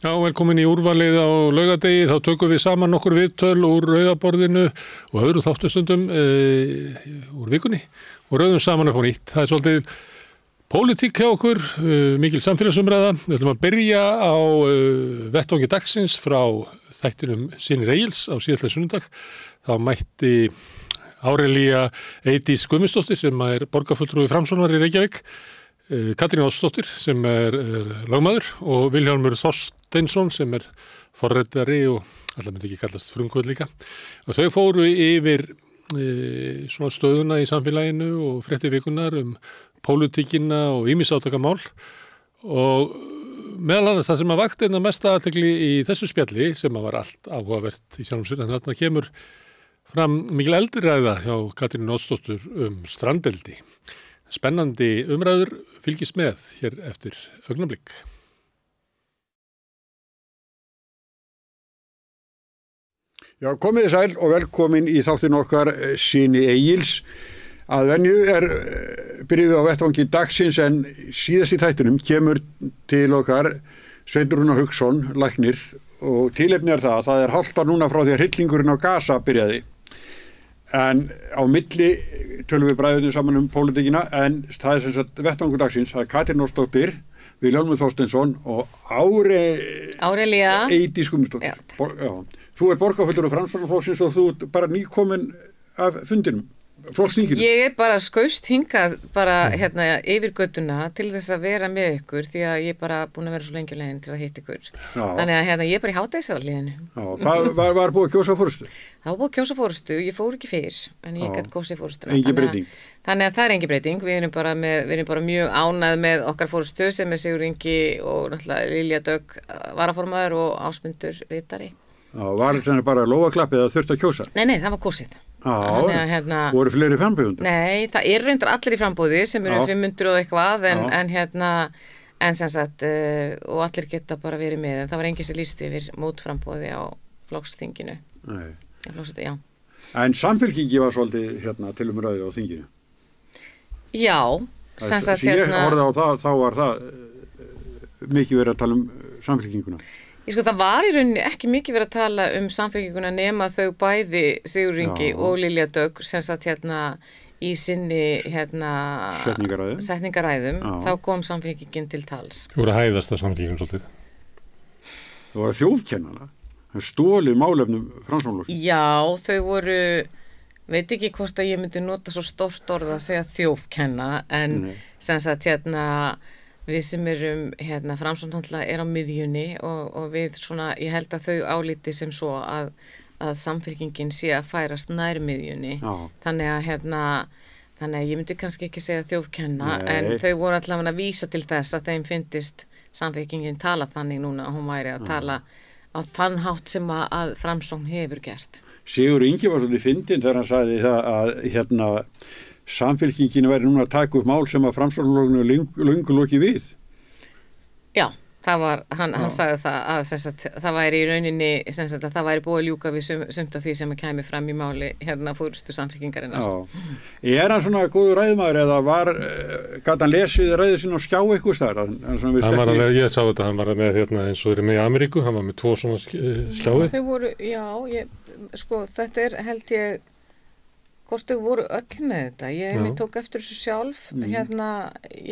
Já, velkomin í úrvalið á laugardegi. Þá tökum við saman nokkur viðtöl úr rauðaborðinu og öðru þáttustundum úr vikunni og rauðum saman upp á nýtt. Það er svolítið pólitík hjá okkur, mikil samfélagsumræða. Við ætlum að byrja á vettvangi dagsins frá þættinum Synir Egils á síðastliðinn sunnudag. Þá mætti Árelía Eydís Guðmundsdóttir sem er borgarfulltrúi Framsóknar í Reykjavík, Katrín Oddsdóttir sem er lögmaður og Vilhjálmur Þorsteinsson sem er forritari og alltaf myndi ekki kallast frumkvöld líka. Og þau fóru yfir svona stöðuna í samfélaginu og fréttir vikunar pólitíkina og ýmis átakamál og meðal annars það sem að vakti einna mesta athygli í þessu spjalli sem að var allt áhugavert í sjálfum sér en þarna kemur fram mikil eldræða hjá Katrín Oddsdóttur strandeldi. Spennandi umræður fylgist með hér eftir augnablik. Já, komið þið sæl og velkomin í þáttin okkar Syni Egils. Að venju byrjuð á vettvangi dagsins en síðast í þættinum kemur til okkar Sveinn Rúnar Hauksson, læknir, og tilefni það. Það hálft ár núna frá því að hryllingurinn á Gaza byrjaði. En á milli tölum við bræðum saman pólitíkina en það sem sagt vettvangur dagsins, það Katrín Oddsdóttir, Vilhjálmur Þorsteinsson og Árelía Eydís Guðmundsdóttir. Þú borgarfulltrúi Framsóknarflokksins og þú bara nýkomin af fundinum, flokksþinginu. Ég bara skaust hingað bara yfir göttuna til þess að vera með ykkur því að ég bara búin að vera svo lengi á leiðinni til að hitta ykkur. Já. Þannig að ég er bara í hádegisarliðinu. Já, það var búið að kjósa forystu. Það var búið að kjósa forystu, ég fór ekki fyrr, en ég gæti kosið forystuna. Engin breyting. Þannig að það er engin breyting. Við erum bara mjög ánægð með okkar forystu sem er Sigurður Ingi og náttúrulega Lilja Dögg varaformaður og Ásmundur ritari. Já, var þetta bara lófaklappið að þurfti að kjósa? Nei, það var kosið. Já, voru fleiri frambjóðendur? Nei, það er reyndar allir í frambóði sem eru 500 og eitthvað en sem sagt og allir geta bara verið með en það var enginn sem lýsti yfir mótframbóði á flokksþinginu. Nei. Já. En Samfylkingi var svolítið til umræðu á þinginu? Já, sem sagt ég horfði á það, þá var það mikið verið að tala Samfylkinguna. Það var í rauninni ekki mikið verið að tala Samfylkinguna nema þau bæði Sigurður Ingi og Lilja Dögg sem sagt í sinni setningaræðum. Þá kom Samfylkingin til tals. Þú voru að hæðast að Samfylkingin svolítið. Það voru þjófkennara. Það stólið málefnum Framsóknarflokksins. Já, þau voru, veit ekki hvort að ég myndi nota svo stórt orð að segja þjófkenna en sem sagt við sem erum Framsóknarflokksins er á miðjunni og við svona, ég held að þau álíti sem svo að Samfylkingin sé að færast nær miðjunni. Þannig að ég myndi kannski ekki segja þjófkenna en þau voru allavega að vísa til þess að þeim fyndist Samfylkingin tala þannig núna að hún væri að tala á þann hátt sem að Framsókn hefur gert. Sigurður Ingi var svolítið fyndinn þegar hann sagði það að Samfylkingin væri núna að taka upp mál sem að Framsóknarflokknum löngu lokið við. Já, það var, hann sagði það að það væri í rauninni, að það væri búið að ljúka við sumt af því sem að kæmi fram í máli fórustu Samfylkingarinnar. Já. Er hann svona góður ræðumaður eða gat hann lesið ræðið sín á skjá eitthvað staðar? Ég sá þetta, hann var með eins og þeir með í Ameríku, hann var með 2 svona skjái. Þau voru, þetta er held ég hvort þau voru öll með þetta. Ég tók eftir þessu sjálf. Ég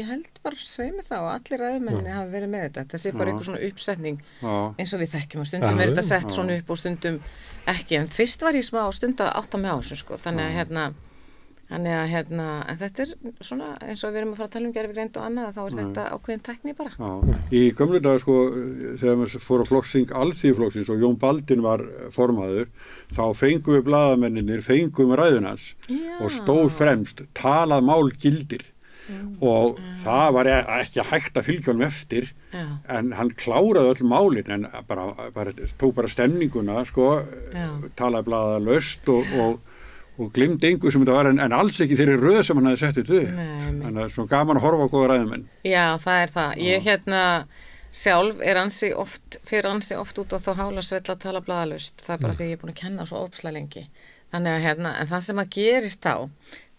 held bara sveimi þá að allir ræðumenni hafi verið með þetta. Það sé bara einhver svona uppsetning eins og við þekkjum og stundum er þetta sett svona upp og stundum ekki. En fyrst var ég smá stund að átta mig á þessu Þannig að en þetta er svona eins og við erum að fara að tala gervigreind og annað þá er þetta ákveðin tækni bara. Í gömlu dag þegar maður fór á flokksþing Alþýðuflokksins og Jón Baldvin var formaður þá fengum við blaðamennirnir ræðuna hans og stóð fremst talað mál gildir og það var ekki hægt að fylgja honum eftir en hann kláraði öll málin en tók bara stemninguna talaði blaðalaust og glimti engu sem þetta var en alls ekki þeirri röð sem hann hefði sett þetta upp. Þannig að svona gaman að horfa á góða ræðumenn. Já, það er það. Ég sjálf fer ansi oft út á þá hálasvell að tala blaðalaust. Það er bara því ég er búin að kenna svo óbslega lengi. Þannig að en það sem að gerist þá,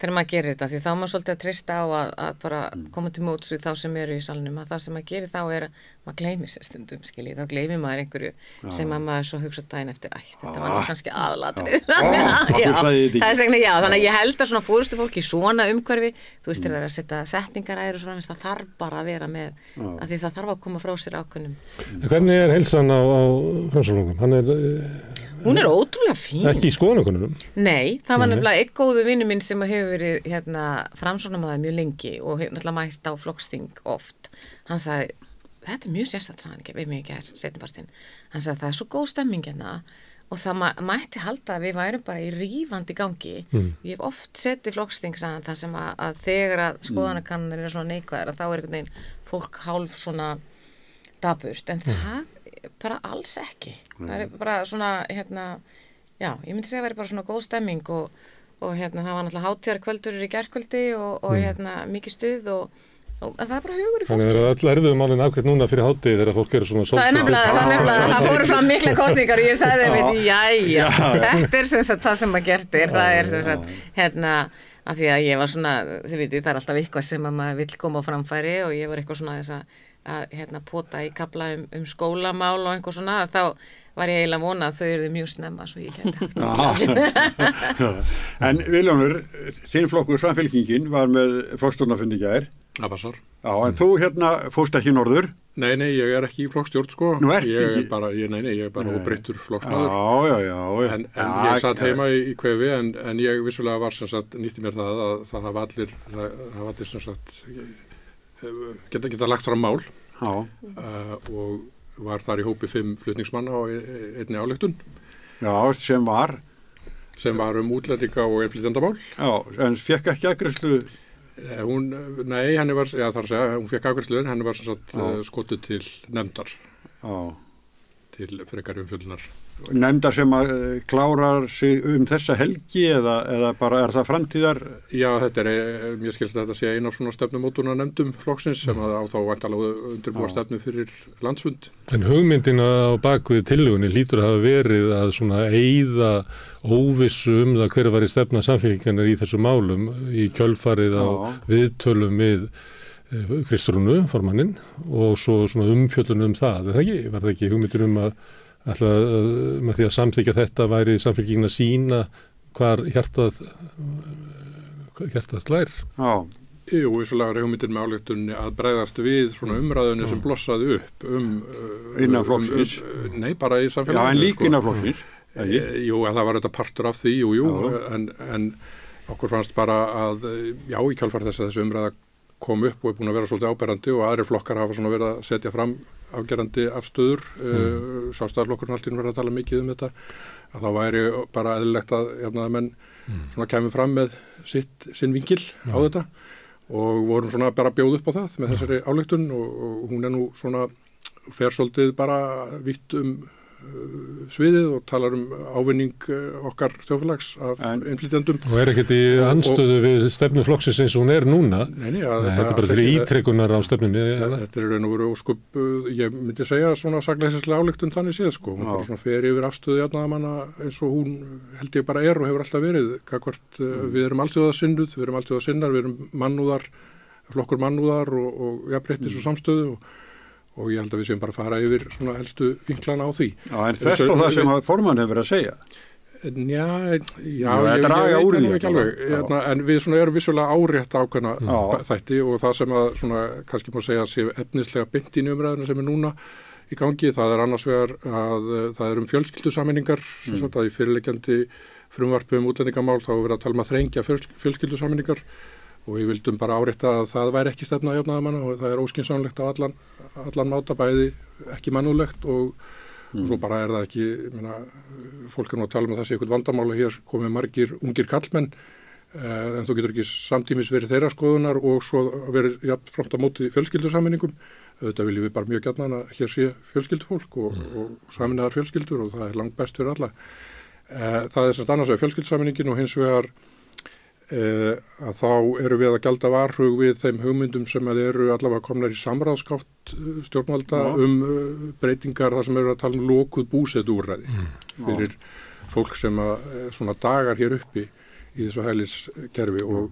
þegar maður gerir þetta, því þá maður svolítið að treysta á að bara koma til móts við þá sem eru í salnum, að það sem maður gerir þá er að maður gleymir sér stundum, skiljið, þá gleymir maður einhverju sem að maður svo hugsa daginn eftir, þetta var kannski aðalatrið. Það er segna, já, þannig að ég held að svona fórustu fólki í svona umhverfi, þú veist, þegar að setja setningaræður og svona, það þarf bara að vera með, að því það þarf að koma frá sér ákveðnum. Hvernig er heilsan á Framsóknarflokknum? Hún er ótrúlega fín. Ekki í skoðanakönnunum? Nei, það var nefnilega einn góðu vinur minn sem hefur verið Framsóknarmaður mjög lengi og hefur náttúrulega mætt á flokksþing oft. Hann sagði, þetta er mjög sérstætt, sagði hann ekki, við mig ekki seinnipartinn. Hann sagði, það er svo góð stemming hérna og það mætti halda að við værum bara í rífandi gangi. Ég hef oft setið flokksþing, sagði hann, það sem að þegar að skoðanakannanir eru svona neikvæðar, þá er einhvern veginn fólk hálf svona daburt, en það bara alls ekki. Það er bara svona, já, ég myndi segja að það er bara svona góð stemming og það var náttúrulega hátíðarkvöldur í gærkvöldi og mikið stuð og það er bara hugur í fólki. Þannig að öll erfiðu málin afgreitt núna fyrir hátíð þegar fólk eru svona svolítið. Það er nefnilega, það fóru fram mikla kosningar og ég sagði þeim, jæja, þetta er sem sagt það sem maður gert það er sem sagt, af því að ég var svona, þið vitið, það er alltaf eitthvað sem að maður vill koma á framfæri og ég var eitthvað svona þess að pota í kafla skólamál og einhver svona, þá var ég eiginlega vona að þau eru mjög snemma svo ég geti haft. En Vilhjálmur, þinn flokkur Samfylkingin var með flokksstjórnarfundi í gær. Það passar. Já, en þú fórst ekki norður? Nei, ég er ekki í flokkstjórn, sko. Nú ert ekki? Ég er bara óbreyttur flokksmaður. Já. En ég satt heima í kvefi, en ég vissulega var sem sagt, nýtti mér það að það hafa allir sem sagt, geta lagt fram mál og var þar í hópi 5 flutningsmanna á einni ályktun. Já, sem var útlendinga og innflytjendamál. Já, en fekk ekki afgreiðslu? Hún fekk afgreiðslu en henni var sem sagt skotuð til nefndar. Já. Til frekari umfjöllunar. Nefndar sem að klárar sig þessa helgi eða bara er það framtíðar? Já, þetta mér skilst að þetta sé eina af svona stefnumótunar nefndum flokksins sem að á þá væntanlega undirbúa stefnu fyrir landsfund. En hugmyndina á bakvið tillögunni hlýtur að hafa verið að svona eyða óvissu það hver var í stefna Samfylkingarinnar í þessu málum í kjölfarið á viðtölum við Kristrúnu, formanninn, og svo svona umfjöllun það. Var það ekki hugmyndin að með því að samþykja þetta væri Samfylkingin að sýna hvar hjartað slær? Já. Jú, vissulega er hugmyndin með ályktunni að bregðast við svona umræðunni sem blossaði upp innan flokksins? Nei, bara í samfélaginu. Já, en líka innan flokksins? Jú, það var þetta partur af því, en okkur fannst bara að, já, í kjölfar þess að þessi umræða kom upp og er búin að vera svolítið áberandi og aðrir flokkar hafa svona verið að setja fram afgerandi afstöður, Sjálfstæðisflokkurinn alltaf verið að tala mikið þetta, að þá væri bara eðlilegt að menn svona kemur fram með sinn vinkil á þetta og vorum svona bara bjóð upp á það með þessari ályktun og hún er nú svona fer svolítið bara vítt sviðið og talar ávinning okkar þjóðfélags af innflytjendum. Og ekkert í anstöðu við stefnu flokksins eins og hún er núna? Nei, þetta er bara fyrir ítrekkunar á stefnunni. Þetta er raun og veru óskup, ég myndi segja svona sakleysislega ályktun þannig séð, sko. Hún bara svona fer yfir afstöðu jafnaðarmanna eins og hún held ég bara og hefur alltaf verið. Við erum alþjóðasinnuð, við erum alþjóðasinnar, við erum mannúðar, flokkur mannúðar og jafnréttis og samstöðu og ég held að við séum bara að fara yfir svona helstu vinklana á því. Já, en þetta og það sem formann hefur verið að segja? Já, ég ekki alveg, en við svona erum vissulega árétt ákveðna þætti og það sem að svona kannski má segja sé efnislega beint í umræðuna sem er núna í gangi, það er annars vegar að það er fjölskyldusameiningar, að í fyrirliggjandi frumvarpi útlendingamál þá er verið að tala að þrengja fjölskyldusameiningar og við vildum bara árétta að það væri ekki stefna jafnaðarmanna og það er óskynsamlegt á allan máta, bæði ekki mannúðlegt og svo bara er það ekki, fólk er nú að tala um að það sé eitthvað vandamála hér komið margir ungir kallmenn en þú getur ekki samtímis verið þeirra skoðunar og svo verið jafnframt á móti fjölskyldusameiningum. Auðvitað viljum við bara mjög gjarnan að hér sé fjölskyldufólk og sameinaðar fjölskyldur og það er langt best fyrir alla. Það er semst annars vegar fjölskyldusameiningin og hins vegar að þá eru við að gjalda varhug við þeim hugmyndum sem eru allavega komnar í samráðsgátt stjórnvalda breytingar þar sem eru að tala lokuð búsetuúrræði fyrir fólk sem svona dagar hér uppi í þessu hæliskerfi og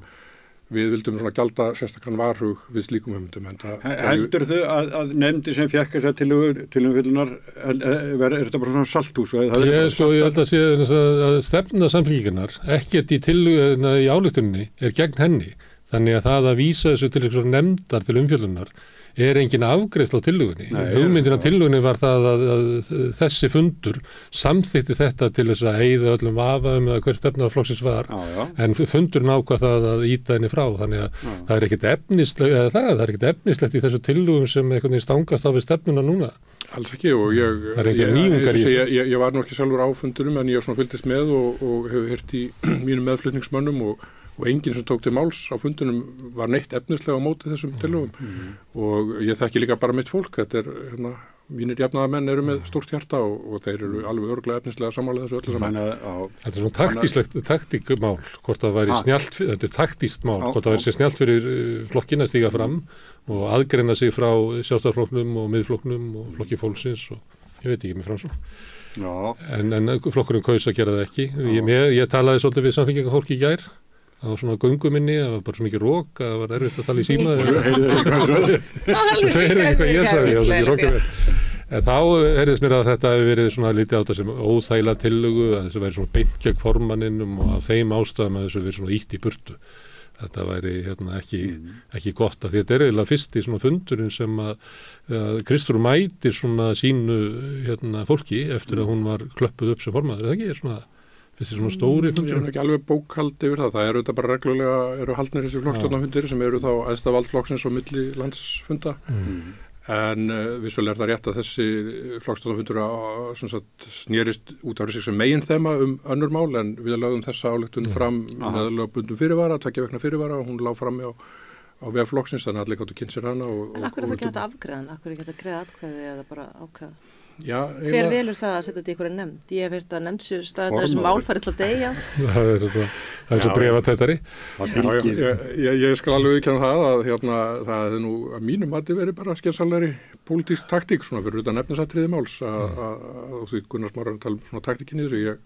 við vildum svona gjalda sérstakann varhug við slíkum hugmyndum. Heldur þau að nefndi sem fekk þessar tillögufyllunar, er þetta bara svona salthús? Ég held að sé að stefna Samfylkingarinnar, ekkert í tillögu í ályktuninni er gegn henni. Þannig að það að vísa þessu til eitthvað nefndar til umfjöllunar engin afgreiðsla á tillögunni. Hugmyndin á tillögunni var það að þessi fundur samþykti þetta til þess að eyða öllum vafa eða hver stefna flokksins var, en fundurinn ákvað það að ýta henni frá, þannig að það er ekkert efnislegt í þessu tillögum sem einhvern veginn stangast á við stefnuna núna. Alls ekki og ég var nú ekki sjálfur á fundunum en ég svona fylgdist með og hefur heyrt í mínum meðflutningsmönnum og enginn sem tók til máls á fundunum var neitt efnislega á móti þessum tillögum og ég þekki líka bara mitt fólk, þetta mínir jafnaðarmenn eru með stórt hjarta og þeir eru alveg örugglega efnislega sammála þessu öllu saman. Þetta er svona taktíkmál, hvort það væri snjallt, þetta er taktískt mál, hvort það væri sér snjallt fyrir flokkinn að stíga fram og aðgreina sig frá Sjálfstæðisflokknum og Miðflokknum og flokki fólksins og ég veit ekki með Framsókn. En flokkurinn kaus að gera það ekki. Ég talaði svolítið við Samfylkingarfólk í gær á svona göngu minni, það var bara svo mikið rók að það var erfitt að tala í síma eitthvað ég sagði en þá heyrðist mér að þetta hefur verið svona lítið á þetta sem óþægilega tillögu að þessu væri svona beint gegn formanninum og af þeim ástæðum að þessu verið svona ítt í burtu. Þetta væri ekki gott að þetta er eiginlega fyrst í svona fundurinn sem að Kristrún mætir svona sínu fólki eftir að hún var klöppuð upp sem formaður, er það ekki? Svona þessi svona stóri fundur? Ég ekki alveg bókhald yfir það. Það eru þetta bara reglulega, eru haldnir þessi flokkstjórnarfundir sem eru þá æðsta valdflokksins og milli landsfunda. En vissulega er það rétt að þessi flokkstjórnarfundur snérist út af sig sem megin þema önnur mál en við lögðum þessa ályktun fram með lögbundum fyrirvara, 2 vikna fyrirvara og hún lá fram á vef flokksins þannig að allir gáttu kynnt sér hana. En akkur er það ekki hægt að afgreiða hana? Akkur er ekki hægt að greiða atkvæði eða bara ákvæða? Hver velur það að setja þetta í einhverja nefnd? Ég hef heyrt að nefndstaðar sem mál farið til að deyja. Það er svo bréfatættari. Ég skal alveg viðurkenna það að það hefði nú að mínum mati verið bara skynsamlegri pólitísk taktík svona fyrir utan nefnisatriði máls og því Gunnar Smárar tala um svona taktíkinni þessu. Ég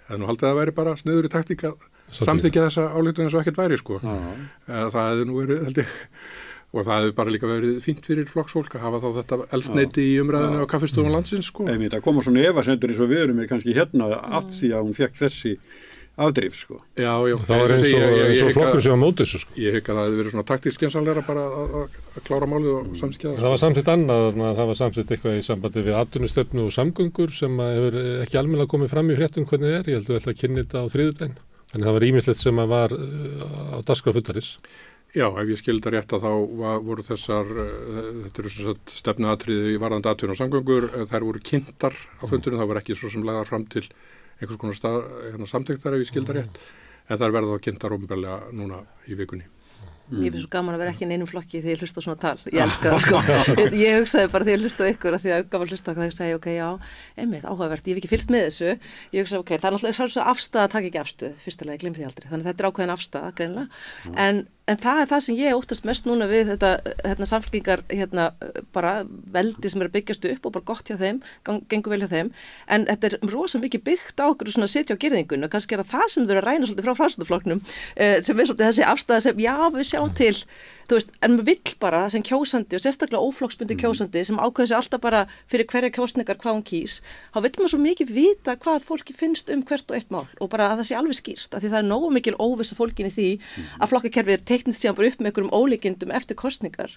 hefði nú haldið að það væri bara sniður í taktík að samþykkja þessa ályktun eins og ekkert væri sko. Það hefði nú verið held ég og það hefur bara líka verið fínt fyrir flokksfólk að hafa þá þetta eldsneyti í umræðinu á kaffistofum landsins sko. Það koma svona efasendur eins og við erum kannski hérna af því að hún fekk þessi afdrif sko. Já. Það var eins og flokkur sem á móti þessu sko. Ég hygg að það hefði verið svona taktísk skynsamlegra bara að klára málið og samþykkja það. Það var samþykkt annað, það var samþykkt eitthvað í sambandi við atvinnustefnu og samgöngur sem hefur ekki almennilega komið fram í fréttum hvernig það ég held að við ætla að kynna þetta á þriðjudaginn. Þannig það var ýmislegt sem var á dagskrá fundarins. Já, ef ég skildi rétt að þá voru þessar, þetta eru svona stefnuatriði í varðandi atvinnu og samgöngur, þær voru kynntar á fundunum, það var ekki svo sem lagðar fram til einhvers konar samþykktar ef ég skildi rétt, en þær verða þá kynntar ómberlega núna í vikunni. Ég finnst svo gaman að vera ekki í neinum flokki þegar ég hlusta á svona tal. Ég elska það sko. Ég hugsaði bara þegar ég hlusta á ykkur að því að gaman hlusta á það ég segi ok, já, einmitt, áhugavert, ég hef ekki fylgst með þessu. Ég hugsaði ok, það er náttúrulega svolítið afstæða að taka ekki afstöð, fyrstulega, ég gleym því aldrei. Þannig þetta er ákveðin afstæða, greinilega. En það er það sem ég óttast mest núna við þetta samfélkingar bara veldi sem er að byggjast upp og bara gott hjá þeim, gengur vel hjá þeim. En þetta er rosa mikið byggt á okkur svona að sitja á girðingunni og kannski er það sem þau eru að ræna svolítið frá Framsóknarflokknum sem er svolítið þessi afstæða sem já við sjáum til, þú veist, en maður vill bara sem kjósandi og sérstaklega óflokksbundi kjósandi sem ákveður sig alltaf bara fyrir hverja kjósningar hvað hún kýs, þá vill maður svo mikið vita hvað fólki finnst hvert og eitt mál og bara að það sé alveg skýrt, af því það er nógu mikil óvissa fólkin í því að flokkakerfið er teiknist síðan bara upp með einhverjum ólíkindum eftir kosningar,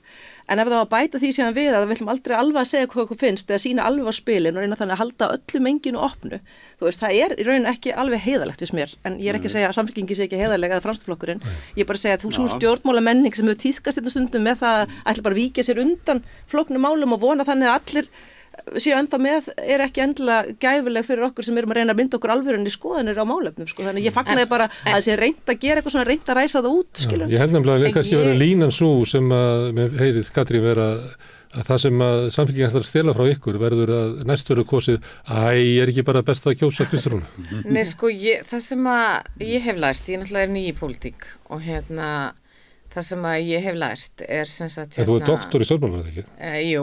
en ef það var að bæta því síðan við að við viljum aldrei alveg að segja hvað finnst eða sína alveg á spilin og reyna þannig að halda öllu menginu opnu, þú veist, það er í rauninni ekki alveg heiðalegt við mér, en ég er ekki að segja að Samfylkingin sé ekki heiðaleg eða Framsóknarflokkurinn, ég er bara að segja að þú svo stjórnmálamenning sem hefur tíðkast þetta stundum með það að ætla bara að víkja sér undan flóknum málum og vona þannig að allir séu ennþá með er ekki endilega gæfuleg fyrir okkur sem erum að reyna að mynda okkur alvörunni skoðanir á málefnum sko. Þannig ég fagnaði bara að það sé reynt að gera eitthvað svona reynt að ræsa það út skilur. Ég held nefnilega kannski verið línan svo sem að mér heyrið Katrín vera að það sem að Samfylkingin ætlar að stela frá ykkur verður að næst verður kosið er ekki bara best að kjósa Kristrúnu. Nei sko það sem að ég hef lært, ég náttúrulega er ný í pólitík og það það sem að ég hef lært sem sagt Þú er doktor í stjórnmálafræði, ekki? Jú,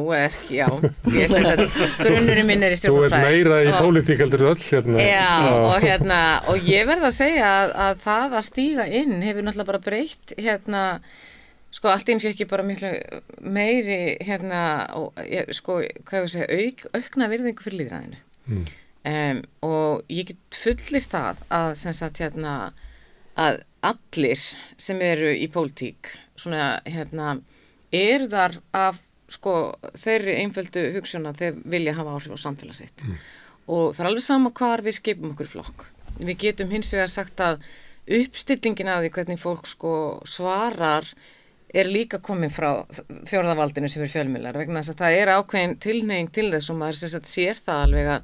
já. Ég sem sagt, grunnurinn minn í stjórnmálafræði. Þú meira í pólitík heldur öll hérna. Já, og ég verð að segja að það að stíga inn hefur náttúrulega bara breytt sko allt inn fekk ég bara miklu meiri sko, hvað ég segja, aukna virðingu fyrir lýðræðinu. Og ég get fullir það að sem sagt að allir sem eru í pólitík svona eru þar af sko þeirri einföldu hugsjón að þeir vilja hafa áhrif á samfélag sitt. Og það er alveg sama hvar við skipum okkur flokk. Við getum hins vegar sagt að uppstillingin af því hvernig fólk sko svarar líka komin frá fjórðavaldinu sem fjölmiðlar vegna þess að það ákveðin tilhneiging til þess og maður sem sagt sér það alveg að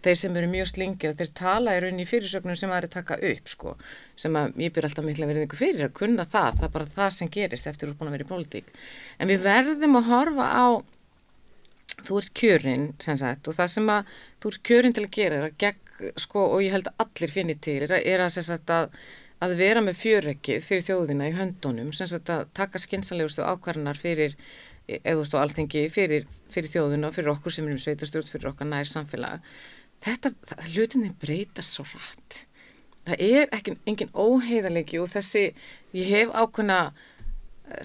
þeir sem eru mjög slingir, þeir tala í rauninni í fyrirsögnum sem aðri taka upp, sko, sem að ég ber alltaf mikla virðingu fyrir að kunna það er bara það sem gerist eftir að búin að vera í pólitík. En við verðum að horfa á, þú ert kjörinn, sem sagt, og það sem að þú ert kjörinn til að gera, sko, og ég held að allir finni til, að sem sagt að vera með fjöreggið fyrir þjóðina í höndunum, sem sagt að taka skynsamlegustu ákvarðanar fyrir, eða þú alþingi, fyrir þjóðina og fyrir okkur sem erum sveitarstjórn, fyrir okkar nær samfélag. Hlutinni breytast svo hratt. Það engin óheiðarleiki og ég hef ákveðna,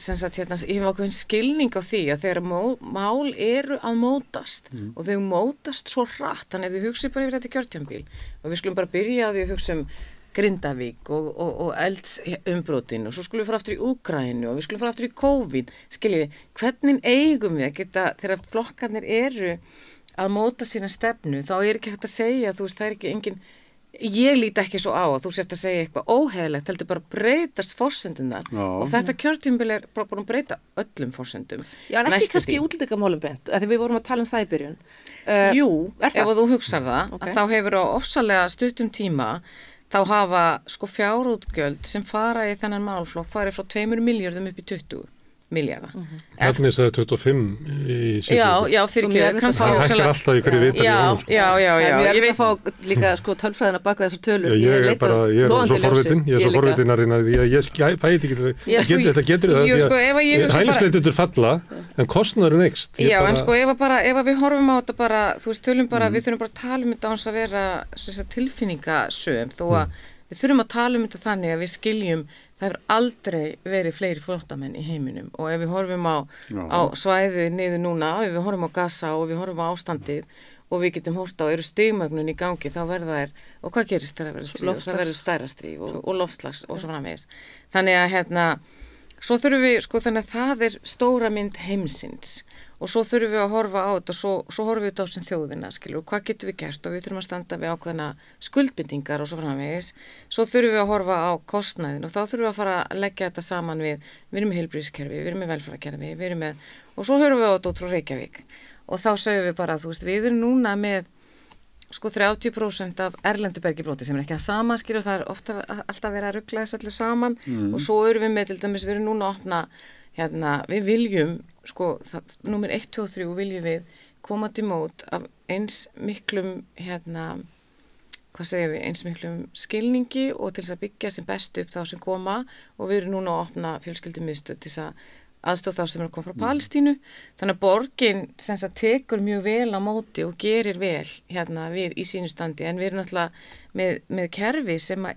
sem sagt ég hef ákveðin skilning á því að þegar mál eru að mótast og þau mótast svo hratt, þannig ef þið hugsið bara yfir þetta kjörtímabil og við skulum bara byrja á því að hugsa Grindavík og eldsumbrotin og svo skulum við fara aftur í Úkraínu og við skulum fara aftur í COVID, skiljiði, hvernig eigum við að geta þegar flokkarnir eru að móta sína stefnu, þá ekki hægt að segja, þú veist, það ekki engin, ég líti ekki svo á að þú sért að segja eitthvað óheðilegt, heldur bara breytast forsendunar og þetta kjörtímabil bara búin að breyta öllum forsendum. Já, en ekki kannski útlendingamálum bent, af því við vorum að tala um það í byrjun. Jú, ef þú hugsar það, þá hefur á ofsalega stuttum tíma, þá hafa sko fjárútgjöld sem fara í þennan málflokk farið frá 2 milljörðum upp í 20 milljarða. Hvernig sagði 25 í síðan? Já, fyrir ekki. Það hækkar alltaf í hverju vitar. Já. Ég veit að fá líka sko tölfræðina baka þessar tölur. Ég er svo forvitin. Ég er svo forvitin að reyna því að ég fæti ekki. Þetta getur það því að hælisleitendur falla en kostnaðurinn eykst. Já, en sko ef við horfum á þetta bara, þú veist, tölum bara, við þurfum bara að tala um þetta án að vera tilfinningasöm þó að við þurfum að tala um þetta þannig að við skiljum það hefur aldrei verið fleiri flóttamenn í heiminum og ef við horfum á svæðið niður núna, ef við horfum á Gaza og við horfum á ástandið og við getum hort á eru stigmögnun í gangi þá verða og hvað gerist þegar verður stríð? Það verður stærra stríð og loftslags og svo framvegis. Þannig að svo þurfum við, sko þannig að það stóra mynd heimsins og svo þurfum við að horfa á þetta og svo horfum við þetta á sem þjóðina, skilur, og hvað getum við gert og við þurfum að standa við ákveðna skuldbindingar og svo framvegis, svo þurfum við að horfa á kostnaðin og þá þurfum við að fara að leggja þetta saman við erum með heilbrigðiskerfi, við erum með velferðarkerfi, við erum með, og svo höfum við á þetta út frá Reykjavík og þá segjum við bara, þú veist, við erum núna með sko 30% af erlendu bergibróti sem ekki að sama, skilur, það ofta alltaf verið að rugla þessu öllu saman og svo erum við með til dæmis, við erum núna að opna, við viljum sko, númer 1, 2 og 3 viljum við koma til mót af eins miklum eins miklum skilningi og til þess að byggja sem best upp þá sem koma og við erum núna að opna fjölskyldumiðstöð til þess að aðstoð þá sem er að koma frá Palestínu þannig að borgin sem sagt tekur mjög vel á móti og gerir vel við í sínu standi en við erum náttúrulega með kerfi sem að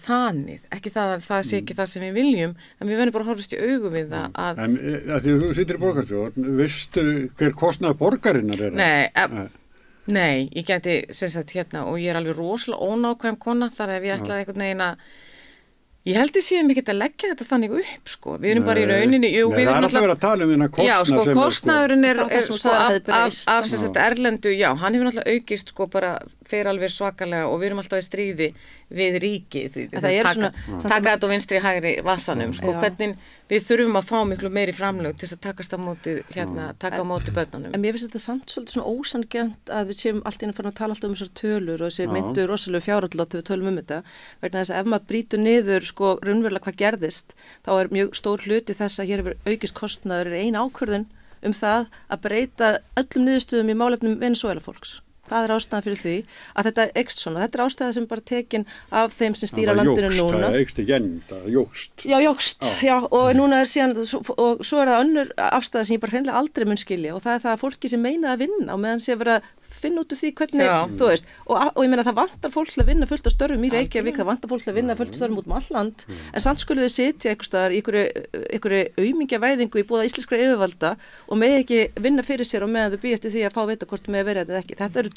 þannig, ekki það sé ekki það sem við viljum, en við verðum bara að horfast í augu við það að... En að því þú sittir í borgarstjórn, veistu hver kostnaður borgarinnar er? Nei, ég geti sem sagt og ég er alveg rosalega ónákvæm kona þar ef ég ætlaði einhvern veginn að ég held við séum ekki að leggja þetta þannig upp, sko. Við erum bara í rauninni... Það er alltaf verið að tala um hérna kostnað sem kostnaðurinn sko af sem sagt erlendu, já, hann hefur náttúrulega aukist sko bara fer alveg svakalega og við erum alltaf í stríði við ríkið, taka þetta og vinstri hægri vassanum, sko, hvernig við þurfum að fá miklu meiri framlög til þess að takast á móti, taka á móti börnunum. En mér finnst þetta samt svolítið svona ósanngjarnt að við séum allt inn að fara að tala alltaf um þessar tölur og þessi myndu rosalega fjárhaldlátt við tölum um þetta, vegna þess að ef maður brýtur niður sko raunverulega hvað gerðist, þá er mjög stór hluti þess að hér hefur aukist kostnaður ein ákvörðun það að breyta öllum niðurstöðum í málefnum Venesúela fólks. Það ástæðan fyrir því að þetta eykst svona. Þetta ástæða sem bara tekin af þeim sem stýra landinu núna. Það eykst ekki enn, það jógst. Já, jógst, já, og núna síðan, og svo það önnur afstæða sem ég bara hreinlega aldrei mun skilja og það það að fólki sem meina að vinna og meðan sé að vera finna út úr því hvernig, þú veist, og ég meina það vantar fólk til að vinna fullt af störfum í Reykjavík, það vantar fólk til að vinna fullt af störfum út all land, en samt skuluð þið sitja einhvers staðar í einhverju aumingjavæðingu í búða íslenskra yfirvalda og með ekki vinna fyrir sér og meðan þau býja eftir því að fá vita hvort með verið eða ekki. Þetta eru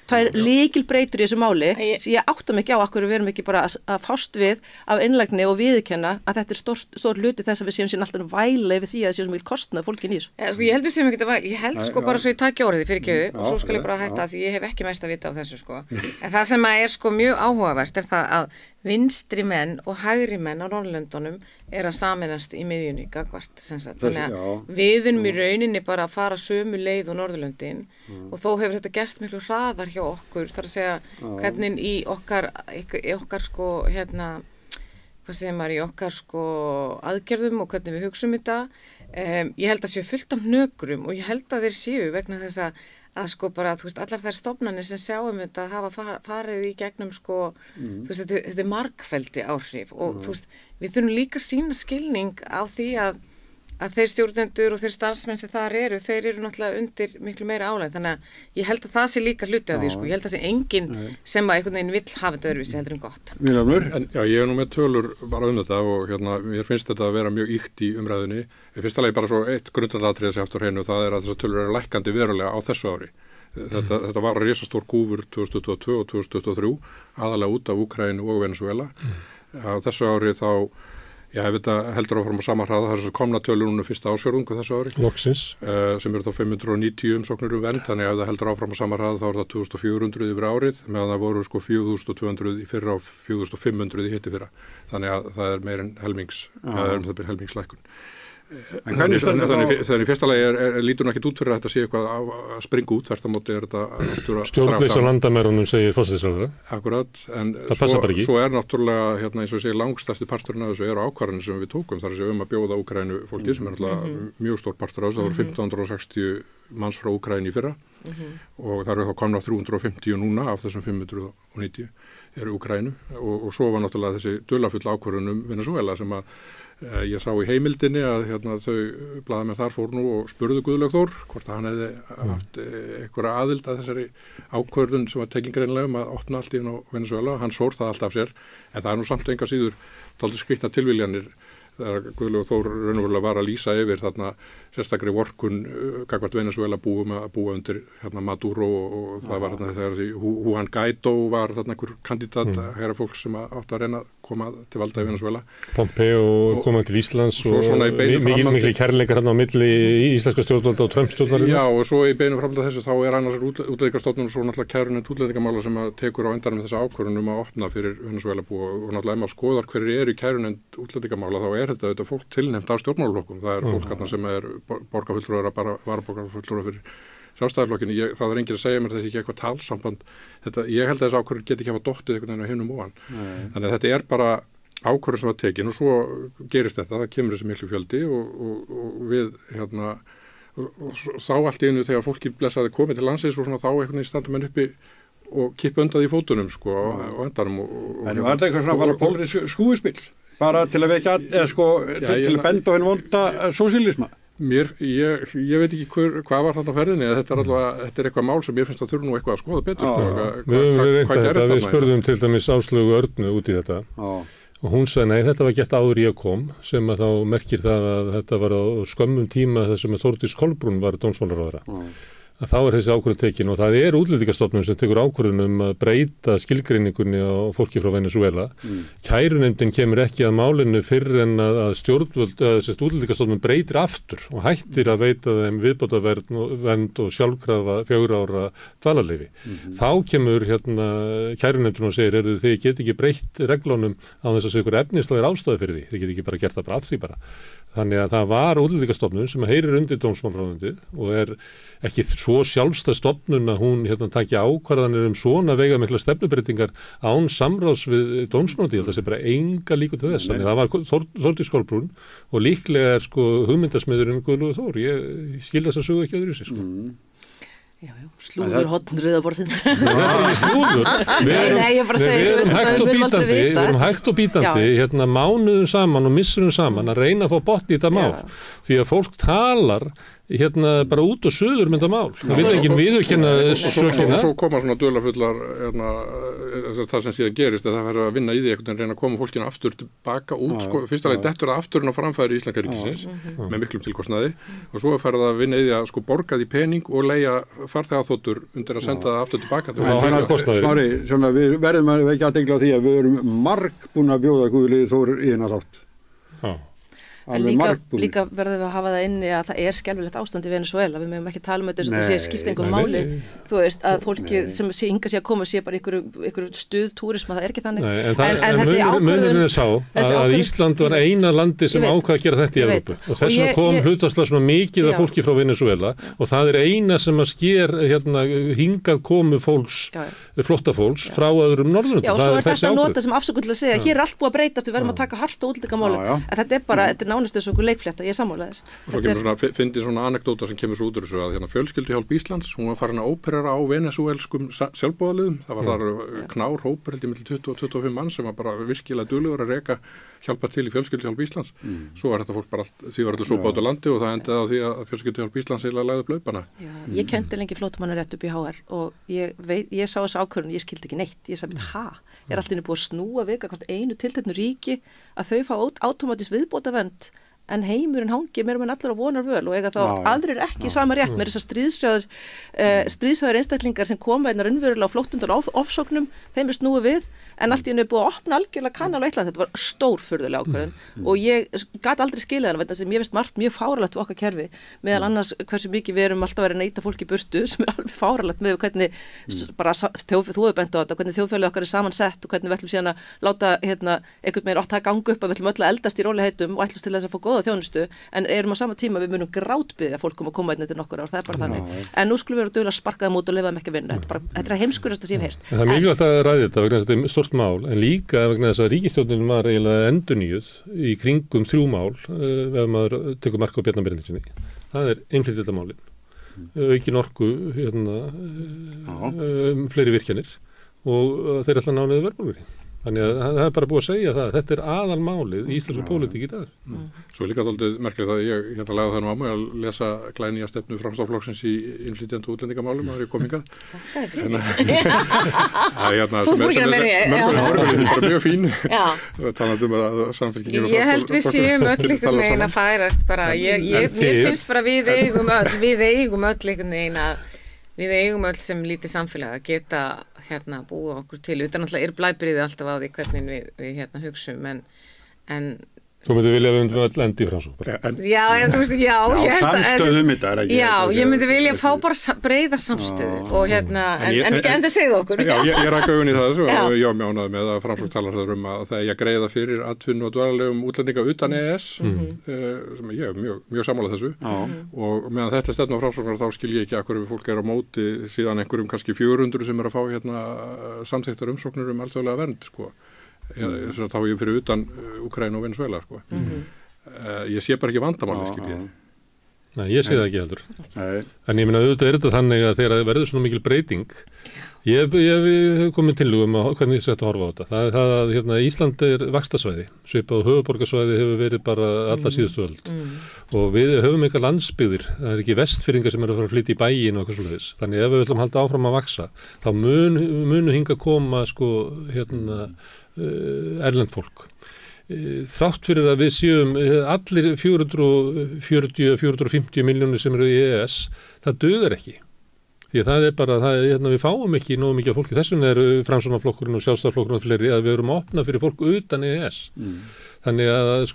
tvær lykilbreytur í þessu máli sem ég átta mig ekki á akkur við erum ekki bara að fást við af innlægni og viðurkenna að þetta stór hluti þess að við séum síðan alltaf væla yfir því að það séum mikil kostnað fólkin í þessu. Ég held við séum ekkert að væla, ég held sko bara svo ég taki orðið fyrir ekki og svo skal ég bara hætta því ég hef ekki mest að vita á þessu sko. En það sem er sko mjög áhugavert það að vinstri menn og hægri menn á Norðurlöndunum að sameinast í miðjunni gagnvart þannig að við erum í rauninni bara að fara sömu leið á Norðurlöndin og þó hefur þetta gerst miklu hraðar hjá okkur þar að segja hvernig í okkar sko hvað segir maður í okkar sko aðgerðum og hvernig við hugsum þetta ég held að séu fullt af hnökrum og ég held að þeir séu vegna þess að sko bara, þú veist, allar þær stofnanir sem sjáum þetta hafa farið í gegnum sko, þú veist, þetta margfeldi áhrif og þú veist, við þurfum líka sýna skilning á því að þeir stjórnendur og þeir starfsmenn sem þar þeir eru náttúrulega undir miklu meira álæg, þannig að ég held að það sé líka hluti af því, sko, ég held að það sé enginn sem að einhvern veginn vill hafa þetta öðruvísi heldur en gott. Vilhjálmur? Já, ég nú með tölur bara þetta og mér finnst þetta að vera mjög ýkt í umræðunni. Í fyrsta lagi bara svo eitt grundvallaratriði sem aftur hreinu, það að þessar tölur eru lækkandi verulega á þessu ári. Þetta var risastór kúfur 2022 og 2023, aðalega út af Úkraínu og Venezuela. Á þessu ári þá ef þetta heldur áfram á sama hraða, það er komna tölur núna fyrsta ásjörðungu þessu ári. Loksins. Sem eru þá 590 umsóknir vernd, þannig ef það heldur áfram á sama hraða þá er það 2400 yfir árið, meðan það voru sko 4200 í fyrra og 4500 í hitti fyrra. Þannig að það er meir en helmingslækkun. Þannig í fyrsta lagi lítur ekki út fyrir að þetta sé eitthvað að springa út, þvert á móti þetta stjórnleysi á landamærunum segir forsætisráðherra. Akkurat, en svo náttúrulega eins og ég segi langstærsti parturinn af þessu eru ákvarðanir sem við tókum, þar að að bjóða Úkraínu fólki sem er náttúrulega mjög stór partur af þessu, það voru 1560 manns frá Úkraínu í fyrra og það eru þá komna 350 núna af þessum 590 eru Úkraínu og svo var náttúrulega þessi dularfull ákvörðun Venezuela sem að ég sá í heimildinni að þau blaðamenn þar fór nú og spurðu Guðlaug Þór hvort að hann hefði haft einhverja aðild að þessari ákvörðun sem var tekin greinilega að opna allt í á Venezuela. Hann sór það allt af sér en það er nú samt enga síður dálítið skrýtnar tilviljanir þegar Guðlaug Þór raunverulega var að lýsa yfir þarna sérstakri vorkun gagnvart Venezuela búa undir Maduro og það var þegar Juan Guaidó var einhver kandidat hægra fólk sem átti að reyna að koma til valda í Venezuela. Pompeo koma til Íslands og mikil kærleikar á milli íslenska stjórnvalda og Trump stjórnvalda. Já og svo í beinu framhald þessu þá er annars útlendingastofnun og svo náttúrulega kærunefnd útlendingamála sem tekur á endanum þessa ákvörðun að opna fyrir Venezuela búa og náttúrulega ef maður skoðar hverjir eru í kærunefnd útlendingamála þá er þetta fólk tilnefnt af stjórnmálaflokkum. Það er fólk sem er borgarfulltrúar bara varaborgarfulltrúar fyrir Sjálfstæðisflokkinn. Það er enginn að segja mér þessi ekki eitthvað talsamband. Ég held að þessi ákvörðun geti ekki hafa dottið einhvern veginn á hinum ofan. Þannig að þetta er bara ákvörðun sem var tekin og svo gerist þetta, það kemur þessi miklu fjöldi og við þá allt í einu þegar fólki blessaði komið til landsins og svona þá einhvern veginn standa menn uppi og kippa undan í fótunum sko á endanum. En var þetta eitthvað svona bara pólitískt skúfispil? Bara til að vekja til að benda á henni vonda sósíalisma? Ég veit ekki hvað var þarna á ferðinni, þetta er eitthvað mál sem ég finnst að þurfa nú eitthvað að skoða betur. Við spurðum til dæmis Áslaugu Örnu út í þetta og hún sagði nei, þetta var gert áður ég kom sem að þá merkir það að þetta var á skömmum tíma þar sem að Þórdís Kolbrún var dómsmálaráðherra. Að þá er þessi ákvörðun tekin og það er Útlendingastofnun sem tekur ákvörðun að breyta skilgreiningunni á fólki frá Venezuela. Kærunefndin kemur ekki að málinu fyrr en að Útlendingastofnun breytir aftur og hættir að veita þeim viðbótarvernd og sjálfkrafa 4 ára dvalarleyfi. Þá kemur kærunefndin og segir þið get ekki breytt reglunum á þess að segja ykkur efnislegir ástæðu fyrir því. Þið get ekki bara gert það bara af því bara. Þannig að það var Útlendingastofnun sem heyrir undir dómsmálaráðuneytið og er ekki svo sjálfstæð stofnun að hún taki ákvarðanir svona veigamikla stefnubreytingar án samráðs við dómsmálaráðuneytið. Ég held að það sé bara enga líkur til þess. Þannig að það var Þórdís Kolbrún og líklega er hugmyndasmiðurinn Guðlaugur Þór. Ég skil þess að sögu ekki öðru sér sko. Slúður hotn rauðaborðsins. Það er ekki slúður. Við erum hægt og bítandi hérna mánuðum saman og missurum saman að reyna að fá botn í þetta mál. Því að fólk talar hérna bara út og suður með þetta mál. Það vil enginn viðurkenna sökina. Svo koma svona dularfullar það sem síðan gerist að það verður að vinna í því einhvern veginn reyna að koma fólkinu aftur tilbaka út, sko, fyrst alveg dettur það afturinn á framfæri Íslenska ríkisins með miklum tilkostnaði og svo fer það að vinna í því að sko borga því pening og leigja farþegaþotur undir að senda það aftur tilbaka. Smári, svona við verðum ekki að dengla á því að við erum marg búin að bjóða Guðlið Þór í hennar þátt. En líka verðum við að hafa það inni að það skelfilegt ástand í Venezuela, við mögum ekki tala þetta sem það sé skipta einhver máli, þú veist að fólkið sem hinga sé að koma sé bara ykkur stuðtúrisma, það ekki þannig. En þessi ákvörðun er sá að Ísland var eina landi sem ákvað að gera þetta í Evrópu og þess vegna kom hlutfallslega svona mikið af fólki frá Venezuela og það eina sem að sker hérna hingað komu fólks, flóttafólks frá öðrum Norðurlöndum. Já, og svo þetta nota sem afsökun til að segja, hér allt búið að breytast, við verðum að taka hart á útlendingamálum. Þetta nánast þessu okkur leikflétta, ég sammálaðir. Og svo kemur svona, fyndið svona anekdóta sem kemur svo út úr þessu að hérna fjölskylduhjálp Íslands, hún var farin að óperera á venezuelskum sjálfboðaliðum, það var þar knár hópur held í milli 20 og 25 mann sem var bara virkilega duglegur að reka hjálpa til í fjölskylduhjálp Íslands. Svo var þetta fólk bara því var allir sópa út á landi og það endaði á því að fjölskylduhjálp Íslands eiginlega lagði upp laupana. Ég kenndi lengi flóttamannarétt upp í HR og ég sá þessu ákvörðun, ég skildi ekki neitt. Ég sagði, er allt inni búið að snúa við hvort einu tilteknu ríki að þau fá átómatískt viðbótarvernd en heimurinn hangir meira með allar á vonar völ og eiga þá aðrir ekki sama rétt með þessar stríðsvæður einstaklingar sem koma einna raunverulega á flóttundan ofsóknum, þeim snúið við en allt í henni búið að opna algjörlega kanal á Íslandi, þetta var stórfurðulega ákvörðun og ég gat aldrei skilja þennan vegna sem ég veist margt mjög fáralegt við okkar kerfi meðal annars hversu mikið við erum alltaf verið að neita fólki burtu sem alveg fáralegt með hvernig bara þú hefur bent á þetta, hvernig þjóðfélagið okkar samansett og hvernig við ætlum síðan að láta einhvern veginn átt að ganga upp að við ætlum öll að eldast í rólegheitum og ætlumst til þess að fá góða þjónustu en erum á sama tíma við munum grátbiðja fólk að koma inn til nokkur ár, það bara þannig en nú skulum við vera duglega að sparka þeim út og leyfa þeim ekki að vinna þetta heimskurasta sem ég hef heyrt. Það mikilvægt að ræða þetta vegna þetta stórt mál en líka vegna þess að ríkisstjórnin var eiginlega endurnýjuð í kringum 3 mál ef maður tekur mark á Bjarna Benediktssyni. Það innflytjendamálin, aukin orku fleiri virkjanir og þeir ætla að ná niður verðbólgunni. Þannig að það bara búið að segja það. Þetta aðalmálið í íslensku pólitík í dag. Svo líka dálítið merkilegt að ég lagði það nú á mig að lesa glænýja stefnu Framsóknarflokksins í innflytjandi og útlendingamálum að ég kom hingað. Þú búið ekki að meira ég. Mörguleginn bara mjög fín. Talandi að samfélkingin ég held við séum öll einhvern veginn að færast bara. Mér finnst bara við eigum öll einhvern veginn að við eigum öll sem lítið samfélag að geta búa okkur til utan náttúrulega blæbrigði alltaf á því hvernig við hugsum en Þú myndir vilja að við myndum öll endi í Framsókn. Já, en þú veist, samstöðum þetta ekki. Já, ég myndi vilja fá bara breiða samstöðu og en það segðu okkur. Já, ég rækka augun í það og ég mjánaði með að Framsókn talar þar að það ég greiða fyrir atvinnu og dvalarlegum útlendinga utan EES sem ég er mjög sammála þessu og meðan þetta stefna á Framsóknar þá skil ég ekki að hverju fólk á móti síðan einhverjum kannski 400 sem að fá samþykktar umsóknir alþjóðlega vernd, sko. Þá ég fyrir utan Úkraínu og Venezuela sko. Ég sé bara ekki vandamálið skil ég. Nei, ég sé það ekki heldur. En ég meina auðvitað þetta þannig að þegar það verður svona mikil breyting ég hef komið tillögum á hvernig ég sett að horfa á þetta. Það að Ísland vaxtarsvæði, svipað höfuðborgarsvæði hefur verið bara alla síðustu öld og við höfum eitthvað landsbyggðir, það ekki vestfirðingar sem eru að fara að flytja í bæinn og eitthvað svoleiðis. Þannig ef við viljum halda áfram að vaxa, þá munu hinga koma erlend fólk. Þrátt fyrir að við séum allir 450 milljónir sem eru í EES, það dugar ekki. Því að það bara, við fáum ekki nógu mikið af fólki. Þess vegna eru Framsóknarflokkurinn og Sjálfstæðisflokkurinn og fleiri að við erum að opna fyrir fólk utan EES. Þannig að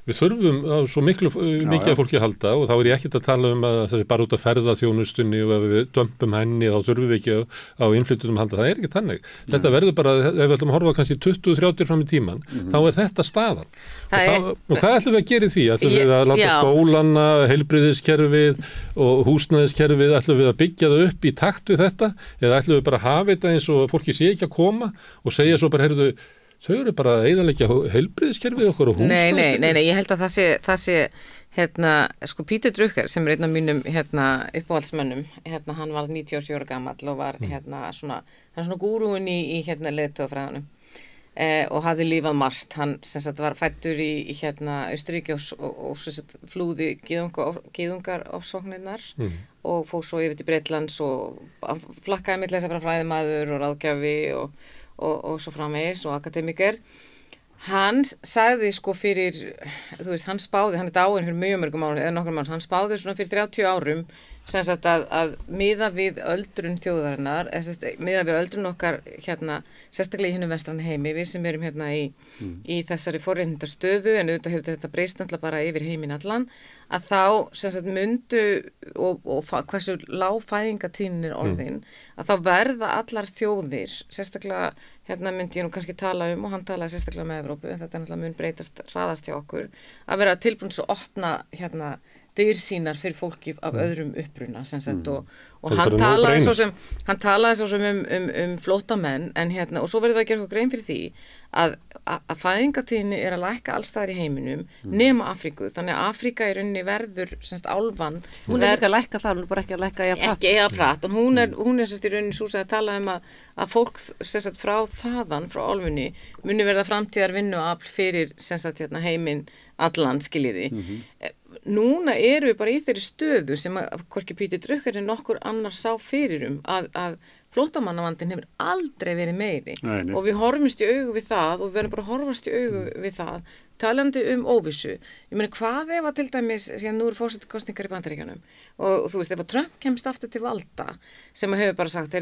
við þurfum á svo mikið af fólki að halda og þá er ég ekkert að tala um að það sé bara út að ferðaþjónustunni og ef við dömpum henni þá þurfum við ekki á innflytjendum að halda. Það er ekki þannig. Þetta verður bara, ef við ætlum að horfa kannski 20-30 fram í tíman, þá er þetta staðan. Og hvað ætlum við að gera í því? Ætlum við að láta skólana, heilbrigðiskerfið og húsnæðiskerfið, ætlum við að byggja það upp í takt við þetta eða ætlum við bara að hafa þetta eins og fólki sé ekki að koma og segja svo bara, þau eru bara að eyðileggja heilbrigðiskerfið okkur og húsnæðiskerfið. Nei, ég held að það sé sko Peter Drucker sem einn af mínum uppáhaldsmönnum, hann var 97 ára gamall og var hann svona gúrúin í leiðtogafræðunum og hafði lífað margt. Hann sem sagt var fæddur í Austurríki og sem sagt flúði gyðungarofsóknirnar og fór svo yfir til Bretlands og flakkaði milli þess að vera fræðimaður og ráðgjafi og svo framvegis og akademiker. Hann sagði sko fyrir, þú veist, hann spáði, hann dáinn fyrir mjög mörgum árum, eða nokkrum árum, hann spáði svona fyrir 30 árum, sem sagt að miða við öldrun þjóðarinnar, miða við öldrun okkar sérstaklega í hinum vestran heimi, við sem erum í þessari forréttindastöðu, en auðvitað hefur þetta breyst náttúrulega bara yfir heiminn allan, að þá sem sagt myndu og hversu lág fæðingatíðnin er orðin, að þá verða allar þjóðir, sérstaklega myndi ég nú kannski tala og hann talaði sérstaklega með Evrópu, en þetta er náttúrulega mun breytast hraðast hjá okkur, að vera tilbúin svo opna dyr sínar fyrir fólki af öðrum uppruna sem sagt og hann talaði svo sem um flóttamenn en og svo verður það að gera eitthvað grein fyrir því að fæðingatíðni er að lækka allstaðar í heiminum nema Afríku, þannig að Afríka í rauninni verður semst álfan hún er ekki að lækka það, hún er bara ekki að lækka ekki eða pratt, en hún er semst í rauninni svo að tala að fólk semst frá þaðan, frá álfunni muni verða framtíðar vinnuafl fyrir semst heiminn allan skiljiði núna eru við bara í þeirri stöðu sem að hvorki Peter Drucker en nokkur annar sá fyrir að flóttamannavandinn hefur aldrei verið meiri og við horfumst í augu við það og við verðum bara að horfast í augu við það talandi óvissu. Ég meina hvað ef að til dæmis, nú eru forsetakosningar í Bandaríkjunum og þú veist ef að Trump kemst aftur til valda sem að hefur bara sagt,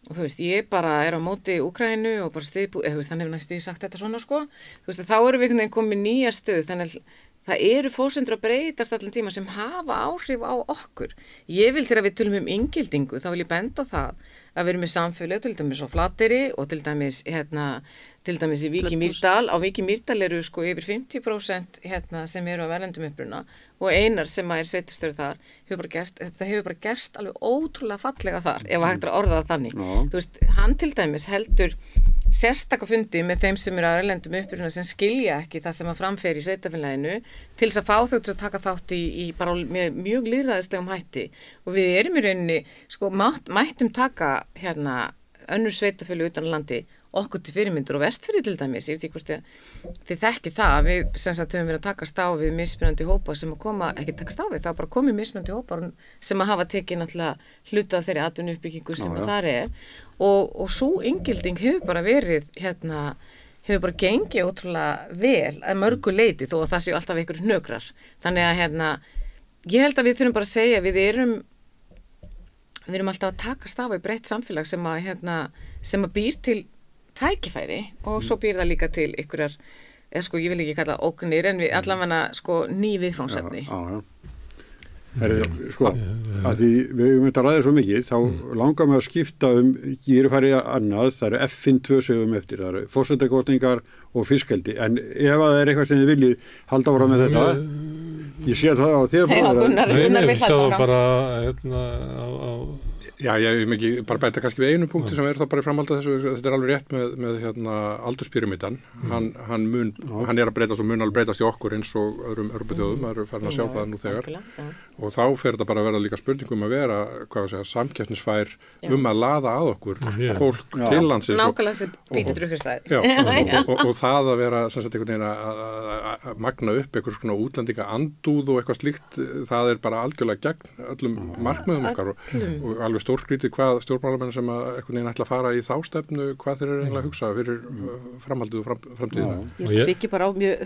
þú veist, ég bara er á móti Úkraínu og bara þú veist, hann hefur næstu sagt þetta svona sko, þú veist, þá erum við einhvern veginn komið nýja stöð, þannig það eru forsendur að breytast allan tíma sem hafa áhrif á okkur. Ég vil þegar við tölum inngildingu, þá vil ég benda á það að við erum með samfélag, til dæmis á Flateyri og til dæmis í Vík í Mýrdal. Á Vík í Mýrdal eru sko yfir 50% sem eru á erlendum uppruna og Einar sem er sveitarstjóri þar, þetta hefur bara gerst alveg ótrúlega fallega þar, ef hægt er að orða það þannig. Þú veist, hann til dæmis heldur sérstaka fundi með þeim sem eru á erlendum uppruna sem skilja ekki það sem að framfer í sveitarfélaginu til þess að fá þau til að taka þátt í bara með mjög lýðræðislegum hætti og við erum í rauninni sko mættum taka önnur sveitarfélög utan landi okkur til fyrirmyndur og Vestfirði til dæmis, ég veit ekki hvort þið þekki það, við sem sagt höfum verið að takast á við mismunandi hópar sem að koma, ekki takast á við, það bara komið mismunandi hópar sem að hafa tekið náttúrulega hluta af þeirri atvinnuuppbyggingu sem að þar er og svo inngilding hefur bara verið hefur bara gengið ótrúlega vel að mörgu leyti þó að það séu alltaf einhverjir hnökrar, þannig að ég held að við þurfum bara að segja við erum alltaf að takast á við breytt samfélag sem að býr til tækifæri og svo býr það líka til einhverjar, sko ég vil ekki kalla ógnir en við allavega sko ný viðfangsefni. Sko, að því við höfum þetta ræðið svo mikið, þá langar mig að skipta gírifæri annað, það eru F-2 sögum eftir, það eru forsetakosningar og fiskeldi, en ef það er eitthvað sem þið viljið halda áfram með þetta, ég sé það á þér Gunnar vil halda áfram. Já, ég hef ekki bara bæta kannski við einu punkti sem þá bara í framhaldi þessu, þetta er alveg rétt með aldurspyramídan, hann er að breytast og mun alveg breytast í okkur eins og öðrum Evrópuþjóðum, það eru farin að sjá það nú þegar og þá fer þetta bara að vera líka spurningum að vera, samkeppnisfær að laða að okkur fólk til landsins nákvæmlega sem Peter Drucker sagði og það að vera sem sagt einhvern veginn að magna upp eitthvað svona útlendinga andúð og eitthvað slíkt, það er bara algjörlega gegn öllum markmiðum okkar og alveg stórskrítið hvað stjórnmálamenn sem að einhvern veginn ætla að fara í þá stefnu, hvað þeir eru eiginlega að hugsa fyrir framhaldið og framtíðina. Ég byggi bara á mjög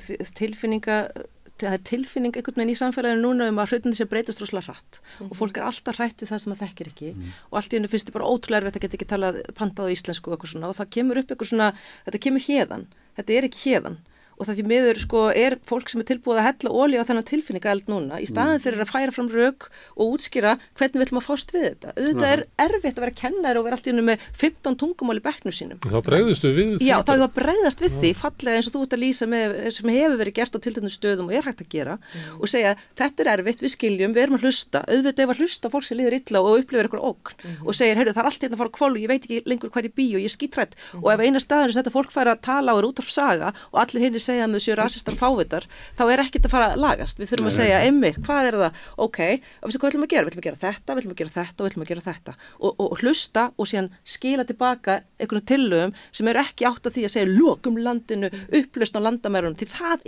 það er tilfinning einhvern veginn í samfélaginu núna að hlutinni sé breytast rosalega hratt og fólk er alltaf hrætt við það sem það þekkir ekki og allt í hennu finnst þið bara ótrúlega erfitt að geta ekki talað pantað á íslensku og eitthvað svona og það kemur upp eitthvað svona, þetta kemur héðan, þetta er ekki héðan og það því miður sko er fólk sem er tilbúið að hella olíu á þennan tilfinningaeld núna í staðin fyrir að færa fram rök og útskýra hvernig við ætlum að fást við þetta. Auðvitað er erfitt að vera kennari og vera allt í hennu með 15 tungumál í bekknum sínum. Þá bregðast við því. Já, þá er að bregðast við því fallega eins og þú ert að lýsa með sem hefur verið gert á tilteknum stöðum og er hægt að gera og segja þetta er erfitt, við skiljum, við erum að hlusta. Auðvitað ef að hlusta fólk sem líður illa og upplifir eitthvað ógn og segir, heyrðu, það er allt hérna að fara á hvolf og ég veit ekki lengur hvað ég bý og ég er skítrætt og ef eina staðurinn þetta fólk fær að tala og er útvarpssaga og allir hinir segja að með séu rasistar fávitar, þá ekkert að fara að lagast. Við þurfum að segja einmitt, hvað það? Ok, og hvað ætlum að gera? Við ætlum að gera þetta, við ætlum að gera þetta og við ætlum að gera þetta. Og hlusta og síðan skila tilbaka einhvern tillögum sem ekki átt að því að segja lokum landinu, upplausn á landamærunum, því það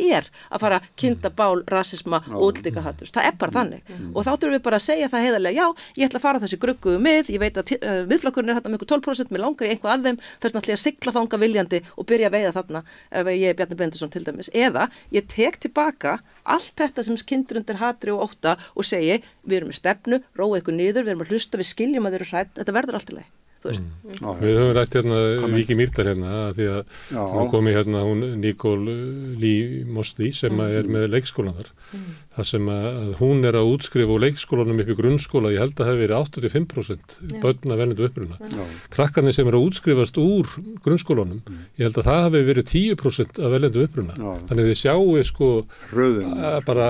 að fara að kynda bál, rasisma og útlendingahaturs. Það bara þannig. Og þá þurfum við bara að segja það heiðarlega, já, ég ætla að fara þessi gruggugu mið, ég veit að miðflokkurinn þarna með 12%, mér langar í eitthvað að þeim, þess náttúrulega að sigla þanga viljandi og byrja að veiða þarna ef ég Bjarni Benediktsson til dæmis. Eða ég tek tilbaka allt þetta sem kyndir undir hatri og ótta og segi, við erum með stefnu, róa ykkur niður, við erum að hlusta, við skiljum að þeir eru hrædd, þetta verður allt í lagi. Við höfum rætt Viki Mýrdal því að hún komi hún Nicole Lee Mosley sem með leikskólan þar. Það sem að hún að útskrifa úr leikskólanum upp í grunnskóla, ég held að það hefur verið 85% börn af erlendu uppruna. Krakkarnir sem að útskrifast úr grunnskólanum, ég held að það hefur verið 10% af erlendu uppruna. Þannig þið sjáu bara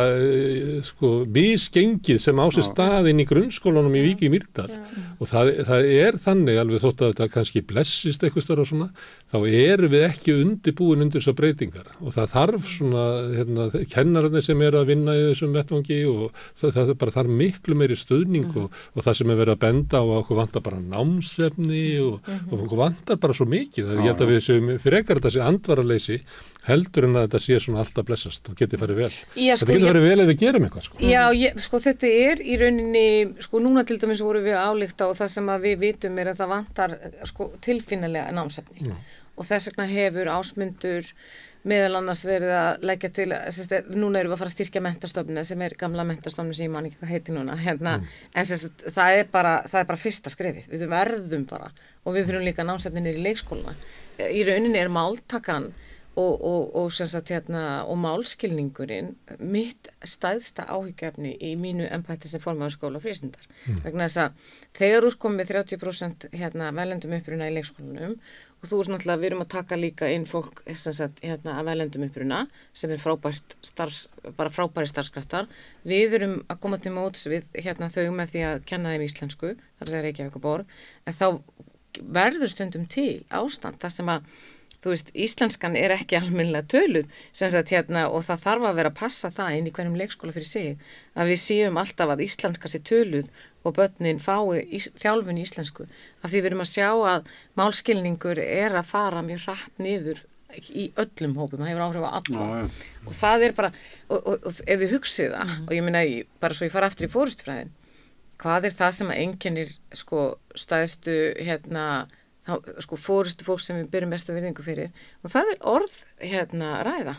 misgengið sem á sér staðinn í grunnskólanum í Viki Mýrdal og það þannig alveg þótt að þetta kannski blessist eitthvað stöður og svona, þá erum við ekki undirbúin undir þessar breytingar og það þarf svona, kennararnir sem að vinna í þessum vettvangi og það bara þarf miklu meiri stuðning og það sem verið að benda á að okkur vantar bara námsefni og okkur vantar bara svo mikið. Ég held að við séum frekar þetta sé andvaraleysi heldur en að þetta sé svona alltaf blessast og geti farið vel. Þetta getur farið vel ef við gerum eitthvað. Já, þetta í rauninni, núna til dæmis vorum við að álykta og það sem að við vitum að það vantar tilfinnilega námsefni og þess vegna hefur Ásmundur meðal annars verið að leggja til, núna erum við að fara að styrkja menntastofnuna sem gamla menntastofnun sem ég man ekki hvað heiti núna, en það bara fyrsta skrefið, við verðum bara og við þurfum líka námsefni niður í leikskólana. Í rauninni máltakan og málskilningurinn mitt stæðsta áhyggjuefni í mínu embætti sem formaður skóla og frístundar. Vegna þess að þegar þú komið 30% velendum uppruna í leikskólanum og þú náttúrulega, við erum að taka líka inn fólk að velendum uppruna sem bara frábæri starfskraftar. Við erum að koma til móts við þau með því að kenna þeim íslensku, þar segir Reykjavíkurborg, en þá verður stundum til ástand þar sem að íslenskan ekki almennilega töluð og það þarf að vera að passa það inn í hverjum leikskóla fyrir sig að við séum alltaf að íslenska sé töluð og börnin fái þjálfun í íslensku af því við erum að sjá að málskilningur að fara mjög hratt niður í öllum hópum, það hefur áhrif á alla og það bara, og ef þið hugsið það og ég meina bara svo ég fara aftur í forystufræðin, hvað það sem að einkennir stæðstu forystu fólk sem við byrjum bestu virðingu fyrir og það orð ræða.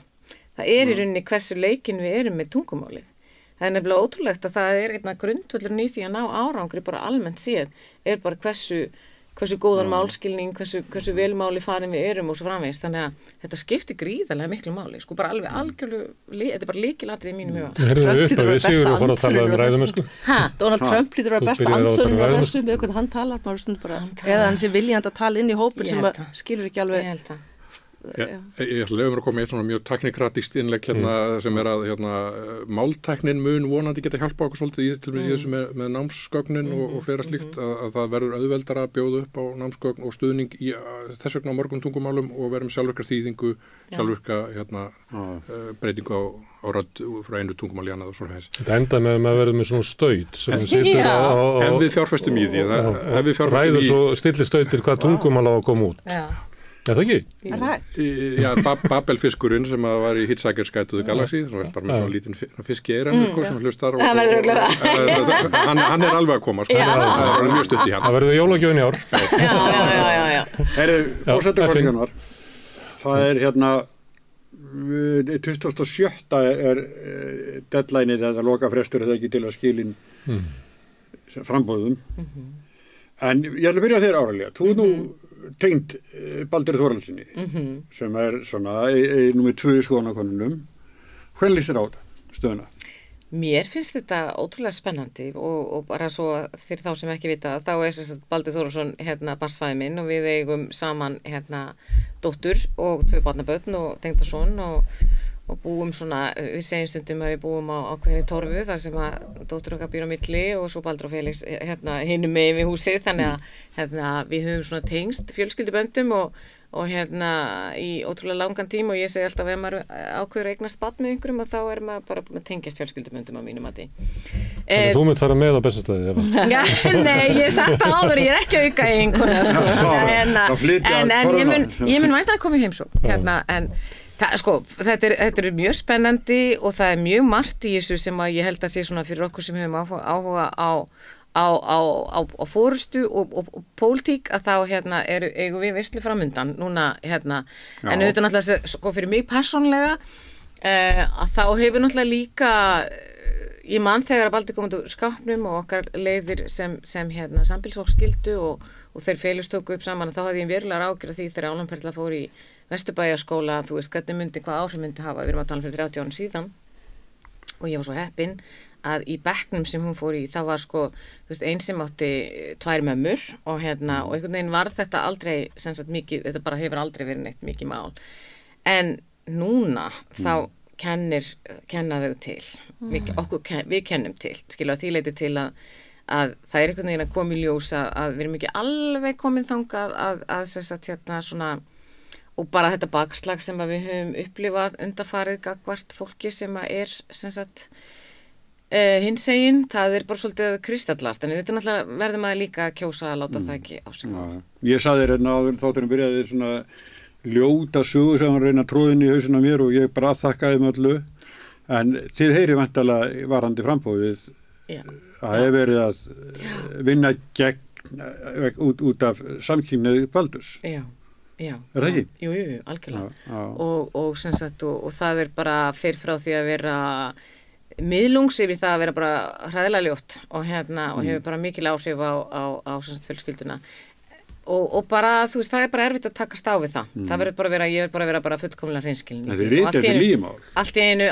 Það í rauninni hversu leikin við erum með tungumálið. Það nefnilega ótrúlegt að það grundvöllurinn í því að ná árangri bara almennt séð bara hversu góðan málskilning, hversu velmáli farin við erum og svo framvegis. Þannig að þetta skiptir gríðarlega miklu máli. Bara alveg algjörlega, þetta bara lykilatriði í mínum huga. Donald Trump lítur að vera besta ansvörinn á þessu með hvernig hann talar, eða hann sé viljandi að tala inn í hópin sem skilur ekki alveg. Ég ætla að koma í mjög teknikratist innlegg sem að máltæknin mun vonandi geta hjálpa okkur svolítið í til þessu með námsgögnin og fleira slíkt að það verður auðveldara að bjóða upp á námsgögn og stuðning í þess vegna á mörgum tungumálum og verðum sjálfvirka þýðingu, sjálfvirka breytingu á rödd frá einu tungumál í annað og svona þess. Þetta enda með að maður verður með svona staut sem situr ef við fjárfestum í því ræður svo stilli stautir hvað tungumál á að koma út. Er það ekki? Já, Babelfiskurinn sem var í Hitchhiker's Guide to the Galaxy, sem var bara með svona lítinn fisk í eyranu, sem hlustar og hann alveg að koma, það er mjög stutt í hann. Það verður jólagjöfin í ár. Já. Fórsetakosningarnar, það 27. deadlineið eða lokafrestur eða ekki til að skilin frambóðum. En ég ætla að byrja þér Áralega. Þú nú tengd Baldur Þórhallssyni sem svona númer 2 í skoðanakonunum. Hvernig líst þér á þetta stöðuna? Mér finnst þetta ótrúlega spennandi og bara svo fyrir þá sem ekki vita þá Baldur Þórhallsson barnsfaðir minn og við eigum saman dóttur og 2 barnabörn og tengdason og búum svona, við segjum stundum að við búum á hverju torfu þar sem að dóttur okkar býr á milli og svo Baldur og Felix hinum megin við húsið þannig að við höfum svona tengst fjölskylduböndum og og í ótrúlega langan tíma og ég segi alltaf ef maður ákveður að eignast barn með einhverjum og þá maður bara búin að tengjast fjölskylduböndum á mínum mati. Þannig að þú mynd fara með á Bessastöði, Eva? Nei, ég sagt það áður, ég ekki að auka í einhverja, sko. En ég mun væntanlega koma í heimsókn, en þetta er mjög spennandi og það er mjög margt í þessu sem að ég held að sé svona fyrir okkur sem hefum áhuga á fórustu og pólitík að þá eigum við veislu framundan núna en auðvitað náttúrulega fyrir mig persónlega að þá hefur náttúrulega líka ég man þegar að Baldur komið úr skápnum og okkar leiðir sem sambýlisfólk skildu og þeir félust tóku upp saman þá hafði ég verulega ágjörð því þegar Álanperla fór í Vesturbæjarskóla, þú veist hvernig hvað áhrif myndi hafa, við erum að tala fyrir 30 árum síðan og ég var svo heppin að í bekknum sem hún fór í þá var einn sem átti 2 mömmur og einhvern veginn var þetta aldrei mikið, þetta bara hefur aldrei verið neitt mikið mál en núna þá kenna þau til við kennum til, skilur að því leiti til að það er einhvern veginn að koma í ljós að við erum ekki alveg komin þangað að svona og bara þetta bakslag sem að við höfum upplifað undanfarið gagnvart fólki sem að hinsegin, það er bara svolítið kristallast, en þetta náttúrulega verður maður líka að kjósa að láta það ekki á sig fá. Ég saði þér áður þátturinn byrjaði svona ljóta sögu sem hann reyna tróðin í hausinn á mér og ég bara afþakkaði með öllu, en þið heyri væntanlega varandi frambóðið að hef verið að vinna gegn út af samkynhneigð Baldurs. Já, er það ekki? Jú, algjörlega. Og það er bara fyrir frá því að vera miðlungs yfir það að vera bara hræðilega ljótt og hefur bara mikil áhrif á fjölskylduna. Og bara, þú veist, það er bara erfitt að takast á við það. Það verður bara ég verður bara vera fullkomlega hreinskilin. Það er vitið lífmál. Allt í einu,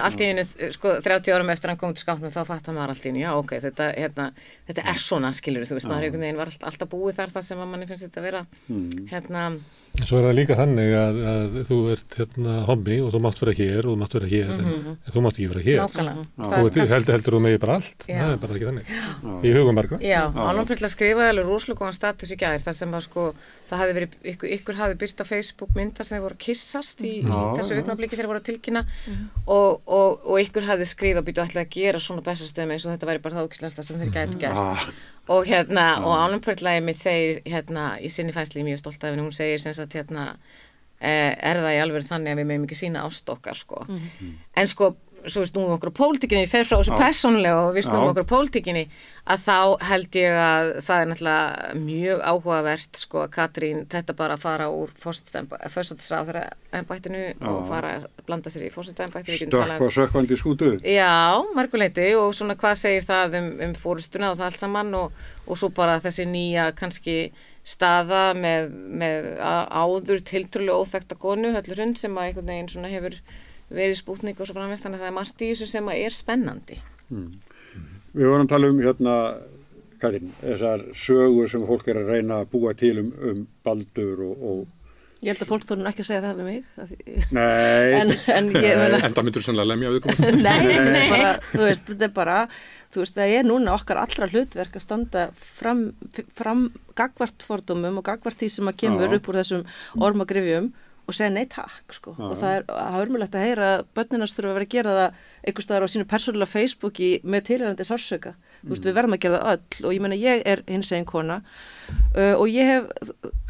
30 árum eftir hann kom til skápnum, þá fattar maður allt í einu, já, ok, þetta er svona, skilur, þú veist, maður einhvern veginn var alltaf búið þar það sem að manni finnst þetta að vera, Svo er það líka þannig að þú ert hommi og þú mátt vera hér og þú mátt vera hér, en þú mátt ekki vera hér. Nákvæmlega. Heldur þú megi bara allt, það er bara ekki þannig. Í hugum margra. Já, Álanperla skrifaði alveg rosalega góðan status í gær, þar sem að það hafði verið, ykkur hafði byrt á Facebook mynda sem þeir voru að kyssast í þessu augnabliki þegar voru að tilkynna og ykkur hafði skrifað býtu ætlaði að gera svona Bessastöðum eins og þetta væri bara það ókýrslasta sem þeir gætu gert. Og Álanperla mitt segir í sinni færslu mjög stolt af henni, hún segir er það í alveg þannig að við meðum ekki sína ást okkar en svo við snúum okkur á pólitíkinni, ég fer frá þessu persónulega og við snúum okkur á pólitíkinni að þá held ég að það er náttúrulega mjög áhugavert að Katrín þetta bara að fara úr forsætisráðherraembættinu og fara að blanda sér í forsætisembættinu Stökkva sökkvandi skútu. Já, mörguleiti og svona hvað segir það fórustuna og það allt saman og svo bara þessi nýja kannski staða með áður tiltölulega óþekkta konu Höllu Hrund sem að einhvern veginn svona hefur verið Spútnik og svo framvegis, þannig að það er margt í þessu sem er spennandi. Við vorum að tala Katrín, þessar sögur sem fólk er að reyna að búa til Baldur og Ég held að fólk þorði ekki að segja það við mig. Nei. En ég meina... En það myndur sannlega lemja við komum. Nei. Bara, þú veist, þetta er bara, það er núna okkar allra hlutverk að standa fram gagvart fordómum og gagvart því sem að kemur upp úr þessum ormagrifjum og segja nei takk, og það er hörmulegt að heyra að börninans þurfa að vera að gera það einhvers staðar á sínu persónulega Facebooki með tilhærandi sársauka, við verðum að gera það öll og ég meina ég er hinsegin kona og ég hef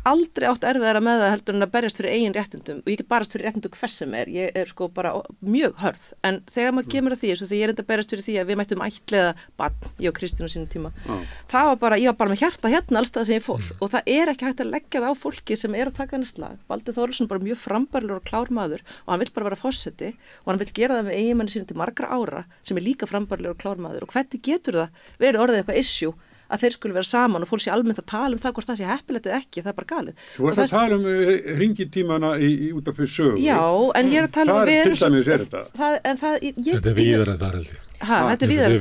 aldrei átt erfiðara með það heldur en að berjast fyrir eigin réttindum og ég get barast fyrir réttindum hvers sem er, ég er bara mjög hörð, en þegar maður kemur að því þegar ég er enda að berjast fyrir því að við mættum ættleiða barn, ég og Kristín á sínum tíma það var bara, ég var bara með hjarta hérna alls það sem ég fór og það er ekki hægt að leggja það á fólki sem er að taka hann í slag. Baldur Þórhallsson bara mjög frambærilegur og klár maður og hann vill bara vera forseti og hann vill gera það með eiginmanni sínum til margra ára sem er líka frambærilegur og klár maður og hvernig getur það verið orðið eitthvað issue að þeir skulle vera saman og fólk sé almennt að tala það hvort það sé heppilegt eða ekki, það er bara galið. Þú ert að tala hringitímana út af fyrir sögu. Já, en ég er að tala það er til dæmis þetta. Þetta er víðar en það held ég. Þetta er víðar en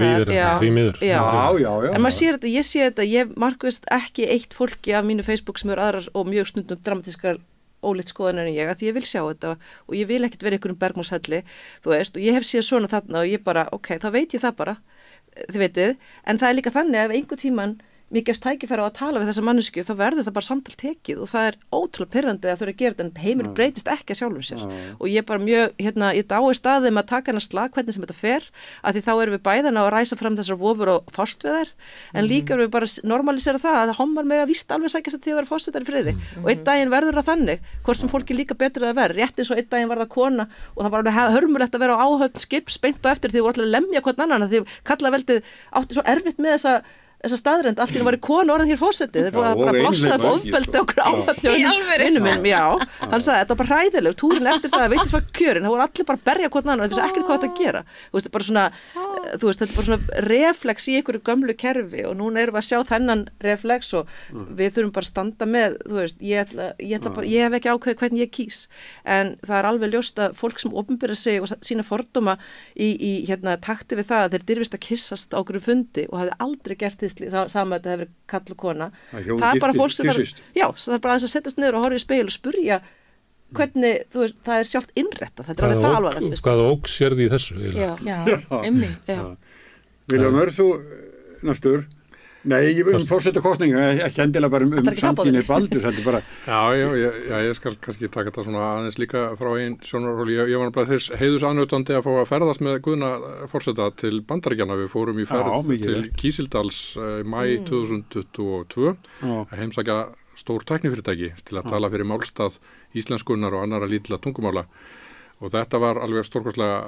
það, já. En maður sér þetta, ég sé þetta, ég markvist ekki eitt fólki af mínu Facebook sem eru aðrar og mjög stundum dramatískar óleitt skoðanir en ég, að því ég vil sjá þetta og ég vil ekkert vera einhverjum bergmálshelli, þú veist, og ég hef séð svona þarna og ég bara, ok, þá veit ég það bara, þið veitir, en það er líka þannig að ef einhver tíman mér gefst tækifæri á að tala við þessa mannesku, þá verður það bara samtal tekið og það ótrúlega pirrandi að þurfa að gera þetta, en heimur breytist ekki að sjálfum sér og ég bara mjög, ég dái staðum að taka hennar slag hvernig sem þetta fer, að því þá erum við bæðina að ræsa fram þessar vofur og fást við þær, en líka erum við bara normalisera það að hommar með að víst alveg sækjast að því að vera fórsetar í friði og einn daginn verður það þannig, hvort sem fólki líka betur að vera, rétt eins og einn daginn var það kona og það var alveg hörmulegt að vera á áhöfn skips beint og eftir því voru allir að lemja hvern annan því kallaveldið átti svo erfitt með þessa staðrend, allt í var í konu orðin hér fórsetið, þeir fóða bara blossaði ofbeldi okkur áhöfni hann sagði, þetta var bara hræðileg túrin eftir það, veitis var kjörin, það voru allir bara að berja hvern annan, það vissi ekkert hvað þetta að gera þetta er bara svona reflex í einhverju gömlu kerfi og núna erum við að sjá þennan reflex og við þurfum bara að standa með ég hef ekki ákveðið hvernig ég kýs en það er alveg ljóst að fólk sem opinbera sig og sína fordóma í takti við það að þeir dyrfist að kyssast á okkur fundi og hafði aldrei gert saman að þetta hefur kall og kona það er bara fólk sem það er bara aðeins að setjast niður og horfa í speil og spurja hvernig, það er sjálft innrætta þetta er alveg það alvarlegt Hvað óks sér því í þessu? Já, einmitt Vilhjálmur, þú næstur Nei, fórsetakostninga, ekki endilega bara samkynni Baldurs, þetta bara Já, ég skal kannski taka þetta svona aðeins líka frá einn sjónarhóli. Ég var bara þess heiðursanutandi að fá að ferðast með Guðna forseta til Bandaríkjanna. Við fórum í ferð til Kísildals í maí 2022 að heimsækja stór tæknifyrirtæki til að tala fyrir málstað íslenskunnar og annara lítilla tungumála. Og þetta var alveg stórkostlega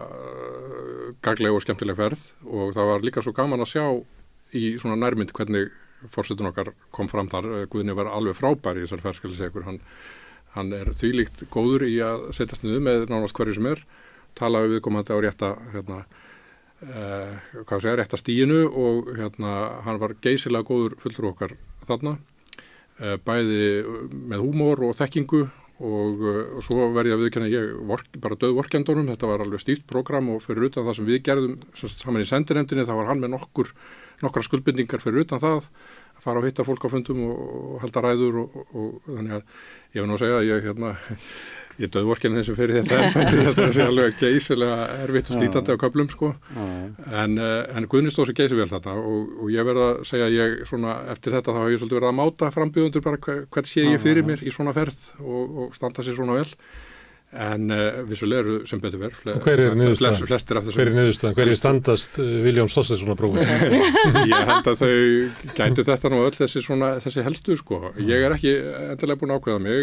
gagnleg og skemmtileg ferð og það var líka svo gaman að sjá í svona nærmynd hvernig forsetun okkar kom fram þar. Guðni var alveg frábær í þessari ferð, skal ég segja ykkur. Hann er þvílíkt góður í að setjast niður með nánast hverju sem tala við viðkomandi á rétta stíinu og hann var geysilega góður fulltrúi okkar þarna, bæði með húmor og þekkingu og svo verði að viðurkenna bara döð vorkendunum. Þetta var alveg stíft prógram og fyrir utan það sem við gerðum saman í sendinefndinni, þá var hann með nokkra skuldbindingar fyrir utan það að fara og hitta fólk á fundum og halda ræður og þannig að ég vil nú segja að ég döðvorkenni þessu fyrir þetta sé alveg geysilega erfitt og slítandi á köflum sko. En Guðni stóð sér geysi vel þarna og ég verð að segja eftir þetta þá hef ég svolítið verið að máta frambjóðendur bara hvern sé ég fyrir mér í svona ferð og standa sér svona vel. En vissulega eru sem betur verð hver er niðurstaðan? Hver er standast Vilhjálms Þorsteinssonar prófi? Ég held að þau gætu þetta nú öll þessi helstu sko. Ég er ekki endilega búin að ákveða mig.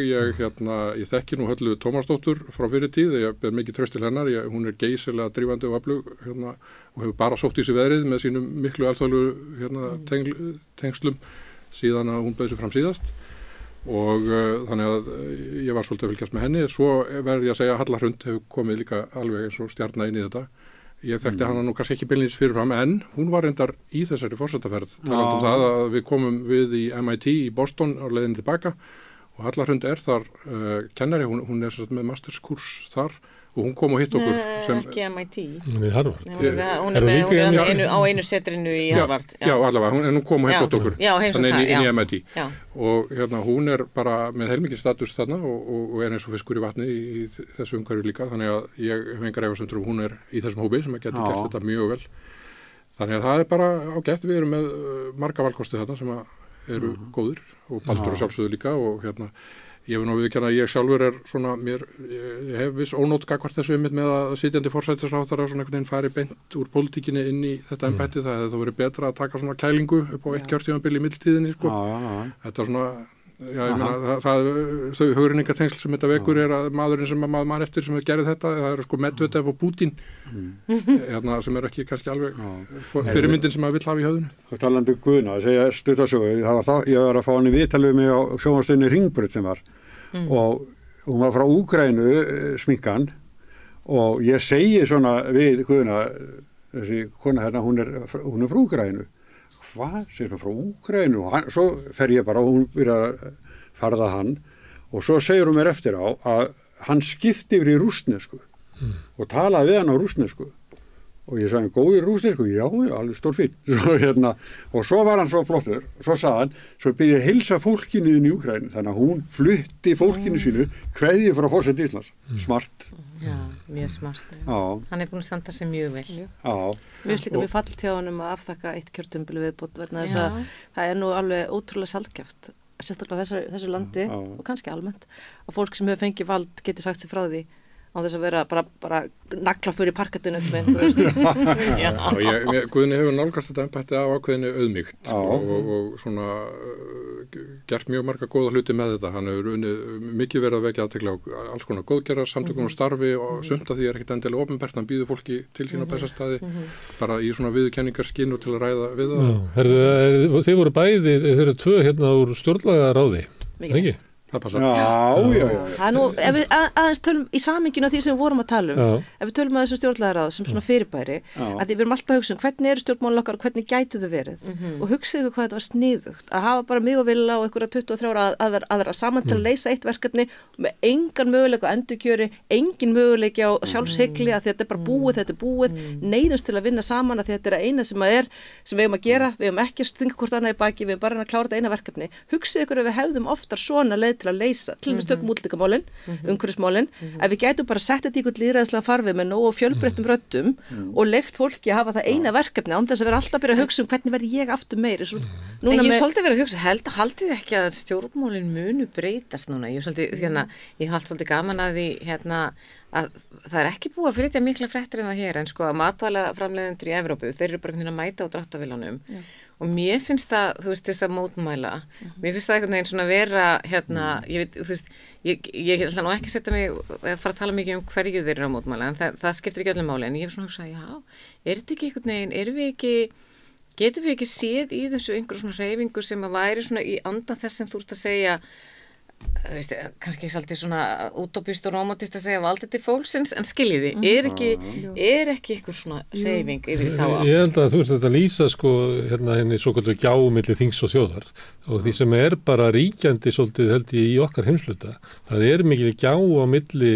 Ég þekki nú Höllu Tómasdóttur frá fyrir tíð, ég ber mikið traust til hennar. Hún er geysilega drífandi og öflug og hefur bara sótt í sig veðrið með sínum miklu alþjóðlegu tengslum síðan að hún bauð sig fram síðast. Og þannig að ég var svolítið að fylgjast með henni. Svo verði ég að segja að Halla Hrund hefur komið líka alveg eins og stjarna inn í þetta. Ég þekkti hana nú kannski ekki beinlínis fyrirfram en hún var reyndar í þessari forsetaferð talandi það að við komum við í MIT í Boston á leiðin tilbaka og Halla Hrund er þar kennari, hún er með masterskurs þar og hún kom og hitt okkur ekki MIT hún er Harvard hún er á einu setrinu í Harvard já allavega, hún kom og hitt okkur þannig inn í MIT og hún er bara með heilmikið status þarna og er eins og fiskur í vatni í þessu umhverju líka, þannig að ég hef engar efasemdir hún er í þessum hópi sem getur gert þetta mjög vel, þannig að það er bara ágætt, við erum með marga valkosti þarna sem eru góður og Baldur og sjálfsögðu líka og ég vil nú viðurkenna að ég sjálfur er ég hef viss ónót gagnvart þessu einmitt með að sitjandi forsætisráðherra svona einhvern veginn fari beint úr pólitíkinni inn í þetta embætti, það hefði þá verið betra að taka svona kælingu upp á eitt kjörtímabil í millitíðinni sko. Þetta svona, ég meina þau hugrenningatengsl sem þetta vekur er að maðurinn sem maður mann eftir sem gerði þetta, það eru sko Medvedev og Putin sem er ekki kannski alveg fyrirmyndin sem maður vill hafa í höfðinu. Og talandi Guðna, að segja stuttasögu, ég var að fá hann í viðtalið mig á sjónvarpsstöðinni Hringbraut sem var og hún var frá Úkraínu sminkan og ég segi svona við Guðna, þessi kona hérna, hún er frá Úkraínu. Hvað, segir hún frá Úkraínu? Og svo fer ég bara og hún byrjar að farða hann og svo segir hún mér eftir á að hann skipti yfir í rússnesku og talaði við hann á rússnesku og ég sagði, góður rússnesku? Já, alveg stórfín. Og svo var hann svo flottur, svo sagði hann, svo byrja að heilsa fólkinu í Úkraínu, þannig að hún flutti fólkinu sínu kveðju frá forseta Íslands. Smart. Já, mjög smart. Hann búin að standa sig mjög vel. Já. Mér finnst líka mjög fallit hjá honum að afþakka eitt kjörtímabili viðbót vegna þess að það nú alveg ótrúlega sjaldgæft, sérstaklega þessu landi og kannski almennt, að fólk sem hefur fengið vald geti sagt sér frá því á þess að vera bara nagla fyrir parkettinu Guðni hefur nálgast þetta embætti á ákveðinu auðmýkt og svona gert mjög marga góða hluti með þetta. Hann hefur mikið verið að vekja athygli á alls konar góðgerðar, samtökum og starfi og sumt af því ekkert endilega opinbert, hann býður fólki til sín á bestastæði bara í svona viðurkenningarskinn og til að ræða við það. Þið voru bæði, þeir eru tvö hérna úr stjórnlagaráði, ekki? Það passar. Það nú, ef við aðeins tölum í samhenginu af því sem við vorum að tala ef við tölum að þessu stjórnlagaráð sem svona fyrirbæri, að því við erum alltaf að hugsa hvernig eru stjórnmálin okkar og hvernig gætu þau verið og hugsaðu hvað þetta var sniðugt að hafa bara mig og Villa og einhverja 23 aðra saman til að leysa eitt verkefni með engan möguleika á endurkjöri, engin möguleiki á sjálfshygli að þetta bara þetta er búið, neyðumst til að vinna saman að þetta er eina sem við eigum að gera, við eigum ekki að stinga hvort annað í baki, við eigum bara að klára þetta eina verkefni. Hugsaðu ykkur ef við hefðum oftar svona leið til að leysa, til og með stökum útlíkamálin, umhverfismálin, ef við gætum bara sett þetta í einhvern lýðræðislega farveg með nógu fjölbreyttum röddum og leyft fólki að hafa það eina verkefni án þess að vera alltaf að byrja að hugsa hvernig verði ég aftur meiri. En ég svolítið verið að hugsa, haldið ekki að stjórnmálin munu breytast núna? Ég hald svolítið gaman að því að það er ekki búið að flytja mikla fréttir en það hér, en sko að matvælaframleiðendur í Evrópu, þeir eru bara að mæta á dráttarvélunum og mér finnst það, þú veist, þess að mótmæla, mér finnst það einhvern veginn svona vera, ég veit, þú veist, ég ætla nú ekki að setja mig að fara að tala mikið hverju þeir eru á mótmæla, en það skiptir ekki öllum máli, en ég hef svona hugsað, er þetta ekki einhvern veginn, getum við ekki séð í þessu einhverju svona hreyfingu sem að væri svona í anda þess sem þú ert að segja, þú veist, kannski svolítið svona útópist og romantist að segja valdið til fólksins, en skiljiði, er ekki ykkur svona hreyfing yfir þá á? Ég held að þú veist þetta lýsa sko henni svo kvöldu gjá milli þings og þjóðar og því sem er bara ríkjandi svolítið held ég í okkar heimsluta, það er mikil gjá á milli,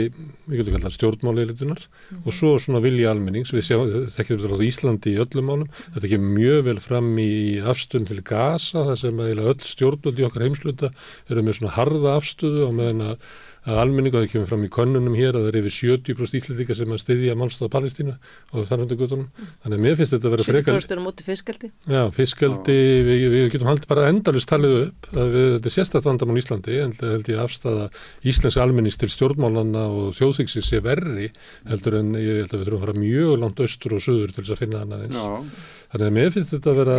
við getum kallað stjórnmálaelitunar og svo svona vilja almennings, við þekkjum þetta á Íslandi í öllum málum, þetta kemur mjög vel fram í afstöðun til Gaza, það sem að öll stjórnvöld í okkar heimsluta eru með svona harða afstöðu á meðan að almenningu, það kemur fram í könnunum hér að það er yfir 70% Íslendinga sem að styðja málstað Palestínu og þarfundagötunum. Þannig að mér finnst þetta að vera frekar... 70% móti fiskeldi? Já, fiskeldi, við getum haldið bara endalaust talið upp. Þetta er sérstakt vandamál í Íslandi, en held ég afstaða Íslensk almennings til stjórnmálanna og þjóðþingsins sé verri heldur en ég held að við þurfum að fara mjög langt austur og suður til þess að finna annað eins. Þannig að mér finnst þetta að vera,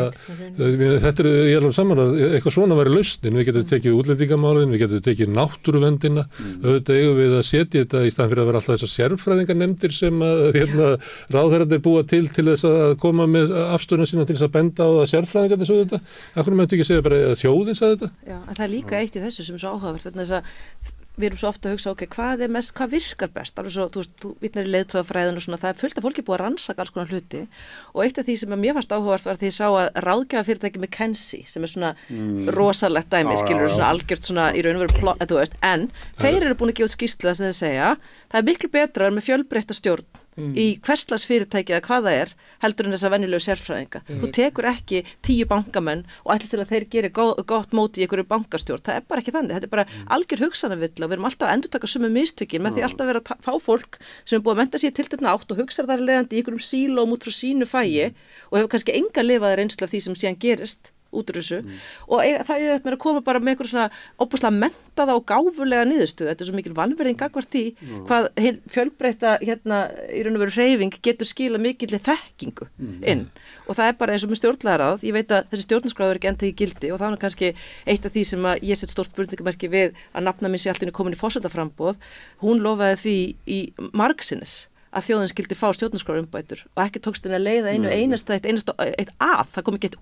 þetta er, ég er alveg saman að eitthvað svona væri lausnin, við getum tekið útlendingamálin, við getum tekið náttúruverndina, auðvitað eigum við að setja þetta í staðan fyrir að vera alltaf þessar sérfræðingarnefndir sem að ráðherrarnir búa til þess að koma með afstöðuna sína til þess að benda á að sérfræðingarnir svo þetta, akkur mættu ekki segja bara að þjóðin sagði þetta? Já, en það er líka eitt í þessu sem er svo áhugavert, vegna þess að við erum svo ofta að hugsa, hvað virkar best? Alveg svo, þú vitnar í leiðtogafræðin og svona, það er fullt af fólki búið að rannsaka alls konar hluti og eitt af því sem mér fannst áhugavert var því ég sá að ráðgjafafyrirtæki McKinsey sem er svona rosalegt dæmi, skilur svona algjört svona í raun og veru þú veist, en þeir eru búin að gefa út skýrslu sem þeir segja, það er miklu betra að vera með fjölbreytta stjórn í hverslags fyrirtæki eða hvað það er heldur en þess að venjulegu sérfræðinga. Þú tekur ekki 10 bankamenn og ætlir til að þeir geri gott móti í einhverju bankastjórn. Það er bara ekki þannig. Þetta er bara algjör hugsanavilla. Við erum alltaf að endurtaka sömu mistökin með því alltaf að vera að fá fólk sem er búið að mennta sig til þetta átt og hugsa þar leiðandi í einhverjum sílóm út frá sínu fæi og hefur kannski enga lifaði reynslu af því sem síðan gerist út úr þessu og það er að koma bara með einhver svona óbúslega menntaða og gáfulega niðurstöðu. Þetta er svo mikil vanvirðing gagnvart því hvað fjölbreytta í raun og veru hreyfing getur skila mikilli þekkingu inn og það er bara eins og með stjórnlagaráð. Ég veit að þessi stjórnarskráð er ekki enda í gildi og það er kannski eitt af því sem að ég set stórt spurningamerki við að nafna mín sé allt inni komin í forsetaframboð. Hún lofaði því í margsinnis að þjóðin skildi fá stjórnarskrárumbætur og ekki tókst henni að leiða eitt það kom ekki eitt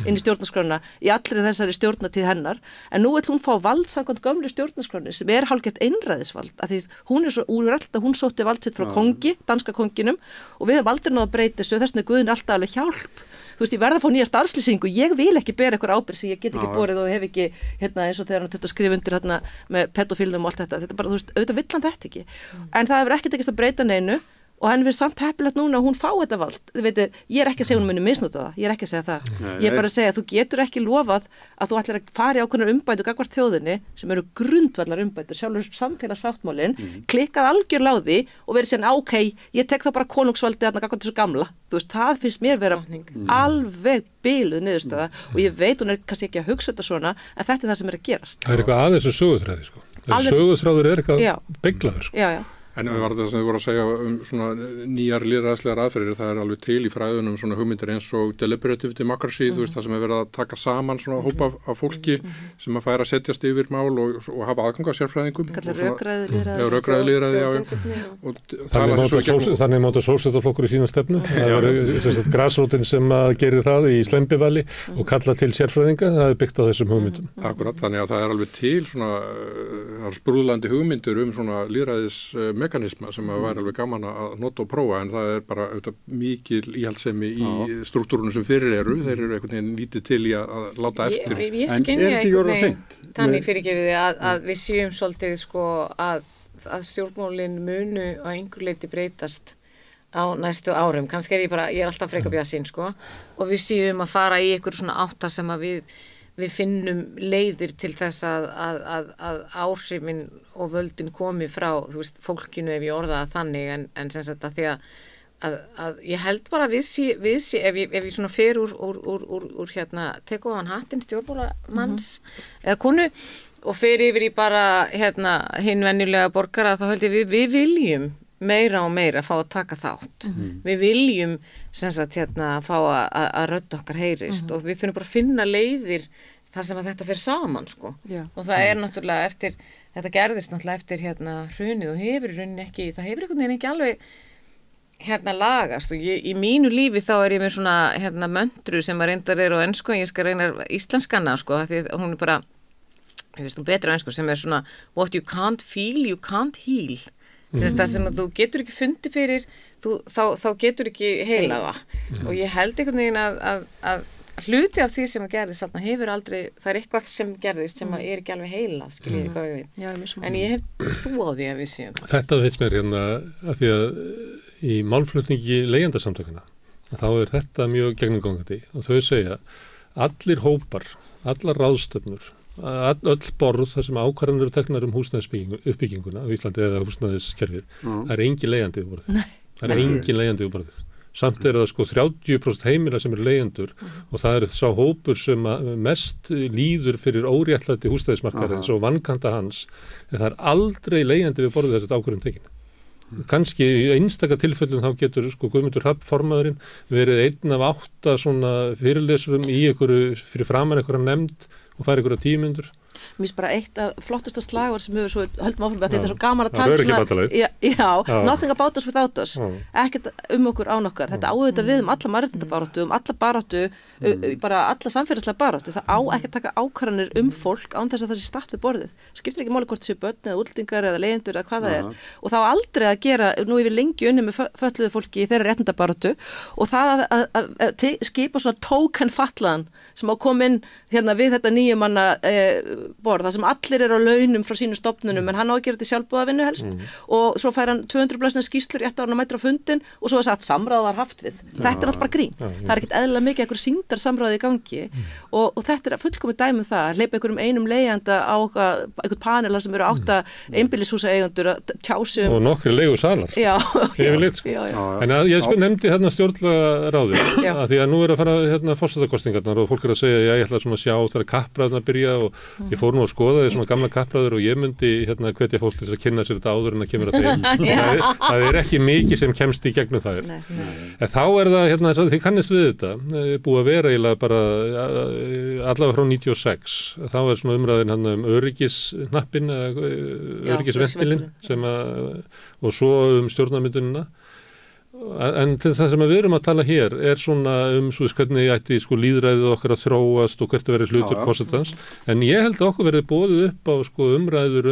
inn í stjórnarskrána í allri þessari stjórnatíð hennar, en nú vill hún fá vald samkvæmt gömlu stjórnarskráni sem er hálfgert einræðisvald, af því hún er svo úrrætt að hún sótti vald sitt frá kongi, danska konginum og við höfum aldrei náð að breyta þessu, þess vegna er Guðni alltaf alveg hjálp. Þú veist, ég verð að fá nýja starfslýsingu, ég vil ekki bera eitthvað ábyrgð sem ég get ekki borið og hef ekki, eins og þegar hann þetta skrifa undir með pedofílnum og allt þetta er bara, þú veist, auðvitað vill hann þetta ekki. En það hefur ekki tekist að breyta neinu og hann verið samt heppilegt núna að hún fá þetta vald. Þið veitir, ég ekki að segja hún muni misnota það, ég ekki að segja það. Ég bara að segja að þú getur ekki lofað að þú ætlar að fara í ákveðnar umbætur gagnvart þjóðinni sem eru grundvallar umbætur, sjálfur samfélagssáttmálinn, klikkað algjörlega á því og verið sérna ok, ég tek þá bara konungsvaldi þarna gagnvart þessu gamla. Þú veist, það finnst mér vera alveg biluð niðurstaða og ég veit hún kannski ekki að hugsa þetta svona, en þetta það sem að gerast. Það eitthvað aðeins söguþræði, sko. Söguþráður eitthvað beyglaður, sko. Já. En var þetta sem þið voru að segja svona nýjar lýðræðislegar aðferðir, það alveg til í fræðunum svona hugmyndir eins og deliberative democracy, þú veist, það sem verið að taka saman svona hópa af fólki sem að færa að setjast yfir mál og hafa aðgang að sérfræðingum. Kallar rökræði lýðræði, já. Þannig máta sósíalistaflokkur í sína stefnu. Það er grasrótin sem að gerir það í Slembivali og kalla til sérfræðinga, það er byggt á þessum hugmyndum. Akkurat, þannig að það er alveg til svona, það er sprúðlandi hugmyndir svona lýðræðis mekanisma sem að væri alveg gaman að nota og prófa, en það er bara auðvitað mikil íhaldssemi í struktúrunum sem fyrir eru, þeir eru einhvern veginn lítið til í að láta eftir. Ég skynja einhvern veginn þannig fyrirgefiði að við séum svolítið sko að stjórnmálin munu á einhver leiti breytast á næstu árum, kannski ég er alltaf freka bjassin sko, og við séum að fara í einhver svona átta sem að við finnum leiðir til þess að áhrifin og völdin komi frá, þú veist, fólkinu ef ég orða það þannig, en sem sagt að því að ég held bara að ef ég svona fer úr hérna, tek ofan hattinn stjórnmálamanns eða konu og fer yfir í bara hérna hinn venjulega borgara, þá held ég við viljum meira og meira fá að taka þátt. Við viljum sem sagt hérna fá að rödd okkar heyrist og við þurfum bara að finna leiðir þar sem að þetta fer saman sko. Og það er náttúrulega þetta gerðist náttúrulega eftir hérna hrunið og hefur í rauninni ekki, það hefur einhvern veginn ekki alveg hérna lagast og í mínu lífi þá er ég með svona hérna möndru sem að reyndar á ensku en ég skal reyna íslenskana sko, því hún er bara, ég veist betra á ensku sem er svona what you can't feel, you can't heal. Það sem að þú getur ekki fundið fyrir, þá getur ekki heilað það. Og ég held einhvern veginn að hluti af því sem að gerðist þarna hefur aldrei, það er eitthvað sem gerðist sem að er ekki alveg heilað, skiljið hvað ég veit. Já, en ég hef trú á því að við séum. Þetta veit mér hérna að því að í málflutningi leigjendasamtökuna, þá er þetta mjög gegnumgangandi og þau segja allir hópar, allar ráðstöfnur, öll borð þar sem ákvarðanir eru teknar húsnæðisuppbygginguna á Íslandi eða húsnæðiskerfið, það er engin leigjandi við borðið. Það er engin leigjandi við borðið. Samt er það sko 30% heimila sem eru leigjendur og það er sá hópur sem mest líður fyrir óréttlæti húsnæðismarkaðarins og vankanta hans, en það er aldrei leigjandi við borðið þessi ákvörðun tekin. Kannski í einstaka tilfellum þá getur sko Guðmundur Hrafn formaðurinn verið einn af 8 svona fyrirlesurum í fyrir framan einhverja nefnd og fær einhverja 10 mínútur. Mér finnst bara eitt af flottasta slagur sem hefur svo höldum áfram að þetta er svo gaman að tala nothing about us without us ekkert okkur án okkar, þetta áauðvitað við alla mannréttindabaráttu, alla baráttu bara alla samfélagslega baráttu, það á ekki að taka ákvarðanir fólk án þess að það sé statt við borðið, skiptir ekki máli hvort þessi börn eða útlendingar eða leigjendur eða hvað það er og þá aldrei að gera, nú yfir lengi unni með fötluðu fólki í þeirra réttindabaráttu og það að skipa svona token fatlaðan sem á komin hérna við þetta 9 manna borð, það sem allir eru á launum frá sínum stofnunum en hann á að gera þetta sjálfboðavinnu helst og svo fær hann 200 blaðsna skýrslur í 1 ára mætir á fundin og svo er sagt samráð var haft við. Þetta er náttúrulega bara grín. Það er ekkert eðlilega mikið einhver sýndar samráði í gangi og þetta er fullkomið dæmi það, hleypa einhverjum einum leigjanda á einhvern panela sem eru 8 einbýlishúsa eigendur að tjási og nokkri leigusalar. Já. En ég nefndi hérna stjórnlagaráði að því að nú er að fara hérna forsetakosningarnar og fólk er að segja ég ætla svona að sjá þegar kappræðurnar byrja og ég fór nú að skoða því svona gamla kappræður og ég myndi hérna hvetja fólk til þess að kynna sér þetta áður en að kemur að þeim. Það er ekki mikið sem kemst í gegnum þær. En þá er það hérna þess að þið kannist við þetta, búið að vera eiginlega bara allavega frá 96. Þá er svona umræðin hann öryggishnappinn eða öryggisventilinn sem og svo stjórnarmyndunina en til það sem við erum að tala hér svona hvernig ætti lýðræðið okkar að þróast og hvert að vera hlutur forsetans, en ég held að okkur verði boðið upp á umræður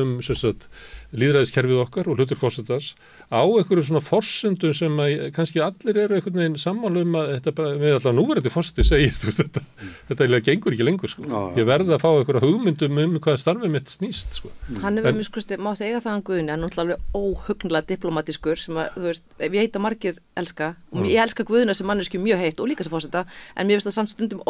lýðræðiskerfið okkar og hlutur forsetans á einhverju svona forsendum sem að kannski allir eru einhvern veginn sammála að þetta bara, við alltaf núverandi forseti segir, þetta gengur ekki lengur, Ég verði að fá einhverja hugmyndum hvað starfið mitt snýst, Hann hefur mátt eiga það Guðni, hann er náttúrulega alveg óhugnlega diplomatískur sem að, ég veit að margir elska, og ég elska Guðna sem manneski mjög heitt og líka sem forseta, en mér finnst það samt stundum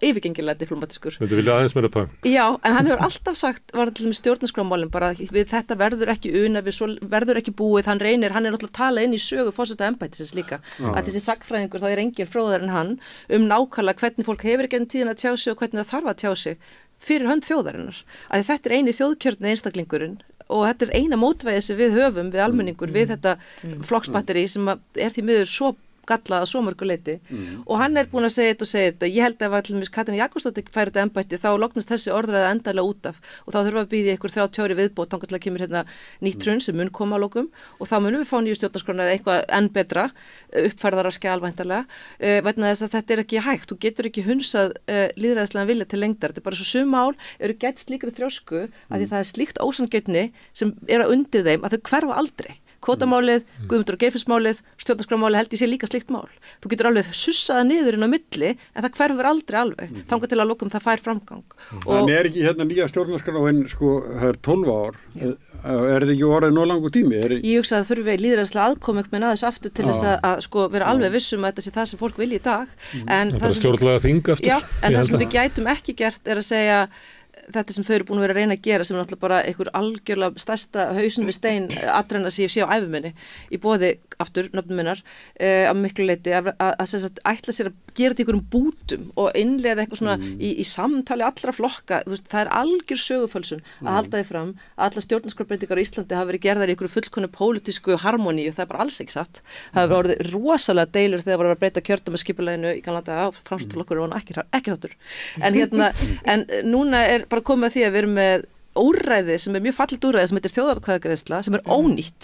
yfirgengilega diplomatískur. Þetta vilja aðeins meira punk. Já, en hann hefur alltaf sagt, var til með stjórnarskrármálin bara, við þetta verður ekki unað, verður ekki búið, hann er náttúrulega að tala inn í sögu forseta embættisins líka, að þessi sagnfræðingur, þá er engin fróðar en hann nákvæmlega hvernig fólk hefur ekki enn tíðin að tjá sig og hvernig það þarf að tjá sig fyrir hönd þjóðarinnar, að þetta eini þjóðkjörni einstaklingurinn og þetta eina mótvægi sem við höfum við almenningur við þetta flokksbatteri sem er því miður svo gallað að svo mörgu leyti og hann búin að segja þetta, ég held að ef allir Katrín Jakobsdóttir færi þetta embætti þá lognast þessi orðræða endalega út af og þá þurfum við að býða ykkur 30 ári viðbót þangað til að kemur nýtt hrun sem mun koma að lokum og þá munum við fá nýju stjórnarskrána eða eitthvað enn betra uppfærðara skjal væntanlega vegna þess að þetta er ekki hægt, þú getur ekki hunsað lýðræðislegan vilja til lengdar, þetta er bara svo sum mál eru gætt slíkri þrjósku að því það er slíkt ósanngirni sem er undir þeim að þau hverfa aldrei. Kvótamálið, Guðmundur og Geirfinnsmálið, stjórnarskrármálið held ég sé líka slíkt mál. Þú getur alveg sussaða niður inn á milli en það hverfur aldrei alveg. Þangað til að lokum það fær framgang. En er ekki nýja stjórnarskráin það er 12 ár. Er þetta ekki orðið nóg langur tími? Ég hugsa að þurfi lýðræðislega aðkomið með aðeins aftur til þess að vera alveg vissum að þetta sé það sem fólk vilja í dag. En það er stjórnlega þing aftur. Já, en það sem við gætum ekki gert er að segja þetta sem þau eru búin að vera að reyna að gera sem er náttúrulega bara einhver algjörlega stærsta hausin við stein aðrenna sem ég sé á æfuminni í boði aftur nöfnum minnar að miklu leyti að ætla sér að gera þetta í einhverjum bútum og innleiða eitthvað svona í samtali allra flokka, það er algjör sögufölsun að halda því fram að alla stjórnarskrárbreytingar á Íslandi hafa verið gerðar í einhverju fullkonu pólitísku harmoníu, það er bara alls ekki satt. Það hefur orðið rosalega deilur þegar voru að breyta kjördæmaskipulaginu í gamla daga, Framsóknarflokkurinn var ekki sáttur. En núna er bara komið að því að við erum með úrræði sem er mjög fallit úrræði sem heitir þjóðaratkvæðagreiðsla sem er ónýtt,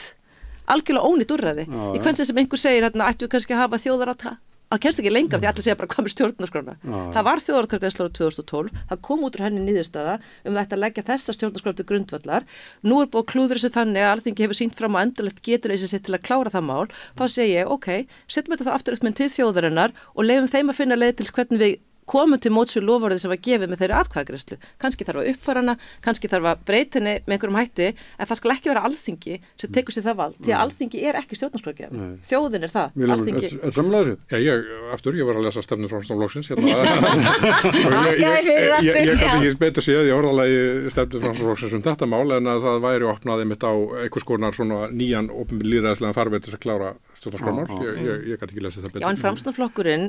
algjörlega ónýtt úrræði. Í hvernig sem einhver segir ættu við kannski að hafa þjóðaratkvæði að kemst ekki lengra því allir segja bara hvað með stjórnarskrána. Það var þjóðaratkvæðagreiðsla árið 2012, það kom út úr henni niðurstaða þetta að leggja þessa stjórnarskrá til grundvallar. Nú er búið að klúðra þessu þannig að Alþingi hefur sýnt fram á endurlegt geturleysi sitt til að klára það mál. Þá segi ég, setjum þetta aftur upp með til þjóðarinnar og leyfum þeim að finna leið til hvernig við komum til móts við loforðið sem var gefið með þeirri atkvæðagreiðslu. Kannski þarf að uppfæra hana, kannski þarf að breyta henni með einhverjum hætti, en það skal ekki vera Alþingi sem tekur sér það vald, því að Alþingi er ekki stjórnarskrárgjafi. Þjóðin er það. Alþingi... Ég var að lesa stefnu Framsóknarflokksins ég kann ekki betur séð í orðalagi stefnu Framsóknarflokksins þetta mál en að það væri opnaði mitt á einhvers konar svona nýjan lýðræðislegan farveg til að klára stjórnarskrármál. Ég kann ekki lesa það betur. Já, en Framsóknarflokkurinn,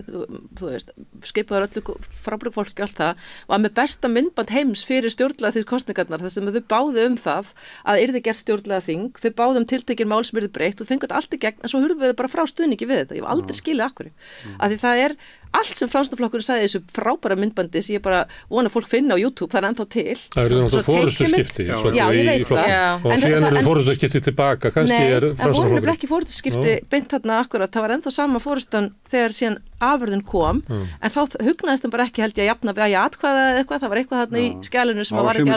þú veist, skipaður öllu frábæru fólki og allt það, var með besta myndband heims fyrir stjórnlagaþings kosningarnar þar sem þau báðu það að yrði gert stjórnlagaþing, þau báðu teiltekin mál sem yrði breytt og fengu þetta allt í gegn en svo hurfum við bara frá stuðningi við þetta. Ég var aldrei skilið akkur. Af því það er allt sem Framsóknarflokkurinn sagði þessu frábæra myndbandi sem ég bara vona fólk finna á YouTube, það er ennþá til. Það eru náttúrulega fórustuskipti. Já, ég veit það. Og síðan eru fórustuskipti tilbaka, kannski er Framsóknarflokkurinn. Nei, það voru nefnilega ekki fórustuskipti beint þarna akkurat, það var ennþá sama fórustan þegar síðan afurðin kom, en þá hugnaðist hann bara ekki held ég að jafna við að atkvæða eða eitthvað, það var eitthvað þarna í skjælinu sem var ekki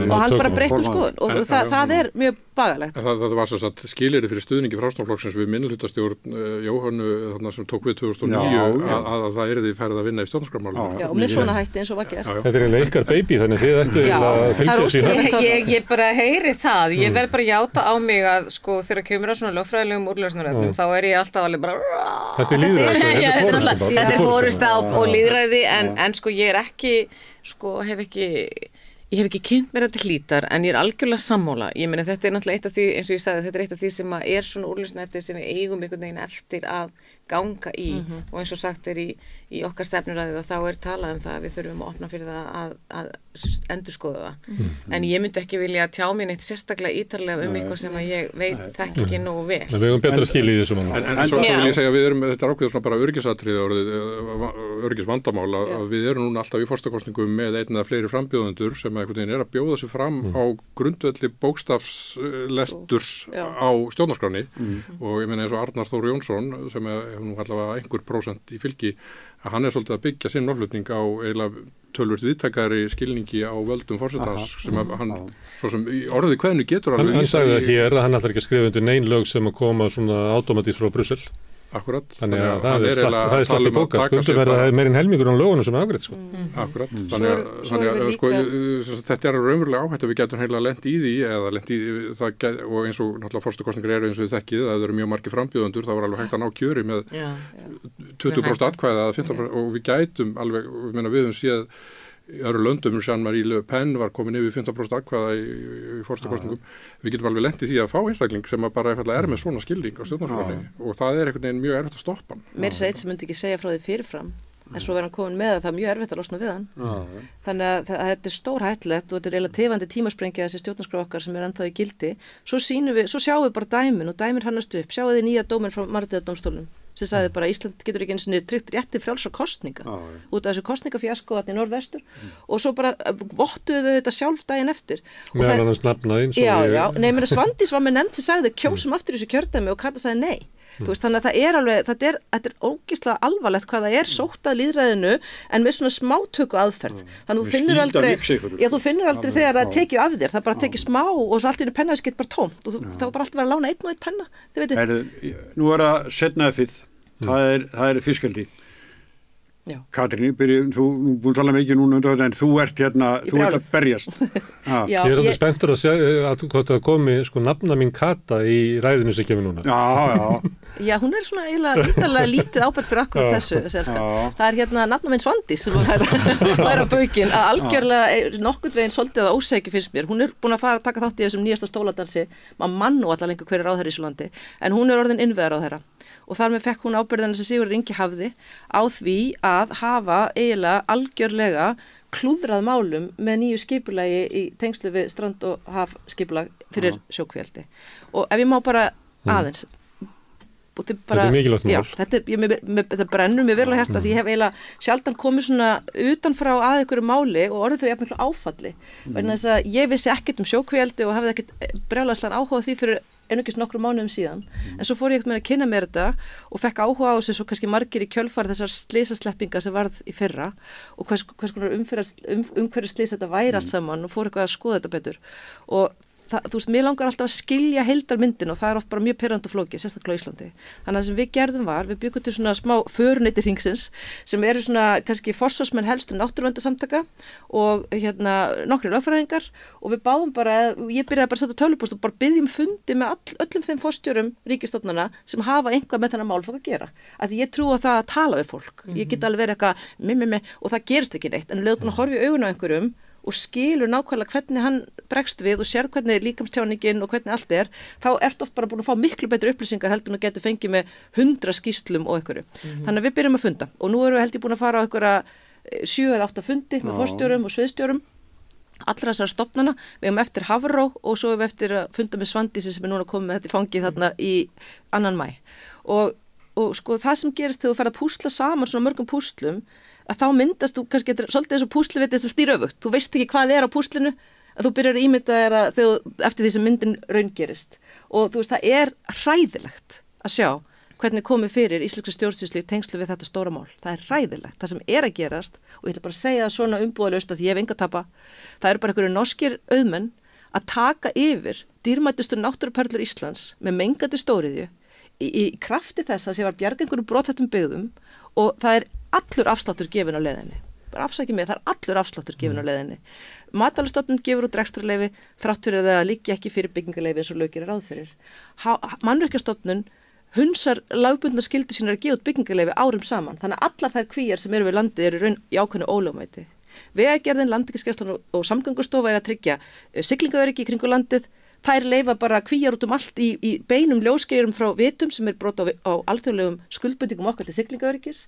og hann bara breytti skoðun og það er mjög bagalegt. Það var svo að skilyrði fyrir stuðningi Framsóknarflokksins við minnihlutastjórn Jóhönnu þarna sem tók við 2009 að það yrði færið að vinna í stjórnarskrármálum. Já, og með svona hætti eins og var gert. Þetta er einlega ykkar baby, þannig þið ættu að fylgja síðan. Ég bara heyri það, ég verð bara játa á mig að sko þegar kemur á svona lögfræðilegum úrlausnarefnum þá er ég alltaf alveg bara Þetta er lýðræði, þetta er fórusta og lýðræði en sko ég er ekki, sko ég hef ekki kynnt mér þetta hlítar en ég er algjörlega sammála. Ég meina þetta er náttúrulega eitt af því, eins og ég sagði, þetta er eitt af því sem er svona úrlausnarefni sem við eigum einhvern veginn eftir að ganga í og eins og sagt í okkar stefnuræðu og þá talað það að við þurfum að opna fyrir það að endurskoða það. En ég myndi ekki vilja tjá mér neitt sérstaklega ítarlega eitthvað sem að ég veit þekki ekki nógu vel. Við höfum betra skil í þessu mann. En svo vil ég segja að við erum, þetta ákveður svona bara öryggisatriði öryggisvandamál að við erum núna alltaf í forstakostningum með einn eða fleiri frambjóðendur sem einhvern veginn að bjóða sig fram á grundvelli bókstafslesturs á stjórnarskráni og ég meina eins og Arnar Þór Jónsson sem hefur nú allavega einhver prósent í fylgi að hann svolítið að byggja sinn málflutning á eiginlega tölvört viðtækari skilningi á völdum forsetans sem hann svo sem í orðið kveðinu getur alveg hann sagði það hér að hann ætlar ekki að skrifa undir nein lög sem að koma svona automatís frá Brussel. Akkurat. Þannig að það er slatt í bóka. Stundum er það meirinn helmingur á lögunum sem afgreitt. Akkurat. Þannig að þetta raunverulega áhætt að við getum heila lent í því eða lent í það og eins og náttúrulega forstakostningar eru eins og þið þekkið að það eru mjög margir frambjóðendur þá var alveg hægt að ná kjöri með 20% atkvæða eða 15% og við gætum alveg, við höfum séð í öðru löndum, Jean-Marie Le Pen var komin yfir 15% atkvæða í forstakostningum. Við getum alveg lent í því að fá einstakling sem bara einfallega með svona skilning á stjórnarskránni og það einhvern veginn mjög erfitt að stoppa hann. Meira þess að eitt sem myndi ekki segja frá því fyrirfram en svo verður hann komin með að það er mjög erfitt að losna við hann. Þannig að þetta er stór hættulegt og þetta er eiginlega tifandi tímasprengja þessi stjórnarskrá okkar sem ennþá í gildi. Svo sjáum við bara dæmin og dæmin hannast upp. Sjáum við nýja dóminn frá Mannréttindadómstólnum sem sagði bara Ísland getur ekki einu sinni tryggt rétti frjálsra kosninga út af þessu kosningafjasko í norðvestur og svo bara vottuðu þau þetta sjálf daginn eftir. Meðal annars nafna eins og Nei, Svandís var með nefnd sem sagði kjósum aftur í þessu kjördæmi og Kata sagði nei. Þannig að það er alveg, þetta er ógeðslega alvarlegt hvað það er sótt að lýðræðinu en með svona smátöku aðferð. Þannig að þú finnur aldrei þegar það tekið af þér, það bara tekið smá og svo allt í einu pennaviskið bara tómt og það var bara alltaf að lána einn og einn penna. Nú er það setnaði fyrr, það er fiskaldi. Katrín, þú búin að tala mikið núna en þú ert þú ert að berjast. Ég er alveg spenntur að segja að það komi nafna mín Kata í ræðinu sem kemur núna. Já, hún er svona eiginlega lítið ábyrgt fyrir akkurat þessu. Það er nafna minn Svandís sem fær á baukinn að algjörlega nokkurn veginn svolítið að ósegju finnst mér. Hún er búin að fara að taka þátt í þessum nýjasta stóladansi, maður mann og allar lengur hver ráðherra í þessu landi, en hún er orðin innviðaráðherra. Og þar með fekk hún ábyrgðina sem Sigurður Ingi hafði á því að hafa eiginlega algjörlega klúðrað málum með nýju skipulagi í tengslu við strand- og hafskipulag fyrir sjókvíaldi. Og ef ég má bara aðeins þetta er mikilvægt mál. Þetta brennur mér verulega hjarta því ég hef eiginlega sjaldan komið svona utanfrá að einhverju máli og orðið fyrir jafnmiklu áfalli. Vegna þess að ég vissi ekkert um sjókvíaldi og hafði ekkert brjálæðislegan áhuga á því fyrir einungis nokkrum mánuðum síðan. En svo fór ég með að kynna mér þetta og fekk áhuga á þessu svo kannski margir í kjölfar þessar slysasleppinga sem varð í fyrra og hvers konar umhverju slys þetta væri allt saman og fór eitthvað að skoða þetta betur. Og þú veist, mér langar alltaf að skilja heildarmyndin og það er oft bara mjög pirrandi og flókið, sérstaklega á Íslandi. Þannig að það sem við gerðum við byggum til svona smá föruneytir hringsins sem eru svona kannski forsvarsmenn helstu náttúruverndarsamtaka og nokkrir lögfræðingar og við báðum bara, ég byrjaði bara að setja tölvupóst og bara byggjum fundi með öllum þeim forstjórum ríkisstofnana sem hafa einhvað með þennan málflokk að gera. Af því ég trúi á það að tala við fólk. Ég get alveg verið eitthvað og það gerist ekki neitt, en leður búin að horfa í augun á einhverjum og skilur nákvæmlega hvernig hann bregst við og sér hvernig líkamstjáningin og hvernig allt er, þá ertu oft bara búin að fá miklu betri upplýsingar heldur en að geta fengið með 100 skýrslum og einhverju. Þannig að við byrjum að funda og nú erum við held ég búin að fara á einhverja 7 eða 8 fundi með forstjórum og sviðstjórum allra þessar stofnana. Við erum eftir Hafró og svo erum við eftir að funda með Svandísi sem er núna komið með þetta í fangið þarna í 2. maí. Og sko það sem gerist þegar þú ferð að púsla saman svona mörgum púslum að þá myndast þú kannski svolítið eins og púsluvitið sem snýr öfugt. Þú veist ekki hvað er á púslinu að þú byrjar að ímynda þér eftir því sem myndin raungerist. Og þú veist, það er hræðilegt að sjá hvernig komið fyrir íslenskri stjórnsýslu í tengslu við þetta stóra mál. Það er hræðilegt. Það sem er að gerast, og ég ætla bara að segja það svona umbúðalaust að því ég hef enga að tapa, það eru bara einhverju norskir auðmenn að taka yfir dýrmætustu náttúruperlur Íslands með mengandi stóriðju í krafti þess að sé var bjarga einhverju brothættum byggðum og það er allur afsláttur gefin á leiðinni. Bara afsækja mig, það er allur afsláttur gefin á leiðinni. Matvælastofnun gefur út rekstrarleyfi þrátt fyrir að það liggi ekki fyrir byggingarleyfi eins og lög gerir ráð fyrir. Mannvirkjastofnun hunsar lögbundnar skyldur sínar að gefa út byggingarleyfi árum saman. Þannig að allar þær kvíar sem eru við landið eru raun í ákveðnu ólögmæti. Vegagerðin, Landhelgisgæslan og Samgöngustofa eiga að tryggja siglingaöryggi í kringu landið, þær leyfa bara kvíjar út allt í beinum ljóskeirum frá vitum sem brot á alþjóðlegum skuldbindingum okkar til siglingaöryggis.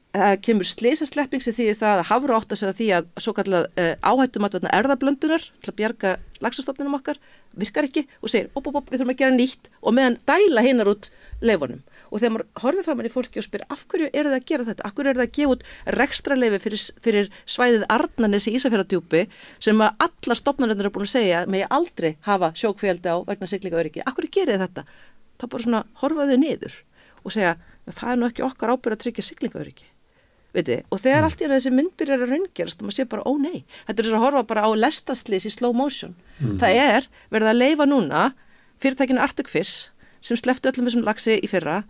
Það kemur slysaslepping sem því það að Hafró átt að segja því að svo kallað áhættumat vegna erðablöndunar til að bjarga laxastofninum okkar virkar ekki og segir, við þurfum að gera nýtt og meðan dæla hinnar út leyfunum. Og þegar maður horfir fram í fólki og spyr af hverju eru það að gera þetta? Af hverju eru það að gefa út rekstrarleyfi fyrir svæðið Arnarnesi í Ísafjarðardjúpi sem að alla stofnanirnar eru búin að segja megi aldrei hafa sjókvíaldi á vegna siglingaöryggi. Af hverju gerið þetta? Það bara svona horfaðu niður og segja það nú ekki okkar ábyrgð að tryggja siglingaöryggi. Veitir, og þegar allt í þessi myndbyrjar að raungerast og maður sé bara, ó nei, þetta er þess að horfa bara á lestaslis í slow motion. Það verið að leyfa núna fyrirtækinu Arctic Fish sem slepptu öllum þessum laxi í fyrra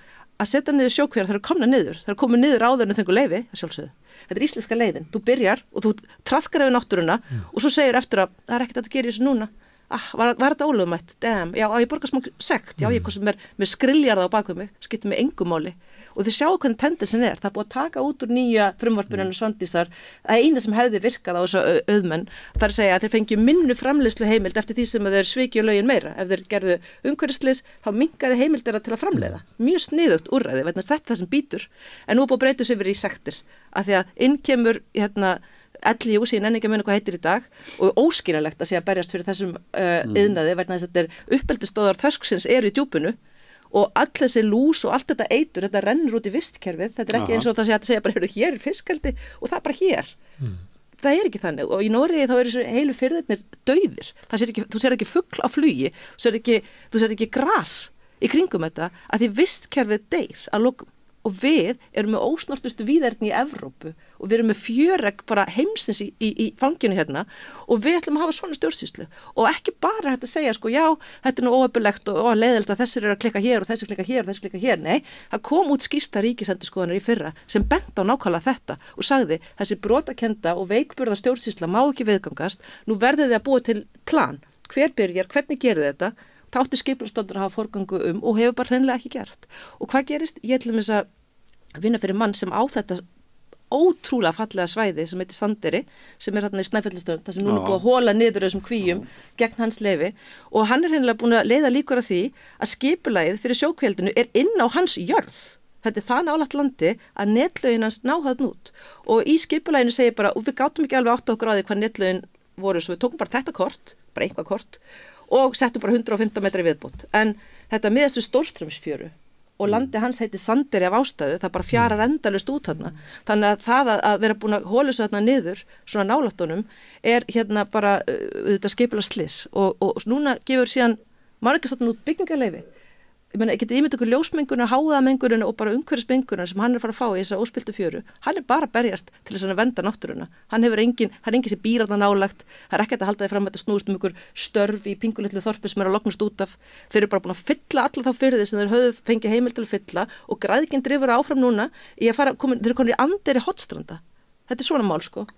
að setja niður sjókvíar, það eru komna niður, það eru komið niður áður en þau fengu leyfi, að sjálfsögðu. Þetta er íslenska leiðin, þú byrjar og þú traðkar yfir náttúruna og svo segir eftir að það er ekkert að gera í þessu núna. Var þetta ólögumætt? Damn, já, ég borga smá sekt, já, ég kostum með skriljarða á baku mig, skiptir mig engu máli. Og þið sjáu hvernig tendensin það er búið að taka út úr nýja frumvarpinu Svandísar að eina sem hefði virkað á þessu auðmenn, það er að segja að þeir fengju minni framleiðslu heimild eftir því sem þeir svikju lögin meira. Ef þeir gerðu umhverfislis, þá minnkaði heimild þeirra til að framleiða. Mjög sniðugt úrræði, vegna þetta það sem býtur, en nú búið að breyta sig yfir í sektir, af því að inn kemur LIU síðan enn ekki að muna hvað heitir í dag og óskiljanlegt að sé að berjast fyrir þessum iðnaði vegna þess að þetta er uppeldisstöðvar þörsksins eru í djúpinu og all þessi lús og allt þetta eitur, þetta rennur út í vistkerfið, þetta er ekki eins og það sé að segja bara, heyrðu, hér er fiskeldi og það er bara hér. Það er ekki þannig og í Noregi þá eru þessu heilu firðirnir dauðir. Þú sér ekki fugl á flugi, þú sér ekki gras í kringum þetta að því vistkerfið deyr að lokum. Og við erum með ósnortustu víðerni í Evrópu og við erum með fjöregg bara heimsins í fanginu hérna og við ætlum að hafa svona stjórnsýslu og ekki bara hægt að segja sko já, þetta er nú óöfulegt og leiðilegt að þessir eru að klikka hér og þessir klikka hér og þessir klikka hér. Nei, það kom út skýrsla ríkisendurskoðunar í fyrra sem benti á nákvæmlega þetta og sagði þessi brotakennda og veikburða stjórnsýsla má ekki viðgangast, nú verðið þið að búa til plan, hver byrjar, hvernig gerir þetta? Það átti skipulagstofnun að hafa forgangu og hefur bara hreinlega ekki gert. Og hvað gerist? Ég ætlum þess að vinna fyrir mann sem á þetta ótrúlega fallega svæði sem heitir Sandeyri, sem hérna í Snæfellstöðum, það sem núna búið að hóla niður þessum kvíum gegn hans leyfi og hann er hreinlega búin að leiða líkur að því að skipulagið fyrir sjókvíaldinu er inn á hans jörð. Þetta er það nálægt landi að netlögin hans ná þarna út og í skipulaginu segir bara, og við gátum ekki alveg átt okkur á því hvað netlögin voru, svo við tókum bara þetta kort, bara einhvað kort og settum bara 115 metra í viðbót. En þetta miðast við Stórströmsfjöru og landi hans heiti Sandeyri af ástæðu, það bara fjarar endalaust út þarna. Þannig að það að vera búin að hóla þessu þarna niður, svona nálættunum, er hérna bara þetta skipulega slys og núna gefur síðan Mannvirkjastofnun út byggingarleyfi. Ég meina, ég geti ímyndað okkur ljósmenguna, háðamenguna og bara umhverfismenguna sem hann er að fara að fá í þessa óspiltu fjöru. Hann er bara að berjast til þess að vernda náttúruna. Hann hefur engin sem býr þarna nálægt. Það er ekkert að halda þið fram að þetta snúist ykkur störf í pingulitlu þorpi sem er að lognast út af. Þeir eru bara búin að fylla alla þá firði sem þeir höfðu fengið heimild til að fylla og græðginn drifur áfram núna í að þeir eru komin í Andeyri Hornstranda. Þetta er svona mál sko.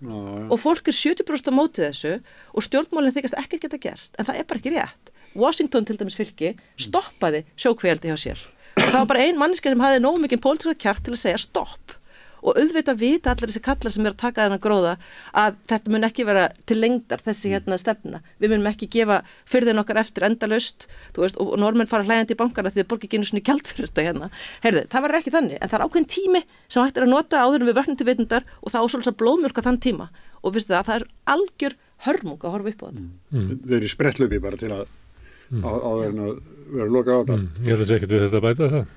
Og fólk er 70% á móti þessu og stjórnmálin þykjast ekkert geta gert, en það er bara ekki rétt. Washington til dæmis fylki stoppaði sjókvíaldi hjá sér og það var bara ein manneskja sem hafði nógu mikinn pólitíska kjark til að segja stopp og auðvitað vita allir þessi kallar sem er að taka þennan gróða að þetta mun ekki vera til lengdar þessi hérna stefna, við munum ekki gefa firðin okkar eftir endalaust þú veist, og normenn fara hlægjandi í bankana því það borgi ekki einu svona gjald fyrir þetta hérna heyrðu, það var ekki þannig, en það er ákveðin tími sem hægt er að nota áður en við vöknum til vitundar og það á svolítið að blóðmjólka þann tíma og veistu það er algjör hörmung að horfa upp á þetta Þau eru í sprettlöfi bara til að áður en að vera að loka á þetta. Ég held að ekki við þetta að bæta það.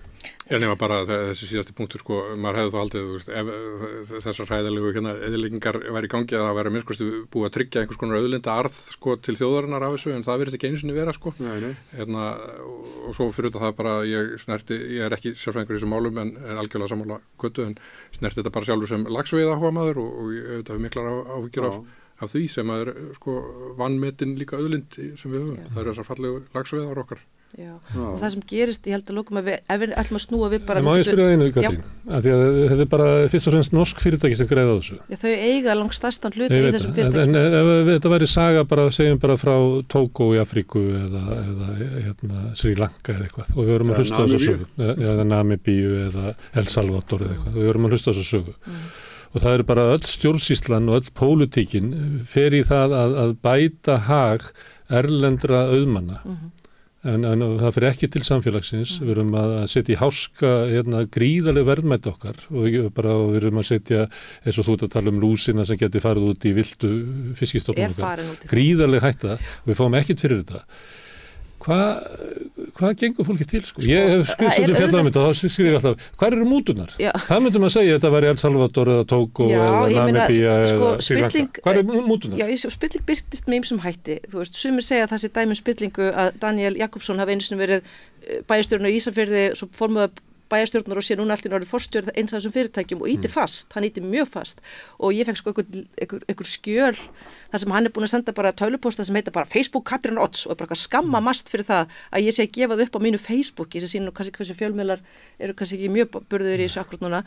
Ég nema bara þessi síðasti punktur, sko, maður hefði þá haldið, þú veist, ef þessar hræðilegu eðileggingar væri í gangi að það væri minnskosti búið að tryggja einhvers konar auðlinda arð, sko, til þjóðarinnar af þessu, en það virðist ekki einu sinni vera, sko. Nei. Og svo fyrir þetta það bara, ég er ekki sérfræðingur í þessum málum, en algjörlega sammála Kötu, en snerti þetta bara sjálfur sem laxveiðaáhugamaður og ég auðvitað hef miklar áhyggjur af því sem er sko vanmetin líka auðlind sem við höfum. Það eru þessar fallegu laxveiðar okkar. Já. Og það sem gerist, ég held að lokum að ef við ætlum að snúa við bara... Má ég spyrja einu, Katrín? Af því að þetta er bara fyrst og fremst norsk fyrirtæki sem greiða þessu. Já, þau eiga langt stærstan hluti í þessum fyrirtæki. En ef þetta væri saga bara, segjum bara frá Tógó í Afríku eða hérna, Sri Lanka eða eitthvað og við vorum að hlusta á þessu sögu. Eða Namibíu eða El Salvador eða eitthvað. Við vorum að hlusta á þessu sögu. og það er bara öll stjórnsýslan og öll pólitíkin fer í það að bæta hag erlendra auðmanna. En það fyrir ekki til samfélagsins, við erum að setja í háska gríðarleg verðmæti okkar og við erum að setja, eins og þú ert að tala lúsina sem geti farið út í vildu fiskistofnum okkar, gríðarleg hætta og við fáum ekkert fyrir þetta. Hvað gengur fólki til? Sko? Ég hef skrifstundum fjallað þetta og þá skrif ég alltaf, hvað eru múturnar? Það myndum að segja að þetta væri El Salvador eða Tógó eða Namibía eða Sri Lanka. Hvað eru múturnar? Já, spilling byrtist með ýmsum hætti. Þú veist, sumir segja að það sé dæmi spillingu að Daniel Jakobsson hafi einu sinni verið bæjarstjórinn á Ísafirði, svo formuða bæjarstjórnar og sé núna allt í orðið forstjórn eins af þessum fyrirtækjum og íti fast, hann íti mjög fast og ég fekk sko einhver skjöl þar sem hann er búin að senda bara tölupósta sem heita bara Facebook Katrín Odds og bara skamma mast fyrir það að ég sé að gefa það upp á mínu Facebooki sem sýnir nú kannski hversu fjölmiðlar eru kannski ekki mjög burður í þessu akkurat núna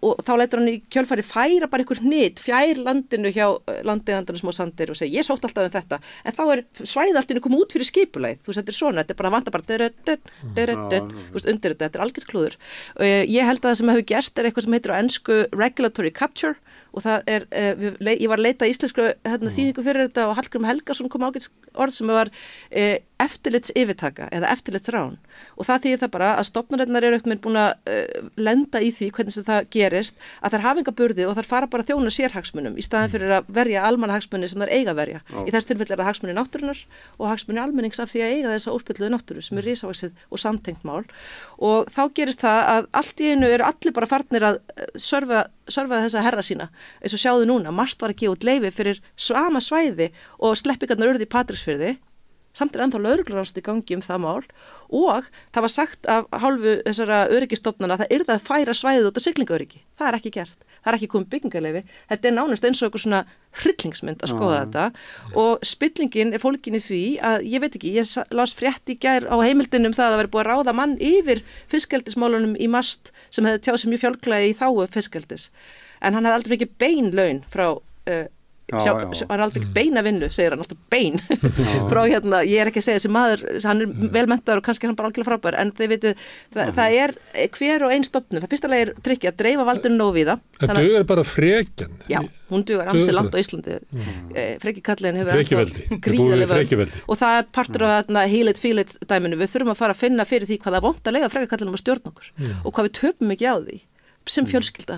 og þá lætur hann í kjölfæri færa bara einhver hnit fjær landinu hjá landeigandunum smá sandir og segja ég sótt alltaf þetta en þá er svæði alltaf komið út fyrir skipulagið þú veist þetta er svona, þetta er bara vanda bara þú veist undir þetta er algjört klúður ég held að það sem hefur gerst er eitthvað sem heitir á ensku regulatory capture og það er, ég var að leita íslensku þýðingu fyrir þetta og Hallgrímur Helgason kom ágætis orð sem var eftirlits yfirtaka eða eftirlits rán og það þýðir það bara að stofnanirnar eru ekkert með búin að lenda í því hvernig sem það gerist að þær hafa enga burði og þær fara bara að þjóna sérhagsmunum í staðin fyrir að verja almannahagsmuni sem þær eiga að verja. Í þessu tilfelli er það hagsmuni náttúrunnar og hagsmuni almennings af því að eiga þessa óspilluðu náttúru sem er risavaxið og samtengt mál og þá gerist það að allt í einu eru allir bara farnir að sörfa þessa herra sína eins og sjáðu núna, MAST var að gefa út leyfi fyrir sama svæði og sleppikarnar urðu í Patreksfirði samt er ennþá lögreglurannsókn í gangi það mál og það var sagt af hálfu þessara öryggistofnana að það yrði að færa svæðið út af siglingaöryggi. Það er ekki gert. Það er ekki komið byggingarleyfi. Þetta er nánast eins og eitthvað svona hryllingsmynd að skoða þetta og spillingin er fólkin í því að ég veit ekki, ég las frétt í gær á heimildinum það að það væri búið að ráða mann yfir fiskeldismálunum í MAST sem hefði tjáð sem mjög fjálglega í þáu fiskeldis en hann hefði aldrei ekki bein laun frá hann er aldrei ekki beina vinnu, segir hann alltaf bein frá ég er ekki að segja þessi maður, hann er velmenntaður og kannski hann bara algjörlega frábær, en þið vitið það er hver og ein stofnun, það fyrsta leið er trikki að dreifa valdinu nógu víða. Það dugar bara frekjan. Já, hún dugar ansi langt á Íslandi. Freki kalliðin hefur gríðarlega og það er partur af heal it, feel it dæminu, við þurfum að fara að finna fyrir því hvað það er vont að leiða freki kalliðin að stjórna okkur og hvað við töpum ekki á því sem fjölskylda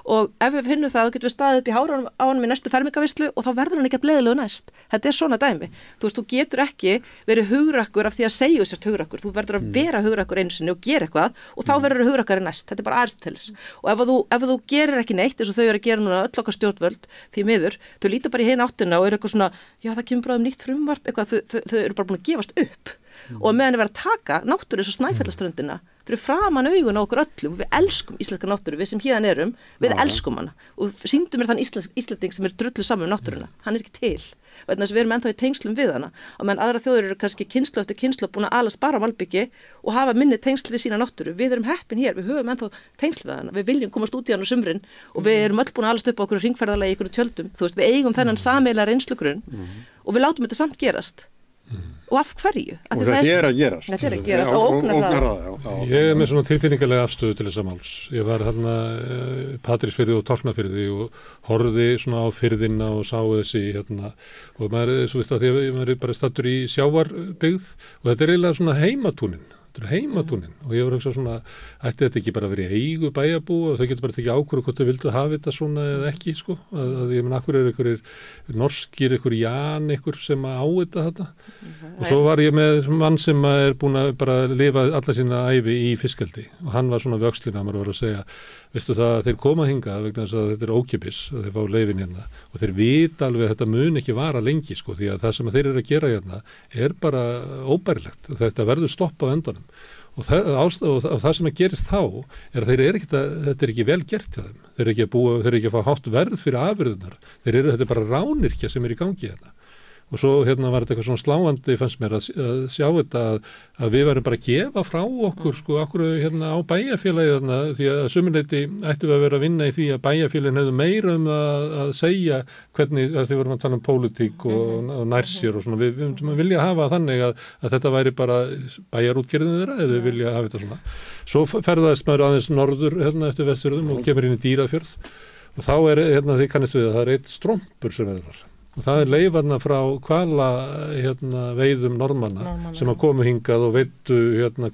og ef við finnum það þá getum við staðið upp í hárunum á honum í næstu fermingarveislu og þá verður hann ekki að bleiðilegu næst. Þetta er svona dæmi. Þú veist, þú getur ekki verið hugrakkur af því að segja sért hugrakkur. Þú verður að vera hugrakkur einu sinni og gera eitthvað og þá verður hugrakkur næst. Þetta er bara Aristóteles. Og ef þú gerir ekki neitt eins og þau eru að gera núna öll okkar stjórnvöld því miður, þau líta bara í hin áttina og eru eitthvað svona, já það kemur bráðum nýtt frumvarp, eitthvað, þau eru bara búin að gefast upp. Og meðan við verðum að taka náttúru eins og Snæfjallaströndina fyrir framan augun á okkur öllum og við elskum íslenska náttúru, við sem híðan erum við elskum hana og sýndum mér þann Íslending sem er drullu saman með náttúruna hann er ekki til, vegna þess að við erum ennþá í tengslum við hana og meðan aðra þjóður eru kannski kynslóð eftir kynslóð búin að alast bara malbyggi og hafa minni tengsl við sína náttúru, við erum heppin hér, við höfum ennþá tengsl við hana, við viljum komast út í hana á sumrin og við erum öll búin að alast upp á okkur hringferðalagi í okkur tjöldum, þú veist, við eigum þennan sameiginlega reynslugrunn og við látum þetta samt gerast og af hverju? Og þetta er að gerast. Þetta er að gerast og ógnarhraða. Ég er með svona tilfinningarlega afstöðu til þessa máls. Ég var Patreksfirði og Tálknafirði og horfði svona á firðina og sá þessi og maður er svo veist að því að maður er bara stattur í sjávarbyggð og þetta er eiginlega svona heimatúnin. Þetta er heimatúnin og ég var að hugsa svona, ætti þetta ekki bara að vera í eigu bæjarbú og þau getur bara tekið ákvörðu hvort þau vildu hafa þetta svona eða ekki sko, að ég menn akkur er einhverjir norskir, einhver Jan, einhver sem á þetta og svo var ég með mann sem er búin að bara lifa alla sína ævi í fiskeldi og hann var svona vöxlina að maður var að segja, veistu það að þeir koma hingað vegna þess að þetta er ókipis að þeir fá leyfin hérna og þeir vita alveg að þetta mun ekki vara lengi sko því að það sem þeir eru að gera hérna er bara óbærilegt og þetta verður stopp á endanum og það sem að gerist þá er að þetta er ekki vel gert hjá þeim, þeir eru ekki að fá hátt verð fyrir afurðunar, þetta er bara rányrkja sem er í gangi hérna og svo var þetta eitthvað svona sláandi fannst mér að sjá þetta að við varum bara að gefa frá okkur sko okkur á bæjarfélagi því að sumuleyti ættum við að vera að vinna í því að bæjarfélagin hefðu meira að segja hvernig að þið vorum að tala pólitík og nærsér og svona við myndum að vilja hafa þannig að þetta væri bara bæjarútgerðin þeirra eða við vilja hafa þetta svona. Svo ferðaðist maður aðeins norður eftir Vestfjörðum og kemur inn í Dýrafjörð og þá þið kannist við að það eitt strompur sem þar. Og það leifarna frá hvala veiðum normanna sem að komu hingað og veittu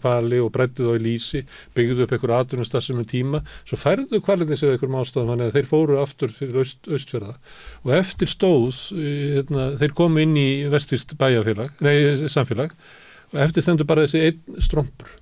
hvali og brættu þá í lýsi, byggðu upp einhver atvinnustarfsemi tíma, svo færðu hvalinni sér einhverjum ástæðum, þannig að þeir fóru aftur fyrir Austfjarða. Og eftir stóð, þeir komu inn í vestfískt samfélag, og eftir stendur bara þessi einn strompur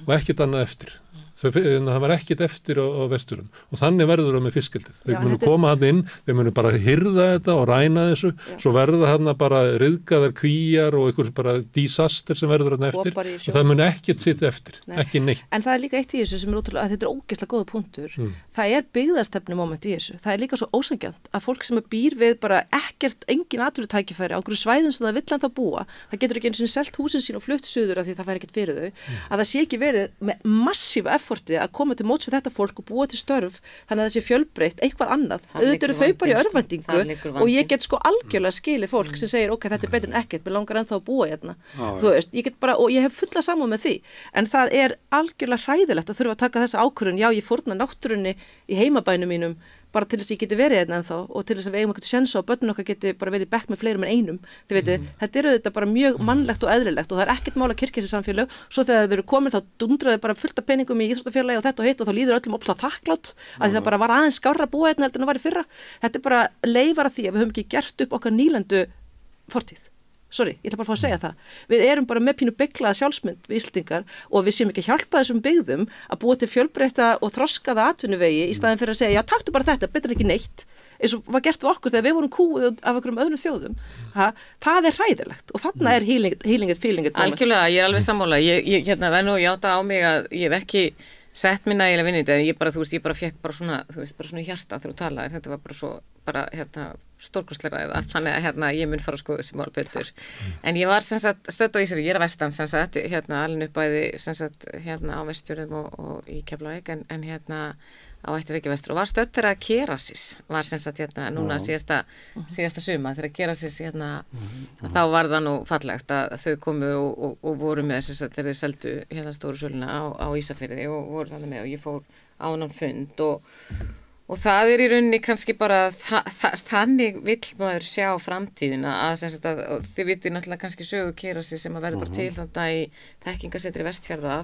og ekkert annað eftir. Það var ekkert eftir á Vesturum og þannig verður það með fiskeldið. Þau munu koma hann inn, þau munu bara hirða þetta og ræna þessu, svo verður hann bara ryðgaðar kvíjar og einhver bara disaster sem verður hann eftir og það munu ekkert sitja eftir, ekki neitt. En það líka eitt í þessu sem ótrúlega, að þetta ógeðslega góða punktur. Það byggðastefnu moment í þessu. Það líka svo ósanngjarnt að fólk sem býr við bara ekkert engin atvinnutækifæri á einhverju svæðum sem það vill ennþá búa, það getur ekki eins og selt húsin sín og flutt suður af því það fær ekkert fyrir þau, að það sé ekki verið með massífa að koma til móts við þetta fólk og búa til störf þannig að þessi fjölbreytt eitthvað annað auðvitað eru þau bara í örvæntingu og ég get sko algjörlega skilið fólk sem segir ok, þetta betur en ekkert, mér langar ennþá að búa hérna þú veist, ég get bara, og ég hef fulla samúð með því en það algjörlega hræðilegt að þurfa að taka þessa ákvörðun, já ég fórna náttúrunni í heimabænum mínum bara til þess að ég geti verið hérna ennþá og til þess að við eigum eitthvað sjensa og börnun okkar geti bara verið í bekk með fleirum en einum. Þið veitir, þetta auðvitað bara mjög mannlegt og eðlilegt og það ekkert mál að kirkja þessi samfélag. Svo þegar þau eru komin þá dundraðu bara fullt af peningum í íþróttafélagi og þetta og hitt og þá líður öllum opslega þakklátt að það bara var aðeins skárra að búa hérna heldur en það var í fyrra. Þetta bara leifar að því að við höfum ekki gert upp okkar nýlendu fortíð. Sorry, ég ætla bara að fá að segja það. Við erum bara með pínu bygglaða sjálfsmynd við Íslendingar og við séum ekki að hjálpa þessum byggðum að búa til fjölbreytta og þroskaða atvinnuvegi í staðin fyrir að segja, já, taktu bara þetta, betur ekki neitt, eins og var gert við okkur þegar við vorum kúið af einhverjum öðrum þjóðum. Það hræðilegt og þarna healing it, feeling it moment. Algjörlega, ég alveg sammála. Ég verð nú að játa á mig að ég hef ekki sett mér nægilega vinni þetta, ég bara fekk bara svona, svona hjarta þegar þú talaðir, þetta var bara svo, stórkostlega ræða, þannig að ég mun fara að skoða þessi mál betur. En ég var stödd á Ísafirði, ég er að vestan alin upp bæði á Vestfjörðum og í Keflavík en á ættir ekki vestur og var stödd þegar Kerasis var núna síðasta suma þegar Kerasis þá var það nú fallegt að þau komu og voru með þegar þeir seldu stóru söluna á Ísafirði og voru þannig með og ég fór á hennan fund og það í rauninni kannski bara þannig vill maður sjá framtíðina að þið vitið náttúrulega kannski sögu Kerasis sem að verður bara til þetta í þekkingasetri Vestfjarða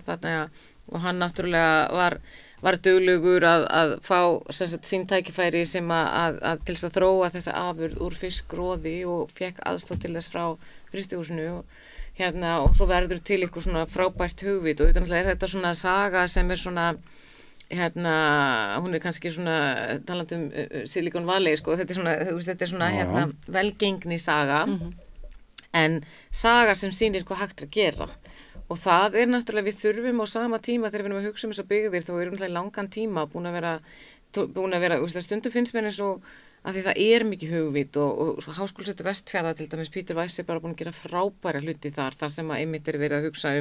og hann náttúrulega var duglegur að fá sín tækifæri sem að til þess að þróa þessa afurð úr fiskroði og fekk aðstoð til þess frá frystihúsinu og svo verður til eitthvað svona frábært hugvit og þetta svona saga sem svona hún kannski svona talandi Silicon Valley þetta er svona velgengni saga en saga sem sýnir hvað hægt að gera og það náttúrulega við þurfum á sama tíma þegar við erum að hugsa þessar byggðir þá erum við langan tíma búin að vera stundum finnst mér eins og að því það mikið hugvit og Háskólasetur Vestfjarða til dæmis Pítur Weiss bara búin að gera frábæra hluti þar sem að einmitt verið að hugsa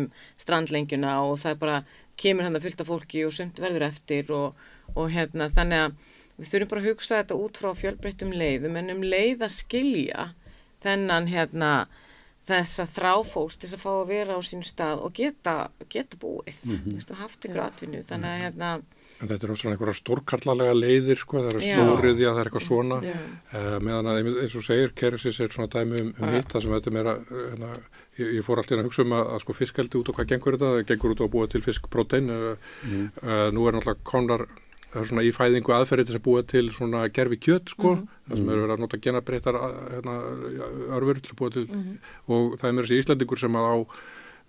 strandlengjuna og það bara kemur hann að fylta fólki og sumt verður eftir og þannig að við þurfum bara að hugsa þetta út frá fjölbreyttum leiðum en leið að skilja þennan þessa þráfólks til að fá að vera á sínu stað og geta búið haft ykkur atvinnu þannig að En þetta svona einhverja stórkarlalega leiðir það snúriðja, það eitthvað svona meðan að eins og segir Kerasis svona dæmi hitt það sem þetta meira ég fór alltaf að hugsa að fiskeldi út og hvað gengur þetta, það gengur út á að búa til fiskprótein nú náttúrulega komnar það svona í fæðingu aðferði til að búa til svona gerfi kjöt það sem verið að nota genabreyttar örfur til að búa til og það meira þessi Íslendingur sem á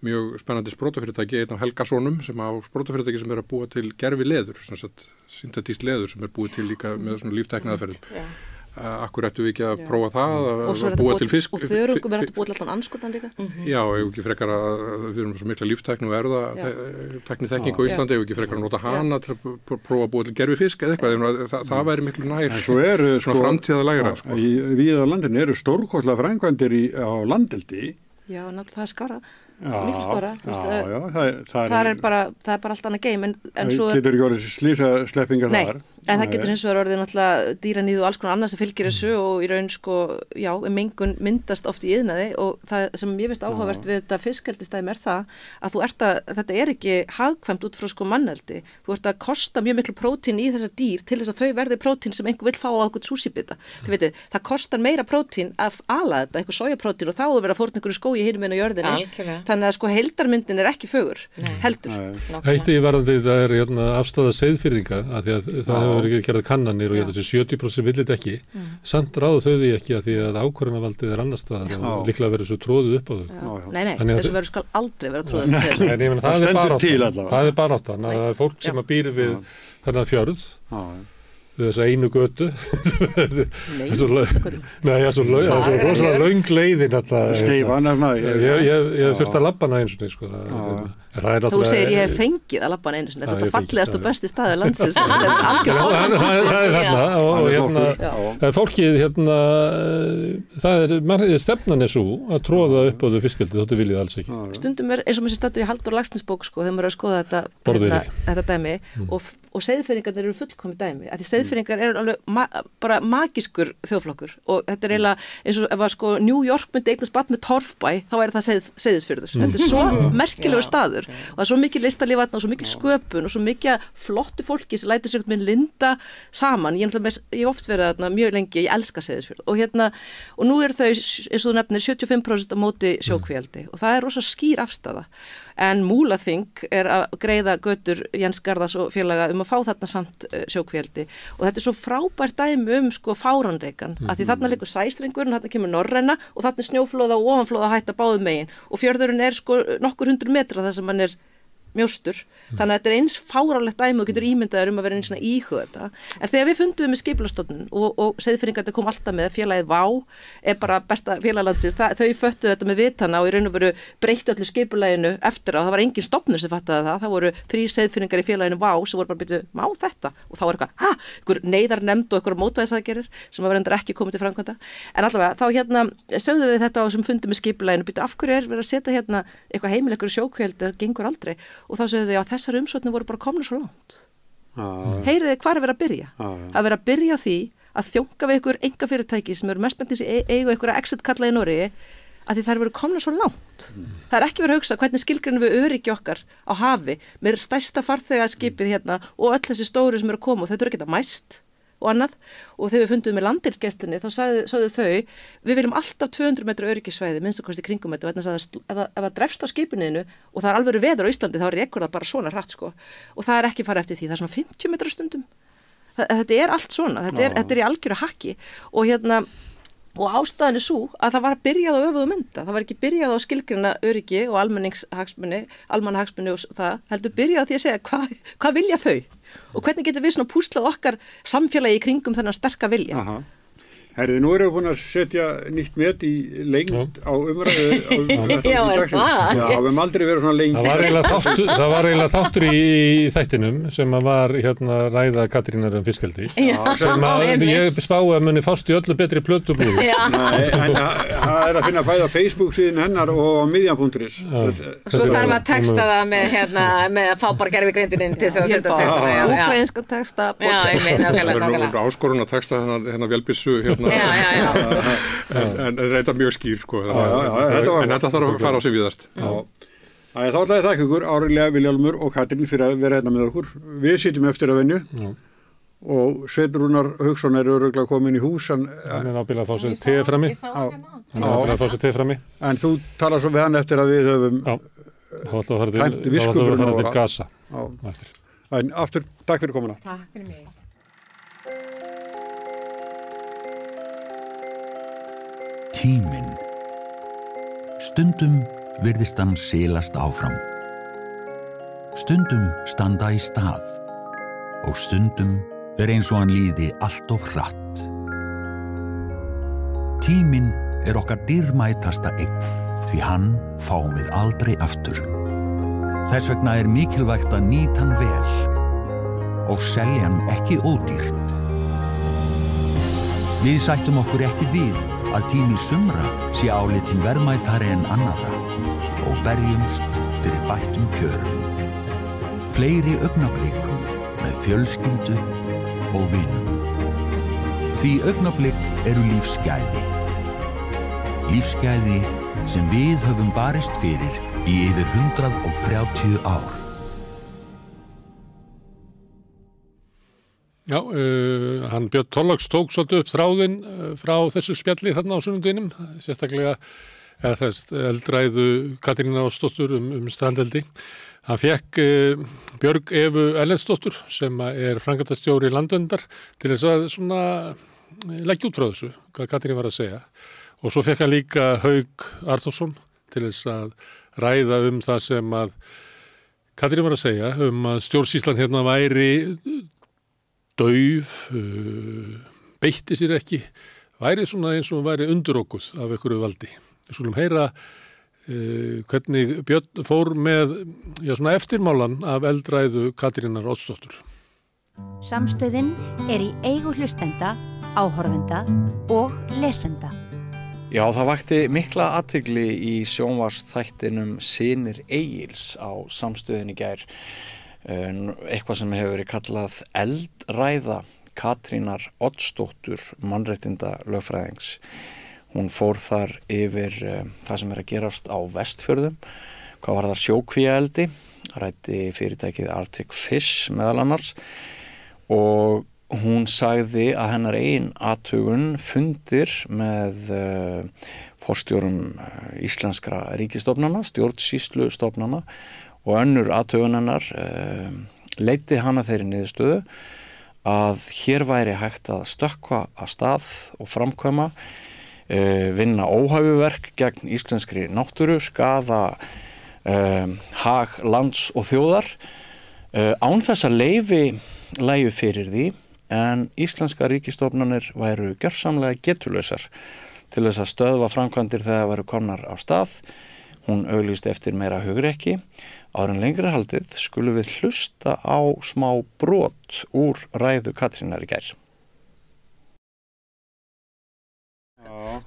mjög spennandi sprótafyrirtæki, einn af Helgasonum sem á sprótafyrirtæki sem að búa til gerfi leður, syntetískt leður sem búið til líka með svona líftækniaðferðum. akkur ættu við ekki að prófa það að búa til fisk og þörungum hægt að búa til alltaf anskotan líka Já, ef ekki frekar að við erum svo mikla líftækni og erðatækni þekking á Íslandi, ef ekki frekar að nota hana til að prófa að búa til gervifisk eða eitthvað, það væri miklu nær svona framtíðalægra Víða á landinu eru stórkostlega framkvæmdir á landeldi Já, náttúrulega það er skara miklu skara það er bara allt annað geim en svo getur ekki orðið slísasleppingar þar en það getur hins vegar orðið náttúrulega dýraníð og alls konar annað sem fylgir þessu og í raun mengun myndast oft í iðnaði og það sem ég veist áhugavert við þetta fiskeldistæmi það að þetta er ekki hagkvæmt út frá manneldi þú ert að kosta mjög miklu prótín í þessar dýr til þess að þau verði prótín sem einhver vill fá á okkur súsíbita það kostar meira prótín að ala þetta, einhver sojaprótín og þá er verið að fórna einhverju skógi hinum inn á jörðinni þannig að heildarmyndin er ekki fögur heldur Eitt í varðandi það er afstaða Seyðfirðinga að því að það hefur ekki gerð kannanir og ég held að 70% villit ekki samt ráðu þau því ekki að því að ákvörðunarvaldið er annars staðar og líklega verður svo tróðið upp á þau Nei, þessu verður skal aldrei vera tróðið upp Það er baráttan að það er fólk sem að býr við þennan fjörð við þessa einu götu svo rosalega löng leiðin ég þurfti að labba hana eins og sko Þú segir ég hef fengið að labba hana einu sinni þetta er fallegast og besti staður landsins það er fólkið það er stefnan er svo að tróða upp á þau fiskeldi þóttu viljið alls ekki Stundum er eins og mér sé stattur í Halldór Laxnessbók þegar maður er að skoða þetta dæmi og Seyðfirðingar eru fullkomið dæmi því Seyðfirðingar eru alveg bara magískur þjóðflokkur og þetta er eiginlega eins og ef að New York myndi eignast barn með Torfbæ þá er það Seyðisfjörður þetta er svo merkilegur staður og það er svo mikið listalíf og svo mikið sköpun og svo mikið flottu fólki sem lætur sig með linda saman ég hef oft verið þarna mjög lengi ég elska Seyðisfjörð og nú eru þau eins og þú nefnir 75% á móti sjókvíaldi og það er rosa skýr afstafa en Múlaþing er að greiða götur Jens Garðars og félaga að fá þarna samt sjókvíaldi og þetta er svo frábært dæmi fáránleikan að því þarna liggur sæstrengurinn, þarna kemur norræna og þarna er snjóflóða og ofanflóða hætta báðum megin og fjörðurinn er nokkur 100 metra þar sem hann er mjóstur, þannig að þetta er eins fáránlegt dæmi og getur ímyndaður að vera eins svona íhuga þetta, en þegar við fundum með Skipulagsstofnun og Seyðfirðingar kom alltaf með félagið Vá, er bara besta félaglandsins, þau föttuðu þetta með vitana og í raun og veru breyttu öllu skipulaginu eftir á, það var engin stofnun sem fattaði það voru 3 Seyðfirðingar í félaginu Vá sem voru bara byrju, má þetta? Og þá var einhver neyðarnefnd og einhver mótvægisaðgerðir sem var reyndar ekki komið til framkvæmda, en allavega þá sögðu við þetta á sem fundum með skipulaginu, byrju, af hverju er verið að setja eitthvað heimilegur sjókvíld, það gengur aldrei og þá sögðu þau að þessar umsóknir voru bara komna svo langt. Heyriði hvað er verið að byrja? Að vera að byrja á því að þjónka við ykkur einkafyrirtæki sem eru mestmenntis eigu ykkur að exit kalla í Noregi að því þær eru komna svo langt. Það er ekki verið að hugsa hvernig skilgreinum við öryggi okkar á hafi með stærsta farþegaskipið og öll þessi stóru sem eru að koma og þau eru ekki að mæst og annað og þegar við fundum með landhelgisgæslunni þá sagðu þau við viljum alltaf 200 metra öryggisvæði minnst að kosti kringum þetta vegna að ef það drefst á skipinu og það er alveg veður á Íslandi þá rekur það bara svona hratt og það er ekki farið eftir því, það er svona 50 metra stundum þetta er allt svona, þetta er í algjöru hakki og ástæðan er svo að það var byrjað á öfugu mynda, það var ekki byrjað á skilgreina öryggi og almannahagsmuni og það, heldur byrjað á því að segja hvað vilja þau og hvernig getur við svona púslað okkar samfélagi í kringum þennan sterka vilja. Herði, nú erum við búin að setja nýtt met í lengd á umræðu Já, er það? Já, við hefum aldrei verið svona lengi. Það var eiginlega þáttur í þættinum sem að var ræða Katrínar fiskeldi sem að ég spái að muni fást í öllu betri plötubúðu. En það er að finna bæði á Facebook síðan hennar og á miðjan.is. Svo þarf að texta það með að fá bara gerfigreindininn til þess að setja textana. Úkrainska texta. Já, ég meina, nákvæmlega. Það er áskorun að texta hennar vélbissu en þetta er mjög skýr en þetta þarf að fara á sig víðast Þá ætlaði þakka ykkur Árilja, Vilhjálmur og Katrín fyrir að vera hérna með okkur við sitjum eftir að venju og Sveinn Rúnar Hauksson er örugglega komin í hús hann er nábýlega að fá sér te frammi en þú talar svo við hann eftir að við höfum tæmt viskupurinn til Gaza en aftur, takk fyrir komuna. Takk fyrir mig. Tíminn. Stundum virðist hann silast áfram. Stundum standa í stað og stundum eins og hann líði allt of hratt. Tíminn okkar dýrmætasta eign, því hann fáum við aldrei aftur. Þess vegna mikilvægt að nýta hann vel og selja hann ekki ódýrt. Við sættum okkur ekki við að tími sumra sé álitinn verðmætari en annarra og berjumst fyrir bættum kjörum. Fleiri augnablikum með fjölskyldu og vinum. Því augnablik eru lífsgæði. Lífsgæði sem við höfum barist fyrir í yfir 130 ár. Já, hann Björn Thorlags tók svolítið upp þráðinn frá þessu spjalli þarna á sunnudinum, sérstaklega þess eldræðu Katrínar Oddsdóttur strandeldi. Hann fekk Björg Evu Erlendsdóttur sem framkvæmdastjóri Landverndar til þess að svona leggja út frá þessu, hvað Katrín var að segja. Og svo fekk hann líka Hauk Arþórsson til þess að ræða það sem að Katrín var að segja, að stjórnsýslan hérna væri dauf, beitti sér ekki, væri svona eins og væri undirokkuð af einhverju valdi. Við skulum heyra hvernig Björn fór með svona eftirmálan af eldræðu Katrínar Oddsdóttur. Samstöðin í eigu hlustenda, áhorfenda og lesenda. Já, það vakti mikla athygli í sjónvarpsþættinum Synir Egils á Samstöðinni í gær. Eitthvað sem hefur verið kallað eldræða Katrínar Oddsdóttur, mannréttinda lögfræðings. Hún fór þar yfir það sem að gerast á Vestfjörðum, hvað var það sjókvíaeldi, ræddi fyrirtækið Arctic Fish meðal annars og hún sagði að hennar eigin athugun fundir með forstjórum íslenskra ríkisstofnana, stjórnsýslustofnana og önnur athugun hennar leiddi hana þeirri niðurstöðu að hér væri hægt að stökkva af stað og framkvæma, vinna óhæfuverk gegn íslenskri náttúru, skaða hag lands og þjóðar án þess að leyfi lægju fyrir því. En íslenska ríkisstofnanir væru gjörsamlega getulausar til þess að stöðva framkvæmdir þegar væru komnar á stað. Hún auglýsti eftir meira hugrekki. Áður en lengra haldið skulum við hlusta á smá brot úr ræðu Katrínar í gær.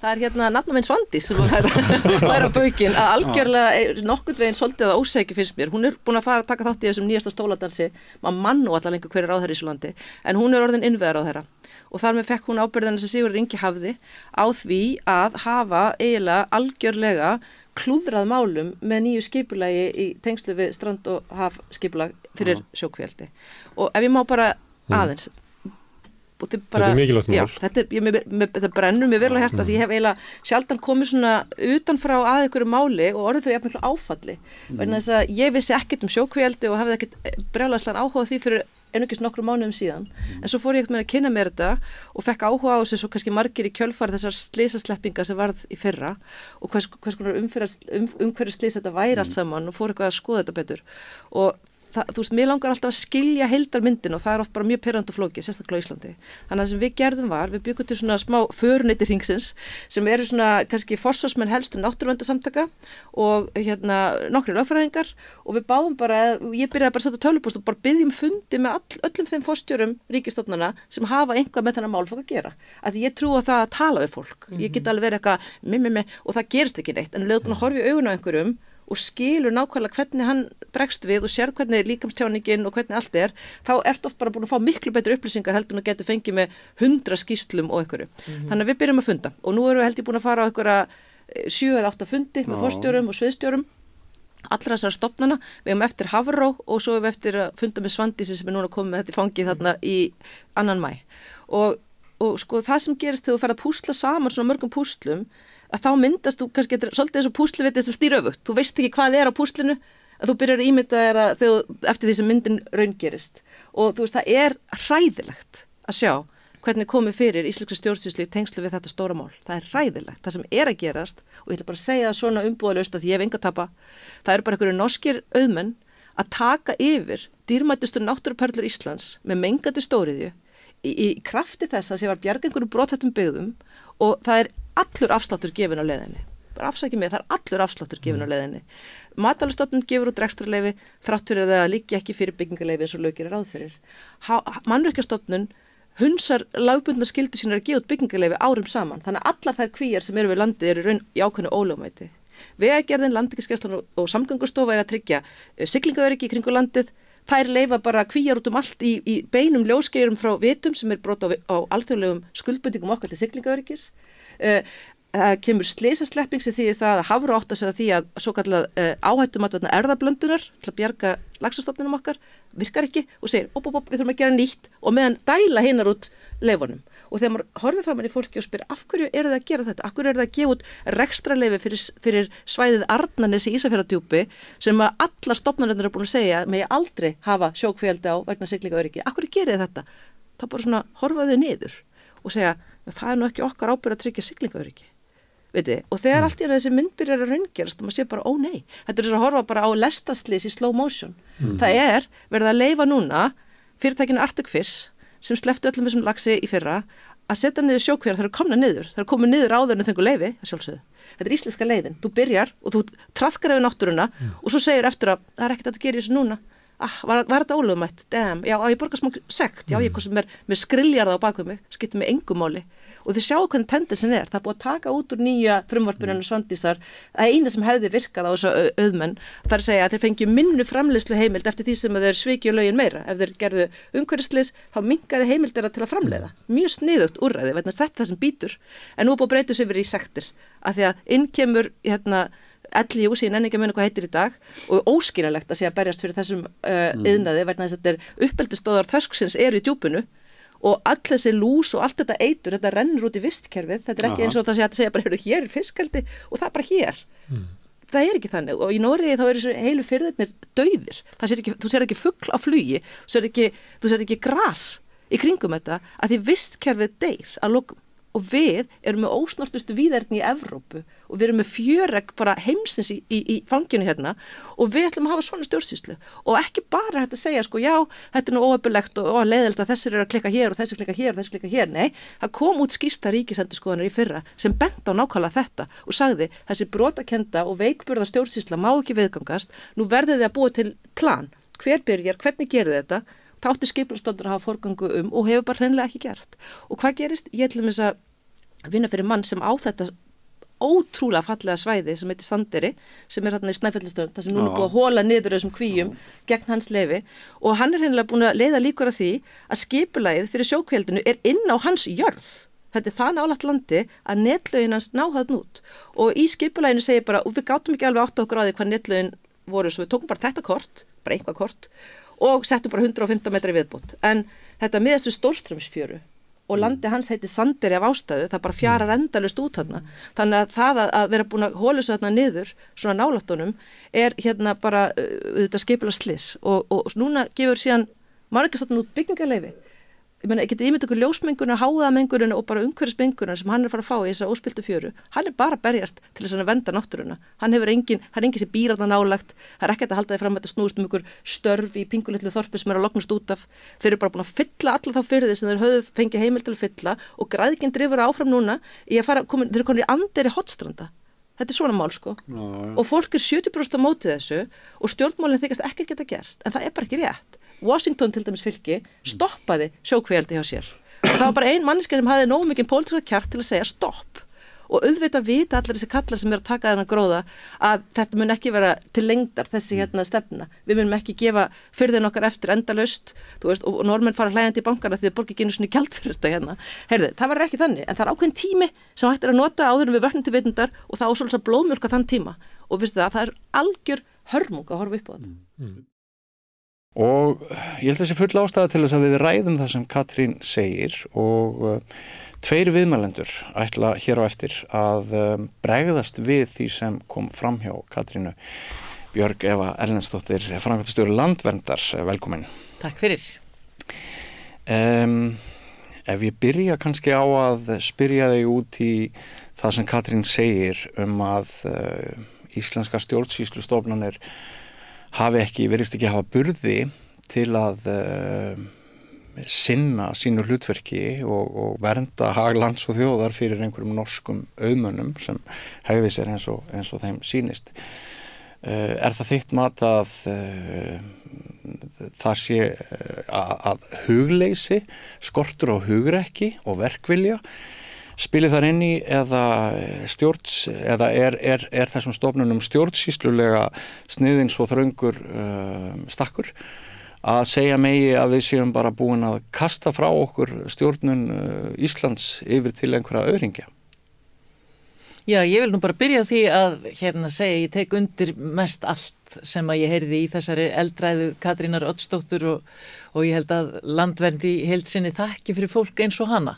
Það hérna nafna minn Svandís sem fær á baukinn að algjörlega nokkurn veginn svolítið að ósækju finnst mér. Hún búin að fara að taka þátt í þessum nýjasta stóladansi, maður mann og allar lengur hver ráðherra í þessu landi, en hún orðin innviðaráðherra. Og þar með fekk hún ábyrgðina sem Sigurður Ingi hafði á því að hafa eiginlega algjörlega klúðrað málum með nýju skipulagi í tengslu við strand- og hafskipulag fyrir sjókvíaeldi. Og ef ég má bara aðeins Þetta mikilvægt mál. Já, þetta brennur mér verulega hjarta því ég hef eiginlega sjaldan komið svona utanfrá að einhverju máli og orðið fyrir jafn miklu áfalli. Vegna þess að ég vissi ekkert sjókvíaeldi og hafði ekkert brjálæðislegan áhuga á því fyrir einungis nokkrum mánuðum síðan. En svo fór ég ekkert með að kynna mér þetta og fekk áhuga á þessu svo kannski margir í kjölfar þessar slysasleppinga sem varð í fyrra og hvers konar umhverju slys þetta væri allt saman og fór eitthvað að skoða þetta betur. Og þú veist, mér langar alltaf að skilja heildarmyndin og það oft bara mjög pirrandi og flókið, sérstaklega á Íslandi. Þannig að það sem við gerðum við byggum til svona smá föruneytir hringsins sem eru svona kannski forsvarsmenn helstu náttúruverndarsamtaka og nokkrir lögfræðingar og við báðum bara, ég byrjaði bara að setja tölvupóst og bara biðjum fundi með öllum þeim forstjórum ríkisstofnana sem hafa einhvað með þennan málflokk að gera. Af því ég trúi á það að tala við fólk. Ég get alveg verið eitthvað og það gerist ekki neitt, en leður búin að horfa í augun á einhverjum og skilur nákvæmlega hvernig hann bregst við og sér hvernig líkamstjáningin og hvernig allt þá ertu oft bara búin að fá miklu betur upplýsingar heldur en að geta fengið með 100 skýrslum og einhverju. Þannig að við byrjum að funda og nú erum við held ég búin að fara á einhverja 7 eða 8 fundi með forstjórum og sviðstjórum allra þessara stofnana. Við erum eftir Hafró og svo erum við eftir að funda með Svandísi sem núna komið með þetta í fangið þarna í 2. maí. Og sko það sem gerist þegar þú ferð að púsla saman svona mörgum púslum að þá myndast þú kannski svolítið eins og púsluvitið sem snýr öfugt. Þú veist ekki hvað er á púslinu en þú byrjar að ímynda þér eftir því sem myndin raungerist. Og þú veist, það er hræðilegt að sjá hvernig komið fyrir íslenskri stjórnsýslu í tengslu við þetta stóra mál. Það er hræðilegt. Það sem er að gerast, og ég ætla bara að segja það svona umbúðalaust að því ég hef enga að tapa, það eru bara einhverju norskir auðmenn að taka yfir dýrmætustu náttúruperlur Íslands með mengandi stóriðju í krafti þess að sé var bjarga einhverju brothættum byggðum og það er allur afsláttur gefin á leiðinni. Bara afsækja mig, það allur afsláttur gefin á leiðinni. Matvælastofnun gefur út rekstrarleyfi þrátt fyrir að það liggi ekki fyrir byggingarleyfi eins og lög gerir ráð fyrir. Mannvirkjastofnun hunsar lögbundna skyldu sínar að gefa út byggingarleyfi árum saman. Þannig að allar þær kvíar sem eru við landið eru raun í ákveðnu ólögmæti. Vegagerðin, Landhelgisgæslan og Samgöngustofa eiga að tryggja siglingaöryggi í kringu landið. Þær leyfa bara kvíar út allt í beinum ljósgeirum frá vitum sem brot á alþjóðlegum skuldbindingum okkar til siglingaöryggis. Það kemur slysaslepping sem þýðir það að Hafró átt að segja því að svo kallað áhættumat vegna erfðablöndunar til að bjarga laxastofninum okkar virkar ekki og segir, við þurfum að gera nýtt og meðan dæla hinnar út leyfunum. Og þegar maður horfir fram í fólki og spyr af hverju eru það að gera þetta? Af hverju eru það að gefa út rekstrarleyfi fyrir svæðið Arnarnes í Ísafjarðardjúpi sem að allar stofnanirnar eru búin að segja megi aldrei hafa sjókvíaldi á vegna siglingaöryggi. Af hverju gerið þetta? Það bara svona horfaðu niður og segja það nú ekki okkar ábyrgð að tryggja siglingaöryggi. Veitir, og þegar allt í þessi mynd byrjar að raungerast og maður sé bara, ó nei, þetta er að horfa bara á lestaslis í slow motion. Það verið að leyfa núna fyrirtækinu Arctic Fish sem slepptu öllum þessum laxi í fyrra að setja niður sjókvíar, það eru komna niður, það eru komið niður áður en þau fengu leyfi, að sjálfsögðu. Þetta er íslenska leiðin, þú byrjar og þú traðkar yfir náttúruna og svo segir eftir að það er ekkert að gera í þessu núna. Var þetta ólögmætt? Damn, já, ég borga smá sekt, já, ég kostum með skriljarða á bakvið mig, skiptir mig engu máli. Og þið sjáu hvernig tendensin það er búið að taka út úr nýja frumvarpinu Svandísar að eina sem hefði virkað á þessu auðmenn, það er að segja að þeir fengju minni framleiðslu heimild eftir því sem þeir svikju lögin meira. Ef þeir gerðu umhverfisslys, þá minnkaði heimild þeirra til að framleiða. Mjög sniðugt úrræði, vegna þetta sem býtur, en nú er búið að breyta sig yfir í sektir, af því að inn kemur LIU síðan enn ekki að muna hvað heitir í dag og óskiljanlegt að sé að berjast fyrir þessum iðnaði vegna þess að þetta uppeldisstöðvar þörsksins eru í djúpinu og all þessi lús og allt þetta eitur, þetta rennur út í vistkerfið, þetta er ekki eins og það sé að segja bara, hér er fiskeldi og það er bara hér. Það er ekki þannig og í Noregi þá eru þessu heilu firðirnir dauðir. Þú sér ekki fugl á flugi, þú sér ekki gras í kringum þetta að því vistkerfið deyr að lokum. Og við erum með ósnortustu víðerni í Evrópu og við erum með fjöregg bara heimsins í fanginu hérna og við ætlum að hafa svona stjórnsýslu og ekki bara hægt að segja sko já, þetta er nú óöfulegt og leiðilegt að þessir eru að klikka hér og þessir klikka hér og þessir klikka hér. Nei, það kom út skýrsla Ríkisendurskoðunar í fyrra sem benti á nákvæmlega þetta og sagði þessi brotakenda og veikburða stjórnsýsla má ekki viðgangast, nú verðið þið að búa til plan, hver byrjar, hvernig gerir þetta? Það átti skipulagstofnun að hafa forgangu og hefur bara hreinlega ekki gert. Og hvað gerist? Ég ætlum þess að vinna fyrir mann sem á þetta ótrúlega fallega svæði sem heitir Sandeyri, sem er hérna í Snæfellstöðum, það sem núna er búið að hóla niður þessum kvíum gegn hans leyfi og hann er hreinlega búin að leiða líkur að því að skipulagið fyrir sjókvíaldinu er inn á hans jörð. Þetta er það nálægt landi að netlögin hans ná þarna út og í skipulaginu segir bara, og við gátum ekki alveg átt okkur á því hvað netlögin voru, svo við tókum bara þetta kort, bara einhvað kort og settum bara 115 metri viðbót. En þetta miðast við Stórströmsfjöru og landi hans heitir Sandeyri af ástæðu, það bara fjarar endalaust út þarna. Þannig að það að vera búin að hóla þessu þarna niður, svona nálættunum, er hérna bara þetta skipulega slys og núna gefur síðan Mannvirkjastofnun út byggingarleyfi. Ég meina, ég geti ímyndað okkur ljósmenguna, háðamenguna og bara umhverfismenguna sem hann er að fara að fá í þessa óspiltu fjöru. Hann er bara að berjast til þess að vernda náttúruna. Það er engin sem býr þarna nálægt. Það er ekkert að halda því fram að þetta snúist ykkur störf í pingulitlu þorpi sem er að lognast út af. Þeir eru bara búin að fylla alla þá firði sem þeir höfðu fengið heimild til að fylla og græðginn drifur áfram núna í að þeir eru komin í Andeyri Hornstranda. Þetta er svona mál sko. Og fólk er 70% á móti þessu og stjórnmálin þykjast ekkert geta gert, en það er bara ekki rétt. Washington til dæmis fylki stoppaði sjókvíaldi hjá sér og það var bara ein manneskja sem hafði nógu mikið pólitíska kjark til að segja stopp og auðvitað vita allir þessi kalla sem eru að taka þennan gróða að þetta mun ekki vera til lengdar þessi hérna stefna, við munum ekki gefa firðin okkar eftir endalaust og normenn fara hlægjandi í bankana því að borgi ekki einu svona gjald fyrir þetta hérna. Heyrðu, það var ekki þannig en það er ákveðin tími sem hægt er að nota áður en við vöknum til vitundar og það á svolítið að blóðmjólka þann tíma og veistu það er algjör hörmung að horfa upp á þetta. Og ég held þessi full ástæða til þess að við ræðum það sem Katrín segir og tveir viðmælendur ætla hér á eftir að bregðast við því sem kom fram hjá Katrínu. Björg Eva Erlendsdóttir, framkvæmdastjóri Landverndar, velkomin. Takk fyrir. Ef ég byrja kannski á að spyrja þig út í það sem Katrín segir að íslenska stjórnsýslustofnanir virðist ekki hafa burði til að sinna sínu hlutverki og vernda hag lands og þjóðar fyrir einhverjum norskum auðmönnum sem hegði sér eins og þeim sýnist. Er það þitt mat að það sé að hugleysi, skortur á hugrekki og verkvilja spili þar inn í eða er þessum stofnunum stjórnsýslulega sniðinn svo þröngur stakkur að segja megi að við séum bara búin að kasta frá okkur stjórnun Íslands yfir til einhverja öðringja? Já, ég vil nú bara byrja á því að segja, ég tek undir mest allt sem að ég heyrði í þessari eldræðu Katrínar Oddsdóttur og ég held að Landvernd í heild sinni þakki fyrir fólk eins og hana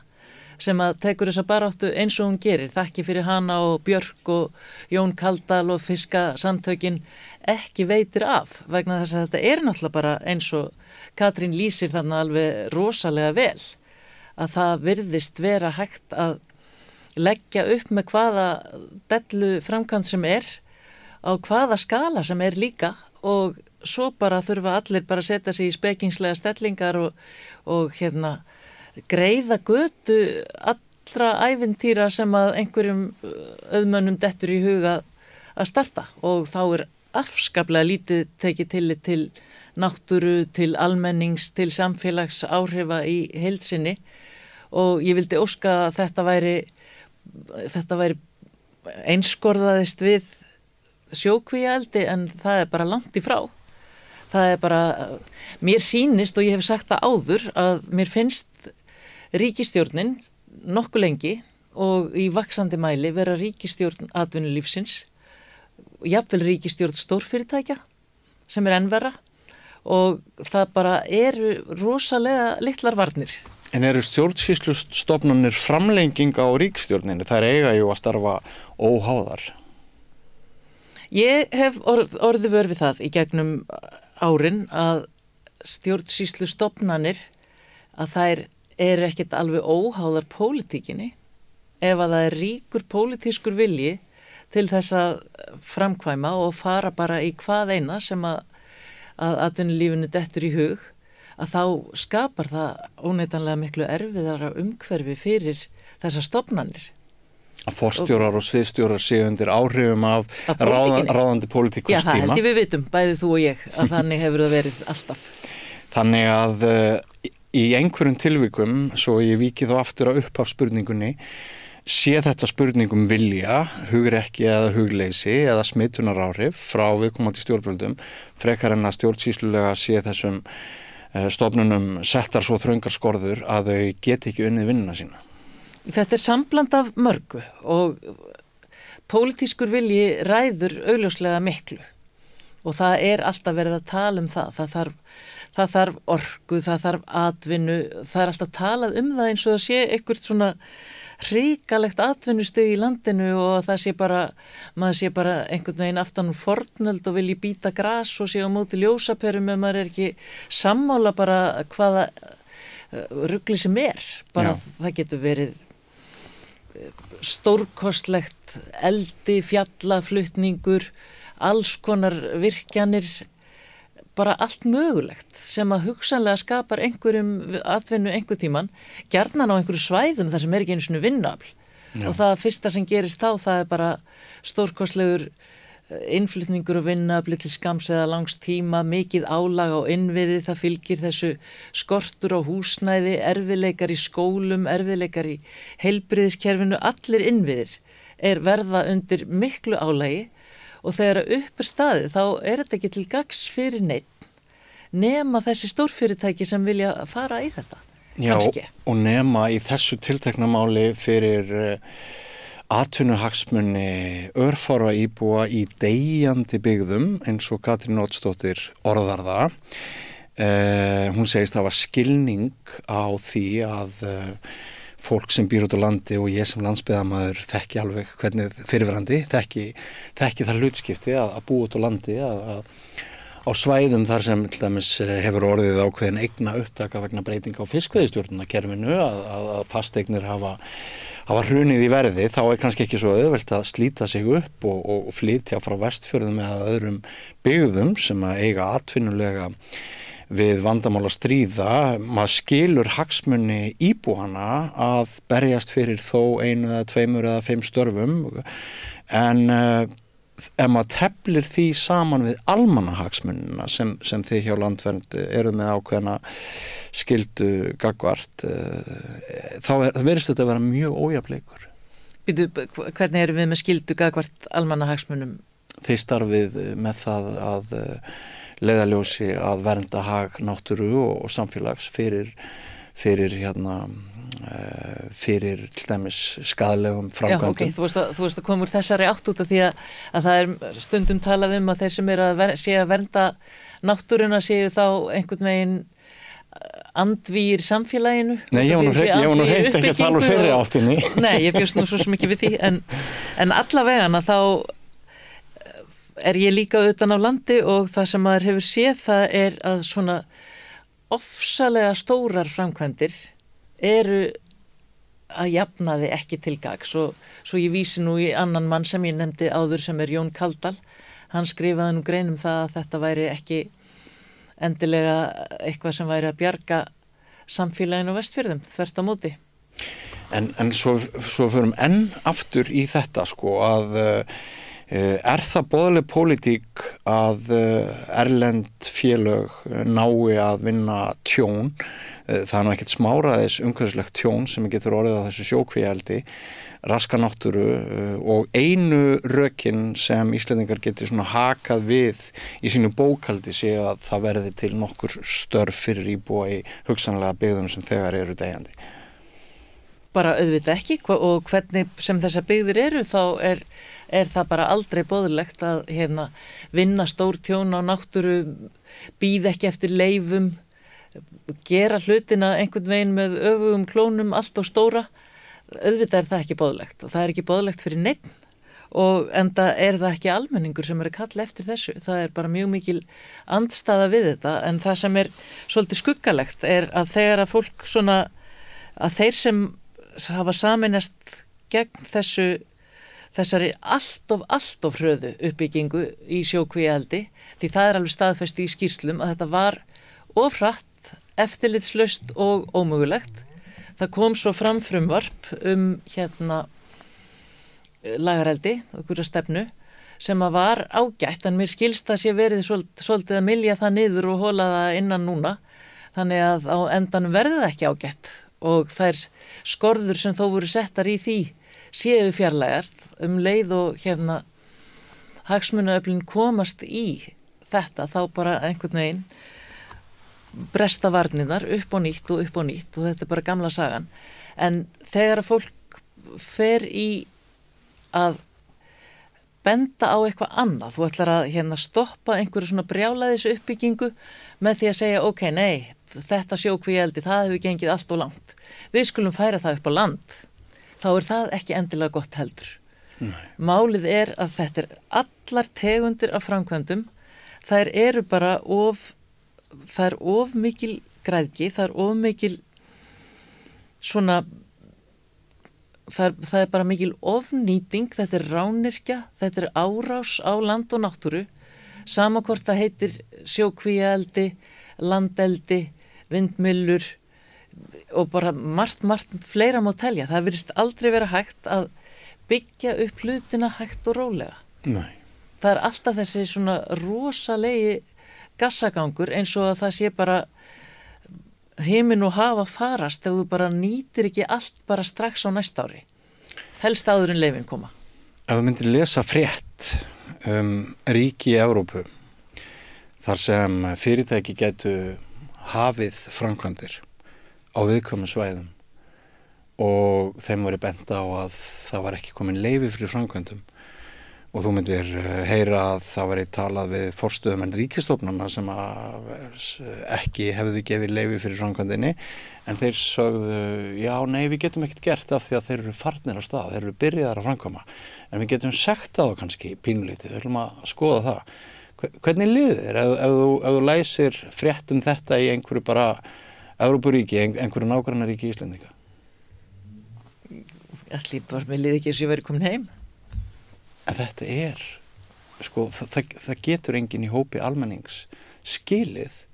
sem að tekur þessa baráttu eins og hún gerir, þakki fyrir hana og Björk og Jón Kaldal og Fiskasamtökin ekki veitir af vegna þess að þetta náttúrulega bara eins og Katrín lýsir þarna alveg rosalega vel að það virðist vera hægt að leggja upp með hvaða dellu framkvæmd sem á hvaða skala sem líka og svo bara þurfa allir bara að setja sig í spekingslega stellingar og greiða götu allra ævintýra sem að einhverjum auðmönnum dettur í huga að starta og þá afskaplega lítið tekið tillit til náttúru, til almennings, til samfélags áhrifa í heild sinni og ég vildi óska að þetta væri einskorðaðist við sjókvíaeldi en það bara langt í frá. Það bara, mér sýnist og ég hef sagt það áður að mér finnst ríkisstjórnin nokkuð lengi og í vaxandi mæli vera ríkisstjórn atvinnulífsins, jafnvel ríkisstjórn stórfyrirtækja sem enn verra og það bara rosalega litlar varnir. En eru stjórnsýslustofnanir framlenging á ríkisstjórninni? Þær eiga jú að starfa óháðar. Ég hef orðið vör við það í gegnum árin að stjórnsýslustofnanir að þær ekkert alveg óháðar pólitíkinni ef að það ríkur pólitískur vilji til þess að framkvæma og fara bara í hvað eina sem að atvinnulífinu dettur í hug að þá skapar það óneitanlega miklu erfiðara umhverfi fyrir þessar stofnanir. Að forstjórar og sviðstjórar séu undir áhrifum af ráðandi pólitíkus tíma. Já, það held ég við vitum, bæði þú og ég, að þannig hefur það verið alltaf. Þannig að í einhverjum tilvikum, svo ég víki þá aftur á upphafsspurningunni, sé þetta spurningum vilja, hugrekki eða hugleysi eða smitunaráhrif frá viðkomandi stjórnvöldum, frekar en að stjórnsýslulega sé þessum stofnunum settar svo þröngar skorður að þau geti ekki unnið vinnuna sína. Þetta sambland af mörgu og pólitískur vilji ræður augljóslega miklu og það alltaf verið að tala um það. Það þarf orku, það þarf atvinnu, það alltaf talað um það eins og það sé eitthvað svona hrikalegt atvinnustig í landinu og maður sé bara einhvern veginn aftan úr fornöld og vilji býta gras og sé á móti ljósaperum ef maður ekki sammála bara hvaða rugli sem bara það getur verið stórkostlegt eldi, fjallaflutningur, alls konar virkjanir, bara allt mögulegt sem að hugsanlega skapar einhverjum atvinnu einhver tíman, gjarnan á einhverju svæðum þar sem ekki einu svona vinnuafl og það fyrsta sem gerist þá það bara stórkostlegur innflutningur og vinnuafli til skams eða langs tíma, mikið álag á innviði, það fylgir þessu skortur á húsnæði, erfiðleikar í skólum, erfiðleikar í heilbrigðiskerfinu, allir innviðir verða undir miklu álagi og þegar upp staðið þá þetta ekki til gagns fyrir neitt nema þessi stórfyrirtæki sem vilja fara í þetta. Já, og nema í þessu tiltekna máli fyrir atvinnuhagsmuni örfára íbúa í deyjandi byggðum eins og Katrín Oddsdóttir orðar það. Hún segist hafa skilning á því að fólk sem býr út á landi og ég sem landsbyggðarmaður þekki alveg hvernig fyrirverandi, þekki það hlutskipti að búa út á landi á svæðum þar sem til dæmis hefur orðið ákveðin eigna upptaka vegna breytinga á fiskveiðistjórnarkerfinu að fasteignir hafa hrunið í verði, þá kannski ekki svo auðvelt að slíta sig upp og flytja frá Vestfjörðum eða öðrum byggðum sem að eiga atvinnulega við vandamál að stríða, maður skilur hagsmuni íbúana að berjast fyrir þó 1 eða 2 eða 5 störfum, en ef maður teflir því saman við almannahagsmunina sem þið hjá Landvernd eru með ákveðna skyldu gagnvart, þá verðist þetta að vera mjög ójafnleikur. Býtu, hvernig erum við með skyldu gagnvart almannahagsmunum? Þið starfið með það að leiðarljósi að vernda hag náttúru og samfélags fyrir til dæmis skaðlegum framkvæmdum. Já, ok, þú veist að koma úr þessari átt út af því að það er stundum talað að þeir sem eru að vernda náttúruna séu þá einhvern veginn andvígir samfélaginu. Nei, ég var nú hreint ekki að tala úr þeirri áttinni. Nei, ég bjóst nú svo mikið við því, en allavegana þá er ég líka utan á landi og það sem maður hefur séð það er að svona ofsalega stórar framkvæmdir eru að jafnaði ekki til gags og svo ég vísi nú í annan mann sem ég nefndi áður sem er Jón Kaldal. Hann skrifaði nú grein það að þetta væri ekki endilega eitthvað sem væri að bjarga samfélaginu á Vestfjörðum, þvert á móti. En svo förum enn aftur í þetta sko að er það boðaleg pólitík að erlend félög nái að vinna tjón? Það er nú ekkert smáraðis umhverfislegt tjón sem getur orðið á þessu sjókvíaeldi, raska náttúru og einu rökin sem Íslendingar getur svona hakað við í sínu bókhaldi sé að það verði til nokkur störf fyrir íbúa í hugsanlega byggðum sem þegar eru deyjandi. Bara auðvitað ekki og hvernig sem þessar byggðir eru þá er það bara aldrei boðlegt að vinna stór tjón á náttúru, bíða ekki eftir leyfum, gera hlutina einhvern veginn með öfugum klónum allt og stóra. Auðvitað er það ekki boðlegt og það er ekki boðlegt fyrir neinn og enda er það ekki almenningur sem er að kalla eftir þessu. Það er bara mjög mikil andstaða við þetta, en það sem er svolítið skuggalegt er að þegar að fólk svona, að þeir sem hafa sameinast gegn þessari allt of hröðu uppbyggingu í sjókvíaeldi, því það er alveg staðfest í skýrslum að þetta var of hratt, eftirlitslaust og ómögulegt. Það kom svo fram frumvarp lagareldi, okkur stefnu, sem að var ágætt, en mér skilst að sé verið svolítið að mylja það niður og hola það innan núna, þannig að á endanum verði það ekki ágætt og þær skorður sem þó voru settar í því séu fjarlægart leið og hagsmunaöflin komast í þetta, þá bara einhvern veginn bresta varnirnar upp og nýtt og þetta er bara gamla sagan. En þegar að fólk fer í að benda á eitthvað annað, þú ætlar að stoppa einhverju svona brjálæðis uppbyggingu með því að segja ok, nei, þetta sjókvíaeldi, það hefur gengið allt og langt. Við skulum færa það upp á land. Þá er það ekki endilega gott heldur. Nei. Málið er að þetta er allar tegundir af framkvæmdum, þær eru bara það er of mikil græðgi, það er of mikil svona, það er bara mikil ofnýting, þetta er rányrkja, þetta er árás á land og náttúru, sama hvort það heitir sjókvíaeldi, landeldi, vindmyllur og bara margt fleira má telja. Það virðist aldrei vera hægt að byggja upp hlutina hægt og rólega. Nei. Það er alltaf þessi svona rosalegi gassagangur eins og að það sé bara himinn og hafa farast ef þú bara nýtir ekki allt bara strax á næsta ári. Helst áður en leyfin koma. Ef þú myndir lesa frétt ríki í Evrópu þar sem fyrirtæki gætu hafið framkvæmdir á viðkvæmum svæðum og þeim voru bent á að það var ekki komin leyfi fyrir framkvæmdum og þú myndir heyra að það væri talað við forstöðumenn ríkisstofnana sem ekki hefðu gefið leyfi fyrir framkvæmdinni, en þeir sögðu, já, nei, við getum ekkert gert af því að þeir eru farnir á stað, þeir eru byrjaðar að framkvæma, en við getum sektað þá kannski pínlítið, við ætlum að skoða það. Hvernig liðir ef þú læsir frétt þetta í einhverju bara Evrópuríki, einhverju nágrannaríki Íslendinga? Ætli bara mér liði ekki þess að ég væri komin heim. En þetta sko, það getur enginn í hópi almennings skilið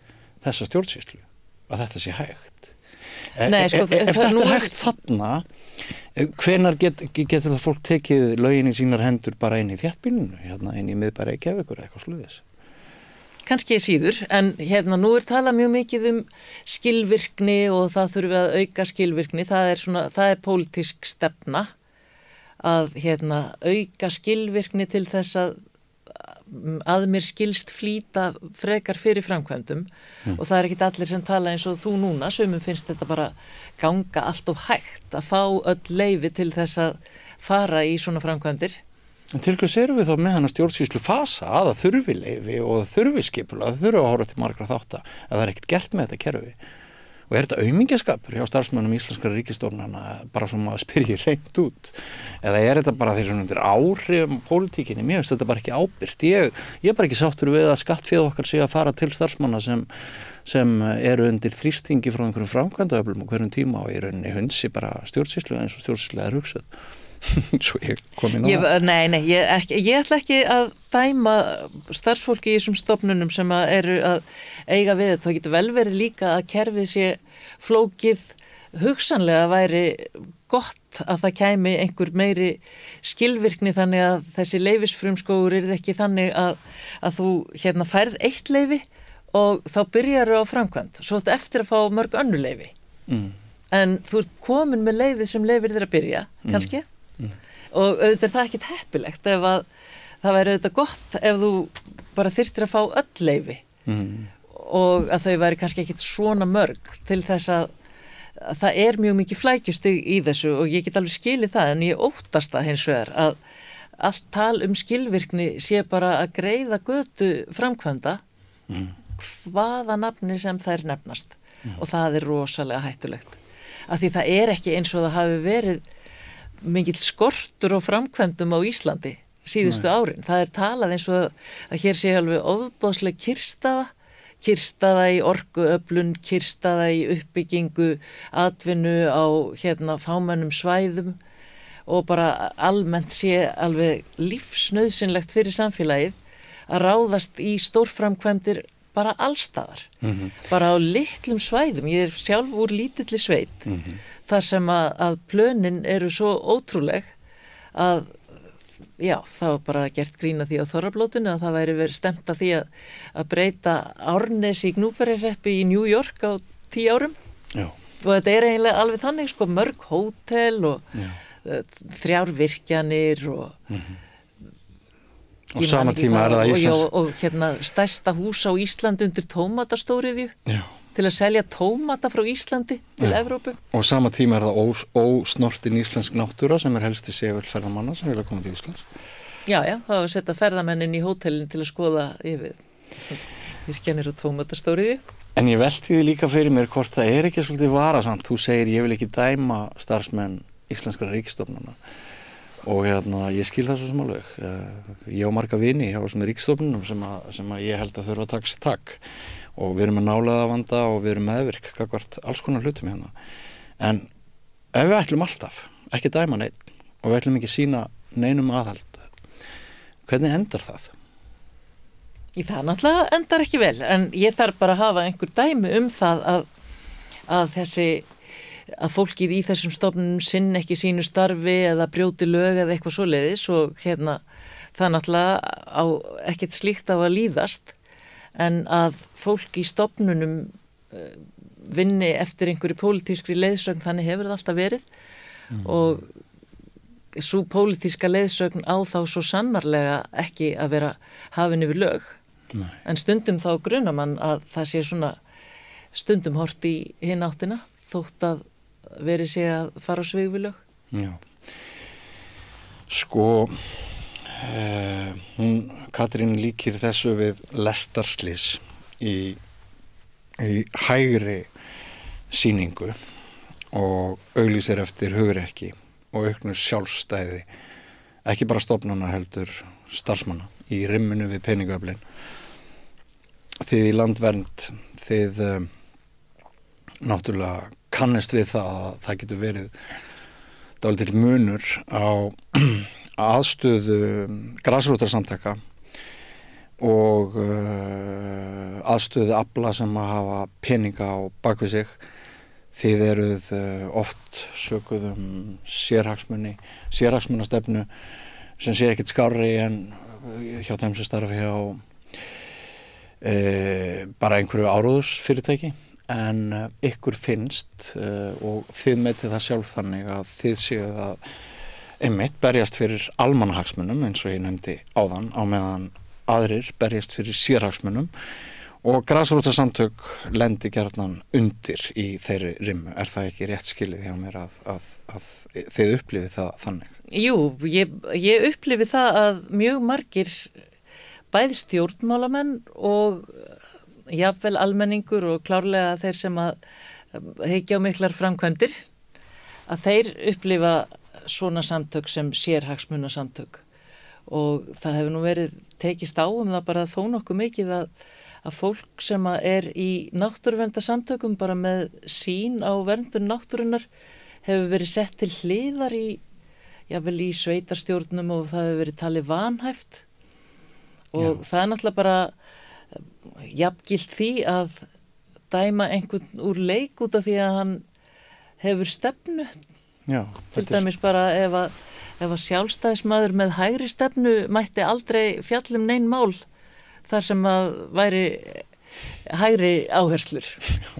þessa stjórnsýslu að þetta sé hægt. Nei, sko, ef þetta er hægt þarna, hvenær getur það fólk tekið lögin í sínar hendur bara inn í þéttbýlinu, hérna inn í miðbæ Reykjavíkur eitthvað svoleiðis? Kannski síður, en nú talað mjög mikið skilvirkni og það þurfi að auka skilvirkni, það er pólitísk stefna að auka skilvirkni til þess að mér skilst flýta frekar fyrir framkvæmdum og það ekkit allir sem tala eins og þú núna, sumum finnst þetta bara ganga allt of hægt að fá öll leyfi til þess að fara í svona framkvæmdir. En til hvers erum við þá með hana stjórnsýslu fasa að það þurfi leyfi og það þurfi skipulag, það þurfi að horfa til margra þátta að það ekkert gert með þetta kerfi. Og þetta aumingjaskapur hjá starfsmönnum íslenskra ríkisstofnana bara sem að spyrja hreint út? Eða þetta bara þeir sem undir áhrifum pólitíkinni? Mér finnst þetta bara ekki ábyrgt. Ég bara ekki sáttur við að skattféð okkar sé að fara til starfsmanna sem eru undir þrýstingi frá einhverjum framkvæmdaöflum og hverjum tíma og í rauninni hunsi bara stjórnsýslu eins og stjórnsýslu er hugsað. Svo ég kom inn á það. Nei, ég ætla ekki að dæma starfsfólki í þessum stofnunum sem eru að eiga við þetta. Það getur vel verið líka að kerfið sé flókið, hugsanlega væri gott að það kæmi einhver meiri skilvirkni þannig að þessi leyfisfrumskógur ekki þannig að þú færð eitt leyfi og þá byrjar á framkvæmd, svo eftir að fá mörg önnur leyfi. En þú ert komin með leyfið sem leyfir þér að byrja, kannski. Og auðvitað er það ekkit heppilegt ef að það væri auðvitað gott ef þú bara þyrftir að fá öll leyfi og að þau væri kannski ekkit svona mörg til þess að það er mjög mikið flækjustig í þessu og ég get alveg skilið það en ég óttast það hins vegar að allt tal skilvirkni sé bara að greiða götu framkvæmda hvaða nafni sem þær nefnast og það er rosalega hættulegt af því það er ekki eins og það hafi verið mikill skortur á framkvæmdum á Íslandi síðustu árin. Það er talað eins og að hér sé alveg ofboðsleg kyrrstaða í orkuöflun, kyrrstaða í uppbyggingu, atvinnu á fámennum svæðum og bara almennt sé alveg lífsnauðsynlegt fyrir samfélagið að ráðast í stórframkvæmdir bara allstaðar. Bara á litlum svæðum. Ég er sjálf úr lítilli sveit þar sem að plönin eru svo ótrúleg að það var bara gert grín að því á Þorrablótinu að það væri verið stemt að því að breyta Árnesi í Gnúpverjarhreppi í New York á 10 árum. Já. Og þetta er eiginlega alveg þannig, mörg hótel og 3 virkjanir og og sama tíma er það Íslands og stærsta hús á Íslandi undir tómatastóriðju til að selja tómata frá Íslandi til Evrópu. Og sama tíma er það ósnortin íslensk náttúra sem er helsti segul ferðamanna sem vilja koma til Íslands. Já, þá er setja ferðamennin í hótelin til að skoða yfir virkjanir og tómatastóriðju. En ég velti því líka fyrir mér hvort það er ekki svolítið varasamt. Þú segir ég vil ekki dæma starfsmenn íslenskra ríkisstofnana. Og ég skil það svo sem alveg. Ég á marga vini hjá þessum ríkisstofnunum sem að ég held að þurfa að takast takk og við erum með nálægðavanda og við erum meðvirk gagnvart alls konar hlutum hérna. En ef við ætlum alltaf ekki dæma neitt og við ætlum ekki sýna neinum aðhald, hvernig endar það? Það náttúrulega endar ekki vel, en ég þarf bara að hafa einhver dæmi það að fólkið í þessum stofnunum sinn ekki sínu starfi eða brjóti lög eða eitthvað svoleiðis og það náttúrulega á ekkert slíkt á að líðast en að fólk í stofnunum vinni eftir einhverju pólitískri leiðsögn, þannig hefur það alltaf verið og svo pólitíska leiðsögn á þá svo sannarlega ekki að vera hafin yfir lög. Nei. En stundum þá grunar mann að það sé svona stundum hort í hinn áttina þótt að verið sé að fara á svig við lög. Já. Katrín líkir þessu við lestarslys í hægri sýningu og auglýsir eftir hugrekki og auknu sjálfstæði, ekki bara stofnana heldur starfsmanna í rimminu við peningaöflin. Þið í Landvernd, þið náttúrulega kannist við það að það getur verið dálítill munur á aðstöðu grasrótarsamtaka og aðstöðu afla sem að hafa peninga á bakvið sig. Þið eruð oft sökuð sérhagsmunastefnu sem sé ekkert skárri en hjá þeim sem starfi hjá bara einhverju áróðursfyrirtæki, en ykkur finnst og þið metið það sjálf þannig að þið séuð að einmitt berjast fyrir almannahagsmunum eins og ég nefndi áðan, á meðan aðrir berjast fyrir sérhagsmunum og grasrótarsamtök lendi gjarnan undir í þeirri rimmu. Er það ekki rétt skilið hjá mér að þið upplifið það þannig? Jú, ég upplifi það að mjög margir bæði stjórnmálamenn og jafnvel almenningur og klárlega þeir sem að hyggja á miklar framkvæmdir, að þeir upplifa svona samtök sem sérhagsmunasamtök, og það hefur nú verið tekist á það bara þó nokkuð mikið að fólk sem er í náttúruverndarsamtökum bara með sín á verndun náttúrunnar hefur verið sett til hliðar jafnvel í sveitarstjórnum, og það hefur verið talið vanhæft. Og það er náttúrulega bara jafngilt því að dæma einhvern úr leik út af því að hann hefur stefnu. Já, til dæmis bara ef að sjálfstæðismaður með hægri stefnu mætti aldrei fjallum nein mál þar sem að væri hægri áherslur.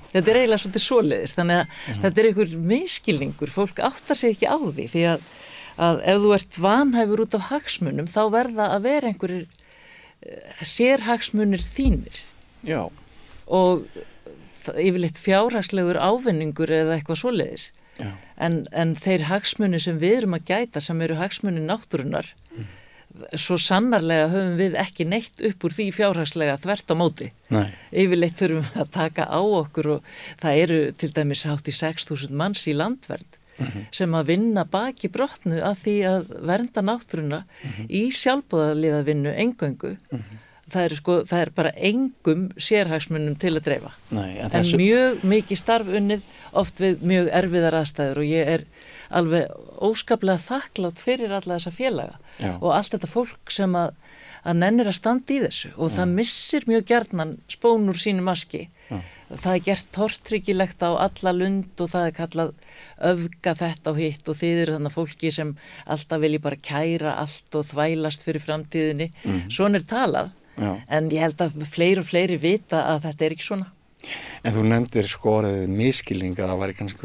Þetta er eiginlega svolítið svoleiðis, þannig að þetta er einhver misskilningur, fólk áttar sig ekki á því, því að ef þú ert vanhæfur út af hagsmunum þá verða að vera einhverjir sérhagsmunir þínir. Já. Og yfirleitt fjárhagslegur ávinningur eða eitthvað svoleiðis. Já. En þeir hagsmunir sem við erum að gæta, sem eru hagsmunir náttúrunnar, svo sannarlega höfum við ekki neitt upp úr því fjárhagslega þvert á móti. Nei. Yfirleitt þurfum við að taka á okkur, og það eru til dæmis hátt í 6.000 manns í landvernd sem að vinna baki brotnu að því að vernda náttúruna í sjálfboðaliðavinnu eingöngu. Það er bara engum sérhagsmunum til að dreifa. Nei, en mjög mikið starf unnið, oft við mjög erfiðar aðstæður, og ég er alveg óskaplega þakklátt fyrir alla þessa félaga. Já. Og allt þetta fólk sem að nennir að standa í þessu, og það missir mjög gjarnan spón úr sínu maski. Já. Það er gert tortryggilegt á alla lund, og það er kallað öfga þetta og hitt, og þið eru þannig fólki sem alltaf vilji bara kæra allt og þvælast fyrir framtíðinni. Svona er talað. Já. En ég held að fleiri og fleiri vita að þetta er ekki svona. En þú nefndir orðið misskilning, að það væri kannski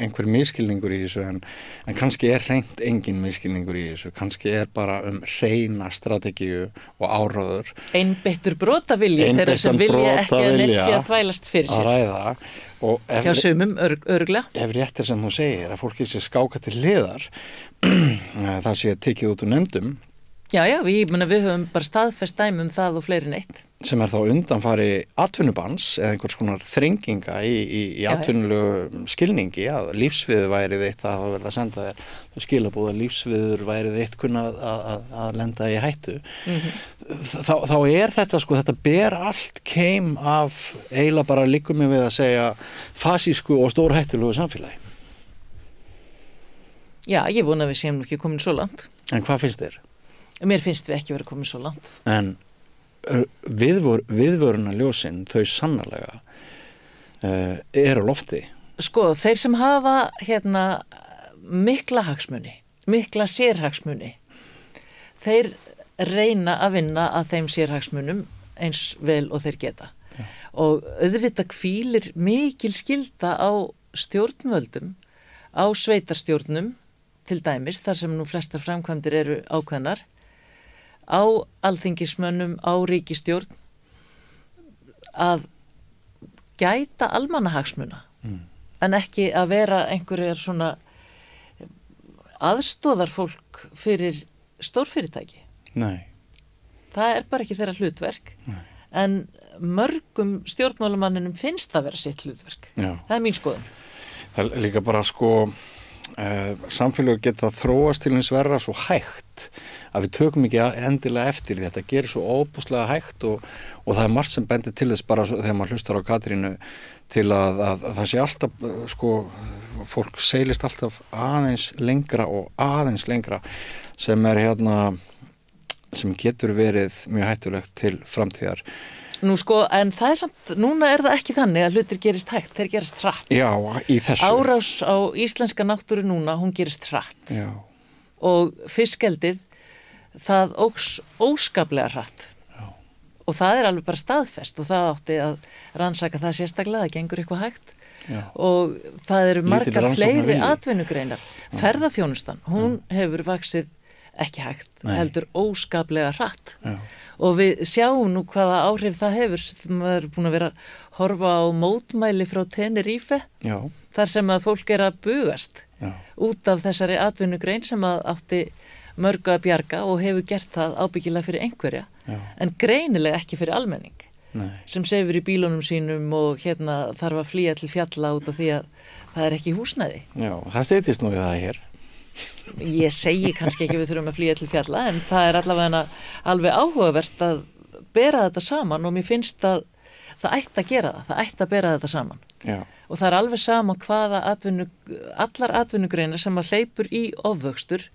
einhver misskilningur í þessu, en kannski er hreint engin misskilningur í þessu, kannski er bara hreina strategíu og áráður. Einbeittur brotavilji, þeirra sem vilja ekki að neitt sé að þvælast fyrir sér. Að ræða. Hjá sumum, örglega. Ef rétt er sem þú segir, að fólki sé skáka til hliðar, það sé tekið út úr nefndum. Já, við höfum bara staðfest dæmi það og fleiri neitt. Sem er þá undanfari atvinnubans eða einhvers konar þrenginga í atvinnulegu skilningi, að lífsviður værið eitt að hafa verið að senda þér skilabúð að lífsviður værið eitt kunna að lenda í hættu. Þá er þetta þetta ber allt keim af eiginlega bara liggur mig við að segja fasísku og stórhættulegu samfélagi. Já, ég vona að við séum ekki komin svo langt. En hvað finnst þér? Mér finnst við ekki verið komin svo langt. En viðvörunarljósin, þau sannarlega eru á lofti. Sko, þeir sem hafa mikla hagsmuni, mikla sérhagsmuni, þeir reyna að vinna að þeim sérhagsmunum eins vel og þeir geta. Já. Og auðvitað hvílir mikil skylda á stjórnvöldum, á sveitarstjórnum til dæmis, þar sem nú flestar framkvæmdir eru ákveðnar, á alþingismönnum, á ríkisstjórn, að gæta almannahagsmuna, en ekki að vera einhverjar svona aðstóðarfólk fyrir stórfyrirtæki. Nei. Það er bara ekki þeirra hlutverk. Nei. En mörgum stjórnmálamanninum finnst það vera sitt hlutverk. Já. Það er mín skoðun. Það er líka bara samfélag geta þróast til hins verra svo hægt að við tökum ekki endilega eftir því. Þetta gerir svo óbúslega hægt og það er margt sem bendir til þess bara þegar maður hlustar á Katrínu til að það sé alltaf, fólk seilist alltaf aðeins lengra og aðeins lengra sem er sem getur verið mjög hættulegt til framtíðar. Nú sko, en það samt, núna það ekki þannig að hlutir gerist hægt, þeir gerast hratt. Já, í þessu. Árás á íslenska náttúru núna, hún gerist hratt. Já. Og fiskeldið, það óx óskaplega hratt. Já. Og það alveg bara staðfest og það átti að rannsaka það sérstaklega, það gengur eitthvað hægt. Já. Og það eru margar fleiri atvinnugreinar. Ferðaþjónustan, hún hefur vaxið ekki hægt, heldur óskaplega hratt. Já. Og við sjáum nú hvaða áhrif það hefur. Maður er búin að vera að horfa á mótmæli frá Tenerife, þar sem að fólk að bugast út af þessari atvinnugrein sem að átti mörgu að bjarga og hefur gert það ábyggilega fyrir einhverja, en greinilega ekki fyrir almenning. Nei. Sem sefur í bílunum sínum og þarf að flýja til fjalla út af því að það ekki húsnæði. Já, það steytist nú í það hér. Ég segi kannski ekki við þurfum að flýja til fjalla, en það allavega alveg áhugavert að bera þetta saman og mér finnst að það ætti að gera það ætti að bera þetta saman. Já. Og það alveg sama hvaða allar atvinnugreinar sem að hleypur í ofvöxtur,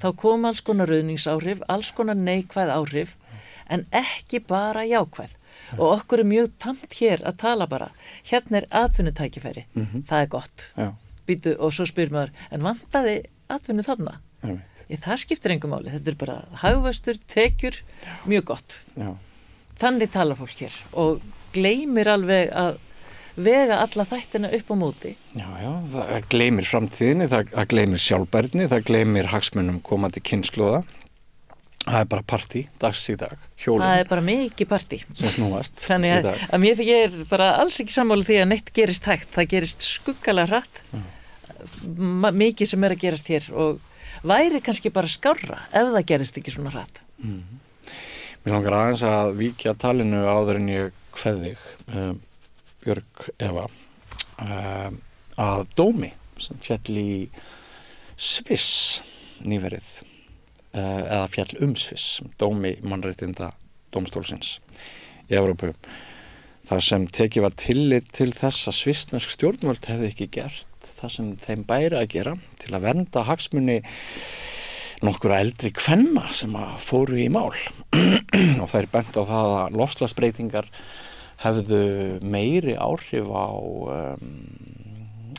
þá kom alls konar ruðningsáhrif, alls konar neikvæð áhrif, en ekki bara jákvæð. Og okkur mjög tamt hér að tala bara, hérna atvinnutækifæri, það gott. Já. Býtu, og svo spyr maður, en vantaði atvinnu þarna? Það skiptir engu máli, þetta bara hagvöxtur, tekjur, mjög gott. Já. Þannig talar fólk hér og gleymir alveg að vega alla þættina upp á móti. Já, það gleymir framtíðinni, það gleymir sjálfbærni, það gleymir hagsmunum komandi kynslóða. Það bara partí, dags í dag, hjólum. Það bara mikið partí. Sem snúast. Þannig að ég bara alls ekki sammála því að neitt gerist hægt, það gerist skuggalega hratt. Mikið sem að gerast hér og væri kannski bara skárra ef það gerist ekki svona hratt. Mér langar aðeins að víkja talinu áður en ég kveð þig, Björg Eva, að dómi sem féll í Sviss nýverið, eða féll Sviss, dómi mannréttinda dómstólsins í Evrópu. Það sem tekið var tillit til þess að svissnesk stjórnvöld hefði ekki gert það sem þeim bæri að gera til að vernda hagsmuni nokkura eldri kvenna sem að fóru í mál og það bent á það að loftslagsbreytingar hefðu meiri áhrif á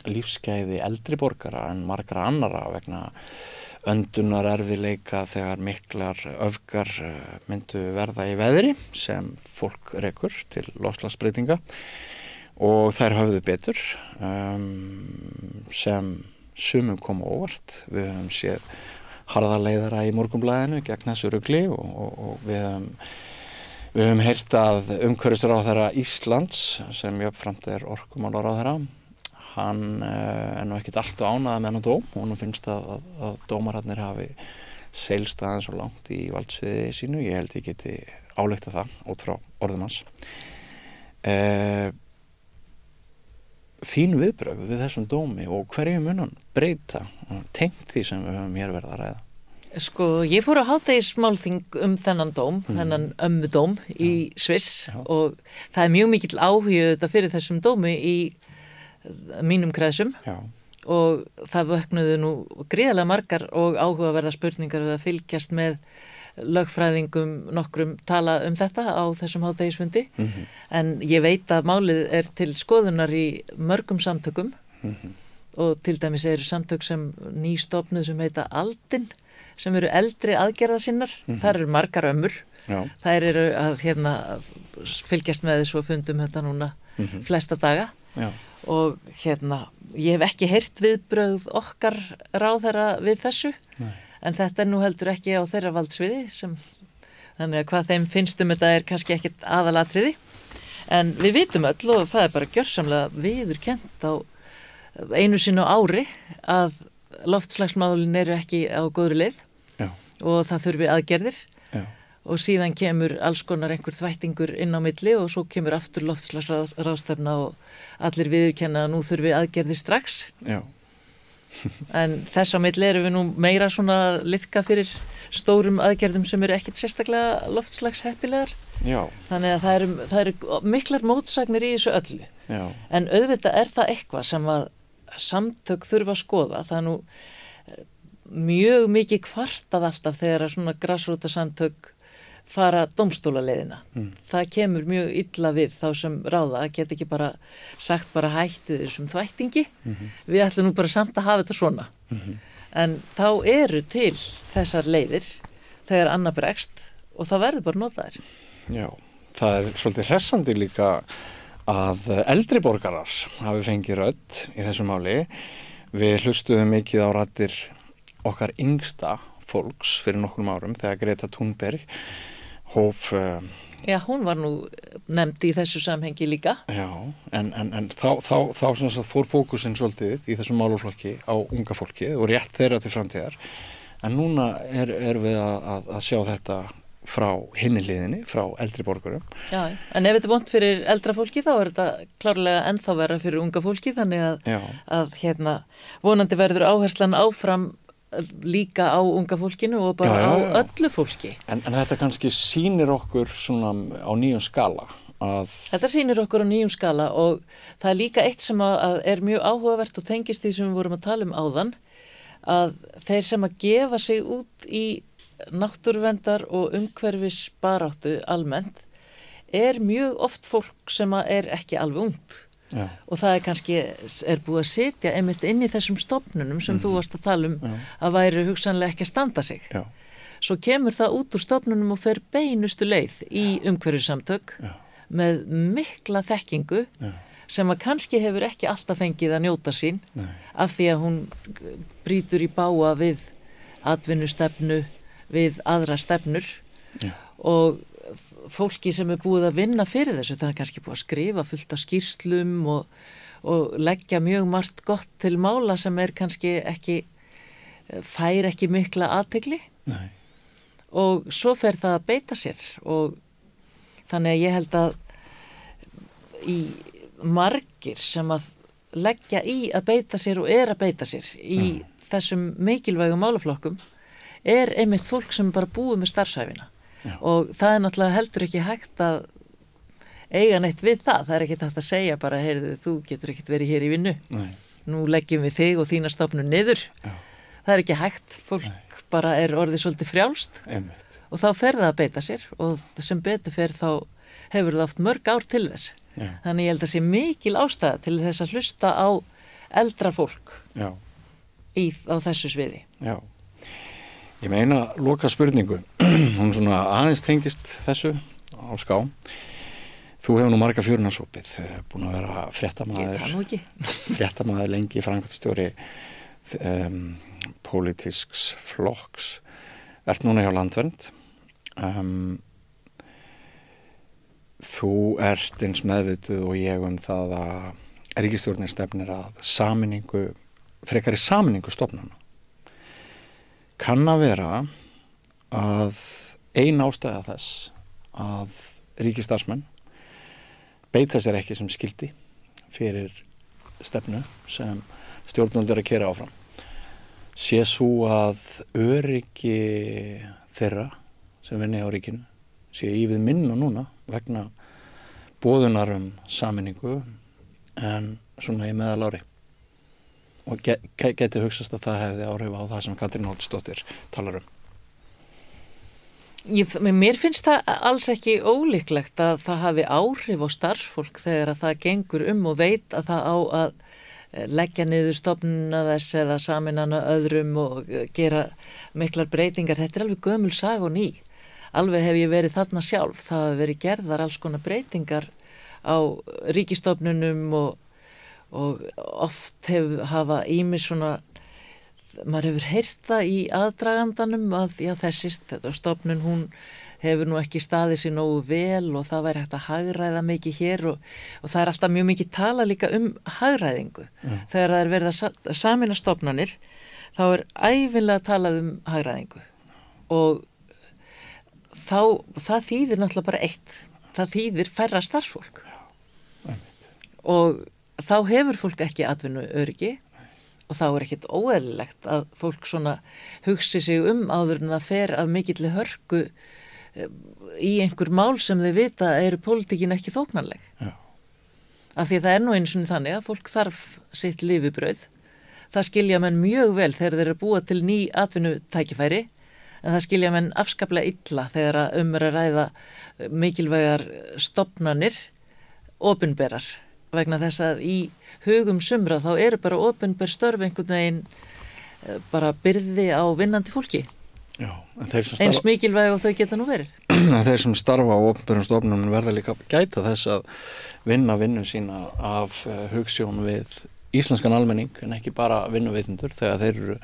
lífsgæði eldri borgara en margra annara vegna öndunar erfiðleika þegar miklar öfgar myndu verða í veðri sem fólk rekur til loftslagsbreytinga og þær höfðu betur sem sumum kom óvart. Við höfum séð harðarleiðara í Morgunblaðinu gegn þessu rugli og við höfum heyrt að umhverfisráðherra Íslands sem jafnframt orkumálaráðherra, hann nú ekkert allt og ánægður með hann dóm. Honum finnst að dómararnir hafi seilst aðeins svo langt í valdsviði sínu. Ég held ég geti ályktað það út frá orðum hans. Þín viðbrögð við þessum dómi og hverju mun hann breyta tengt því sem við höfum hér verið að ræða? Sko, ég fór á hádegismálþing þennan dóm, þennan ömmudóm í Sviss og það mjög mikill áhugi þetta fyrir þessum dómi í mínum kreðsum. Já. Og það vöknuðu nú gríðarlega margar og áhugaverða spurningar við að fylgjast með lögfræðingum nokkrum tala þetta á þessum hádegisfundi. En ég veit að málið til skoðunar í mörgum samtökum og til dæmis eru samtök sem nýstofnuð sem heita Aldin sem eru eldri aðgerðasinnar. Þar eru margar ömmur. Þær eru að fylgjast með þessu og fundum þetta núna flesta daga. Já. Og ég hef ekki heyrt viðbrögð okkar ráðherra við þessu. Nei. En þetta nú heldur ekki á þeirra valdsviði þannig að hvað þeim finnst þetta kannski ekkit aðalatriði. En við vitum öll og það bara gjörsamlega viðurkennt á einu sinni á ári að loftslagsmálin eru ekki á góðri leið. Já. Og það þurfi aðgerðir. Já. Og síðan kemur alls konar einhver þvættingur inn á milli og svo kemur aftur loftslagsráðstefna og allir viðurkenna að nú þurfi aðgerðir strax. Já. En þess á milli erum við nú meira svona liðka fyrir stórum aðgerðum sem eru ekkit sérstaklega loftslagsheppilegar. Já. Þannig að það eru miklar mótsagnir í þessu öllu. Já. En auðvitað það eitthvað sem að samtök þurfa að skoða. Það nú mjög mikið kvartað alltaf þegar svona grassrútasamtök fara dómstólaleiðina. Það kemur mjög illa við þá sem ráða að geta ekki bara sagt bara hætti þessum þvættingi. Við ætlum nú bara samt að hafa þetta svona. En þá eru til þessar leiðir þegar annað bregst og það verður bara notaðir. Já, það svolítið hressandi líka að eldri borgarar hafi fengið rödd í þessu máli. Við hlustuðum mikið á raddir okkar yngsta fólks fyrir nokkrum árum þegar Greta Thunberg hóf... Já, hún var nú nefnd í þessu samhengi líka. Já, en þá sem sagt fór fókusinn svolítið í þessum málaflokki á unga fólkið og rétt þeirra til framtíðar. En núna er við að sjá þetta frá hinni hliðinni, frá eldri borgurum. Já, en ef þetta er vont fyrir eldra fólki þá er þetta klárlega ennþá verra fyrir unga fólki, þannig að vonandi verður áherslan áfram líka á unga fólkinu og bara á öllu fólki. En þetta kannski sýnir okkur svona á nýjum skala Þetta sýnir okkur á nýjum skala og það er líka eitt sem að er mjög áhugavert og tengist því sem við vorum að tala áðan, að þeir sem að gefa sig út í náttúruverndar og umhverfisbaráttu almennt er mjög oft fólk sem að er ekki alveg ungt. Já. Og það kannski búið að sitja einmitt inn í þessum stofnunum sem þú varst að tala að væri hugsanlega ekki að standa sig. Já. Svo kemur það út úr stofnunum og fer beinustu leið í umhverfissamtök með mikla þekkingu sem að kannski hefur ekki alltaf fengið að njóta sín af því að hún brýtur í bága við atvinnustefnu, við aðra stefnur og fólki sem er búið að vinna fyrir þessu, það er kannski búið að skrifa fullt af skýrslum og leggja mjög margt gott til mála sem er kannski fær ekki mikla athygli. Nei. Og svo fer það að beita sér og þannig að ég held að í margir sem að leggja í að beita sér og er að beita sér í þessum mikilvægum málaflokkum er einmitt fólk sem bara búið með starfsæfina. Og það er náttúrulega heldur ekki hægt að eiga neitt við það er ekki hægt að segja bara, heyrðu, þú getur ekkert verið hér í vinnu. Nei. Nú leggjum við þig og þína stofnun niður. Það er ekki hægt, fólk bara er orðið svolítið frjálst og þá fer það að beita sér og sem betur fer þá hefur það oft mörg ár til þess. Þannig ég held að sé mikil ástæða til þess að hlusta á eldra fólk á þessu sviði. Já. Ég meina loka spurningu, hún svona aðeins tengist þessu á ská. Þú hefur nú marga fjörunarsopið, búin að vera fréttamaður lengi, framkvæmdastjóri pólitísks flokks, ert núna hjá Landvernd. Þú ert eins meðvituð og ég það að ríkisstjórnin stefnir að frekari sameiningu stofnana. Kann að vera að ein ástæða þess að ríkisstarfsmenn beita sér ekki sem skyldi fyrir stefnu sem stjórnvöld að keyra áfram sé svo að öryggi þeirra sem vinni á ríkinu sé ívið minna núna vegna boðunar sameiningu en svona í meðalári. Og geti hugsast að það hefði áhrif á það sem Katrín Halldórsdóttir talar Mér finnst það alls ekki ólíklegt að það hafi áhrif á starfsfólk þegar að það gengur og veit að það á að leggja niður stofnuna þess eða sameinana öðrum og gera miklar breytingar. Þetta er alveg gömul saga og ný. Alveg hef ég verið þarna sjálf. Það hafi verið gerðar alls konar breytingar á ríkisstofnunum og oft hafa ýmis svona, maður hefur heyrt það í aðdragandanum að þetta stofnun hún hefur nú ekki staðið sér nógu vel og það væri hægt að hagræða mikið hér og það er alltaf mjög mikið tala líka hagræðingu. Þegar það er verið að sameina stofnanir þá er ævinlega talað hagræðingu og það þýðir náttúrulega bara eitt, það þýðir færra starfsfólk og þá hefur fólk ekki atvinnuöryggi og þá er ekkert óeðlilegt að fólk svona hugsi sig áður en það fer af mikilli hörku í einhver mál sem þau vita eru pólitíkin ekki þóknanleg. Af því að það er nú einu sinni þannig að fólk þarf sitt lifibrauð. Það skilja menn mjög vel þegar þeir eru búa til ný atvinnutækifæri en það skilja menn afskaplega illa þegar að ræða mikilvægar stofnanir opinberar, vegna þess að í hugum sumra þá eru bara opinber störf einhvern veginn bara byrði á vinnandi fólki. Já, eins mikilvæg og þau geta nú verið. Þeir sem starfa á opinberum stofnunum verða líka gæta þess að vinnu sína af hugsjón við íslenskan almenning en ekki bara vinnuveitendur þegar þeir eru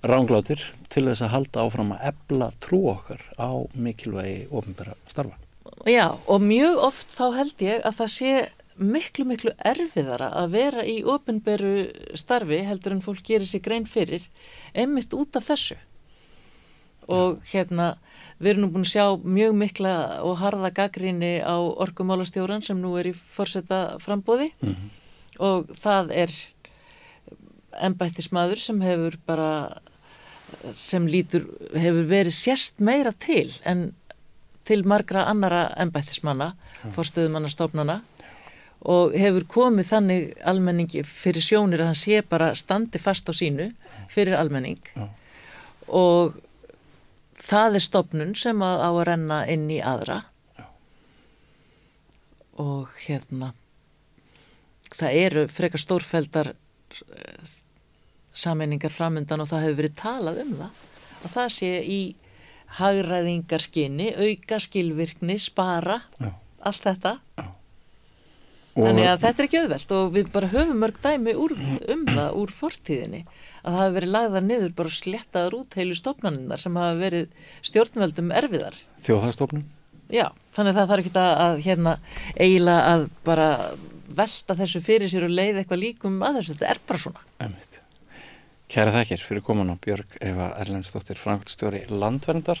ranglátir til þess að halda áfram að efla trú okkar á mikilvægi opinbera starfa. Já, og mjög oft þá held ég að það sé miklu erfiðara að vera í opinberu starfi heldur en fólk gerir sér grein fyrir einmitt út af þessu. Og við erum nú búin að sjá mjög mikla og harða gagnrýni á orkumálastjóran sem nú í forseta framboði og það embættismaður sem hefur verið sést meira til en til margra annara embættismanna, forstöðumanna stofnana og hefur komið þannig almenningi fyrir sjónir að hann sé bara standi fast á sínu fyrir almenning og það stofnun sem á að renna inn í aðra. Já. Og það eru frekar stórfelldar sameiningar framundan og það hefur verið talað það að það sé í hagræðingarskyni, auka skilvirkni, spara, allt þetta. Já. Þannig að þetta ekki auðvelt og við bara höfum mörg dæmi það úr fortíðinni að það hafi verið lagðar niður bara sléttaðar út heilu stofnanirnar sem hafa verið stjórnvöldum erfiðar. Þjóðhagsstofnun? Já, þannig að það þarf ekki að eiginlega að bara velta þessu fyrir sér og leiða eitthvað líkum að þessu, þetta bara svona. Einmitt. Kæra þakkir fyrir komuna Björg Eva Erlendsdóttir, framkvæmdastjóri Landverndar.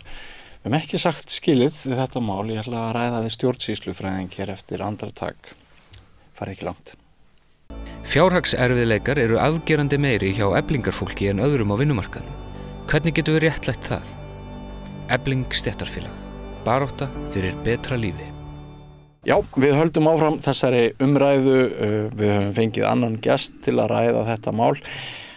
Við höfum ekki sagt skilið við þetta mál, ég ætla að ræða við stjórnsýslufræðing hér eftir andartak. Farið ekki langt. Fjárhagserfiðleikar eru afgerandi meiri hjá eflingarfólki en öðrum á vinnumarkaðnum. Hvernig getum við réttlætt það? Efling stéttarfélag. Barátta fyrir betra lífi. Já, við höldum áfram þessari umræðu. Við höfum fengið annan gest til að ræða þetta mál.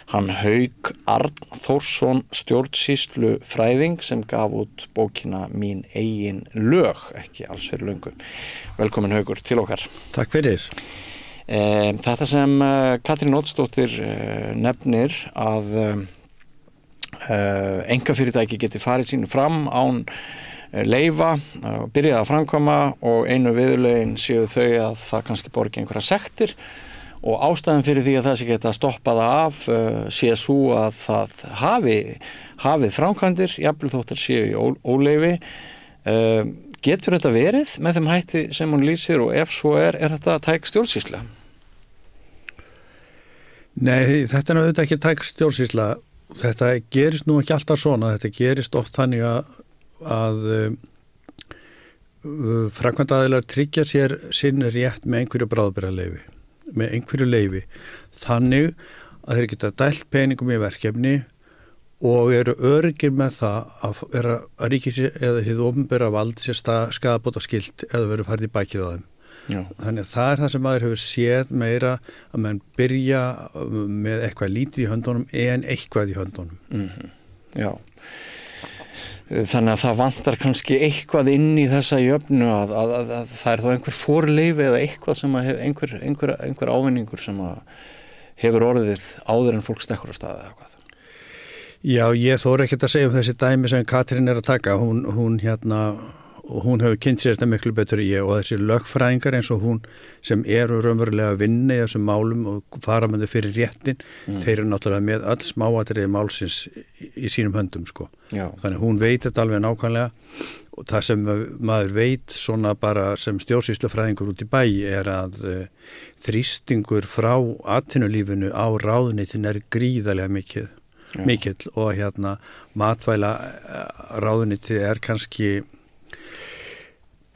Hann Hauk Arnþórsson, stjórnsýslufræðing sem gaf út bókina Mín eigin lög, ekki alls fyrir löngu. Velkomin Haukur til okkar. Takk fyrir. Þetta sem Katrín Oddsdóttir nefnir að einkafyrirtæki geti farið sínu fram án leyfa, byrjaði að framkvæma og einu viðurlögin séu þau að það kannski borgi einhverja sektir og ástæðan fyrir því að það sé geta stoppað af sé svo að það hafið framkvæmdir, jafnvel þóttar séu í óleyfi. Getur þetta verið með þeim hætti sem hún lýsir og ef svo þetta tæk stjórnsýsla? Nei, þetta auðvitað ekki tæk stjórnsýsla. Þetta gerist nú ekki alltaf svona. Þetta gerist oft þannig að framkvæmdaraðilar tryggja sér sinn rétt með einhverju bráðabirgðaleyfi. Með einhverju leyfi þannig að þeir geta dælt peningum í verkefni og eru öruggir með það að ríkis eða hið opinbera vald sér skaðabóta skylt eða verið farið í bakið á þeim. Já. Þannig að það það sem maður hefur séð meira að mann byrja með eitthvað lítið í höndunum en eitthvað í höndunum. Já. Þannig að það vantar kannski eitthvað inn í þessa jöfnu að það þá einhver forleyfi eða eitthvað sem einhver ávinningur sem hefur orðið áður en fólk stekkur á staði eða hvað. Já, ég þóra ekkert að segja þessi dæmi sem Katrín að taka. Hún hefur kynnt sér þetta miklu betur ég og þessi lögfræðingar eins og hún sem eru raunverulega að vinna í þessum málum og fara með þau fyrir réttin, þeir eru náttúrulega með öll smáatriði málsins í sínum höndum sko. Já. Þannig hún veit þetta alveg nákvæmlega og það sem maður veit svona bara sem stjórnsýslufræðingur út í bæ að þrýstingur frá atvinnulífinu á ráðuneytin gríðarlega mikill og matvæla ráðuneytið kannski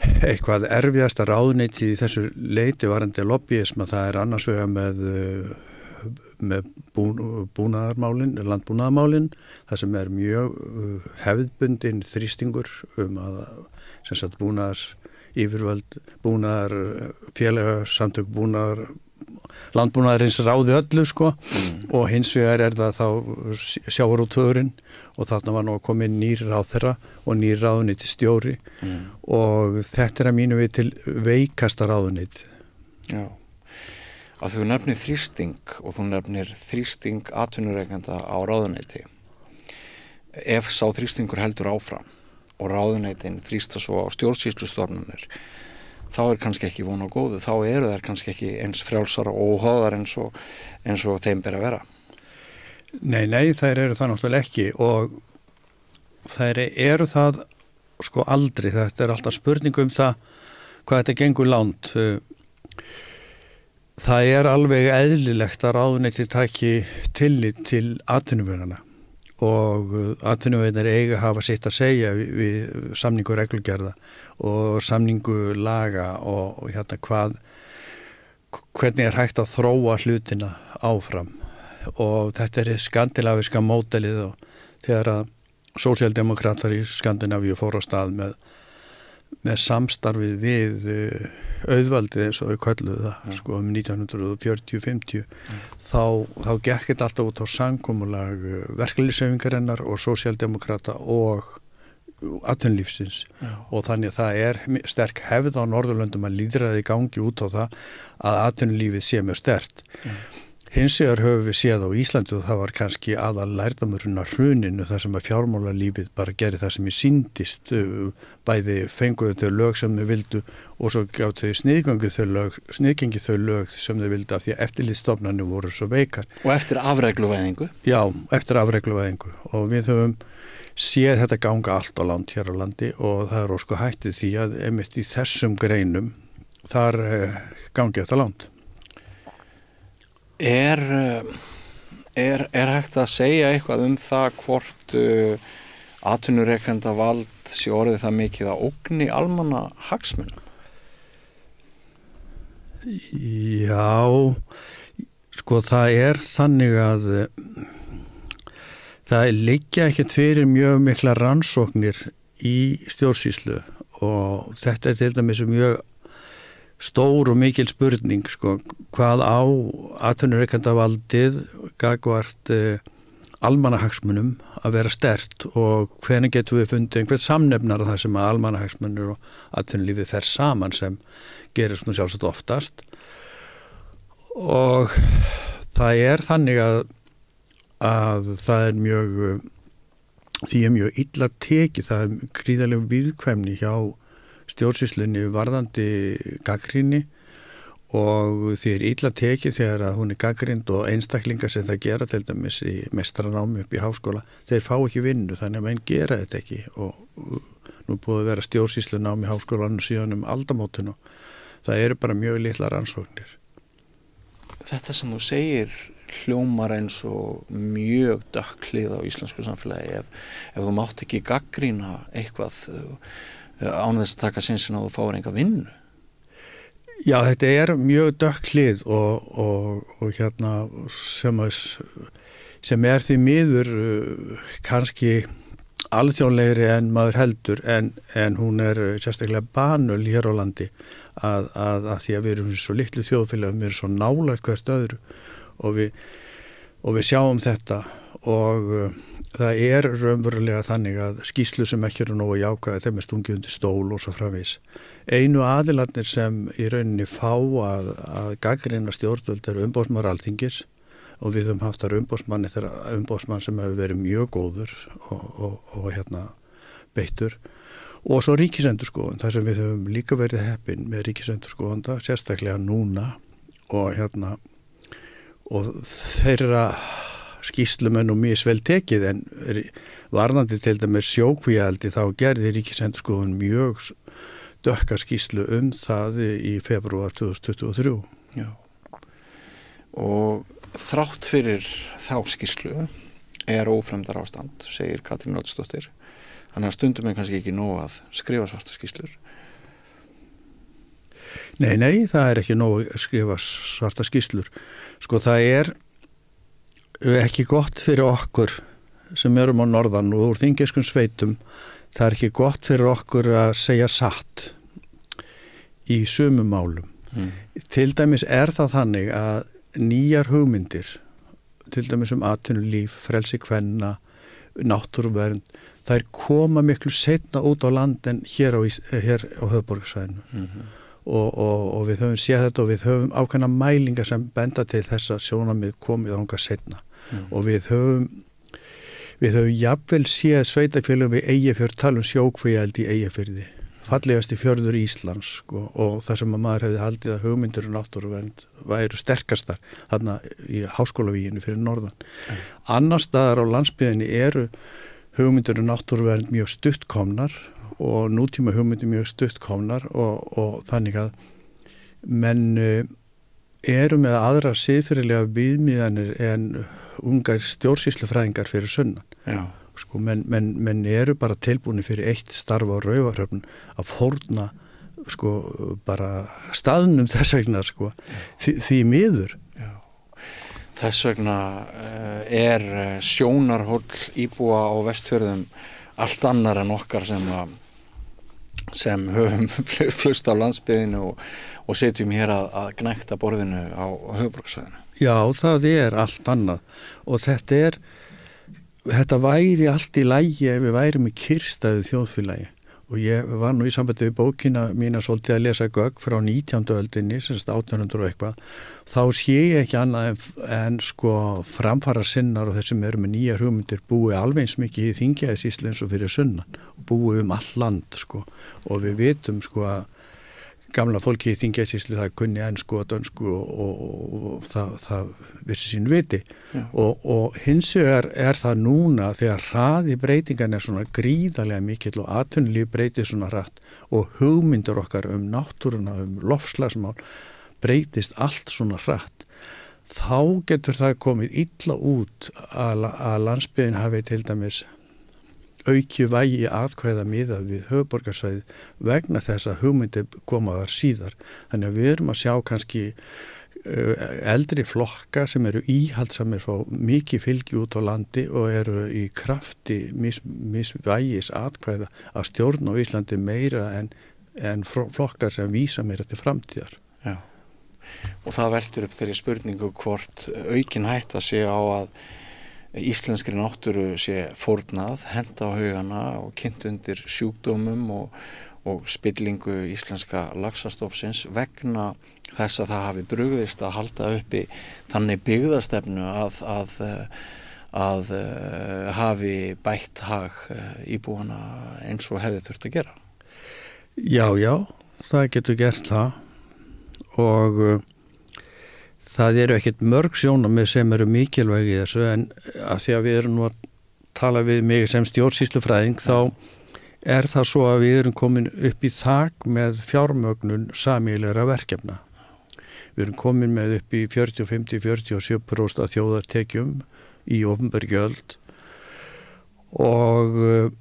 eitthvað erfiðasta ráðuneyti í þessu leiti varandi lobbyisma. Það annars vegar með búnaðarmálin, landbúnaðarmálin, það sem mjög hefðbundin þrýstingur að sem sagt búnaðars yfirvöld, búnaðar félagssamtök landbúnaðarins ráði öllu sko og hins vegar það þá sjávarútvegurinn og þarna var nú að koma inn nýr ráðherra og nýr ráðuneyti stjóri og þetta að mínu við til veikasta ráðuneyti. Já, að þú nefnir þrýsting og þú nefnir þrýsting atvinnurekenda á ráðuneyti. Ef sá þrýstingur heldur áfram og ráðuneytin þrýsta svo á stjórnsýslustofnanir, þá kannski ekki von á góðu, þá eru þær kannski ekki eins frjálsar og óháðar eins og þeim ber að vera. Nei, þær eru það náttúrulega ekki og þær eru það sko aldrei, þetta alltaf spurning það hvað þetta gengur langt. Það alveg eðlilegt að ráðuneyti taki tillit til atvinnuvegana og atvinnuvegnar eiga hafa sitt að segja við samningu reglugerða og samningu laga og hérna hvernig hægt að þróa hlutina áfram og þetta skandinavíska módelið og þegar að sósíaldemókratar í Skandinavíu fóru á stað með samstarfið við auðvaldið eins og þau kölluðu það sko 1940-50 þá gekk þetta alltaf út á samkomulag verkalýðshreyfingarinnar og sósíaldemókrata og atvinnulífsins og þannig að það sterk hefð á Norðurlöndum að lýðræði gangi út á það að atvinnulífið sé mjög sterkt. Hins vegar höfum við séð á Íslandi og það var kannski aðal lærdamurinn af hruninu þar sem að fjármálalífið bara gerði það sem ég sýndist bæði fenguðu þau lög sem þau vildu og svo gátt þau sniðgengi þau lög sem þau vildu af því að eftirlitsstofnanir voru svo veikar. Og eftir afregluvæðingu? Já, eftir afregluvæðingu og við höfum séð þetta ganga allt á land hér á landi og það ósku hættið því að einmitt í þessum greinum þar gangi þetta land. Er hægt að segja eitthvað það hvort atvinnurekenda vald sé orðið það mikið að ógni almanna hagsmunum? Já, sko það þannig að það liggja ekkert fyrir mjög mikla rannsóknir í stjórnsýslu og þetta til dæmis mjög stór og mikil spurning sko, hvað á atvinnurekendavaldið gagnvart almannahagsmunum að vera sterkt og hvernig getum við fundið einhvern samnefnar að það sem að almannahagsmunur og atvinnulífið fer saman sem gerist nú sjálfsagt oftast og það þannig að það mjög illa tekið, það gríðarlega viðkvæmni hjá stjórnsýslunni varðandi gagnrýni og því illa tekið þegar að hún gagnrýnd og einstaklingar sem það gera til dæmis í meistaranámi upp í háskóla, þeir fá ekki vinnu þannig að menn gera þetta ekki og nú búið að vera stjórnsýslunámi í háskólanum síðan aldamótin og það eru bara mjög litlar rannsóknir. Þetta sem þú segir hljómar eins og mjög dökklið á íslensku samfélagi ef þú mátt ekki gagnrýna eitthvað án þess að taka sinnsinn að þú fáir enga vinnu. Já, þetta mjög dökklið og hérna sem því miður kannski alþjóðlegri en maður heldur en hún sérstaklega banöl hér á landi að því að við erum svo litlu þjóðfélag, við erum svo nálægt hvert öðru og við sjáum þetta og það raunverulega þannig að skýrslu sem ekki eru nógu jákvæði þeim stungið undir stól og svo framvegis. Einu aðilarnir sem í rauninni fá að gagnrýna stjórnvöld umboðsmaður Alþingis og við höfum haft þar umboðsmann sem hefur verið mjög góður og hérna beittur og svo ríkisendurskoðun þar sem við höfum líka verið heppin með ríkisendurskoðanda sérstaklega núna og hérna og þeirra skýrslum nú misvel tekið en varðandi til dæmis sjókvíaldi þá gerði ríkisendurskoðun mjög dökka skýrslu það í febrúar 2023. Já. Og þrátt fyrir þá skýrslu ófremdar ástand, segir Katrín Oddsdóttir. Þannig að stundum kannski ekki nóg að skrifa svarta skýrslur. Nei, það ekki nóg að skrifa svarta skýrslur. Sko það ekki gott fyrir okkur sem erum á norðan og úr þingeskum sveitum, það ekki gott fyrir okkur að segja satt í sumum málum. Til dæmis það þannig að nýjar hugmyndir, til dæmis atvinnulíf, frelsi kvenna, náttúruvernd, þær koma miklu seinna út á land en hér á höfuðborgarsvæðinu. Og við höfum séð þetta og við höfum ákveðna mælingar sem benda til þess að sjónarmið komið þangað seinna. Og við höfum jafnvel séð sveitafélögum við Eyjafjörð tala sjókvíaeldi í Eyjafirði, fallegasti fjörður Íslands sko, og það sem að maður hefði haldið að hugmyndir náttúruvernd væru sterkastar þarna í háskólavíginu fyrir norðan. Annars staðar á landsbyggðinni eru hugmyndir náttúruvernd mjög stuttkomnar og nútíma hugmyndir mjög stuttkomnar og þannig að menn eru með aðra siðferðilega viðmiðanir en ungar stjórnsýslufræðingar fyrir sunnan. Já. Sko, menn eru bara tilbúinir fyrir eitt starf á Raufarhöfn að fórna sko, bara staðnum þess vegna sko, því miður. Já. Þess vegna sjónarhóll íbúa á Vestfjörðum allt annar en okkar sem höfum flust á landsbyggðinu og setjum hér að gnækta borðinu á höfuðborgarsvæðinu. Já, það allt annað og þetta væri allt í lagi ef við værum í kyrrstæðu þjóðfélagi og ég var nú í sambandi við bókina mína svolítið að lesa gögn frá 19. öldinni, semst 1800 og eitthvað, þá sé ég ekki annað en sko framfara sinnar og þessum eru með nýjar hugmyndir búi alveg eins mikið í Þingeyjarsýslu eins og fyrir sunnan og búi all land sko og við vitum sko að gamla fólki í Þingeyjarsýslu það kunni ensku og dönsku og það vissi sín viti og hins vegar það núna þegar hraði breytingan svona gríðarlega mikill og atvinnulíf breytist svona hratt og hugmyndir okkar náttúruna, loftslagsmál breytist allt svona hratt þá getur það komið illa út að landsbyggðin hafi til dæmis auki vægi atkvæða miðað við höfuðborgarsvæðið vegna þess að hugmyndir koma þar síðar. Þannig að við erum að sjá kannski eldri flokka sem eru íhaldsamir fá mikið fylgi út á landi og eru í krafti misvægis atkvæða að stjórn á Íslandi meira en flokkar sem vísa meira til framtíðar. Já. Og það veldur upp þeirri spurningu hvort aukin hætta sé á að íslenskri náttúru sé fórnað, henda á haugana og kynnt undir sjúkdómum og spillingu íslenska laxastofnsins vegna þess að það hafi brugðist að halda uppi þannig byggðastefnu að hafi bætt hag íbúana eins og hefði þurft að gera. Já, það getur gert það og það eru ekkert mörg sjónarmið sem eru mikilvægi í þessu en að því að við erum nú að tala við mig sem stjórnsýslufræðing þá það svo að við erum komin upp í þak með fjármögnun sameiginlegra verkefna. Við erum komin með upp í 40, 50, 47% af þjóðartekjum í opinber gjöld og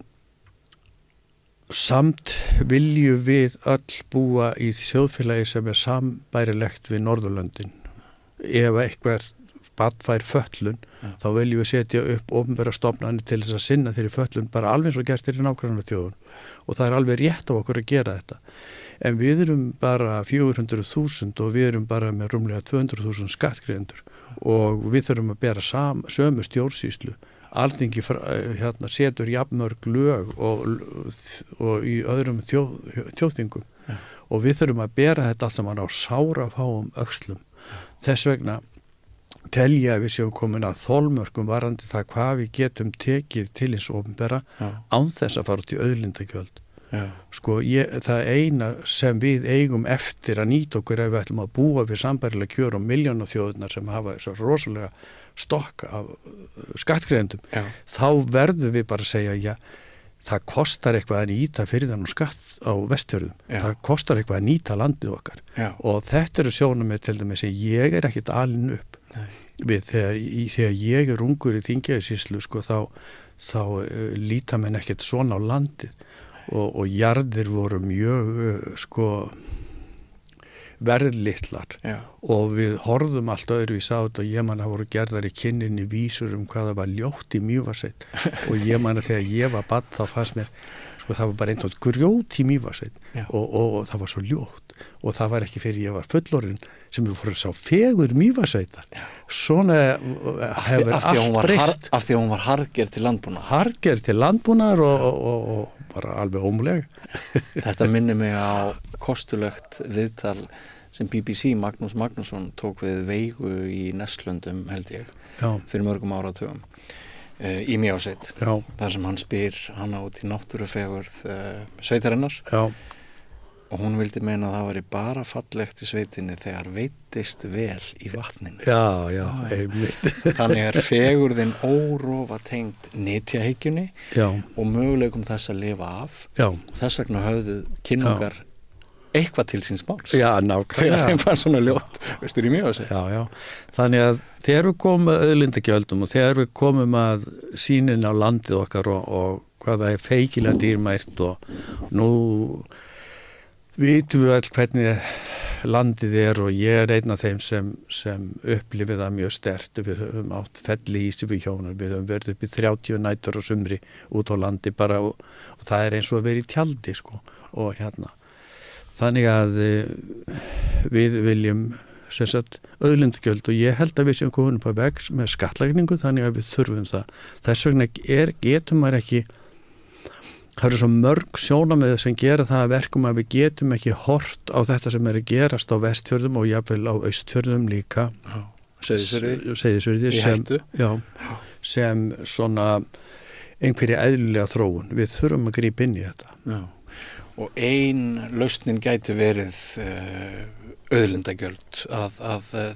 samt viljum við öll búa í þjóðfélagi sem sambærilegt við Norðurlöndin. Ef eitthvað barn fær fötlun þá viljum við setja upp opinbera stofnanir til þess að sinna þeirri fötlun bara alveg eins og gert í nágrannaþjóðum og það alveg rétt á okkur að gera þetta en við erum bara 400.000 og við erum bara með rúmlega 200.000 skattgreiðendur og við þurfum að bera sömu stjórnsýslu Alþingi setur jafnmörg lög og í öðrum þjóðþingum og við þurfum að bera þetta allt saman á sárafáum öxlum. Þess vegna telja að við séum komin að þolmörkum varandi það hvað við getum tekið til hins opinbera án þess að fara út í auðlindagjöld. Sko, það eina sem við eigum eftir að nýta okkur ef við ætlum að búa við sambærilega kjör og milljónaþjóðirnar sem hafa þess að rosalega stokk af skattgreiðendum, þá verðum við bara að segja það kostar eitthvað að nýta fyrir þannig skatt á Vestfjörðum. Það kostar eitthvað að nýta landið okkar. Og þetta eru sjónarmið til dæmis sem ég ekkert alinn upp við þegar ég ungur í Þingeyjarsýslu sko, þá líta menn ekkert svona á landið og jarðir voru mjög sko verðlitlar og við horfðum allt öðruvís á þetta og ég man að voru gerðar í kynninni vísur hvað það var ljótt í Mývatnssveit og ég man að þegar ég var barn þá fannst mér sko það var bara einhvern grjót í Mývatnssveit og það var svo ljótt og það var ekki fyrir ég var fullorinn sem við fórum að sjá fegur Mývatnssveitar. Svona hefur allt breyst. Af því að hún var harðgerð til landbúnaðar. Harðgerð til landbúnaðar og bara alveg ómuleg. Þetta minnir mig á kostulegt viðtal sem BBC Magnús Magnússon tók við Veigu í Nestlöndum held ég fyrir mörgum áratugum í Mývatnssveit. Þar sem hann spyr hana út í náttúrufegurð sveitarinnar. Og hún vildi meina að það væri bara fallegt í sveitinni þegar veittist vel í vatninu. Já, einmitt. Þannig fegurðin órofa tengd nytjahyggjunni og möguleikum þess að lifa af. Þess vegna höfðu kynningar eitthvað til síns máls. Já, nákvæmlega. Þegar þeim fann svona ljótt, veistur í Mývatnssveit. Já. Þannig að þegar við komum að auðlindagjöldum og þegar við komum að sýnin á landið okkar og hvað það feikilega dýrmært og nú vitum við all hvernig landið og ég einn af þeim sem upplifið það mjög sterkt. Við höfum átt felli ísi við hjónar, við höfum verið upp í 30 nætur á sumri út á landi bara og það eins og að vera í tjaldi sko og þannig að við viljum sem sagt auðlindagjöld og ég held að við séum komin upp á veg með skattlagningu þannig að við þurfum það. Þess vegna getum maður ekki. Það eru svo mörg sjónarmið sem gera það að verkum að við getum ekki hort á þetta sem að gerast á Vestfjörðum og jafnvel á Austfjörðum líka. Seyðisfirði sem svona einhverja eðlilega þróun. Við þurfum að grípa inn í þetta. Já. Og ein lausnin gæti verið auðlindagjöld að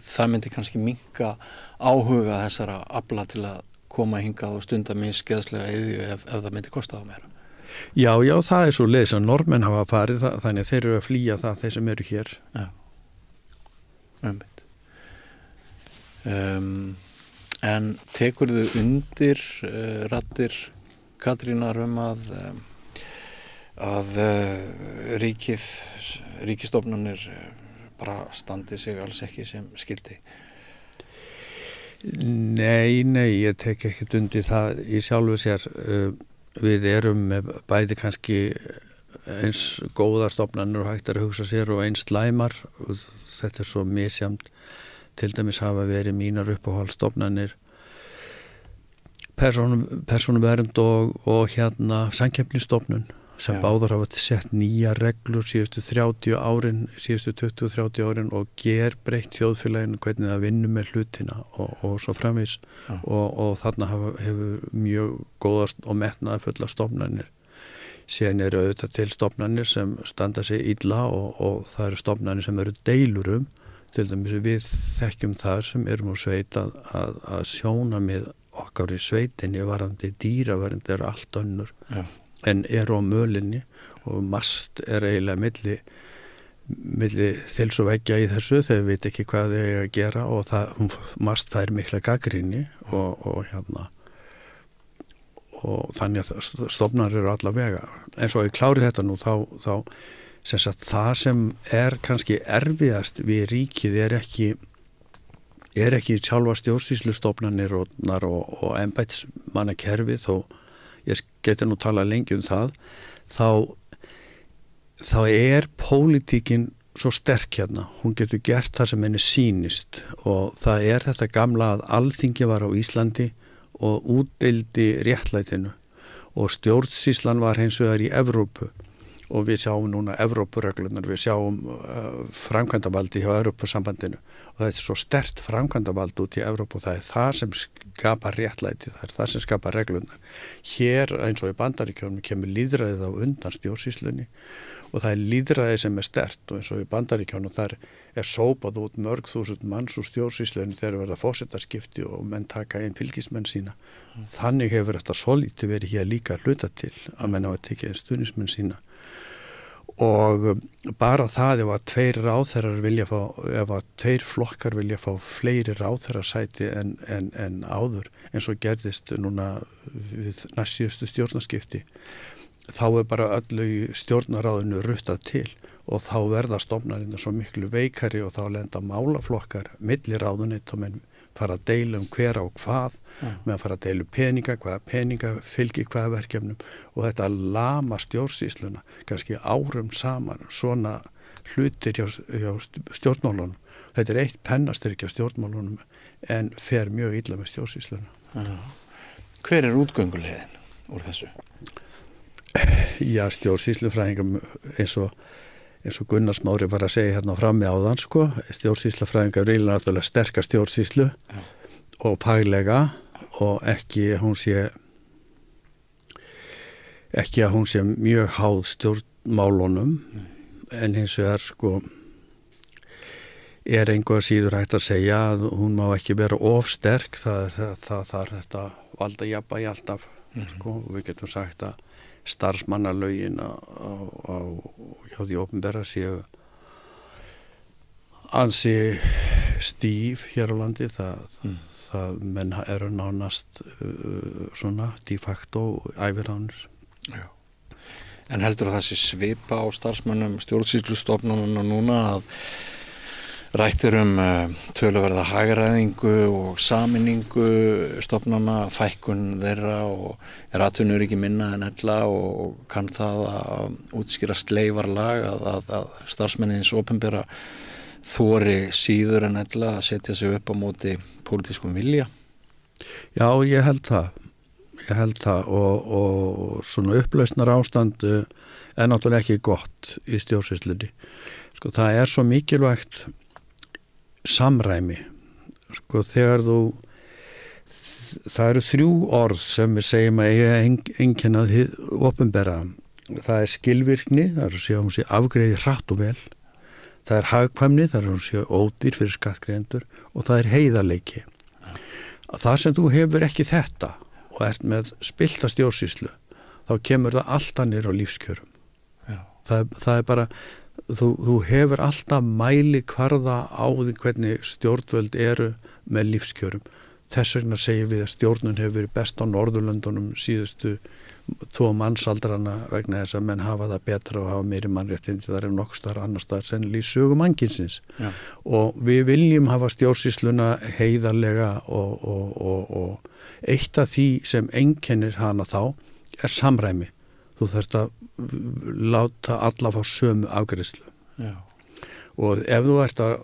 það myndi kannski minnka áhuga þessara afla til að koma hingað og stunda misgeðslega iðju ef það myndi kosta það meira. Já, það svo leiðis að normenn hafa farið þannig að þeir eru að flýja það þeir sem eru hér. Já, en tekurðu undir raddir Katrínar að ríkisstofnanir bara standi sig alls ekki sem skyldi? Nei, ég tek ekkert undir það í sjálfu sér. Við erum með bæði kannski eins góðar stofnanir og hægt að hugsa sér og eins slæmar og þetta svo misjamt. Til dæmis hafa verið mínar uppáhaldsstofnanir persónuvernd og samkeppnisstofnun sem báðar hafa sett nýja reglur síðustu 20-30 árin og breytt þjóðfélaginu hvernig það vinnur með hlutina og svo framvegis og þarna hefur mjög góðar og metnaðarfullar stofnanir. Síðan eru auðvitað til stofnanir sem standa sig illa og það eru stofnanir sem eru deilurum. Til dæmis við þekkjum þar sem erum á sveit að sjónarmið okkar í sveitinni varðandi dýravernd eru allt önnur. En eru á mölinni og mast eiginlega milli þils og veggja í þessu þegar við veit ekki hvað þau eiga að gera og mast fær mikla gagnrýni og þannig að stofnar eru alla vega. En svo ég klári þetta nú þá sem sagt það sem kannski erfiðast við ríkið er ekki sjálfa stjórnsýslustofnanir og embættismannakerfið þó ég geti nú talað lengi það, þá pólitíkin svo sterk hérna. Hún getur gert það sem henni sýnist og það þetta gamla að Alþingi var á Íslandi og útdeildi réttlætinu og stjórnsýslan var hins vegar í Evrópu og við sjáum núna Evrópureglunar, við sjáum framkvæmdavaldi hjá Evrópusambandinu og það svo sterkt framkvæmdavald út í Evrópu og það það sem skapar réttlæti, það sem skapar reglunar. Hér eins og í Bandaríkjunum kemur lýðræðið á undan stjórnsýslunni og það lýðræðið sem sterkt og eins og í Bandaríkjunum þar sópað út mörg þúsund manns úr stjórnsýslunni þegar verða forsetaskipti og menn taka inn fylgismenn sína. Þannig hefur þetta svolítið verið hér líka hluta til að menn hafa tekið stuðningsmenn sína. Og bara það ef að tveir flokkar vilja fá fleiri ráðherrasæti en áður eins og gerðist núna við næstsíðustu stjórnarskipti þá bara öllu í stjórnaráðinu ruttað til og þá verða stofnanirnar svo miklu veikari og þá lenda málaflokkar milli ráðuneyta og menn fara að deila hver á hvað, með að fara að deila peninga, hvaða peninga fylgir hvaða verkefnum og þetta lama stjórnsýsluna, kannski árum saman, svona hlutir hjá stjórnmálunum. Þetta eitt pennastyrkja stjórnmálunum en fer mjög illa með stjórnsýsluna. Hver útgönguleiðin úr þessu? Já, stjórnsýslufræðingum eins og Gunnar Smári var að segja hérna frammi áðan, stjórnsýslufræðingar reyna náttúrulega sterka stjórnsýslu og faglega og ekki að hún sé mjög háð stjórnmálunum en hins vegar er einhver síður hægt að segja að hún má ekki vera of sterk, það þarf þetta valda jafnvægi alltaf og við getum sagt að starfsmannalögin hjá því opinbera séu ansi stíf hér á landi, það menn eru nánast svona de facto æviránir. Já. En heldur það sé svipa á starfsmönnum stjórnsýslustofnunum núna að rættir töluverða hagræðingu og sameiningu stofnana, fækkun þeirra og atvinnur ekki minna en ella og kann það að útskýra sleifarlag að starfsmennins opinbera þori síður en ella að setja sig upp á móti pólitískum vilja? Já, ég held það og svona upplausnar ástand er náttúrulega ekki gott í stjórnsýslunni. Það er svo mikilvægt samræmi. Þegar það eru 3 orð sem við segjum að eiga einkenna hið opinbera. Það er skilvirkni, það er að segja að hún sé afgreiði hratt og vel. Það er hagkvæmni, það er að hún sé ódýr fyrir skattgreiðendur og það er heiðarleiki. Það sem þú hefur ekki þetta og ert með spillta stjórnsýslu, þá kemur það alltaf niður á lífskjörum. Það er bara Þú hefur alltaf mæli kvarða á því hvernig stjórnvöld eru með lífskjörum. Þess vegna segjum við að stjórnun hefur verið best á Norðurlöndunum síðustu 2 mannsaldrana vegna þess að menn hafa það betra og hafa meiri mannréttindi þar en nokkuð staðar annars staðar sennilega í sögu mannkynsins. Og við viljum hafa stjórnsýsluna heiðarlega og eitt af því sem einkennir hana þá er samræmi. Þú þarft að láta alla fá sömu afgreiðslu. Og ef þú ert að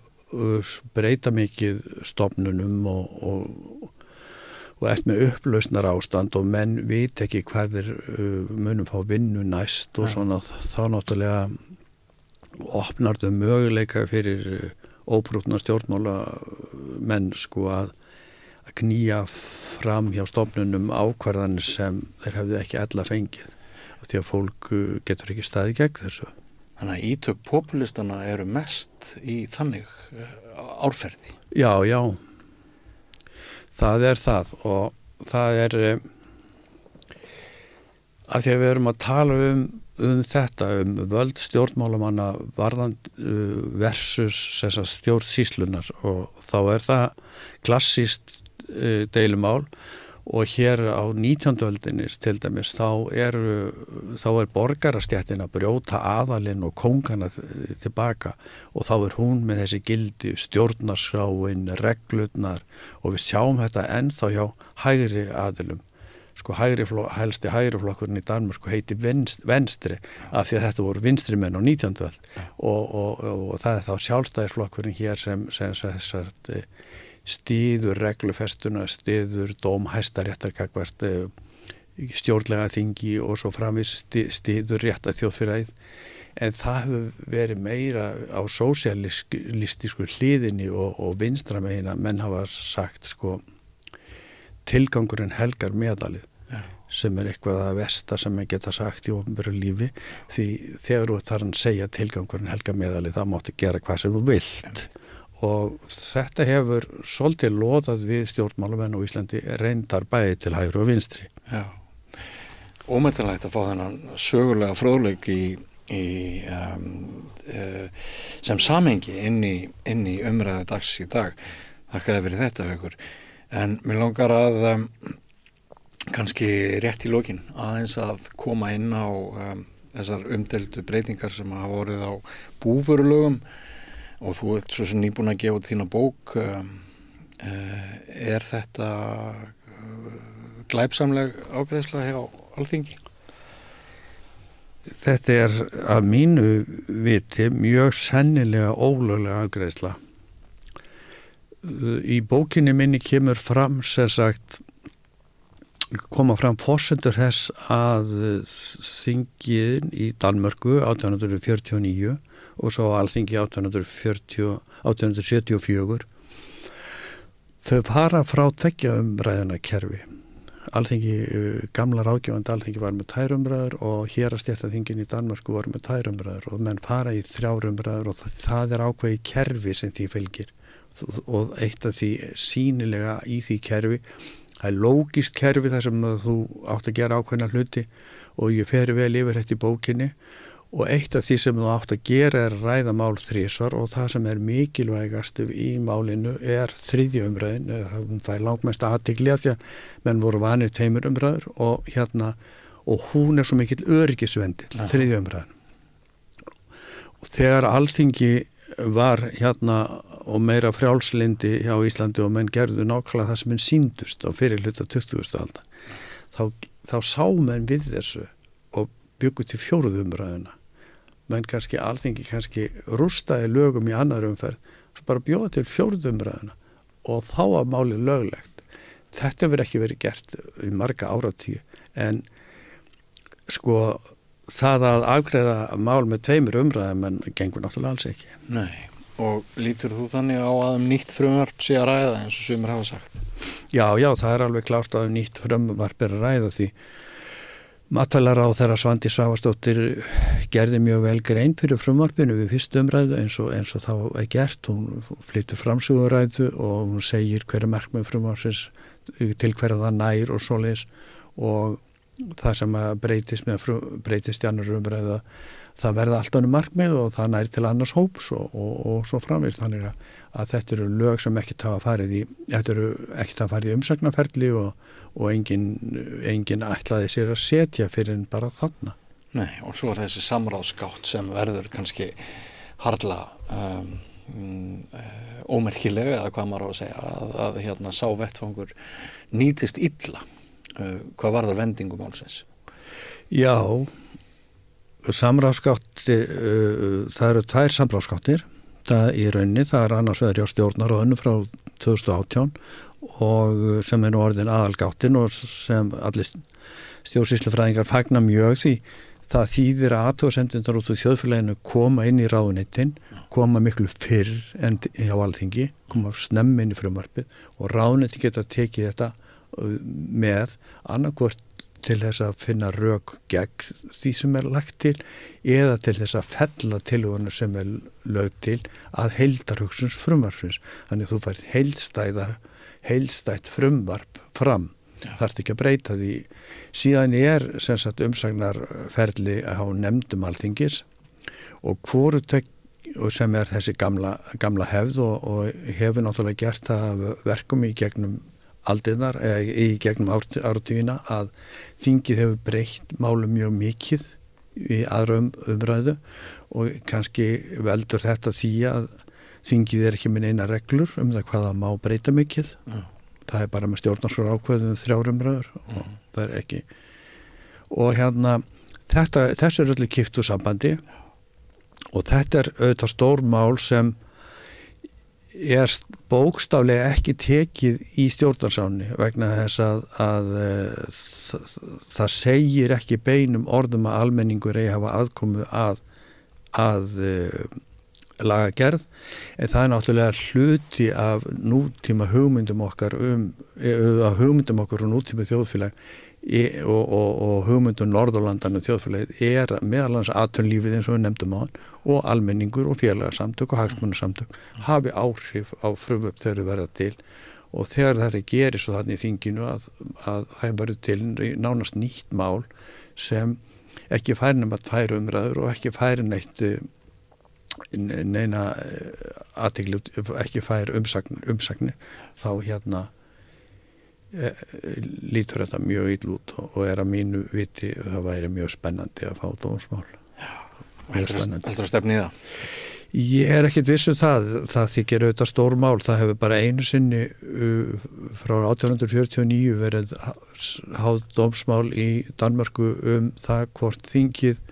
breyta mikið stofnunum og ert með upplausnar ástand og menn veit ekki hvað þeir munum fá vinnu næst og svona, þá náttúrulega opnar þau möguleika fyrir óbrútna stjórnmála menn að knýja fram hjá stofnunum ákvarðanir sem þeir hefðu ekki ella fengið. Því að fólk getur ekki staðið gegn þessu. Þannig að ítök populistana eru mest í þannig árferði. Já. Það er það og það er að því að við erum að tala þetta, völd stjórnmálamanna versus stjórnsýslunar og þá er það klassískt deilumál. Og hér á 19. öldinni til dæmis þá er borgarastjættin að brjóta aðalinn og kóngana tilbaka og þá er hún með þessi gildi stjórnarskráin, reglurnar og við sjáum þetta ennþá hjá hægri aðilum. Helsti hægri flokkurinn í Danmörku heiti Venstre af því að þetta voru vinstri menn á 19. öld og það er þá sjálfstæðisflokkurinn hér sem þessar styður reglufestuna, styður dóm Hæstaréttar gagnvart stjórnlega þingi og svo framvegis styður rétta þjóðfélagið. En það hefur verið meira á sósíalistísku hliðinni og vinstra megin að menn hafa sagt tilgangurinn helgar meðalið sem er eitthvað að versta sem maður geta sagt í opinberu lífi því þegar þú þarf að segja tilgangurinn helgar meðalið þá máttu gera hvað sem þú vilt. Og þetta hefur svolítið loðað við stjórnmálamenn á Íslandi reyndar bæði til hægri og vinstri. Já. Ómetanlegt að fá þennan sögulega fróðleik sem samengi inn í umræðu dags í dag. Þakkaði fyrir þetta, Haukur. En mér langar að kannski rétt í lokin aðeins að koma inn á þessar umdeldu breytingar sem hafa vorið á búvörulögum og þú ert svo sem nýbúin að gefa þína bók Er þetta glæpsamleg ágreiðsla hjá Alþingi? Þetta er að mínu viti mjög sennilega ólöglega ágreiðsla. Í bókinni minni kemur fram, sem sagt, koma fram forsendur þess að þingin í Danmörku 1849 og svo Alþingi 1874 þau fara frá tveggja umræðina kerfi. Alþingi, gamla ráðgefandi Alþingi var með 2 umræður og hérastéttaþingin í Danmörku var með 2 umræður og menn fara í 3 umræður og það er ákveðið kerfi sem því fylgir og eitt af því sýnilega í því kerfi, það er lógist kerfi þar sem þú átt að gera ákveðna hluti og ég fer vel yfir þetta í bókinni og eitt af því sem þú átt að gera er ræða mál 3 og það sem er mikilvægast í málinu er 3. umræðin, það er langmest athygli að því að menn voru vanir 2 umræður og hún er svo mikill öryggisvendill, 3. umræðin. Og þegar Alþingi var og meira frjálslindi hjá Íslandi og menn gerðu nákvæmlega það sem menn sýndust á fyrir hluta 20. aldar, þá sá menn við þessu og byggu til 4. umræðina. Menn Alþingi rústaði lögum í annar umferð, svo bara bjóða til 4. umræðina og þá var málið löglegt. Þetta hefur ekki verið gert í marga áratíu, en sko það að afgreiða mál með 2 umræðum en gengur náttúrulega alls ekki. Nei, og lítur þú þannig á að nýtt frumvarp sé að ræða eins og sumir hafa sagt? Já, það er alveg klárt að nýtt frumvarp er að ræða því matvælaráðherra Svandís Svavarsdóttir gerði mjög vel grein fyrir frumvarpinu við 1. umræðu eins og þá er gert. Hún flytur framsöguræðu og hún segir hverju markmið frumvarpsins, til hverja það nær og svoleiðis og það sem breytist í 2. umræðu, það verða allt önnur markmið og það nær til annars hóps og svo framvegis, þannig að þetta eru lög sem ekkert hafa farið í umsagnaferli og engin ætlaði sér að setja fyrir en bara þarna. Nei, og svo er þessi samráðsgátt sem verður kannski harla ómerkilega, eða hvað maður á að segja, að sá vettfangur nýtist illa. Hvað var það vendingu málsins? Já, samráðsgátti, það eru 2 samráðsgáttir í rauninni, það er annars vegar hjá stjórnarráðinu frá 2018 og sem er nú orðin aðalgáttin og sem allir stjórnsýslufræðingar fagna mjög því það þýðir að athugasemdirnar út úr þjóðfélaginu koma inn í ráðuneytin, koma miklu fyrr en hjá Alþingi, koma snemma inn í frumvarpið og ráðuneyti geta tekið þetta með annarkvort til þess að finna rök gegn því sem er lagt til eða til þess að fella tillöguna sem er lögð til að heildarhugsuns frumvarpsins. Þannig að þú fært heildstætt frumvarp fram. Þarft ekki að breyta því. Síðan er sem sagt umsagnarferli á nefndum Alþingis og sem er þessi gamla hefð og hefur náttúrulega gert það verkum í gegnum aldirnar, í gegnum áratugina að þingið hefur breytt málum mjög mikið í aðra umræðu og kannski veldur þetta því að þingið er ekki með neina reglur það hvaða má breyta mikið. Það er bara með stjórnarskrár ákveðum 3 umræður og það er ekki. Og þessu er öllu kippt úr sambandi og þetta er auðvitað stór mál sem er bókstaflega ekki tekið í stjórnarsáni vegna þess að það segir ekki beinum orðum að almenningur eigi hafa aðkomu að lagagerð, en það er náttúrulega hluti af nútíma hugmyndum okkar og nútíma þjóðfélag og hugmyndum Norðurlandan og þjóðfélagið er meðal annars atvinnulífið eins og við nefndum á hann og almenningur og félagasamtök og hagsmunasamtök hafi áhrif á frumvörp þegar þau verða til og þegar þetta gerist svo þannig í þinginu að það verður til nánast nýtt mál sem ekki fær nema 2 umræður og ekki fær neina athygli, ekki fær umsagnir þá lítur þetta mjög illa út og er að mínu viti það væri mjög spennandi að fá dómsmál. Heldur að stefni í það? Ég er ekkit vissu það þykir auðvitað stór mál, það hefur bara einu sinni frá 1849 verið háð dómsmál í Danmörku það hvort þingið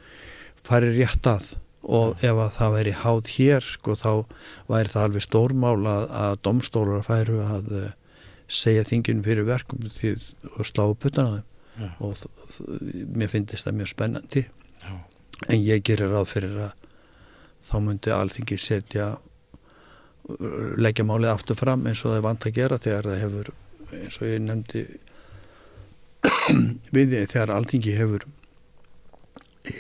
færi rétt að og ef að það væri háð hér sko þá væri það alveg stór mál að dómstólar færu að segja þinginu fyrir verkum og slá puttana þeim og mér finnst það mjög spennandi en ég gerir ráð fyrir að þá myndi Alþingi leggja málið aftur fram eins og það er vant að gera þegar það hefur, eins og ég nefndi við því, þegar Alþingi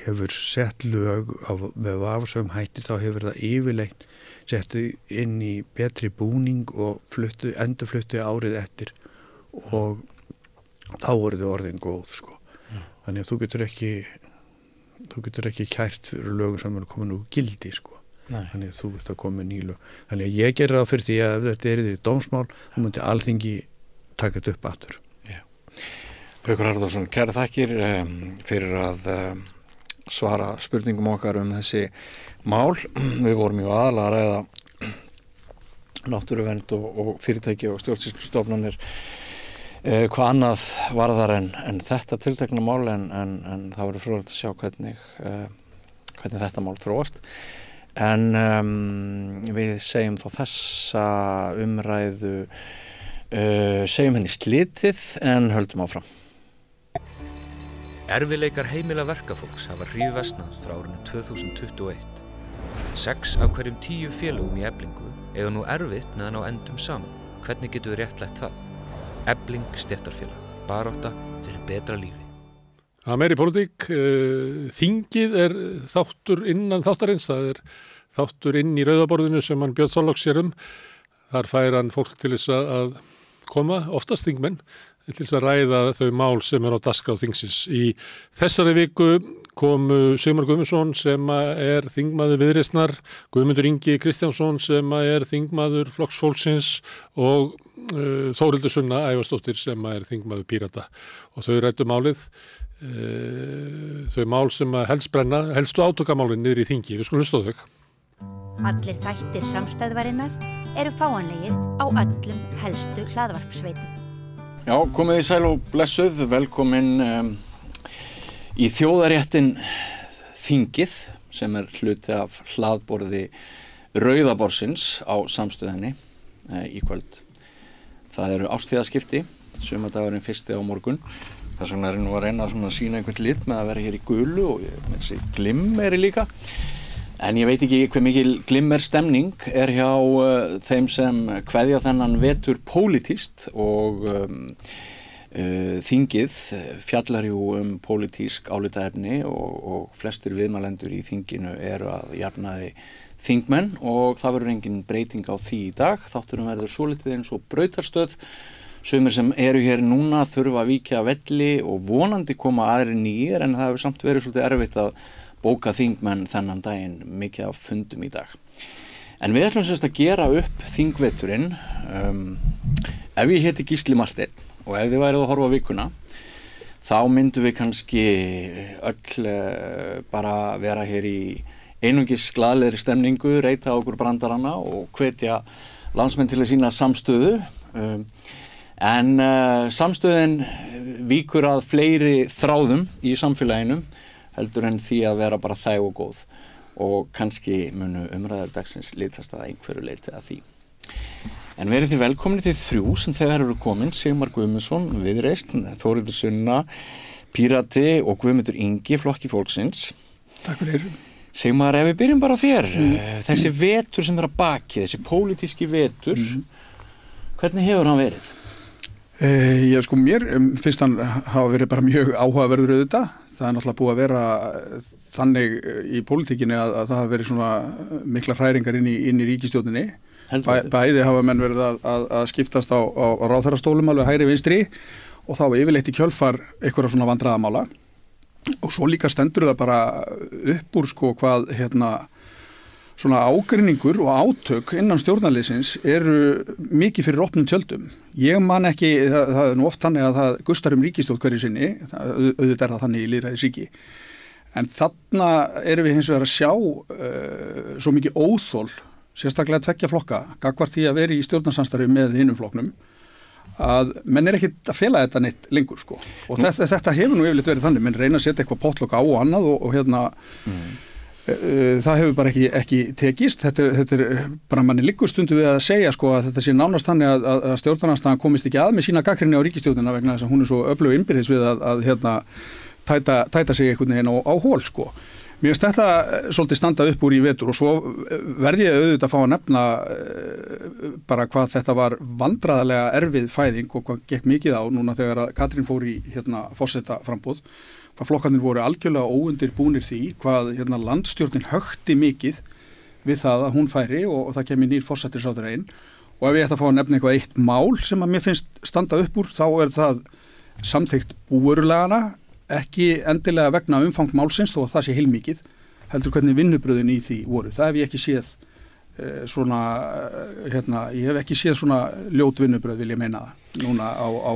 hefur sett lög með vafasögum hætti þá hefur það yfirleitt settu inn í betri búning og endurfluttu árið eftir og þá voru þau orðin góð sko. Þannig að þú getur ekki kært fyrir lögum sem er komin úr gildi sko. Þannig að þú ert að koma með nýlu. Þannig að ég gerir það fyrir því að ef þetta er í dómsmál þá myndi Alþingi taka þetta upp aftur. Haukur Harðarsson, kæra þakkir fyrir að svara spurningum okkar þessi mál. Við vorum jú aðalega að ræða náttúruvernd og fyrirtæki og stjórnsýslustofnanir hvað annað varðar en þetta tiltekna mál en það verður fróðilegt að sjá hvernig þetta mál þróast. En við segjum þá þessa umræðu segjum henni slitið en höldum áfram. Erfiðleikar heimila verkafólks hafa hríðversnað frá árinu 2021. 6 af hverjum 10 félögum í Eflingu eiga nú erfitt með að ná endum saman. Hvernig getum við réttlætt það? Efling stéttarfélag, barátta fyrir betra lífi. Það meiri pólitík, þingið er þáttur innan þáttarins, það er þáttur inn í rauðaborðinu sem hann Björn Þorláks sér Þar fær hann fólk til þess að koma, oftast þingmenn, til þess að ræða þau mál sem er á dagskrá þingsins. Í þessari viku kom Sigmar Guðmundsson sem er þingmaður Viðreisnar, Guðmundur Ingi Kristjánsson sem er þingmaður Flokks fólksins og Þórildur Sunna Ævarsdóttir sem er þingmaður Pírata. Og þau ræddu málið, þau mál sem helst brenna, helstu átökamálin niður í þingi. Við skulum hlusta á þau. Allir þættir samstæðvarinnar eru fáanlegir á öllum helstu hlaðvarpsveitum. Já, komið í sæl og blessuð, velkomin í þjóðaréttin þingið sem er hluti af hlaðborði Rauðaborðsins á Samstöðinni í kvöld. Það eru árstíðaskipti, sumardagurinn 1. á morgun. Þess vegna er nú að reyna að sýna einhvern lit með að vera hér í gulu og þessi glimmeri líka. En ég veit ekki hve mikil glimmerstemning er hjá þeim sem kveðja þennan vetur pólitískt og þingið fjallar jú pólitísk álitaefni og flestir viðmælendur í þinginu eru að jafnaði þingmenn og það verður engin breyting á því í dag. Þátturum verður svolítið eins og brautarstöð. Sumir sem eru hér núna þurfa að víkja velli og vonandi koma aðrir nýir en það hefur samt verið svolítið erfitt að bóka þingmenn þennan daginn, mikið af fundum í dag. En við ætlum sérst að gera upp þingveturinn. Ef ég heiti Gísli Marteinn og ef þið værið að horfa á vikuna, þá myndum við kannski öll bara vera hér í einungis glaðlegri stemningu, reyta okkur brandarana og hvetja landsmenn til að sýna samstöðu. En samstöðin víkur að fleiri þráðum í samfélaginu heldur en því að vera bara þæg og góð og kannski munu umræður dagsins litast að einhverju leiti að því. En verið þið velkomin þið þrjú sem þegar eru komin, Sigmar Guðmundsson, Viðreisn, Þórildur Sunna, Pírati og Guðmundur Ingi, Flokki fólksins. Takk fyrir. Sigmar, ef við byrjum bara á þér, þessi vetur sem er að baki, þessi pólitíski vetur, hvernig hefur hann verið? Já, sko, mér finnst hann hafa verið bara mjög áhugaverður auðvitað. Það er náttúrulega búið að vera þannig í pólitíkinni að það hafa verið svona mikla hræringar inn í ríkisstjórninni. Bæði hafa menn verið að skiptast á ráðherrastólum alveg hægri vinstri og þá yfirleitt í kjölfar einhverja svona vandræðamála. Og svo líka stendur það bara upp úr sko hvað svona ágreiningur og átök innan stjórnarliðsins eru mikið fyrir opnum tjöldum. Ég man ekki, það er nú oft þannig að það gustar ríkisstjórn hverju sinni, auðvitað er það þannig í lýðræðisríki. En þarna erum við hins vegar að sjá svo mikið óþol, sérstaklega 2 flokka, gagnvart því að vera í stjórnarsamstarfi með hinum flokknum, að menn ekki að fela þetta neitt lengur sko. Og þetta hefur nú yfirleitt verið þannig, menn reyna að setja eitthvað pottlokk á og annað og hérna það hefur bara ekki tekist. Þetta bara manni liggur stundu við að segja sko að þetta sé nánast þannig að stjórnarandstaðan komist ekki að með sína gagnrýni á ríkisstjórnina vegna þess að hún svo öflug innbyrðis við að hérna tæta sig einhvern veginn á hól sko. Mér finnst þetta svolítið standa upp úr í vetur og svo verði ég auðvitað að fá að nefna bara hvað þetta var vandræðalega erfið fæðing og hvað gekk mikið á núna þegar að Katrín fór í forsetaframboð, hvað flokkarnir voru algjörlega óundirbúnir því, hvað landstjórnin hökti mikið við það að hún færi og það kemur nýr forsætisráðherra inn og ef ég ætti að fá að nefna eitthvað eitt mál sem að mér finnst standa upp úr þá það samþykkt búvörulagana, ekki endilega vegna umfang málsins þó að það sé heilmikið, heldur hvernig vinnubröðin í því voru. Það hef ég ekki séð ég hef ekki séð svona ljót vinnubröð vil ég meina núna á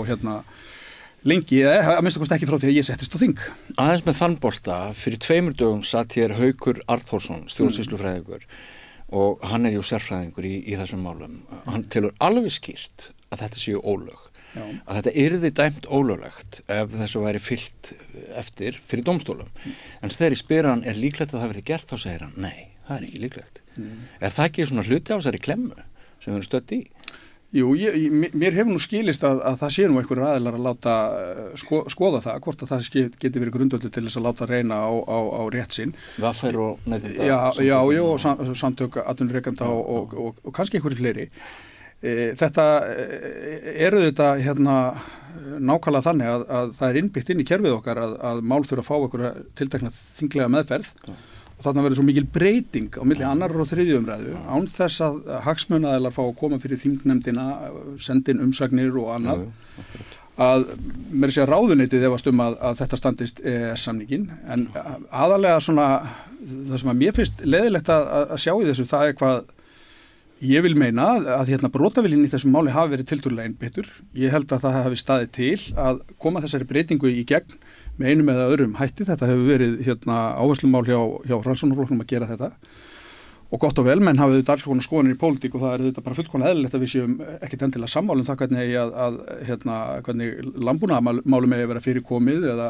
lengi, að minnst ekki frá því að ég settist á þing. Aðeins með þann bolta, fyrir 2 dögum satt hér Haukur Arnþórsson, stjórnsýslufræðingur og hann jú sérfræðingur í þessum málum. Hann telur alveg skýrt að þetta séu ólög. Já. Að þetta yrði dæmt ólöglegt ef þessu væri fylgt eftir fyrir dómstólum. En þegar ég spyr hann líklegt að það verði gert þá segir hann nei, það ekki líklegt. Það ekki svona hluti á þessari klemmu sem við erum stödd í? Jú, mér hefur nú skilist að það sé nú einhverjir aðilar að láta skoða það, hvort að það geti verið grundvöldur til þess að láta reyna á rétt sinn. Vaffer og neytenda. Já, og samtök atvinnurekenda og kannski einhverjir fleiri. Þetta þetta nákvæmlega þannig að það innbyggt inn í kerfið okkar að mál þurfa að fá einhverja tiltekna þinglega meðferð og þarna verður svo mikil breyting á milli 2. og 3. umræðu án þess að hagsmunaaðilar fá að koma fyrir þingnefndina, senda inn umsagnir og annað að mér sé að ráðuneytið efast að þetta standist samningin en aðalega svona það sem að mér finnst leiðilegt að sjá í þessu það hvað ég vil meina að brotaviljan í þessum máli hafi verið tiltölulega einbeittur. Ég held að það hafi staðið til að koma þessari breytingu í gegn með einum eða öðrum hætti. Þetta hefur verið áherslumál hjá Framsóknarflokknum að gera þetta. Og gott og vel, menn hafið þetta alls konar skoðanir í pólitík og það þetta bara fullkomlega eðlilegt að við séum ekkert endilega sammála það hvernig landbúnaðarmálum eigi að vera fyrir komið eða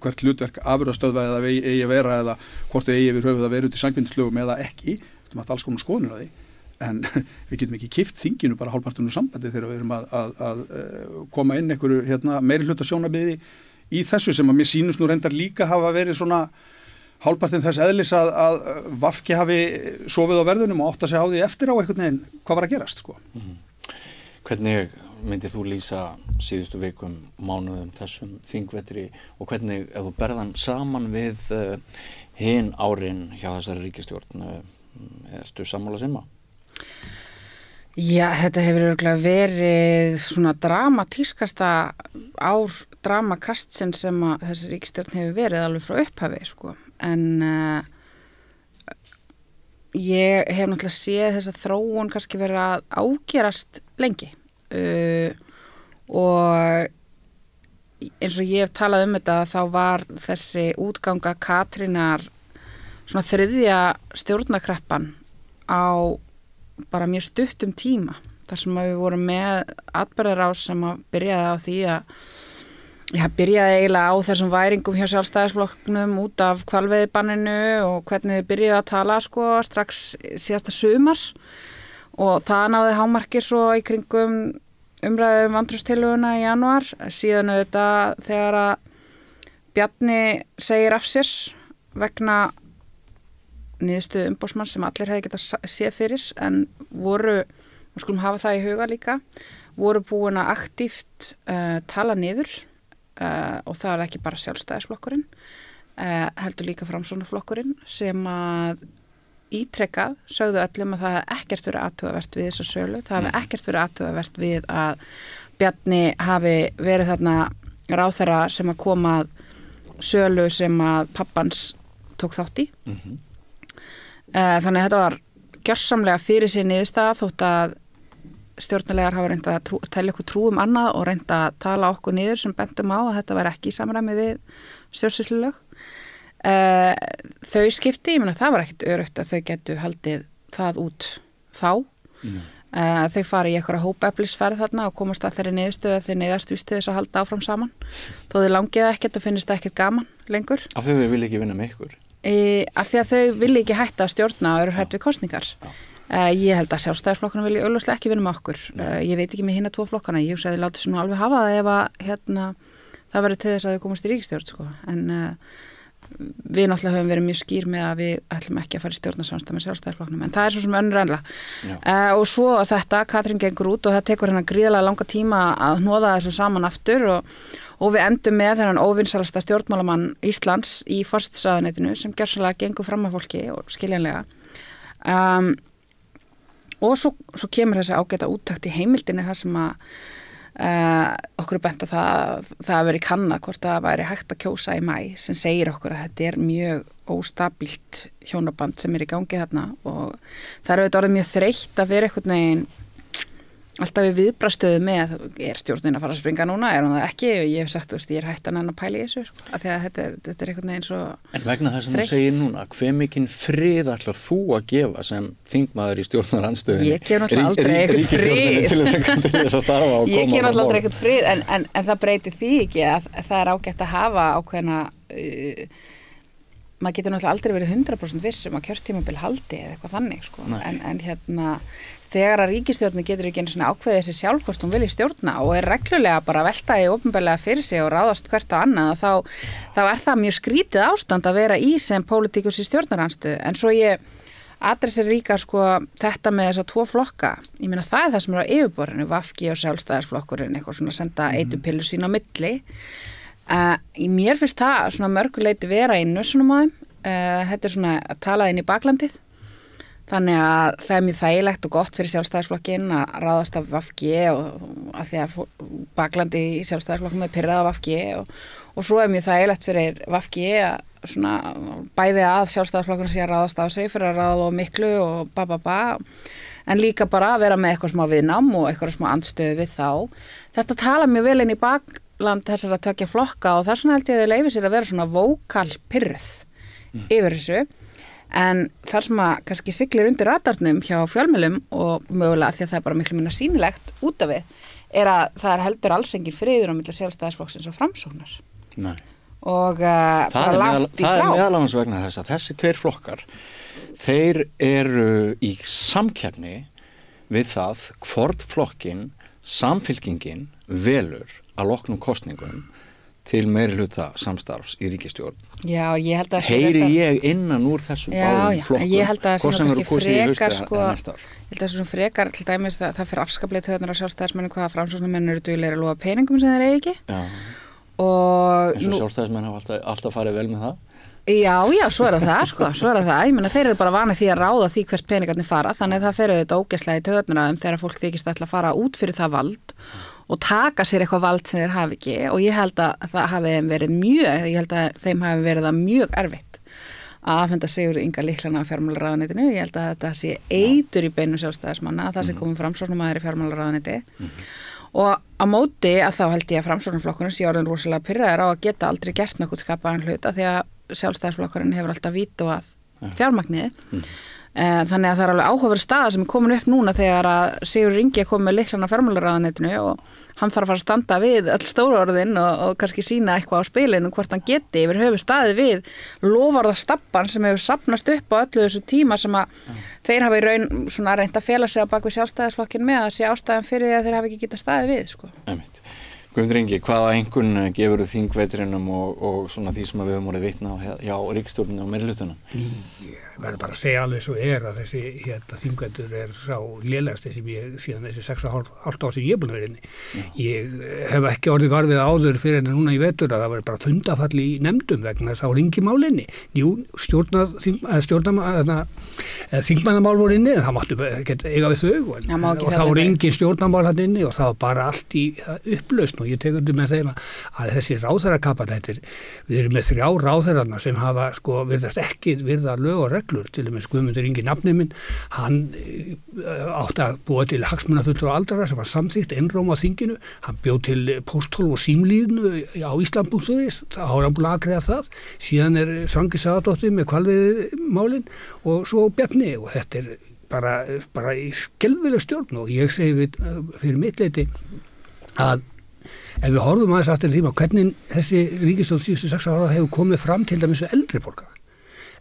hvert hlutverk afurðastöðva eða eigi að vera eða hvort eigi yfir höfuð að vera út í samkvæmdislögum eða ekki. Þetta alls konar skoðanir á því. En við getum ekki kipt þinginu bara hálfpartinu sambandi þegar við erum að koma inn einhverju meiri hluta sjónarmiði í þessu sem að mér sýnust nú reyndar líka hafa verið svona hálfpartin þess eðlis að VG hafi sofið á verðunum og átt að segja á því eftir á einhvern veginn hvað var að gerast sko. Hvernig myndið þú lýsa síðustu vikum, mánuðum, þessum þingvetri og hvernig ef þú berðan saman við hin árin hjá þessari ríkisstjórn ertu sammála simma? Já, þetta hefur örugglega verið svona dramatískasta ár dramakastsin sem að þessi ríkisstjórn hefur verið alveg frá upphafi sko. En ég hef náttúrulega séð þessa þróun kannski verið að ágerast lengi og eins og ég hef talað þetta þá var þessi útganga Katrínar svona 3. stjórnarkreppan á bara mjög stuttum tíma þar sem við vorum með atburðarás sem að byrjaði á því að byrjaði eiginlega á þessum væringum hjá Sjálfstæðisflokknum út af hvalveiðibanninu og hvernig þið byrjaði að tala sko strax síðasta sumar og það náði hámarki svo í kringum umræðum vantrauststillöguna í janúar síðan auðvitað þegar að Bjarni segir af sér vegna niðurstöðu umboðsmanns sem allir hefði getað séð fyrir en voru, við skulum hafa það í huga líka, voru búin að aktíft tala niður og það ekki bara Sjálfstæðisflokkurinn, heldur líka Framsóknarflokkurinn sem að ítrekkað sögðu öllum að það hefði ekkert verið athugavert við þessa sölu, það hefði ekkert verið athugavert við að Bjarni hafi verið þarna ráðherra sem að koma að sölu sem að pappans tók þátt í. Þannig að þetta var gjörsamlega fyrir sér niðurstaða þótt að stjórnarlegar hafa reynt að telja okkur trú annað og reynt að tala okkur niður sem bentum á að þetta var ekki í samræmi við stjórnsýslulög. þau skipti, ég meina það var ekkit öruggt að þau getu haldið það út þá. Þau fara í eitthvað hópeflisferð þarna og komast að þeirri niðurstöðu að þeir neyðast víst til þess að halda áfram saman. Þó þau langið ekkert og finnist ekkert gaman lengur. Af því þau vilja ekki vinna með ykkur? Af því að þau vilja ekki hætta að stjórna og eru hrædd við kosningar. Ég held að Sjálfstæðisflokkurinn vilja augljóslega ekki vinna með okkur. Ég veit ekki með hinna 2 flokkana. Ég hugsa að þið láti svo nú alveg hafa það ef að það verður til þess að þau komast í ríkisstjórn sko. En við náttúrulega höfum verið mjög skýr með að við ætlum ekki að fara í stjórnarsamstarf með Sjálfstæðisflokknum, en það er svo sem önnur ennilega. Og svo þetta, Katrín gengur út og það tekur hennar gríðarlega langa tíma að hnoða þessu saman aftur og við endum með þennan óvinsalasta stjórnmálamann Íslands í forsætisráðuneytinu sem gjörsamlega gengur fram af fólki og skiljanlega. Og svo kemur þessi ágæta úttekt í heimildinni þar sem að okkur er bent að það veri kannað hvort það væri hægt að kjósa í maí sem segir okkur að þetta er mjög óstabílt hjónaband sem er í gangi þarna og það er auðvitað orðið mjög þreytt að vera einhvern veginn alltaf við viðbrastöðu með er stjórnin að fara að springa núna, er hún það ekki og ég hef sagt, þú veist, ég er hægt að nenn að pæla í þessu sko, af því að þetta er einhvern veginn svo En vegna þess að þú segir núna, hve mikinn frið ætlar þú að gefa sem þingmaður í stjórnaranstöðinni? Ég gef náttúrulega aldrei eitthvað frið til þess að starfa og Ég gef náttúrulega aldrei eitthvað frið en það breytir því ekki að það er ágætt að hafa ákveðna maður getur náttúrulega aldrei verið 100% viss að kjörtímabil haldi eða eitthvað þannig sko. en þegar að ríkisstjórnin getur ekki einu svona ákveðið sér sjálf hvort hún vilji stjórna og er reglulega bara að velta í opinberlega fyrir sig og ráðast hvert á annað þá er það mjög skrítið ástand að vera í sem pólitíkus í stjórnaranstöðu en svo ég adressir líka sko þetta með þessa 2 flokka ég meina það er það sem er á yfirborðinu VG og Sjálfstæðisflokkurinn eitthvað svona senda eitupillu sín á milli mér finnst það svona mörguleiti vera í nössunum á þeim þetta er svona að tala inn í baklandið þannig að það er mjög þægilegt og gott fyrir Sjálfstæðisflokkinn að ráðast af VG og að því að baklandi í Sjálfstæðisflokkum er pirrað af VG og svo er mjög þægilegt fyrir VG að svona bæði að Sjálfstæðisflokkinn sé að ráðast á sig fyrir að ráða á miklu og en líka bara að vera með eitthvað smá viðnám og eitthvað smá andstöðu við þá. Þetta tala mjög vel inn í bakland þessar að tökja flokka og það er svona held ég að þau leyfi sér að vera svona vókal pirruð yfir þessu. En þar sem að kannski siglir undir radarnum hjá fjölmiðlum og mögulega því að það er bara miklu minna sýnilegt út af við er að það er heldur alls engin friður á milli Sjálfstæðisflokksins og Framsóknar. Nei. Og bara langt í frá. Það er meðal annars vegna þess að þessi 2 flokkar þeir eru í samkeppni við það hvort flokkin Samfylkingin velur að loknum kosningum til meirihluta samstarfs í ríkisstjórn. Já, ég held að heyri ég innan úr þessum báðum flokkum. Já, ég held að það sé kannski frekar sko, ég held að það sé frekar til dæmis það fyrir afskaplega töðunar að Sjálfstæðismenn hvað Framsóknarmenn eru duglegir að lofa peningum sem þeir eigi ekki. Já. Og eins og Sjálfstæðismenn hafa alltaf farið vel með það. Já, svo er það sko, ég meina þeir eru bara vanið því að ráða því hvert peningarnir fara, þannig að það fer auðvitað ógeðslega í töðunar þegar fólk þykist ætla að fara út fyrir það vald og taka sér eitthvað vald sem þeir hafi ekki og ég held að það hafi verið ég held að þeim hafi verið það mjög erfitt að afhenda Sigurð Inga lyklana á fjármálaráðuneytinu, ég held að þetta sé eitur í beinu Sjálfstæðismanna að það sé komið Framsóknarmaður í fjármálaráðuneyti og á móti að þá held ég að Framsóknarflokkurinn sé orðin rosalega pirraður á að geta aldrei gert nokkuð skapaðan hluta því að Sjálfstæðisflokkurinn hefur alltaf vítu að fjármagniði þannig að það er alveg áhugaverð staða sem er komin upp núna þegar að Sigurður Ingi er komið með lyklana á fjármálaráðuneytinu og hann þarf að fara að standa við öll stóru orðin og kannski sína eitthvað á spilinu hvort hann geti yfir höfu staðið við loforðastabban sem hefur safnast upp á öllu þessu tíma sem að þeir hafa í raun svona reynt að fela sig á bak við Sjálfstæðisflokkin með að sé ástæðan fyrir því að þeir hafa ekki getað staðið við sko. Guðmundur Ingi, hvaða einhvern gefur þú þingvetrinum og svona því sem við höfum orðið vitna á hjá ríkisstjórninni og meirihlutanum? Ég verður bara að segja alveg svo að þessi þingvetur er sá lélegasti sem ég síðan þessi 6,5 ár sem ég er búin að vera inni. Ég hef ekki orðið varfið áður fyrir en núna í vetur að það verður bara fundafall í nefndum vegna þess að það voru engin mál inni. Jú, þingmannamál voru inni en það máttu ekki eiga við þau og það voru engin stjórnamál hann inni og það var bara allt í upplausn og ég tekur þetta með þeim að þessi ráðherrakapall við erum með 3 ráðherrarna sem hafa sko virðast ekki virða lög og reglur reglur, til dæmis Guðmundur Ingi nafni minn, hann átti að búa til hagsmunafulltrúa aldrara sem var samþykkt einróma á þinginu, hann bjóð til pósthólf og símlíðinu á Ísland.is, þá har hann búin að afgreiða það, síðan Svangi Sagadóttir með hvalveiðimálin og svo Bjarni og þetta bara í skelfileg stjórn og ég segi fyrir mitt leyti að ef við horfum aðeins aftur í tíma hvernig þessi ríkisstjórn síðustu 6 ára hefur komið fram til dæmis eldri borgara.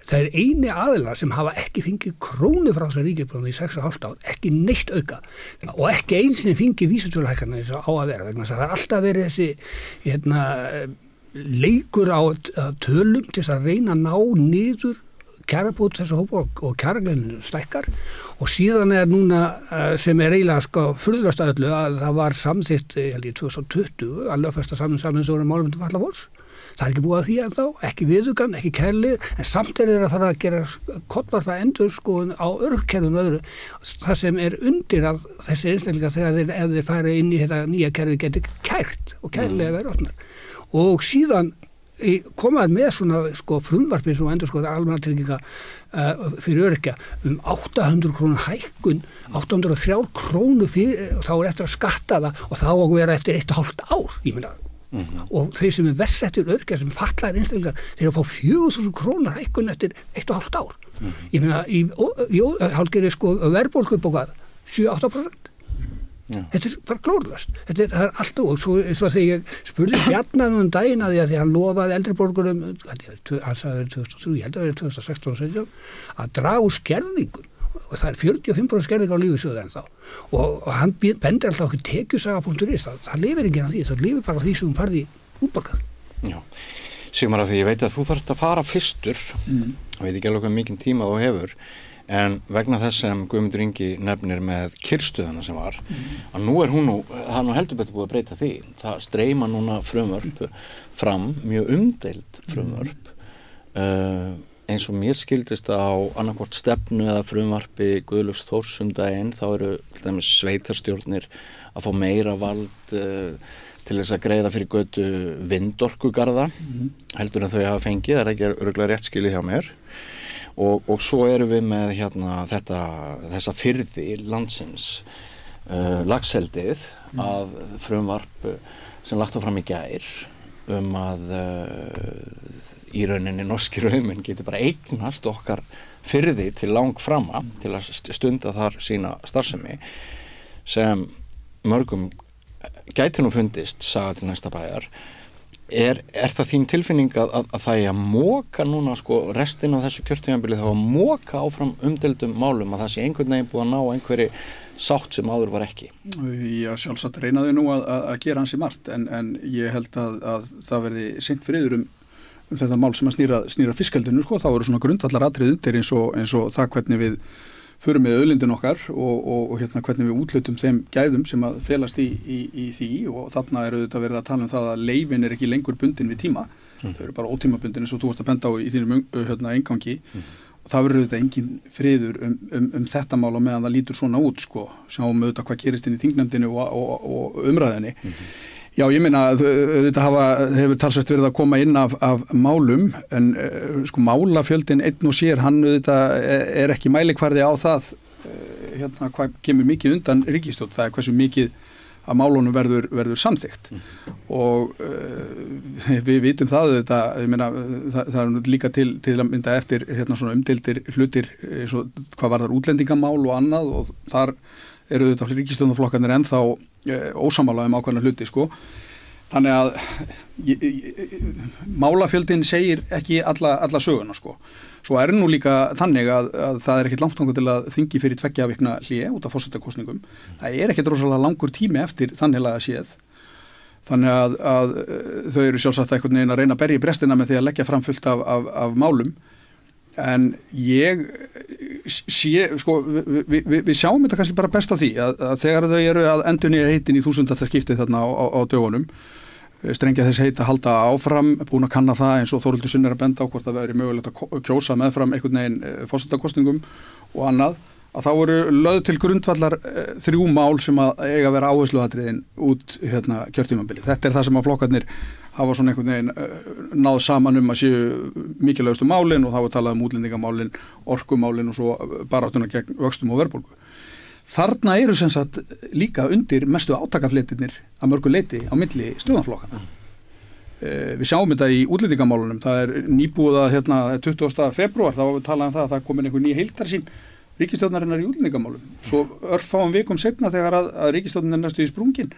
Það eini aðilar sem hafa ekki fengið krónu frá þessari ríkisstjórn í 6,5 ár, ekki neitt auka og ekki eins og fengið vísitöluhækkanir eins og á að vera vegna þess að það alltaf verið þessi leikur á tölum til að reyna að ná niður kjarabót þessu hópa og kjaragleinu stækkar og síðan núna sem eiginlega furðulegast að öllu að það var samþykkt í 2020 að lögfesta samningsstjórnum málum til Fallavogs. Það ekki búið að því ennþá, ekki viðugan, ekki kærlið, en samt að fara að gera kollvarpa endurskoðun á örgkerfinu öðru. Það sem undir að þessi einstaklingar þegar ef þeir fara inn í þetta nýja kerfi geti kært og kærlega verið opnar. Og síðan komaði með svona frumvarpi sem endurskoða almannatrygginga fyrir öryrkja 800 krónu hækkun 803 krónu fyrir, þá eftir að skatta það og þá að vera eftir 1,5 ár ég meina og þeir sem verst settir öryrkja sem fatlaðir einstaklingar þeir að fá 4.000 krónu hækkun eftir 1,5 ár ég meina í hálfgerði verðbólgu upp á hvað 7-8%. Þetta bara glórlöst. Þetta alltaf og svo þegar ég spurði Bjarnar daginn að því hann lofaði eldri borgurum hann sagði 2003, ég held að vera 2016 að draga úr skerðingum og það 45% skerðing á lífeyrissjóði ennþá og hann bendir alltaf okkur tekjusaga.is það lifir ekki af því, það lifir bara af því sem hún farði útborgað. Já, Sigmar af því ég veit að þú þarft að fara fyrstur veit ekki alveg hvað mikinn tíma þú hefur en vegna þess sem Guðmundur Ingi nefnir með kyrrstöðuna sem var að nú það nú heldur betur búið að breyta því það streyma núna frumvörp fram, mjög umdeild frumvörp eins og mér skildist á annarkvort stefnu eða frumvarpi Guðlaugs Þórs daginn, þá eru til dæmis sveitarstjórnir að fá meira vald til þess að greiða fyrir götu vindorkugarða heldur en þau hafa fengið, það ekki örugglega rétt skilið hjá mér og svo erum við með þessa firði landsins lagseldið að frumvarp sem lagt á fram í gær að í rauninni norski rauðmenn getur bara eignast okkar firði til langframa til að stunda þar sína starfsemi sem mörgum gæti nú fundist saga til næsta bæjar Er það þín tilfinning að það að móka núna restin af þessu kjörtímabili þá að móka áfram umdeildum málum að það sé einhvern veginn búið að ná einhverju sátt sem áður var ekki? Já, sjálfsagt reynaði nú að gera ansi margt en ég held að það verði seint friður þetta mál sem að snýra fiskeldinu þá eru svona grundvallar atriði undir eins og það hvernig við förum með auðlindin okkar og hvernig við útlutum þeim gæðum sem að felast í því og þarna auðvitað verið að tala það að leyfin ekki lengur bundin við tíma þau eru bara ótímabundin eins og þú ert að benda á í þínum eingangi og það verður auðvitað engin friður þetta mál á meðan það lítur svona út sjáum auðvitað hvað gerist inn í þingnefndinu og umræðinni Já, ég meina auðvitað hefur talsvert verið að koma inn af málum en málafjöldin einn og sér hann auðvitað ekki mælikvarði á það hvað kemur mikið undan ríkisstjórn, það hversu mikið að málunum verður samþykkt og við vitum það auðvitað, ég meina það líka til að mynda eftir svona umdeildir hlutir svo, hvað varðar útlendingamál og annað og þar eru auðvitað ríkisstjórnarflokkarnir ennþá ósammála ákveðna hluti þannig að málafjöldin segir ekki alla söguna svo nú líka þannig að það ekkert langt þangað til að þingi fyrir 2 vikna hlé út af forsetakosningum það ekkert rosalega langur tími eftir þanniglega séð þannig að þau eru sjálfsagt einhvern veginn að reyna að berja í brestina með því að leggja fram fullt af málum en ég sé, við sjáum þetta kannski bara best á því að þegar þau eru að endurnýja heitin í 1000. skiptið þarna á dögunum strengja þess heit að halda áfram búin að kanna það eins og Þórhildur Sunna að benda á hvort það væri mögulegt að kjósa meðfram einhvern veginn forsetakosningum og annað að þá eru lögð til grundvallar 3 mál sem að eiga að vera áhersluatriðin út kjörtímabili. Þetta það sem að flokkarnir hafa svona einhvern veginn náð saman að séu mikilvægustu málin og þá talað útlendingamálin, orkumálin og svo baráttuna gegn vöxtum og verðbólgu. Þarna eru sem sagt líka undir mestu átakafletirnir að mörgu leiti á milli stjórnarflokkana. Við sjáum þetta í útlendingamálunum, það nýbúið að 20. febrúar, þá var við talað það að það komin einhver ný heildarsýn ríkisstjórnarinnar í útlendingamálum. Svo örfáum vikum seinna þegar að ríkisstjórnin næstu í sprungin,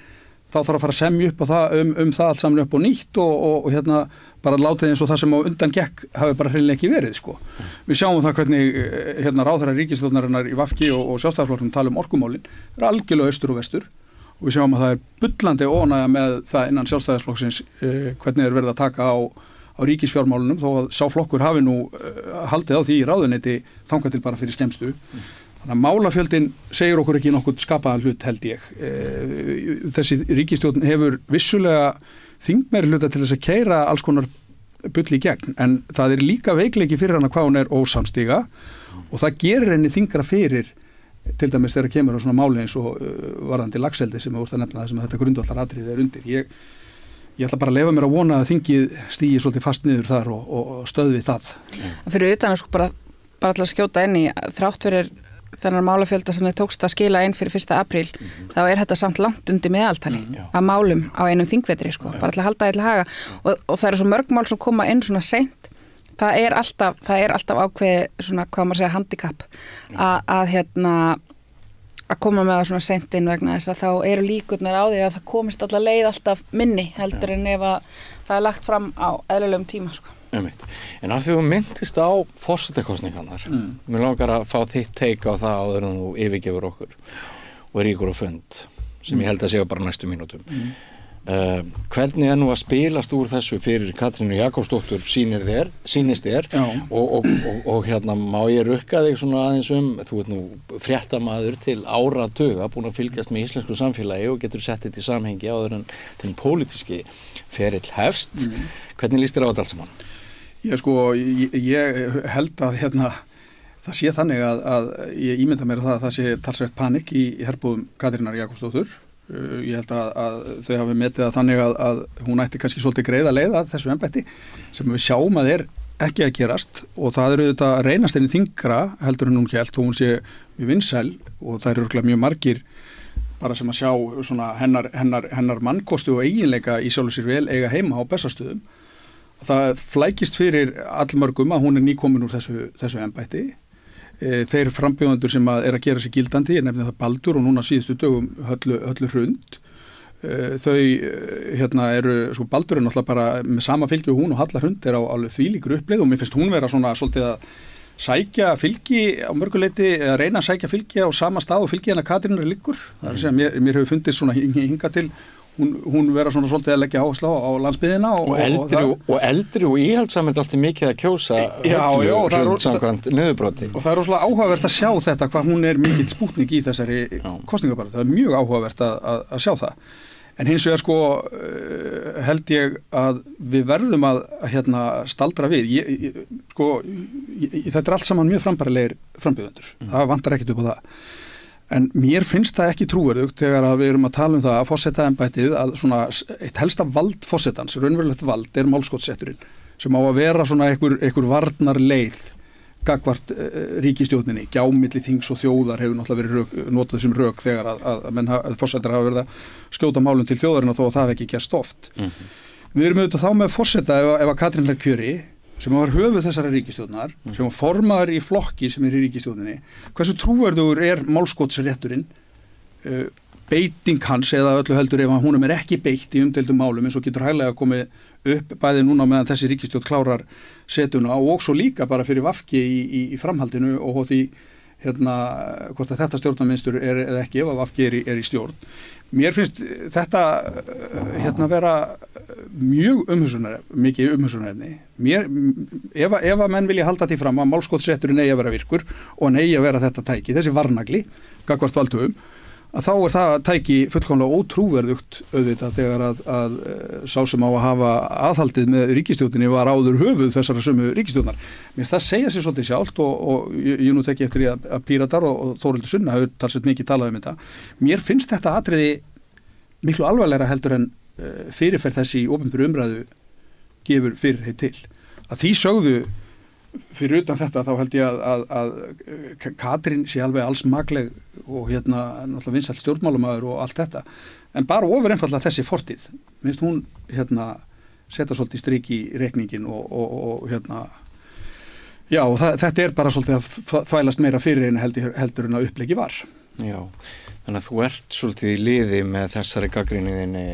þá þarf að fara að semja upp á það, um það allt saman upp og nýtt og bara látið eins og það sem á undan gekk hafi bara hreinlega ekki verið, sko. Við sjáum það hvernig ráðherrar ríkisstjórnarinnar í VG og Sjálfstæðisflokknum tala um orkumálin, algjörlega austur og vestur og við sjáum að það bullandi óánægja með það innan Sjálfstæðisflokksins hvernig verið að taka á ríkisfjármálunum þó að sá flokkur hafi nú haldið á því í ráðuneyti þangað til bara fyrir skemmstu. Þannig að málafjöldin segir okkur ekki nokkuð skapaðan hlut, held ég. Þessi ríkisstjórn hefur vissulega þingmeiri hluta til þess að keyra alls konar bull í gegn, en það líka veikleiki fyrir hana hvað hún ósamstíga og það gerir henni þingra fyrir til dæmis þegar kemur á svona máli eins og varðandi lagseldi sem úr það nefna það sem þetta grundvallaratriði undir. Ég ætla bara að leyfa mér að vona að þingið stígi svolítið fast niður þar og stöðvi það. Fyrir utan að sko bara til að skjóta inn í þrátt fyrir þennan málafjölda sem þið tókst að skila inn fyrir 1. apríl, þá þetta samt langt undir meðaltali af málum á einum þingvetri, sko, bara til að halda til haga og það svo mörg mál sem koma inn svona seint, það alltaf ákveði svona, hvað maður segja, handicap að koma með það svona seint inn vegna þess að þá eru líkurnar á því að það komist alla leið alltaf minni heldur en ef að það lagt fram á eðlilegum tíma, sko. En af því þú myndist á forsetakosningarnar, mér langar að fá þitt take á það áður en þú yfirgefur okkur og ríkur á fund sem ég held að séu bara næstu mínútum. Hvernig nú að spilast úr þessu fyrir Katrínu Jakobsdóttur sýnist þér og má ég rukka þig svona aðeins þú nú fréttamaður til áratuga búin að fylgjast með íslensku samfélagi og getur sett þetta í samhengi áður en til pólitíski ferill hefst. Hvernig líst þér á þetta allt saman? Ég held að það sé þannig að ég ímynda mér að það sé talsvert panik í herbúðum Katrínar Jakobsdóttur. Ég held að þau hafi metið að þannig að hún ætti kannski svolítið greiða leið að þessu embætti sem við sjáum að ekki að gerast og það auðvitað að reynast henni þingra heldur en hún hélt og hún sé mjög vinsæl og það örugglega mjög margir bara sem að sjá svona hennar mannkosti og eiginleika í sjálfu sér vel eiga heima á Bessastöðum. Það flækist fyrir allmörgum að hún nýkomin úr þessu embætti. Þeir frambjóðendur sem að gera sig gildandi, ég nefni það Baldur og núna síðustu dögum höllu Hrund. Þau eru, sko Baldur náttúrulega bara með sama fylgi og hún og Halla Hrund á alveg þvílíkur uppleið og mér finnst hún vera svona svolítið að sækja fylgi á mörguleiti eða reyna að sækja fylgi á sama stað og fylgi hennar Katrínar liggur. Það er sem mér hefur fundist svona hinga til hún vera svona svolítið að leggja áherslu á landsbyggðina og eldri og íhaldsamir alltaf mikið að kjósa Hrund samkvæmt niðurbroti. Og það svona áhugavert að sjá þetta hvað hún mikill spútnik í þessari kosningabaráttu. Það mjög áhugavert að sjá það. En hins vegar sko held ég að við verðum að staldra við. Þetta allt saman mjög frambærilegir frambjóðendur. Það vantar ekkert upp á það. En mér finnst það ekki trúverðugt þegar að við erum að tala um það að forsetaembættið að svona eitt helsta vald forsetans, raunverulegt vald, málskotssetturinn sem á að vera svona einhver varnar leið gagnvart ríkisstjórninni, gjámilli þings og þjóðar hefur náttúrulega verið notað sem rök þegar að forsetar hafa verið að skjóta málum til þjóðarinnar þó að það hef ekki gerst oft. Við erum auðvitað þá með forseta ef að Katrín kjöri sem var höfuð þessara ríkisstjórnar, sem var formaður í flokki sem í ríkisstjórninni, hversu trúverðugur málskotsrétturinn, beiting hans eða öllu heldur ef hún ekki beitt í umdeildum málum eins og getur hæglega komið upp bæði núna meðan þessi ríkisstjórn klárar setuna og svo líka bara fyrir VG í framhaldinu og því hvort að þetta stjórnarmynstur eða ekki ef að VG í stjórn. Mér finnst þetta vera mjög mikið umhugsunarefni. Ef að menn vilja halda því fram að málskotsrétturinn eigi að vera virkur og hann eigi að vera þetta tæki, þessi varnagli gagnvart valdhöfum, að þá það tæki fullkomlega ótrúverðugt auðvitað þegar að sá sem á að hafa aðhaldið með ríkisstjórninni var áður höfuð þessara sömu ríkisstjórnar. Mér finnst það segja sér svolítið sjálft og ég nú tekki eftir að Píratar og Þórhildur Sunna hefur talsveit mikið talað um þetta. Mér finnst þetta atriði miklu alvarlegra heldur en fyrirferð þessi í opinberu umræðu gefur fyrirheit til. Að því sögðu fyrir utan þetta þá held ég að Katrín sé alveg alls makleg og náttúrulega vinsæll stjórnmálamaður og allt þetta, en bara ofur einfallega þessi fortíð, minnst hún setja svolítið strik í reikningin og já, og þetta bara svolítið að þvælast meira fyrir henni heldur en að upplegi var. Já, þannig að þú ert svolítið í liði með þessari gagnrýniðinni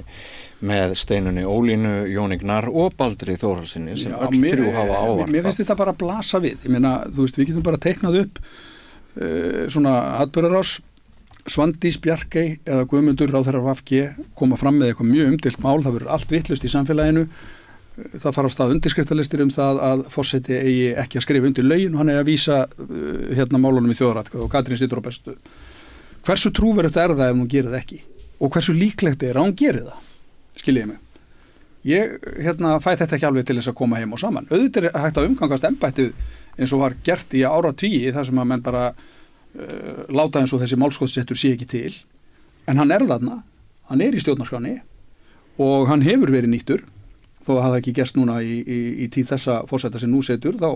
með Steinunni Ólínu, Jóni Gnarr og Baldri Þórhallssyni sem öll þrjú hafa ávarpað. Mér finnst þetta bara að blasa við. Ég meina, þú veist, við getum bara teiknað upp svona atburðarás, Svandís Bjarkey eða Guðmundur ráðherrar VG koma fram með eitthvað mjög umdeilt mál, það verður allt vitlaust í samfélaginu, það fara af stað undirskriftalistir það að forseti eigi ekki að skrifa undir lögin og hann eigi að vísa málunum í þjóðaratkvæði og Katrín situr á bestu. Hversu trúverðugt er það ef hún gerir það ekki? Og hversu líklegt er að hún gerir það? Skiljiði mig. Ég fæ þetta ekki alveg til þess að koma heim og saman. Auðvitað er hægt að umgangast embættið eins og var gert í áratugi þar sem að menn bara láta eins og þessi málskotsréttur sé ekki til. En hann er þarna, hann er í stjórnarskránni og hann hefur verið nýttur, þó að það ekki gerst núna í tíð þessa forseta sem nú setur, þá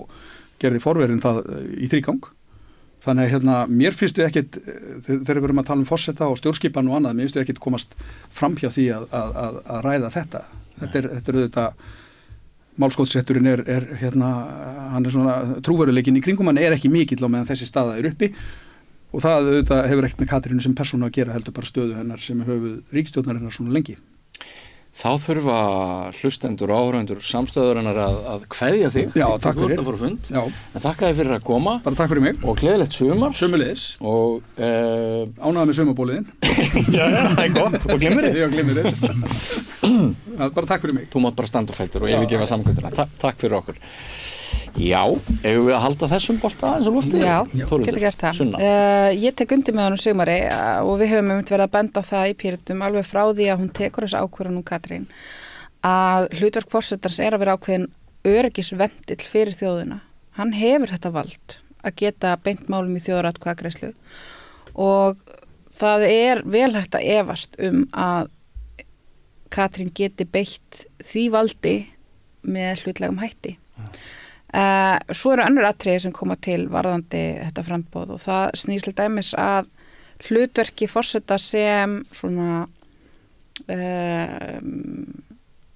gerði forverin það í þrígang. Þannig að mér finnst við ekkit, þegar við erum að tala um forseta og stjórnskipan og annað, mér finnst við ekkit komast fram hjá því að ræða þetta. Þetta er auðvitað, málskotsrétturinn hann er svona, trúveruleikinn í kringum, hann er ekki mikill á meðan þessi staða er uppi og það auðvitað hefur ekkert með Katrínu sem persónu að gera, heldur bara stöðu hennar sem höfuð ríkisstjórnarinnar svona lengi. Þá þurfa hlustendur og áhorfendur samstöðurinnar að kveðja þig. Já, takk fyrir. Já. En þakka þér fyrir að koma. Bara takk fyrir mig. Og gleðilegt sumar. Sömuleiðis. Og ánægða með sumarbóliðin. Já, það er gott. Og glimmerið. Já, glimmerið. Bara takk fyrir mig. Þú mátt bara standa og fættur og yfirgefa samkvæmdina. Takk fyrir okkur. Já, eigum við að halda þessum bolta eins og lofti? Já, getur gert það. Ég tek undir með honum Sigmari og við höfum verið að benda á það í Pírötum alveg frá því að hún tekur þessu ákvörðun Katrín að hlutverk forsetans er að vera ákveðin öryggisvendill fyrir þjóðina. Hann hefur þetta vald að geta beint málum í þjóðaratkvæðagreiðslu og það er vel hægt að efast að Katrín geti beitt því valdi með hlutlegum hætti. Svo eru önnur atriði sem koma til varðandi þetta framboð og það snýst til dæmis að hlutverki forseta sem svona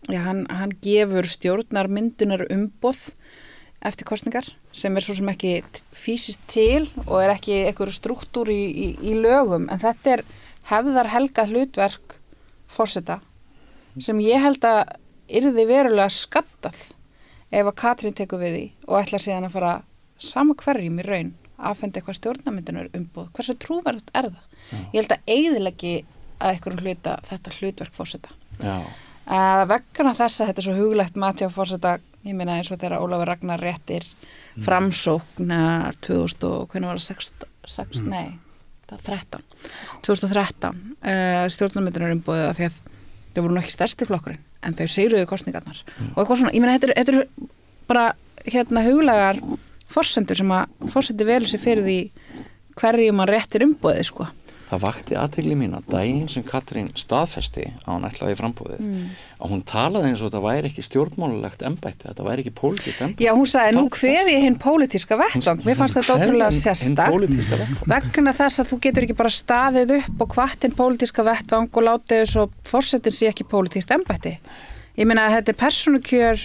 hann gefur stjórnarmyndunar umboð eftir kosningar sem er svo sem ekki fysiskt til og er ekki einhver struktúr í lögum, en þetta er hefðarhelgað hlutverk forseta sem ég held að yrði verulega skaddað ef að Katrín tekur við því og ætlar síðan að fara sama hverjum í raun afhenda eitthvað stjórnarmyndunar umboð. Hversu trúverðugt er það? Já. Ég held að eyðileggi að einhverjum hluta þetta hlutverk forseta. Vegna þess að þetta er svo huglægt mat hjá forseta, ég meina eins og þegar Ólafur Ragnar réttir framsókn 2013 stjórnarmyndunar umboðið af því að þau voru nú ekki stærsti flokkurinn en þau sigruðu kosningarnar og eitthvað svona, ég meina þetta er bara huglegar forsendur sem að forseti velur sér fyrir því hverju mann réttir umboðið sko. Það vakti athygli mín að daginn sem Katrín staðfesti að hún ætlaði framboðið að hún talaði eins og þetta væri ekki stjórnmálulegt embætti, þetta væri ekki pólitískt embætti. Já, hún sagði nú kveði ég hinn pólitíska vettvang, mér fannst þetta ótrúlega sérstakt vegna þess að þú getur ekki bara staðið upp og hvatt hinn pólitíska vettvang og látið þess og forsetin sé ekki pólitískt embætti. Ég meina að þetta er persónukjör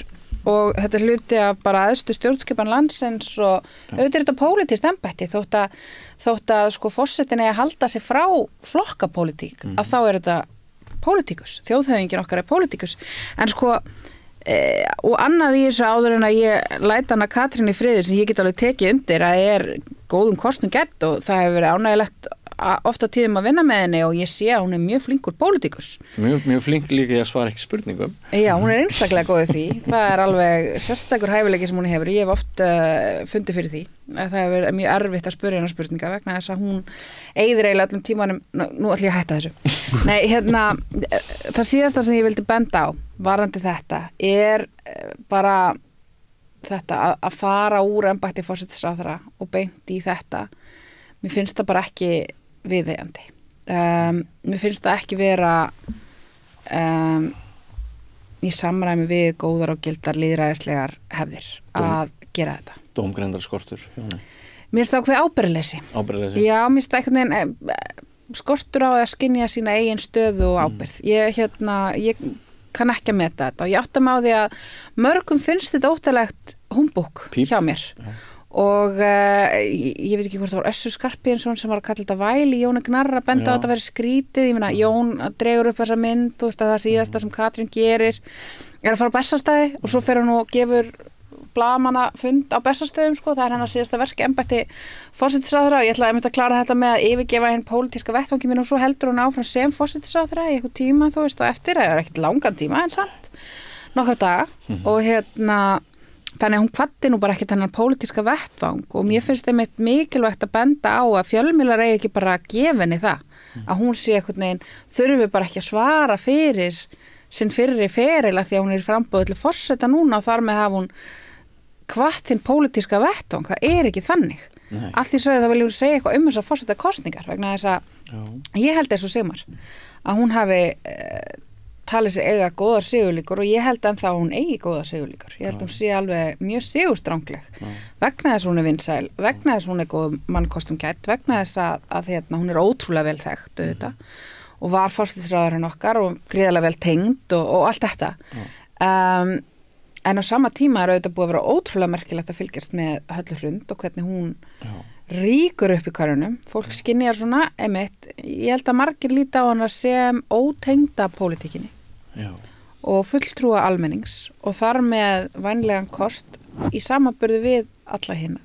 og þetta er hluti af bara æðstu stjórnskipan landsins og auðvitað er þetta pólitískt embætti þótt að sko forsetin eigi að halda sig frá flokkapólitík að þá er þetta pólitíkus, þjóðhöfingin okkar er pólitíkus en sko og annað í þessu áður en að ég læta hana Katrín í friði sem ég get alveg tekið undir að er góðum kostum gett og það hefur verið ánægilegt ofta tíðum að vinna með henni og ég sé að hún er mjög flinkur pólitíkus. Mjög flink líka í að svara ekki spurningum. Já, hún er einstaklega góð í því. Það er alveg sérstakur hæfileiki sem hún hefur. Ég hef oft fundið fyrir því. Það hefur verið mjög erfitt að spyrja hennar spurninga vegna þess að hún eyðir eiginlega öllum tímanum, nú ætlum ég að hætta þessu. Nei, það síðasta sem ég vildi benda á varðandi þetta er bara þetta að fara úr embætti forsætisráðherra og beint í þetta. Mér finnst það bara ekki viðeigandi. Mér finnst það ekki vera í samræmi við góðar og gildar lýðræðislegar hefðir að gera þetta. Dómgreindarskortur. Mér finnst það ákveð ábyrgðarleysi. Já, mér finnst það einhvern veginn skortur á að skynja sína eigin stöðu og ábyrgð. Ég kann ekki að meta þetta og ég átta mig á því að mörgum finnst þetta óttalegt humbúk hjá mér. Og ég veit ekki hvort það var Össur Skarphéðinsson sem var að kalla þetta væl í Jóni Gnarr að benda á þetta að vera skrítið. Ég meina, Jón dregur upp þessa mynd, þú veist að það síðasta sem Katrín gerir er að fara á Bessastaði og svo fer hún og gefur blaðamanna fund á Bessastöðum, sko, það er hennar síðasta verk embætti forsætisráðherra og ég ætlaði að klára þetta með að yfirgefa hinn pólitíska vettvangi minn og svo heldur hún áfram sem forsætisráðherra í eitthvað tíma, þú veist, og eftir, það er ekkert langan tíma en samt, nokkra daga og þannig að hún kvaddi nú bara ekkert hennar pólitíska vettvang og mér finnst þeim eitt mikilvægt að benda á að fjölmiðlar eigi ekki bara að gefa henni það, að hún sé einhvern veginn, þurfi bara ekki að svara fyrir sinn fyrri feril að því að hún er frambóðið til forseta núna og þar með hafa hún hvatt hinn pólitíska vettvang, það er ekki þannig. Allt því svo þá viljum við segja eitthvað þessar forseta kosningar vegna þess að ég held eins og Sigmar að hún hafi talið sig eiga góðar sigurlíkur og ég held ennþá að hún eigi góðar sigurlíkur. Ég held hún sé alveg mjög sigurstrangleg vegna þess að hún er vinsæl, vegna þess að hún er góð mannkostum gætt, vegna þess að hún er ótrúlega vel þekkt og var forsætisráðherinn okkar og gríðarlega vel tengd og allt þetta. En á sama tíma er auðvitað búið að vera ótrúlega merkilegt að fylgjast með Höllu Hrund og hvernig hún ríkur upp í körunum, fólk skynjar svona ég held að margir líta á hana sem ótengda pólitíkinni og fulltrúa almennings og þar með vænlegan kost í samanburði við alla hina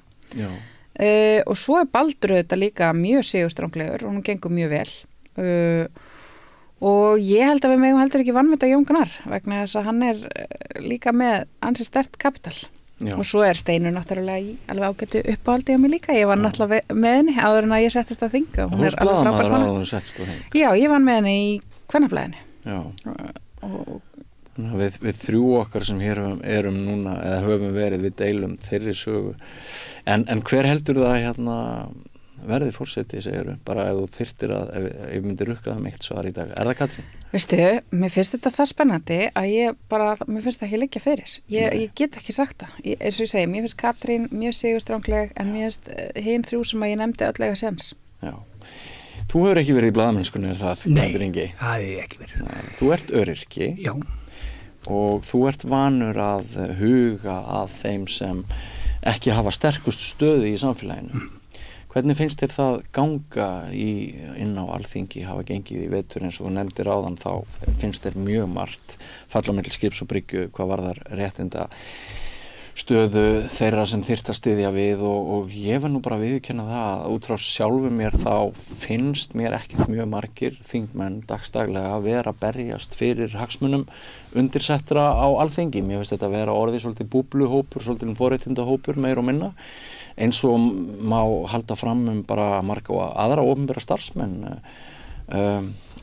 og svo er Baldur auðvitað líka mjög sigurstranglegur og hún gengur mjög vel og ég held að við megum heldur ekki vanmeta Jón Gnarr vegna þess að hann er líka með ansi sterkt kapital og svo er Steinur náttúrulega í alveg ágættu uppáhaldi á mig líka, ég var náttúrulega með henni áður en að ég settist að þinga og hún er alveg frábær kona. Já, ég var með henni í Kvennaflæðinu. Við þrjú okkar sem hér erum núna eða höfum verið við deilum þeirri sögu en hver heldur það verði forseti, segiru, bara ef þú þyrftir að ef myndir rukka eitt svar í dag, er það Katrín? Veistu, mér finnst þetta það spennandi að mér finnst það ekki liggja fyrir ég get ekki sagt það, eins og ég segi mér finnst Katrín mjög sigurstrangleg en mér finnst hinn þrjú sem að ég nefndi öllega séns. Já, þú hefur ekki verið í blaðamennskunni, er það? Nei, það hef ekki verið. Þú ert öryrki. Já. Og þú ert vanur að huga að þeim sem ekki hafa sterkust stöðu í samfélaginu. Hvernig finnst þér það ganga inn á Alþingi, hafa gengið í vetur eins og þú nefndir áðan, þá finnst þér mjög margt falla á milli skips og bryggju hvað varðar réttinda stöðu þeirra sem þyrfti að styðja við og ég vil nú bara viðurkenna það að út frá sjálfu mér þá finnst mér ekkert mjög margir þingmenn dagstaglega að vera að berjast fyrir hagsmunum undirsettra á Alþingi. Mér finnst þetta að vera orðið svolítið búbluhópur, svolítið forréttindahópur meir og minna. Eins og má halda fram bara marga og aðra opinbera starfsmenn.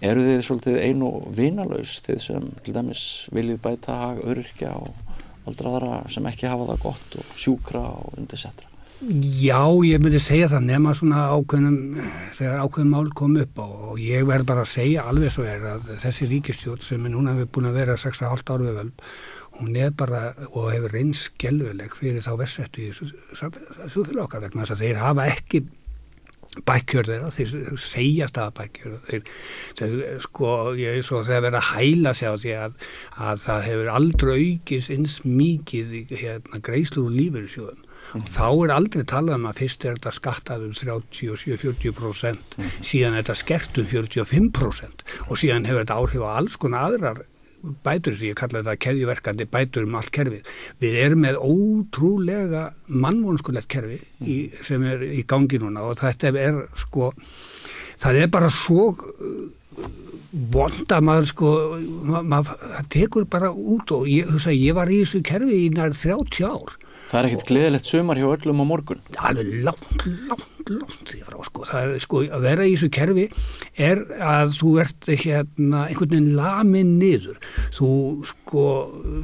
Eru þið svolítið ein og vinalaus þið sem til dæmis viljið bæta hag öryrkja og aldraðra sem ekki hafa það gott og sjúkra og undirsettra? Já, ég myndi segja það nema svona þegar ákveðum mál kom upp og ég verð bara að segja alveg svo að þessi ríkisstjórn sem núna hefur búin að vera 6,5 ár við völd, hún er bara og hefur reynst skelfileg fyrir þá verðsettu í þessu fyrir okkar vegna þess að þeir hafa ekki bækjör þeirra, þeir segjast að bækjör þeir sko, ég svo þegar verið að hæla sig á því að það hefur aldrei aukist eins mikið greiðslur úr lífeyrissjóðum og þá er aldrei talað að fyrst er þetta skattað 37-40%, síðan er þetta skert 45% og síðan hefur þetta áhrif á alls konar aðrar bætur, ég kalla þetta keðjuverkandi bætur allt kerfið. Við erum með ótrúlega mannvonskulegt kerfi sem er í gangi núna og þetta er sko, það er bara svo vond að maður sko, það tekur bara út og ég var í þessu kerfi í nær 30 ár. Það er ekkert gleðilegt sumar hjá öllum á morgun? Alveg langt því frá, sko. Það sko, að vera í þessu kerfi að þú ert einhvern veginn lamin niður. Þú, sko,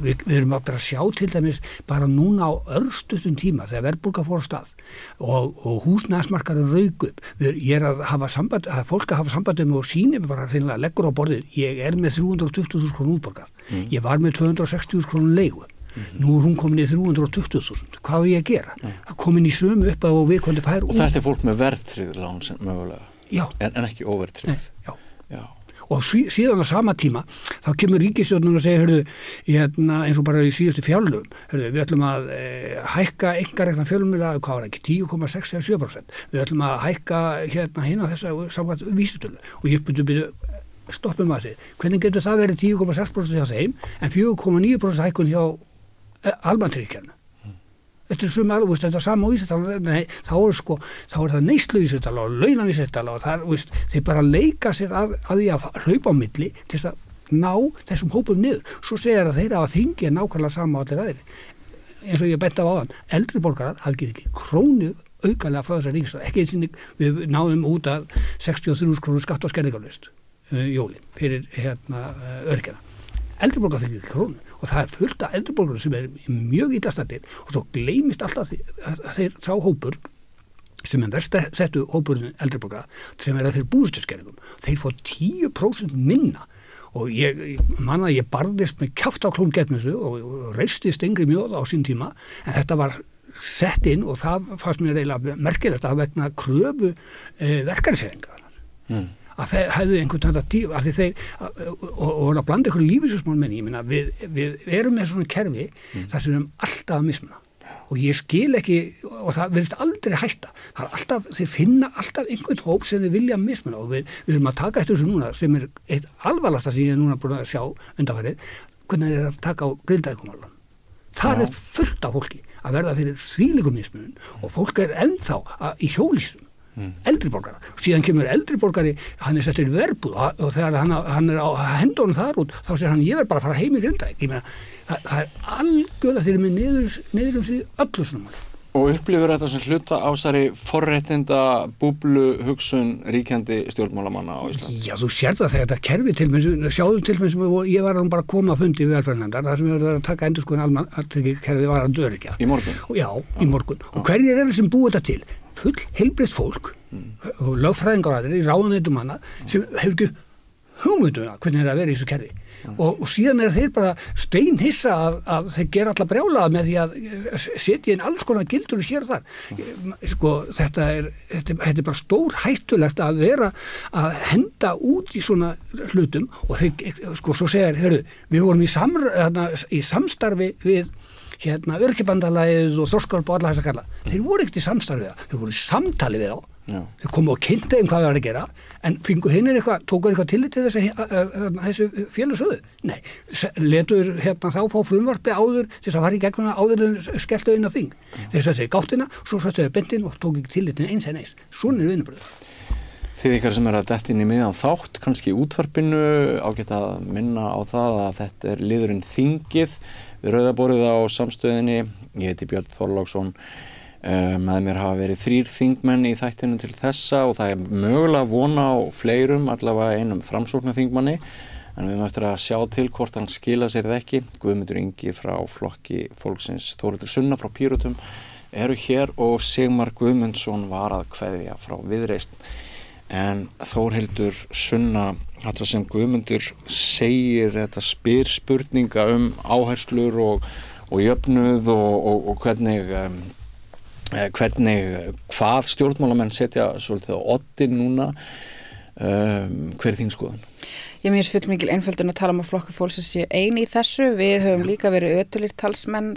við erum að bara sjá til dæmis bara núna á örstutum tíma þegar verðbólga fór á stað og húsnæðismarkaðurinn rauk upp. Ég að hafa samband, að fólk að hafa samband og sýni bara hreinlega leggur á borðið. Ég með 320.000 krónur útborgað. Ég var með 260.000 krónur leigu. Nú hún komin í 320.000. Hvað var ég að gera? Það komin í sömu upp og við kondi fær. Og þetta fólk með verðtryggð lán sem mögulega. Já. En ekki óverðtryggð. Já. Og síðan á sama tíma þá kemur ríkisstjórnin og segir, eins og bara í síðustu fjárlögum, við ætlum að hækka einkarekna fjölmiðla, hvað var ekki, 10,6 eða 7%. Við ætlum að hækka hina þessa samkvæmt vísitölu. Og ég byrju stoppum að segja, hvernig getur það verið 10,6% hjá þeim en 4,9% hækkun hjá almannatryggingarnar? Þetta sum alveg, þetta sama vísitala, nei, þá er það neysluvísitala og launavísitala og það, þeir bara leika sér að því að hlaupa á milli til þess að ná þessum hópum niður. Svo segir að þeir hafa þingið nákvæmlega sama á allir aðrir. Eins og ég benti á áðan, eldri borgarar hafði ekki krónu aukalega frá þessar ríkisstjórn, ekki eins og við náðum út að 63 krónur skatt og skerðingarlaust jólin fyrir örkjana. Eldri borgarar fengi ekki krónu og það fullt af eldri borgarar sem mjög illa staddir og svo gleymist alltaf þeir sá hópur sem verst settu hópurinn eldri borgarar sem þeir bústuskerðingum. Þeir fór 10% minna og ég manna að ég barðist með kjaft á klóm gegn þessu og reisti stengri mjóð á sín tíma en þetta var sett inn og það fannst mér eiginlega merkilegt að vegna kröfu verkalýðshreyfingarinnar. Að þeir hefðu einhvern tentatíf að þeir og að blanda einhverju lífeyrissjóðsmál menn, ég meina við erum með svona kerfi þar sem við erum alltaf að mismuna og ég skil ekki og það verðist aldrei hætta, það alltaf, þeir finna alltaf einhvern hóp sem þeir vilja mismuna og við erum að taka eftir þessu núna sem eitt alvarlegasta sem ég er núna búin að sjá undanfarið, hvernig að taka á Grindavíkurmálunum. Það fullt af fólki að verða fyrir þvílíkum mismunum og fólk ennþá í hjólísum eldri borgara. Síðan kemur eldri borgari, hann settur í verbúð og þegar hann á hendunum þar út, þá segir hann, ég verð bara að fara heim í Grindavík. Ég meina, það algjörlega þeir með niður því öllu svona mál. Og upplifir þetta sem hluta á þessari forréttinda búblu hugsun ríkjandi stjórnmálamanna á Íslandi? Já, þú sér það þegar þetta kerfi til með, sjáðu til með sem ég var bara að koma að fundi við velferðarnefndar, þar sem við verðum að taka endurskoðun almannatryggingakerfið var að öryrkja. Í morgun? Já, í morgun. Og hverjir sem búið þetta til? Full heilbrigt fólk og lögfræðingar í ráðuneytum hana sem hefur ekki hugmynduna hvernig að vera í þessu kerfi og síðan þeir bara steinhissa að þeir gera alla brjálaða með því að setja inn alls konar gildur hér og þar. Sko, þetta er bara stór hættulegt að vera að henda út í svona hlutum og þeir, sko, svo segir, heyrðu, við vorum í samstarfi við örkibandalagið og Þorskorp og alla þess að kalla. Þeir voru ekkert í samstarfi við það, þeir voru í samtali við þá. Þeir komu og kynntu hvað það var að gera, en fengu hinnir tóku eitthvað tillit til þessu félagsöðu? Nei, letuður þá fá frumvarpi áður til þess að fara í gegnuna áður en skelltu inn á þing. Þeir settu gáttuna, svo settu bendin og tóku ekki tillit eins en eins. Svona vinnubröð. Þið ykkar sem að detta inn í miðjan þátt, kannski í útvarpinu, ágætt að minna á það að þetta liðurinn þingið við Rauðaborðið á samstöðinni. Ég heiti Björn Þorláksson. Með mér hafa verið 3 þingmenn í þættinu til þessa og það mögulega vona á fleirum, allavega einum framsóknarþingmanni, en við mögum eftir að sjá til hvort hann skila sér það ekki. Guðmundur Ingi frá Flokki Fólksins, Þórhildur Sunna frá Pírötum eru hér og Sigmar Guðmundsson var að kveðja frá Viðreisn. En Þórhildur Sunna, alltaf sem Guðmundur segir, þetta spyr spurninga áherslur og jöfnuð og hvað stjórnmálamenn setja svolítið á oddinn núna, hver er þín skoðun? Ég mér full mikil einföldun að tala að Flokkur Fólksins séu eini í þessu. Við höfum líka verið ötulir talsmenn,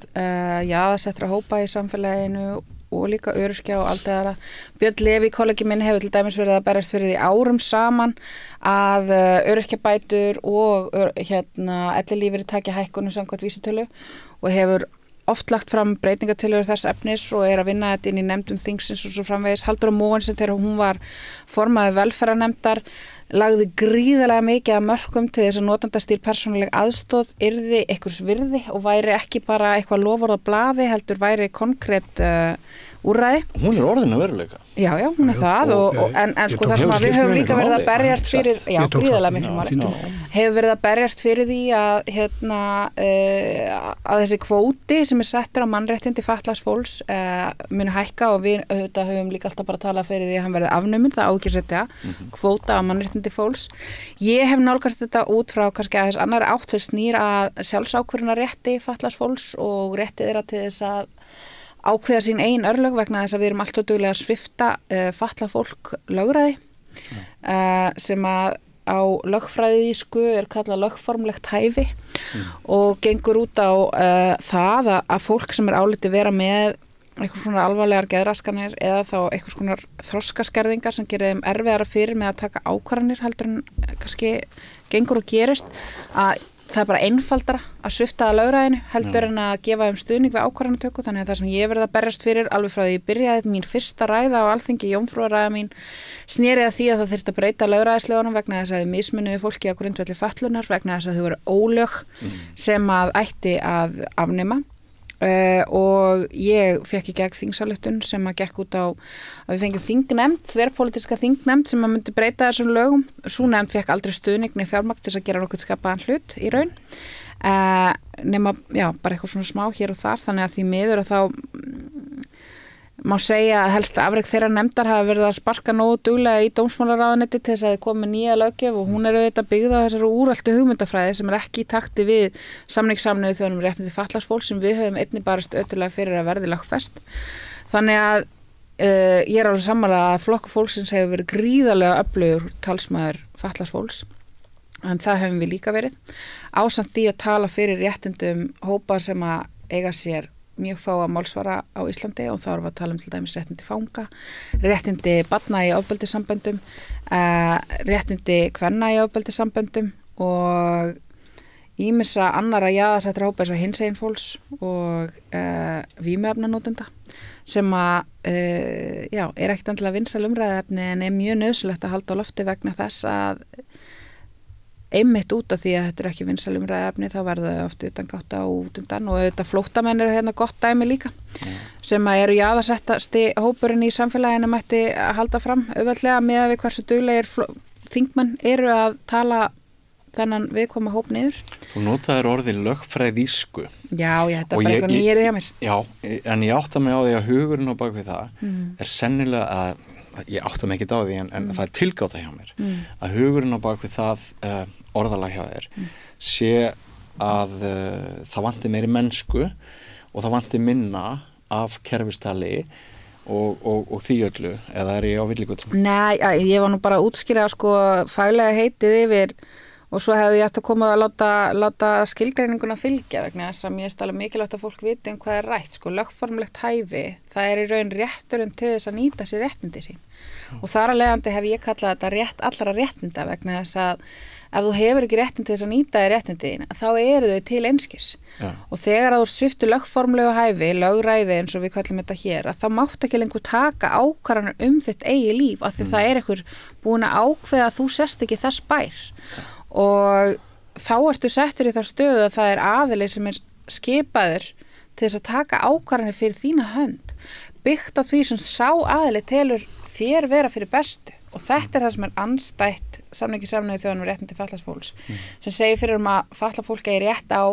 jaðarsettra hópa í samfélaginu og líka öryrkja og aldraða. Björn Leví, kollegi minn, hefur til dæmis verið að berast fyrir því árum saman að öryrkjabætur og ellilífeyrir taki hækkun samkvæmt vísitölu og hefur oft lagt fram breytingatillögur þess efnis og er að vinna þetta inn í nefndum þingsins og svo framvegis. Halldóra Mogensen, þegar hún var formaður velferðarnefndar, lagði gríðarlega mikið af mörkum til þess að notandastýrð persónuleg aðstoð yrði einhvers virði og væri ekki bara eitthvað lofórð á blaði, heldur væri konkrétt úrræði. Hún orðin að veruleika. Já, hún það en sko það sem að við höfum líka verið að berjast fyrir, já, gríðarlega miklu máli, hefur verið að berjast fyrir því að þessi kvóti sem settur á mannréttindi fatlaðs fólks muni hækka og við auðvitað höfum líka alltaf bara talað fyrir því að hann verði afnuminn, það á ekki að setja kvóta á mannréttindi fólks. Ég hef nálgast þetta út frá kannski aðeins annar átt sem snýr að sjálfsákvörðunarrétti fatlaðs fólks og rétti þeirra til þess að ákveða sín eigin örlög vegna þess að við erum alltaf duglega að svifta fatlað fólk lögræði sem að á lögfræðísku kallað lögformlegt hæfi og gengur út á það að fólk sem álitið vera með eitthvað svona alvarlegar geðraskanir eða þá eitthvað svona þroskaskerðingar sem gerir þeim erfiðara fyrir með að taka ákvarðanir heldur en kannski gengur og gerist að það bara einfaldara að svifta að lögræðinu heldur en að gefa stuðning við ákvarðanatöku þannig að það sem ég verið að berjast fyrir alveg frá því ég byrjaði mín fyrsta ræða á Alþingi, jómfrúarræða mín sneri að því að það þyrfti að breyta lögræðislögunum vegna þess að þau mismunu við fólki á grundvelli fötlunar vegna þess að þau voru ólög sem að ætti að afnema og ég fekk í gegn þingsályktun sem að gekk út á að við fengjum þingnefnd, þverpólitíska þingnefnd sem að myndi breyta þessum lögum. Sú nefnd fekk aldrei stuðningni fjármagn til að gera nokkuð skapaðan hlut í raun nema, já, bara eitthvað svona smá hér og þar þannig að því miður að þá má segja að helsta afrek þeirra nefndar hafa verið að sparka nógu duglega í dómsmálaráðuneyti til þess að þið komi nýja löggjöf og hún auðvitað byggð á þessari úreltu hugmyndafræði sem ekki í takti við samningssamningum þjóðanum réttindi fatlaðs fólks sem við höfum einnig barist ötulega fyrir að verði lögfest. Þannig að ég alveg sammála að flokkur fólksins hefur verið gríðarlega öflugur talsmaður fatlaðs fólks en það hefum við líka verið. Ásamt því að tala fyrir réttindum hópa sem að eiga sér mjög fáa málsvara á Íslandi og þá erum við að tala til dæmis réttindi fanga, réttindi barna í ofbeldissamböndum, réttindi kvenna í ofbeldissamböndum og ýmissa annara jaðarsettra hópa eins og hinsegin fólks og vímuefnanotenda sem að er ekkert endilega vinsæl umræðuefni en mjög nauðsynlegt að halda á lofti vegna þess að einmitt út af því að þetta ekki vinsæl umræðuefni þá verða þau oft utangátta og útundan og auðvitað flóttamenn eru hérna gott dæmi líka sem að eru jaðarsettasti hópurinn í samfélaginu mætti að halda fram auðveldlega með að við hversu duglegir þingmenn eru að tala þennan viðkoma hóp niður. Þú notaðir orðið lögfræðísku. Já, þetta bara eitthvað nýrið hjá mér. Já, en ég átta mig á því að hugurinn á bakvið það er sennilega að ég átta mig ekkert á því en það er tilgáta hjá mér að hugurinn á bakvið það orðalag hjá þér sé að það vanti meiri mennsku og það vanti minna af kerfistali og því öllu eða er ég á villigutum? Nei, ég var nú bara að útskýra sko faglega heitið yfir og svo hefði ég ætti að koma að láta skilgreininguna fylgja vegna þess að mér er alveg mikilvægt að fólk viti hvað er rætt, sko lögformlegt hæfi, það er í raun rétturinn til þess að nýta sér réttindi sín og þar að leiðandi hef ég kallað þetta rétt allra réttinda vegna þess að ef þú hefur ekki réttin til þess að nýta þér réttindin þá eru þau til einskis og þegar að þú sviftur lögformlegu hæfi, lögræði eins og við kallum þetta hér að þá mátt ekki lengur taka ákvarðanir þitt eigi líf af því það er einhver búin að ákveða að þú sest ekki þess bær og þá ertu settur í þá stöðu að það er aðili sem er skipaður til þess að taka ákvarðanir fyrir þína hönd byggt á því sem sá aðili telur þér vera fyrir bestu og þetta er það sem er andstætt samningi Sameinuðu þjóðanna um réttindi fatlaðs fólks sem segir fyrir að fatlað fólk eigi rétt á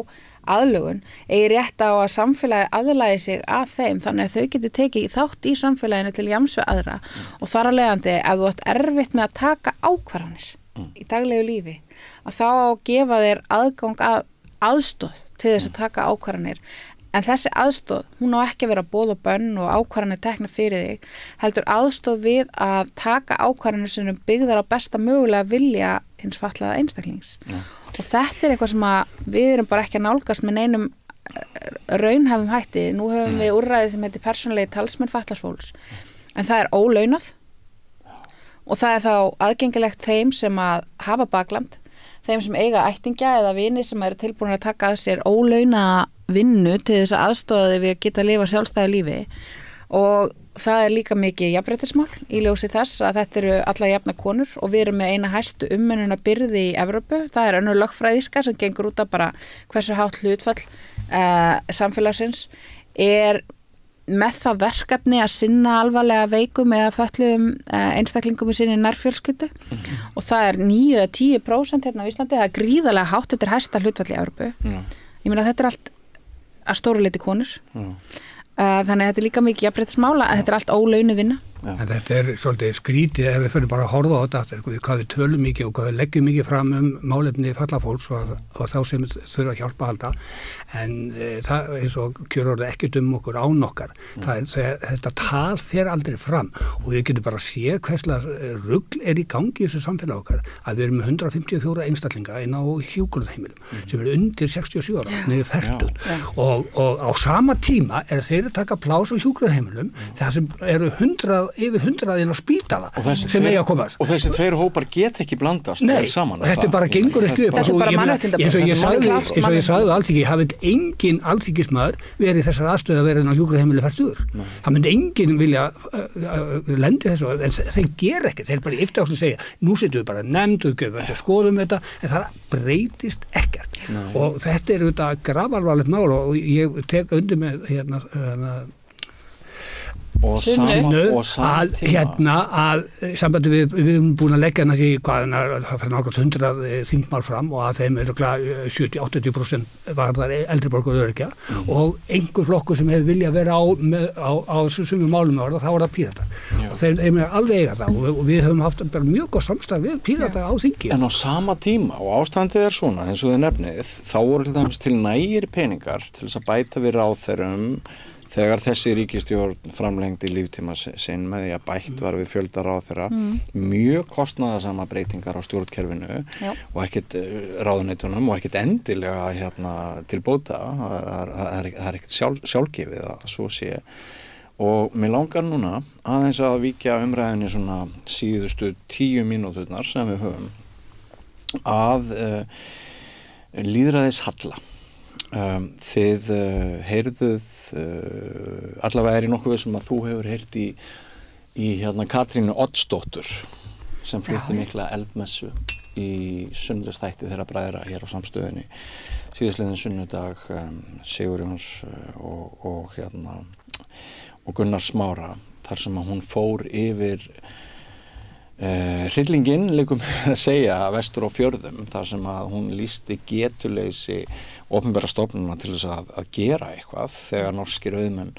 aðlögun, eigi rétt á að samfélagi aðlagi sig að þeim þannig að þau getur tekið þátt í samfélaginu til jafns við aðra og þar að leiðandi ef þú átt erfitt með að taka ákvarðanir í daglegu lífi að þá gefa þér aðgang að aðstoð til þess að taka ákvarðanir en þessi aðstoð, hún á ekki að vera boð og bönn og ákvarðanir tekna fyrir þig heldur aðstoð við að taka ákvarðanir sem byggðar á besta mögulega vilja hins fatlaða einstaklings og þetta er eitthvað sem að við erum bara ekki að nálgast með neinum raunhæfum hætti nú höfum við úrræði sem heitir persónulegi talsmenn fatlaðs fólks en það er ólaunað og það er þá aðgengilegt þeim sem að hafa bakland, þeim sem eiga ættingja eða vini sem eru tilbúin að taka að sér ólauna vinnu til þess að aðstoða þig við að geta að lifa sjálfstæðu lífi og það er líka mikið jafnréttismál í ljósi þess að þetta eru alla jafna konur og við erum með eina hæstu umönnuna byrði í Evrópu, það er önnur lögfræðíska sem gengur út af bara hversu hátt hlutfall samfélagsins er með það verkefni að sinna alvarlega veikum eða fötluðum einstaklingum í sinni nærfjölskyldu og það er 9-10% hérna á Íslandi, það er gríðarlega hátt, þetta er hæsta hlutfall í Evrópu. Ég meina þetta er allt að stóru leyti konur. Þannig að þetta er líka mikið jafnréttismála að þetta er allt ólaunu vinna. En þetta er svolítið skrítið ef við fyrir bara að horfa á þetta hvað við tölum mikið og hvað við leggjum mikið fram málefni fallafólks og þá sem þurfa að hjálpa að halda en það eins og kjörorðið ekkert okkur án okkar þetta tal fer aldrei fram og við getum bara að sé hverslega rugl er í gangi í þessu samfélag okkar að við erum með 154 einstaklinga inn á hjúkrunarheimilum sem eru undir 67 ára niður fertugt og á sama tíma er þeir að taka plás á hjúkrunarheimilum þar sem eru yfir 100 inn á spítala sem eiga að komast. Og þessi tveir hópar get ekki blandast saman. Nei, þetta bara gengur ekki upp. Þetta er bara mannréttindabrof. Eins og ég sagði Alþingi, hafði engin alþingismaður verið í þessar aðstöðu að vera inn á hjúkrunarheimili fertugur. Það myndi engin vilja lendi þessu, en þeir gera ekki. Þeir bara yfti ákveð segja, nú setjum við bara nefnd og skoðum þetta, en það breytist ekkert. Og þetta er auðvitað grafalvarlegt mál og ég tek undir með og að sambandi við erum búin að leggja því hvað það fyrir nákvæmst 100 þingmál fram og að þeim 70-80% var það eldri borgar öryrkja og einhver flokkur sem hefur viljað vera á þessum málum þá er það Píratar og þeim er alveg eiga það og við höfum haft mjög góð samstarf við Píratar á þingi. En á sama tíma og ástandið er svona eins og þið nefnið þá voru til nægir peningar til þess að bæta við ráðherrum þegar þessi ríkisstjórn framlengdi líftíma sinn með því að bætt var við fjölda ráðherra mjög kostnaðarsama breytingar á stjórnkerfinu og ekkert ráðuneytunum og ekkert endilega til bóta það er ekkert sjálfgefið að svo sé og mér langar núna aðeins að víkja umræðinni svona síðustu 10 mínúturnar sem við höfum að lýðræðishalla. Þið heyrðuð allavega er í nokkuð sem að þú hefur heyrt í Katrínu Oddsdóttur sem flutti mikla eldmessu í sunnudagstætti þeirra bræðra hér á Samstöðinni síðastliðinn sunnudag Sigurjóns og Gunnar Smára þar sem að hún fór yfir hryllinginn líkum að segja vestur á fjörðum þar sem að hún lýsti getuleysi opinbera stofnunna til þess að gera eitthvað þegar norskir auðmenn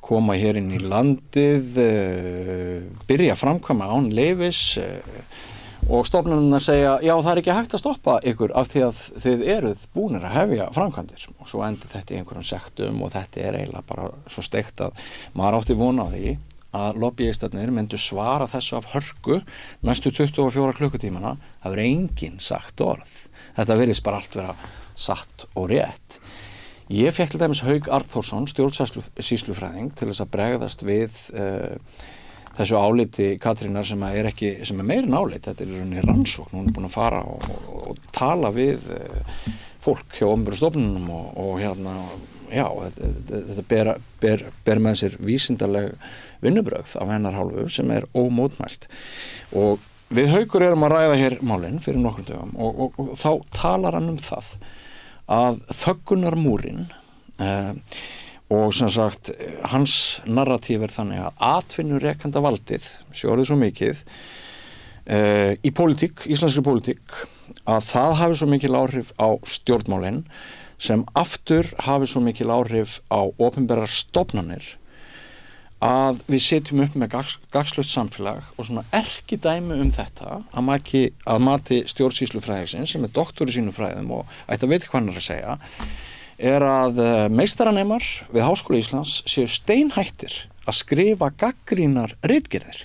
koma hér inn í landið byrja að framkvæma án leyfis og stofnunna segja já það er ekki hægt að stoppa ykkur af því að þið eruð búnir að hefja framkvæmdir og svo endur þetta í einhverjum sektum og þetta er eiginlega bara svo steikt að maður átti von á því að lobbyistarnir myndu svara þessu af hörku næstu 24 klukkutímana það verður enginn sagt orð þetta virðist bara allt vera satt og rétt ég fekk til dæmis Hauk Arnþórsson stjórnsýslufræðing til þess að bregðast við þessu áliti Katrínar sem er meira en álit þetta er í rauninni rannsókn hún er búin að fara og tala við fólk hjá opinberu stofnunum og þetta ber með sér vísindaleg vinnubrögð af hennar hálfu sem er ómótmælt og við Haukur erum að ræða hér málin fyrir nokkrum dögum og þá talar hann það að þöggunarmúrin og sem sagt hans narratíf er þannig að atvinnurekanda valdið sé orðið svo mikið í pólitík, íslenskri pólitík að það hafi svo mikil áhrif á stjórnmálin sem aftur hafi svo mikil áhrif á opinberar stofnanir að við setjum upp með gagnslaust samfélag og svona erkidæmi þetta að mati stjórnsýslufræðingsins sem er doktor í sínum fræðum og ætti að vita hvað hann er að segja er að meistaranemar við Háskóla Íslands séu steinhættir að skrifa gagnrýnar ritgerðir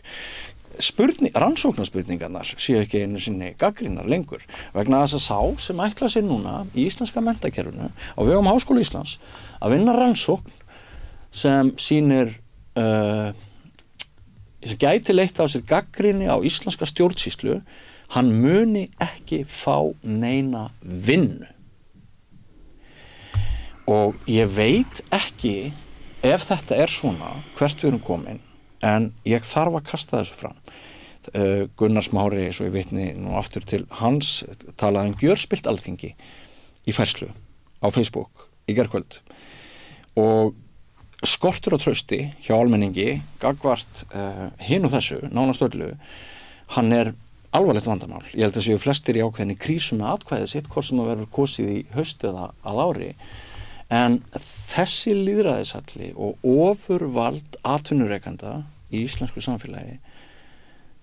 rannsóknarspurningarnar séu ekki einu sinni gagnrýnar lengur vegna þess að sá sem ætla sér núna í íslenska menntakerfinu á vegum Háskóla Íslands að vinna rannsókn sem sýnir sem gæti leitt á sér gagnrýni á íslenska stjórnsýslu hann muni ekki fá neina vinnu og ég veit ekki ef þetta er svona hvert við erum komin en ég þarf að kasta þessu fram Gunnar Smári, svo ég vitni nú aftur til hans talaði gjörspillt Alþingi í færslu á Facebook í gærkvöld og skortur á trausti hjá almenningi gagvart hinu þessu, nánast öllu, hann alvarlegt vandamál. Ég held að séu flestir í ákveðinni krísu með atkvæðið sitt, hvort sem að verður kosið í haust eða að ári. En þessi lýðræðishalli og ofurvald atvinnurekanda í íslensku samfélagi,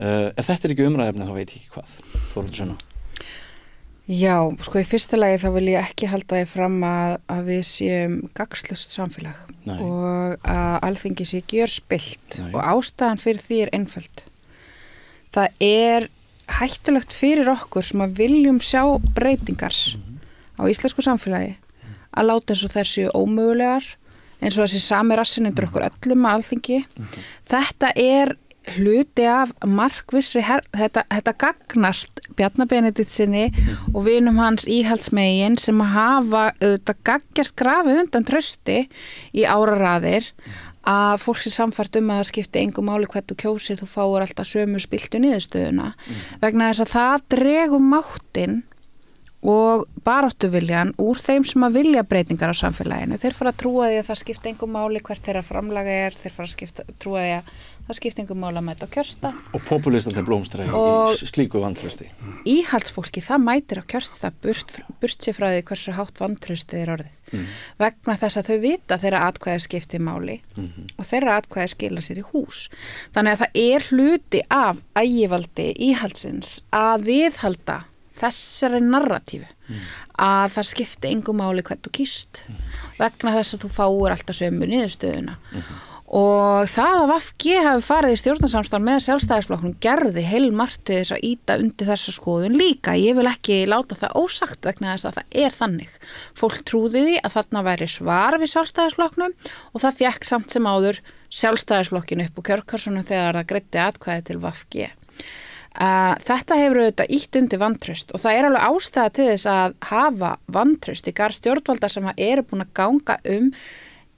ef þetta ekki umræðefni þá veit ég ekki hvað. Þórhildur Sunna. Já, sko í fyrsta lagi þá vil ég ekki halda því fram að við séum gagnslaust samfélag. Nei. Og að Alþingi sé gjörspillt og ástæðan fyrir því einföld. Það hættulegt fyrir okkur sem að viljum sjá breytingar á íslensku samfélagi að láta eins og þær séu ómögulegar, eins og þessi sami rassinn undir okkur öllum að Alþingi. Þetta hluti af markvissri þetta gagnast Bjarna Benediktssyni og vinum hans íhaldsmegin sem hafa gaggjast grafið undan trausti í áraraðir að fólk sé samfært að það skipti engu máli hvert þú kjósir, þú fáir alltaf sömu spiltu niðurstöðuna vegna þess að það dregur máttinn og baráttuviljan úr þeim sem að vilja breytingar á samfélaginu. Þeir fara að trúa því að það skipti engu máli hvert þeirra framlaga þeir fara að trúa því að það skipti engu máli að mæta á kjörstað. Og populistandi blómstra í slíku vantrausti. Íhaldsfólki, það mætir á kjörstað burt sér frá því hversu hátt vantraustið orðið. Vegna þess að þau vita þeirra atkvæði skipti máli og þeirra atkvæði skila sér í hús. Þannig að það hluti af ægivaldi íhaldsins að viðhalda þessari narratífu að það skipti engu máli hvert þú kýst vegna þess að þú fáir alltaf sömu niðurstöðuna og það að VG hafi farið í stjórnarsamstarf með Sjálfstæðisflokknum gerði heilmargt til þess að ýta undir þessa skoðun líka. Ég vil ekki láta það ósagt vegna þess að það þannig. Fólk trúði því að þarna væri svar við Sjálfstæðisflokknum og það fékk samt sem áður Sjálfstæðisflokkinu upp úr kjörkassunum þegar það greiddi atkvæði til VG. Þetta hefur auðvitað ýtt undir vantraust og það alveg ástæða til þess að hafa vantraust í garð stjórnvalda sem eru búin að ganga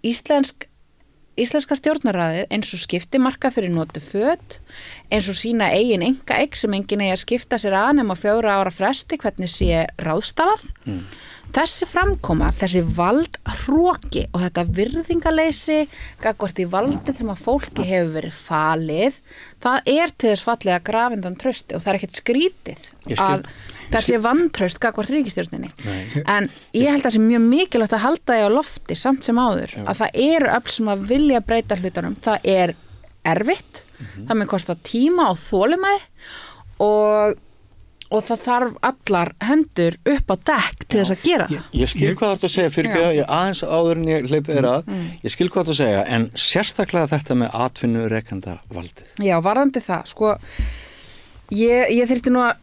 íslenska stjórnarráðið eins og skipti marka fyrir notu föt, eins og sína eigin einkaeign sem enginn eigi að skipta sér að nema 4 ára fresti hvernig sé ráðstafað. Þessi framkoma, þessi valdhroki og þetta virðingaleysi gagnvart í valdið sem að fólki hefur verið falið, það til þess fallið að grafa undan trausti og það ekkert skrítið að þessi vantraust gagnvart ríkisstjórninni. En ég held að það sé mjög mikilvægt að halda því á lofti samt sem áður að það öll sem að vilja breyta hlutunum. Það erfitt, það mun kosta tíma og þolinmæði og það þarf allar hendur upp á dekk til þess að gera það. Ég skil hvað þú segja fyrir ekki að aðeins áður en ég hleypi þér að. Ég skil hvað þú segja, en sérstaklega þetta með atvinnurekanda valdið. Já, varðandi það, sko, ég þyrfti nú að,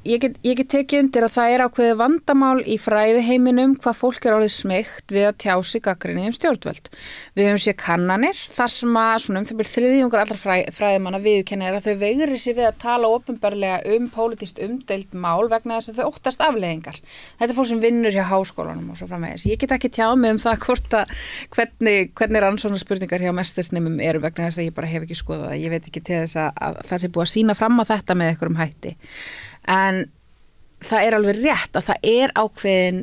ég get tekið undir að það ákveðið vandamál í fræðiheiminum hvað fólk orðið smeygt við að tjá sig gagnrýni stjórnvöld. Við höfum séð kannanir þar sem að svona það byrð þriðjungur allar fræðimanna viðurkennir að þau veigri sig við að tala opinberlega pólitískt umdeild mál vegna þess að þau óttast afleiðingar. Þetta fólk sem vinnur hjá háskólanum og svo framvegis. Ég get ekki tjáð mig það hvort að hvernig rannsóknarspurningar hjá meistarsnemum eru vegna þess að ég bara hef ekki skoðað það. Ég veit ekki til þess að það sé búið að sýna fram á þetta með einhverjum hætti. En það alveg rétt að það ákveðin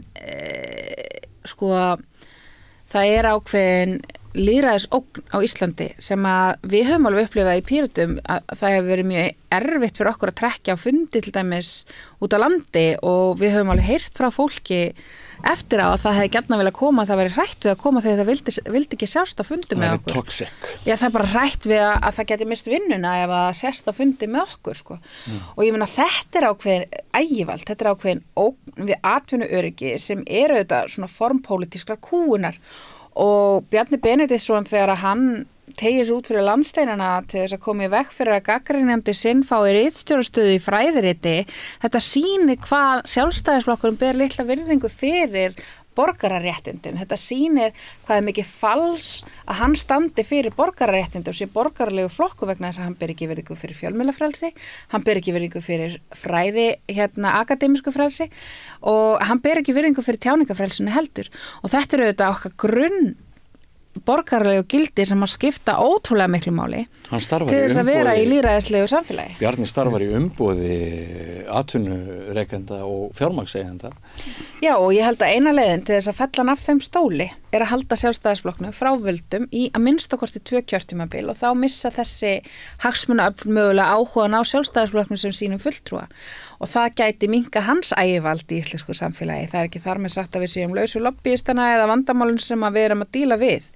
það ákveðin lýðræðisógn á Íslandi sem að við höfum alveg upplifað í Pírötum að það hefur verið mjög erfitt fyrir okkur að trekkja á fundi til dæmis út á landi og við höfum alveg heyrt frá fólki eftir á að það hefði gjarnan viljað koma að það væri hrætt við að koma þegar það vildi ekki sjást á fundi með okkur. Það toxic. Já, það bara hrætt við að það geti mist vinnuna ef að sjást á fundi með okkur, sko. Og ég meina þetta ákveðin ægivald, þetta ákveðin ógn við atvinnuöryggi sem auðvitað svona formpólitískrar kúgunar og Bjarni Benediktsson þegar að hann tegir sér út fyrir landsteinana til þess að koma í veg fyrir að gagnrýnandi sinn fái ritstjórastöðu í fræðiriti. Þetta sýnir hvað Sjálfstæðisflokkurinn ber litla virðingu fyrir borgararéttindum. Þetta sýnir hvað mikið fals að hann standi fyrir borgararéttindi og sé borgaralegu flokku vegna þess að hann ber ekki virðingu fyrir fjölmiðlafrelsi, hann ber ekki virðingu fyrir fræði, akademísku frelsi og hann ber ekki virðingu fyrir tjáningafrelsinu heldur. Og þetta auðvitað okkar grunn borgaralegu gildi sem að skipta ótrúlega miklu máli til þess að vera í lýðræðislegu samfélagi. Bjarni starfar í umboði atvinnurekenda og fjármagnseigenda Já, og ég held að eina leiðin til þess að fella hann af þeim stóli er að halda sjálfstæðisflokknum frá völdum í að minnstakosti 2 kjörtímabil og þá missa þessi hagsmunaöfl mögulega áhugan á sjálfstæðisflokknum sem sínum fulltrúa og það gæti minnka hans ægivald í íslensku samfélagi. Það er ekki þar með sagt að við séum laus við lobbyistana eða vandamálun sem að við erum að díla við.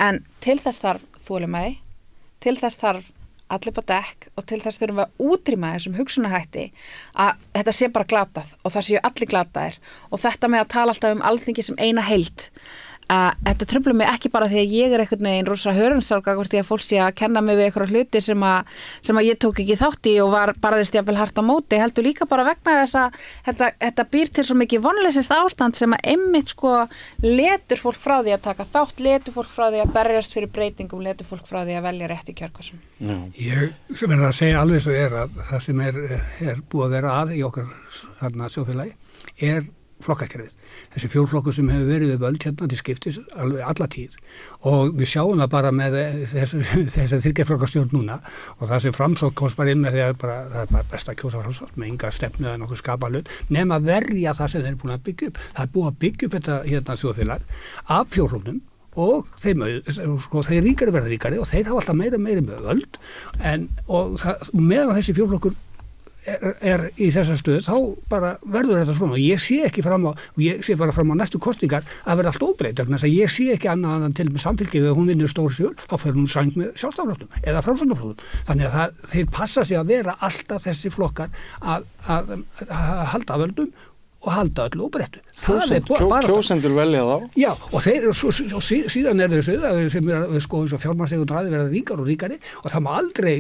En til þess þarf þolinmæði, til þess þarf allir bara dekk og til þess þurfum við að útrýma þessum hugsunarhætti að þetta sé bara glatað og það séu allir glataðir og þetta með að tala alltaf um Alþingi sem eina heild. Þetta truflar mig ekki bara því að ég er einhvern veginn rosa hörundsálga hvort því að fólk sé að kenna mig við einhverja hluti sem að ég tók ekki þátt í og barðist jafnvel hart á móti, heldur líka bara vegna þess að þetta býr til svo mikið vonleysist ástand sem að einmitt sko letur fólk frá því að taka þátt, letur fólk frá því að berjast fyrir breytingum, letur fólk frá því að velja rétt í kjörkössum. Ég sem er að segja alveg svo að það sem er búið að vera að í okkar þjóðfélagi er flokkakerfið. Þessi 4 flokkur sem hefur verið við völd hérna til skiptis alveg alla tíð og við sjáum það bara með þessar 3 flokkastjórn núna og það sem Framsókn komst bara inn með því að það er bara best að kjósa Framsókn með enga stefnu eða nokkuð skapalöð nema verja það sem þeir eru búin að byggja upp. Það er búið að byggja upp þetta hérna þjóðfélag af 4 flokknum og þeir ríkari verða ríkari og þeir hafa alltaf meira með völd og meðan þessi 4 flokkur er í þessa stöðu, þá bara verður þetta svona og ég sé ekki fram á næstu kosningar að vera allt óbreytt vegna þess að ég sé ekki annað en til með Samfylkingin þegar hún vinnur stór sigur, þá fer hún sæng með Sjálfstæðisflokknum eða Framsóknarflokknum. Þannig að þeir passa sig að vera alltaf þessi flokkar að halda völdum og halda öllu óbreyttu. Kjósendur velja þá? Já, og þeir síðan er þessu sem er að sko eins og fjármagnseigendur hafi verið ríkar og ríkari og það má aldrei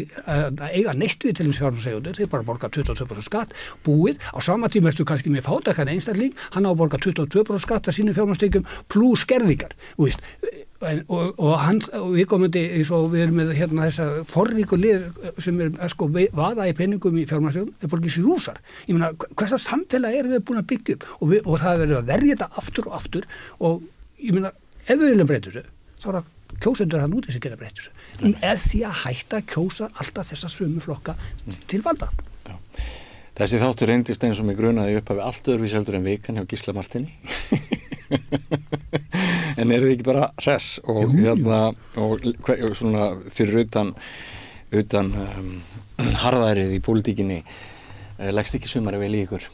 eiga neitt við til þess fjármagnseigendur, þeir bara borga 22% skatt búið, á sama tíma ertu kannski með fátækan einstakling, hann á að borga 22% skatt af sínum fjármagnstekjum pluss skerðingar, þú veist. Og við komum við erum með hérna þessa forríku lið sem er sko vaða í peningum í fjármagnseigendum, þeir borga sér rúsar. Ég meina, hversa samfélag eru við búin að byggja upp og það verður að verja þetta aftur og aftur og ég meina, ef við viljum breyta þessu, þá er það kjósendur hann úti sem geta breyta þessu. Eða því að hætta að kjósa alltaf þessa sömu flokka til valda. Já. Þessi þáttur reyndist eins og mig grunaði upp af allt öðruvísi heldur en Vikan hjá Gísla Martini. En eru þið ekki bara hress og og svona fyrir utan harðærið í pólitíkinni leggst ekki sumari vel í ykkur?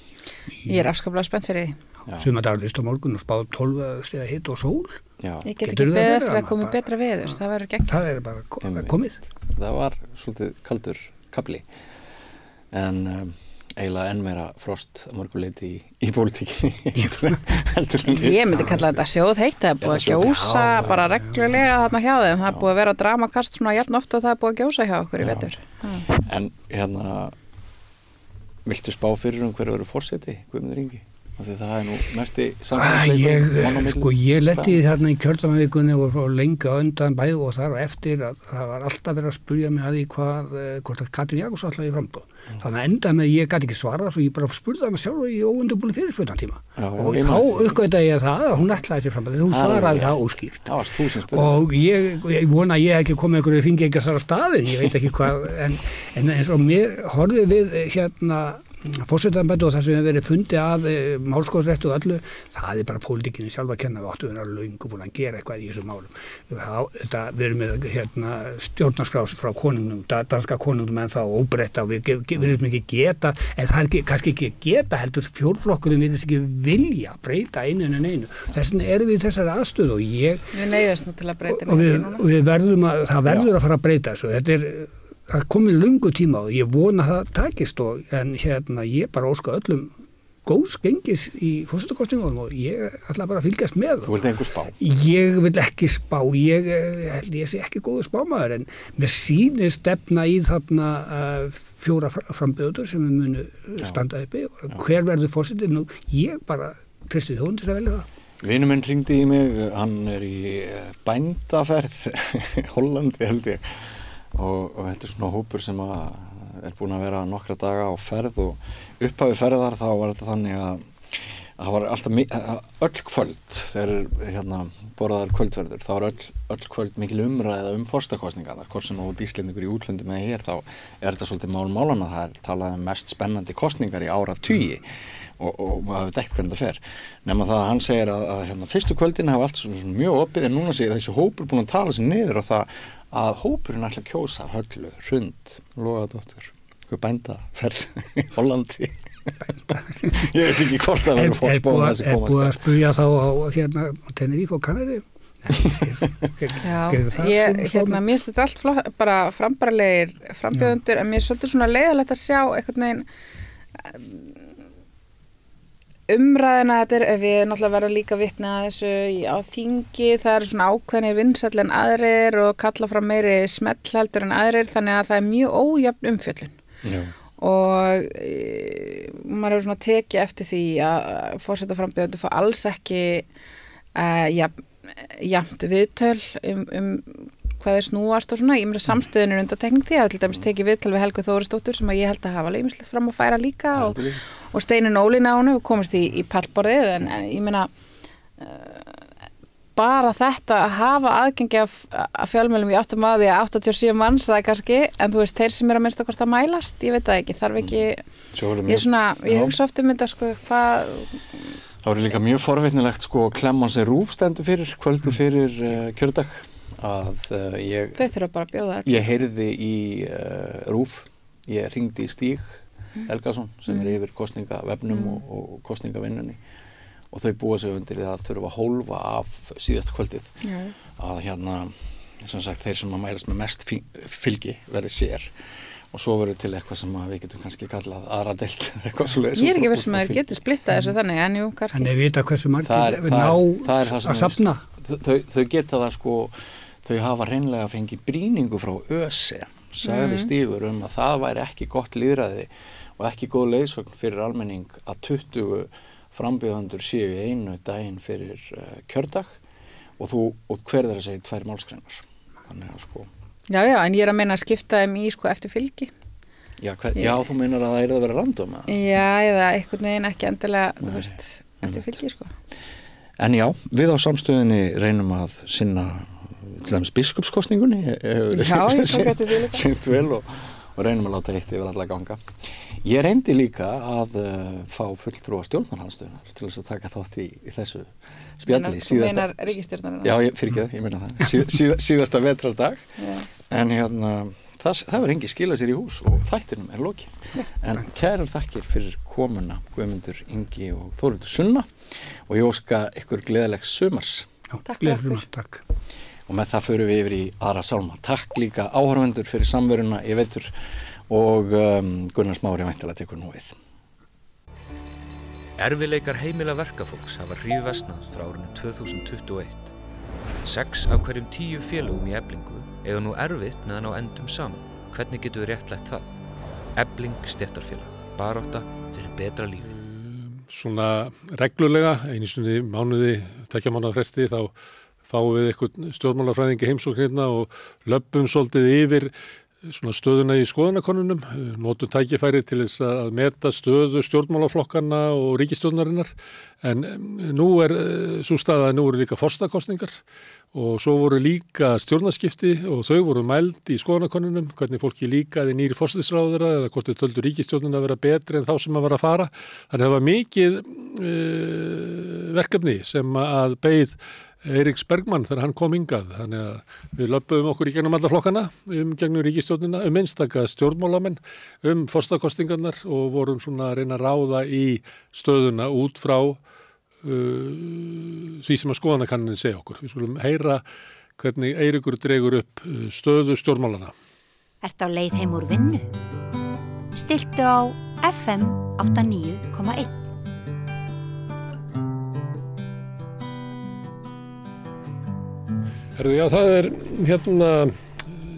Ég er afskaplega spennt fyrir því. Sumardagur á morgun og spáð 12 stiga hita og sól. Ég get ekki beðið að koma betra veður, það verður gegn. Það er bara komið. Það var svolítið kaldur kafli en eiginlega enn meira frost að mörguleiti í pólitíkinni. Ég myndi kalla þetta sjóðheitt, það er búið að gjósa bara reglulega þarna hjá þeim, það er búið að vera dramakast svona jafn oft og það er búið að gjósa hjá okkur í vetur. En viltu spá fyrir hver verður forseti, Guðmundur Ingi? Þegar það er nú næsti samfélagsleikur. Ég letti þarna í kjördæmavikunni og fór lengi á undan bæði og þar og eftir að það var alltaf verið að spurja mig að því hvort að Katrín Jakobsdóttir ætlaði í framboð. Þannig að enda með ég gæti ekki svara svo ég bara spurði það mig sjálf og ég óundirbúin fyrirspurnartíma. Og þá uppgötaði ég það að hún ætlaði sér framboð þegar hún svaraði það óskýrt. Það varst þú sem spurði. Og ég vona að ég ekki komið einhverju hringi ekki að svara staðin, ég veit ekki hvað en eins og mér horfði við hérna forsetaembætti og það sem hefur verið fundið að málskotsrétti og öllu, það er bara pólitíkinni sjálf að kenna, við áttum að vera löngu búin að gera eitthvað í þessum málum. Við erum með stjórnarskrá frá konungnum, danska konungnum en þá óbreytta og við erum ekki geta, en það er kannski ekki geta heldur fjórflokkurinn er þess ekki vilja breyta einu en einu. Þess vegna erum við í þessari aðstöðu og við neyðast nú til að breyta og það verður að fara að breyta þessu. Það komið lungu tíma og ég vona það takist en ég bara óska öllum góðs gengis í forsetakosningum og ég ætla bara að fylgjast með. Þú vilt einhver spá? Ég vil ekki spá, ég sé ekki góður spámaður en mér sýnir stefna í þarna 4 frambjóður sem við munu standa uppi og hver verður forsetið nú, ég bara treysti þjóðum til að velja það. Vinur minn hringdi í mig, hann er í bændaferð, Hollandi held ég. Og þetta er svona hópur sem er búin að vera nokkra daga á ferð og upphafi ferðar þá var þetta þannig það var alltaf öll kvöld þegar borðaðar kvöldverður, þá var öll kvöld mikil umræða forstakostningar, hvort sem þú Íslendingur í útlöndum eða hér, þá þetta svolítið málana, það talað mest spennandi kostningar í áratugi og maður hefði dækt hvernig það fer, nema það að hann segir að fyrstu kvöldin hafa allt svona mjög opið, en núna segir þessi hópur búin að tala sér niður á það að hópurinn ætla að kjósa Höllu Hrund Logadóttur, hvað bændaferð í Hollandi. Ég veit ekki hvort það verður fórspóð þessi komast. Búið að spyrja þá á Tenerife og Kanari? Já, mér finnst þetta allt bara frambærilegir frambjóðendur, en mér er svolítið svona leiðilegt að sjá einhvern veginn umræðina, við náttúrulega verðum líka vitni að þessu á þingi, það eru svona ákveðnir vinsæll en aðrir og kalla fram meiri smellheldur en aðrir, þannig að það er mjög ójöfn umfjöllun. Já. Og maður hefur svona tekið eftir því að forsetaframbjóðendur fá alls ekki jafnt viðtöl hvað þeir snúast og svona, ég meira samstöðun er undantekning því að til dæmis tekið viðtöl við Helgu Þórisdóttur sem að ég held að hafa ýmislegt fram að færa líka og Steinunn Ólína á henni, við komumst í pallborðið, en ég meina bara þetta að hafa aðgengi að fjölmiðlum, ég áttum að því að 87 manns það er kannski, en þú veist, þeir sem eru að minnst okkar að mælast, ég veit það ekki, þarf ekki ég hugsa oft þetta sko, hvað Það voru líka mjög forvitnilegt sko klemman sem RÚV stendur fyrir, kvöldi fyrir kjördag að Þau þurfa bara að bjóða þetta. Ég heyrði í RÚV, ég hringdi í Stíg Helgason sem er yfir kosningavefnum og kosningavinnunni og þau búa sig undir það að þurfa að hólfa af síðasta kvöldið að sem sagt þeir sem að mælast með mest fylgi verði sér og svo verður til eitthvað sem við getum kannski kallað aðra deild eitthvað svoleiðis. Ég er ekki vissum að þeir geti splittað þessu þannig, en jú, kannski. En þeir vita hversu margir ná að safna. Þau geta það sko, þau hafa hreinlega fengið brýningu frá ÖSE, sagði Stígur að það væri ekki gott lýðræði og ekki góð leiðsögn fyrir almenning að 20 frambjóðendur séu í einu daginn fyrir kjördag og hver þeirra segir 2 málsgreinar. Þannig að sko Já, en ég er að meina að skipta þeim í sko eftir fylgi. Já, þú meinar að það er að vera random? Já, eða einhvern veginn ekki endilega, þú veist, eftir fylgi sko. En já, við á samstöðinni reynum að sinna til dæmis biskupskostningunni. Já, ég tók eftir því líka. Sýnt vel og reynum að láta eitt yfir alla ganga. Ég reyndi líka að fá fulltrúa stjórnarhandstöðunar til þess að taka þátt í þessu spjalli. Þú meinar ríkisstjórnarna? Já, ég meina það. Síðasta vetrardag. En það var engi skilað sér í hús og þættinum er lokið. En kærar þakkir fyrir komuna Guðmundur Ingi og Þórhildur Sunna og ég óska ykkur gleðilegs sumars. Takk fyrir okkur. Takk. Og með það förum við yfir í aðra sálma. Takk líka áhorfendur fyrir samveruna í vetur og Gunnar Smári væntanlega tekur nú við. Erfiðleikar heimila verkafólks hafa hríðversnað frá árinu 2021. 6 af hverjum 10 félögum í Eflingu eiga nú erfitt meðan á endum saman. Hvernig getum við réttlætt það? Efling stéttarfélag. Barátta fyrir betra lífi. Svona reglulega, einu sinni mánuði, 2 mánaða fresti, þá fáum við eitthvað stjórnmálafræðingi heimsókn hérna og löbbum svolítið yfir svona stöðuna í skoðanakonunum, notum tækifæri til þess að meta stöðu stjórnmálaflokkana og ríkisstjórnarinnar, en nú er svo staða að nú eru líka forsetakosningar og svo voru líka stjórnarskipti og þau voru mæld í skoðanakonunum, hvernig fólki líkaði nýri forsætisráðherra eða hvort þau töldu ríkisstjórnin að vera betri en þá sem að vera að fara. Þannig það var mikið verkefni sem að beið Eiríks Bergmann þegar hann kom hingað, þannig að við löpum okkur í gegnum alla flokkana, gegnum ríkisstjórnina, einstaka stjórnmálamenn, forsetakosningarnar og vorum svona að reyna að ráða í stöðuna út frá því sem að skoðanakannin segja okkur. Við skulum heyra hvernig Eiríkur dregur upp stöðu stjórnmálana. Ertu á leið heim úr vinnu? Stilltu á FM 89,1. Já, það er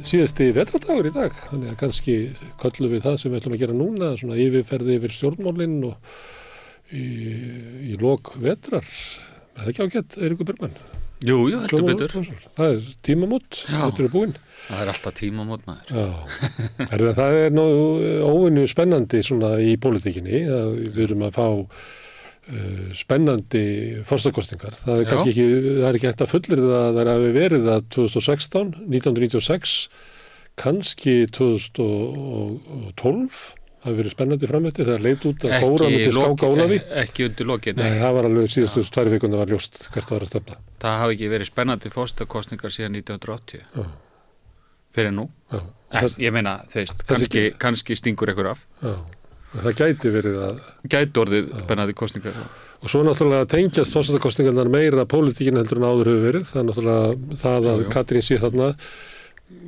síðasti vetrardagur í dag, þannig að kannski köllum við það sem við ætlum að gera núna, svona yfirferði yfir stjórnmálinn og í lok vetrar. Er það ekki ágætt, Eiríkur Bergmann? Jú, heldur betur. Það er tímamót, þetta er búinn. Það er alltaf tímamót, maður. Já, það er nú óvenju spennandi svona í pólitíkinni, við erum að fá spennandi forsetakosningar. Það kannski ekki, það ekki hægt að fullyrða að það hafi verið að 2016, 1996, kannski 2012 hafi verið spennandi framötti þegar leit út að fóra til Skáka Ólafi. Ekki undir lokin. Nei, það var alveg síðustu 2 vikuna var ljóst hvert það var að stefna. Það hafi ekki verið spennandi forsetakosningar síðan 1980. Fyrir nú. Ég meina, þú veist, kannski stingur ykkur af. Já. Það gæti verið að... Gæti orðið spennandi kosningar. Og svo náttúrulega tengjast forsetakosningarnar meira pólitíkin heldur en áður hefur verið. Það er náttúrulega það að Katrín sé þarna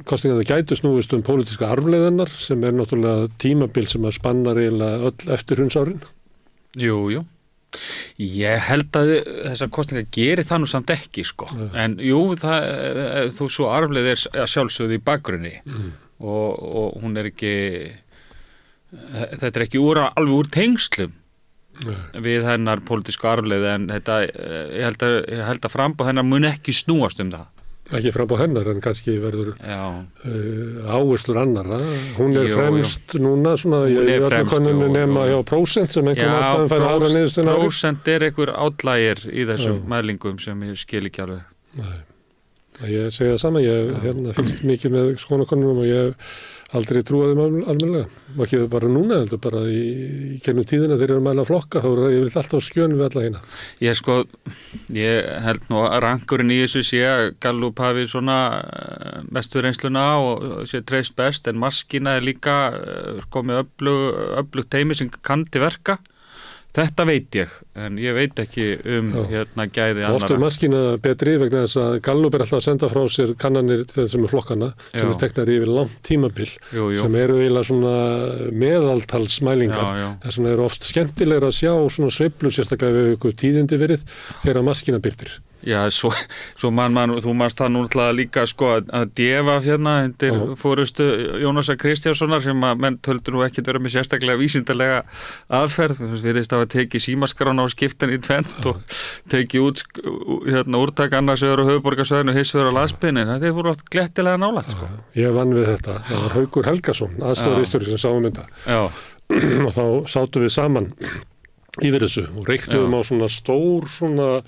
kosningarnar gætu snúist pólitíska arfleiðinnar sem er náttúrulega tímabil sem að spanna eiginlega öll eftirhrunsárin. Jú. Ég held að þessar kosningar gerir það nú samt ekki, sko. En jú, þú svo arfleið að sjálfsögðu í bakgrunni og hún er ekki... Þetta er ekki alveg úr tengslum við hennar pólitísku arfleið en þetta, ég held að frambóð hennar mun ekki snúast það. Ekki frambóð hennar en kannski verður áherslur annara. Hún er fremst núna svona í öllu konunni nema hjá prósent sem einhvern ástæðan fær aðra niðurstöðuna. Já, prósent er einhver outlier í þessum mælingum sem ég skil ekki alveg. Nei. Ég segi það sama, ég fylgst mikið með skonakonunum og ég aldrei trúaði almennilega. Og ekki bara núna, heldur bara í kennum tíðina þegar ég mæla flokka, þá er ég vil alltaf skjön við alla hérna. Ég held nú að rankurinn í þessu sé að Gallup hafi svona mestu reynsluna og sé treyst best, en maskina er líka með öflugt teymi sem kann til verka. Þetta veit ég, en ég veit ekki gæði annara. Oft maskina betri vegna þess að Gallup alltaf að senda frá sér kannanir þessum flokkana sem teknar yfir langt tímabil sem eru eiginlega svona meðaltalsmælingar. Þess vegna eru oft skemmtilegra að sjá svona sveiflur sérstaklega við ykkur tíðindi verið þegar maskina birtir. Já, svo þú manst það núna líka að defa undir fórustu Jónasar Kristjánssonar sem að menn töldu nú ekkert vera með sérstaklega vísindalega aðferð. Virðist að tekið símaskrána og skiptan í tvennt og tekið út úrtak annars vegar á höfuðborgarsvæðinu og hins vegar á landsbyggðinni. Það voru oft glettilega nálægt. Ég vann við þetta. Það var Haukur Helgason, aðstoðarritstjóri sem sáum þetta. Og þá sátum við saman yfir þessu og reiknuðum á svona stór svona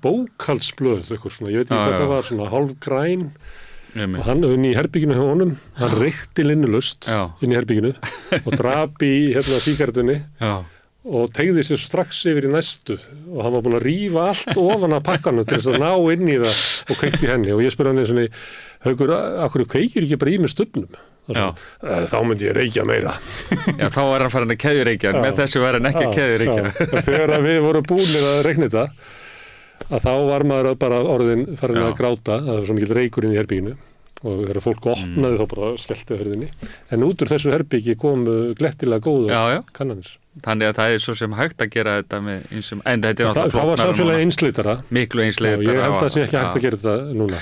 bókhaldsblöð ég veit ekki hvað það var, svona hálfgræn og hann inn í herbygginu hjá honum, hann reykti linnulust inn í herbygginu og drap í sígarettunni og tegði sér strax yfir í næstu og hann var búin að rífa allt ofan af pakkanum til þess að ná inn í það og kveikti henni og ég spurði hann svona, Haukur, akkur kveikir ekki bara í með stubnum? Þá myndi ég reykja meira. Já, þá var hann farin að keðjureykja, með þessu var hann ekki keðjureykja. Þegar við vorum búinir að reikna þetta, að þá var maður bara orðin farin að gráta, að það var svo mikil reykur inn í herbygginu og þegar fólk opnaði þá bara skellti hörðinni. En út úr þessu herbyggi komu glettilega góða kannanir. Þannig að það er svo sem hægt að gera þetta með einsum, en þetta er náttúrulega flóknara. Það var samfélagi einsleitara. Miklu einsleitara. Ég held að það sé ekki hægt að gera þetta núna.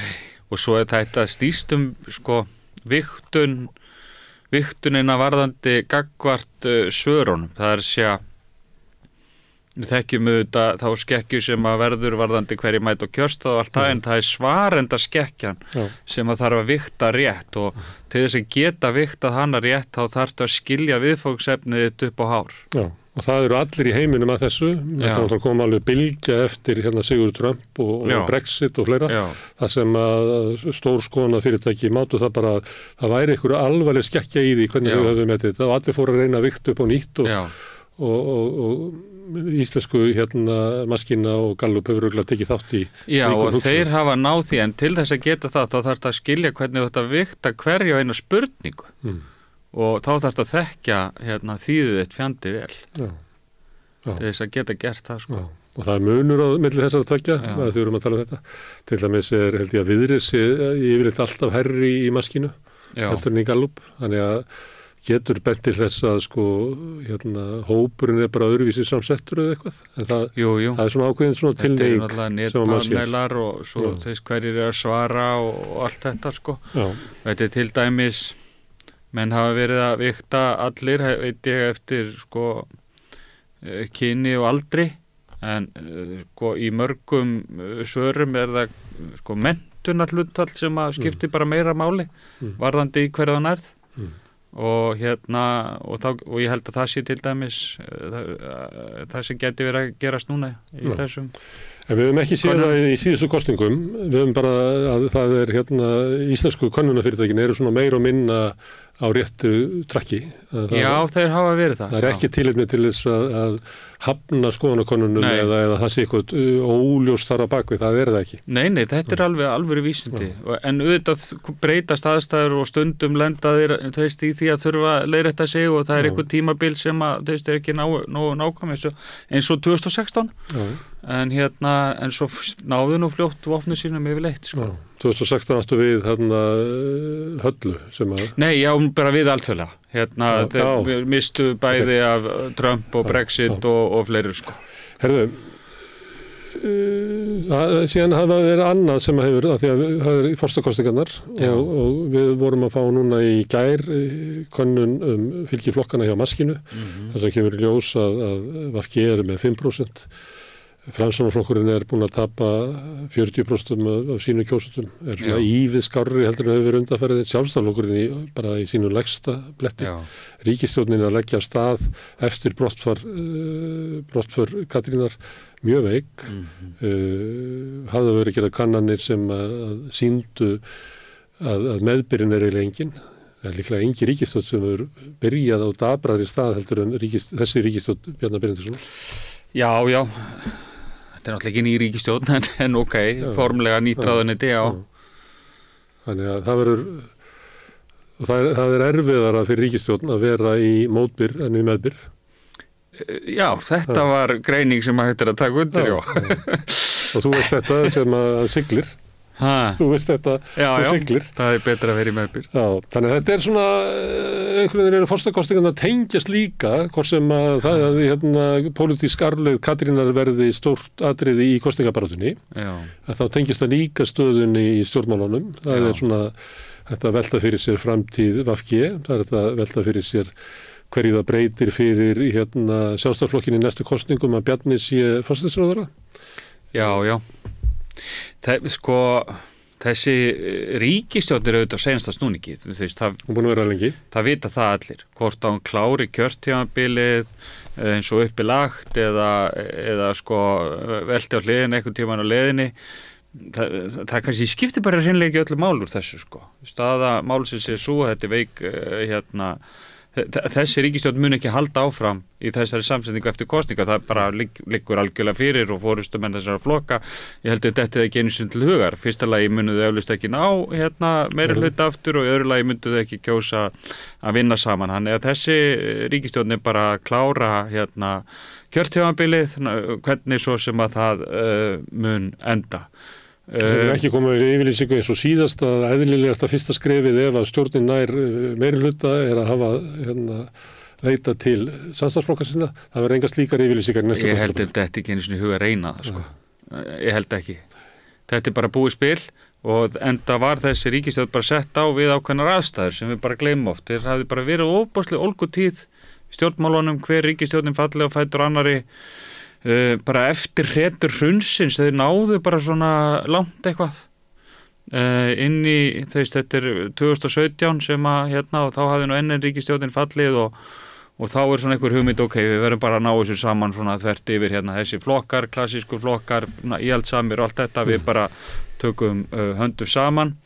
Og svo er þetta stýst vigtunina varðandi gagnvart svörunum. Það er við þekkjum auðvitað þá skekkju sem að verður varðandi hverju mæt og kjörstað og allt það, en það er svarenda skekkjan sem að þarf að vigta rétt og til þess að geta vigtað hana rétt þá þarftu að skilja viðfangsefnið þetta upp á hár. Já. Og það eru allir í heiminum að þessu. Þetta kom alveg bylgja eftir Sigurður Trump og Brexit og fleira. Það sem að stórskona fyrirtæki mátu það bara að það væri einhverju alvarleg skekkja í því hvernig við höfum með þetta og allir fóru að reyna að vigta upp á nýtt og íslensku maskina og Gallup hefur örugglega tekið þátt í. Já, og þeir hafa náð því en til þess að geta það þá þarf það að skilja hvernig þetta vigta hverju eina spurningu. Og þá þarfst að þekkja þýðið eitt fjandi vel til þess að geta gert það og það er munur á milli þessara tveggja að þau erum að tala um þetta til dæmis er held ég að viðris yfirleitt alltaf hærri í maskínu heldur en í Gallup þannig að getur bent til þess að hópurinn er bara öðruvísi samsettur eða eitthvað en það er svona ákveðin svona tilneiging þetta er náttúrulega netmælar og svo þess hverjir er að svara og allt þetta þetta er til dæmis menn hafa verið að vigta allir, veit ég, eftir kyni og aldri, en í mörgum svörum er það menntunarhlutfall sem að skipti bara meira máli, varðandi í hverju það nærð. og og ég held að það sé til dæmis það sem geti verið að gerast núna í þessum. En við höfum ekki séð það í síðustu kosningum, við höfum bara að það íslensku könnunarfyrirtækin eru svona meira og minna á réttu trakki. Já, þeir hafa verið það. Það er ekki tilefni til þess að hafna skoðanakönnunum eða það sé eitthvað óljóst þar á bakvið, það er það ekki. Nei, þetta er alveg vísindi. En auðvitað breytast aðstæður og stundum lenda þeir í því að þurfa að leiðrétta sig og það er eitthvað tímabil sem að er ekki nákvæm eins og 2016. En svo náðu nú fljótt vopnu sínum yfirleitt, sko. 2016 áttu við Höllu sem að... Nei, já, bara við alþjóðlega. Þeir mistu bæði af Trump og Brexit og fleiri, sko. Herðu, síðan hafa verið annað sem hefur, því að það er forstakostingarnar og við vorum að fá núna í gær könnun fylgi flokkana hjá Maskínu, þess að kemur í ljós að VG er með 5%. Framsóknarflokkurinn er búin að tapa 40% af sínu kjósutum, er svona ívið skárri heldur en hefur verið undanfarið. Sjálfstæðisflokkurinn bara í sínu lægsta bletti. Ríkisstjórnin að leggja af stað eftir brottför Katrínar mjög veik. Hafði verið gerað kannanir sem að sýndu að meðbyrinn er eiginlega engin. Það er líklega engin ríkisstjórn sem hefur byrjað á dabrari stað heldur en þessi ríkisstjórn Bjarna Benediktssonar. Já. Þetta er náttúrulega ekki ný ríkisstjórn, en ok, formlega nýtráðuniti, já. Þannig að það er erfiðara fyrir ríkisstjórn að vera í mótbyr en í meðbyr. Já, þetta var greining sem að hættir að taka undir, já. Og þú veist þetta sem að siglir. Þú veist þetta sem siglir. Það er betra að vera í meðbyr. Já, þannig að þetta er svona, einhvern veginn eru forstakostingarna tengjast líka, hvort sem að það að pólitísk arfleigð Katrínar verði stórt atriði í kostingabaráttunni, að þá tengjast það líka stöðunni í stjórnmálunum. Það er svona þetta að velta fyrir sér framtíð VG, það er þetta að velta fyrir sér hverju það breytir fyrir Sjálfstæðisflokkinn í næstu kosningum að Bjarni sé forsætisráðherra. Já. Þessi ríkisstjórn er auðvitað senasta snúningi, það vita það allir, hvort á hann klári kjörtímabilið eins og uppi lagt eða velti á hliðin einhvern tíman á leiðinni, það kannski skiptir bara hreinlega ekki öllu mál úr þessu, staða málsins er svo, þetta er veik þessi ríkisstjórn mun ekki halda áfram í þessari samsetningu eftir kosninga, það bara liggur algjörlega fyrir og forystumenn þessara flokka. Ég held að þetta er ekki einu sinni til hugar. Fyrsta lagi mundu þau eflaust ekki ná meira hluta aftur og í öðru lagi mundu þau ekki kjósa að vinna saman. Þannig að þessi ríkisstjórn er bara að klára kjörtímabilið, hvernig svo sem að það mun enda. Það er ekki komið í yfirlýsingu eins og síðasta eðlilegasta fyrsta skrefið ef að stjórnin nær meiri hluta er að hafa leita til samstarfsflokka sinna. Það verður enga slíkar yfirlýsingar næstu. Ég held þetta ekki einu sinni huga að reyna það, Ég held ekki. Þetta er bara búið spil og enda var þessi ríkisstjórn bara sett á við ákveðnar aðstæður sem við bara gleymum oft. Þeir hafði bara verið óbáslega ólgutíð stjórnmálunum, hver ríkisstjórnin falli og fætur annarri. Bara eftir hretur hrunsins þeir náðu bara svona langt eitthvað inn í, þetta er 2017 sem að og þá hafði nú enn ríkisstjórnin fallið og þá er svona einhver hugmynd, ok, við verðum bara að ná þessu saman svona þvert yfir þessi flokkar, klassísku flokkar, íhaldsamir og allt þetta, við bara tökum höndum saman.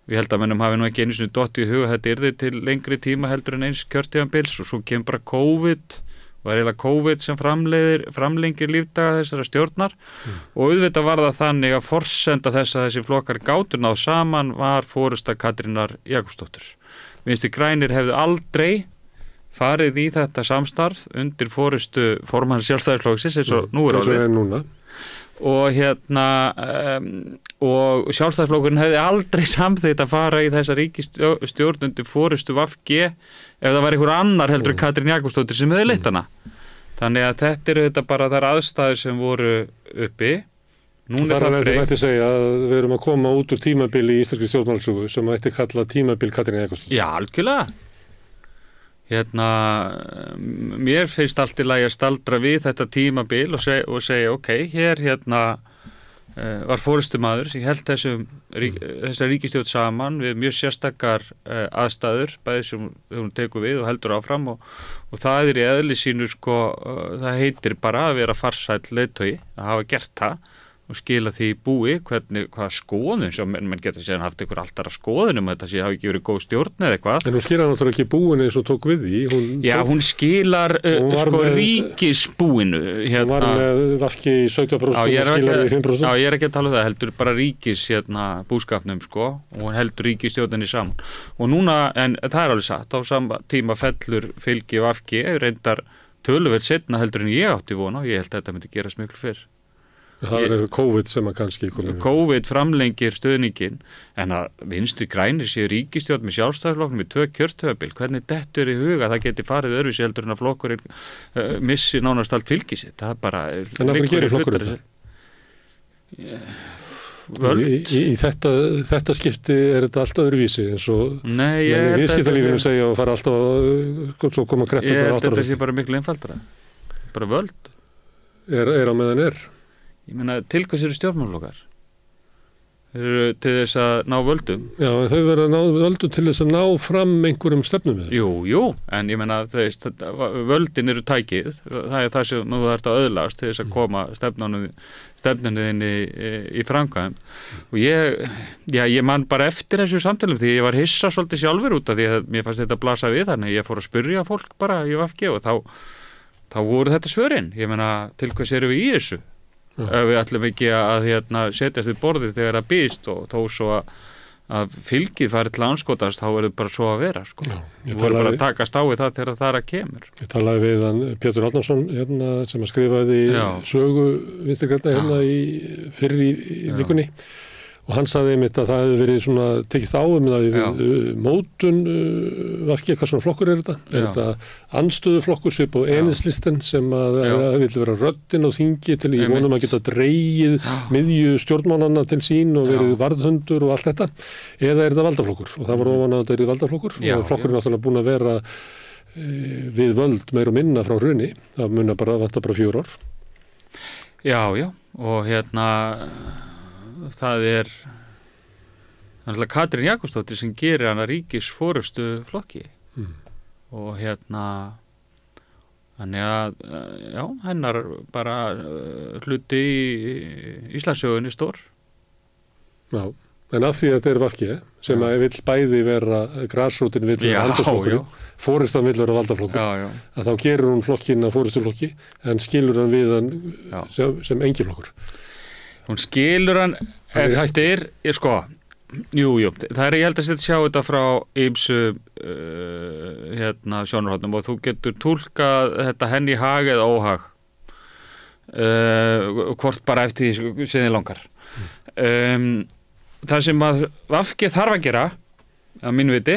Ég held að mennum hafi nú ekki einu sinni dottið í huga, þetta yrði til lengri tíma heldur en eins kjörtímabils og svo kemur bara COVID og er eiginlega COVID sem framlengir lífdaga þessara stjórnar og auðvitað var það þannig að forsenda þess að þessi flokkar gátu náð saman var forysta Katrínar Jakobsdóttur. Vinstri grænir hefðu aldrei farið í þetta samstarf undir forystu formann Sjálfstæðisflokksins eins og nú er orðið. Og og Sjálfstæðisflokkurinn hefði aldrei samþykkt að fara í þessa ríkisstjórn undir forystu VG ef það var einhver annar heldur Katrín Jakobsdóttir sem hefði leitt hana. Þannig að þetta eru þetta bara þær aðstæður sem voru uppi. Núna það er það að segja að við erum að koma út úr tímabili í íslenskri stjórnmálasögu sem ætti kalla tímabil Katrín Jakobsdóttir. Já, algjörlega. Mér finnst allt í lagi að staldra við þetta tímabil og segja ok, hér var forystumaður sem held þessar ríkisstjórn saman við mjög sérstakar aðstæður, bæði sem hún tekur við og heldur áfram og það í eðli sínu sko, það heitir bara að vera farsæll leiðtogi, að hafa gert það og skila því í búi, hvað skoðun sem menn geta síðan haft einhver alltaf skoðun þetta sé hafi ekki verið góð stjórn eða eitthvað. En hún skilar náttúrulega ekki búinu eins og tók við því. Hún skilar sko ríkisbúinu. Hún var með VG í 17% og skilar við 5%. Já, ég ekki að tala það, heldur bara ríkis búskapnum sko og hún heldur ríkisstjórninni saman. Og núna, en það alveg satt, á sama tíma fellur fylgi VG, reyndar töluvert seinna heldur en ég átti vona og ég held að þetta myndi gerast miklu fyrr. Það er COVID sem að kannski COVID framlengir stöðningin en að vinstri grænir séu ríkisstjórn með sjálfstæðisflokknum með 2 kjörtímabil, hvernig dettur í huga að það geti farið öðruvísi heldur en að flokkurinn missi nánast allt fylgi sitt, það bara en hvað gerir flokkurinn þetta? Völd. Í þetta skipti er þetta alltaf öðruvísi eins og viðskiptalífinu segja og fara alltaf svo koma kreppur ég held þetta sé bara miklu einfaldara bara völd er á meðan Ég meina, til hvers eru stjórnmálaflokkar? Eru til þess að ná völdum? Já, þau verða að ná völdum til þess að ná fram einhverjum stefnum með. Jú, en ég meina, völdin eru tækið, það er það sem þú þarft að öðlast til þess að koma stefnunni inn í framkvæm. Og ég man bara eftir þessu samtalum því ég var hissa svolítið sjálfur út af því að mér fannst þetta blasa við þannig ég fór að spyrja fólk bara í VG og þá voru þetta svörin. Ég meina, til hvers erum við í þessu? Við ætlum ekki að setjast við borðið þegar það býðst og þó svo að fylgið farið til anskotast þá verður bara svo að vera sko. Við vorum bara að takast á við það þegar það kemur. Ég talaði við hann Pétur Árnason sem að skrifaði sögu Vinstri grænna fyrr í vikunni og hann sagði einmitt að það hefði verið svona tekið á við mótun VG, hvað svona flokkur er þetta? Er þetta andstöðuflokkur svip og enislistin sem að vil vera röddin á þingi til í vonum að geta dreigið miðju stjórnmánanna til sín og verið varðhundur og allt þetta eða er þetta valdaflokkur og það var ofan að þetta er valdaflokkur og flokkurinn er náttúrulega búin að vera við völd meir og minna frá hruni það vantar bara 4 ár. Já og það er Katrín Jakobsdóttir sem gerir hana ríkisforystu flokki og þannig að hennar bara hluti í Íslandssögunni stór. Já, en af því að þetta er VG sem að vill bæði vera grassrútin vill vera valdaflokkur forystan vill vera valdaflokkur að þá gerur hún flokkinn að forystuflokki en skilur hann við hann sem engiflokkur. Hún skilur hann eftir, jú, það er ég held að sjá þetta frá ýmsu sjónarhornum og þú getur túlkað þetta henni í hag eða óhag hvort bara eftir því sem þið langar. Það sem að VG þarf að gera, að mínu viti,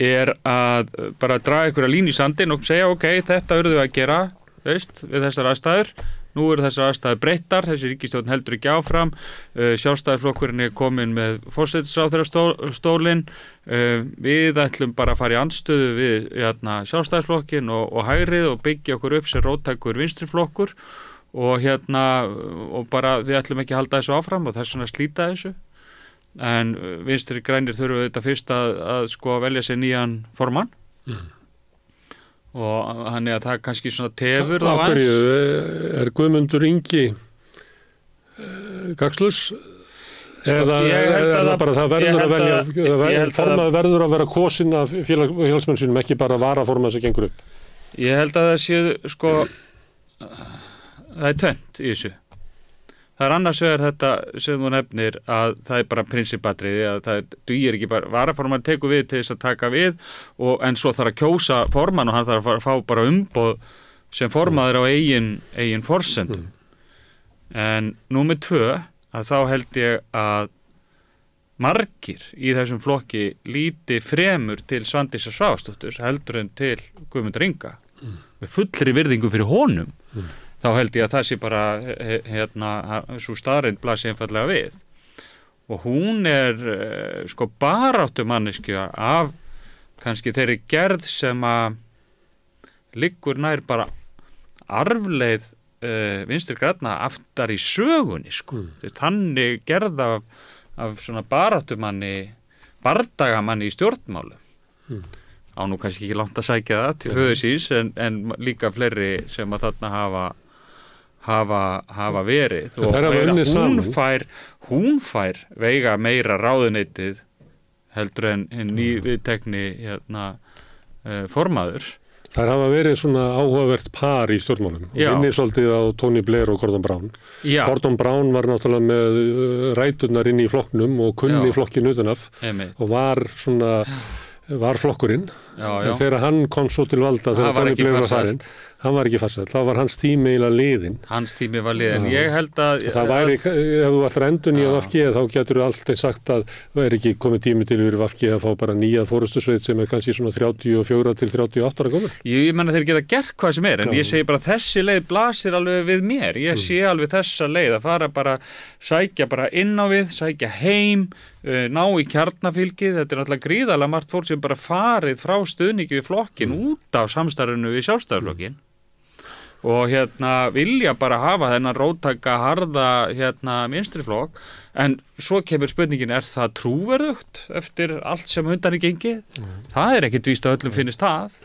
er að bara draga einhverja línu í sandinn og segja ok, þetta verðum við að gera, veist, við þessar aðstæður. Nú eru þessar aðstæður breyttar, þessi ríkisstjórn heldur ekki áfram, sjálfstæðisflokkurinn er komin með forsætisráðherrastólinn, við ætlum bara að fara í andstöðu við sjálfstæðisflokkin og hægrið og byggja okkur upp sem róttækur vinstriflokkur og og bara við ætlum ekki að halda þessu áfram og þess vegna slíta þessu. En vinstri grænir þurfum þetta fyrst að velja sér nýjan formann. Og hann er að það kannski svona tefur á hverju er Guðmundur Ingi gagnslaus eða bara það verður að velja formaður verður að vera kosin af félagsmenn sínum ekki bara varaformaður sem gengur upp. Ég held að það sé það er tvennt í þessu. Það er annars vegar þetta sem þú nefnir að það er bara prinsippatriði að það dugir ekki bara, varaformaður tekur við til þess að taka við en svo þarf að kjósa formann og hann þarf að fá bara umboð sem formaður á eigin forsendum. En númer 2 að þá held ég að margir í þessum flokki líti fremur til Svandísar Svavarsdóttur heldur en til Guðmundar Inga með fullri virðingu fyrir honum. Þá held ég að það sé bara svo staðreind blasi einfallega við og hún er baráttu manneskja af kannski þeirri gerð sem að liggur nær bara arfleið Vinstri grænna aftar í sögunni sko. Þannig gerð af svona bardagamanni í stjórnmálu. Á nú kannski ekki langt að sækja það til höfðsins en líka fleiri sem að þarna hafa verið og hún fær veiga meira ráðuneytið heldur en nýviðtekni formaður. Það hafa verið svona áhugavert par í stjórnmálum og inni svolítið á Tony Blair og Gordon Brown. Gordon Brown var náttúrulega með ræturnar inn í flokknum og kunni flokkin utanaf og var flokkurinn en þegar hann kom svo til valda þegar Tony Blair var farinn, hann var ekki farsæll, þá var hans tími eiginlega liðinn. Hans tími var liðinn, ég held að það væri, ef þú ætlar endurnýja VG þá getur þú alltaf sagt að það er ekki komið tími til fyrir VG að fá bara nýja forystusveit sem er kannski svona 34 til 38 ára gömul. Ég menna þeir geta gert hvað sem er en ég segi bara þessi leið blasir alveg við mér, ég sé alveg þessa leið að fara bara, sækja bara inn á við, sækja heim, ná í kjarnafylgið, þetta er náttúrulega gríðarlega margt fólk sem bara farið frá stuðningi við flokkin út af samstarfinu við Sjálfstæðisflokkin og vilja bara hafa þennan róttæka harða vinstriflokk en svo kemur spurningin, er það trúverðugt eftir allt sem undan er gengið? Það er ekkit víst að öllum finnist það.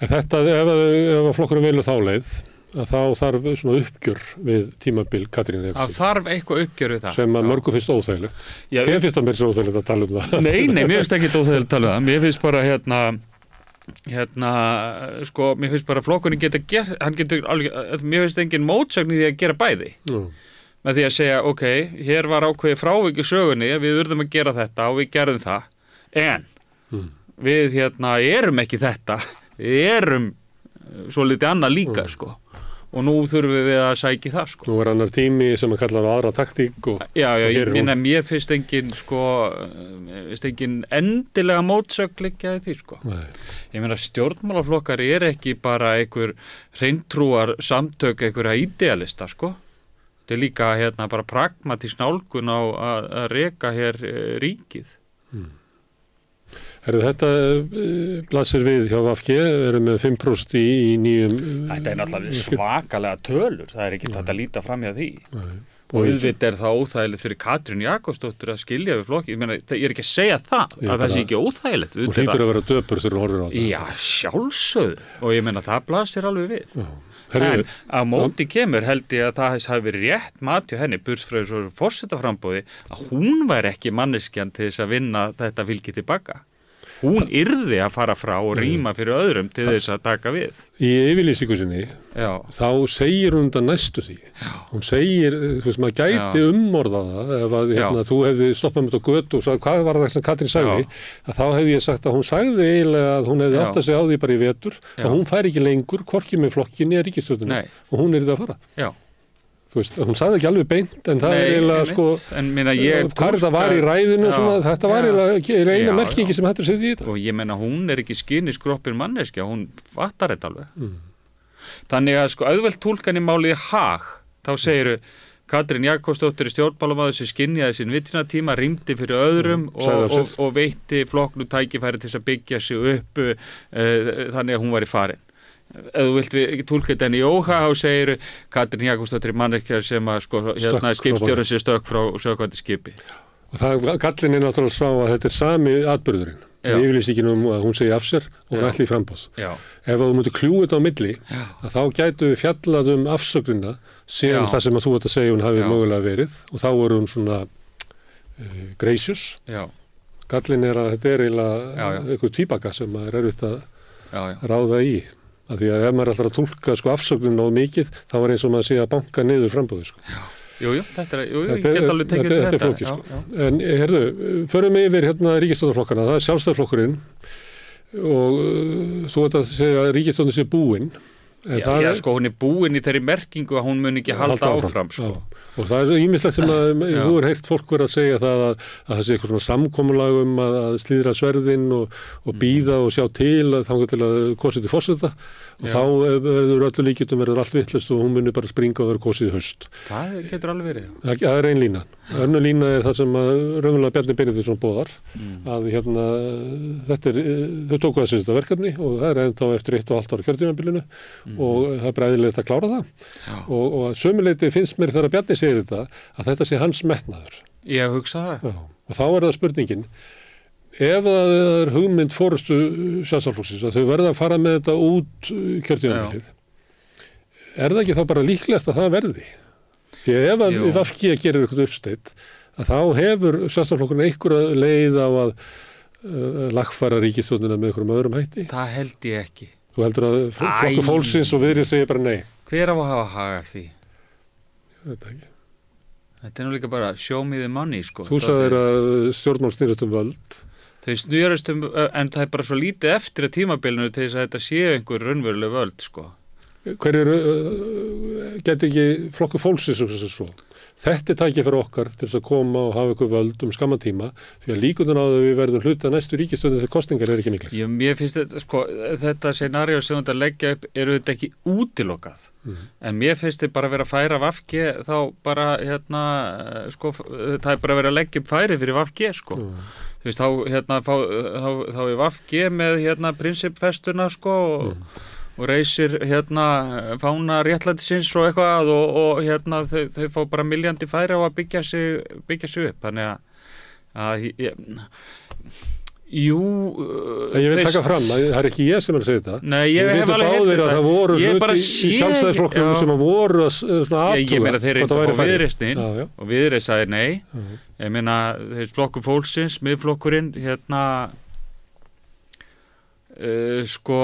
En þetta, ef flokkurinn velur þá leið að þá þarf svona uppgjör við tímabil Katrínar Jakobsdóttur. Það þarf eitthvað uppgjör við það. Sem að mörgu finnst óþægilegt. Þér finnst það mér svo óþægilegt að tala um það. Nei, mér finnst ekki óþægilegt að tala um það. Mér finnst bara mér finnst bara flokkurinn geta gert, mér finnst engin mótsögn í því að gera bæði. Með því að segja, ok, hér var ákveðið frávik í sögunni, við urðum að gera þetta og við gerðum það. En við erum ekki þetta. Við erum svo litið annað líka, sko. Og nú þurfum við að sækja það, sko. Nú er annar tími sem að kalla á aðra taktík og... Já, mér finnst engin endilega mótsögn liggjaði því, sko. Nei. Ég meina, stjórnmálaflokkar er ekki bara einhver hreintrúar samtök, einhverja idealista, sko. Þetta er líka bara pragmatísk nálgun á að reka hér ríkið. Þetta blasir við hjá VG, erum með 5% í nýjum... Þetta er náttúrulega svakalega tölur, það er ekki þetta að líta fram hjá því. Og auðvitað er það óþægilegt fyrir Katrínu Jakobsdóttur að skilja við flokki. Ég er ekki að segja að það sé ekki óþægilegt. Hún hlýtur að vera döpur þegar hún horfir á það. Já, sjálfsögð. Og ég meina það blasir alveg við. En á móti kemur held ég að það hafi verið rétt mat hjá henni bursfröður svo forsetaframbóði að hún væri ekki manneskjan til þess að vinna þetta fylgi tilbaka. Hún yrði að fara frá og rýma fyrir öðrum til þess að taka við. Í yfirlýsingu sinni, þá segir hún þetta næstu því. Hún segir, þú veist, maður gæti umorða það ef að þú hefði stoppað með þetta á götu og sagði hvað var það sem Katrín sagði, að þá hefði ég sagt að hún sagði eiginlega að hún hefði átt að segja á því bara í vetur, að hún fær ekki lengur, hvorki með flokkinni eða ríkisstjórninni og hún yrði að fara. Já. Þú veist, hún sagði ekki alveg beint, en það er eiginlega sko, hvað þetta var í ræðinu og svona, þetta var eiginlega eina merkingi sem hættur að setja í þetta. Og ég meina, hún er ekki skroppin manneskja, hún fattar þetta alveg. Þannig að sko, auðvelt túlkan í málið hag, þá segiru Katrín Jakobsdóttir stjórnmálamaður sem skynjaði sinn vitnatíma, rýmdi fyrir öðrum og veitti flokknu tækifæri til að byggja sig upp þannig að hún var í farin. Ef þú vilt við túlka þetta í óhag og segir Katrín Jakobsdóttir manneskja sem að skipstjórinn sé stökk frá sökvandi skipi. Og það gallin er náttúrulega sá að þetta er sami atburðurinn. Ég yfirlýst ekki um að hún segi af sér og hún ætli í framboð. Ef þú mútu kljúa þetta á milli, að þá gætu við fjallað afsögnina sem það sem að þú ert að segja hún hafi mögulega verið og þá er hún svona gracious. Gallin er að þetta er eiginlega einhver tvíbaka sem er erfitt að ráða í. Af því að ef maður ætlar að túlka afsögninu á mikið, þá er eins og maður sé að banka niður framboði. Þetta er alveg tekið til þetta. Flókið, En herðu, förum yfir ríkisstjórnarflokkana, það er Sjálfstæðisflokkurinn og þú ert að segja að ríkisstjórnin sé búin. Hún er búin í þeirri merkingu að hún mun ekki halda áfram. Og það er ýmislegt sem að þú er heyrt fólk verið að segja það að það sé eitthvað svona samkomulag að slíðra sverðin og bíða og sjá til þangað til að kosið til forseta og þá verður öllu líkjum verður allt vitlaust og hún munir bara springa og verður kosið í haust. Það getur alveg verið. Það er ein lína. Önnur lína er það sem að raunverulega Bjarni Benediktsson boðar að þau tóku þessi þetta verkefni og það er ennþá eftir 1,5 ára kjörtímabilinu og það er bræðilegt að klára það og að sömuleyti finnst mér þegar Bjarni segir þetta að þetta sé hans metnaður. Ég hugsa það. Og þá er það spurningin, ef það er hugmynd forystu Sjálfstæðisflokksins að þau verða að fara með þetta út kjörtímabilið, er það ekki þá bara líklegast að það verði? Því ef að VG gerir eitthvað uppsteytt, að þá hefur Sjálfstæðisflokkurinn einhverja leið á að lagfæra ríkisstjórnina með einhverjum öðrum hætti? Það held ég ekki. Þú heldur að Flokkur fólksins og Viðreisn segir bara nei? Hver á að hafa hag af því? Ég veit ekki. Þetta er nú líka bara show me the money, sko. Þú sagðir að stjórnmál snýrist völd. Þau snýrist en það er bara svo lítið eftir að tímabilinu til þess að þetta sé einhver raunveruleg völd, sko. Hver geti ekki Flokkur fólksins svo? Þetta er tækið fyrir okkar til þess að koma og hafa eitthvað völd skamman tíma, því að líkundan á að við verðum hluta næstu ríkisstjórn þegar kosningar er ekki miklar. Mér finnst þetta, sko, þetta scenaríu sem þetta leggja upp eru þetta ekki útilokað, en mér finnst þetta bara vera að færa VG þá bara, sko, það er bara að vera að leggja upp færi fyrir VG, sko. Þú veist, þá er VG með, prinsipfestuna, sko, og reisir fána réttlætisins og eitthvað og þau fá bara miljandi færi á að byggja sig upp, þannig að jú ég vil taka fram, það er ekki ég sem er að segja þetta. Nei, ég hef alveg heyrt þetta. Það voru hluti í Sjálfstæðisflokknum sem voru svona aðtuga. Ég meina þeir eitthvað á Viðreisnin og Viðreisn sagði nei. Ég meina þeir Flokkur fólksins, Miðflokkurinn sko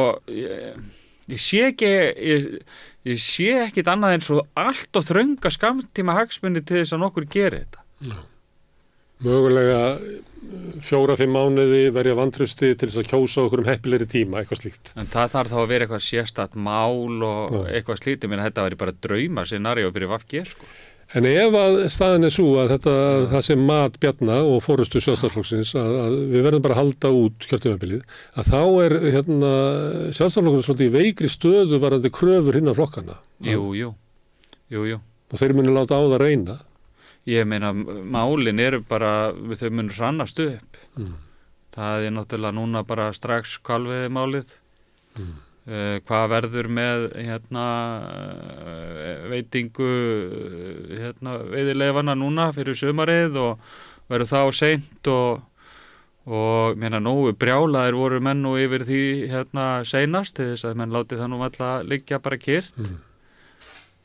ég sé ekkit annað en svo allt og þrönga skammtíma hagsmunni til þess að nokkur geri þetta. Mögulega 4-5 mánuði verja vantrausti til þess að kjósa okkur heppilegri tíma, eitthvað slíkt. En það þarf þá að vera eitthvað sérstakt mál og eitthvað slíkt, menn þetta væri bara drauma scenaríu fyrir VG, sko. En ef að staðin er svo að það sem mat Bjarna og forystu Sjálfstæðisflokksins að við verðum bara að halda út kjörtímabilið, að þá er Sjálfstæðisflokkurinn svolítið í veikri stöðu varðandi kröfur hinna flokkana. Jú. Og þeir munu láta á það reyna. Ég meina, málin eru bara, þau munu hrannast upp. Það er náttúrulega núna bara strax hvalveiði málið. Hvað verður með veitingu veiðileyfanna núna fyrir sumarið og verður þá seint og meina nógu brjálaðir voru menn nú yfir því seinast til þess að menn láti það nú alltaf liggja bara kyrrt.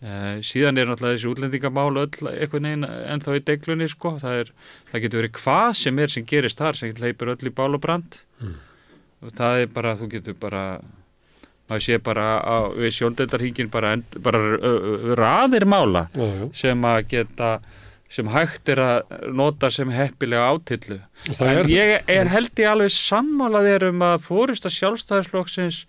Síðan er náttúrulega þessi útlendingamál öll eitthvað neginn ennþá í deglunni, sko. Það getur verið hvað sem gerist þar sem hleypur öll í bál og brand og það er bara, þú getur bara maður sé bara við sjóndeildarhingin bara raðir mála sem hægt er að nota sem heppilega átillu. En ég held ég alveg sammála þér að forysta Sjálfstæðisflokksins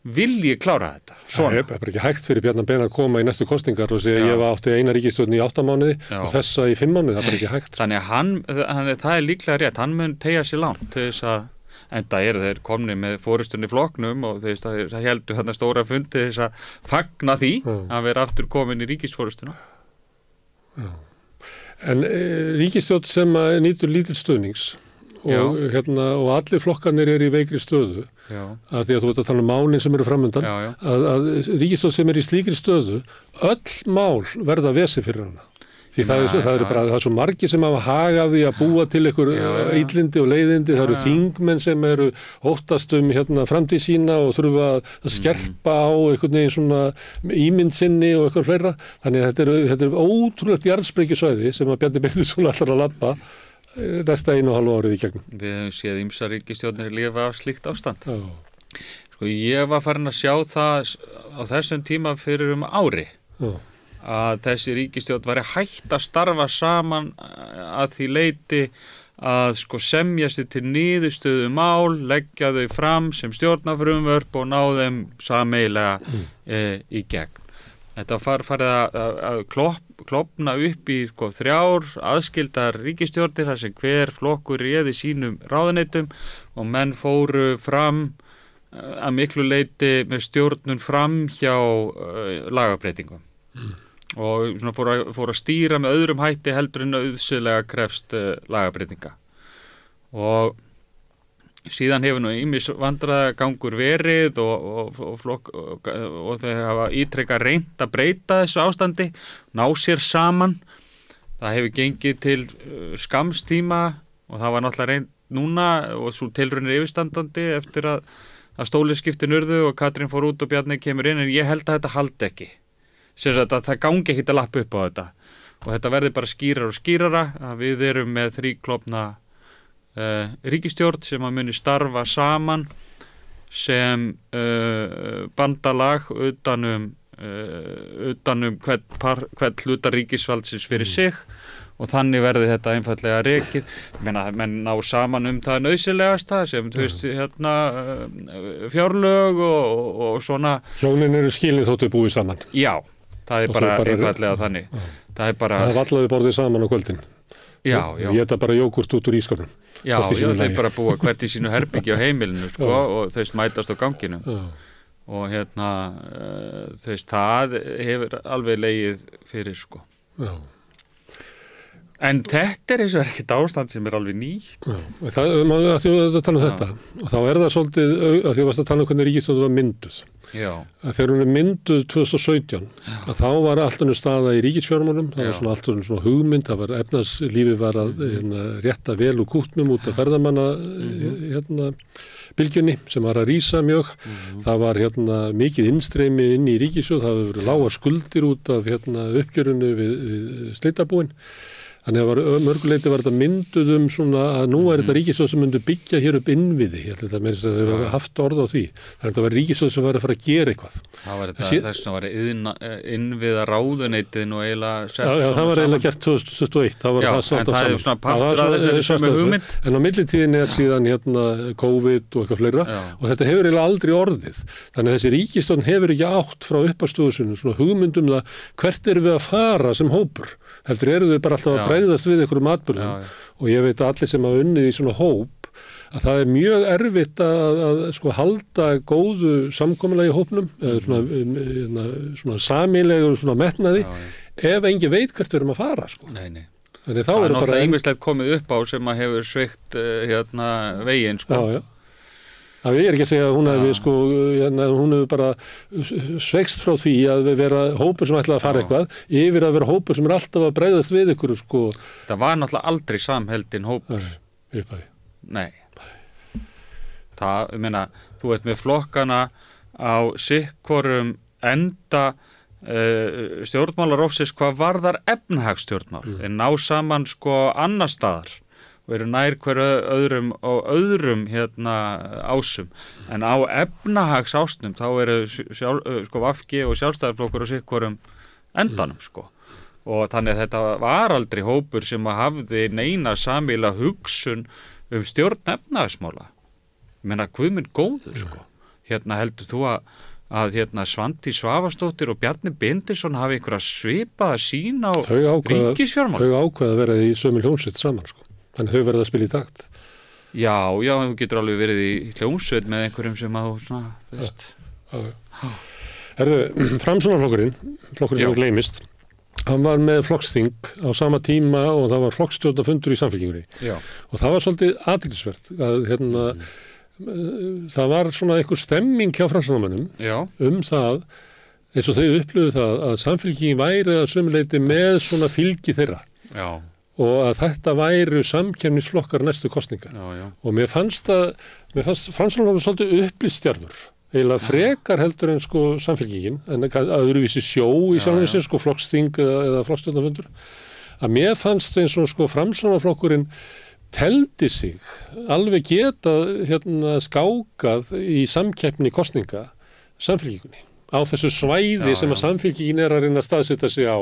vilji klára þetta. Það er bara ekki hægt fyrir Bjarna Ben að koma í næstu kostingar og segja ég átti eina ríkisstjórn í 8 mánuði og þessa í 5 mánuði, það er bara ekki hægt. Þannig að það er líklega rétt, hann mun teygja sér langt til þess að enda þeir komni með forystunni flokknum og það heldur þarna stóra fundi þess að fagna því að vera aftur komin í ríkisforystuna. En ríkisstjórn sem nýtur lítil stuðnings og allir flokkarnir eru í veikri stöðu að því að þú veit að tala málin sem eru framundan að ríkisstjórn sem í slíkri stöðu öll mál verða vesi fyrir hana. Því það er svo margir sem hafa hag af því að búa til einhver illindi og leiðindi, það eru þingmenn sem eru óttast framtíð sína og þurfa að skerpa á einhvern veginn svona ímynd sinni og eitthvað fleira. Þannig að þetta er ótrúlegt jarðsprengjusvæði sem að Bjarni Benediktsson ætlar að labba næsta 1,5 árið í gegnum. Við höfum séð ýmsar ríkisstjórnir lifa af slíkt ástand. Sko, ég var farin að sjá það á þessum tíma fyrir ári. Að þessi ríkisstjórn væri hætt að starfa saman að því leiti að semja sér til niðurstöðu mál, leggja þau fram sem stjórnarfrumvörp og ná þeim sameiginlega í gegn. Þetta farið að klofna upp í 3 aðskildar ríkisstjórnir þar sem hver flokkur réði sínum ráðuneytum og menn fóru fram að miklu leiti með stjórnun fram hjá lagabreitingum. Og svona fór að stýra með öðrum hætti heldur en auðsöðlega krefst lagabreitinga. Og síðan hefur nú ýmis vandræðagangur verið og þau hafa ítrekka reynt að breyta þessu ástandi, ná sér saman. Það hefur gengið til skamstíma og það var náttúrulega reynd núna og svo tilraunir yfirstandandi eftir að stóliskiptin urðu og Katrín fór út og Bjarni kemur inn, en ég held að þetta haldi ekki. Sem sagt að það gangi ekki að lappa upp á þetta og þetta verði bara skýrara og skýrara að við erum með þríklofna ríkisstjórn sem að muni starfa saman sem bandalag utanum hvern hluta ríkisvaldsins fyrir sig og þannig verði þetta einfallega rekið. Menn ná saman það nauðsynlegasta sem þú veist fjárlög og svona. Hjónin eru skilin þóttu búið saman. Já, það er bara einfallega þannig. Það vallaði borðið saman á kvöldin. Já. Ég geta bara jógurt út úr ískapnum. Já, það er bara búið hvert í sínu herbyggi á heimilinu og þau mætast á ganginu. Og það hefur alveg legið fyrir Já. En þetta eins og ekkert ástand sem alveg nýtt. Að þú tala þetta og þá það svolítið að því varst að tala hvernig ríkisstjórnin var mynduð. Já. Að þegar hún mynduð 2017 að þá var allt önnur staða í ríkisfjármálum, það var svona allt önnur svona hugmynd, það var efnahagslífið var að rétta vel úr kútnum út af ferðamanna bylgjunni sem var að rísa mjög. Það var mikið innstreymi inn í ríkissjóð, það hefur verið lágar skuldir út af uppgjörinu við slitabúin. Þannig að mörguleiti var þetta mynduð svona að nú þetta ríkissjóð sem myndi byggja hér upp innviði. Ég held að þetta meira sem þau hafa haft orð á því. Þannig að þetta var ríkissjóð sem var að fara að gera eitthvað. Það var þess að var innviða ráðuneytið nú eiginlega sett. Já, það var eiginlega gert 2021. Það var það en það er svona partur af þessari sömu hugmynd. En á millitíðinni síðan COVID og eitthvað fleira og þetta hefur eiginlega aldrei orðið. Þannig að þessi ríkisstjórn hefur ekki átt frá upphafstöðu svona hugmyndum það hvert erum við að fara sem hópur. Heldur eru þau bara alltaf að bregðast við einhverjum atburðum og ég veit að allir sem hafa unnið í svona hóp að það er mjög erfitt að halda góðu samkomulagi í hópnum svona sameiginlegur svona metnaði ef engin veit hvert við erum að fara Nei. Þannig það er náttúrulega ýmislegt komið upp á sem að hefur sveikt veginn Já. Það er ekki að segja að hún hefur bara sveikst frá því að vera hópur sem ætlaði að fara eitthvað yfir að vera hópur sem alltaf að bregðast við ykkur Það var náttúrulega aldrei samheldin hópur. Nei. Þú ert með flokkana á sikkorum enda stjórnmálarófsins hvað varðar efnahagsstjórnmál. Þeir ná saman annar staðar og eru nær hverju öðrum ásum. En á efnahagsásnum þá eru VG og Sjálfstæðisflokkur og sikkorum endanum Og þannig að þetta var aldrei hópur sem að hafði neina sameiginlega hugsun stjórn efnahagsmála. Guð minn góður heldur þú að Svandís Svavarsdóttir og Bjarni Benediktsson hafi einhverja svipaða sýn á ríkisfjármál. Þau ákveða að vera í sömu hljómsveit saman Þannig þau verða að spila í takt. Já, þú getur alveg verið í hljómsveit með einhverjum sem að þú veist. Framsóknarflokkurinn sem gleymist, hann var með flokksþing á sama tíma og það var flokkstjórnarfundur í Samfylkingunni. Og það var svolítið athyglisvert að það var svona einhver stemming hjá framsóknarmönnum það, eins og þau upplöfuðu það að Samfylkingin væri að sömuleyti með svona fylgi þeirra. Já. Og að þetta væru samkeppnisflokkar næstu kosningar. Og mér fannst Framsóknarflokkur svolítið upplýstjarfur, eiginlega frekar heldur en Samfylkingin, en öðruvísi sjó í sjálfum sér, flokksþing eða flokkstjórnarfundur, að mér fannst eins og Framsóknarflokkurinn teldi sig alveg geta skákað í samkeppni kosninga Samfylkingunni á þessu svæði sem að Samfylkingin er að reyna að staðsetja sig á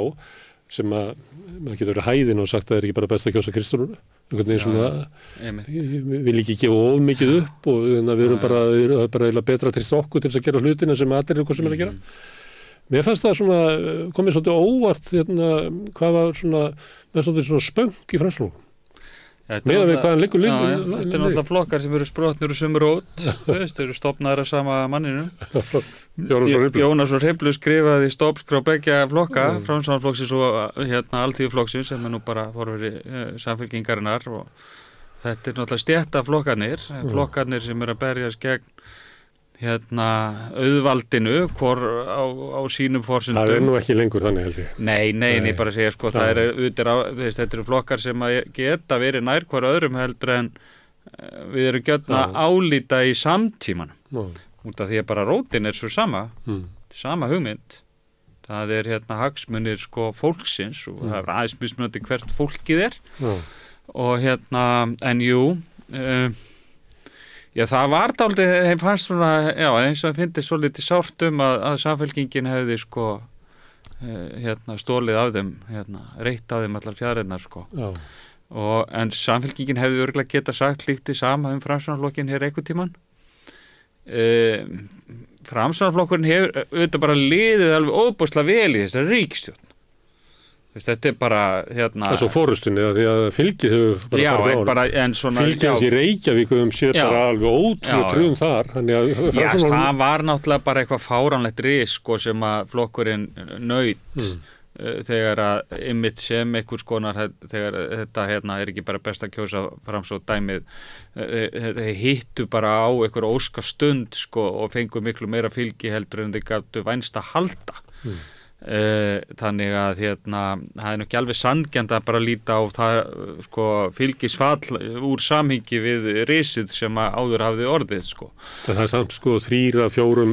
sem að maður getur verið hæðin og sagt að það er ekki bara best að kjósa Kristrúnu einhvern veginn svona vil ekki gefa of mikið upp og við erum bara betra að trista okkur til þess að gera hlutina sem allir eru hvað sem er að gera. Mér fannst það svona komið svolítið óvart hvað var svona með svona spöng í Framsókn. Þetta er náttúrulega flokkar sem eru sprotnir og sumur út þeir eru stofnaðar af sama manninu Jónas og Hriflu skrifaði stoppskrá beggja flokka Framsóknarflokksins og Alþýðuflokksins sem er nú bara forveri Samfylkingarinnar og þetta náttúrulega stéttaflokkarnir, flokkarnir sem að berjast gegn auðvaldinu á sínum forsendum. Það nú ekki lengur þannig held ég. Nei, bara að segja sko, þetta eru flokkar sem að geta verið nær hvar öðrum heldur en við erum gjörna álíta í samtímanum. Út af því að bara rótin svo sama hugmynd. Það hagsmunir sko fólksins og það aðeins mismunandi hvert fólkið og en jú, já, það var dálítið, þeim fannst svona, eins og það finnst svo litið sárt að Samfylkingin hefði sko, stólið af þeim, reitt af þeim allar fjaðrirnar sko. En Samfylkingin hefði örugglega geta sagt líkt sama Framsóknarflokkinn hér einhvern tímann. Framsóknarflokkurinn hefur auðvitað bara liðið alveg óbúslega vel í þessari ríkisstjórn. Þetta bara, Það er svo fórustunni því að fylgið hefur fylgið hans í Reykjavík bara alveg ótrúlega trúum þar. Það var náttúrulega bara eitthvað fáránlegt ris sko, sem að flokkurinn naut þegar að ymmit sem einhvers konar þegar þetta er ekki bara best að kjósa fram svo dæmið hittu bara á einhver óska stund sko, og fengu miklu meira fylgi heldur en þið gátu vænst að halda. Þannig að það er nú ekki alveg sanngjarnt að bara líta á það sko, fylgisfall úr samhengi við risið sem að áður hafði orðið sko. Það er samt sko 3 af 4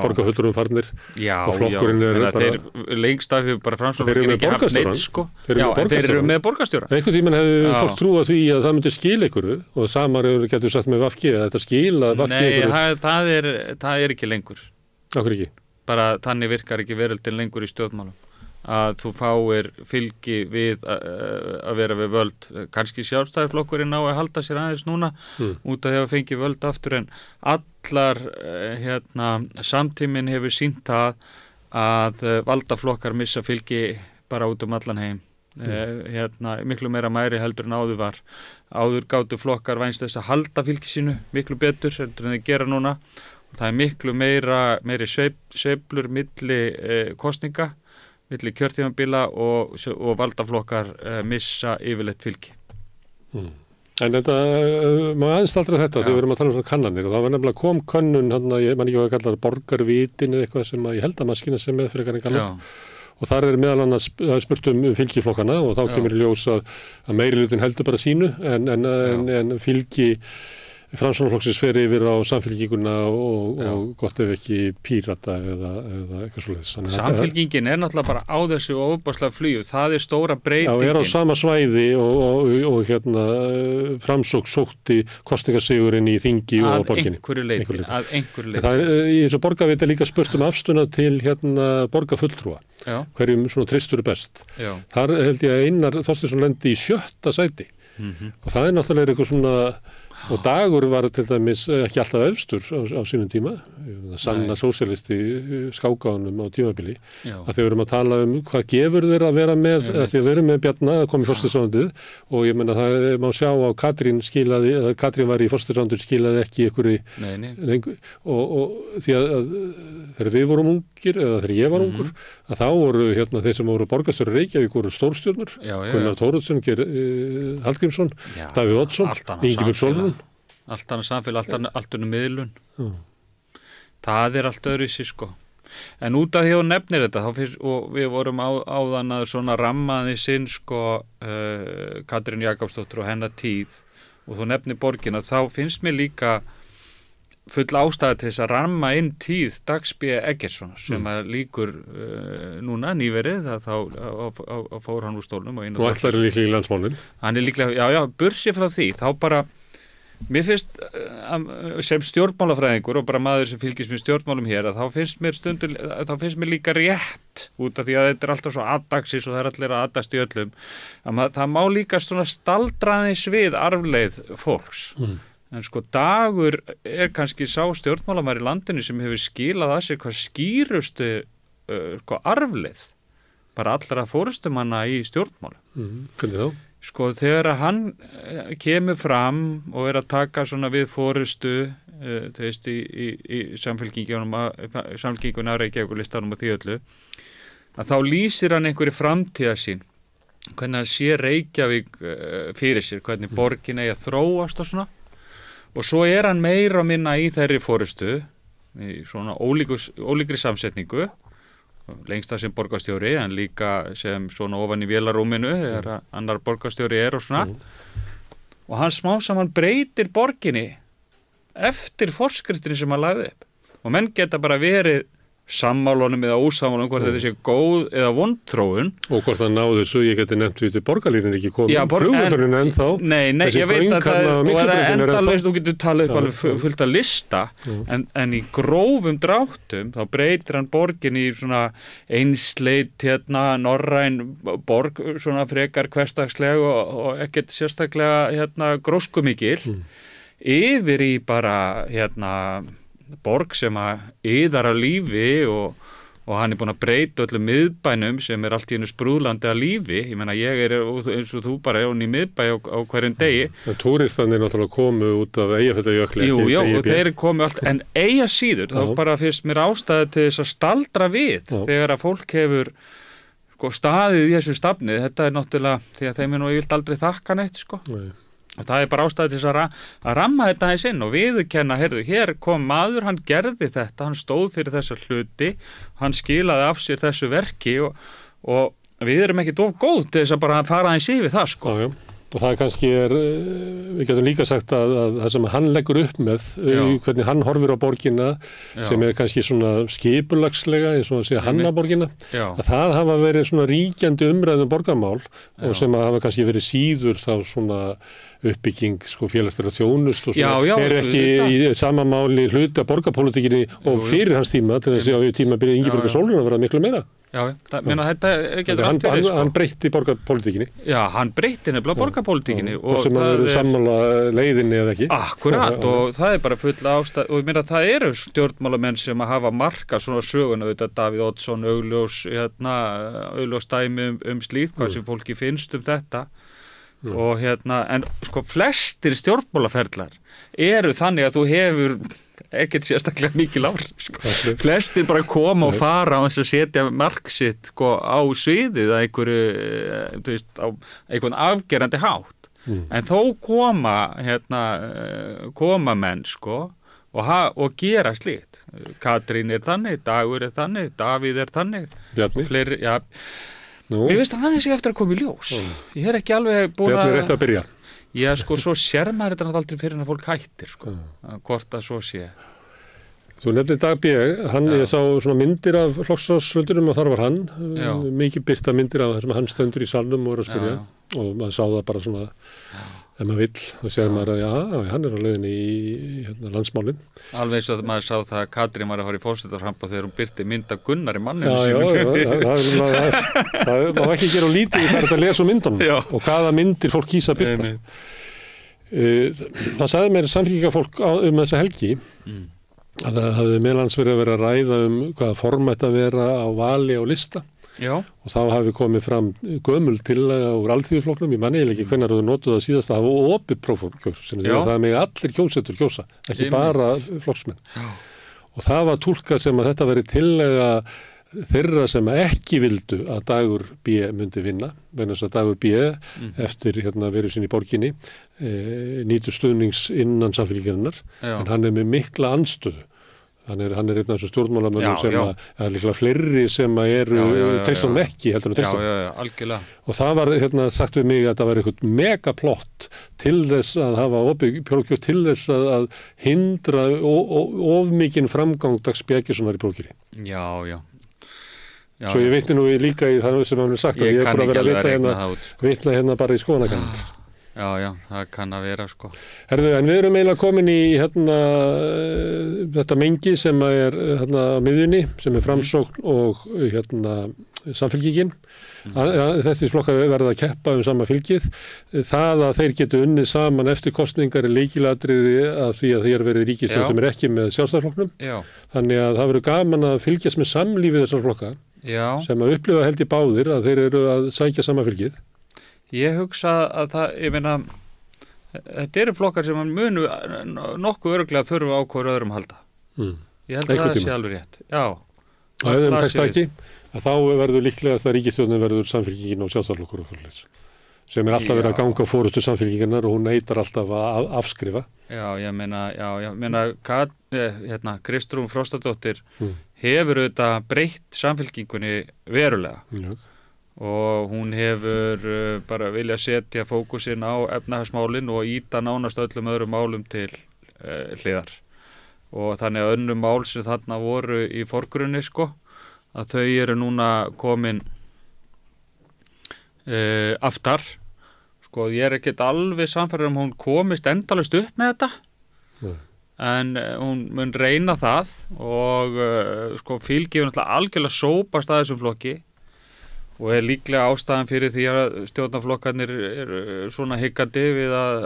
borgarfulltrúum farnir og flokkurinn bara þeir lengst af hefur bara Framsóknarflokkurinn ekki haft neitt sko. Þeir eru með borgarstjóra. Einhvern tímann hefur fólk trúað því að það myndi skila einhverju og samar getur sagt með VG að þetta skila VG einhverju. Nei, það er ekki lengur. Akkur ekki? Bara þannig virkar ekki veröldin lengur í stjórnmálum að þú fáir fylgi við að vera við völd. Kannski Sjálfstæðisflokkurinn á að halda sér aðeins núna út af því að fengi völd aftur en allar samtíminn hefur sýnt það að valdaflokkar missa fylgi bara út allan heim. Miklu meira mæri heldur en áður var. Áður gátu flokkar vænst þess að halda fylgi sínu miklu betur heldur en þeir gera núna. Það er miklu meiri sveiflur milli kosninga, milli kjörtímabila og valdaflokkar missa yfirleitt fylgi. En þetta, maður aðeins aldrei þetta þegar við erum að tala svona kannanir og það var nefnilega kom könnun, ég man ekki hvað að kalla það borgarvitin eða eitthvað sem ég held að maður skynna sig með fyrir kannan kannan. Og þar meðal annars spurt fylgiflokkana og þá kemur í ljós að meirilutin heldur bara sínu en fylgi Framsóknarflokksins fer yfir á Samfylkinguna og gott ef ekki Pírata eða eitthvað svoleiðis. Samfylkingin er náttúrulega bara á þessu ofboðslega flugu, það er stóra breytingin. Já, er á sama svæði og Framsókn sótti kosningasigurinn í þingi og borginni. Að einhverju leyti. Það er í þessu borgarviti líka spurt afstuna til borgarfulltrúa. Hverjum svona tristur best. Þar held ég að Einar Þorsteinsson lendi í 7. sæti og það er náttúrulega eitthvað svona og Dagur var til dæmis ekki alltaf efstur á sínum tíma, sanna sósíalisti skákáðunum á tímabili, að þeir verum að tala hvað gefur þeir að vera með, því að við erum með Bjarna að koma í forsætisráðundið og ég menna það má sjá á Katrín skilaði, eða Katrín var í forsætisráðundið skilaði ekki einhverju, og því að þegar við vorum ungir, eða þegar ég var ungur, að þá voru þeir sem voru borgarstjórar Reykjavík voru stórstjórnur, Gunnar Thoroddsen, Hallgrímsson, Davíð Oddsson, Ingibjörg Sólrún. Allt annað samfélag, allt annað miðlun. Það er allt öðru í sig sko. En út af því að nefnir þetta, og við vorum áðan að svona rammaði sinn sko Katrín Jakobsdóttir og hennar tíð og þú nefnir borgina, þá finnst mér líka full ástæða til þess að ramma inn tíð Dags B. Eggertssonar sem að líkur núna nýverið þá fór hann úr stólnum og ætlar líklega í landsmálin. Hann er líklega, bursi frá því, þá bara mér finnst sem stjórnmálafræðingur og bara maður sem fylgist með stjórnmálum hér að þá finnst mér líka rétt út af því að þetta er alltaf svo aðdagsis og það er allir að aðdagst í öllum að það má líka svona staldraðins við arfleið fólks. En sko Dagur er kannski sá stjórnmálamæður í landinu sem hefur skilað að sér hvað skýrustu sko arfleið bara allra fórustumanna í stjórnmálum. Hvernig þá? Sko þegar hann kemur fram og er að taka svona við fórustu þú veist í samfylkingunum á Reykjavíkurlistanum og því öllu að þá lýsir hann einhverju framtíðarsýn hvernig hann sé Reykjavík fyrir sér, hvernig borgin eigi að þróast og svona, og svo hann meira og minna í þeirri forystu í svona ólíkri samsetningu, lengst það sem borgarstjóri en líka sem svona ofan í vélarúminu þegar annar borgarstjóri og svona, og hann smá saman breytir borginni eftir forskriftinu sem hann lagði upp, og menn geta bara verið sammálunum eða ósammálunum hvort þetta sé góð eða vondþróun og hvort það náðu þessu, ég geti nefnt við til borgarlínin ekki komið, flugvöllurinn ennþá nei, ég veit að það er endalaust, þú getur talið upp alveg fullt að lista en í grófum dráttum þá breytir hann borgin í svona einsleit norræn borg, svona frekar hversdagsleg og ekkert sérstaklega gróskumikil yfir í bara borg sem að yðar af lífi og hann búin að breyta öllum miðbænum sem allt í einu sprúðlandi af lífi. Ég meina, ég eins og þú bara í miðbæ á hverjum degi. Túristanir náttúrulega komu út af Eyjafjallajökli. Jú, og þeir komu allt, en eigi síður, þá bara fyrst mér ástæði til þess að staldra við þegar að fólk hefur staðið í þessu stafnið. Þetta náttúrulega, því að þeim nú ég vilt aldrei þakka neitt, Nei. Og það bara ástæði til þess að ramma þetta aðeins inn og viðurkenna, hér kom maður, hann gerði þetta, hann stóð fyrir þessa hluti, hann skilaði af sér þessu verki og við erum ekkert of góð til þess að bara fara aðeins yfir það, Já. Og það kannski við getum líka sagt að það sem hann leggur upp með, hvernig hann horfir á borgina, sem kannski svona skipulagslega, eins og að segja Hannaborgina, að það hafa verið svona ríkjandi umræðum borgarmál og sem að hafa kannski verið síður þá svona uppbygging félagslega þjónust og svona, ekki í sama máli hluti af borgarpólitíkinni og fyrir hans tíma, til þess að tíma byrja Ingibjörgu Sólrún að vera miklu meira. Þetta getur allt verið hann breytti borgarpólitíkinni. Já, hann breytti nefnilega borgarpólitíkinni og sem að vera sammála leiðinni eða ekki. Akkurat, og það bara full ástæð og ég meina það eru stjórnmálamenn sem að hafa marka svona söguna, Davíð Oddsson augljós dæmi slíkt, hvað sem fólki finnst þetta og en flestir stjórnmálaferlar eru þannig að þú hefur ekkert sérstaklega mikil áhrif flestir bara koma og fara á þess að setja mark sitt á sviðið að einhverju á einhvern afgerandi hátt en þó koma menn og gera slíkt. Katrín þannig, Dagur þannig, Davíð þannig Bjarni fleiri, Ég veist aðeins ég eftir að koma í ljós. Ég ekki alveg búin Bjarni rétt að byrja. Já, svo sér maður þetta aldrei fyrir að fólk hættir, hvort að svo sé. Þú nefnir Dag B. Ég sá svona myndir af flokksráðsfundinum og þar var hann. Mikið birta myndir af þessum hann stendur í salnum og að spyrja og maður sá það bara svona ef maður vill, þá sér maður að hann á leiðinni í landsmálin. Alveg eins og maður sá það að Katrín var að fara í forsetarframboð þegar hún birti mynd af Gunnari manninu það má ekki gera lítið í það að lesa myndunum og hvaða myndir fólk kýsa að birta. Það sagði mér samfélgingafólk þessa helgi að það hafði meðlans verið að vera að ræða hvaða formætt að vera á vali á lista. Og þá hafi komið fram gömul tillaga úr alþýðuflokknum, ég manni ekki hvenær þú notuð það síðast að hafa opið prófkjör sem því að það með allir kjósendur kjósa, ekki bara flokksmenn. Og það var túlkað sem að þetta veri tillaga þeirra sem ekki vildu að Dagur B. myndi vinna, vegna þess að Dagur B. eftir verið sinni í borginni nýtur stuðnings innan samfélgjarinnar, en hann með mikla andstöðu. Hann er einn af þessu stjórnmálamönnum sem að líklega fleiri sem að eru treystunum ekki heldur en treystunum. Já, algjörlega. Og það var sagt við mig að það var eitthvað megaplott til þess að hafa opið prófkjör til þess að hindra of mikinn framgang Dags Bjarkissonar í prófkjöri. Já. Svo ég vitni nú líka í það sem hann sagt að ég er bara að vera að vitna bara í skoðanakanningar. Já, það kann að vera Herðu, en við erum eiginlega komin í þetta mengi sem er á miðjunni, sem er Framsókn og Samfylkingin. Þessi flokkar verða að keppa sama fylgið. Það að þeir geti unnið saman eftir kosningar er lykilatriði af því að þeir verið ríkisstjórn sem er ekki með Sjálfstæðisflokknum. Þannig að það verður gaman að fylgjast með samlífið þessar flokka sem að upplifa held í báðir að þeir eru að sækja sama fylgið. Ég hugsa að þetta eru flokkar sem munu nokkuð örugglega þurfa á hverju öðrum halda. Ég held að það sé alveg rétt. Já, ef þeim tekst ekki, að þá verður líklegast að ríkisstjórnin verður Samfylkingin og Sjálfstæðisflokkur og svoleiðis, sem er alltaf verið að ganga fórustu Samfylkingarnar og hún neitar alltaf að afskrifa. Já, ég meina Kristrún Frostadóttir hefur auðvitað breytt Samfylkingunni verulega. Já. Og hún hefur bara viljað setja fókusinn á efnahagsmálin og ýta nánast öllum öðrum málum til hliðar. Og þannig að önnur mál sem þarna voru í forgrunni, sko, að þau eru núna komin aftar. Sko, ég er ekkert alveg sannfærður hún komist endalaust upp með þetta. En hún mun reyna það og sko, fylgir náttúrulega algjörlega sópast að þessum flokki og er líklega ástæðan fyrir því að stjórnarflokkarnir eru svona higgandi við að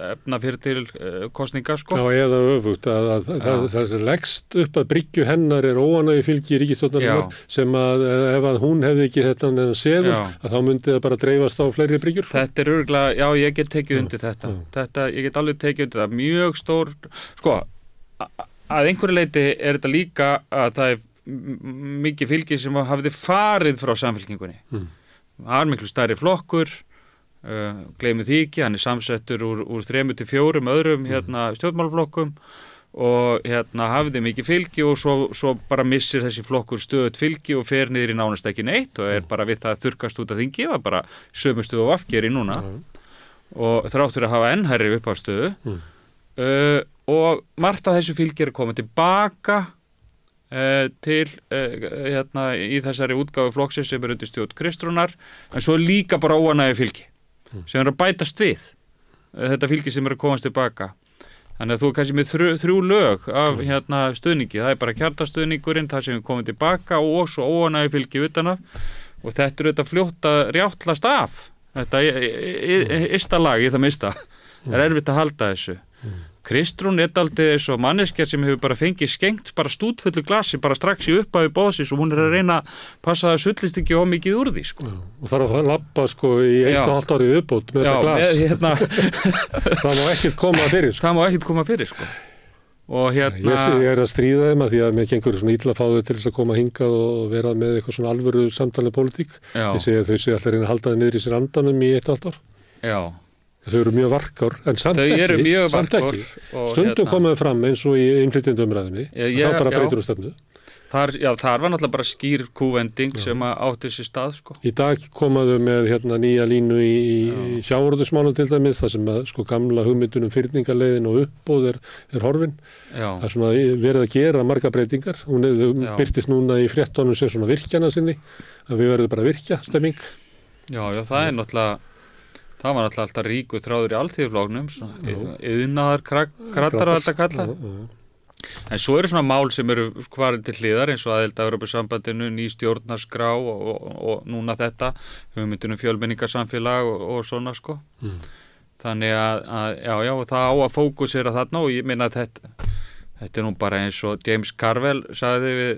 efna fyrir til kosninga, sko. Já, eða öfugt að það leggst upp að bryggju hennar er óánægju fylgi ríkisstjórnarinnar sem að ef að hún hefði ekki þetta segur, að þá myndi það bara dreifast á fleiri bryggjur. Þetta er örugglega, já, ég get tekið undir þetta. Ég get alveg tekið undir það. Mjög stór, sko, að einhverju leiti er þetta líka að það er mikið fylgi sem hafði farið frá Samfylkingunni. Það er miklu stærri flokkur, gleymið því ekki, hann er samsettur úr 3 til 4 öðrum stjórnmálaflokkum og hafði mikið fylgi og svo bara missir þessi flokkur stöðut fylgi og fer niður í nánast ekki neitt og er bara við það að þurkast út af þingi og bara sömu stöðu og afgeri núna og þráttur að hafa enn hærri uppástöðu og margt af þessu fylgi er komið tilbaka til í þessari útgáfu flokksins sem er undir stjórn Kristrúnar, en svo líka bara óánægju fylgi sem er að bætast við þetta fylgi sem er að komast tilbaka. Þannig að þú er kannski með 3 lög af stuðningi, það er bara kjarnastuðningurinn, það sem er komið tilbaka og svo óánægju fylgi utan af og þetta er þetta fljótt að rjáttlast af þetta ysta lag í það mista. Það er erfitt að halda þessu. Kristrún er daldið eins og manneskja sem hefur bara fengið skengt bara stútfullu glasi bara strax í upphafi bóðsins og hún er að reyna að passa að sullist ekki of mikið úr því, sko. Og þarf að labba, sko, í 1,5 ári uppbót með þetta glas. Það má ekkert koma fyrir, sko. Það má ekkert koma fyrir, sko. Og Ég er að stríða þeim að því að mér gengur svona illa fáðu til þess að koma hingað og vera með eitthvað svona alvöru samtalið pólitík. Ég segi að þau sé alltaf reyna að halda það niður í sér andanum í 1,5 ár. Já. Þau eru mjög varkár, en samt ekki. Stundum komaðu fram eins og í innflytjendumræðinni, þá bara breytur úr stefnu. Þar var náttúrulega bara skýr kúvending sem átti sér stað, sko. Í dag komaðu með nýja línu í sjávarútvegsmálum til dæmis, þar sem að sko gamla hugmyndunum fyrningarleiðin og uppbóð er horfin. Það er svona verið að gera marga breytingar. Hún birtist núna í fréttunum sem svona virkjana sinni, að við verðum bara virkja stemming. Já, það er náttúrulega það var alltaf ríku þráður í alþýðufloknum, iðnaðar krattar að þetta kalla. En svo eru svona mál sem eru hvarin til hliðar eins og aðild að Evrópusambandinu, ný stjórnarskrá og núna þetta, hugmyndunum fjölmenningarsamfélag og svona, sko. Þannig að það á að fókusera þarna og ég minna að þetta er nú bara eins og James Carville sagði við,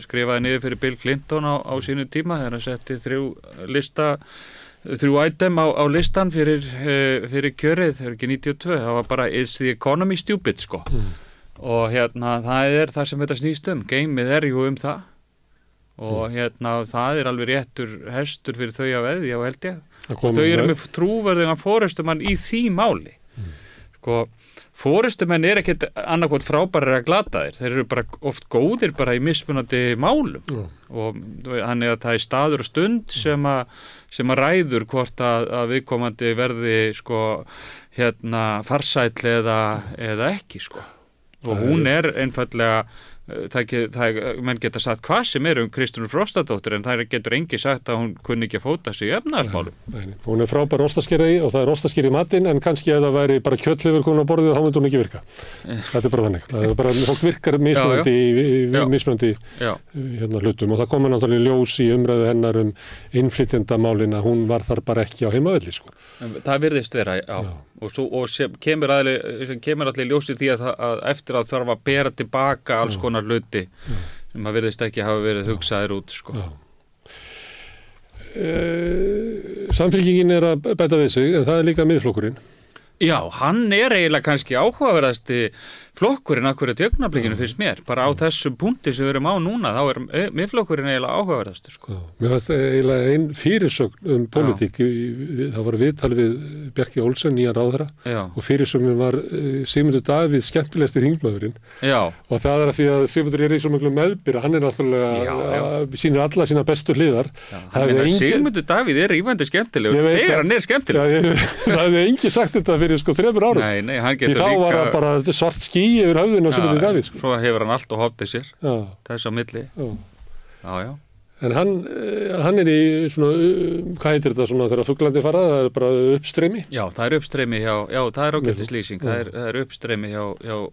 skrifaði niður fyrir Bill Clinton á sínu tíma þegar hann setti 3 item á listan fyrir kjörið, það er ekki 92, það var bara is the economy stupid, sko. Og það er það sem þetta snýst geimið er jú það og það er alveg réttur hestur fyrir þau að veðja og held ég. Og þau eru með trúverðugan forystumann í því máli. Sko, forystumenn er ekkert annarkvort frábærir að glata þeir eru bara oft góðir bara í mismunandi málum og þannig að það er staður og stund sem að ræður hvort að viðkomandi verði, sko, farsæll eða ekki, sko. Og hún er einfallega menn geta sagt hvað sem Kristrún Frostadóttir en það getur engi sagt að hún kunni ekki að fóta sig í efnahagsmálum. Hún er frábær ostaskeri og það er ostaskeri í matinn en kannski ef það væri bara kjötleifur komin á borðið þá myndi hún ekki virka. Þetta er bara þannig. Það er bara, fólk virkar mismunandi hlutum og það komur náttúrulega ljós í umræðu hennar innflytjendamálin að hún var þar bara ekki á heimavelli, sko. Það virðist vera, og sem kemur allir ljósið því að eftir að þarf að bera tilbaka alls konar hluti sem að virðist ekki hafa verið hugsaðir út, sko. Samfylkingin er að bæta við sig en það er líka Miðflokkurinn. Já, hann er eiginlega kannski áhugaverðasti flokkurinn akkurat í augnablikinu finnst mér, bara á þessum punkti sem við erum á núna, þá miðflokkurinn eiginlega áhugaverðastur sko. Mér fannst eiginlega einn fyrirsögn pólitík, það var viðtal við Bjarki Olsen, nýjan ráðherra og fyrirsögnin var Sigmundur Davíð skemmtilegasti þingmaðurinn og það að því að Sigmundur í svo miklu meðbyr, hann náttúrulega sýnir alla sína bestu hliðar. Sigmundur Davíð rífandi skemmtilegur, þegar hann skemmtilegur. Það hefði engi sagt þetta fyrir 3 árum. Nei, hann getur líka. Þá var það bara svart ský yfir höfðinu á Sigmundur Davíð. Svo hefur hann allt og hoppið sér, þess á milli. Já. En hann í svona, hvað heitir þetta svona þegar fuglandi fara, það bara uppstreymi? Já, það uppstreymi hjá, það ágætislýsing, það uppstreymi hjá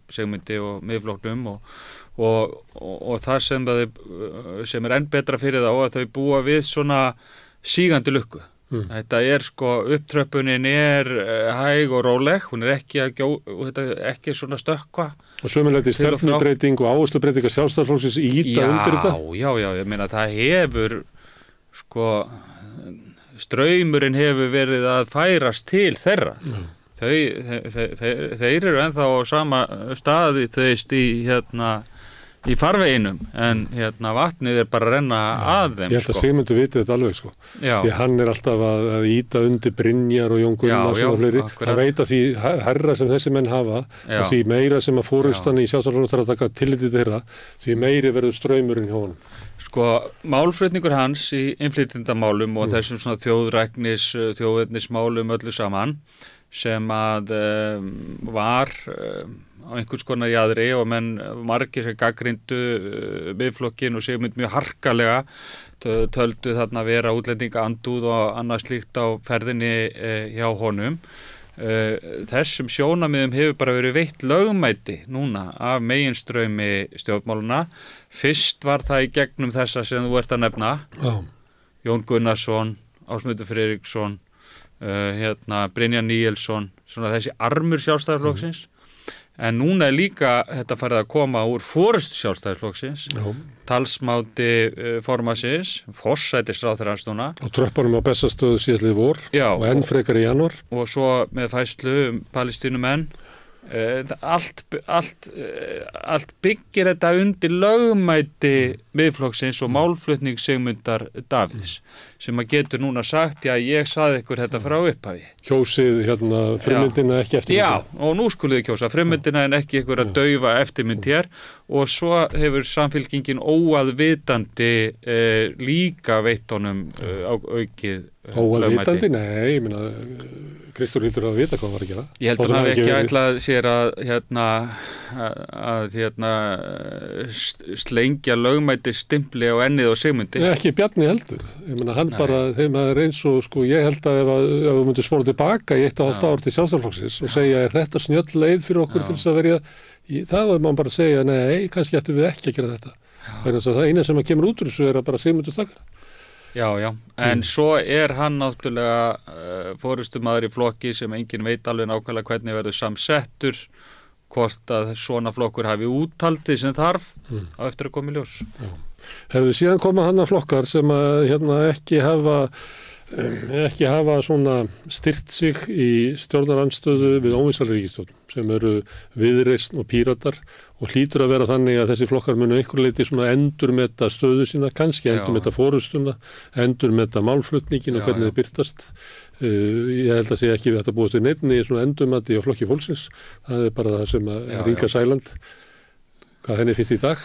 Sigmundi og miðflokknum og það sem enn betra fyrir þá að þau búa við svona sígandi lukku. Þetta upptröppunin hæg og róleg, hún ekki svona stökkva. Og sömuleiðis stefnubreiting og áherslubreiting að Sjálfstæðisflokksins ýta undir þetta? Já, ég meina það hefur, straumurinn hefur verið að færast til þeirra. Þeir eru ennþá á sama staði, í farveginum, en vatnið bara að renna að þeim. Ég held að Sigmundur viti þetta alveg því hann alltaf að ýta undir Brynjar og Jón Gunnarsson og fleiri. Hann veit að því herra sem þessi menn hafa og því meira sem að forystan í Sjálfstæðisflokknum þarf að taka tilliti til þeirra, því meiri verður straumurinn hjá honum. Málflutningur hans í innflytjendamálum og þessum svona þjóðernismálum öllu saman sem að var á einhvers konar jaðri og menn margir sem gagnrýndu miðflokkinn og Sigmund mjög harkalega töldu þarna vera útlendingaandúð og annað slíkt á ferðinni hjá honum. Þessum sjónarmiðum hefur bara verið veitt lögmæti núna af meginstraumi stjórnmáluna. Fyrst var það í gegnum þessa sem þú ert að nefna, Jón Gunnarsson, Ásmundur Friðriksson, Brynjar Níelsson, svona þessi armur Sjálfstæðisflokksins. En núna líka þetta farið að koma úr forystu Sjálfstæðisflokksins, talsmáti formannsins, forsætisráðherra hans núna. Og tröppunum á Bessastöðu síðastliðið vor og enn frekar í janúar. Og svo með færslu Palestínumenn. Allt byggir þetta undir lögmæti miðflokksins og málflutning Sigmundar Davíðs sem að getur núna sagt, ég saði ykkur þetta frá upphafi. Kjósið frummyndina ekki eftirmyndina. Já, og nú skuluði kjósa frummyndina en ekki ykkur að daufa eftirmynd hér og svo hefur Samfylkingin óaðvitandi líka veitt honum aukið óaðvitandi? Nei, ég meina Kristur hildur að vita hvað hann var að gera. Ég heldur hann hafi ekki ætlað sér að slengja lögmæti stimpli á ennið og Sigmundi. Ekki Bjarni heldur. Ég meina hann bara, þeim að eins og ég held að ef við myndum spóla tilbaka í 1,5 ár til Sjálfstæðisflokksins og segja þetta snjöll leið fyrir okkur til þess að verja, það var mann bara að segja nei, kannski ættum við ekki að gera þetta. Það eina sem kemur út úr þessu að bara Sigmundur takkar. Já, en svo hann náttúrulega forystumaður í flokki sem enginn veit alveg nákvæmlega hvernig verður samsettur, hvort að svona flokkur hafi úthaldið sem þarf á eftir að koma í ljós. Herðu, síðan koma hann að flokkar sem að ekki hafa svona styrt sig í stjórnarandstöðu við óvinsæli ríkisstjórn sem eru Viðreisn og Píratar og hlýtur að vera þannig að þessi flokkar munu einhver leyti svona endurmeta stöðu sína, kannski endurmeta forystuna, endurmeta málflutningin og hvernig þið birtast. Ég held að segja ekki við þetta búast við neinni í svona endurmati á flokki fólksins. Það er bara það sem að Inga Sæland, hvað henni finnst í dag?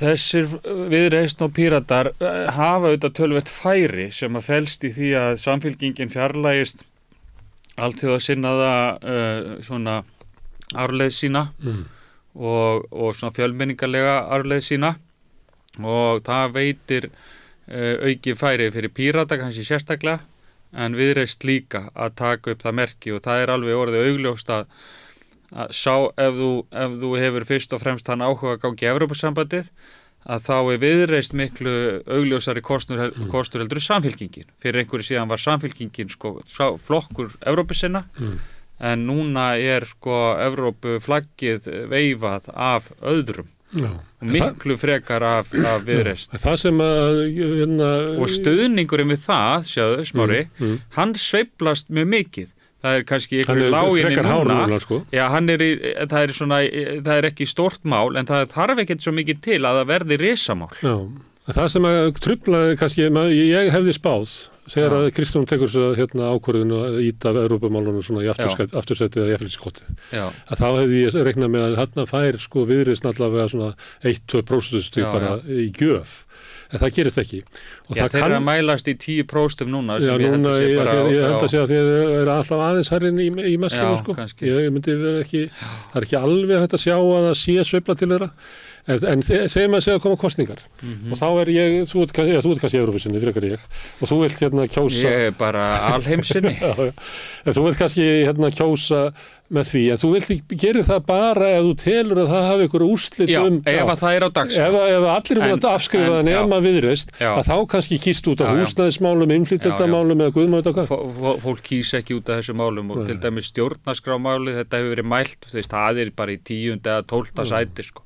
Þessir Viðreisn og Píratar hafa auðvitað töluvert færi sem að felst í því að Samfylkingin fjarlægist alþjóðasinnaða svona arfleið sína og svona fjölmenningarlega arfleið sína og það veitir aukið færi fyrir Pírata kannski sérstaklega en Viðreisn líka að taka upp það merki og það er alveg orðið augljóst að sá ef þú hefur fyrst og fremst hann áhuga að gangi í Evrópusambandið að þá er Viðreisn miklu augljósari kostur heldur Samfylkingin. Fyrir einhverju síðan var Samfylkingin flokkur Evrópusinna en núna er Evrópuflaggið veifað af öðrum og miklu frekar af Viðreisn. Það sem og stuðningurinn við það, sjáðu, Smári, hann sveiflast mjög mikið. það kannski einhverju láginni núna, sko. Já, það er ekki stórt mál, en það þarf ekkert svo mikið til að það verði risamál. Já, það sem að truflaði kannski, ég hefði spáð, þegar að Kristján tekur þess að ákvörðinu að íta Evrópumálunum svona í aftursætið eða jafnlýsinskotið, að þá hefði ég reiknað með að hann fær sko Viðreisn allavega svona 1-2% bara í gjöf. En það gerist ekki. Og já, þeir eru að mælast í 10% núna sem ég held að sé bara... Ég held að sé að þeir eru alltaf aðeins hærinn í meskinu, sko. Kannski. Ég myndi vera ekki, það er ekki alveg hægt að sjá að það sé sveifla til þeirra, en segjum að segja að koma kosningar. Og þá er þú ert kannski Evrópusinni, frekar ég, og þú vilt kjósa... Ég er bara alheimsinni. En þú vilt kannski kjósa með því, en þú vilt gera það bara ef þú telur að það hafi ykkur úrslit ef það er á dagskrá. Ef allir að afskrifa það nema Viðreisn, að þá kannski kýst út af húsnæðismálum, innflytjendamálum eða guðmáta hvað. Fólk kýs ekki út af þessu málum og til dæmis stjórnarskrámáli, þetta hefur verið mælt, það er bara í 10. eða 12. sæti, sko.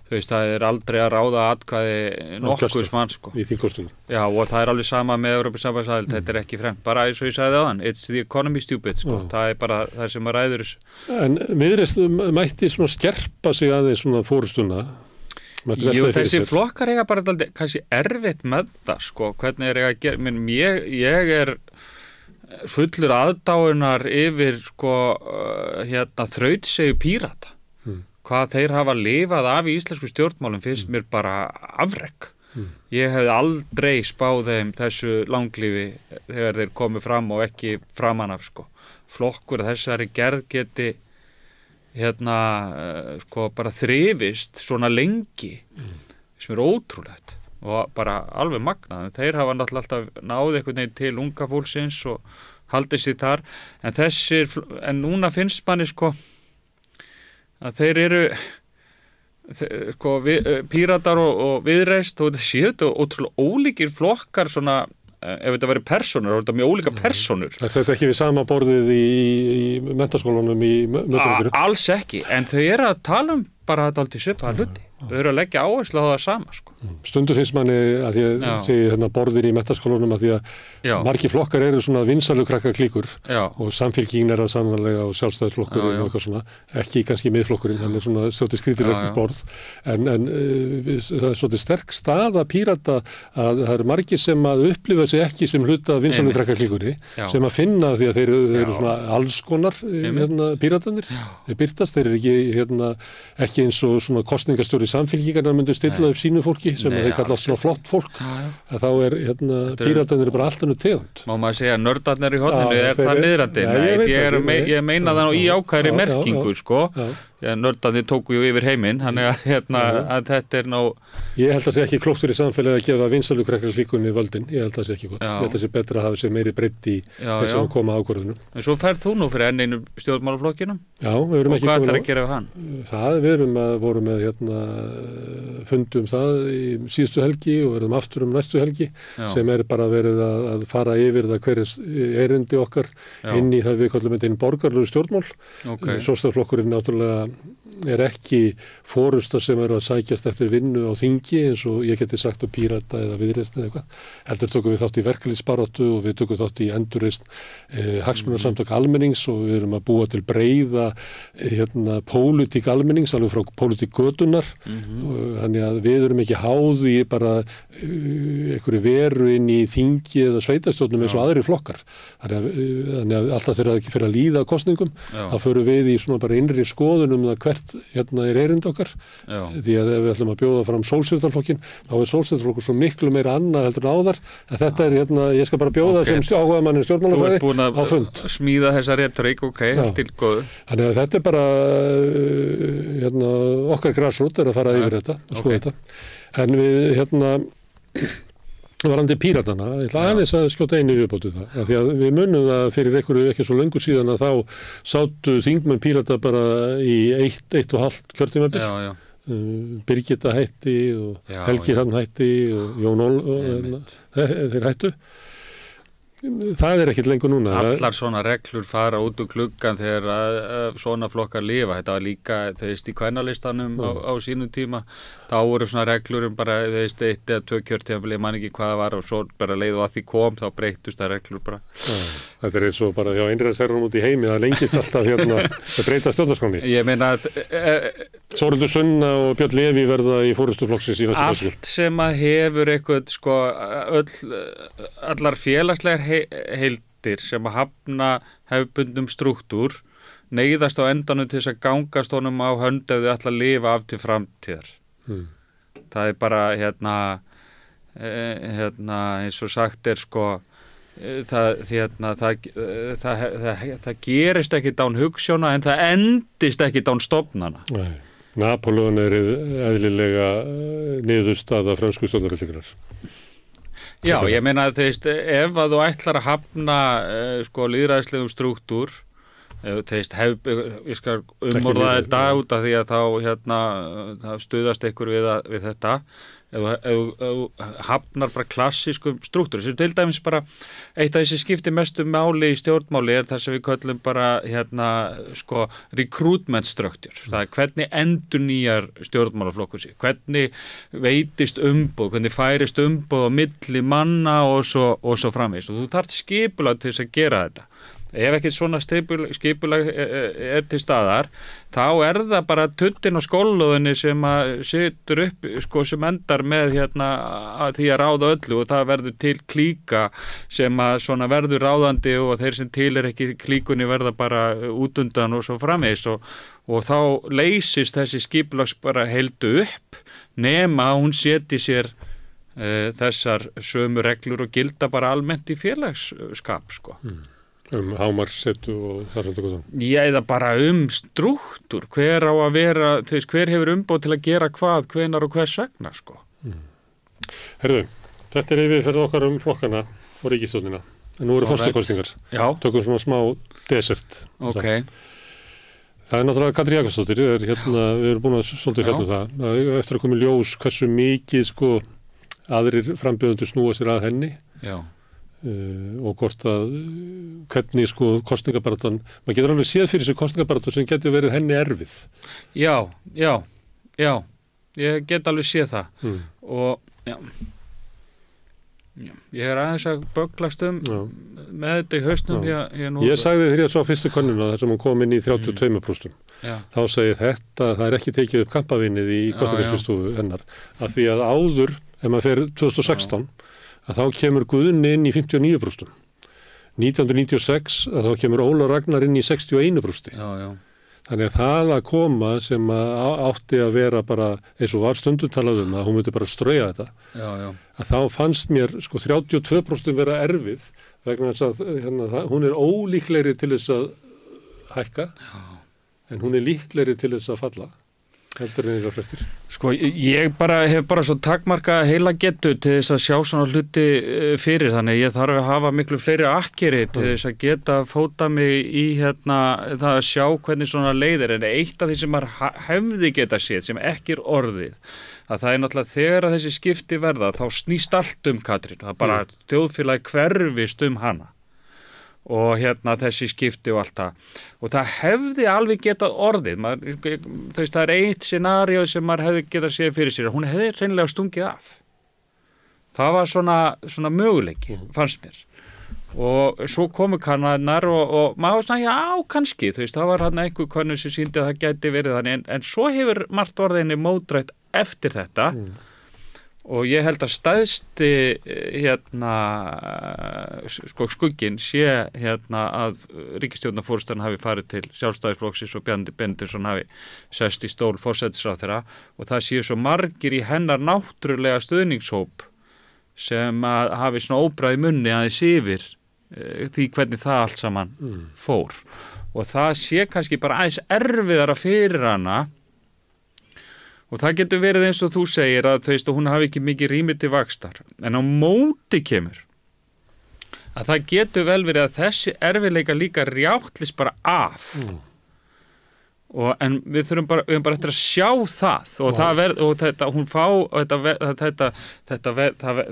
Það er aldrei að ráða atkvæði nokkurs mann, sko. Í þingkosningu. Já, og það er alveg sama með Evrópusambandsaðild, þetta er ekki fremd, bara eins og ég sagði áðan, it's the economy stupid, sko. Það er bara það sem að ræður þessu. En Viðreisn mætti svona skerpa sig aðeins svona fórustuna. Jú, þessi flokkar eiga bara kannski erfitt með það, sko, hvernig er að gera, ég er fullur aðdáunar yfir, sko, þrautsegu Pírata. Hvað þeir hafa lifað af í íslensku stjórnmálum finnst mér bara afrek. Ég hefði aldrei spáð þeim þessu langlífi þegar þeir komið fram og ekki framan af, sko. Flokkur þessari gerð geti sko bara þrifist svona lengi sem er ótrúlegt og bara alveg magnað. Þeir hafa náttúrulega alltaf náð einhvern veginn til unga fólksins og haldið sér þar, en núna finnst manni, sko, að þeir eru sko, Píratar og Viðreisn, og þetta séu þetta ótrúlega ólíkir flokkar svona, ef þetta væri persónur, þá er þetta mjög ólíka persónur. Þetta er ekki við sama borðið í menntaskólanum í Möldröndinu? Alls ekki, en þau eru að tala bara þetta alltaf svipaða hluti. Þau eru að leggja áherslu á það sama, sko. Stundu finnst manni að því að segi borðir í menntaskólanum að því að margir flokkar eru svona vinsalu krakkar klíkur og Samfylkingin er það sannarlega og Sjálfstæðisflokkurinn og eitthvað svona, ekki kannski miðflokkurinn, hann er svona svolítið skrítilegt borð, en það er svolítið sterk staða Pírata að það eru margir sem að upplifa sig ekki sem hluta vinsalu krakkar klíkunni, sem að finna því að þeir eru svona alls konar Píratarnir, þeir birtast, þeir eru ekki eins og svona kosningastjóri Samfylkingarnar myndu stilla upp sínu fólki sem þeir kalla svona flott fólk, að þá er Píratarnir bara allt annað tegund. Má maður segja nördarnir í horninu, er það niðrandi? Ég meina það í ákvæðri merkingu, sko. Nördarnir tóku ju yfir heiminn, þannig að þetta er ná... Ég held að það sé ekki klókt fyrir samfélagi að gefa vinsalu krakkar klíkunni völdin, ég held að það sé ekki gott. Ég held að það sé betra að hafa sér meiri breytt í þess að koma ákvörðunum. En svo ferð þú nú fyrir enn einu stjórnmálaflokkinum? Já, við erum ekki... Og hvað ætlar að gera við hann? Við vorum með fundum það í síðustu helgi og verðum aftur næstu helgi, sem er bara verið að fara yfir það hverjus erindi okkar inn í það við kallum þetta inn borgarlegu stjórnmál. Sjálfstæðisflokkurinn náttúrulega er ekki forusta sem er að sækjast eftir vinnu á þingi eins og ég geti sagt á Pírata eða Viðreisn eða eitthvað. Heldur tökum við þátt í verkalýðsbaráttu og við tökum þátt í endurreisn hagsmunasamtök almennings og við erum að búa til breiða pólitík almennings alveg frá pólitík götunar. Þannig að við erum ekki háð í bara einhverju veru inn í þingi eða sveitastjórnum eins og aðri flokkar. Þannig að alltaf þegar það ekki fyrir að líða kosningum, þá förum við í svona bara innri skoðun það hvert er erind okkar. Því að ef við ætlum að bjóða fram Sólstjórnarflokkin, þá er Sólstjórnarflokkur svo miklu meira annað heldur en áðar, en þetta er ég skal bara bjóða sem áhugamann stjórnmálafræði á fund. Þú ert búin að smíða þessa retorík, til góðu. Þannig að þetta er bara okkar grassrút er að fara yfir þetta og skoða þetta. En við varandi Píratana, ég ætla aðeins að skjóta einu viðbótu það, af því að við munum það fyrir einhverju ekki svo löngu síðan að þá sátu þingmenn Pírata bara í 1,5 kjörtímabil. Birgitta hætti og Helgi Hrafn hætti og Jón þeir hættu. Það er ekkert lengur núna. Allar svona reglur fara út úr klukkan þegar svona flokkar lifa. Þetta var líka, í kvennalistanum á sínum tíma. Þá voru svona reglur bara, 1 eða 2 kjörtímabil, ég man ekki hvað það var og svo bara leið og að því kom, þá breyttust það reglur bara. Þetta eins og bara einræðisherrum út í heimi, það lengist alltaf að breyta stjórnarskránni. Ég meina að Þórhildur Sunna og Björn Leví verða í forystuflokksins í þessu kosningu. Allt sem að hefur eitthvað allar félagslegar heildir sem að hafna hefðbundnum strúktúr neyðast á endanum til þess að gangast honum á hönd ef þau ætla að lifa af til framtíðar. Það er bara eins og sagt er það gerist ekki dán hugsjóna en það endist ekki dán stofnana. Nei. Napóleon er eðlilega niðurstaða frönsku stjórnarveldingar. Já, ég meina ef að þú ætlar að hafna lýðræðislegum strúktúr, ég skal umorða þetta út af því að þá stuðast ykkur við þetta. Ef þú hafnar bara klassískum strúktúr, sem til dæmis bara eitt af þessi skipti mestu máli í stjórnmáli það sem við köllum bara recruitment structure, það er hvernig endurnýjar stjórnmálaflokkur sig, hvernig veitist umboð, hvernig færist umboð á milli manna og svo framvegis og þú þarft skipulag til þess að gera þetta. Ef ekki svona skipulag er til staðar, þá það bara tuttin á skóllóðinni sem að situr upp, sem endar með því að ráða öllu og það verður til klíka sem að svona verður ráðandi og þeir sem til ekki klíkunni verða bara út undan og svo framvegis og þá leysist þessi skipulags bara heildu upp nema að hún seti sér þessar sömu reglur og gilda bara almennt í félagsskap, hámarksetu og þar svona góðan. Já, eða bara strúktúr, hver á að vera, hver hefur umboð til að gera hvað, hvenar og hvers vegna, Herðu, þetta yfirferð okkar flokkana og ríkisstjórnina, en nú eru forsetakosningar. Já. Tökum svona smá desert. Ok. Það náttúrulega Katrín Jakobsdóttir, við erum búin að svolítið fjalla það, eftir að koma í ljós hversu mikið aðrir frambjóðendur snúa sér að henni. Já. Og hvort að hvernig kosningabaráttan, maður getur alveg séð fyrir sig kosningabaráttan sem getur verið henni erfið. Já, ég get alveg séð það og ég aðeins að böglast með þetta í hausnum. Ég sagði þegar ég sá fyrstu könnuna þar sem hún kom inn í 32%. Þá segi þetta, það er ekki tekið upp kampavinnið í kosningaskristofu hennar, af því að áður, ef maður fer 2016 að þá kemur Guðni inn í 59%. 1996 að þá kemur Óla Ragnar inn í 61%. Já. Þannig að það að koma sem átti að vera bara eins og var stundum talað að hún myndi bara strauja þetta. Já. Að þá fannst mér 32% vera erfið vegna þess að hún er ólíklegri til þess að hækka en hún er líklegri til þess að falla. Heldur en það flestir. Ég hef bara svo takmarka heila getu til þess að sjá svona hluti fyrir, þannig ég þarf að hafa miklu fleiri akkeri til þess að geta fóta mig í það að sjá hvernig svona leiðir, en eitt af því sem maður hefði geta séð sem ekki er orðið, að það er náttúrulega þegar að þessi skipti verða, þá snýst allt Katrín, það bara þjóðfélagi hverfist hana. Og þessi skipti og allt það. Og það hefði alveg getað orðið. Það er eitt scenaríu sem maður hefði getað séð fyrir sér. Hún hefði hreinlega stungið af. Það var svona möguleiki, fannst mér. Og svo komu kannarnar og maður já, kannski. Það var einhver könnun sem sýndi að það gæti verið þannig. En svo hefur margt orðinni mótrætt eftir þetta. Og ég held að stæðsti skugginn sé að ríkisstjórnarforystan hafi farið til Sjálfstæðisflokksins og Bjarni Benediktsson hafi sest í stól forsætisráðherra og það séu svo margir í hennar náttúrulega stuðningshóp sem að hafi svona óbræði munni aðeins yfir því hvernig það allt saman fór. Og það sé kannski bara aðeins erfiðara fyrir hana. Og það getur verið eins og þú segir að hún hafi ekki mikið rými til vaxtar. En á móti kemur að það getur vel verið að þessi erfiðleika líka rjáttlist bara af. En við þurfum bara eftir að sjá það og þetta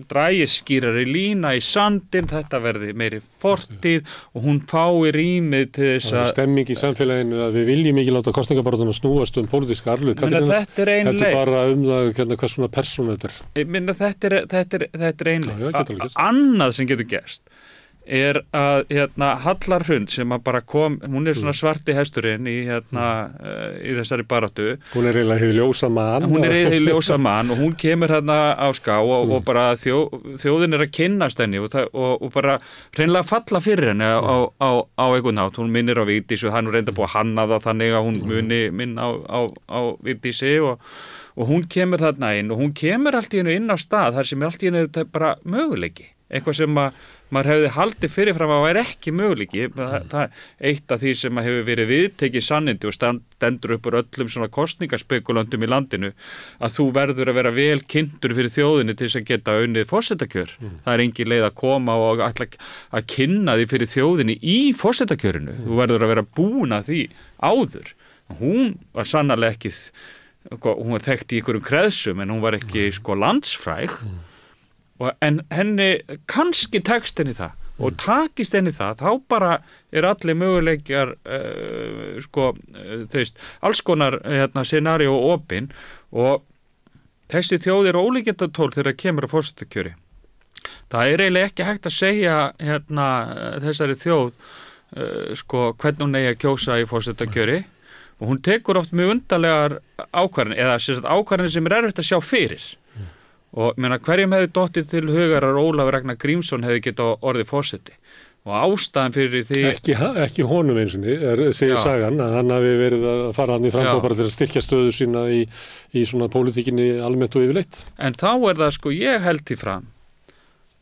drægir skýrari lína í sandin, þetta verði meiri fortíð og hún fái rýmið til þess að stemming í samfélaginu að við viljum ekki láta kosningabarátuna snúast pólitíska arfleifð. Þetta er ein leið. Þetta er bara það hvað svona persóna þetta er. Þetta er ein leið. Annað sem getur gerst að Hallar Hrund sem að bara kom, hún svona svarti hesturinn í í þessari baráttu. Hún eiginlega hið ljósa mann. Hún hið ljósa mann og hún kemur á ská og bara þjóðin að kynnast henni og bara hreinlega falla fyrir henni á einhvern nátt. Hún minnir á Vigdísi og hann reynda búið að hanna það þannig að hún muni minna á Vigdísi og hún kemur þarna inn og hún kemur allt í hennu inn á stað þar sem allt í hennu er bara möguleiki. Eitthvað sem maður hefði haldið fyrirfram að væri ekki möguleiki. Það eitt af því sem hefur verið viðtekið sannindi og stendur upp úr öllum svona kosningaspekulöntum í landinu að þú verður að vera vel kynntur fyrir þjóðinni til þess að geta unnið forsetakjör. Það er engin leið að koma og ætla að kynna því fyrir þjóðinni í forsetakjörinu. Þú verður að vera búin að því áður. Hún var sannarlega ekki, hún var þekkt í einhverjum kreðsum en hún var ekki landsfræg. En henni kannski tekst henni það og takist henni það, þá bara allir möguleikjar alls konar scenario opin og þessi þjóð ólíkindatól þegar kemur á forsetakjöri. Það eiginlega ekki hægt að segja þessari þjóð hvernig hún eigi að kjósa í forsetakjöri og hún tekur oft mjög undarlegar ákvarðanir eða ákvarðanir sem erfitt að sjá fyrir. Og hverjum hefði dottið til hugar að Ólafur Ragnar Grímsson hefði getað orðið forseti og ástæðan fyrir því ekki honum einsinni segir sagan að hann hafi verið að fara hann í framboð bara til að styrkja stöðu sína í svona pólitíkinni almennt og yfirleitt. En þá það ég held því fram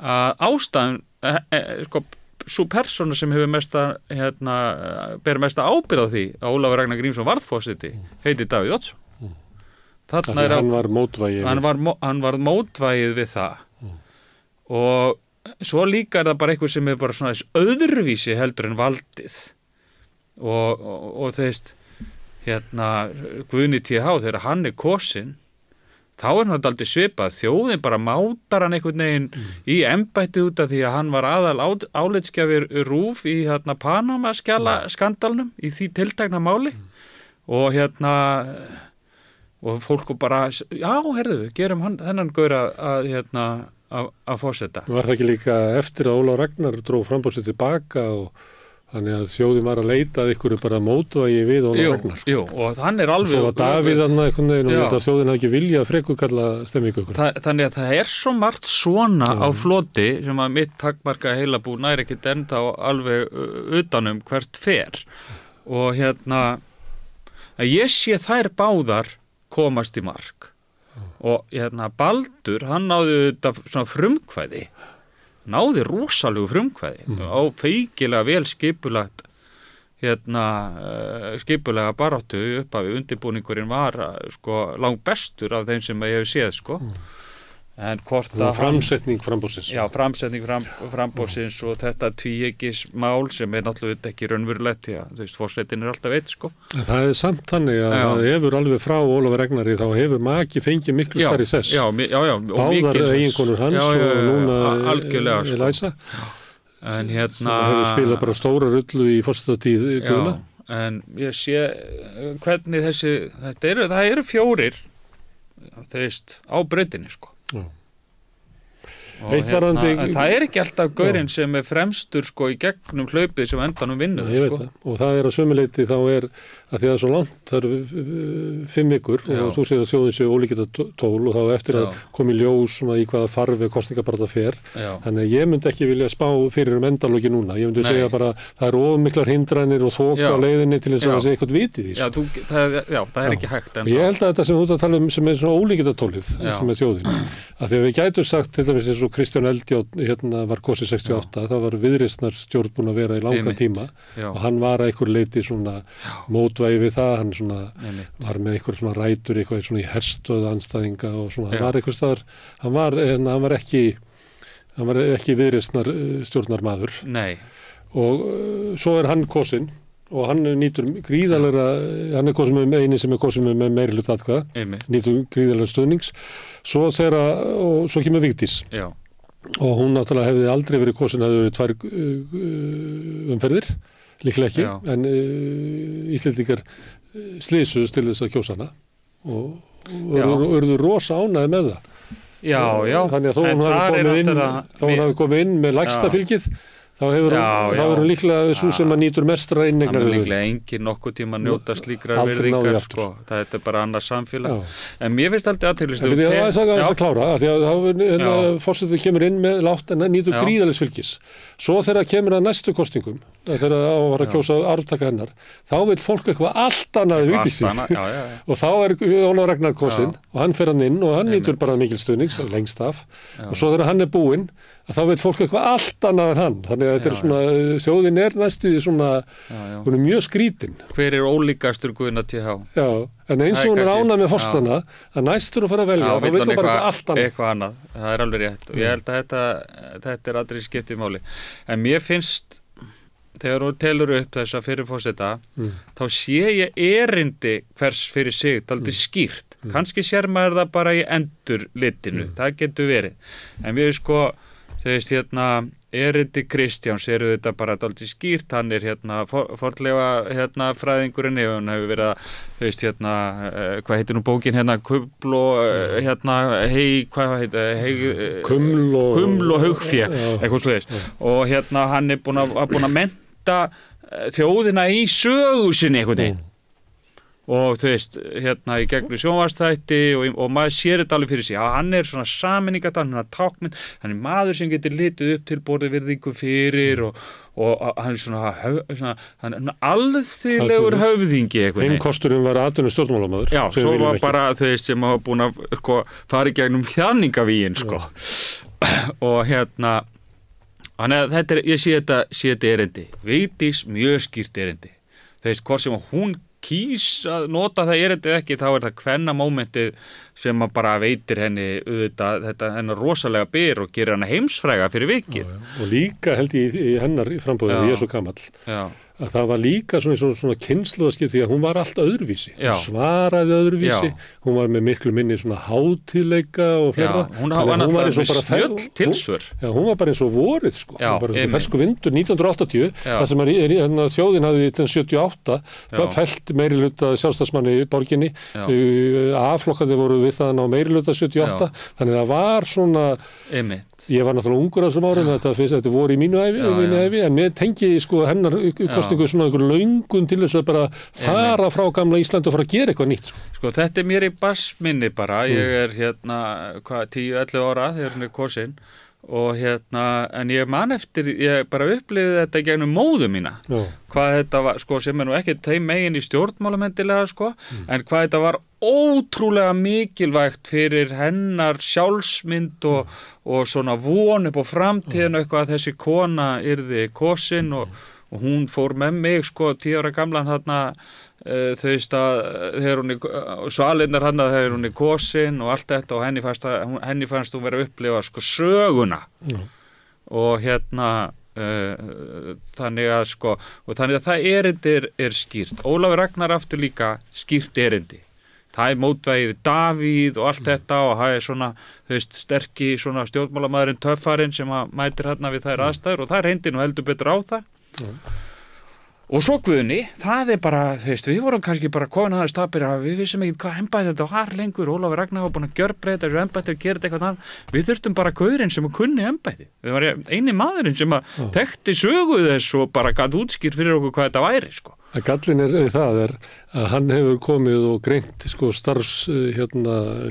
að ástæðan svo persóna sem hefur ber mesta ábyrgð á því að Ólafur Ragnar Grímsson varð forseti heiti Davíð Oddsson. Hann var mótvægið hann var mótvægið við það og svo líka það bara eitthvað sem bara svona öðruvísi heldur en valdið og þú veist Guðni T.H. þegar hann kosinn þá hann aldrei svipað þjóðin bara mátar hann einhvern veginn í embættið út af því að hann var aðal álitsgjafir RÚV í Panama skandalnum í því tiltekna máli og og fólk bara, gerum þennan gaur að forseta. Var það ekki líka eftir að Ólafur Ragnar dró framboðið tilbaka og þannig að þjóðin var að leita að ykkur bara mótvægi við Ólafur Ragnar. Jú, og hann alveg... Svo var Davíð einhvern veginn og þjóðin hafði ekki vilja að frekukalla stemmingu ykkur. Þannig að það svo margt svona á floti sem að mitt takmarka heilabú nær ekkert enda alveg utanum hvert fer. Og að ég sé þær báðar komast í mark og Baldur, hann náði þetta svona frumkvæði rosalegu frumkvæði á feikilega vel skipulega baráttu upp af undirbúningurinn var langt bestur af þeim sem ég hef séð en hvort að framsetning frambóðsins framsetning frambóðsins og þetta tvíeykismál sem náttúrulega ekki raunverulegt því að forsetin alltaf eitt Það samt þannig að það hefur alveg frá Ólafur Ragnari þá hefur maki fengið miklu stærri sess báðar eiginkonur hans og núna Elísa en sem hefur spilað bara stóra rullu í forsetatíð Guðna en ég sé hvernig það eru fjórir á brautinni það ekki alltaf gaurinn sem fremstur í gegnum hlaupið sem endanum vinnur og það að sömuleyti þá að því að svo langt það eru 5 vikur og þú segir að þjóðin sé ólíkindatól og þá eftir að komi ljós í hvaða farfi kosningabaráttan fer þannig að ég myndi ekki vilja spá fyrir endaloki núna, ég myndi segja bara það eru of miklar hindranir og þoka á leiðinni til þess að það sé eitthvað vitið í það ekki hægt ég held að þetta sem þú ert að tala sem svona ólíkindatólið sem þjóðin að því að við gætum sagt til dæmis eins og Kristján Eldjárn var kosið 68 það var Viðreisnar stjórn búin að vera í langan tíma og hann var að einhver leiti svona mótvægi við það hann svona var með einhver svona rætur eitthvað svona í herstöðu andstæðinga og svona hann var einhver staðar hann var ekki Viðreisnar stjórnarmaður og svo hann kosinn og hann nýtur gríðalega hann kosinn með eini sem kosinn með meiri hluta atkvæða nýtur gríðalega stuðnings svo kemur Vigdís og hún náttúrulega hefði aldrei verið kosin að það verið 2 umferðir líklega ekki en Íslendingar slísuðust til þess að kjósa hana og urðu rosa ánægði með það þannig að þó hún hafi komið inn með lægsta fylgið þá þá hefur hún líklega svo sem að nýtur mestra innegnar. Það er líklega engin nokkuð tíma að njóta slíkra virðingar, sko. Þetta er bara annað samfélag. En mér finnst aldrei aðtýrlist. Það er að klára, því að fórsetið kemur inn með látt en nýtur gríðalis fylgis. Svo þegar kemur að næstu kostingum, þegar það var að kjósa arftaka hennar, þá vil fólk eitthvað allt annað Vigdísi. Og þá er Ólafur Ragnar kosinn og hann fer hann inn og hann nýtur bara mikil stuðnings lengst af. Og svo þegar hann er búinn, að þá vil fólk eitthvað allt annað en hann. Þannig að þetta er svona, þjóðin er næstu svona, hún er mjög skrítin. Hver er ólíkastur Guðna TH? Já, en eins og hún er ánað með forstana, að næstur að fara að velja, þá vil hún bara allt annað. Eitthvað annað, það er alveg rétt. Og ég held að þetta er aldrei skiptið máli. En mér finnst, þegar hún telur upp þessa fyrir forseta, þá sé ég erindi hvers fyrir sig, dálítið skýrt. Kannski sér maður það bara í endurlitinu, það getur verið. En við þú veist, erindi Kristjáns eru þetta bara dálítið skýrt, hann er fornleifa fræðingurinn, hann hefur verið að, þú veist, hvað heitir nú bókin Kuml og Haugfé, eitthvað svoleiðis, og hann er búin að mennta þjóðina í sögu sinni einhvern veginn. Og þú veist, í gegnum sjónvarpsþætti og maður sér þetta alveg fyrir sig. Já, hann er svona sammenningatann, hann er tákmynd, hann er maður sem getur litið upp til borðið virðingu fyrir og hann er svona hann er alþýðlegur höfðingi eitthvað. Hinn kosturinn var atvinnur stjórnmálamaður. Já, svo var bara þau sem hafa búin að fara í gegnum hjaðningavígin, og þannig að ég sé þetta erindi. Vigdís mjög skýrt erindi. Þú veist, hvort sem hún kýs að nota það erindi ekki, þá er það kvennamómentið sem að bara veitir henni auðvitað hennar rosalega byr og gerir henni heimsfræga fyrir vikið. Og líka held ég í hennar frambúðinu, ég er svo gamall, að það var líka svona kynslóðaskipti því að hún var allt öðruvísi. Hún svaraði öðruvísi, hún var með miklu minni svona hátíðleika og fleira. Hún var náttúrulega með snjöll tilsvör. Já, hún var bara eins og vorið, bara fersku vindur 1980, þar sem þjóðin hafði 1978 fælt meirihluta sjálfstæðsmanni í borginni, A-flokkarnir voru við það ná meirihluta 78, þannig það var svona ég var náttúrulega ungur á þessum árum, þetta voru í mínu ævi, en mér tengi hennar kostingu svona einhver löngun til þess að bara fara frá gamla Ísland og fara að gera eitthvað nýtt. Þetta er mér í barsminni bara, ég er 10-11 ára þegar hún er kosin og en ég man eftir, ég bara upplifði þetta í gegnum móðu mína, hvað þetta var, sem er nú ekki þeim megin í stjórnmálum endilega, en hvað þetta var ótrúlega mikilvægt fyrir hennar sjálfsmynd og svona von upp á framtíðinu eitthvað að þessi kona yrði kosin og hún fór með mig 10 ára gamlan þú veist að þegar hún svalinnar þegar hún er kosin og allt þetta og henni fannst hún vera að upplifa söguna og þannig að það erindi er skýrt. Ólafur Ragnar aftur líka skýrt erindi. Það er mótvægið Davíð og allt þetta og það er svona, þú veist, sterki svona stjórnmálamaðurinn töffarinn sem mætir við þær aðstæður og það reyndi nú heldur betur á það. Og svo Guðni, það er bara, þú veist, við vorum kannski bara komin að stapir að við vissum ekki hvað embætti þetta var lengur, Ólafur Ragnar var búin að gjörbreyta þessu embætti og gera þetta eitthvað annað. Við þurftum bara gaurinn sem kunni embætti. Við var eini maðurinn sem þekkti sögu þess og bara gat útskýrt fyrir okkur hvað þetta væri, Gallinn er það að hann hefur komið og greint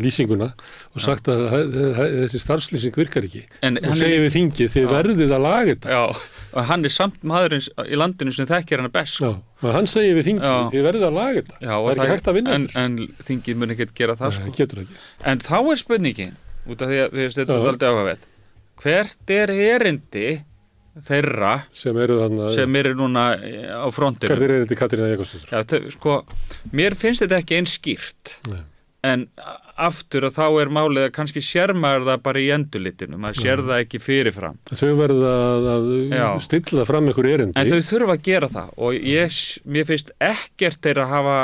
lýsinguna og sagt að þessi starfslýsing virkar ekki og segir við þingið þið verðið að laga þetta. Já, og hann er samt maðurinn í landinu sem þekkir hann best. Já, og hann segir við þingið þið verðið að laga þetta. Já, það er ekki hægt að vinna eftir. En þingið mun ekki gera það. Nei, getur ekki. En þá er spurningin, út af því að við þetta aldrei áhugavert, hvert er erindi þeirra sem eru núna á frontinu. Hvert er erindi Katrínar Jakobsdóttur? Já, mér finnst þetta ekki eins skýrt. En aftur og þá er málið að kannski sér maður það bara í endurlitinu, maður sér það ekki fyrirfram. Þau verða að stilla fram einhver erindi. En þau þurfa að gera það og mér finnst ekkert þeirra að hafa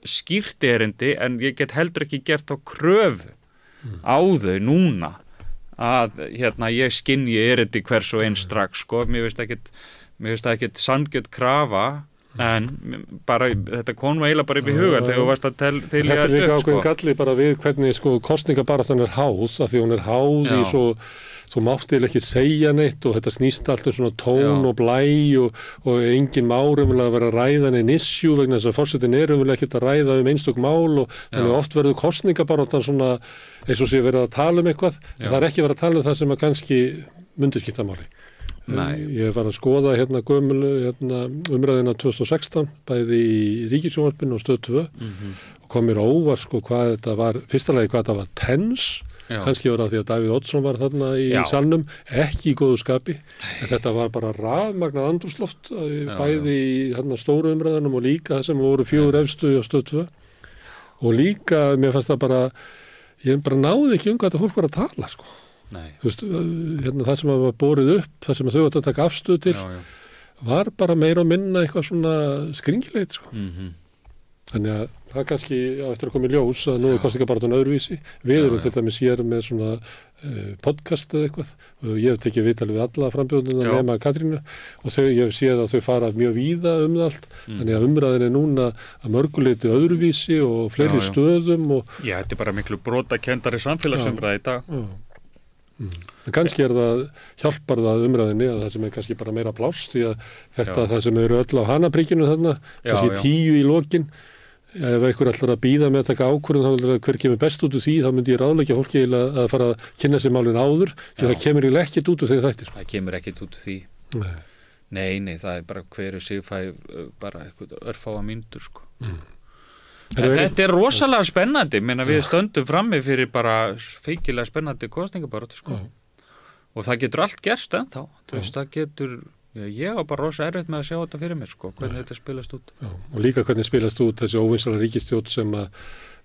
skýrt erindi en ég get heldur ekki gert á kröfu á þau núna að ég skynji erindi hvers og eins strax, mér finnst það ekkert sanngjörn krafa en bara þetta kom eiginlega bara upp í hugan þegar þú varst að þylja þetta er líka ákveðin galli bara við hvernig kosningabaráttan er háð, af því hún er háð í svo þú mátti ekki segja neitt og þetta snýst alltaf svona tón og blæ og engin má raunverulega vera að ræða neinn issue vegna þess að forsetin er raunverulega ekkert að ræða einstök mál og þannig oft verður kosningabaráttan svona eins og sé verið að tala eitthvað, en það er ekki verið að tala það sem að kannski myndi skipta máli. Ég var að skoða gömul umræðina 2016 bæði í Ríkissjónvarpinu og Stöð 2 og kom mér óvart hvað þetta var, fyrsta lagi hvað þetta var tense, kannski var það því að Davíð Oddsson var þarna í salnum, ekki í góðu skapi, en þetta var bara rafmagnað andrúmsloft bæði í stóru umræðinum og líka það sem voru 4 efstu á Stöð 2 og líka mér fannst það bara, ég bara náði ekki hvað þetta fólk var að tala Þú veist, það sem var borið upp, það sem þau átt að taka afstöð til, var bara meira og minna eitthvað svona skringilegt, Þannig að það kannski eftir að koma í ljós að nú er kosningabaráttan öðruvísi. Við erum til dæmis hér með svona podcast eða eitthvað og ég hef tekið viðtal við alla frambjóðuna nema Katrínu og ég hef séð að þau fara mjög víða það allt. Þannig að umræðin er núna að mörguleiti öðruvísi og fleiri stöðum. Já, þetta er bara miklu brotakendari samfélagsumræði í dag. En kannski hjálpar það umræðinni að það sem er kannski bara meira pláss því að það sem eru öll á hanapríkinu þarna, kannski 10 í lokin ef einhver ætlar að bíða með að taka ákvörðun þá hver kemur best út úr því, þá myndi ég ráðleggja fólki að fara að kynna sér málin áður því það kemur ekkert út úr þegar þættir. Það kemur ekkert út úr því. Nei, það er bara hverju sig fæ bara eitthvað örfáa mínútur Þetta er rosalega spennandi, við stöndum frammi fyrir bara feikilega spennandi kosningabaráttu og það getur allt gerst ennþá, það getur, ég var bara rosa erfitt með að sjá þetta fyrir mér hvernig þetta spilast út. Og líka hvernig spilast út þessi óvinsala ríkisstjórn sem að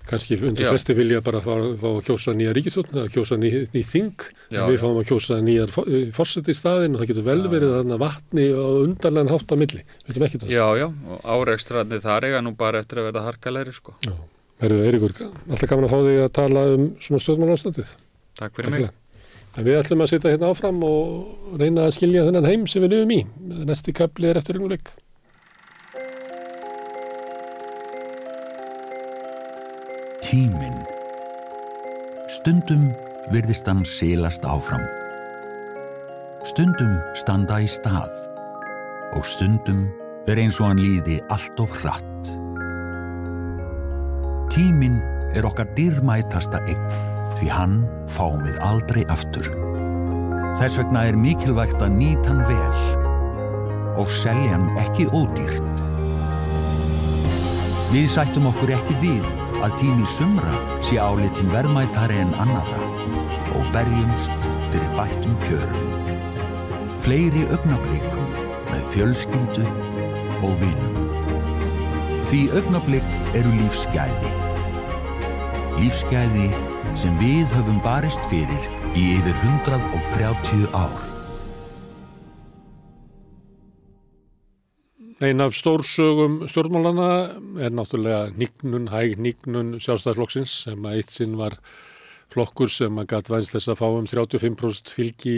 kannski undir flesti vilja bara fá að kjósa nýja ríkisstjórn, að kjósa ný þing, en við fáum að kjósa nýjar forseti í staðinn og það getur vel verið þarna vatni og undarlegan hátt á milli. Veitum ekki það? Já, og árekstrarnir þar eiga nú bara eftir að verða harkalegri Herðu Eiríkur, alltaf gaman að fá þig að tala svona stjórnmálaástandið. Takk fyrir mig. En við ætlum að sitja hérna áfram og reyna að skilja þennan heim sem við lifum í. Næsti kafli er eftir augnablik. Tíminn. Stundum virðist hann silast áfram. Stundum standa í stað. Og stundum eins og hann líði allt of hratt. Tíminn er okkar dýrmætasta eign, því hann fáum við aldrei aftur. Þess vegna er mikilvægt að nýta hann vel og selja hann ekki ódýrt. Við sættum okkur ekki við að tími sumra sé álitinn verðmætari en annarra og berjumst fyrir bættum kjörum. Fleiri augnablikum með fjölskyldu og vinum. Því augnablik eru lífsgæði. Lífsgæði sem við höfum barist fyrir í yfir 130 ár. Ein af stórsögum stjórnmálana er náttúrulega hæg hnignun Sjálfstæðisflokksins sem að eitt sinn var flokkur sem að gat vænst þess að fá 35% fylgi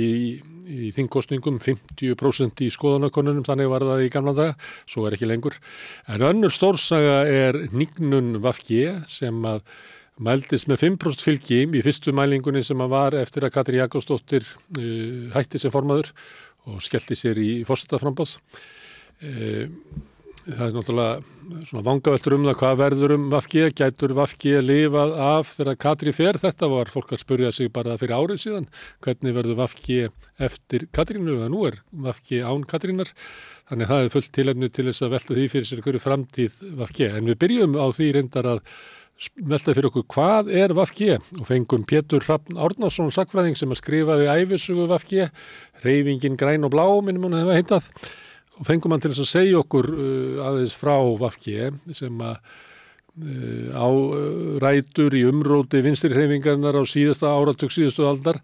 í þingkosningum, 50% í skoðanakönnunum, þannig var það í gamla daga, svo er ekki lengur. En önnur stórsaga er hnignun VG sem að mældist með 5% fylgi í fyrstu mælingunni sem að var eftir að Katrín Jakobsdóttir hætti sem formaður og skellti sér í forsetaframboð. Það er náttúrulega svona vangaveltur það hvað verður VG, gætur VG lifað af þegar Katrín fer. Þetta var fólk að spurja sig bara fyrir árið síðan, hvernig verður VG eftir Katrínu, og nú er VG án Katrínar, þannig það er fullt tilefni til þess að velta því fyrir sér hverju framtíð VG. En við byrjum á því reyndar að velta fyrir okkur hvað er VG og fengum Pétur Hrafn Árnason sagnfræðing sem að skrifaði ævisögu VG, Hreyfingin græn og blá, minnum hún hefði heitað, og fengum hann til þess að segja okkur aðeins frá VG sem að á rætur í umróti vinstri hreyfingarnar á síðasta áratug síðustu aldar.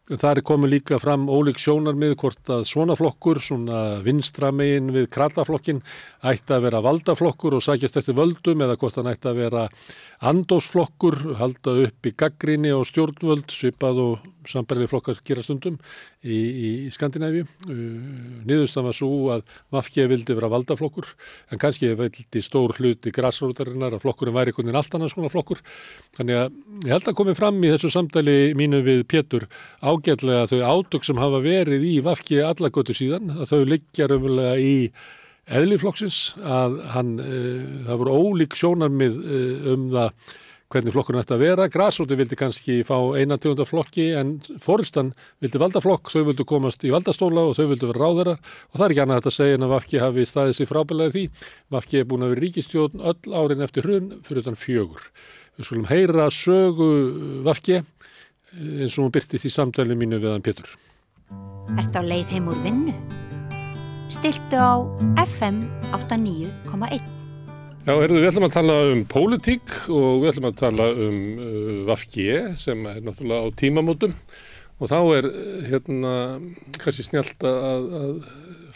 Þar er komið líka fram ólík sjónarmið hvort að svona flokkur, svona vinstramegin við krallaflokkin ætti að vera valdaflokkur og sækjast eftir völdum eða hvort hann ætti að vera andófsflokkur, halda upp í gagnrýni og stjórnvöld, svipað og sambærilegir flokkar gera stundum í Skandinavíu. Niðurstaðan var svo að VG vildi vera valdaflokkur, en kannski vildi stór hluti grasrótarinnar að flokkurinn væri einhvern veginn allt annars konar flokkur. Þannig að ég held að komi fram í þessu samtali mínu við Pétur ágætlega þau átök sem hafa verið í VG alla götu síðan, að þau liggja raunverulega í eðli flokksins, að það voru ólík sjónarmið það hvernig flokkurinn ætti að vera. Grasrótin vildi kannski fá eina tegund af flokki, en forystan vildi valdaflokk, þau vildu komast í valdastóla og þau vildu vera ráðherrar, og það er ekki annað hægt að segja en að VG hafi staðið sig frábærlega því. VG búin að vera ríkisstjórn öll árin eftir hrun fyrir utan 4. Við skulum heyra sögu VG eins og hún birtist í samtali mínu við hann Pétur. Ertu á leið heim úr vinnu? Stilltu á FM 89,1. Já, við ætlum að tala pólitík og við ætlum að tala VG sem er náttúrulega á tímamótum, og þá er kannski snjallt að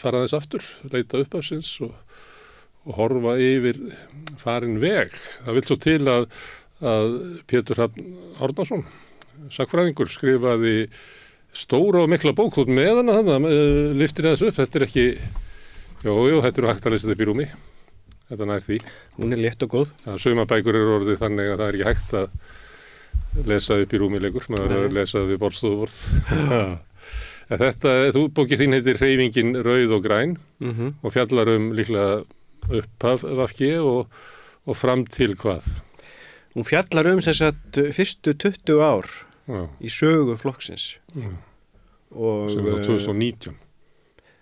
fara þess aftur, leita upp af sinns og horfa yfir farin veg. Það vil svo til að Pétur Hrafn Árnason, sagnfræðingur, skrifaði stóra og mikla bók með hana þannig, lyftir þessu upp. Þetta er ekki, þetta er hægt að lesa þetta upp í rúmi. Þetta nær því. Hún er létt og góð. Sumar bækur eru orðið þannig að það er ekki hægt að lesa upp í rúmi lengur, maður er að lesa við borðstofuborð. Bókið þín heitir Hreyfingin rauð og græn og fjallar líklega upphaf VG og fram til hvað? Hún fjallar þess að fyrstu 20 ár í sögu flokksins. Sem var 2019.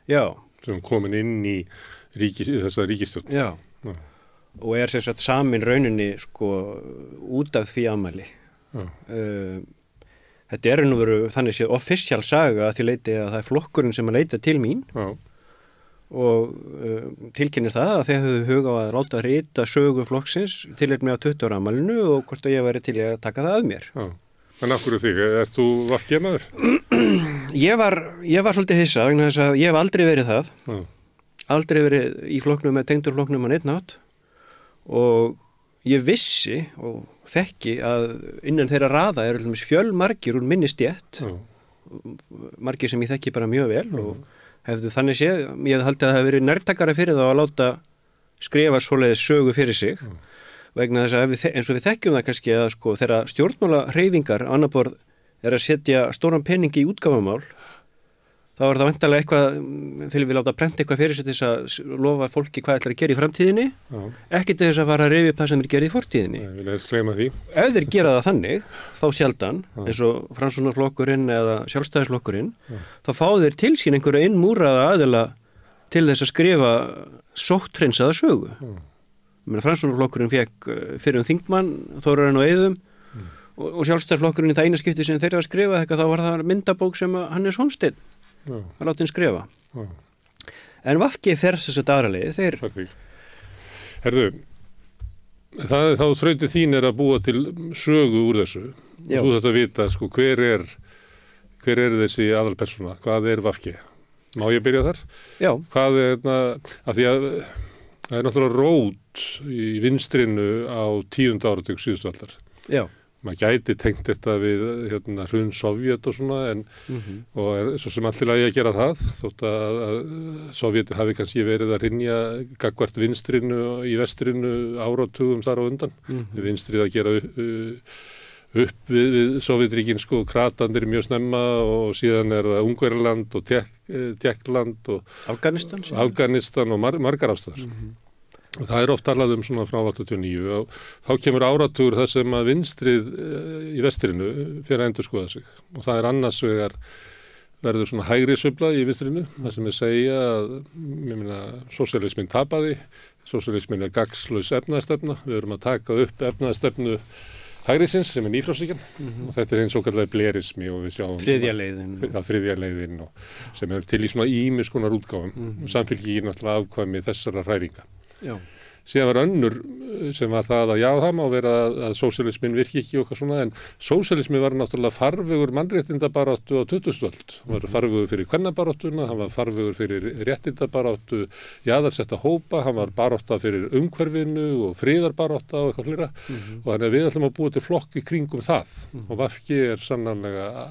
Já. Sem komin inn í þessa ríkisstjórn. Já. Og sem sagt samin rauninni út af því afmæli. Þetta nú veru þannig séð offisjál saga að því leiti að það er flokkurinn sem að leita til mín. Já. Og tilkynir það að þeir höfðu huga á að láta rita sögu flokksins tilefni af 20 ára afmælinu og hvort að ég væri til að taka það að mér. Já. En af hverju þig? Ert þú VG-maður? Ég var svolítið hissa vegna þess að ég hef aldrei verið það. Já. Aldrei verið í flokknum með tengdur flokknum að neitt nátt, og ég vissi og þekki að innan þeirra raða eru fjölmargir úr minni stétt, margir sem ég þekki bara mjög vel og hefðu þannig séð, ég hefði haldið að það hefði verið nærtakara fyrir þá að láta skrifa svoleiðis sögu fyrir sig, vegna þess að eins og við þekkjum það kannski að þeirra stjórnmála hreyfingar annar borð að setja stóran pening í útgáfamál, þá það væntanlega eitthvað, þegar við láta prenta eitthvað fyrir sig til þess að lofa fólki hvað ætlar að gera í framtíðinni, ekki til þess að fara að rifja upp það sem þeir gera í fortíðinni. Nei, vil gleyma því. Ef þeir gera það þannig, þá sjaldan, eins og Framsóknarflokkurinn eða Sjálfstæðisflokkurinn, þá fá þeir til sín einhverja innmúraða aðila til þess að skrifa sótthreinsaða sögu. Framsóknarflokkurinn fekk fyrir þingmann, Þórarinn og Eiðum, og Sjálfstæðisflokkurinn í það eina skipti sem þeir var að skrifa eitthvað, þá var það myndabók sem Hannes Hólmsteinn að láta hinn skrifa. En VG fer þess að aðralegi, þeir... Herðu, þá þrautið þín að búa til sögu úr þessu. Já. Og þú þetta vita, hver er þessi aðalpersóna? Hvað er VG? Má ég byrja þar? Já. Hvað af því að það er náttúrulega rót í vinstrinu á 10. áratug síðustu aldar. Já. Maður gæti tengt þetta við hrun Sovjet og svona, og er svo sem allir lagi að gera það, þótt að Sovjetin hafi kannski verið að hrynja gagnvart vinstrinu í vestrinu áratugum þar á undan. Vinstrið að gera upp við Sovjetríkin, Kratandir mjög snemma, og síðan er það Ungverjaland og Tékkland og Afganistan og margar ástæður. Og það oft talað svona frá 89 og þá kemur áratugur þar sem að vinstrið í vestrinu fyrir að endurskoða sig, og það annars vegar verður svona hægri sveifla í vinstrinu, það sem segja að sósíalisminn tapaði, sósíalisminn gagnslaus efnaðarstefna, við erum að taka upp efnaðarstefnu hægrisins sem nýfrjálshyggjan, og þetta er eins og kallar blerismi, og við sjáum þriðja leiðin og sem til í svona ýmis konar útgáfum, og Samfylkingin náttúrulega afkvæmi þessara hræringa. Já. Síðan var önnur sem var það að já, það má vera að sósíalismin virki ekki og eitthvað svona, en sósíalismi var náttúrulega farvegur mannréttindabaráttu á 20. öld. Hann var farvegur fyrir kvennabaráttuna, hann var farvegur fyrir réttindabaráttu jaðarsetta hópa, hann var barátta fyrir umhverfinu og friðarbarátta og eitthvað flera. Og þannig að við ætlum að búa til flokk í kringum það. Og VG sannarlega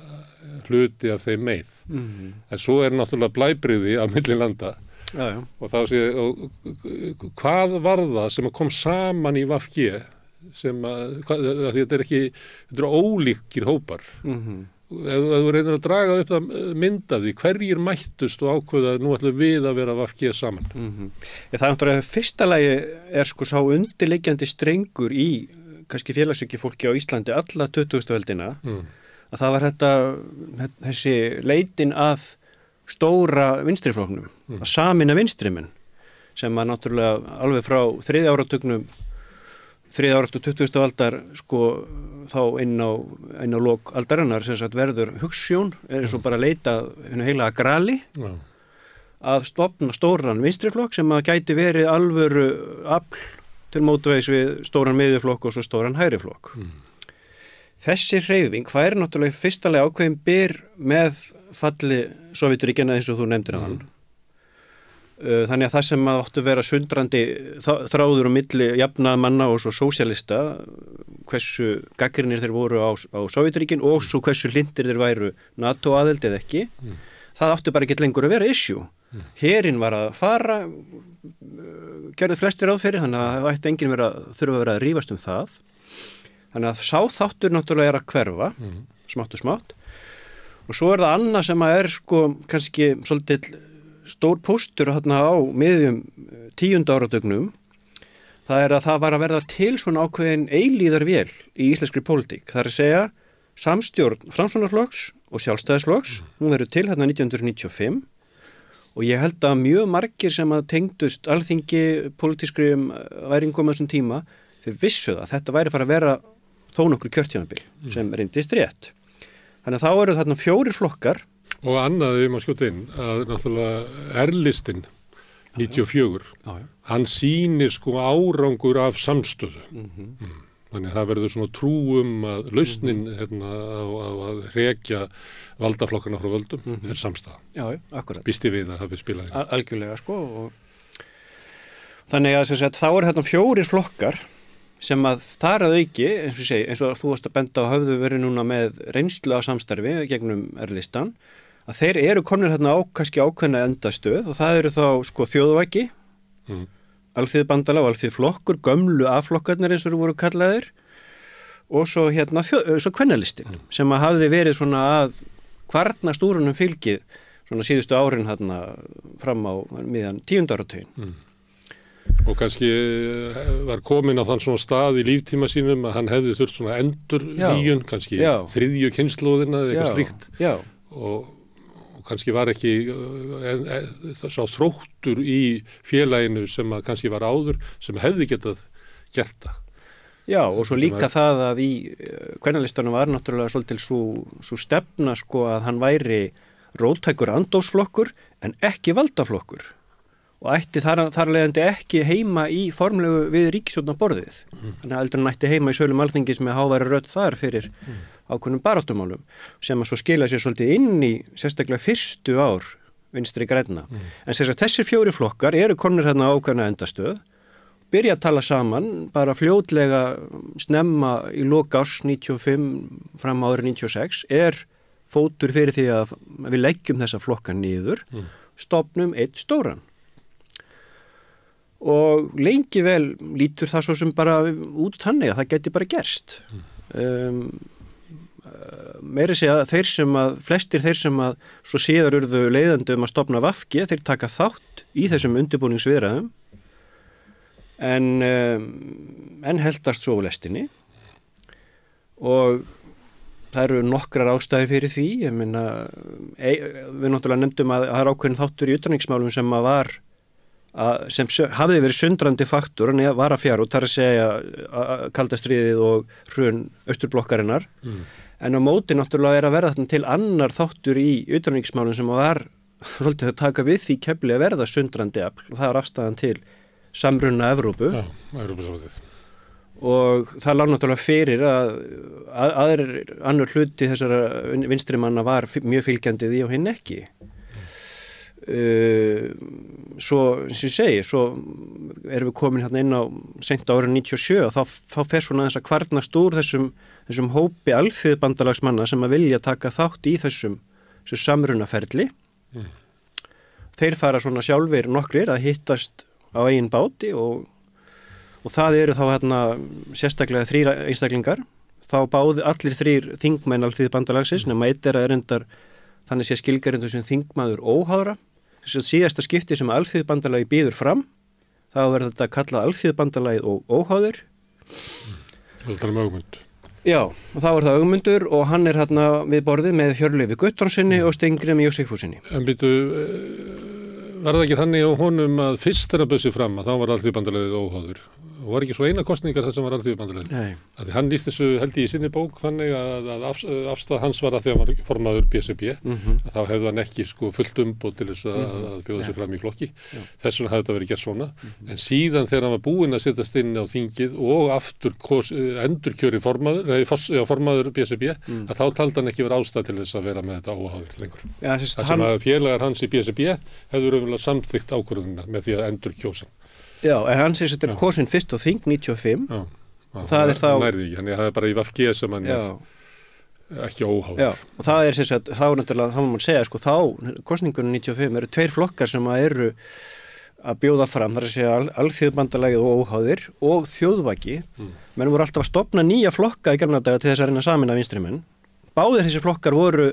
hluti af þeim með. En svo náttúrulega blæbrigði á milli landa. Já. Og þá hvað var það sem kom saman í VG sem því þetta eru ólíkir hópar ef þú reynir að draga upp það mynd af því hverjir mættust og ákveða nú ætlum við að vera VG saman Það er náttúrulega fyrsta lagi sko sá undirliggjandi strengur í kannski félagshyggju fólki á Íslandi alla 20. öldina að það var þessi leitin að stóra vinstriflokknum, að sameina vinstrimenn sem að náttúrulega alveg frá þriðja áratug 20. aldar sko þá inn á lok aldarinnar sem sagt verður hugsjón eins og bara leita heilaga grali að stofna stóran vinstriflokk sem að gæti verið alvöru afl til mótvegs við stóran miðjuflokk og svo stóran hægriflokk. Þessi hreyfing, hvað er náttúrulega fyrstalega ákveðin byr með falli Sovétríkjanna eins og þú nefndir á hann. Þannig að það sem að áttu vera sundrandi þráður á milli jafnaðarmanna og svo sósíalista, hversu gagnrýnir þeir voru á Sovétríkin og svo hversu hlindir þeir væru NATO aðild eða ekki, það áttu bara ekki lengur að vera issue. Herinn var að fara, gerðu flestir áfyrir, þannig að það ætti enginn þurfa að vera að rífast það. Þannig að sá þáttur náttúrulega að hverfa, smátt og smátt. Og svo það annað sem að sko kannski svolítið stór póstur þarna á miðjum 10. áratugnum. Það að það var að verða til svona ákveðin eilíðarvél í íslenskri pólitík. Það að segja samstjórn Framsóknarflokks og Sjálfstæðisflokks. Hún verður til hérna 1995 og ég held að mjög margir sem að tengdust alþingi pólitískri væringum á þessum tíma, þeir vissu það. Þetta væri fara að vera þó nokkur kjörtímabil sem reyndist rétt. Þannig að þá eru þarna 4 flokkar. Og annað við maður skjóta inn að náttúrulega R-listinn 94, hann sýnir sko árangur af samstöðu. Þannig að það verður svona trúum að lausnin á að rekja valdaflokkana frá völdum er samstaða. Já, akkurat. Býst ég við að það við spilaði. Algjörlega sko. Þannig að þá eru þarna 4 flokkar sem að þar að auki, eins og þú varst að benda á höfðu verið núna með reynslu á samstarfi gegnum R-listan, að þeir eru komnir þarna kannski ákveðna endastöð og það eru þá sko þjóðvæki, alþýðubandalag og alþýðuflokkur, gömlu A-flokkarnir eins og eru voru kallaðir og svo svo kvennalistin sem að hafði verið svona að kvarna stúrunum fylgið svona síðustu árin þarna fram á miðjan 10. áratuginn. Og kannski var komin á þann svona stað í líftíma sínum að hann hefði þurft svona endurnýjun, kannski þriðju kynslóðina eða eitthvað slíkt og kannski var ekki sá þróttur í félaginu sem að kannski var áður sem hefði getað gert það. Já, og svo líka það að í kvennalistanum var náttúrulega svolítil svo stefna sko að hann væri róttækur andófsflokkur en ekki valdaflokkur. Og ætti þar leiðandi ekki heima í formlegu við ríkisstjórnarborðið. Þannig að heldur hann ætti heima í sölum alþingis með háværa rödd þar fyrir ákveðnum baráttumálum sem að svo skila sér svolítið inn í sérstaklega fyrstu ár Vinstri grænna. En þessir 4 flokkar eru komnir hérna ákveðna endastöð, byrja að tala saman bara fljótlega snemma í lok árs 95 fram á árið 96 fótur fyrir því að við leggjum þessa flokka niður, stofnum einn stóran. Og lengi vel lítur það svo sem bara út þannig að það geti bara gerst. Meiri segja flestir þeir sem að svo síðar urðu leiðandi að stofna VG, þeir taka þátt í þessum undirbúningsviðræðum en heldast svo lestinni og það eru nokkrar ástæði fyrir því. Ég meina, við náttúrulega nefndum að það er ákveðin þáttur í utanríkismálum sem að var sem hafði verið sundrandi faktor en var að fjara og þar að segja kalda stríðið og hrun austurblokkarinnar en á móti náttúrulega að verða til annar þáttur í utanríkismálum sem var svolítið að taka við því kefli að verða sundrandi afl og það er afstæðan til samruna Evrópu. Já, Evrópusambandið. Og það lá náttúrulega fyrir að annar hluti þessara vinstrimanna var mjög fylgjandi því og hinn ekki. Svo, eins og ég segi, svo erum við komin hérna inn á seint á árið 97 og þá fer svona þess að kvarnast úr þessum hópi alþýðubandalagsmanna sem að vilja taka þátt í þessu samrunaferli. Þeir fara svona sjálfir nokkrir að hittast á eigin báti og það eru þá hérna sérstaklega 3 einstaklingar. Þá báðu allir 3 þingmenn alþýðubandalagsins nema einn að erindar þannig sé skilgreind sem þingmaður óháðra. Þess að síðasta skipti sem alþýðubandalagi býður fram, þá verður þetta kallað alþýðubandalagið og óháður. Þetta er Ögmund. Já, og þá er það Ögmundur og hann er hérna við borðið með Hjörleifi Guttormssyni og Steingrími Jósefssyni. En býtu, var það ekki þannig á honum að fyrst þegar bauð sig fram að þá var alþýðubandalagið óháður? Og var ekki svo eina kostningar þar sem var alþýðubandalagið? Nei. Því hann lýst þessu held í sinni bók þannig að afstæð hans var að því að hann var formaður BSB, að þá hefði hann ekki sko fullt umboð til þess að bjóða sig fram í flokki. Þess vegna hefði þetta verið gert svona. En síðan þegar hann var búinn að setjast inn á þingið og aftur endurkjöri formaður BSB, að þá taldi hann ekki verið ástæð til þess að vera með þetta óháður lengur. Þar sem að félagar hans í BSB hefðu raunverulega samþykkt ákvörðunina með því að endurkjósa. Já, en hann sé að þetta er kosin fyrst á þing 95. Já, það er þá... nærði ekki, þannig að það er bara í VFG sem hann er ekki óháður. Já, og það er sem sagt, þá er náttúrulega, þá má man segja, sko, þá, kosningunum 95 eru 2 flokkar sem eru að bjóða fram, þar að segja alþýðubandalagið og óháðir og þjóðvæki. Menn voru alltaf að stofna nýja flokka í gamla daga til þess að reyna samin af vinstrimenn. Báðir þessi flokkar voru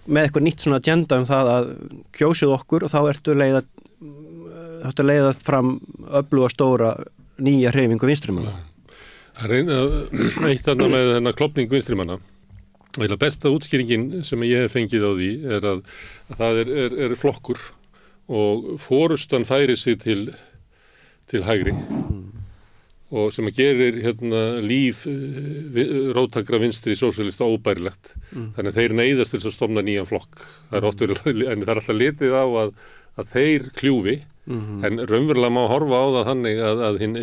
með eitthvað nýtt svona agenda það að kjósið okkur og þá ertu að leiða fram öfluga stóra nýja hreyfingu vinstrimanna. Það er eitt þarna með þennan klopning vinstrimanna. Það besta útskýringin sem ég hef fengið á því er að það er flokkur og forustan færi sig til hægri og sem að gerir líf róttakra vinstri sósíalista óbærilegt. Þannig að þeir neyðast til að stofna nýjan flokk. Það er oft verið, en það er alltaf litið á að þeir kljúfi. En raunverulega má horfa á það þannig að hinn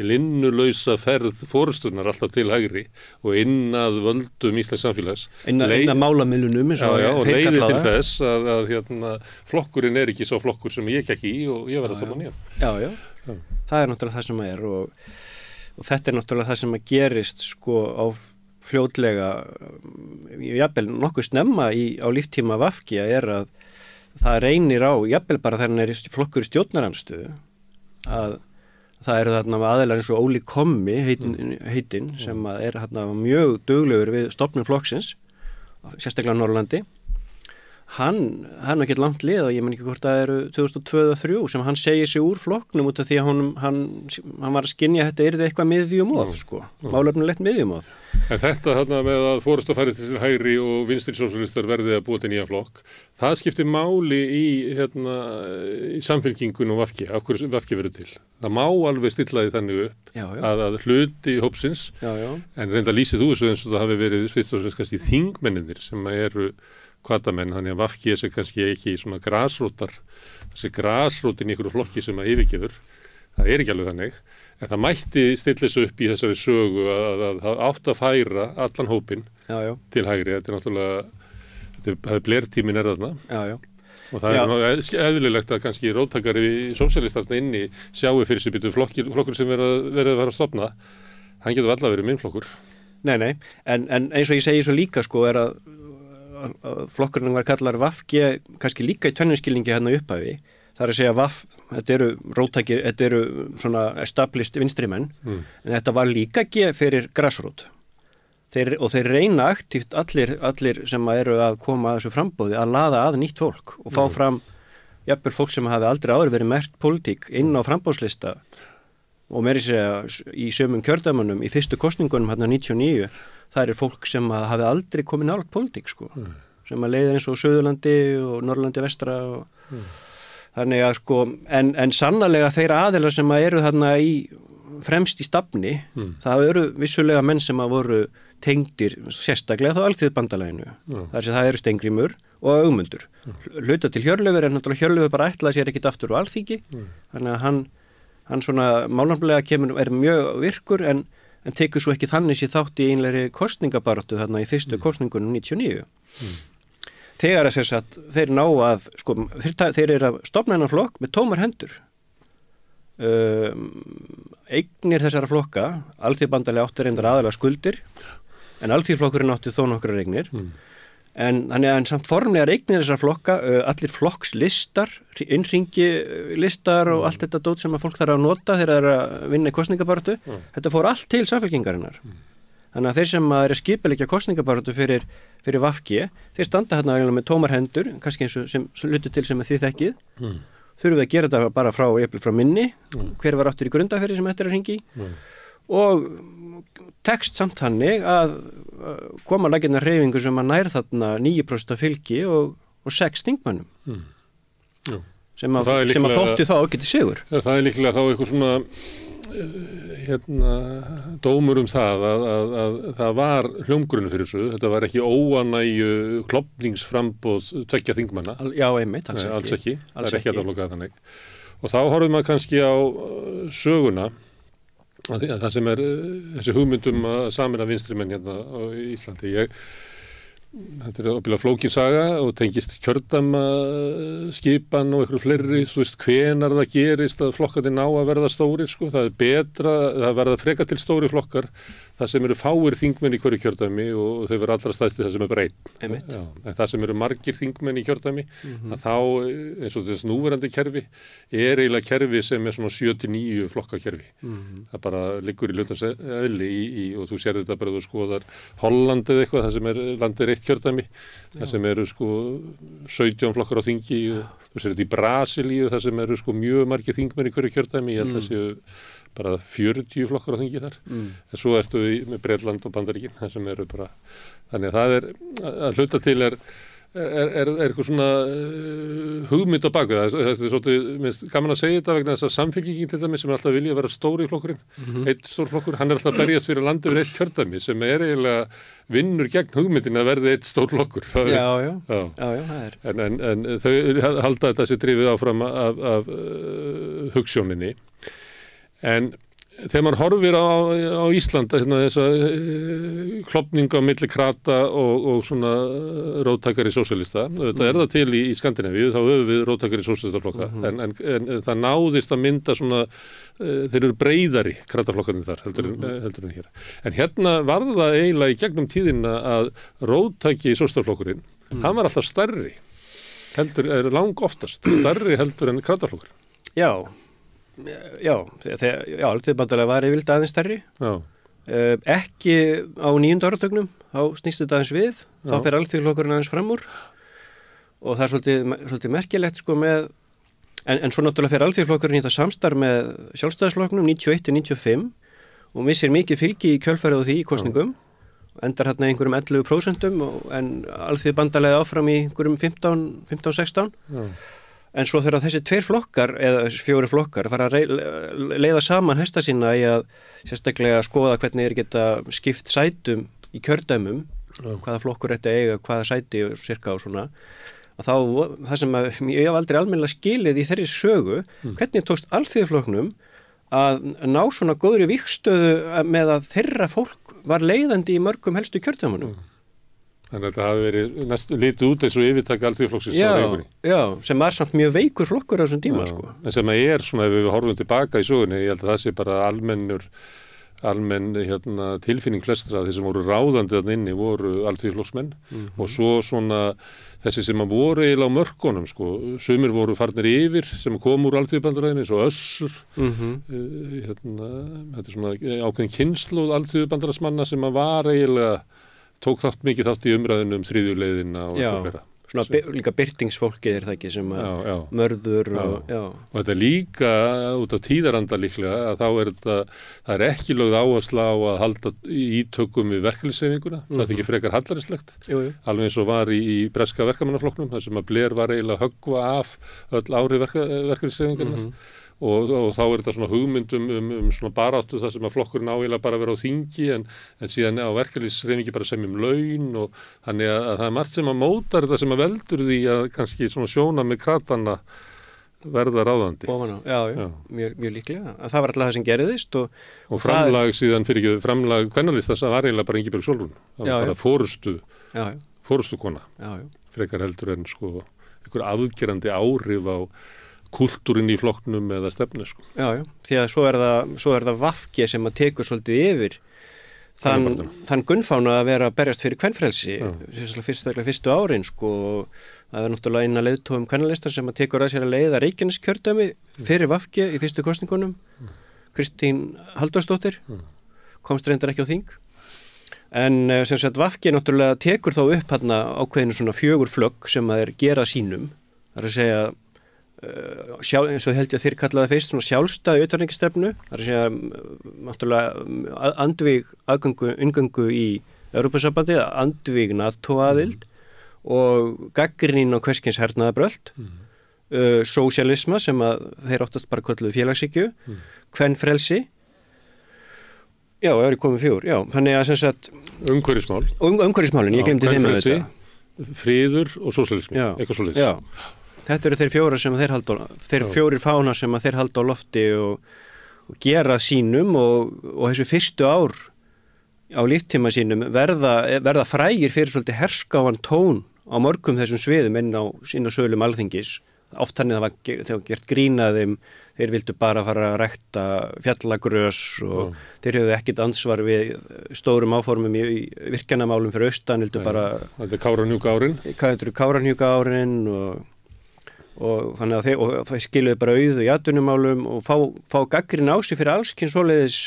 linnulausa ferð forustunar alltaf til hægri og inn að völdum íslensk samfélags inn að málamiðlunum og leiði til þess að flokkurinn er ekki svo flokkur sem ég ekki í og ég verð að stofna nýjan. Já, það er náttúrulega það sem er og þetta er náttúrulega það sem að gerist sko á fljótlega jafnvel nokkuð snemma á líftíma VFG er að það reynir á, jafnvel bara þegar hann er flokkur í stjórnarandstöðu að það eru þarna aðeinar eins og Óli Kommi heitinn sem er þarna mjög duglegur við stofnun flokksins, sérstaklega á Norrlandi. Hann er ekki langt lið og ég menn ekki hvort það eru 2002-2003 sem hann segir sig úr flokknum út af því að hann var að skynja að þetta yrði eitthvað miðjumóð sko, málefnilegt miðjumóð. En þetta þarna með að forustu að færi til hægri og vinstri sósíalistar verði að búa til nýja flokk, það skiptir máli í samfylkingun og VFG, af hverju VFG verður til. Það má alveg stilla því þannig upp að hluti hópsins, en reynda lýsið þú þessu eins og það hafi verið fyrst og fremst kannski þingmenninir sem eru hvatamenn, þannig að VFG er kannski ekki svona þessi grasrótin í einhverju flokki sem að yfirgefur, það er ekki alveg þannig, en það mætti stilla þessu upp í þessari sögu að átt að færa allan hópinn til hægri, þetta er náttúrulega, blertímin er þarna, og það er eðlilegt að kannski róttakari sósíalistarna inni sjáu fyrir sig býtu flokkur sem verið að fara að stofna, hann getur alltaf verið minn flokkur. Nei, en eins og ég segi svo líka sko er að flokkurinn var kallar VFG kannski líka í tvennumskilningi hérna upphafi. Það er að segja þetta eru róttakir, þetta eru svona established vinstrimenn, en þetta var líka fyrir grassrót. Og þeir reyna aktíft allir sem eru að koma að þessu frambóði að laða að nýtt fólk og fá fram jafnvel fólk sem hafi aldrei áður verið merkt pólitík inn á frambóðslista og meiri segja í sömum kjördæmunum í fyrstu kosningunum hérna 99 það eru fólk sem hafi aldrei komið nálægt pólitík sko, sem að leiðir eins og Suðurlandi og Norrlandi vestra og þannig að sko, en sannarlega þeir aðilar sem eru þarna fremst í stafni, það eru vissulega menn sem að voru tengdir sérstaklega þá alþýðubandalaginu, það eru Steingrímur og Ögmundur. Hluta til Hjörleifur en náttúrulega Hjörleifur bara ætlaði sér ekkit aftur á alþingi, þannig að hann hann svona málefnalega er mjög virkur en tekur svo ekki þannig sér þátt í einlegri kostningabaráttu þarna í fyrstu kostningunum 99. Þegar að þeir ná að, sko, þeir eru að stofna hennar flokk með tómar hendur. Eignir þessara flokka, Alþýðubandalagið átti reyndar aðalega skuldir, en Alþýðuflokkurinn átti þó nokkrar eignir. En samt formlegar eignir þessara flokka, allir flokkslistar, innringilistar og allt þetta dót sem að fólk þarf að nota þegar það er að vinna í kostningabaráttu, þetta fór allt til Samfylkingarinnar. Þannig að þeir sem eru að skipuleggja kostningabaráttu fyrir VG, þeir standa hérna með tómar hendur, kannski eins og sem hlutu til sem þið þekkið, þurfum við að gera þetta bara frá minni, hver var áttur í grundaferði sem þetta er að hringi og tekst samt hannig að koma að leggja hreyfingu sem að nær þarna 9% fylgi og 6 þingmönnum sem að þótti þá ekki til sigur. Það er líklega þá eitthvað svona dómur það að það var hljómgrunn fyrir þessu, þetta var ekki óanægju klofningsframboð tveggja þingmanna. Já, einmitt, alls ekki. Það er ekki að flokka þannig. Og þá horfum maður kannski á söguna að það sem er þessi hugmyndum að sameina vinstrimenn hérna á Íslandi. Þetta er ábyggilega flókin saga og tengist kjördæma skipan og einhverju fleiri, þú veist hvenar það gerist að flokkandi ná að verða stórir, sko. Það er betra, það verða frekar til stóri flokkar, það sem eru fáir þingmenn í hverju kjördæmi og þau verða allra stæðst það sem er bara einn. En það sem eru margir þingmenn í kjördæmi, að þá, eins og þess núverandi kerfi, er eiginlega kerfi sem er svona 7-9 flokkakerfi. Það bara liggur í hlutans eðli og þú sér þetta bara, þú skoðar Holland eða eitthvað, það sem er landið eitt kjördæmi, það sem eru sko 17 flokkar á þingi og þú sér þetta í Brasilíu, það sem eru sko mjög margir þingmenn í hverju kjördæmi, ég held að séu bara 40 flokkar á þingi þar, en svo ertu með Bretland og Bandaríkin, það sem eru bara, þannig að það er, að hluta til er eitthvað svona hugmynd á baku það er svolítið, minnst gaman að segja þetta vegna þess að Samfylkingin til dæmis sem er alltaf vilja að vera stóri í flokkurinn, eitt stór flokkur, hann er alltaf að berjast fyrir landið við eitt kjördæmi sem er eiginlega vinnur gegn hugmyndin að verði eitt stór flokkur. Já, það er. En þau halda þetta sér drifið áfram af hugsjóninni. En þegar maður horfir á Íslanda þessa klofningu á milli krata og svona róttækari sósíalista, þetta er það til í Skandinavíu, þá höfum við róttækari sósíalistaflokka, en það náðist að mynda svona, þeir eru breiðari krataflokkarnir þar heldur en hér. En hérna var það eiginlega í gegnum tíðina að róttæki sósíalistaflokkurinn, hann var alltaf stærri, langoftast stærri heldur en krataflokkur. Já, Alþýðubandalagið var yfirleitt aðeins stærri. Ekki á 9. áratugnum, þá snýst þetta aðeins við, þá fer Alþýðuflokkurinn aðeins fram úr og það er svolítið merkilegt sko með, en svo náttúrulega fer Alþýðuflokkurinn í þetta samstarf með Sjálfstæðisflokknum 91-95 og missir mikið fylgi í kjölfarið á því í kosningum, endar hérna einhverjum 11%, en Alþýðubandalagið áfram í einhverjum 15-16%. En svo þegar þessi 2 flokkar eða 4 flokkar fara að leiða saman hesta sína í að sérstaklega skoða hvernig þeir geta skipt sætum í kjördæmum, hvaða flokkur ætti að eiga, hvaða sæti og sirka og svona, að þá, það sem ég hef aldrei almennilega skilið í þeirri sögu, hvernig tókst Alþýðuflokknum að ná svona góðri vígstöðu með að þeirra fólk var leiðandi í mörgum helstu kjördæmunum. Þannig að þetta hafi verið litið út eins og yfirtaka Alþýðuflokksins á reyfinni. Já, sem var samt mjög veikur flokkur á þessum tíma, sko. En sem að er svona, ef við horfum tilbaka í sögunni, ég held að það sé bara almenn tilfinning flestra, þeir sem voru ráðandi þarna inni voru Alþýðuflokksmenn og svo svona þessi sem að voru eiginlega á mörkunum, sko. Sumir voru farnir yfir sem kom úr Alþýðubandalaginu, eins og Össur. Þetta er svona ákveðin kynslóð Alþýðubandalagsmanna sem að var eiginlega tók mikið þátt í umræðinu þriðju leiðina og eitthvað. Svona líka byrtingsfólkið er það ekki sem mörður og þetta er líka út af tíðaranda líklega að þá er það er ekki lögð áhersla á að halda ítökum við verkalýðshreyfinguna, það er ekki frekar hallærislegt, alveg eins og var í breska verkamannaflokknum, þar sem að Blair var eiginlega höggva af öll áhrif verkalýðshreyfingarinnar. Og þá er þetta svona hugmyndum svona baráttu þar sem að flokkurinn áeiginlega bara vera á þingi en síðan á verkalýðshreyfingi bara semjum laun og þannig að það er margt sem að mótar þetta sem að veldur því að kannski svona sjóna með kratana verða ráðandi. Já. Mjög líklega. Það var alltaf það sem gerðist og framlag síðan framlag kvennalistans var eiginlega bara Ingibjörg Sólrún. Það var bara fórustu kona. Frekar heldur en sko einhver afgerandi áhrif á kultúrin í flokknum eða stefnu sko. Já. Því að svo er það VG sem að tekur svolítið yfir þann gunnfána að vera að berjast fyrir kvenfrelsi fyrstu árin sko. Það er náttúrulega eina leiðtogum kvennalistar sem að tekur að sér að leiða Reykjaneskjördæmi fyrir VG í fyrstu kosningunum. Kristín Halldórsdóttir komst reyndar ekki á þing. En sem sagt VG náttúrulega tekur þá upp hérna ákveðinu svona 4 flögg sem að gera sínum. Það er að segja eins og held ég að þeir kallaði fyrst svona sjálfstæði utanríkisstefnu. Það er að segja náttúrulega andvíg inngöngu í Evrópusambandið, andvíg NATO-aðild og gagnrýnin á hvers kyns hernaðarbröld, sósíalisma sem að þeir oftast bara kölluðu félagshyggju, kvenfrelsi. Já, það er komið 4. Þannig að sem sagt umhverfismálin, ég glemdi þeim að þetta. Friður og sósíalismi, eitthvað svoleiðis. Já. Þetta eru þeir 4 sem þeir halda þeir 4 fána sem þeir halda á lofti og gera sínum og þessu fyrstu ár á líftíma sínum verða frægir fyrir svolítið herskáan tón á mörgum þessum sviðum inn á sölum Alþingis. Oft þannig það var gert grínaðum, þeir vildu bara fara að rækta fjallagrös og þeir hefðu ekkit ansvar við stórum áformum í virkjanamálum fyrir austan, vildu bara... Þetta er Kárahnjúkaárin. Þetta eru Kárahnjúkaárin og þannig að þeir skiluðu bara auðu í atvinnumálum og fá gagnrýni á sig fyrir alls kyns svoleiðis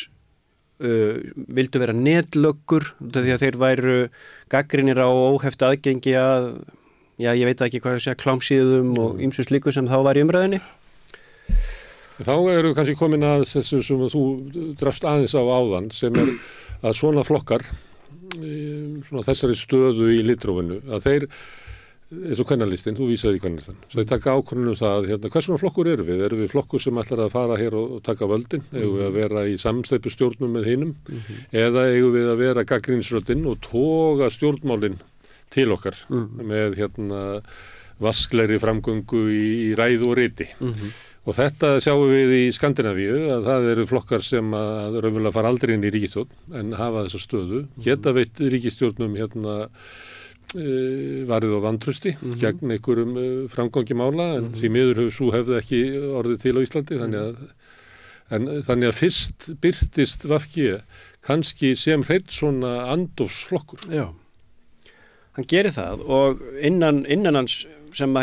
vildu vera netlöggur því að þeir væru gagnrýnir á óheft aðgengi að ég veit ekki hvað ég segja, klámsíðum og ýmsu slíku sem þá var í umræðinni. Þá eru kannski komin að þessu sem þú drafst aðeins á áðan sem að svona flokkar svona þessari stöðu í litrófinu að þeir eins og kvennalistinn, þú vísaði í kvennalistan. Svo þeir taka ákvörðun það, hvers svona flokkur eru við? Eru við flokkur sem ætlar að fara hér og taka völdin? Eigum við að vera í samsteypustjórnum með hinum? Eða eigum við að vera gagnrýnisröddin og toga stjórnmálin til okkar með vasklegri framgöngu í ræðu og riti? Og þetta sjáum við í Skandinavíu að það eru flokkar sem að raunverulega fara aldrei inn í ríkisstjórn en hafa þessa stöðu, geta veitt ríkisstjórnum varið á vantrusti gegn einhverjum framgangi mála en því miður hefur svo hefði ekki orðið til á Íslandi þannig að fyrst birtist VG kannski sem hreinn svona andofsflokkur. Já, hann gerir það og innan hans sem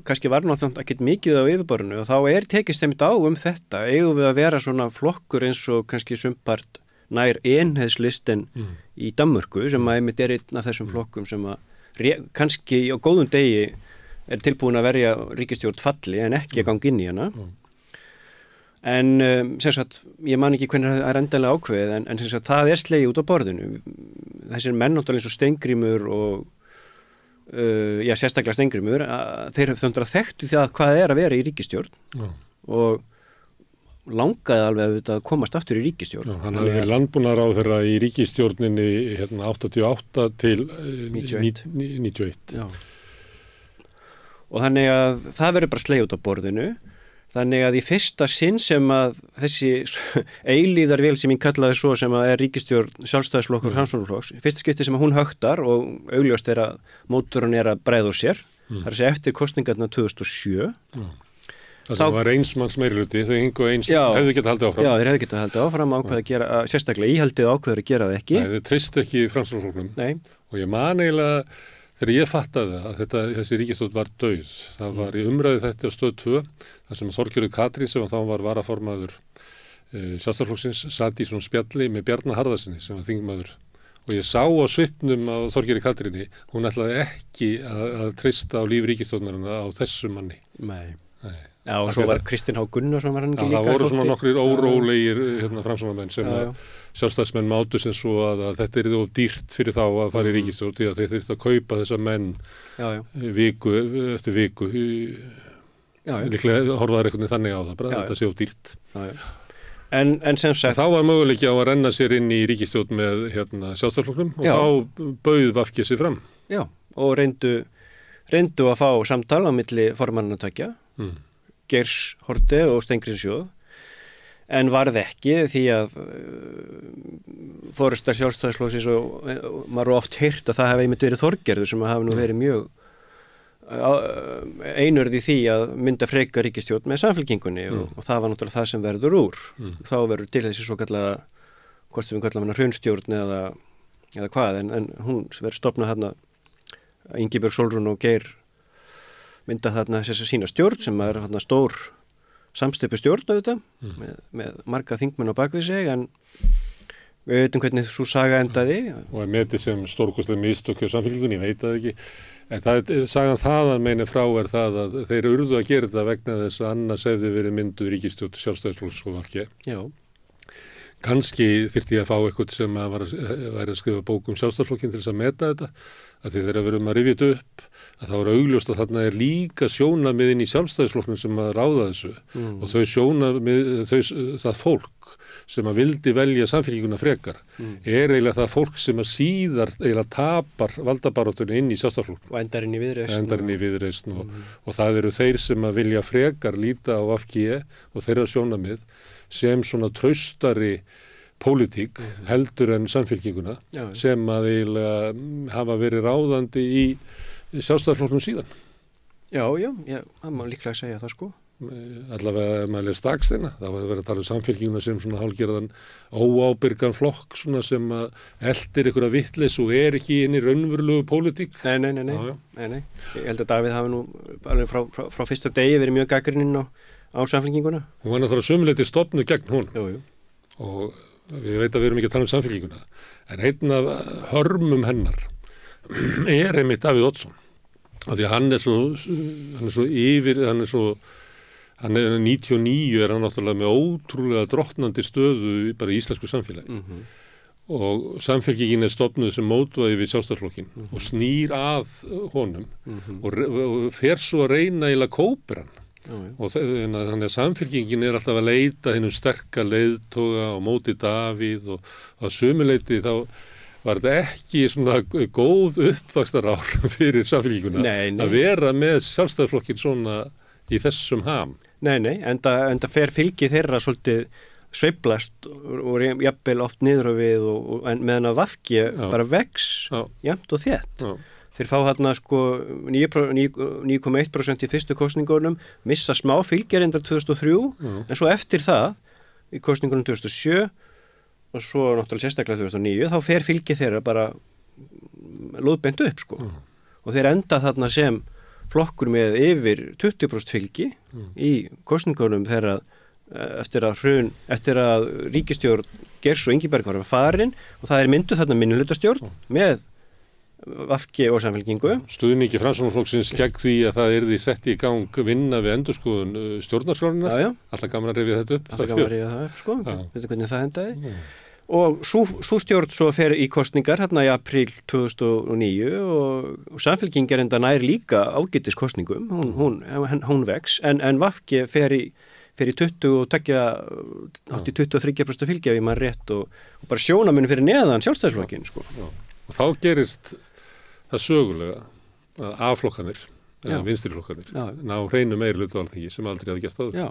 kannski var náttúrulega ekkert mikið á yfirborðinu og þá tekist þeim á þetta, eigum við að vera svona flokkur eins og kannski sumpart nær enheiðslistin í Danmörku sem einmitt einn af þessum flokkum sem að kannski á góðum degi tilbúin að verja ríkisstjórn falli en ekki að ganga inn í hana. En sem sagt, ég man ekki hvernig það endalega ákveðið en sem sagt, það slegið út á borðinu. Þessir menn náttúrulega eins og Steingrímur og sérstaklega Steingrímur, þeir þöndur að þekktu það hvað að vera í ríkisstjórn og langaði alveg að komast aftur í ríkisstjórn. Hann hafði verið landbúnaðarráðherra í ríkisstjórninni 88 til 91. Já. Og þannig að það verður bara slegið út á borðinu. Þannig að í fyrsta sinn sem að þessi eilíðarvél sem ég kallaði svo sem að ríkisstjórn Sjálfstæðisflokkur Framsóknarflokks, fyrsta skipti sem að hún högtar og augljóst að mótorinn að breiða úr sér. Það er að segja eftir kosningarna 2007. Það sem var einsmanns meirihluti, þau hingu hefðu getað haldið áfram. Já, þeir hefðu getað haldið áfram ákveð að gera, sérstaklega íhaldið ákveður að gera það ekki. Nei, þeir treyst ekki Framsóknarflokknum. Nei. Og ég man eiginlega, þegar ég fattaði að þessi ríkisstjórn var dauð, það var í umræðu þetta á Stöð 2, þar sem Þorgerður Katrín sem þá var varaformaður Sjálfstæðisflokksins sat í svona spjalli með Bjarna Harðarsyni sem var þingmaður. Og ég sá á svipnum á Þorgerði Katríni, hún ætlaði ekki að treysta á líf ríkisstjórnarinnar á þessu manni. Nei. Já, og svo var Kristinn H. Gunnarsson var hann ekki líka. Það voru svona nokkrir órólegir framsóknarmenn sem sjálfstæðismenn mátu sem svo að þetta er of dýrt fyrir þá að fara í ríkisstjórn því að þeir þurftu að kaupa þessa menn viku eftir viku. Líklega horfaður einhvern veginn þannig á það, bara þetta sé of dýrt. En sem sagt... Þá var möguleiki á að renna sér inn í ríkisstjórn með Sjálfstæðisflokknum og þá bauð VG sig fram. Já, og reyndu að fá samtal á milli formannanna tveggja. Geirs Haarde og Steingrímsfjörð, en varð ekki því að forysta Sjálfstæðisflokksins og maður oft heyrt að það hefði einmitt verið Þorgerður sem hafi nú verið mjög einurð í því að mynda frekar ríkisstjórn með Samfylkingunni og það var náttúrulega það sem verður úr. Þá verður til þessi svo kallaða, hvort sem við kallum hana hrunstjórn eða hvað, en hún verður stofnað þarna, Ingibjörg Sólrún og Geir mynda þarna þess að sína stjórn sem er þarna stór samstöpu stjórn auðvitað, með marga þingmenn á bakvið sig, en við veitum hvernig svo saga endaði. Og er metið sem stórkostlega mistök hjá Samfylkingunni, ég veit það ekki. En sagan þaðan meinir frá er það að þeir urðu að gera þetta vegna þess að annars hefði verið mynduð ríkisstjórn Sjálfstæðisflokks og VG. Já. Kannski þyrfti ég að fá eitthvað sem væri að skrifa bók Sjálfstæðisflokkinn til þess að meta þetta, að því þegar við erum að rifja þetta upp, að þá er augljóst að þarna er líka sjónarmiðin í Sjálfstæðisflokknum sem að ráða þessu og þau sjónarmið, það fólk sem að vildi velja Samfylkinguna frekar er eiginlega það fólk sem að síðar eiginlega tapar valdabaráttunni inn í Sjálfstæðisflokknum. Og endar inn í viðreisn. Og það eru þeir sem að vilja frekar líta á VG og þeirra sjónarmið sem svona traustari pólitík heldur en Samfylkinguna sem að eiginlega hafa verið ráðandi í Sjálfstæðisflokknum síðan. Já, það má líklega segja það sko. Allavega ef maður les Dagsteina, þá var verið að tala Samfylkinguna sem svona hálfgerðan óábyrgan flokk svona sem að eldir einhverja vitleysu og er ekki inn í raunverulegu pólitík. Nei. Ég held að Davíð hafi nú alveg frá fyrsta degi verið mjög gagnrýninn á Samfylkinguna. Hún var náttúrulega sömuleyti stofnuð gegn hún. Jú. Og við veit að við erum ekki að tala Samfylkinguna, en einn af hörmum hennar er einmitt Davíð Oddsson, af því að hann er 99 er hann náttúrulega með ótrúlega drottnandi stöðu bara í íslensku samfélagi og Samfylkingin er stofnuð sem mótvæði við Sjálfstæðisflokkinn og snýr að honum og fer svo að reyna eiginlega kópir hann og þannig að Samfylkingin er alltaf að leita hennum sterka leiðtoga og móti Davíð og að sömuleyti þá var þetta ekki svona góð uppvaxtarár fyrir Samfylkinguna að vera með Sjálfstæðisflokkinn svona í þessum ham. Nei, enda fer fylgi þeirra svolítið sveiflast og jafnvel oft niður á við en meðan að VG bara vex jafnt og þétt. Þeir fá hérna sko 9,1% í fyrstu kosningunum, missa smá fylgjarindar 2003 en svo eftir það í kosningunum 2007 og svo náttúrulega sérstaklega 2009 þá fer fylgi þeirra bara lóðbent upp sko og þeir enda þarna sem flokkur með yfir 20% fylgi í kosningunum þegar eftir að ríkisstjórn Geirs og Ingibjörg var farin og það er mynduð þarna minnihlutastjórn með VG og Samfylkingu. Stuðningi Framsóknarflokksins gegn því að það yrði sett í gang vinna við endurskoðun stjórnarskrárinnar. Alltaf gaman að rifja þetta upp. Alltaf gaman að rifja það upp sko. Veitu hvernig það endaði. Og svo stjórn svo fer í kosningar hérna í apríl 2009 og Samfylking er enda nær líka ágætis kosningum, hún vex, en VG fer í 23% fylgi ef ég maður rétt og bara sjónamunum fyrir neðan Sjálfstæðisflokkinn sko. Og þá gerist það sögulega að A-flokkanir, eða vinstriflokkanir, ná hreinu meirihluta á Alþingi sem aldrei hafi gert áður. Já,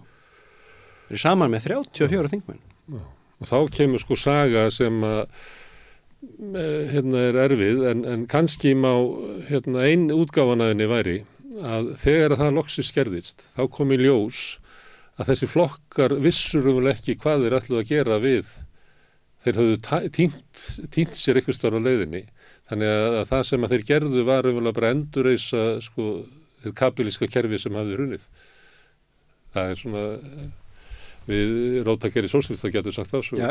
þeir eru saman með 34 þingmenn. Já. Og þá kemur sko saga sem að er erfið en kannski má ein útgáfanaðinni væri að þegar það loksins skerðist þá kom í ljós að þessi flokkar vissur ekki hvað þeir ætluðu að gera við þeir höfðu týnt sér einhvers staðar á leiðinni þannig að það sem að þeir gerðu var bara endurreisa sko þetta kapílíska kerfi sem hafði hrunið. Það er svona við róttakeri sósíalista það getur sagt þessu. Já.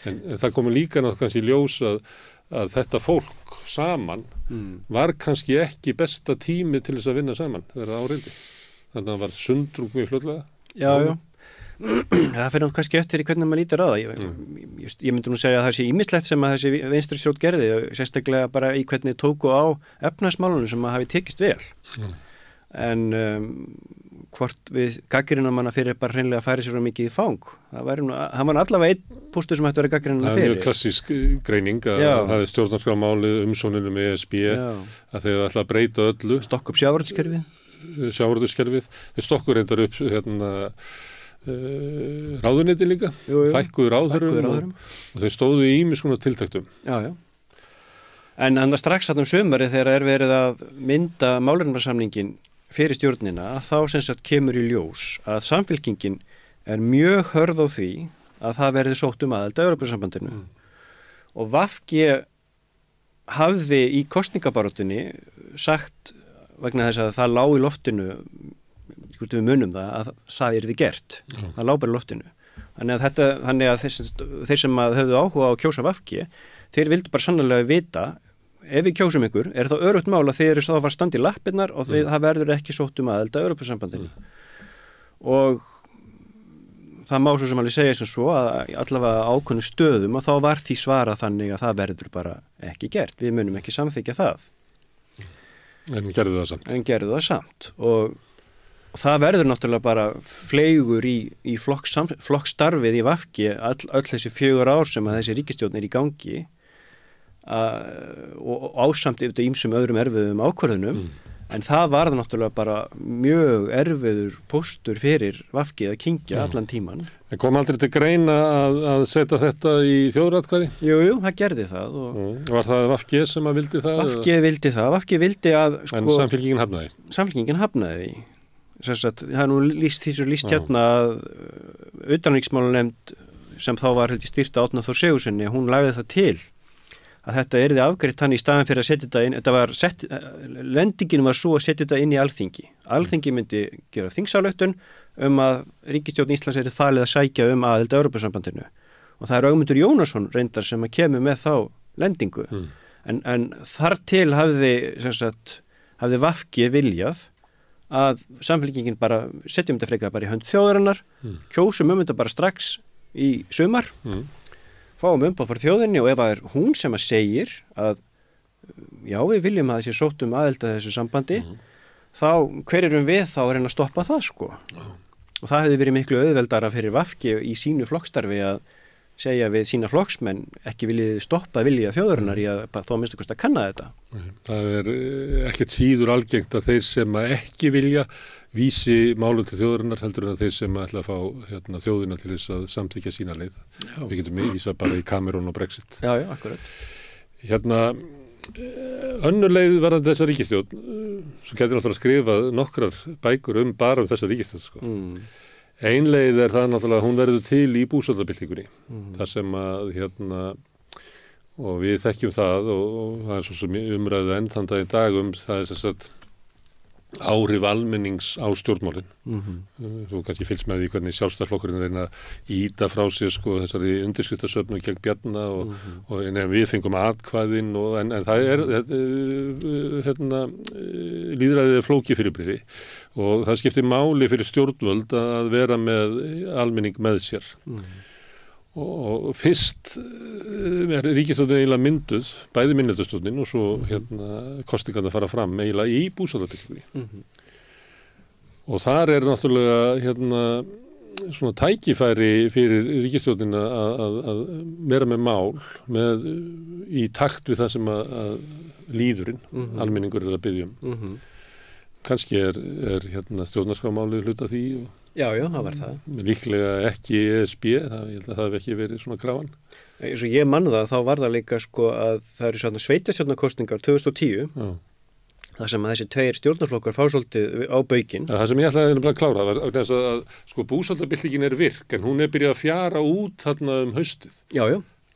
En það komur líka náttúrulega kannski í ljós að þetta fólk saman var kannski ekki besta tími til þess að vinna saman þegar það áreindi. Þannig að það var sundrung mjög fljótlega. Já. Það fyrir náttúrulega kannski eftir í hvernig maður lítur á það. Ég myndi nú segja að það sé ýmislegt sem að þessi vinstri stjórn gerði sérstaklega bara í hvernig tóku á efnahagsmálunum sem að hafi tekist vel. En hvort við gagnrýna manna fyrir bara hreinlega að færi sér mikið í fang. Það var allavega einn póstur sem ætti að vera gagnrýna fyrir. Það er mjög klassísk greining að það er stjórnarskrármálið umsókninu með ESB að þeir ætla að breyta öllu. Stokka upp sjávarútvegskerfið. sjávarútvegskerfið, þeir stokkur reyndar upp ráðuneyti líka, fækkuðu ráðherrum og þeir stóðu í ýmis konar tiltektum. Já. En þannig að strax að sumari þegar verið að mynda málefnasamningin fyrir stjórnina, þá sem sagt kemur í ljós að Samfylkingin mjög hörð á því að það verði sótt aðild að Evrópusambandinu. Og VG hafði í kosningabarátunni sagt vegna þess að það lá í loftinu, við munum það, að það yrði gert. Það lá bara í loftinu. Þannig að þeir sem höfðu áhuga á að kjósa VG, þeir vildu bara sannarlega vita, ef við kjósum ykkur, þá örugt mál að þeir þá var standi í lappirnar og það verður ekki sótt aðild að Evrópusambandinu. Og það má svo sem alveg segja sem svo að allavega ákveðnum stöðum að þá var því svarað þannig að það verður bara ekki gert. Við munum ekki samþykja það. En gerðu það samt. Og það verður náttúrulega bara fleygur í flokkstarfið í VG öll þessi 4 ár sem að þessi ríkisstjórn í gangi og ásamt yfir ýmsum öðrum erfiðum ákvörðunum. En það var það náttúrulega bara mjög erfiður póstur fyrir VG að kyngja allan tíman. En kom aldrei til greina að setja þetta í þjóðaratkvæði? Jú, það gerði það. Var það VG sem að vildi það? VG vildi það. VG vildi að... En Samfylkingin hafnaði? Samfylkingin hafnaði. Það er nú lýst hérna að utanríkismálanefnd sem þá var stýrt Árna Þór Sigurðssyni, hún lagði það til að þetta yrði afgreitt hann í staðan fyrir að setja þetta inn, lendingin var svo að setja þetta inn í Alþingi. Alþingi myndi gera þingsályktun að ríkisstjórn Íslands yrði falið að sækja aðild að Evrópusambandinu. Og það Ögmundur Jónasson reyndar sem að kemur með þá lendingu. En þar til hafði VG viljað að Samfylkingin bara setjum þetta frekar bara í hönd þjóðarinnar, kjósum þetta bara strax í sumar, fáum umboð fyrir þjóðinni og ef það hún sem að segir að já, við viljum að þessi sótt aðild að þessu sambandi, þá hver erum við þá að reyna að stoppa það og það hefði verið miklu auðveldara fyrir VG í sínu flokkstarfi að segja við sína flokksmenn ekki viljið stoppa vilja þjóðarinnar í að þá minnst að kanna þetta. Það ekkert síður algengt að þeir sem ekki vilja vísi málum til þjóðarinnar heldur en að þeir sem ætla að fá þjóðina til þess að samþykkja sína leið. Við getum vísa bara í Cameron og Brexit. Já, akkurat. Önnur leið varðandi þessa ríkisstjórn, svo getur náttúrulega skrifað nokkrar bækur bara þessa ríkisstjórn, Ein leið það náttúrulega að hún verður til í búsáhaldabyltingunni. Það sem að og við þekkjum það og það svo sem umræðu enn þann dag í dag það þess að áhrif almennings á stjórnmálin. Þú kannski fylgst með því hvernig Sjálfstæðisflokkurinn reyna að ýta frá sér þessari undirskriftasöfnun gegn Bjarna og við fengum atkvæðin en það lýðræðið flókið fyrirbrigði og það skiptir máli fyrir stjórnvöld að vera með almenning með sér. Og fyrst ríkisstjórnin eiginlega mynduð, bæði minnihlutastjórnin og svo kosningarnar fara fram eiginlega í búsáhaldabyltingunni. Og þar náttúrulega svona tækifæri fyrir ríkisstjórnin að vera með mál í takt við það sem að líðurinn, almenningur að biðja Kannski stjórnarskrármálið hluta því Já, það var það. Líklega ekki ESB, ég held að það hef ekki verið svona krafan. Eins og ég mann það, þá var það líka að það eru svona sveitarstjórnarkosningar 2010, það sem að þessi 2 stjórnarflokkar fá svolítið á baukinn. Það sem ég ætlaði að klára var að búsáhaldabyltingin virk, en hún byrjað að fjara út þarna haustið. Já.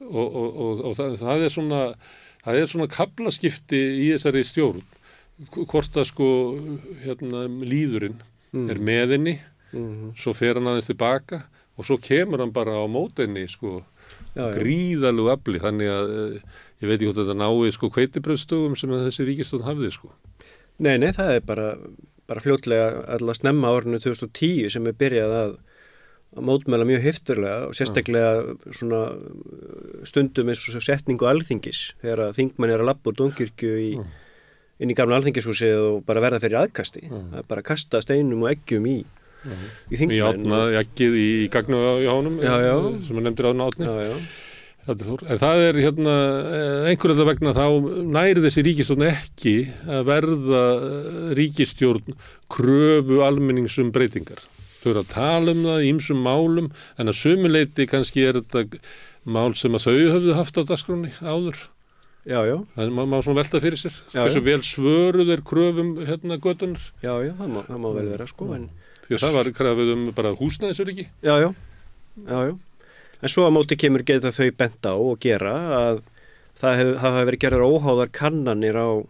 Og það svona kaflaskipti í þessari stjórn, hvort að líðurinn með henni, svo fer hann aðeins tilbaka og svo kemur hann bara á mótenni gríðalegu afli þannig að ég veit ekki hvort þetta nái hveitibrauðsdögum sem þessi ríkisstjórn hafði Nei, það bara fljótlega alltaf snemma árinu 2010 sem byrjað að mótmæla mjög hefturlega og sérstaklega svona stundum eins og setningu Alþingis þegar þingmenn að labba úr Dómkirkju inn í gamla Alþingishúsið og bara verða fyrir aðkasti. Það bara kasta steinum og eggjum í þingmenn. Í eggið í gagnu á honum sem hann nefndir Árna Árni. En það einhverja vegna þá næri þessi ríkisstjórn ekki að verða ríkisstjórn kröfu almennings breytingar. Þau eru að tala það í ýmsum málum, en að sumu leyti kannski þetta mál sem að þau höfðu haft á dagskráni áður. Já. Það má svona velta fyrir sér. Hversu vel svöruð kröfum götunar. Já, það má vel vera sko. Því að það var krafið bara húsnæðisöryggi. Já. En svo á móti kemur geta þau bent á og gera að það hafa verið gerðar óháðar kannanir á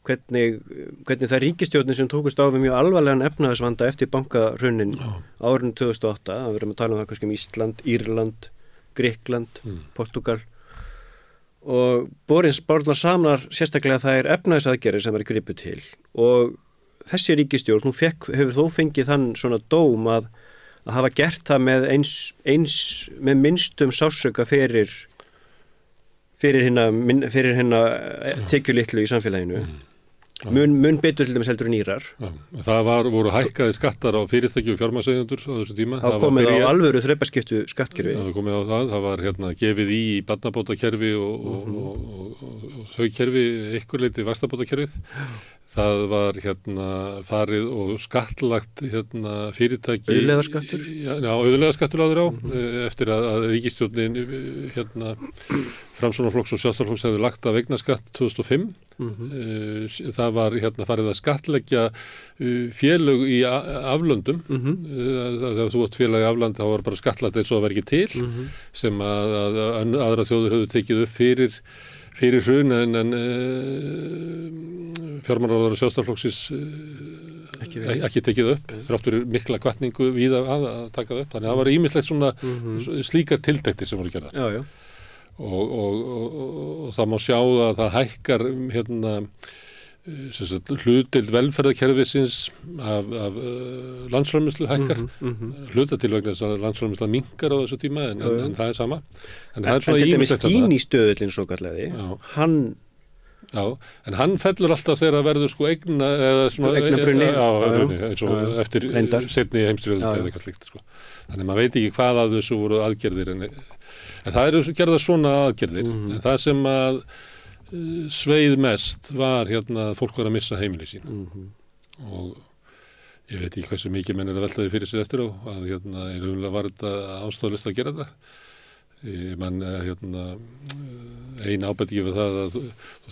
hvernig það ríkisstjórnin sem tókust á við mjög alvarlegan efnahagsvanda eftir bankahrunnin árinu 2008, það verðum að tala um það kannski Ísland, Írland, Grikkland, Portugal, og borðnar samlar sérstaklega þær efnahagsaðgerðir sem verið gripið til, og þessi ríkisstjórn, hún hefur þó fengið þann svona dóm að hafa gert það með eins með minnstum sásauka fyrir hérna tekjulitlu í samfélaginu. Mun betur til dæmis heldur en Írar. Það voru hækkaði skattar á fyrirtæki og fjármagnseigendur á þessu tíma. Það komið á alvöru þrepaskiptu skattkerfi. Það var gefið í barnabótakerfi og þau kerfi einhver leyti vaxtabótakerfið. Það var farið og skattlagt fyrirtæki. Auðlegðarskattur? Já, auðlegðarskattur áður á, eftir að ríkisstjórnin Framsóknarflokks og Sjálfstæðisflokks hefði lagt af eignaskatt 2005. Það var farið að skattleggja félög í aflöndum. Þegar þú átt félag í aflandi þá var bara skattlagt eins og það var ekki til, sem að aðra þjóðir höfðu tekið upp fyrir hrun, en fjármálaráðherra Sjálfstæðisflokksins ekki tekið upp, þráttur mikla hvatningu víða að taka það upp. Þannig að það var ýmislegt svona slíkar tildektir sem voru gerðar. Já. Og það má sjá að það hækkar hlutdeild velferðarkerfisins af landsframleiðslu hækkar, hluta til vegna þess að landsframleiðsla minnkar á þessu tíma, en það er sama. En þetta með Gini-stöðullinn svo kallaði, en hann fellur alltaf þegar það verður eigna eignabrunni eins og eftir seinni heimsstyrjöld eða eitthvað slíkt. Þannig maður veit ekki hvað af þessu voru aðgerðir, en það eru gerðar svona aðgerðir. En það sem að sveið mest var fólk var að missa heimili sín, og ég veit ekki hversu mikið menn að veltaði fyrir sér eftir á að var þetta ástæðulaust að gera þetta. Ein ábendingi við það að þú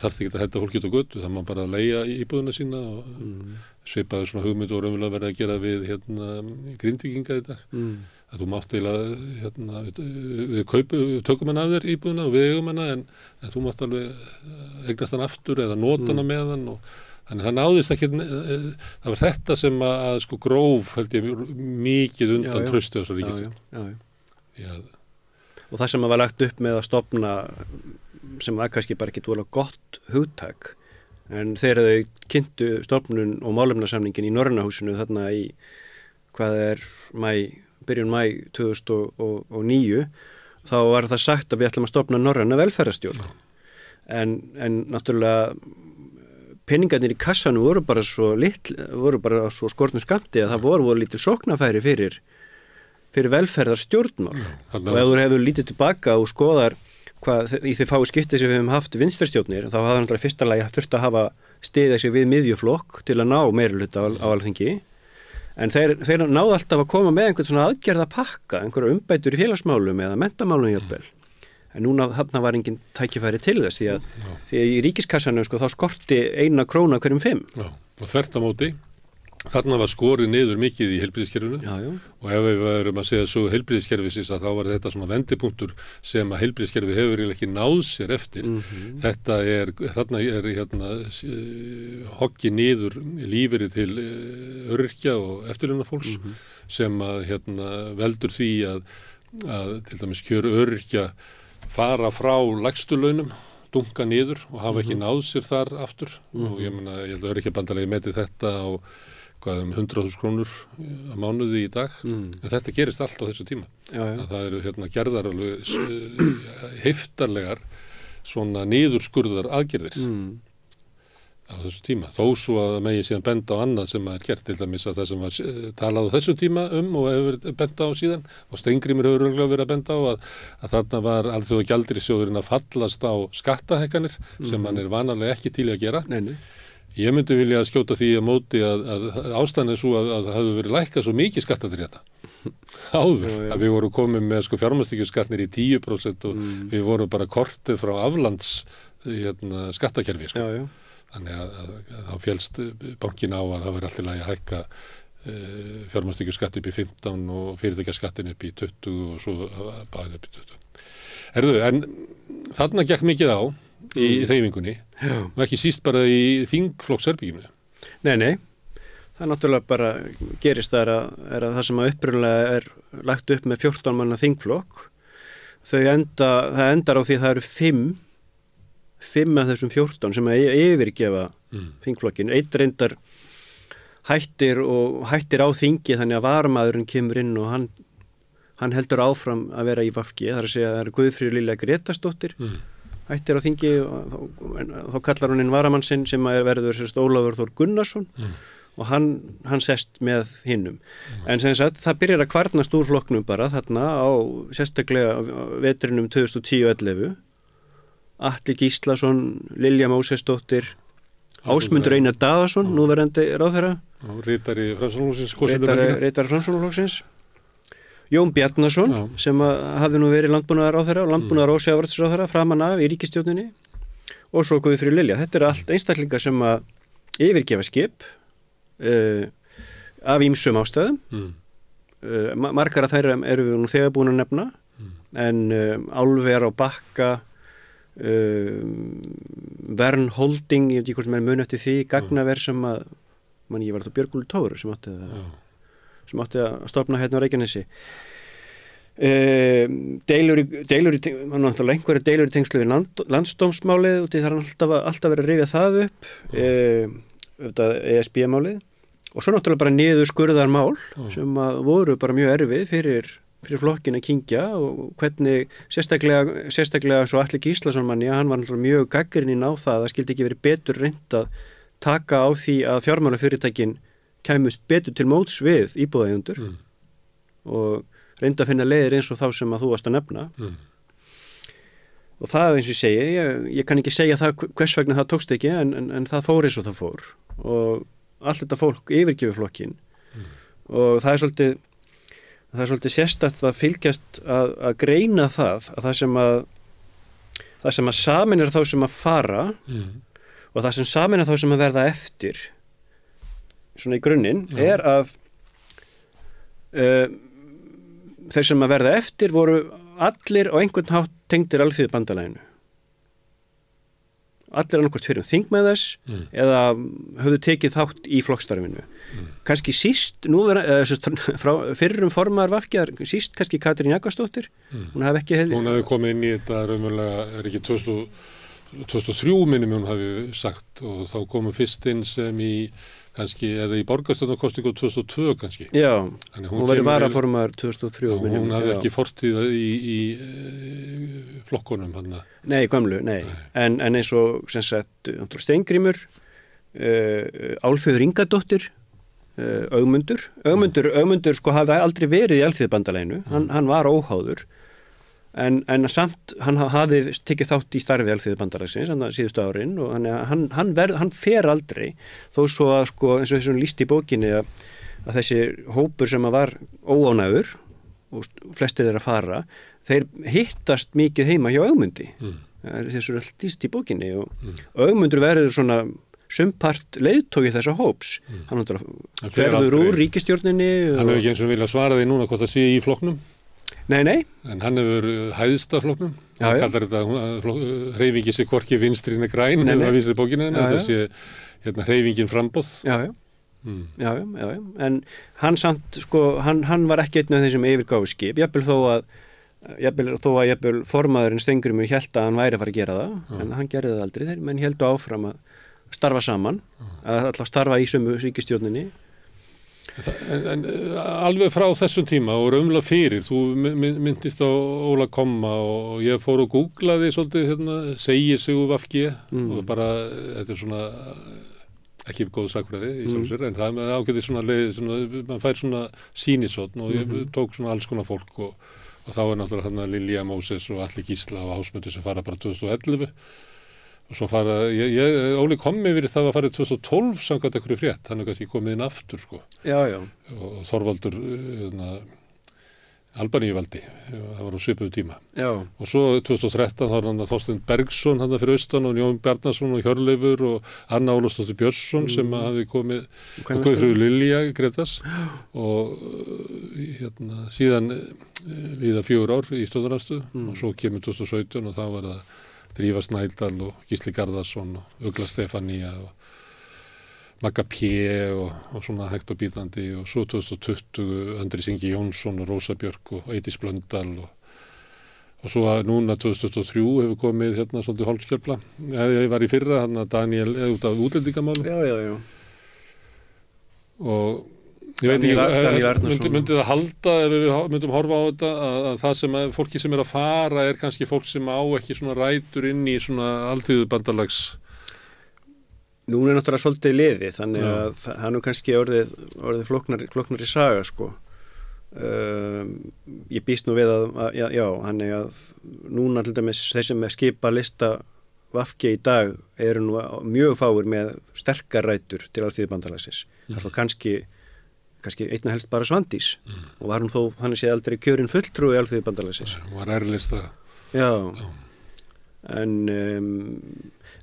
þarft ekki að henda fólki út á götu, það má bara leigja íbúðuna sína, og svipaði svona hugmynd og raunverulega verið að gera við Grindvíkinga í dag. Að þú mátt við tökum hann af þér íbúðuna og við eigum hana, en þú mátt alveg eignast hann aftur eða nota hana með hann, og þannig það náðist ekki, það var þetta sem að gróf held ég mikið undan trausti á þessar ríkisstjórn. Og það sem var lagt upp með að stofna, sem var kannski bara ekki dvolega gott hugtak, en þegar þau kynntu stofnun og málefnasamningin í Norræna húsinu þarna í byrjun mæ 2009, þá var það sagt að við ætlum að stofna Norræna velferðarstjórn. En náttúrulega peningarnir í kassanum voru bara svo skortnum skammti að það voru lítið sóknarfæri fyrir velferðarstjórnmál. Og ef þú hefur lítið tilbaka og skoðar í þau fáu skipti sem við hefum haft vinstristjórnir, þá hafði hann fyrsta lagi þurft að hafa stiðið sig við miðjuflokk til að ná meirihluta á Alþingi, en þeir náðu alltaf að koma með einhvern svona aðgerða pakka, einhverja umbætur í félagsmálum eða menntamálum jafnvel. En núna þarna var engin tækifæri til þess, því að í ríkiskassanum þá skorti 1 króna hverjum 5. Já, og þvert á móti þarna var skorið niður mikið í heilbrigðiskerfinu, og ef við varum að segja svo heilbrigðiskerfisins, að þá var þetta svona vendipunktur sem að heilbrigðiskerfi hefur ekki náð sér eftir. Þarna er hoggi niður lífeyri til öryrkja og eftirlaunafólks, sem að veldur því að til dæmis kjör öryrkja fara frá lægstu launum, dunga niður og hafa ekki náð sér þar aftur. Og ég held að öryrkjabandalagi meti þetta á 100.000 krónur á mánuði í dag, en þetta gerist allt á þessu tíma. Að það eru gerðar alveg heiftarlegar svona niðurskurðar aðgerðir. á þessu tíma. Þó svo að megi síðan benda á annað sem er gert, til dæmis að það sem var talað á þessu tíma og hefur benda á síðan, og Steingrímur hefur örugglega verið að benda á að þarna var alþjóða gjaldeyrisjóðurinn að fallast á skattahækkanir sem hann er vanalega ekki til að gera. Nei. Ég myndi vilja skjóta því að móti að ástæðan er svo að það hefur verið lækkað svo mikið skattatir hérna. Áður, að við vorum komið með fjármagnstekjuskattir í 10% og við vorum bara kortið frá aflands skattakerfi. Já. Þannig að þá félst bankin á að það var alltaf að hækka fjármagnstekjuskatt upp í 15 og fyrirtækjaskattin upp í 20 og svo bæði upp í 20. En þarna gekk mikið á í hreyfingunni og ekki síst bara í þingflokksherbygginu. Nei. Það náttúrulega bara gerist er að það sem upprunalega er lagt upp með 14 manna þingflokk, það endar á því það eru 5 af þessum 14 sem yfirgefa þingflokkin. Einn reyndar hættir á þingi, þannig að varamaðurinn kemur inn og hann heldur áfram að vera í VG. Það er að segja að það er Guðfríður Lilja Grétarsdóttir hættir á þingi og þá kallar hún inn varamann sinn sem verður Ólafur Þór Gunnarsson og hann sest með hinnum. En sem sagt, það byrjar að kvarnast úr flokknum bara þarna á sérstaklega vetrinum 2010-11. Atli Gíslason, Lilja Mósesdóttir, Ásmundur Einar Daðason, núverandi ráðherra. Ritari Framsóknarflokksins. Jón Bjarnason, sem hafði nú verið landbúnaðarráðherra og landbúnaðar- og sjávarútvegsráðherra framan af í ríkisstjórninni, og svo Guðfríður Lilja. Þetta eru allt einstaklingar sem að yfirgefa skip af ýmsum ástæðum. Margar af þeirra eru við nú þegar búin að nefna, en Álver á Bakka, Vern Holding, ég veit ekki hvort mér muni eftir því, Gagnaver sem ég var þetta Björgúlur Tóru sem átti að stofna hérna á Reykjanesi. Einhverja deilur í tengslu við landsdómsmálið og það er alltaf verið að rifja það upp, ESB-málið, og svo náttúrulega bara niður skurðarmál sem voru bara mjög erfið fyrir flokkin að kyngja, og hvernig sérstaklega svo Atli Gíslason manni, hann var mjög gagnrýninn á það að skildi ekki verið betur reynt að taka á því að fjármálafyrirtækin kæmust betur til móts við íbúðaeigendur og reynda að finna leiðir eins og þá sem að þú varst að nefna. Og það, eins og ég segi, ég kann ekki segja það hvers vegna það tókst ekki, en það fór eins og það fór, og allt þetta fólk yfirgefur flokkin, og það er svolítið sérstakt að fylgjast að greina það sem að sameinar þá sem að fara og það sem sameinar þá sem að verða eftir svona í grunninn er að þeir sem að verða eftir voru allir á einhvern hátt tengdir Alþýðubandalaginu. Allir annarkvort fyrir þingmenn þess eða höfðu tekið þátt í flokkstarfinu. Kannski síst, fyrrum formaður VG, síst kannski Katrín Jakobsdóttir. Hún hefði komið inn í þetta raunverulega, er ekki 2003 minnum hún hafi sagt, og þá komum fyrst inn sem í kannski, eða í borgarstjórnarkosningu 2002 kannski. Já, hún var varaformaður 2003. Hún hafði ekki fortíð í flokkunum hann. Nei, gömlu, nei. En eins og sem sagt Steingrímur, Álfheiður Ingadóttir, Ögmundur sko hafði aldrei verið í Alþýðubandalaginu, hann var óháður, en samt hann hafði tekið þátt í starfi Alþýðubandalagsins síðustu árin, og hann fer aldrei, þó svo að sko, eins og þessum líst í bókinni að þessi hópur sem var óánægur og flestir þeirra fara, þeir hittast mikið heima hjá Ögmundi. Þessu er allt líst í bókinni, og Ögmundur verður svona sumpart leiðtógi þessa hóps. Hann ferður úr ríkisstjórninni. Hann hefur ekki eins og vilja svara því núna hvort það sé í flokknum. Nei. En hann hefur hæðst af flokknum. Hann kallar þetta hreyfingi sér hvorki vinstrinni græn, hefur að vísið í bókinu, en þetta sé hreyfingin framboð. Já. En hann samt, sko, hann var ekki einn af þeim sem yfirgáfu skip, jafnvel þó að formaðurinn Steingrímur hélt að hann væri að fara að gera það, en hann gerði það aldrei, menn héldu áfram að starfa saman, að alltaf starfa í sömu ríkisstjórninni. En alveg frá þessum tíma og raunlega fyrir, þú myndist á Óla Komma og ég fór og googlaði svolítið segir sig úr VG og bara, þetta svona ekki góð sakfræði í sjálfsögur, en það ágæti svona leið, mann fær svona sýnisotn og ég tók svona alls konar fólk og þá náttúrulega Lilja Móses og Atli Gísla og Ásmundur sem fara bara 2011 og svo fara, Óli Kommi verið það að fara 2012 samkvæmt einhverju frétt, hann kannski komið inn aftur sko. Já. Og Þorvaldur Albaníuvaldi, það var á svipuðu tíma. Já. Og svo 2013 þá var Þorsteinn Bergsson hann fyrir austan og Jón Bjarnason og Hjörleifur og Anna Ólafsdóttir Björnsson sem hafði komið frá Lilja Gretas og síðan líða 4 ár í stjórnarandstöðu og svo kemur 2017 og þá var það Drífa Snædal og Gísli Garðarsson og Ugla Stefánía og Magga P. og svona hægt og bítandi og svo 2020 Andrés Ingi Jónsson og Rósa Björk og Eydís Blöndal og svo núna 2023 hefur komið svolítið hálfskjöfla. Ég var í fyrra Daniel út af útlendingamálum. Já. Og ég veit ekki, myndi það halda ef við myndum horfa á þetta að það sem fólki sem að fara kannski fólk sem á ekki svona rætur inn í svona alþýðubandalags. Núna náttúrulega svolítið liði, þannig að það nú kannski orðið flóknari saga sko. Ég býst nú við að þannig að núna til dæmis þeir sem skipa lista VG í dag eru nú mjög fáir með sterkar rætur til alþýðubandalagsins. Það er kannski einna helst bara Svandís og var hún þó, þannig séð aldrei kjörin fulltrúi í alþýðubandalagsins. Hún var ærlista. Já.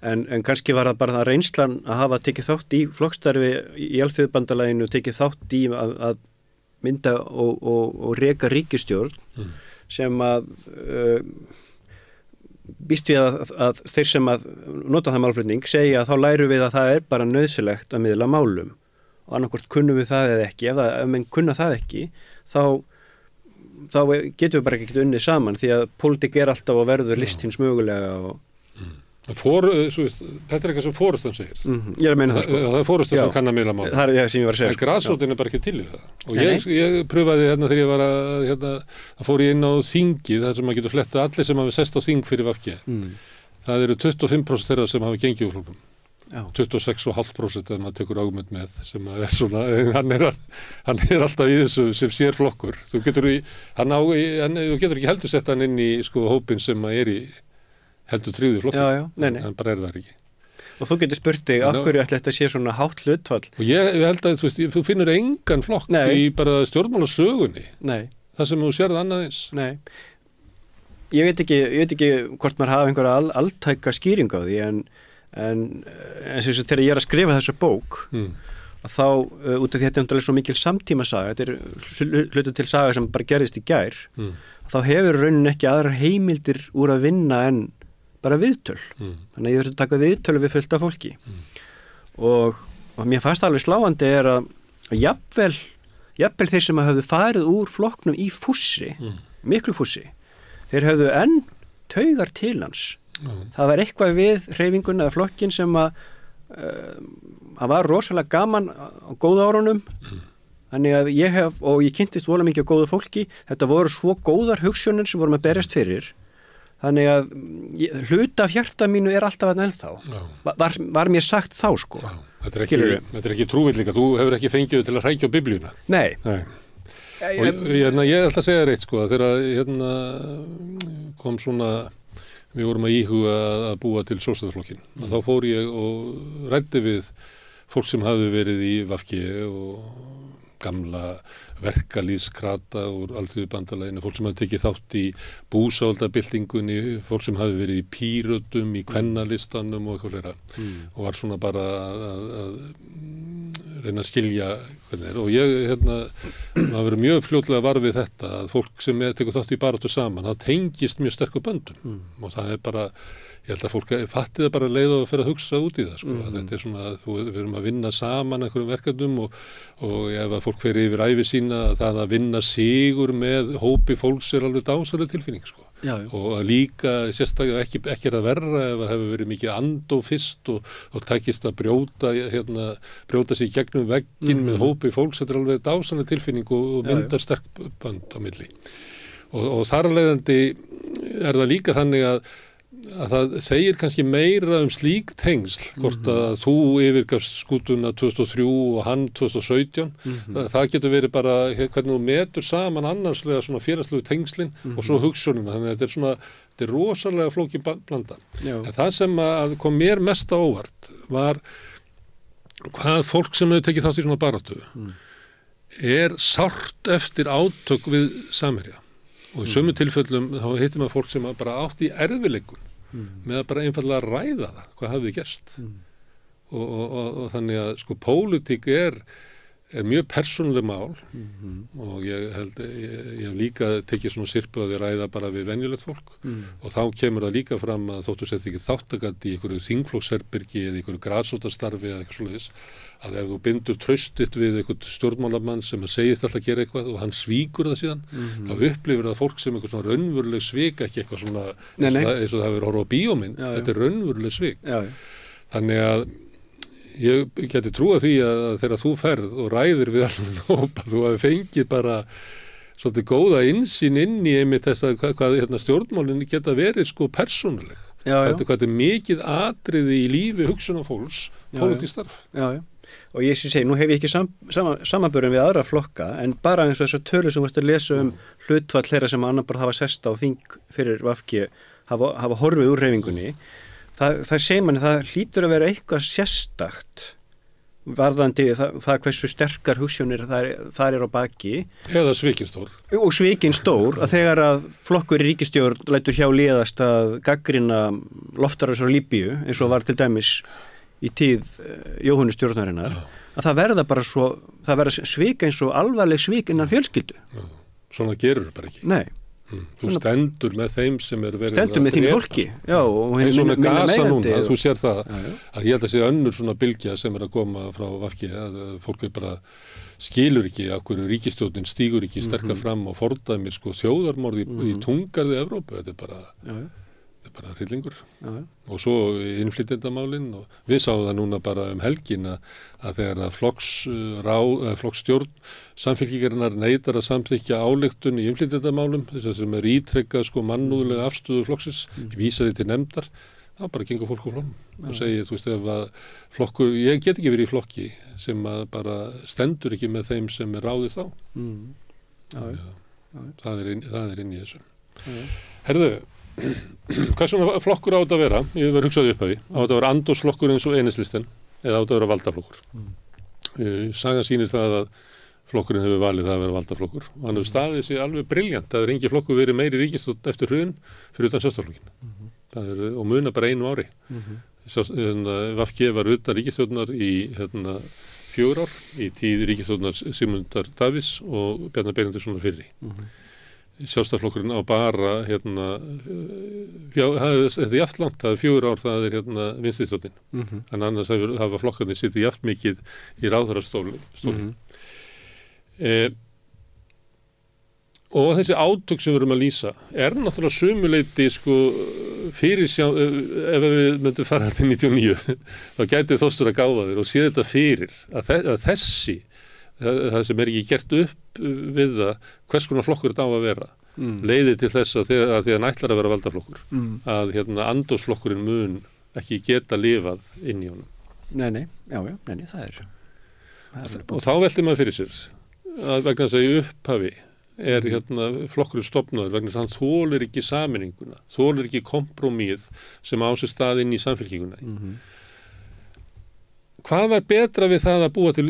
En kannski var það bara það reynslan að hafa tekið þátt í flokkstarfi í alþýðubandalaginu, tekið þátt í að mynda og reka ríkisstjórn sem að býst við að þeir sem að nota það málflutning segja að þá læru við að það bara nauðsynlegt að miðla málum. Og annarkvort kunnum við það eða ekki, ef menn kunna það ekki þá getum við bara ekki unnið saman því að pólitík alltaf og verður list hins mögulega og þetta eitthvað sem fórustan segir. Ég er að meina það sko. Það fórustan sem kann að miðla málum. Það sem ég var að segja. En grasrótin bara ekki til í það. Og ég pröfaði þegar ég var að fór ég inn á þingið, þar sem maður getur fletta allir sem hafi sest á þing fyrir VG. Það eru 25% þeirra sem hafi gengið úr flokkum. 26,5% ef maður tekur Ágmund með sem er svona, hann alltaf í þessu sem sér flokkur. Þú getur ekki heldur sett hann inn í sko hópin sem er í heldur tryggði flokkur. Hann bara það ekki. Og þú getur spurt þig, af hverju ætli þetta sé svona hátt hlutfall? Og ég held að þú finnur engan flokk í bara stjórnmálasögunni. Nei. Það sem þú sérð annað eins. Nei. Ég veit ekki hvort maður hafa einhverja altæka skýring á því en sem þegar ég er að skrifa þessa bók að þá út af því þetta er svo mikil samtíma saga, þetta er hlutu til saga sem bara gerist í gær þá hefur raunin ekki aðrar heimildir úr að vinna en bara viðtöl þannig að ég verður að taka viðtölu við fullt af fólki og mér fannst alveg sláandi er að jafnvel þeir sem hafðu farið úr flokknum í fússi miklu fússi, þeir hafðu enn taugar til hans. Það var eitthvað við hreyfinguna eða flokkin sem að var rosalega gaman á góða árunum þannig að ég kynntist vola mikið á góða fólki, þetta voru svo góðar hugsjónir sem vorum að berjast fyrir þannig að hluta af hjarta mínu er alltaf ennþá var mér sagt þá sko. Þetta er ekki trúvillinga, þú hefur ekki fengið til að hrækja á biblíuna. Nei. Og ég ætla að segja reitt sko að þegar kom svona við vorum að íhuga að búa til Sósíalistaflokkinn. Þá fór ég og ræddi við fólk sem hafði verið í VG og gamla verkalýðskrata úr alþýðubandalaginu, fólk sem hafði tekið þátt í búsáhaldabyltingunni, fólk sem hafði verið í Pírötum, í kvennalistanum og eitthvað fleira og var svona bara að reyna að skilja hvernig er og ég maður verið mjög fljótlega var við þetta að fólk sem tekur þátt í baráttu saman það tengist mjög sterku böndum og það er bara, ég held að fólk fatti það bara leið og fyrir að hugsa út í það sko. Þetta er svona, við erum að vinna saman einhverjum verkefnum og ef að fólk fer yfir ævi sína það að vinna sigur með hópi fólks er alveg dásaleg tilfinning sko. og líka sérstaklega ekki að verra ef það hefur verið mikið andó fyrst og tækist að brjóta sig gegnum vegginn með hópi fólks, þetta alveg dásanlega tilfinning og myndar sterk bönd á milli og þar af leiðandi það líka þannig að það segir kannski meira slík tengsl, hvort að þú yfirgafst skútuna 2003 og hann 2017, það getur verið bara hvernig þú metur saman annarslega svona félagslegu tengslin og svo hugsunina, þannig að þetta er rosalega flókin blanda. En það sem að kom mér mest á óvart var hvað fólk sem hefur tekið þátt í svona baráttu sárt eftir átök við Samherja. Og í sömu tilfellum þá hittir maður fólk sem bara átt í erfiðleikum með að bara einfallega ræða það, hvað hafði gerst. Og þannig að sko pólitík er mjög persónuleg mál og ég hef líka tekið svona sirpu að ég ræða bara við venjulegt fólk og þá kemur það líka fram að þóttu sett ekki þáttakandi í einhverju þingflokksherbergi eða einhverju grasrótarstarfi eða eitthvað svoleiðis, að ef þú bindur traustið við einhvern stjórnmálamann sem að segist alltaf að gera eitthvað og hann svíkur það síðan, þá upplifir það fólk sem eitthvað svona raunveruleg svik, ekki eitthvað svona eins og það hefur horfað á bíómynd, þetta er raunveruleg svik. Þannig að ég geti trúa því að þegar þú ferð og ræðir við allan hópa, þú hafi fengið bara svolítið góða innsýn inn í einmitt þess að hvað stjórnmálinn geta verið sko persónuleg. Hvað er mikið atriði í lífi hugsunar fólks, pólitískt starf. Og ég segi, nú hef ég ekki samanburðin við aðra flokka, en bara eins og þessar tölur sem varst að lesa hlutfall þeirra sem annar bara hafa sest á þing fyrir VG, hafa horfið úr hreyfingunni. Það segir manni, það hlýtur að vera eitthvað sérstakt varðandi það hversu sterkar hugsjónir þar er á baki. Eða svikin stór. Og svikin stór, að þegar að flokkur í ríkisstjórn lætur hjá liðast að gaggrina loftarásar á Líbíu, eins og var til dæmis í tíð Jóhönnu stjórnarinnar, að það verða svik eins og alvarleg svik innan fjölskyldu. Svona gerur það bara ekki. Nei. Þú stendur með þeim sem er verið stendur með þínu fólki eins og með Gaza núna, þú sér það að ég held að sé önnur svona bylgja sem er að koma frá VG, að fólk bara skilur ekki að hverju ríkisstjórnin stígur ekki sterkar fram og fordæmir sko þjóðarmorð í tungarði Evrópu, þetta er bara hryllingur. Og svo innflytjendamálin og við sáum það núna bara helgin að þegar að flokksstjórn samfylkingarinnar neitar að samþykkja ályktun í innflytjendamálum, þess að sem er ítrekkað sko mannúðlega afstöðu flokksins, vísaði til nefndar, þá bara gengur fólk á flokkum og segir, þú veist, ef að flokkur, ég get ekki verið í flokki sem að bara stendur ekki með þeim sem er ráðið þá. Það er inn í þessu. Herðu, hvað svona flokkur á þetta að vera? Ég var hugsaði upphafi, á þetta að vera andósflokkur eins og Einislisten eða á þetta að vera valdaflokkur. Sagan sýnir það að flokkurinn hefur valið það að vera valdaflokkur og hann hefur staðið sig alveg brilljant. Það er engin flokkur verið meiri ríkisstjórn eftir hrun fyrir utan sjálfstæðisflokkinn. Og muna bara 1 ári. VG var utan ríkisstjórnar í 4 ár í tíð ríkisstjórnar Sigmundar Davíðs og Bjarnar Benediktssonar fyrri. Sjálfstæðisflokkurinn á bara þetta er jaft langt, það er 4 ár, það er vinstristjórnin. En annars hafa flokkarnir sittið jaft mikið í ráðherrastóli. Og þessi átök sem við erum að lýsa er náttúrulega sumuleyti sko fyrirsjá, ef við myndum fara til 99 þá gæti Þórstur að gáfa þér og sé þetta fyrir að þessi það sem er ekki gert upp við það hvers konar flokkur þetta á að vera leiðir til þess að því að hann ætlar að vera valdaflokkur að andósflokkurinn mun ekki geta lifað inn í honum. Nei, það er og þá veltir maður fyrir sér að vegna þess að í upphafi er flokkurinn stofnaður vegna þess að hann þolir ekki sameininguna, þolir ekki kompromíð sem á sér stað inn í samfélkinguna. Hvað var betra við það að búa til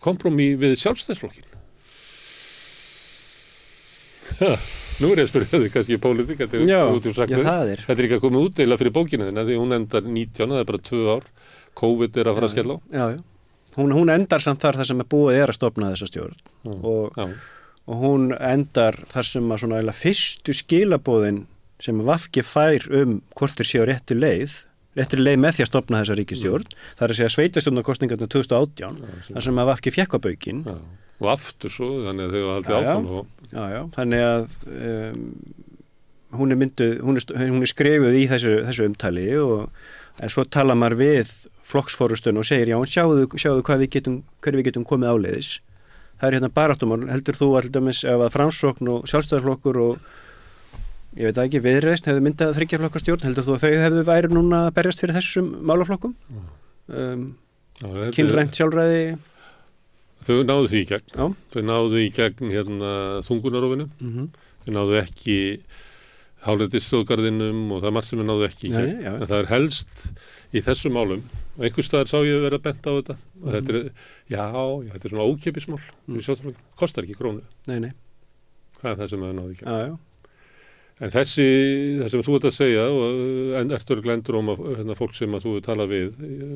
kompromí við sjálfstæðisflokkin? Nú er ég að spyrja þig kannski í pólitík, þetta er ekki að koma út eða fyrir bókina þina því hún endar 19, það er bara 2 ár, COVID er að fara að skella á. Hún endar samt þar sem er búið að stofna þessa stjórn og hún endar þar sem að svona fyrstu skilabóðin sem VG fær hvort þeir séu réttu leið með því að stofna þessa ríkisstjórn, það er að segja sveitarstjórnarkosningarnar 2018, þar sem að VG fékk á baukinn og aftur svo, þannig að þau var haldið áfram. Já, þannig að hún er skrifuð í þessu umtali en svo tala maður við flokksforustun og segir, já, sjáðu hverju við getum komið áleiðis. Það er hérna baráttumál, heldur þú alltaf ef að Framsókn og Sjálfstæðisflokkur og ég veit ekki, Viðreisn hefðu myndað 3 flokka stjórn, heldur þú að þau hefðu væri núna að berjast fyrir þessum málaflokkum? Kynrænt sjálfræði? Þau náðu því í gegn. Já. Þau náðu í gegn þungunarofinu. Þau náðu ekki hálendisþjóðgarðinum og það margt sem þau náðu ekki í gegn. En það er helst í þessum málum og einhvers staðar sá ég vera bent á þetta og þetta er svona ókeypismál. Kostar ekki krónu. Nei. Það er það sem þau náðu í gegn. En það sem þú ert að segja og ertu glendur fólk sem að þú tala við,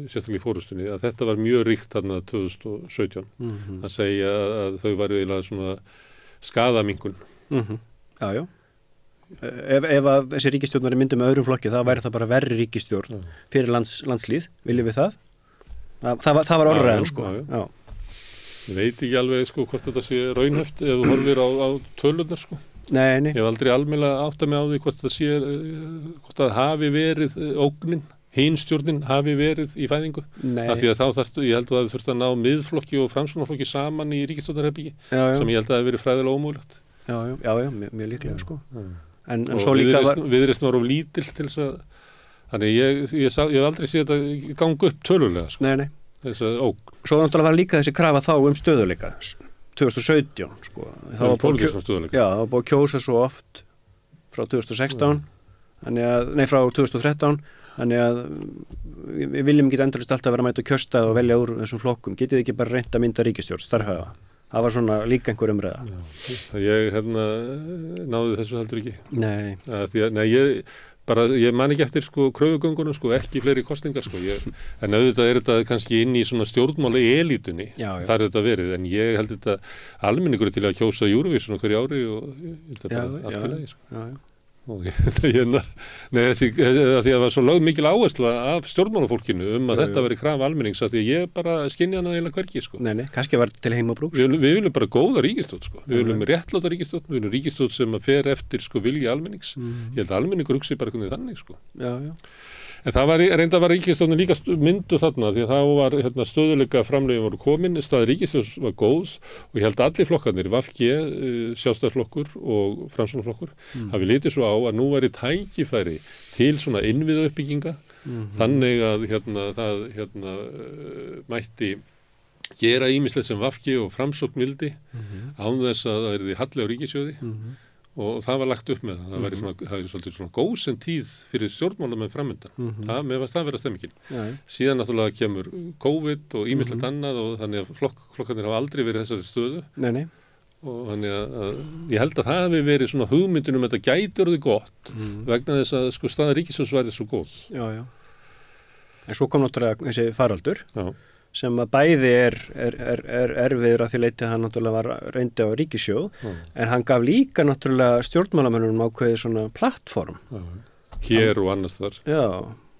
sérstaklega í fórustunni, að þetta var mjög ríkt þarna 2017 að segja að þau varu eiginlega svona skaðamingun. Já. Ef að þessi ríkisstjórnari myndi með öðrum flokki, það væri það bara verri ríkisstjórn fyrir landslýð, viljum við það? Það var orðræðan, sko. Já. Ég veit ekki alveg, sko, hvort þetta sé raunhæft ef þú horfir á tölurnar, sko. Nei. Ég hef aldrei almennilega átt að mig á því hvort það hafi verið ógnin, hinstjórnin hafi verið í fæðingu. Af því að þá ég held að það þurfti að ná miðflokki og framsóknarflokki saman í ríkisstjórnarherbyggi sem ég held að það hefði verið fræðilega ómögulegt. Já, mjög líklega, sko. En svo líka Viðreisn var of lítil til þess að þannig ég hef aldrei séð þetta ganga upp tölulega, sko. Nei. Þess að ógn. Svo náttúrulega var líka þessi krafa þá stöðuleika 2017, sko. Það var búið að kjósa svo oft frá 2016 frá 2013 þannig að við viljum ekki endalaust alltaf vera að mæta kjörstað og velja úr þessum flokkum. Getið þið ekki bara reynt að mynda ríkisstjórn, starfhafa? Það var svona líka einhver umræða. Ég náði þessu heldur ekki. Nei. Ég man ekki eftir, sko, kröfugöngunum, sko, ekki fleiri kosningar, sko. En auðvitað er þetta kannski inn í svona stjórnmála elítunni. Það er þetta verið, en ég held þetta almenningur til að kjósa Eurovision hverju ári og þetta bara allt í lagi, sko. Og því að það var svo lögð mikil áhersla af stjórnmálafólkinu að þetta veri krafa almennings að því ég bara skynja hana eiginlega hvergi, sko. Nei, kannski var til heimabrúks. Við viljum bara góða ríkisstjórn, sko. Við viljum réttláta ríkisstjórn, við viljum ríkisstjórn sem að fer eftir, sko, vilja almennings. Ég held að almenningur hugsi bara þannig, sko. Já. En það var ríkisstjórnin líka myndu þarna því að það var stöðuleika framlögin voru komin, staði ríkisstjórn var góð og ég held allir flokkarnir, VG, Sjálfstæðisflokkur og Framsóknarflokkur hafi litið svo á að nú væri tækifæri til svona innviðauppbygginga þannig að það mætti gera ýmislegt sem VG og Framsókn vildi án þess að það yrði halli á ríkissjóði og það var lagt upp með það. Það væri svolítið svona góðsend tíð fyrir stjórnmálamenn framöndan. Mér varst það vera stemmingin. Síðan náttúrulega kemur COVID og ýmislegt annað og þannig að flokkarnir hafa aldrei verið þessari stöðu. Nei. Og þannig að ég held að það hefði verið svona hugmyndunum að þetta gæti orðið gott vegna þess að sko staða ríkissjóðs væri svo góð. Já. En svo kom náttúrulega þessi faraldur. Já. Sem að bæði er erfiður að því leiti að hann náttúrulega var reyndi á ríkissjóð en hann gaf líka náttúrulega stjórnmálamönnum ákveðið svona plattform. Hér og annars þar. Já.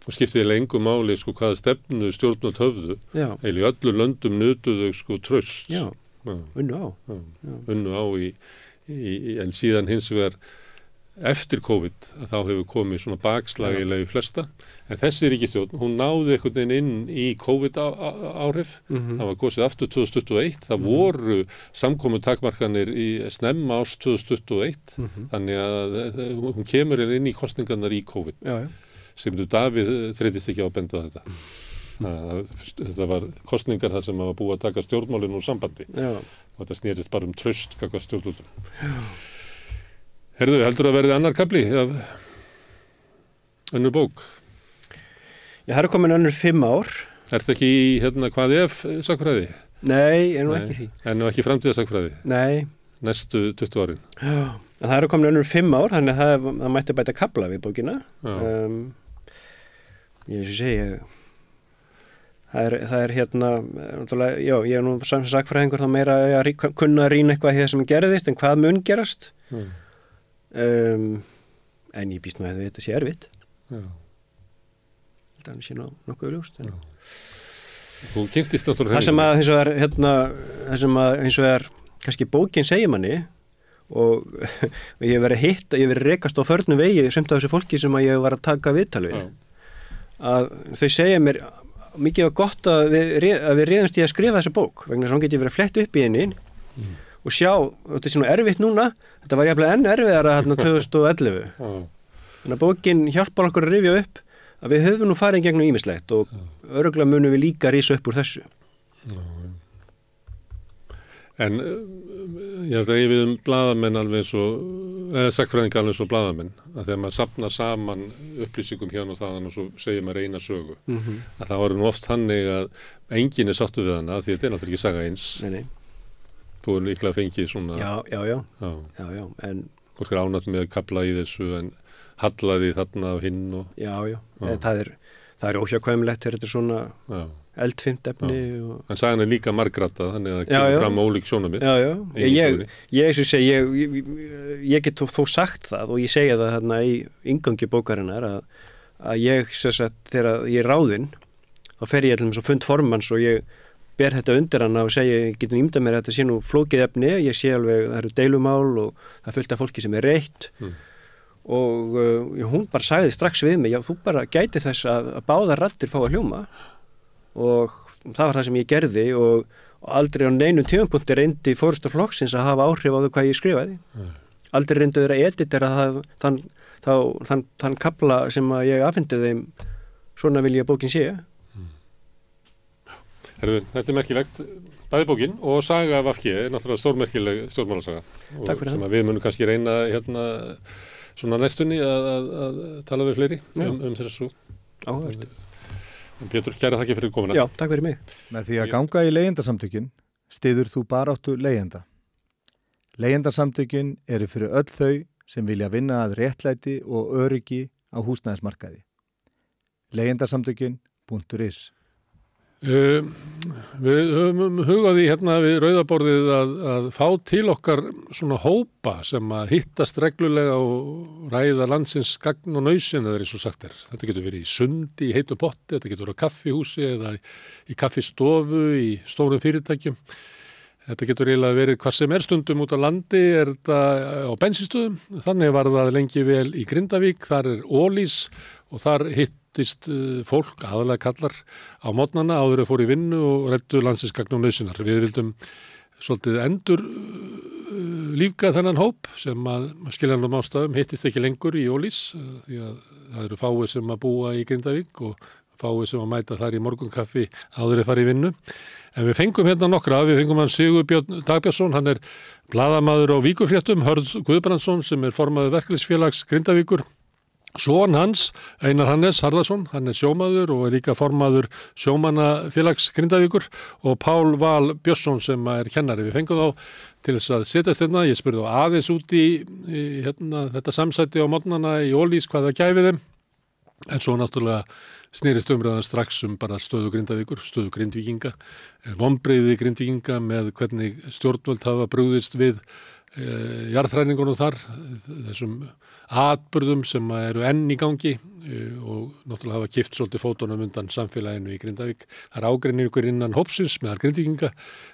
Og skiptið lengu máli sko hvaða stefnu stjórnmátt höfðu. Já. Eða í öllu löndum nutuðu sko traust. Já. Unnu á. Unnu á en síðan hins vegar eftir COVID að þá hefur komið svona bakslagilega í flesta en þessi ríkisstjórn, hún náði einhvern veginn inn í COVID áhrif það var kosið aftur 2021 það voru samkomu takmarkanir í snemma árs 2021 þannig að hún kemur inn í kostningarnar í COVID sem Davíð þreytist ekki á að benda á þetta þetta var kostningar þar sem var búið að taka stjórnmálinn úr sambandi og þetta snerist bara traust gagnvart stjórnvöldum. Herðu, heldur að verði annar kafli af önnur bók? Já, það er komin önnur 5 ár. Er þetta ekki í, hvað ef sakfræði? Nei, en nú ekki því. En nú ekki framtíðasakfræði? Nei. Næstu 20 árin? Já, það er komin önnur 5 ár, þannig að það mætti bæta kafla við bókina. Ég segi, það er já, ég er nú sakfræðingur þá meira að kunna að rýna eitthvað hér sem gerðist, en hvað mun gerast? En ég býst með að þetta sé erfitt. Þannig sé nokkuð ljóst. Þú kynntist náttúrulega það sem að eins og er kannski bókin segir manni og ég hef verið rekast á förnum vegi sumt af þessu fólki sem að ég var að taka viðtal við að þau segja mér mikið var gott að við réðumst í að skrifa þessa bók vegna þess að hún geti verið flett upp í henni og sjá, þetta er svona erfitt núna þetta var jafnlega enn erfiðara 2011 þannig að bókin hjálpar okkur að rifja upp að við höfum nú farið gegnum ýmislegt og örugglega munum við líka rísa upp úr þessu. En ég held að ég við blaðamenn alveg eins og, eða sagnfræðingar alveg eins og blaðamenn, að þegar maður safnar saman upplýsingum hérna og þaðan og svo segir maður eina sögu, að það var nú oft þannig að enginn sáttu við hana, því þetta er náttúrulega ekki saga eins. Nei. Þú er líklega fengið svona... Já, en... Fólk ánætt með að kapla í þessu en hallaði þarna og hinn og... Já. Það er óhjákvæmilegt þegar þetta er svona eldfimt efni. En sagan er líka margrættað, þannig að það kemur fram ólík sjónarmið. Ég get þó sagt það og ég segja það þarna í inngangi bókarinnar að ég, þegar ég er ráðinn, þá fer ég allum svo fund formanns og ég ber þetta undir hana og segja, ég getur ímyndað mér að þetta sé nú flókið efni, ég sé alveg, það eru deilumál og það er fullt af fólki sem er reitt. Og hún bara sagði strax við mig, já þú bara gæti þess að báðar raddir fá að hljóma og það var það sem ég gerði og aldrei á neinum tímapunkti reyndi forystur flokksins að hafa áhrif á þau hvað ég skrifaði. Aldrei reyndu þeirra editera þann kafla sem að ég afhendi þeim, svona vil ég að bókin sé. Herðu, þetta er merkilegt, bæði bókin og saga af AFG er náttúrulega stórmerkileg stjórnmálasaga og sem að við munum kannski reyna hérna svona næstunni að tala við fleiri þessu. Áhugavert. Pétur, kæra þakki fyrir komuna. Já, takk fyrir mig. Með því að ganga í leigjendasamtökin styður þú baráttu leigjenda. Leigjendasamtökin eru fyrir öll þau sem vilja vinna að réttlæti og öryggi á húsnæðismarkaði. Leigjendasamtökin.is Við höfum hugaði hérna við Rauðaborðið að fá til okkar svona hópa sem að hittast reglulega og ræða landsins gagn og nauðsyn eða eins og sagt er. Þetta getur verið í sundi, í heitum potti, þetta getur verið á kaffihúsi eða í kaffistofu, í stórum fyrirtækjum. Þetta getur eiginlega verið hvað sem er stundum út á landi, er þetta á bensinstöðum. Þannig var það lengi vel í Grindavík, þar er Ólís og þar hittist fólk, aðalega kallar á morgnana áður að fór í vinnu og reddu landsins gagn og nauðsynar. Við vildum svolítið endur lífga þennan hóp sem að skiljanlegum ástæðum hittist ekki lengur í Ólís því að það eru fáir sem að búa í Grindavík og fáir sem að mæta þar í morgunkaffi áður að fara í vinnu. En við fengum hérna nokkra, við fengum hann Sigurbjörn Dagbjörnsson, hann er blaðamaður á Víkurfréttum, Hörð Guðbrandsson sem er formaður verkalýðsfélags Grindavíkur, son hans, Einar Hannes Harðarsson, hann er sjómaður og er líka formaður sjómannafélags Grindavíkur og Pál Val Björnsson sem er kennari. Við fengum þá til þess að setjast hérna, ég spurði þá aðeins út í hérna, þetta samsæti á morgnana í Ólís hvað það gæfi þeim, en svo náttúrulega snerist umræðan strax bara stöðu Grindavíkur, stöðu Grindvíkinga, vonbrigði Grindvíkinga með hvernig stjórnvöld hafa brugðist við jarðhræringunum þar, þessum atburðum sem eru enn í gangi og náttúrulega hafa kipt svolítið fótunum undan samfélaginu í Grindavík. Það er ágreiningur innan hópsins meðal Grindvíkinga,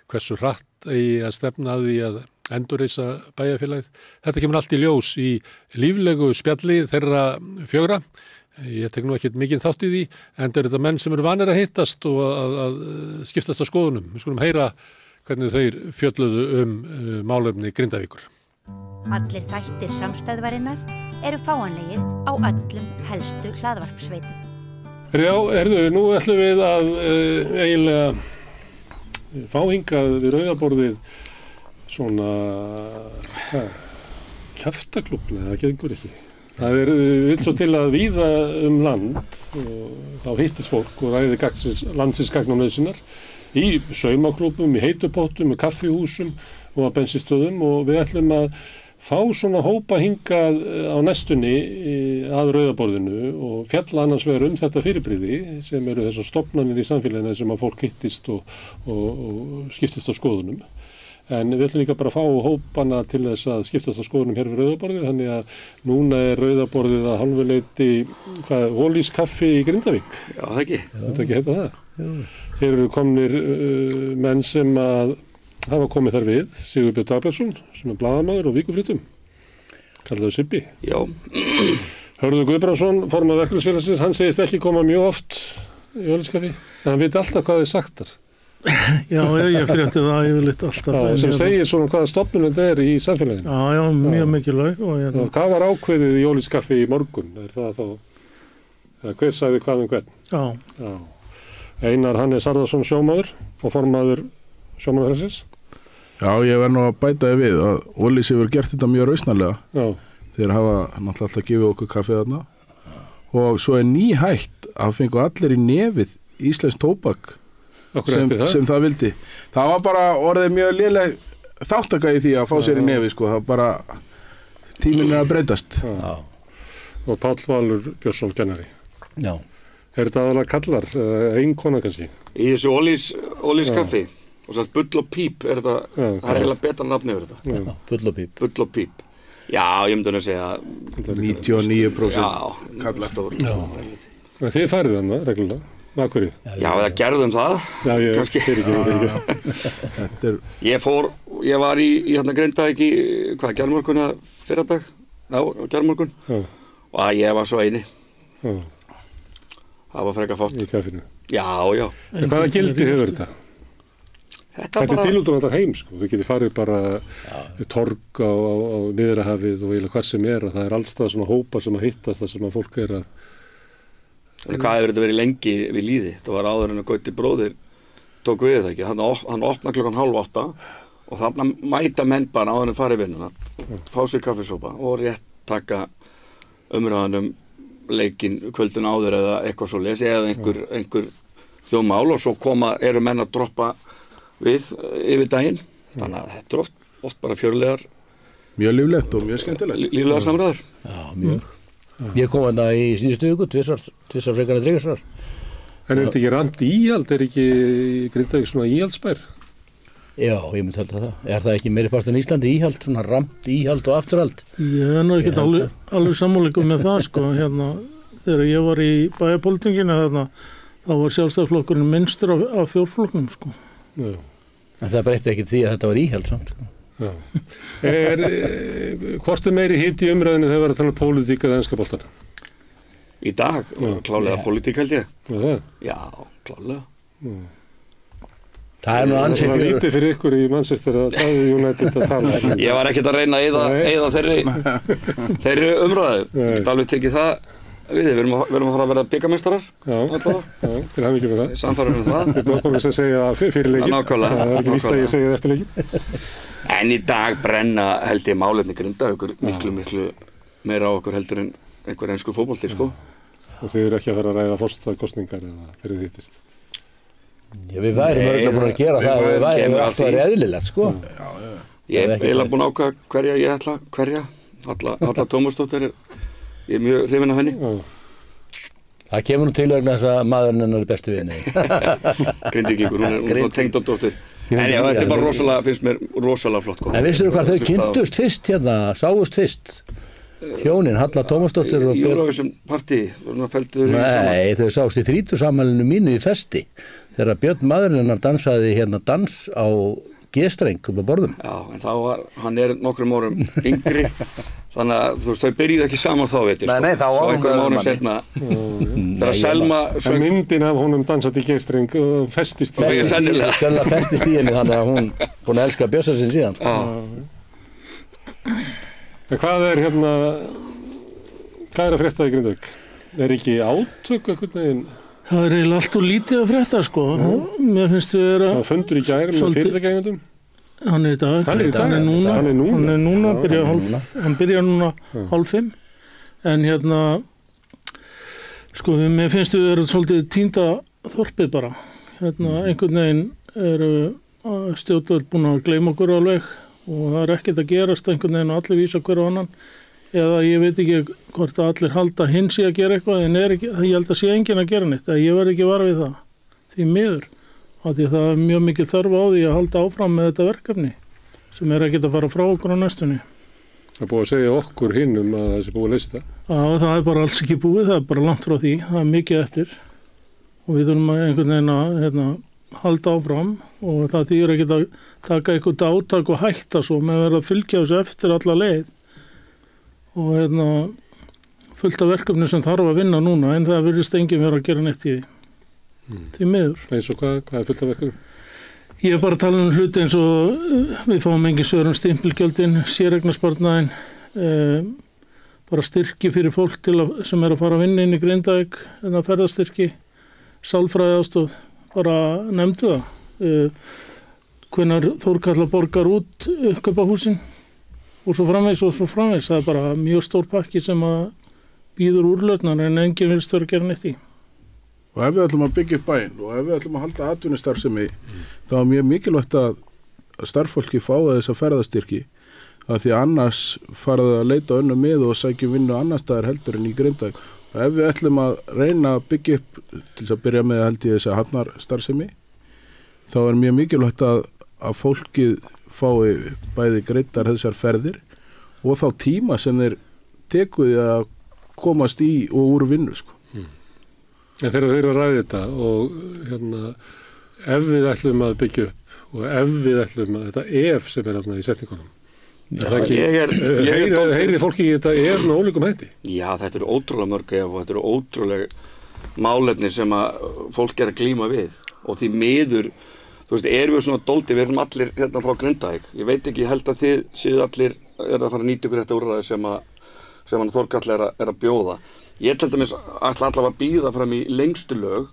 hversu hratt eigi að stefna að því að endurreisa bæjarfélagið. Þetta kemur allt í ljós í líflegu spjalli þeirra fjögra. Ég tek nú ekkert mikið þátt í því, en þetta menn sem eru vanir að hittast og að skiptast á skoðunum. Við skulum heyra hvernig þeir fjölluðu málefni Grindavíkur. Allir þættir samstæðvarinnar eru fáanlegir á öllum helstu hlaðvarpsveitum. Nú ætlum við að eiginlega fá hingað við Rauðaborðið svona kjaftaklúbb, það gengur ekki. Það vill svo til að víða land og þá hittist fólk og ræði landsins gagn og nauðsynar í saumaklúbbum, í heitupottum, í kaffihúsum og á bensinstöðum og við ætlum að fá svona hópa hingað á næstunni að Rauðaborðinu og fjalla annars vegar þetta fyrirbrigði sem eru þessar stofnanir í samfélaginu sem að fólk hittist og skiptist á skoðunum. En við ætlum líka bara að fá hópana til þess að skiptast á skoðunum hér við Rauðaborðið, þannig að núna er Rauðaborðið að hálfuleyti Ólís kaffi í Grindavík. Já, það ekki. Þetta ekki heita það. Hér eru komnir menn sem að hafa komið þar við, Sigurbjörn Dagbjörnsson sem blaðamaður og Víkurfréttum, kallaður Sibbi. Já. Hörður Guðbrandsson, formaður Verkalýðsfélagsins, hann segist ekki koma mjög oft í Ólísskafi, en hann veit alltaf hvað þið sagt þar. Já, ég frétti það yfirleitt alltaf. Já, sem segir svona hvaða stofnun þetta er í samfélaginu. Já, mjög mikilvæg. Hvað var ákveðið í Ólísskafi í morgun? Er það þá, hver sagði hvað hvern? Já. Einar Hannes Arðarsson sjómaður og formaður sjómannafélagsins. Já, ég verð nú að bæta þið við að Ólís hefur gert þetta mjög rausnarlega. Já. Þeir hafa náttúrulega alltaf gefið okkur kaffið þarna og svo er nýhægt að fengu allir í nefið íslenskt tóbak sem það vildi. Það var bara orðið mjög léleg þáttaka í því að fá sér í nefið, sko. Það var bara tíminn að breytast. Já. Og Páll Valur Björnsson kennari. Já. Er þetta aðalega kallar, ein kona kannski? Í þessu Ólís kaffi og svo Bull og Píp er þetta, það er heila betra nafni yfir þetta. Já. Bull og Píp. Bull og Píp. Já, ég myndi að segja 99% kallar. Já. Þið farið þannig reglulega? Akkurri? Já, það gerðum það. Já, kannski. Ég var í hérna Grindavík í, gærmorgun eða fyrradag? Já, gærmorgun. Og ég var svo eini. Já. Það var frekar fátt. Í kaffinu? Já. En hvaða gildi hefur þetta? Þetta er til út á þetta heim, sko. Við getum farið bara torg á Miðjarðarhafið og eiginlega hvar sem er, að það er allstað svona hópar sem að hittast það sem að fólk er að. En hvað hefur þetta verið lengi við líði? Þetta var áður en að Gauti bróðir tók við það ekki. Hann opna klukkan 7:30 og þannig mæta menn bara áður en farið vinnuna, fá sér kaffisópa og rétt taka umræðanum leikinn kvöldun áður eða eitthvað svo lesi eða einhver þjóðmál og svo eru menn að droppa við yfir daginn. Þannig að þetta er oft bara fjörlegar. Mjög líflegt og mjög skemmtilegt. Líflegar samræður. Já, mjög. Ég kom að það í síðustu viku, tvisvar frekar en þrigarsvar. En er þetta ekki rand íhald? Er ekki Grindavík svona íhaldsbær? Já, ég myndi halda það. Er það ekki meiri part en Íslandi íhald, svona ramt íhald og afturhald? Ég er nú ekkert alveg sammáleikum með það, sko. Þegar ég var í bæjarpólitíkinni þá var Sjálfstæðisflokkurinn minnstur af fjórflokknum, sko. Já. En það breytti ekki því að þetta var íhald samt, sko. Já. Hvort er meiri hitt í umræðinu þegar við erum að tala um pólitík eða enska boltana? Í dag, klálega pólitík held ég. Já, klálega. Það er nú ansið fyrir. Það var lítið fyrir ykkur í Manchester að United að tala. Ég var ekkert að reyna að eyða þeirri umræðu. Þetta alveg tekið það við. Við erum að fara að verða byggameistarar. Já, til hamingju með það. Samfærum með það. Við bókum þess að segja fyrir leikin. Nákvæmlega. Það er ekki víst að ég segja það eftir leikin. En í dag brenna held ég málefni Grindavíkur miklu meira á okkur heldur en einhver enskur fótbolti, sko. Og þið eru ekki að vera að ræða forsetakosningar eða þeir eru hittist? Já, við værum örgulega búin að gera það og við værum alltaf verið eðlilegt, sko. Ég er eiginlega búin að ákveða hverja ég ætla, Halla Tómasdóttir ég er mjög hrifinn af henni. Það kemur nú til vegna þess að maðurinn hennar er bestu vinni. Grindvíkingur, hún er tengdadóttir. En já, þetta er bara rosalega, finnst mér rosalega flott. En vissir þú hvað þau kynntust fyrst sáust fyrst? Hjónin, Halla Tómasdóttir og Eurovision partí, Nei, þau sást í 30-afmælinu mínu í festi þegar Björn maðurinn hennar dansaði dans á G-streng upp á borðum. Já, en þá hann er nokkrum árum yngri þannig að þú veist, þau byrjuðu ekki saman þá, veitir. Nei, þá var hún árum setna. Þegar Selma en myndin af honum dansað í G-streng festist Sennilega festist í henni þannig að hún búin að elska Bjössa sinn síðan. En hvað er að frétta í Grindavík? Er ekki átök einhvern veginn? Það er eiginlega allt og lítið að frétta, sko. Mér finnst við vera... Það fundur í gær með fyrirtækjaeigendum? Hann er í dag. Hann er núna. Hann byrjar núna 4:30. En sko, mér finnst við vera svolítið týnda þorpið bara. Einhvern veginn eru stjórnvöld búin að gleyma okkur alveg og það er ekkert að gerast einhvern veginn og allir vísa hver á annan. Eða ég veit ekki hvort að allir halda hinn sé að gera eitthvað en ég held að sé enginn að gera neitt. Ég verð ekki var við það. Því miður. Því það er mjög mikið þörf á því að halda áfram með þetta verkefni sem er ekkert að fara frá okkur á næstunni. Það er búið að segja okkur hinnum að það sé búið að leysa þetta? Já, það er bara alls ekki búið. Það er bara langt frá því. Það er mikið eftir. Og við þurfum að einhvern veginn að halda áfram og það þýðir ekki að taka eitthvað átak og hætta svo með að vera að fylgja þessu eftir alla leið og fullt af verkefni sem þarf að vinna núna en það virðist enginn vera að gera neitt í því miður. Eins og hvað fullt af verkefni? Ég er bara að tala hluti eins og við fáum engin svör stimpilgjöldin, séreignarsparnaðinn, bara styrki fyrir fólk sem að fara að vinna inn í Grindavík, ferðastyrki, sálfræði aðstoð, bara nefndu það. Hvenær Þórkatla borgar út uppkaupahúsin og svo framvegis. Það er bara mjög stór pakki sem að býður úrlausnar en enginn virðist vera að gera neitt í. Og ef við ætlum að byggja upp bæinn og ef við ætlum að halda atvinnustarfsemi þá er mjög mikilvægt að starffólki fái þessa ferðastyrki að því annars farið að leita önnum með og sækja vinnu annar staðar heldur en í Grindavík. Og ef við ætlum að reyna að byggja upp til þess að byrja með held ég þessa hafnarstarfsemi þá er mjög mikilvægt að fólkið fái bæði greiddar þessar ferðir og þá tíma sem þeir tekuði að komast í og úr vinnu sko. En þegar þeir eru að ræða þetta og ef við ætlum að byggja upp og ef við ætlum að þetta ef sem er í setningunum heyri fólki þetta ef með ólíkum hætti? Já, þetta eru ótrúlega mörg ef og þetta eru ótrúlega málefni sem að fólk er að glíma við og því miður, þú veist, erum við svona dóldi, við erum allir frá Grindavík, ég veit ekki, ég held að þið séu allir að fara að nýta ykkur þetta úrræði sem hann Þórkatla er að bjóða. Ég ætla allavega að bíða fram í lengstu lög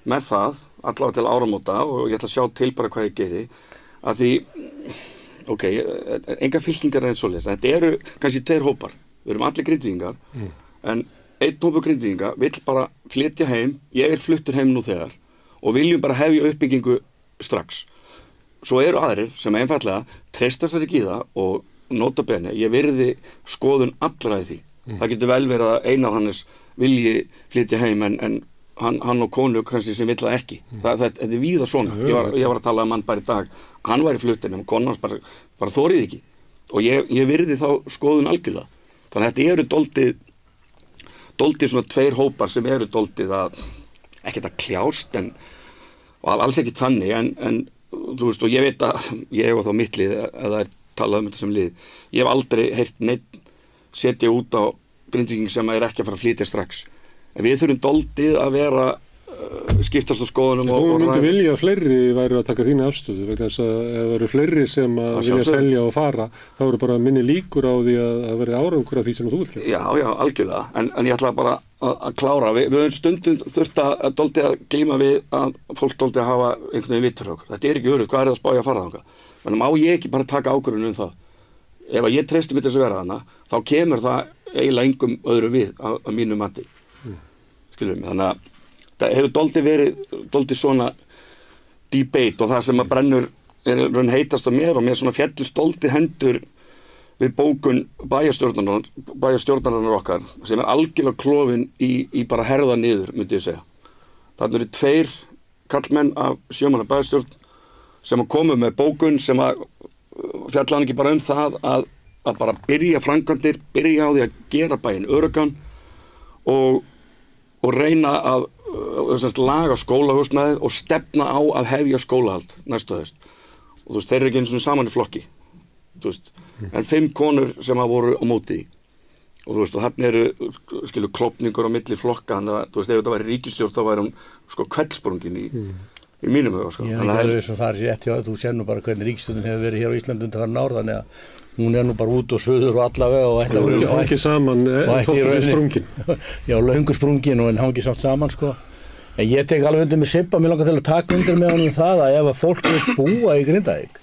með það, allavega til áramóta og ég ætla að sjá til bara hvað ég geri að því, ok, enga fylkingar eins og leys, þetta eru kannski 2 hópar, við erum allir Grindvíkingar en einn hópur Grindvíkinga vill bara flytja heim, ég er fluttur heim nú þegar og viljum bara hefja uppbyggingu strax. Svo eru aðrir sem einfallega treysta sér ekki í það og nota bene, ég virði skoðun allra í því. Það getur vel verið að Einar Hannes vilji flytja heim en hann og konu kannski sem vill það ekki. Þetta er víða svona. Ég var að tala um hann bara í dag, hann var í fluttin en konan hans bara þorið ekki og ég virði þá skoðun algjörlega. Þannig að þetta eru doldið svona 2 hópar sem eru doldið að ekkert að kljást og alls ekki þannig en þú veist og ég veit að ég og þá mitt lið eða er talað um þetta sem lið. Ég hef aldrei heyrt neitt setja út á Grindvíking sem er ekki að fara að flytja strax. En við þurfum doldið að vera skiptast á skoðunum og þú myndi vilja að fleiri væru að taka þína afstöðu vegna þess að ef það eru fleiri sem að vilja selja og fara þá eru bara minni líkur á því að verði árangur af því sem þú vilt. Já, algjörlega. En ég ætla bara að klára. Við höfum stundum þurft að doldið að glíma við að fólk doldið að hafa einhvern veginn vitt fyrir okkur. Þetta er ekki öruggt, hvað er það að spája að fara þangað? Þannig má ég ekki bara taka ákvörðun það. Ef ég treysti mér þess að vera þarna, þá kemur það eiginlega engum öðru við að mínu mati. Skilur mig, þannig að það hefur doldið svona debate og það sem að brennur er heitast á mér og mér svona fjallist doldið hendur við bókun bæjarstjórnarinnar okkar sem er algjörlega klofin í bara herða niður, myndi ég segja. Þarna eru 2 kallmenn af 7 manna bæjarstjórn sem að komu með bókun sem að fjalla hann ekki bara um það að bara byrja framkvæmdir, byrja á því að gera bæinn öruggan og reyna að laga skólahúsnæðið og stefna á að hefja skólahald næstu haust. Og þú veist, þeir eru ekki eins og saman í flokki. Þú veist, en 5 konur sem að voru á móti því. Og þú veist, og þarna eru klopningur á milli flokka, þannig að þú veist, ef þetta væri ríkisstjórn þá væri hún kvellsprungin í mínum huga sko. Já, það er eins og það er rétt hjá þú sér nú bara hvernig ríkisstjórnin hefur verið hér á Íslandi undanfarin ár þannig að hún er nú bara út og suður og allavega og ætti að vera ekki saman þóttu sprungin. Já, löngu sprungin og en hangi samt saman sko. En ég tek alveg undir með Sibba, mér langar til að taka undir með honum það að ef að fólk vil búa í Grindavík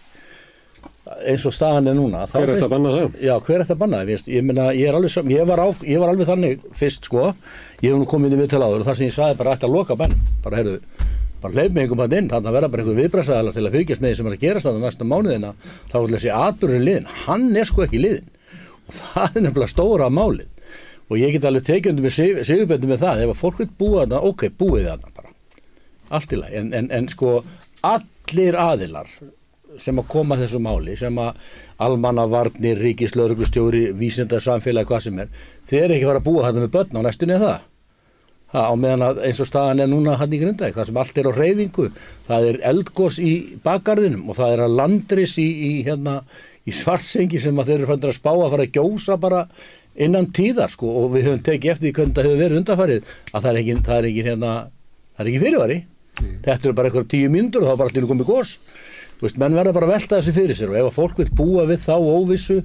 eins og staðan er núna. Hver er þetta að banna það? Já, hver er þetta að banna það? Ég meina, ég var alveg þannig fyrst sko, ég hef nú komið í viðtal áður og þar sem ég sagði bara ætti að loka bænum, bara heyrðu, bara hleyp mig einhvern veginn inn, þannig að verða bara einhver viðbragðsaðilar til að fylgjast með því sem er að gerast þarna næsta mánuðina, þá er þessi atburður liðinn, hann er sko ekki liðinn og það er nefnilega stóra málið og ég get alveg tekið undir með Sigurbjörn með það, ef að fólk vil búa þarna, ok, búið þarna bara, allt í lagi, en sko allir aðilar sem að koma að þessu máli, sem að almannavarnir, ríkislögreglustjóri, vísindasamfélagi, hvað sem er, þeir eru ekki fara að búa þarna með börn á næstunni það á meðan að eins og staðan núna hann í Grindavík, það sem allt á hreyfingu, það eldgos í bakgarðinum og það að landris í Svartsengi sem að þeir eru fannir að spá að fara að gjósa bara innan tíðar sko, og við höfum tekið eftir því hvernig það hefur verið undanfarið að það er ekki fyrirvari. Þetta eru bara eitthvað 10 mínútur og þá bara allir komið gos. Þú veist, menn verða bara að velta þessu fyrir sér og ef að fólk vil búa við þá óvissu,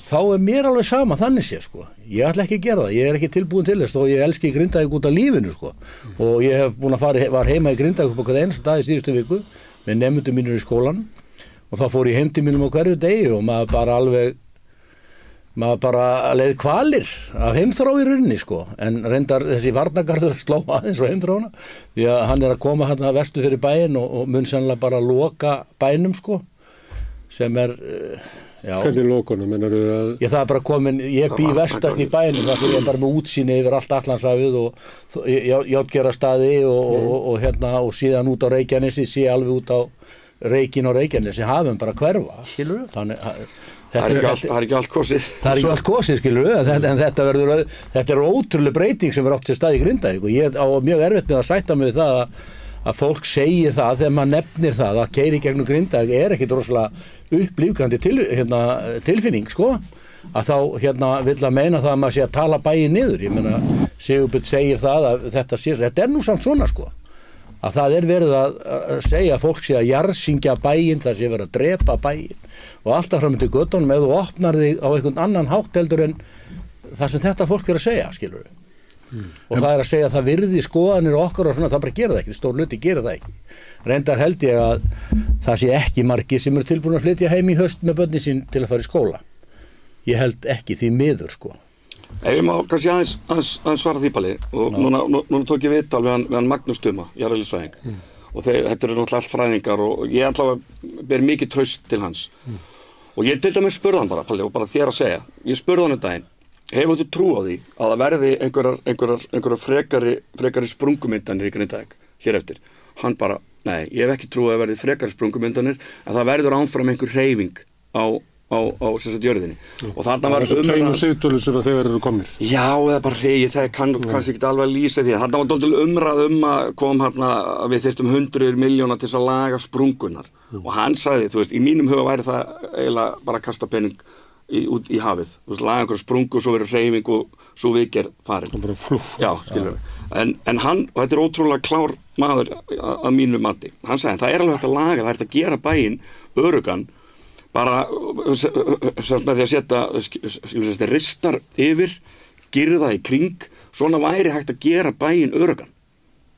þá mér alveg sama þannig sé sko. Ég ætla ekki að gera það, ég ekki tilbúin til þess og ég elski Grindavík út af lífinu sko. Og ég hef búin að var heima í Grindavík på hvern einasta dag í síðustu viku með nemendum mínur í skólan og þá fór ég heim til mínum á hverju degi og maður bara leið kvalir af heimþrá í rauninni sko, en reyndar þessi varnargarður sló aðeins á heimþrána því að hann að koma hann að vestu fyrir bæinn og mun sennilega bara loka bænum sko, sem já. Hvernig lokunum, mennarðu að... Já, það bara komin, ég bý vestast í bænum, þar sem ég bara með útsýni yfir allt Atlantshafið og Játgerastaði og síðan út á Reykjanesi, sé alveg út á Reykinn og Reykjanesi, hafum bara hverfa, skilur við? Þannig það er ekki allt kosið. Það er ekki allt kosið, skilur við, en þetta ótrúlega breyting sem átt sér stað í Grindavík og ég á mjög erfitt með að sætta mig við það að fólk segi það þegar maður nefnir það að keyra í gegnum Grindavík ekki droslega upplífgandi tilfinning, sko, að þá vill að meina það að maður sé að tala bæinn niður. Ég meina, Sigurbjörn segir það að þetta nú samt svona, sko, að það verið að segja að fólk sé að jarðsyngja bæinn, það sé verið að drepa bæinn og alltaf fram til göttunum ef þú opnar þig á einhvern annan hátt heldur en það sem þetta fólk að segja, skilur við. Og það að segja að það virði skoðanir okkar og svona, það bara gera það ekki, stór hluti gera það ekki. Reyndar held ég að það sé ekki margir sem eru tilbúin að flytja heim í haust með börnin sín til að fara í skóla. Ég held ekki því miður, sko. Ef ég má kannski aðeins svara því, Palli, og núna tók ég viðtal við hann Magnús Tuma, jarðeðlisfræðing, og þetta eru náttúrulega allt fræðingar og ég allavega ber mikið traust til hans. Og ég til dæmis spurði hann bara, Palli, og bara þér að segja, ég spurði hann daginn, hefur þú trú á því að það verði einhverjar frekari sprungumyndanir í Grindavík hér eftir? Hann bara, nei, ég hef ekki trú að það verði frekari sprungumyndanir, en það verður áfram einhver hreyfing á jörðinni. Og þarna var tveimur sigtölur sem að þegar eru komnir. Já, eða bara hreyfi, það kannski ekki alveg að lýsa því. Þarna var dálítil umræð að kom að við þyrftum 100 milljóna til að laga sprungunar. Og hann sagði, þú veist, í mínum huga væri það eiginlega bara að kasta pening út í hafið. Þú veist, laga einhverju sprungu og svo verður hreyfing og svo viðgerð farin. Það bara fluff. Já, skilur við. En hann, og þetta ótrúlega klár maður að mínu mati, hann sagði, það alveg hægt að laga, það hægt að gera bæinn öruggan bara með því að setja ristar yfir, girða í kring, svona væri hægt að gera bæinn öruggan,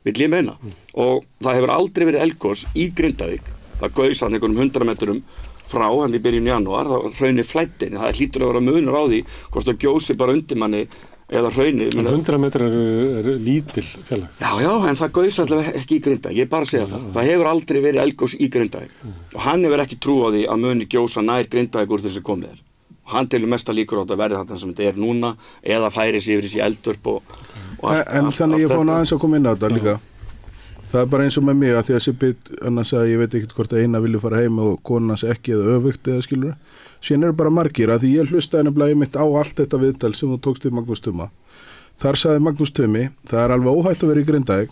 vill ég meina. Og það hefur aldrei verið eldgos í Grindavík, það gaus hann einhverjum 100 metrum frá hann í byrjun janúar, það hraunir flættinni, það hlýtur að vera munur á því hvort það gjósi bara undir manni eða hraunir. 100 metrar er lítil fjallag. Já, en það gaus allavega ekki í Grindavík, ég bara segja það. Það hefur aldrei verið eldgos í Grindavík. Og hann hefur ekki trú á því að muni gjósa nær Grindavík úr þess að komið er. Og hann telur mesta líkur á þetta verði þarna sem þetta núna, eða færi sig yfir þessi eldvörp og en þannig ég fóna aðeins að koma inn á þetta líka. Það er bara eins og með mig að því að Sibbit annars að ég veit ekkert hvort að eina vilja fara heim og konans ekki eða öfugt eða skilur. Síðan eru bara margir að því ég hlustaði nefnilega mitt á allt þetta viðtal sem þú tókst við Magnús Tuma. Þar sagði Magnús Tumi, það er alveg óhætt að vera í Grindavík,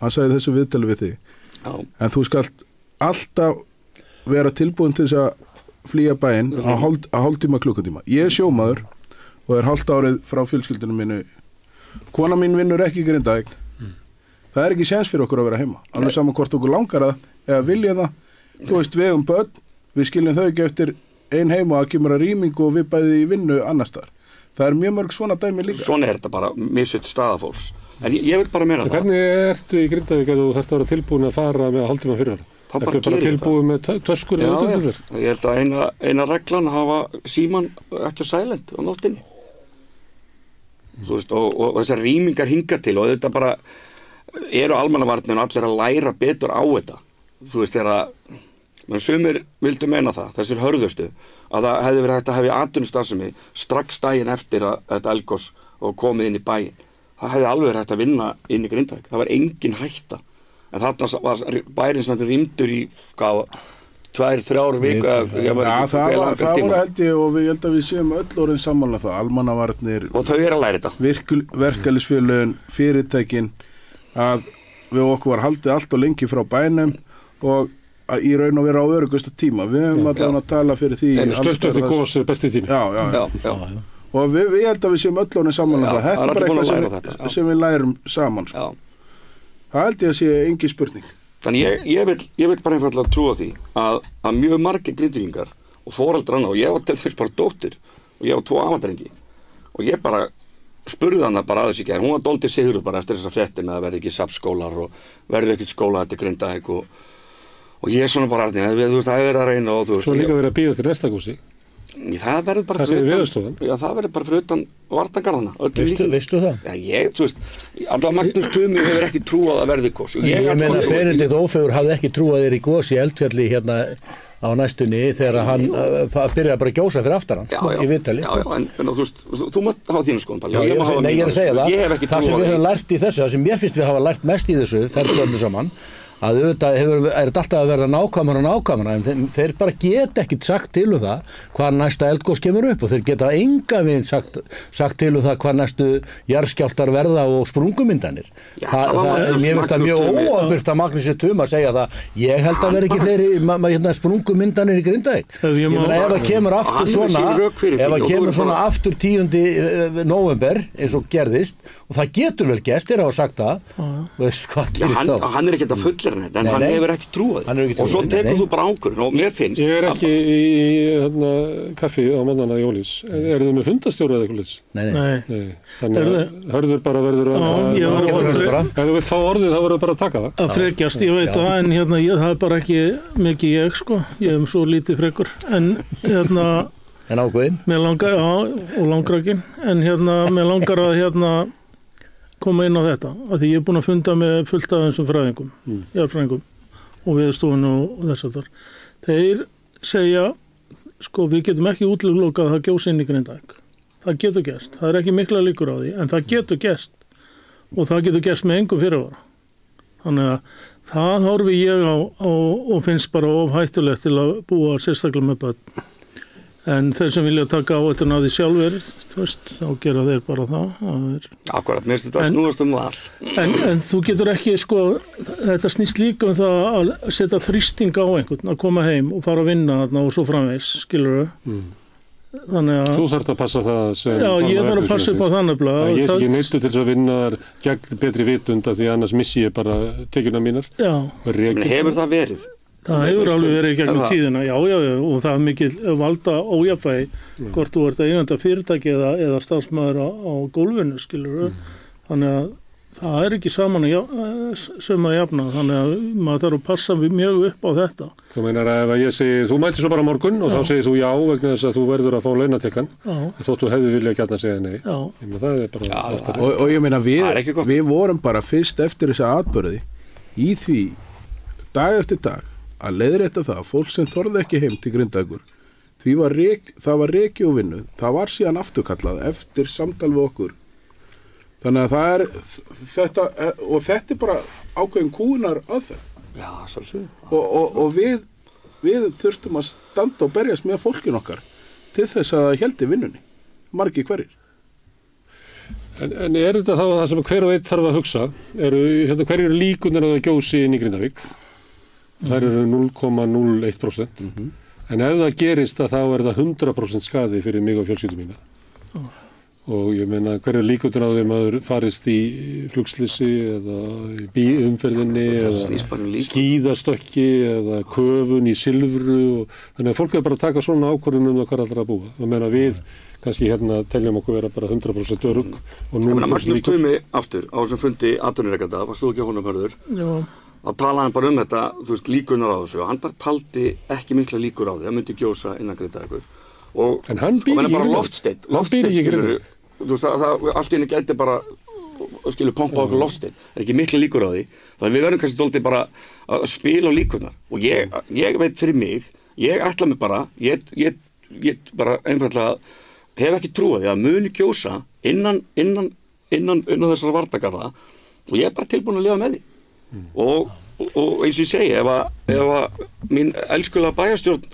hann sagði þessu viðtali við þig. Já. En þú skalt alltaf vera tilbúin til þess að flýja bæinn að hálftíma klukkutíma. Ég er sjómaður og er hálft árið frá fjölskyldunum mínu. Kona mín vinnur ekki í Grindavík. Það er ekki séns fyrir okkur að vera heima. Alveg saman hvort okkur langar það eða vilja það. Þú veist, við börn, við skiljum þau ekki eftir ein heima að kemur að rýmingu og við bæði í vinnu annars þar. Það er mjög mörg svona dæmi líka. Svona er þetta bara misjöld staðafólks. En ég vil bara meina það. Hvernig ertu í Grindavík að þú þarft að vera tilbúin að fara með hálftíma fyrirvara? Ertu bara tilbúin með töskur eða undir þér? Ég held að eina reglan hafa síman ekki á silent á nóttinni. Þú veist, og þessar rýmingar hinga til og þetta bara eru almannavarnir og allir að læra betur á þetta. Þú veist, menn sumir vildu meina það, þessir hörðustu, að það hefði verið hægt að hafa atvinnustarfsemi strax daginn eftir að þetta eldgos og komið inn í bæinn. Það hefði alveg verið hægt að vinna inn í Grindavík. Það var engin hætta. En þarna var bærin samt rýmdur í 2-3 viku það voru held ég og ég held að við séum öll orðin sammála það, almannavarnir og þau að læra þetta verkalýðsfélögin, fyrirtækin að við okkur var haldið allt og lengi frá bænum og í raun og vera á öruggasta tíma við höfum allan að tala fyrir því stuttu eftir gos er besti tími og við held að við séum öll orðin sammála það, þetta er bara eitthvað sem við lærum saman sko. Það held ég að sé engin spurning. Þannig ég vil bara einfallega trúa því að mjög margir Grindvíkingar og foreldrana og ég var til þess bara dóttir og ég var 2 afadrengi og ég bara spurði hana bara aðeins í gær, hún var dálítið sigruð bara eftir þessa fréttir með að verði ekki SAP-skólar og verði ekkert skóla þetta Grindavík og ég er svona bara þú veist, það er verið að reyna og þú veist. Svo líka verið að bíða til næsta gósi. Það verður bara fyrir utan vartangarðana. Veistu það? Já, þú veist, alltaf Magnús Tumi hefur ekki trúað að verði gos. Ég meina Benedikt Ófeigur hafði ekki trúað þér í gos í Eldfjalli hérna á næstunni þegar hann byrjaði bara að gjósa fyrir aftan hann í viðtali. Já, en þú veist, þú mátt hafa þínu skoðun. Ég er að segja það sem við höfum lært í þessu, það sem mér finnst við hafa lært mest í þessu, ferðu öllu saman, að auðvitað er þetta alltaf að verða nákvæmara en þeir bara geta ekkit sagt til það hvað næsta eldgos kemur upp og þeir geta enga við sagt til það hvað næstu jarðskjálftar verða og sprungumyndanir. Mér finnst það mjög óábyrgt að Magnús Tumi að segja það. Ég held að verði ekki fleiri sprungumyndanir í Grindavík. Ég meina ef það kemur svona aftur 10. nóvember eins og gerðist og það getur vel gerst, þeir hafa sagt það, veist hvað gerist þá. Hann er ekki að fullera þetta, en hann hefur ekki trúið og svo tekur þú bara ákvörðun og mér finnst ég er ekki í kaffi á mannana í Ólís, eru þau með fundastjóra eða eitthvað? Nei. Þannig að hörður bara verður ef þú vilt fá orðið þá verður bara að taka það að frekjast, ég veit það, en það er bara ekki mikið ég sko, ég hef svo lítið frekur en ákveðin mér langar, og langrakinn en mér langar að koma inn á þetta, af því ég er búin að funda með fullt af þessum fræðingum og viðstofun og þess að þeir segja sko við getum ekki útlokað að það gjósi inn í Grindavík, það getur gerst það er ekki mikla líkur á því, en það getur gerst og það getur gerst með engum fyrirvara, þannig að það horfi ég á og finnst bara of hættulegt til að búa sérstaklega með börn. En þeir sem vilja taka áhættuna af því sjálfur, þá gera þeir bara það. Akkurat, mér finnst þetta snúast val. En þú getur ekki, sko, þetta snýst líka það að setja þrýsting á einhvern, að koma heim og fara að vinna þarna og svo framvegis, skilurðu. Þannig að... Þú þarft að passa það sem... Já, ég þarf að passa upp á það nefnilega. Ég er ekki neittu til þess að vinna þar gegn betri vitund af því annars missi ég bara tekjuna mínar. Já. En hefur það verið? Það hefur alveg verið í gegnum tíðina, já, og það er mikil valda ójafnvægi, hvort þú ert eigandi fyrirtæki eða starfsmaður á gólfinu, skilur þannig að það er ekki saman sömu að jafna, þannig að maður þarf að passa mjög upp á þetta. Þú meinar að ef ég segi, þú mætir svo bara morgun og þá segir þú já vegna þess að þú verður að fá launatekkan, þótt þú hefði viljað gjarnan segja nei. Það er bara oftar. Og ég meina við vorum bara fyrst eftir þessa atburði í því dag eftir dag að leiðrétta það að fólk sem þorði ekki heim til Grindavíkur það var reki og vinnu, það var síðan afturkallað eftir samtal við okkur, þannig að það er þetta, og þetta er bara ákveðin kúnar aðferð. Já, svolítið. Og við þurftum að standa og berjast með fólkin okkar til þess að það héldi vinnunni, margir hverjir. En er þetta þá það sem hver og einn þarf að hugsa, hverjir eru líkurnar að það gjósi inn í Grindavík? Það eru 0,01%, en ef það gerist að þá er það 100% skaði fyrir mig og fjölskyldu mína. Og ég meina hverju líkundur á því maður farist í flugslissi eða í umferðinni eða skíðastökki eða köfun í silfru þannig að fólk er bara að taka svona ákvörðun hvað allra að búa. Og meina við kannski teljum okkur vera bara 100% örugg og 0% Magnús Tumi aftur á þessum fundi atvinnurekanda, varst þú ekki á honum hörður? Já. Þá talaði hann bara þetta, þú veist, líkunar á þessu og hann bara taldi ekki mikla líkur á því, það myndi gjósa innan Grindavíkur en hann býr ekki bara loftsteinn, þú veist, það allt í henni gæti bara pompa okkur loftsteinn, það er ekki mikla líkur á því, þannig að við verðum kannski dálítið bara að spila á líkurnar og ég veit fyrir mig, ég ætla mig bara, ég bara einfallega hef ekki trú á því að muni gjósa innan þessara vardagarða og ég er bara tilbúin að lifa með því. Og og eins og ég segi, ef að mín elskulega bæjarstjórn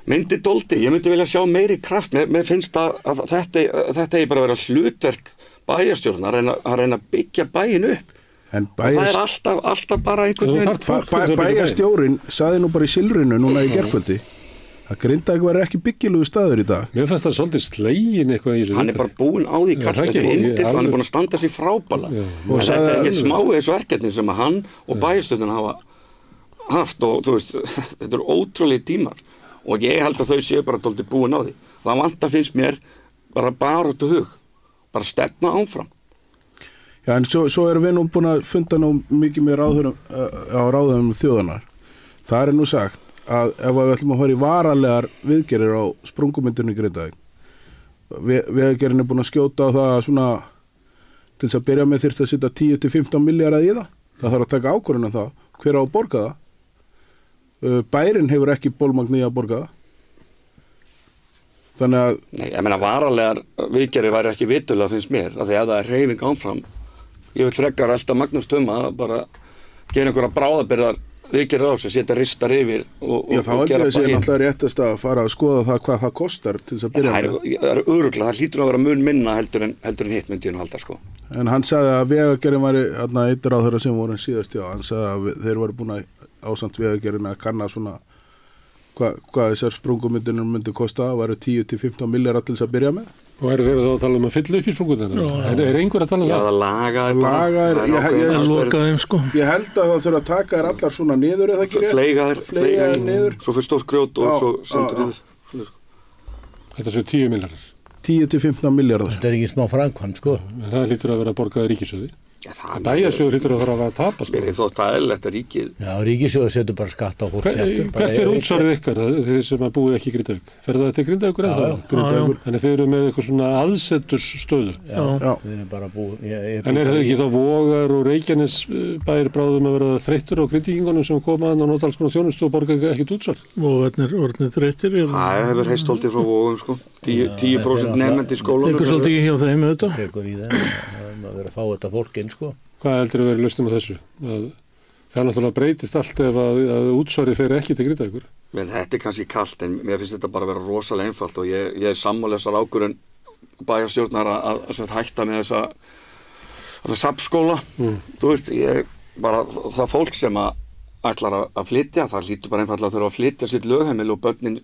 myndi doldi, ég myndi vilja sjá meiri kraft, mér finnst að þetta er bara að vera hlutverk bæjarstjórnar að reyna að byggja bæin upp. Og það er alltaf bara einhvern veginn. Bæjarstjórin saði nú bara í Silfrinu núna í gærkvöldi að Grindavík var ekki byggilugu staður í dag. Mér fannst það svolítið slegin eitthvað í þessu. Hann er bara búinn á því kall, þetta er indist og hann er búinn að standa sér frábæla. Og þetta er ekkert smáeðis verkefni sem að hann og bæjarstjórnin hafa haft og þú veist, þetta eru ótrúlega tímar og ég held að þau séu bara dálítið búin á því. Það vantar finnst mér bara baráttu hug, bara stefna áfram. Já, en svo erum við nú búin að funda nú mikið með ráðum þjóðanar. Það er nú sagt að ef við ætlum að fara í varalegar viðgerðir á sprungumyndinu í Grindavík, viðgerðin er búin að skjóta á það svona, til þess að byrja með þyrfti að setja 10-15 milljarða í það. Það þarf að taka ákvörðun það, hver á að borga það. Bærinn hefur ekki bólmagn í að borga það. Þannig að... Nei, ég meina varalegar viðgerðir væri ekki vitulega finnst mér, af því að það er hreyfing áfram. Ég vil frekar alltaf Magnús Tuma að bara gera einhverja bráðabirðar viðgerðir á sig, setja ristar yfir og já, þá gera aldrei sé náttúrulega réttast að fara að skoða það hvað það kostar til þess að byrja með. Það er örugglega, það hlýtur að vera mun minna heldur en hitt myndi nú halda sko. En hann sagði að Vegagerðin væri eittir á þeirra sem voru síðast, já, hann sagði að þeir voru búin að ásamt Vegagerðin að kanna svona hvað þessar sprungumyndinum myndi kosta, væru 10-15 milljarðar til þess að byrja með. Og þeir þá að tala um að fylla upp í sprungumyndinum? Er einhver að tala um það? Já, það laga er sko. Ég held að það þurfa að taka þær allar svona niður eða ekki rétt. Fleiga þær niður. Svo fyrir stórt grjót og svo sendur niður. Þetta séu 10 milljarðar. 10-15 milljarðar. Þetta er ekki smá framkvæmd sko. Það lítur að vera að borgaði ríkissjóði. Bæjarsjóður lítur að fara að tapa sko. Mér er þótt aðeins að ríkið. Já, ríkissjóður setur bara skatt á fólk. Hvert er útsvarið ykkar þeir sem að búið ekki í Grindavík? Fer það til Grindavíkur eða það? Grindavíkur. Þannig þeir eru með eitthvað svona aðsetturstöðu. Já, við erum bara búið. En er það ekki þá Vogar og Reykjanes bæir bráðum að vera þreyttur á Grindvíkingunum sem koma að nota alls konar þjónustu og borga ekkert útsvar? Vogarnir orðnir þreyttir. Það hefur heistoltið frá Vogum sko. 10% nefndi í skólanum. Tekur svolítið hjá þeim þetta. Tekur í þeim, að vera að fá þetta fólk inn sko. Hvað heldur að vera lausnin á þessu? Það náttúrulega breytist allt ef að útsvarið fer ekki til Grindavíkur. Men þetta er kannski kalt en mér finnst þetta bara að vera rosalega einfalt og ég er sammála þessar ákvörðun bæjarstjórnar að hætta með þessa SAP-skóla. Þú veist, það fólk sem ætlar að flytja, það hlýtur bara einfallega að þurfa að flytja sitt lögheimili og börnin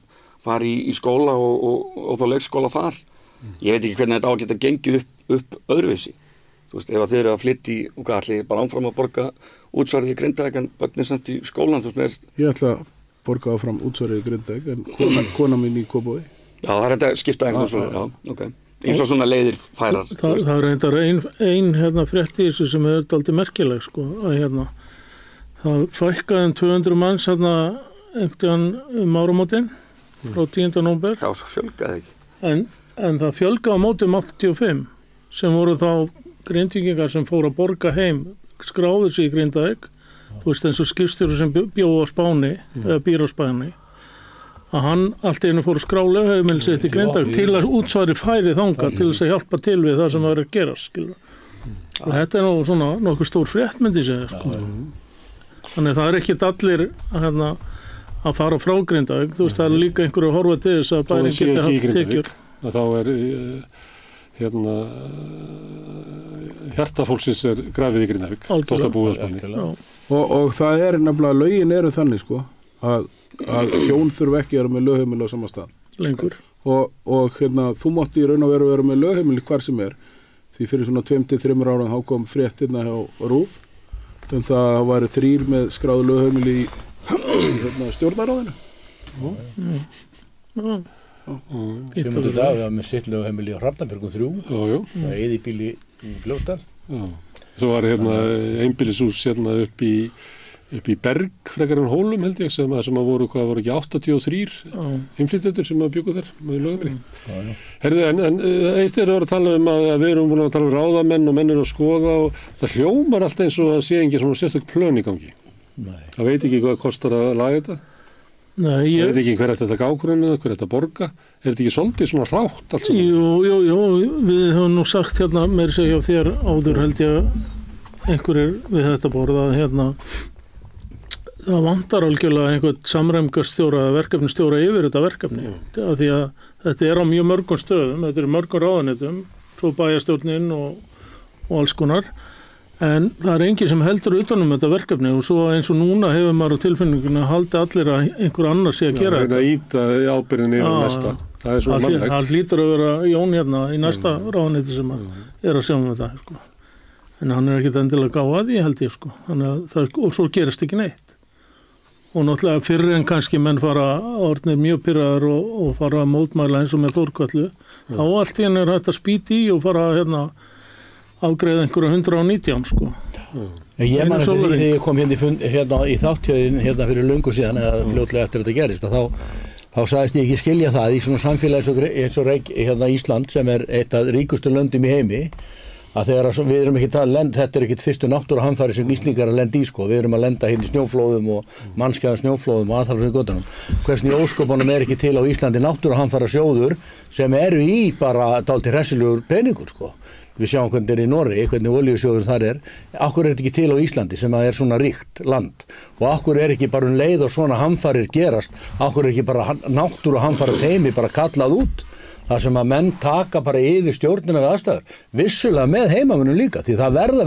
fari í skóla og þá leikskóla þar. Ég veit ekki hvernig þetta á að geta gengið upp öðruvísi. Þú veist, ef þeir eru að flytja í og allir bara áfram að borga útsvarið í Grindavík en börnin samt í skólan, þú veist. Ég ætla að borga áfram útsvarið í Grindavík en kona mín í Kópavogi. Já, það er þetta að skipta einhvern svona, já, ok. Eins og svona leiðir færar. Það er reyndar ein frétt í þessu sem er dálítið merkileg, sko, að það fækkaði 200 manns einhvern áramótin frá 10. nóvember. Já, svo fjölgaði ekki. En það fjölgaði á móti 85 sem voru þá Grindvíkingar sem fóru að borga heim, skráðu sig í Grindavík, þú veist eins og skipstjóri sem bjóð á Spáni, eða býr á Spáni, að hann allt einu fór að skrála heimil sitt í Grindavík til að útsvari færi þanga til þess að hjálpa til við það sem var að gera, skilur. Og þetta er nú svona nokkuð stór frétt myndi segja, sko. Þannig það er ekkert allir að fara frá Grindavík, þú veist það er líka einhverju að horfa til þess að bærin geti haft tekjur. Þá er hjartafólksins er grafið í Grindavík þótt að búa á Spáni. Og það er nefnilega, lögin eru þannig sko að hjón þurfa ekki að vera með lögheimili á sama stað lengur og þú mátti í raun og veru vera með lögheimili hvar sem er, því fyrir svona 2-3 ára þá kom frétt hjá RÚV það væri 3 með skráðu lögheimili í stjórnarráðinu. Sigmundur Davíð með sitt lögheimili á Hrafnabjörgum 3 og eyðibýli í Fljótsdal. Svo var einbýlishús upp í Berg frekar en Hólum held ég sem voru ekki 83 innflytjendur sem bjuggu þar með lögheimili. Herðu, en eitt er að tala um að við erum búin að tala um ráðamenn og menn eru að skoða og það hljómar alltaf eins og að sé engin svona sérstök plön í gangi. Það veit ekki hvað kostar að laga þetta. Nei, ég veit ekki hver er þetta ákvörðun, hver er þetta borga, er þetta ekki svolítið svona hrátt allt saman? Jú, við höfum nú sagt meira segja hjá þér áður held ég einhverjir við þetta borða það vantar algjörlega einhvern samræmgastjóra, verkefnistjóra yfir þetta verkefni. Af því að þetta á mjög mörgum stöðum, þetta mörgum ráðuneytum, svo bæjarstjórnin og alls konar. En það engin sem heldur utanum þetta verkefni og svo eins og núna hefur maður á tilfinninguna að haldi allir að einhver annar sé að gera þetta. Það íta ábyrðin yfir næsta. Það svona mannlegt. Það lítur að vera Jón hérna í næsta ráðuneyti sem að sjá þetta, sko. En hann ekkert endilega gáð að því, held ég, sko. Og svo gerist ekki neitt. Og náttúrulega fyrir en kannski menn fara orðnir mjög pirraðar og fara að mótmæla eins og með Þórköllu. Þá allt í henni hægt að spýti í og fara afgreiða einhverju 119, sko. Ég man eftir því þegar ég kom hérna í þáttjöðin hérna fyrir löngu síðan eða fljótlega eftir þetta gerist þá sagðist ég ekki skilja það í svona samfélagi eins og hérna Ísland sem eitt af ríkustu löndum í heimi að þegar við erum ekki að lenda, þetta ekkit fyrstu náttúruhamfari sem Íslingar að lenda í, sko. Við erum að lenda hérna í snjóflóðum og mannskæðum snjóflóðum og aðþarfum göttunum. Hversni í ósköpunum ekki til á Íslandi náttúruhamfara sjóður sem eru í bara dálítið hressilegur peningur, sko. Við sjáum hvernig þetta í Noregi, hvernig olíusjóður þar Akkur þetta ekki til á Íslandi sem að svona ríkt land og akkur ekki bara leið og svona hamfarir gerast, akkur ekki bara náttúruhamfara teimi bara kallað út, þar sem að menn taka bara yfir stjórnina við aðstæður, vissulega með heimamennum líka, því það verða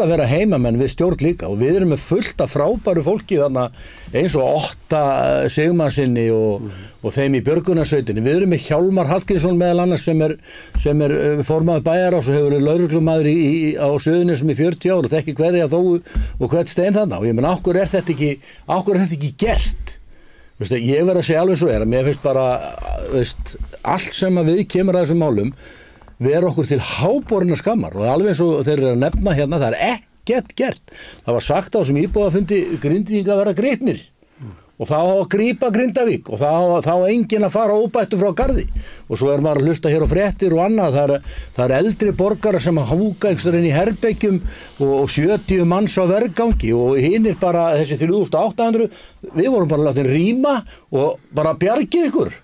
að vera heimamenn við stjórn líka og við erum með fullt af frábæru fólki þannig eins og Otta Sigmansinni og þeim í björgunarsveitinni. Við erum með Hjálmar Hallgrímsson meðal annars sem er formaður bæjarráðs og hefur verið lögreglumaður á Suðurnesjum í 40 ár og þekki hverja þó og hvert stein þarna og ég menn okkur er þetta ekki gert. Veistu, ég verð að segja alveg svo að mér finnst bara allt sem að við kemur að þessum málum vera okkur til háborinnar skammar og alveg eins og þeir eru að nefna hérna, það ekkert gert. Það var sagt á sem íbúafundi Grindvíkinga að vera gripnir og þá að grípa Grindavík og þá enginn að fara óbættu frá garði og svo maður að hlusta hér á fréttir og annað, það eldri borgarar sem að húka einhverjum inn í herbergjum og 70 manns á vergangi og hinir bara þessi 3800, við vorum bara látin rýma og bara bjargið ykkur.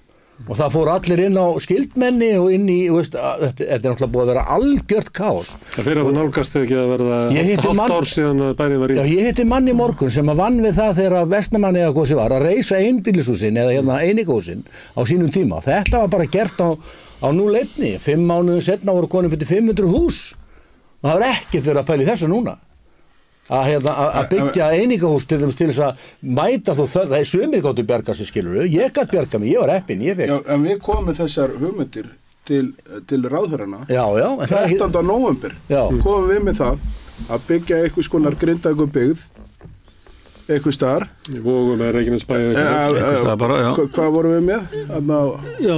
Og það fór allir inn á skildmenni og inn í, þetta náttúrulega búið að vera algjört kaos. Það fyrir að nálgast ekki að verða hálft ár síðan að bærið var í. Já, ég hitti mann í morgun sem að vann við það þegar Vestmannaeyja gosi var að reisa einbýlishúsin eða hérna einingahúsin á sínum tíma. Þetta var bara gert á núleitni. 5 mánuðum setna voru konum fyrir 500 hús. Og það var ekkert verið að pæla í þessu núna. Að byggja einingahús til þess að mæta þó það sumir gáttu bjarga sig, skilurðu, ég gætt bjarga mig, ég var heppinn, ég fekk. Já, en við komum með þessar hugmyndir til ráðherrana 13. nóvember komum við með það að byggja einhvers konar Grindavíkurbyggð eitthvað staðar í Vogum eða Reykjanesbæ hvað vorum við með? Jú,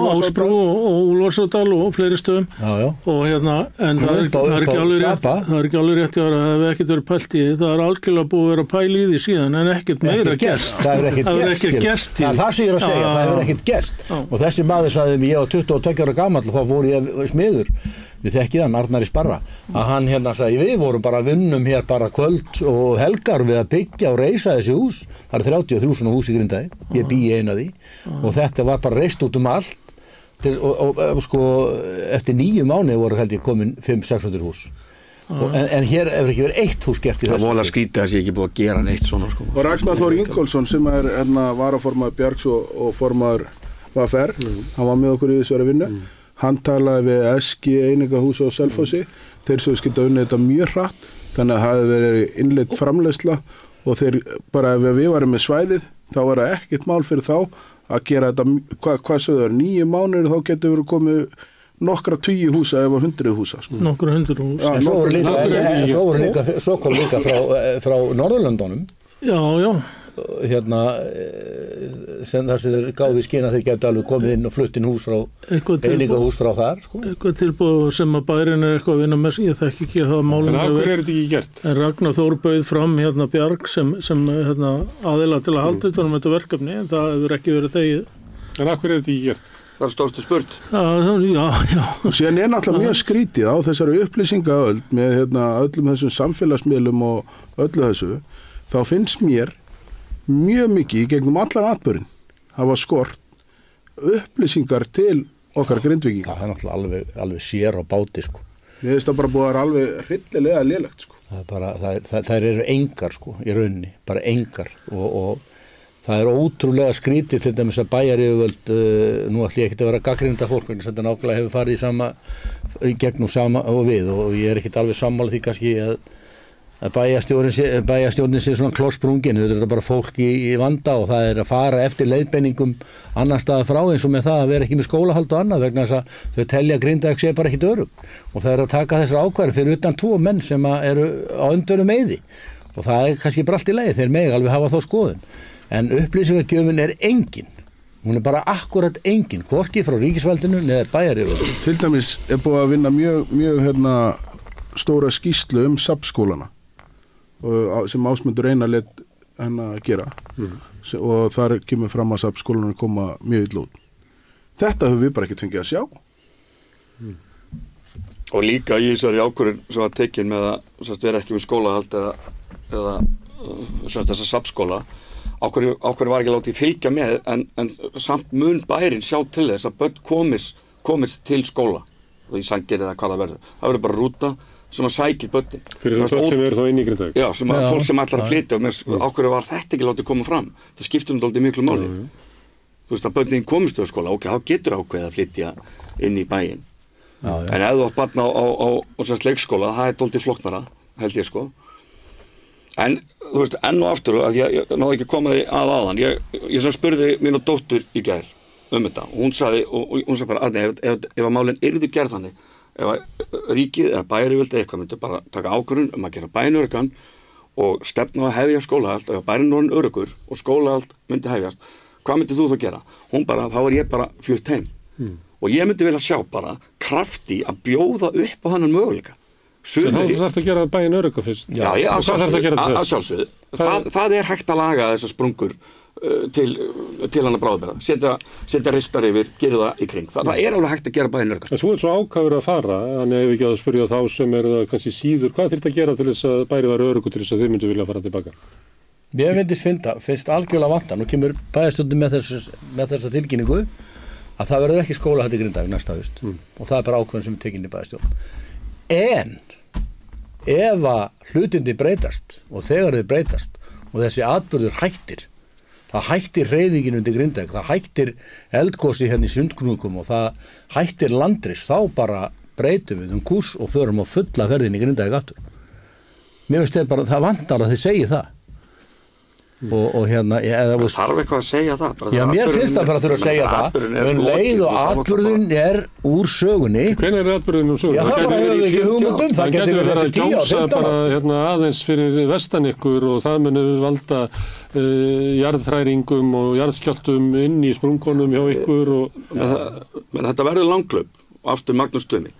Ásbrú og Úlfarsárdal og fleiri stöðum og hérna, en það er ekki alveg rétt að það hefur ekkert verið pælt í það er algjörlega búið að vera pæl í því síðan en ekkert meira gerst það er ekkert gerst það sem ég er að segja, það hefur ekkert gerst og þessi maður sagði mér, ég var 22 ára gamall og þá fór ég smiður við þekkið hann, Arnar í Sparra að hann hérna sagði, við vorum bara vinnum hér bara kvöld og helgar við að byggja og reisa þessi hús, það er 33.000 hús í Grindavík, ég bý einu af því og þetta var bara reist út allt og sko eftir 9 mánuði voru held ég komin 500-600 hús en hér hefur ekki verið eitt hús gert í þessu. Það vola skrítið að sé ekki búið að gera neitt svona sko. Og Ragnar Þór Ingólfsson sem er varaformaður Bjargs og formaður VFR, hann var með okkur í þessari vinnu hann talaði við Eski einingahús á Selfossi, þeir svo skilta unnið þetta mjög hratt, þannig að það hefði verið innleitt framleiðsla og þeir bara ef við varum með svæðið, þá var það ekkert mál fyrir þá að gera þetta, hvað sögðu það, 9 mánuðir þá getur verið komið nokkra 20 húsa eða 100 húsa. Sko. Nokkra 100 húsa. Svo kom líka frá Norðurlöndunum. Já. Hérna sem þar sem þeir gáði skina þeir gæti alveg komið inn og fluttin hús frá einingahús frá þar sko. Eitthvað tilbúð sem að bærin eitthvað að vinna með ég þekki ekki það málum en akkur er þetta ekki gert? En Ragnar Þór bauð fram Bjarg sem aðila til að halda utanum þetta verkefni en það hefur ekki verið þegið en akkur er þetta ekki gert? Það er stórstu spurt Já og síðan er náttúrulega mjög skrítið á þessari upplýsingaöld með öllum þessum samfélagsmiðlum og öllu þessu þá finnst mér mjög mikið í gegnum allan atburðin hafa skort upplýsingar til okkar Grindvíkinga. Það er náttúrulega alveg sér á báti sko. Mér finnst það bara búið að vera alveg hryllilega lélegt sko. Það eru engar sko, í rauninni, bara engar og það er ótrúlega skrítið til dæmis að bæjaryfirvöld, nú ætlum ég ekki að vera gagnrýnda fólk, en þetta nákvæmlega hefur farið í gegnum sama og við og ég er ekkit alveg sammála því kannski að bæjarstjórnin sé svona klossprungin, þetta er bara fólk í vanda og það er að fara eftir leiðbeiningum annar staðar frá eins og með það að vera ekki með skólahald og annað vegna þess að þau telja að Grindavík sé bara ekkit örugg og það er að taka þessar ákvæður fyrir utan 2 menn sem eru á öndunum meiði og það er kannski bara allt í lagi, þeir megi alveg hafa þá skoðun en upplýsingagjöfin er engin, hún er bara akkurat engin, hvorki frá ríkisvaldinu neða bæjaryfirvöldum. Til dæmis er búið að vinna mjög stóra skýrslu SAP-skólana sem Ásmundur Einar lét að gera og þar kemur fram að SAP-skólanum koma mjög illa út. Þetta höfum við bara ekki fengið að sjá. Og líka í þessari ákvörðun sem var tekin með að vera ekki með skólahald eða þessa SAP-skóla ákvörðun var ekki látið fylgja með en samt mun bærin sjá til þess að börn komist til skóla og í Sandgerði eða hvað það verður. Það verður bara rúta sem að sækir börnin. Fyrir það börn sem eru þá inn í Grindavík. Já, fólk sem ætlar að flytja og ákvörðu var þetta ekki látið koma fram. Það skiptir dálítið miklu máli. Þú veist að börnin komist á skóla, þá getur ákveðið að flytja inn í bæinn. En ef þú átt barn á leikskóla, það er dálítið flóknara, held ég sko. En þú veist, enn og aftur, að ég náði ekki að koma því aðan. Ég sem spurði mína dóttur í gær þetta og hún sagði bara að ef að málin yrðu gerð þannig ef ríkið eða bæjaryfirvöld eitthvað myndi bara taka ákvörðun að gera bæinn öruggan og stefna að hefja skólahald ef bæinn orðinn öruggur og skólahald myndi hefjast, hvað myndi þú þá gera? Hún bara, þá er ég bara flutt heim og ég myndi vilja sjá bara krafti að bjóða upp á þannan möguleika. Þá þarf það að gera bæinn örugga fyrst. Já, að sjálfsögðu. Það er hægt að laga þessar sprungur til hann að bráðbera, setja ristar yfir, gera það í kring. Það er alveg hægt að gera bæinn örugga. Þú ert svo ákafur að fara, þannig ef ekki að spyrja þá sem er það kannski síður, hvað þyrfti að gera til þess að bæri var öruggu til þess að þið myndu vilja fara tilbaka? Mér finnst algjörlega vanta, nú kemur bæjarstjórnin með þessa tilkynningu að það verður ekki skólahald í Grindavík næsta haust og það er bara ákvörðun sem er tekin í bæjarstjórn. En ef að hlutinni breytast og þegar þeir breytast og þessi atburður hættir, það hættir hreyfingin undir Grindavík, það hættir eldgosi hérna í Sundknúkum og það hættir landris, þá bara breytum við kúrs og förum á fulla ferðin í Grindavík aftur. Mér finnst bara, það vantar að þið segi það. Og hérna það þarf eitthvað að segja það. Já, mér finnst það bara að þurfa að segja það leið og atburðin er úr sögunni. Hvenær er atburðin úr sögunni? Já, það bara hefur ekki hugmyndum, það getur verið eftir 10 á 15 bara aðeins fyrir vestan ykkur og það muni valda jarðhræringum og jarðskjálftum inn í sprungunum hjá ykkur menn þetta verður langklaup aftur Magnús Tumi.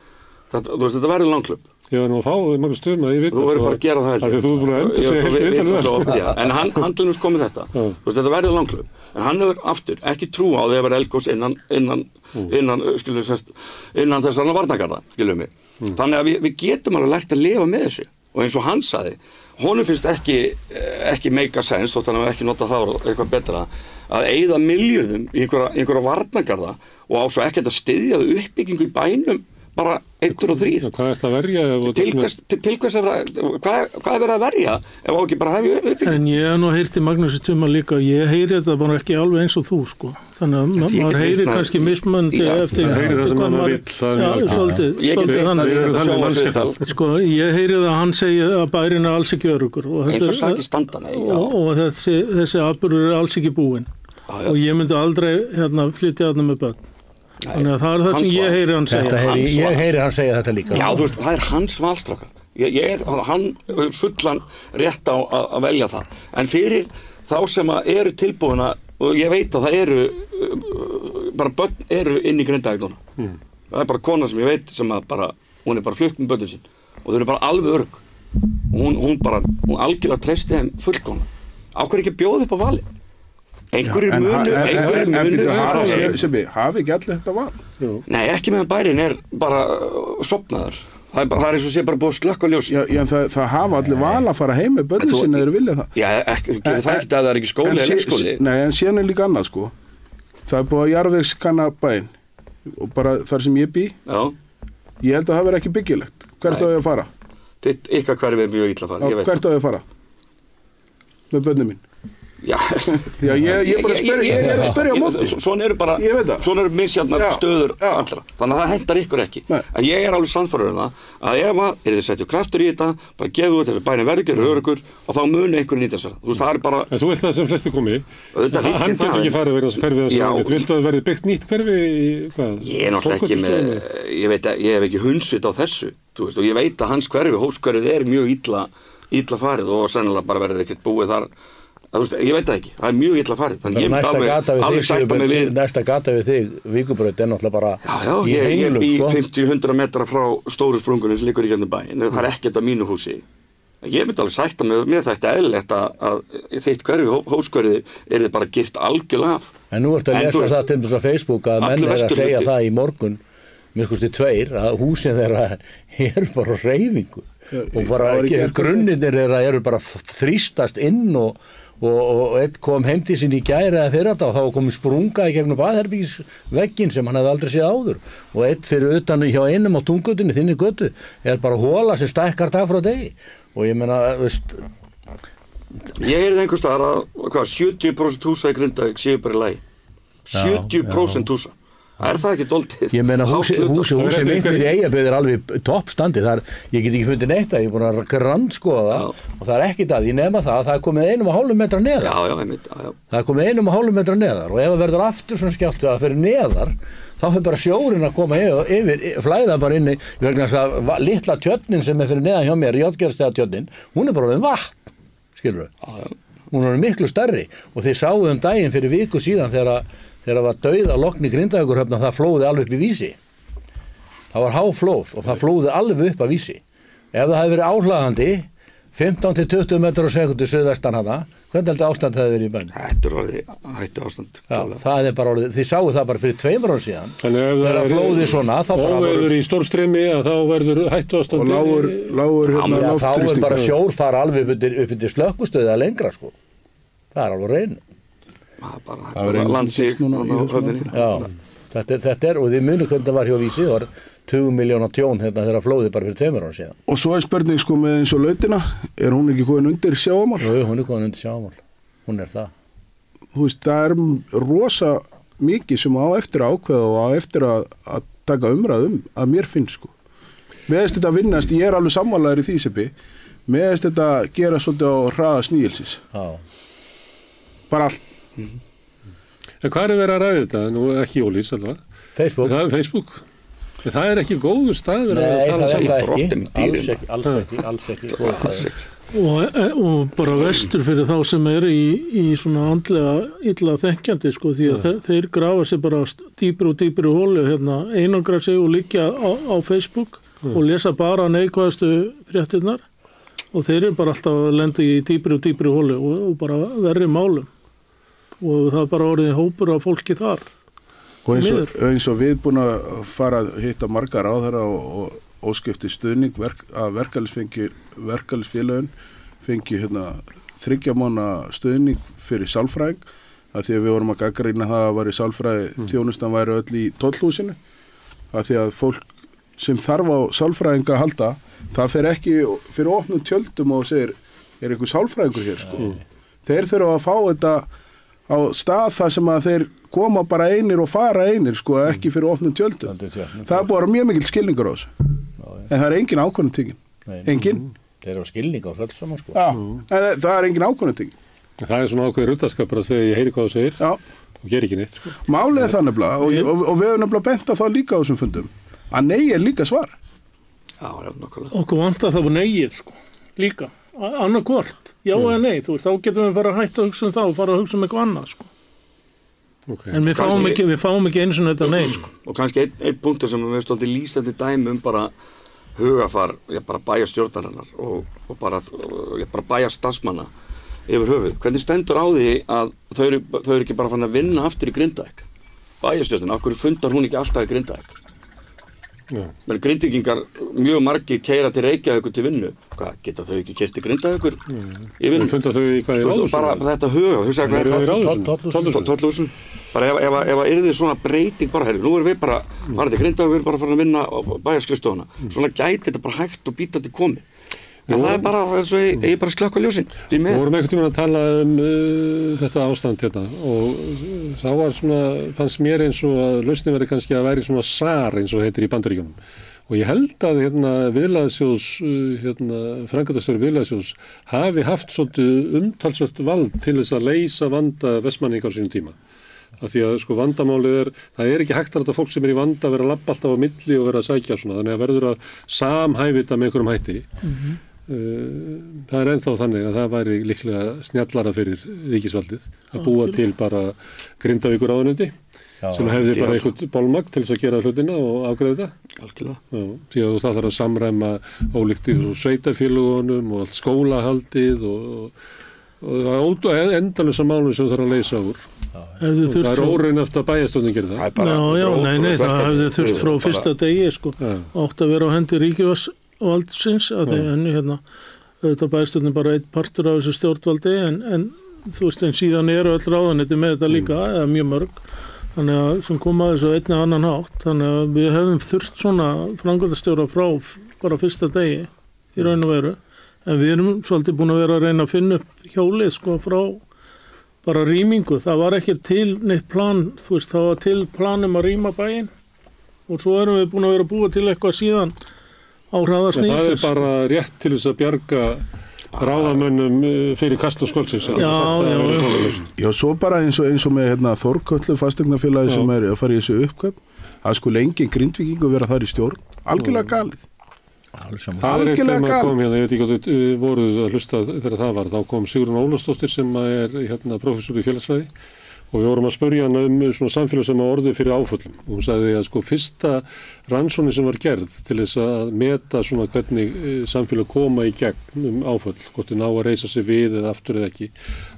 Þetta verður langklaup. Já, nú að fá Magnús Tumi að ég veit það. Þú verður bara að gera það heldur. Þú er búin að enda sig heilt vitt. En hann til nús komið þetta. Þetta verður langklaup. En hann hefur aftur ekki trú á því að vera eldgos innan þessarna varnargarða, skiljum við. Þannig að við getum alveg lært að lifa með þessu. Og eins og hann sagði, honum finnst ekki make a sense, þótt hann hefur ekki notað það eitthvað betra, að eyða milljörðum í einhverja varnargarða og á svo ekkert að styðja uppbyggingu í bænum bara 1 og 3. Hvað er þetta að verja? Til hvers hvað er verið að verja ef á ekki bara hefja uppbyggingu? En ég hef nú heyrti Magnúsi Tuma líka, ég heyri þetta bara ekki alveg eins og þú sko. Þannig að maður heyri kannski mismöndi eftir hvað maður svolítið þannig. Sko, ég heyri það að hann segi að bærin er alls ekki öruggur. Eins og sakir standana. Og þessi atburður er alls ekki búinn. Og ég myndi aldrei flytja þarna með börn. Þannig að það er það sem ég heyri hann segja. Ég heyri hann segja þetta líka. Já, þú veist, það er hans valstrákar. Hann fullan rétt á að velja það. En fyrir þá sem eru tilbúin og ég veit að það eru bara börn eru inn í Grindavík núna. Það er bara kona sem ég veit sem að bara, hún er bara flutt með börnin sín og þau eru bara alveg örugg. Hún algjörlega treysti þeim fullkomna. Á hverju ekki bjóða upp á valið? Einhverjir munur hafi ekki allir þetta val? Nei, ekki meðan bærin er bara sofnaður. Það er eins og sé bara búið að slökkva ljós. Já, en það hafa allir val að fara heim með börnin sinni eða vilja það. Já, gerir það ekkert að það er ekki skóli eða leikskóli. Nei, en síðan er líka annað sko. Það er búið að jarðvegskanna bæinn og bara þar sem ég bý. Já. Ég held að það verði ekki byggilegt. Hvert á ég að fara? ykkar hverfi mjög illa farið, ég veit. Hvert á ég að fara? Með börnum mín? Já, ég bara að spyrja á móti. Svona eru misjafnar stöður allra, þannig að það hentar ykkur ekki. En ég alveg sannfærður að ef þið setju kraftur í þetta, bara gefðu þetta ef bærin verður öruggur og þá muni ykkur nýta sér. Þú veist, það bara... En þú vilt það sem flesti komi, hann getur ekki farið verið þessu hverfi þessu ágætt. Viltu að verði byggt nýtt hverfi í hvað? Ég náttúrulega ekki með, ég hef ekki hundsvit á þessu, þú veist, og ég veit að hans hverfi, Hófskverfið mjög illa farið og sennilega bara verður ekkert búið þar. Ég veit það ekki, það mjög illa farið. Þannig ég alveg sætta mig við... Næsta gata við þig, Víkurbraut, náttúrulega bara í heilum, sko. Ég bý 50-100 metra frá stóru sprungunni sem liggur í gegnum bæinn. Það ekkert að mínu húsi. Ég myndi alveg sætta mig, mér þetta eðlilegt að þitt hverfi, Hófskverfið, þið bara girt algjörlega af. En nú ertu að lesa það til þess að Facebook að menn að segja það í morgun, mér skusti 2, að húsin þeirra bara á hreyfingu. Og bara grunnirnir þeirra bara þrýstast inn og einn kom heim til sín í gær eða fyrir þetta og þá kom sprunga í gegnum baðherbergisvegginn sem hann hefði aldrei séð áður og einn fyrir utan hjá einum á Túngötunni, þinni götu, bara hola sem stækkar dag frá degi og ég meina, veist... Ég heyrði einhvers staðar að 70% húsa í Grindavík séu bara í lagi. 70% húsa. Er það ekki doldið? Ég meina húsið mitt í Eyjafirði alveg toppstandi, ég get ekki fundið neitt að ég er búin að grandskoða það og það ekkert að, ég nefna það að það er komið 1,5 metra neðar. Það er komið 1,5 metra neðar og ef það verður aftur svona skjált að fyrir neðar, þá fyrir bara sjórinn að koma yfir, flæða bara inni, vegna þess að litla tjörnin sem fyrir neðan hjá mér, Játgerðstæðatjörnin, hún bara orðin vatn, skilurðu? Hún er miklu stærri og þið sáuð daginn fyrir viku síðan þegar var dauð að lokni Grindavíkurhöfn það flóði alveg upp í Vísi. Það var háflóð og það flóði alveg upp að Vísi. Ef það hefði verið áhlagandi 15-20 metrar á sekundu suðvestan hana, hvernig heldur ástand það hefði verið í bænum? Þetta er orðið hættu ástand. Já, það er bara orðið, þið sáu það bara fyrir 2 árum síðan. Þegar flóði svona, þá bara... Óveður í stórstreymi að þá verður hættu ástand. Og lágur þá er bara sjór fara alveg upp undir slökkvistöðu að lengra, sko. Það er alveg reyn. Það er landsík núna á höfðinni. Já, þetta og þið munið hvernig það var hjá Vísi, það var 20 miljóna tjón þegar flóði bara fyrir 2 árum síðan. Og svo er spurning sko með eins og lautina, er hún ekki komin undir sjávarmál? Jú, hún er komin undir sjávarmál, hún er það. Þú veist, það er rosa mikið sem á eftir að ákveða og á eftir að taka umræðum að mér finnst sko. Meðist þetta vinnast, ég er alveg sammálaður í því seppi, meðist þetta gera svolítið á hraða sníilsis. Já. Bara allt. En hvað er verið að ræða þetta? Nú ekki Ólís alltaf. Facebook. Það er Facebook. Það er ekki góður staður að tala saman. Nei, alls ekki. Og bara vestur fyrir þá sem í svona andlega illa þekkjandi sko því að þeir grafa sig bara dýpri og dýpri hólu einangra sig og liggja á Facebook og lesa bara neikvæðustu fréttirnar og þeir eru bara alltaf að lenda í dýpri og dýpri hólu og bara verri málum. Og það er bara orðið hópur af fólki þar. Og eins og við búin að fara að hitta margar ráðherra og óskipti stuðning að verkalýsfélögin fengi 3 mánaða stuðning fyrir sálfræðing að því að við vorum að gagnrýna það að var í sálfræði þjónustan væri öll í tollhúsinu að því að fólk sem þarf á sálfræðinga að halda það fer ekki fyrir opnum tjöldum og segir er einhver sálfræðingur hér sko. Þeir þurfa að fá þetta á stað þar sem að þeir koma bara einir og fara einir sko, ekki fyrir opnum tjöldum. Það er búið að vera mjög mikil skilningur á þessu. En það er engin ákvörðun tekin. Engin. Þeir eru á skilning á þessu saman sko. Já, en það er engin ákvörðun tekin. Það er svona ákveður ruddaskapur að þegar ég heyri hvað þú segir og ger ekki neitt sko. Málið er það nefnilega og við höfum nefnilega bent að það líka á þessum fundum. Að nei er líka svar. Já, nokkulega. Okkur vantar það var neið sko, líka. Annarkvort, já eða nei, þú veist, þá getum við bara hægt að hugsa það og fara að hugsa eitthvað annað, sko. Okay. En við fáum ekki eins og þetta nei, sko. Og kannski einn punktur sem við veist alltaf lýsandi dæmi bara hugafar, bara bæjarstjórnarinnar og bara bæjarstarfsmanna yfir höfuð. Hvernig stendur á því að þau eru ekki bara fann að vinna aftur í Grindavík? Bæjarstjórnin, af hverju fundar hún ekki alltaf í Grindavík? Men Grindvíkingar mjög margir keyra til Reykjavíkur til vinnu. Hvað, geta þau ekki keyrt til Grindavíkur í vinnu? Fundar þau í hvað í ráðhúsinu? Bara þetta huga, hugsa hvað Tollhúsinu. Bara ef yrði svona breyting bara, nú erum við bara farið til Grindavíkur, bara farin að vinna á bæjarskrifstofuna. Svona gæti þetta bara hægt og bítandi komið. En það bara, eins og ég bara slökka ljósin. Við vorum einhvern tímann að tala þetta ástand hérna og þá var svona, fannst mér eins og að lausnin verið kannski að væri svona SAR eins og heitir í Bandaríkjunum. Og ég held að viðlagasjóðs, framkvæmdastjóri viðlagasjóðs hafi haft svolítið umtalsvert vald til þess að leysa vanda Vestmanninga á sínum tíma. Af því að sko vandamálið það ekki hægt að þetta fólk sem í vanda að vera að labba alltaf á milli og vera að sækja svona, þannig að verður að samhæfita með einhverjum hætti. Það ennþá þannig að það væri líklega snjallara fyrir ríkisvaldið að búa til bara Grindavíkur ráðuneyti sem hefði bara einhvern bólmagn til þess að gera hlutina og afgreiða þetta. Algjörlega. Því að það þarf að samræma ólíkt í sveitafélagunum og allt skólahaldið og endalösa málum sem þarf að leysa úr. Það óraunhaft að bæjarstjórnin gerir það. Nei, það hefði þurft frá fyrsta degi átt að vera á hendi ríkisvaldsins en auðvitað bæjarstjórnin bara einn partur af þessu stjórnvaldi en þú veist en síðan eru öll ráðuneyti með þetta líka eða mjög mörg þannig að sem kom að þessu einn eða annan hátt þannig að við hefðum þurft svona framkvæmdastjóra frá bara fyrsta degi í raun og veru en við erum svolítið búin að vera að reyna að finna upp hjólið frá bara rýmingu, það var ekki til neitt plan, þú veist, það var til planum að rýma bæinn og svo erum við búin að vera að búa til eitthvað síðan á hraða snýðsins. Það bara rétt til þess að bjarga ráðamönnum fyrir kast og sköldsins. Já, svo bara eins og með Þórköllu fasteignafélagi sem að fara í þessu uppkaup, að skulle engin Grindvíkingur vera þar í stjórn, algjörlega galið. Það eitt sem að kom ég veit ekki hvort voruð að hlusta þegar það var, þá kom Sigrún Ólafsdóttir sem prófessor í félagsfræði og við vorum að spyrja hana svona samfélag sem að orði fyrir áföllum og hún sagði að fyrsta rannsóknin sem var gerð til þess að meta svona hvernig samfélag koma í gegn áföll, hvort þið ná að reisa sig við eða aftur eða ekki,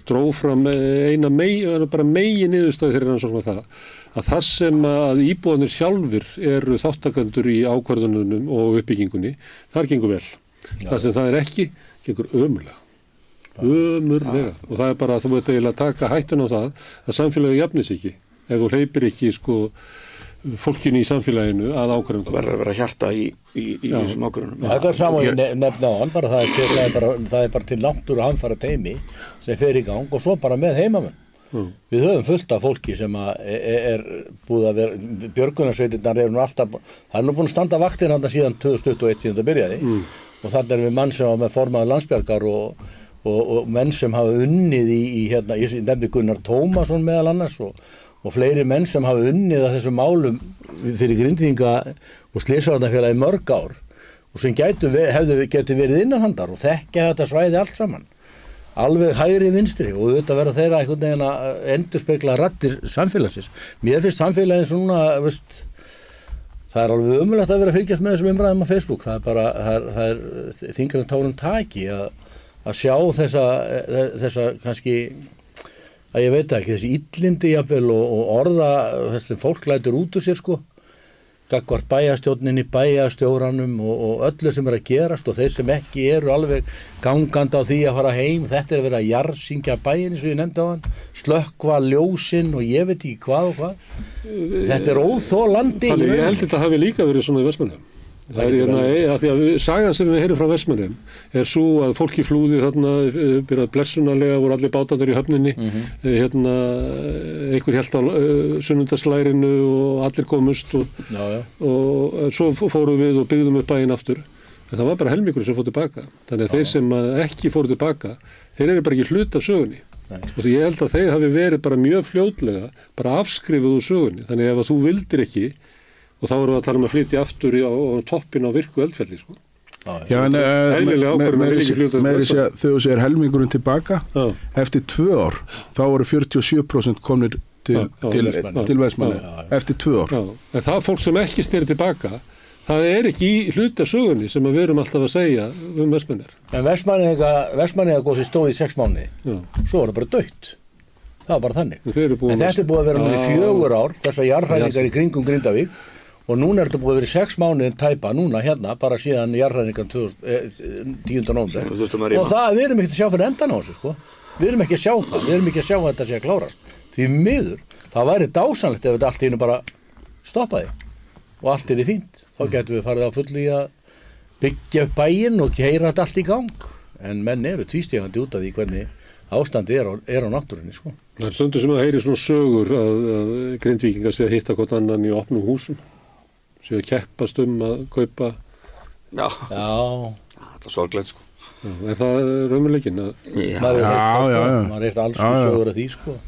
dró fram bara megin niðurstaði þeirra rannsóknar að þar sem að íbúðanir sjálfur eru þáttakendur í ákvarðunum og uppbyggingunni, þar gengur vel. Það sem það ekki, gengur ömurlega. Og það bara að þú veit eiginlega taka hættun á það að samfélagi jafnis ekki. Ef þú hleypir ekki fólkinu í samfélaginu að ákvarðunum. Það verður að vera hjarta í þessum ákvarðunum. Þetta sama ég nefna á hann, það er bara til náttúru hamfara teymi sem fer í gang og svo bara með heimamenn. Við höfum fullt af fólki sem er búið að vera, björgunarsveitirnar eru nú alltaf, það er nú búin að standa vaktin hann síðan 2021 síðan það byrjaði og þannig er við mann sem var með formaður Landsbjargar og menn sem hafa unnið ég nefndi Gunnar Tómasson meðal annars og fleiri menn sem hafa unnið að þessum málum fyrir Grindvíkinga og Slysavarnafélagi mörg ár og sem getur verið innanhandar og þekkja þetta svæði allt saman. Alveg hægri vinstri og auðvitað verða þeirra einhvern veginn að endurspegla raddir samfélagsins. Mér finnst samfélagin svona, það er alveg ömurlegt að vera að fylgjast með þessum umræðum á Facebook. Það er þyngra en tárum taki að sjá þessa kannski, að ég veit ekki, þessi illindi jafnvel og orða þess sem fólk lætur út úr sér gagnvart bæjarstjórninni, bæjarstjóranum og öllu sem að gerast og þeir sem ekki eru alveg gangandi á því að fara heim, þetta verið að jarðsyngja bæinn eins og ég nefndi á hann, slökkva ljósinn og ég veit ekki hvað og hvað. Þetta óþolandi. Ég held þetta hafi líka verið svona í Vestmannheim. Það að því að sagan sem við heyrum frá Vestmannheim svo að fólki flúði þarna byrjað blessunarlega voru allir bátarnir í höfninni einhver hélt á sunnundaslærinu og allir komust og svo fórum við og byggðum upp bæinn aftur en það var bara helmingur sem fór tilbaka þannig að þeir sem ekki fóru tilbaka þeir eru bara ekki hlut af sögunni og því ég held að þeir hafi verið bara mjög fljótlega bara afskrifuð úr sögunni þannig ef að þú vildir ekki og þá erum við að tala að flytja aftur á toppin á virku eldfelli Já, en með þess að þegar þú segir helmingurinn tilbaka eftir 2 ár þá voru 47% komnir til Vestmannaeyja eftir 2 ár en það fólk sem ekki sneri tilbaka það ekki í hluta sögunni sem við erum alltaf að segja Vestmannaeyjar En Vestmannaeyja gósi stóð í 6 mánuði svo var það bara dautt það var bara þannig en þetta er búið að vera núna í 4 ár þessar jarðhræringar í kringum Grindavík og núna þetta búið að vera 6 mánuðin tæpa núna hérna bara síðan jarðhræringan 10. nóvember og það við erum ekki að sjá fyrir endan á þessu við erum ekki að sjá það, við erum ekki að sjá að þetta sé að klárast því miður, það væri dásanlegt ef þetta allt í einu bara stoppaði og allt fínt, þá getum við farið á fullu í byggja upp bæinn og keyra þetta allt í gang en menn eru tvístígandi út af því hvernig ástandi er á náttúrunni sko. Það er stundu sem að heyri svona sögur að Grindvíkingar sé að hitta hvort annan í opnum húsum sé að keppast að kaupa Já, það er sorglegt sko. Er það raunveruleikinn? Maður heilt alls sögur af því sko.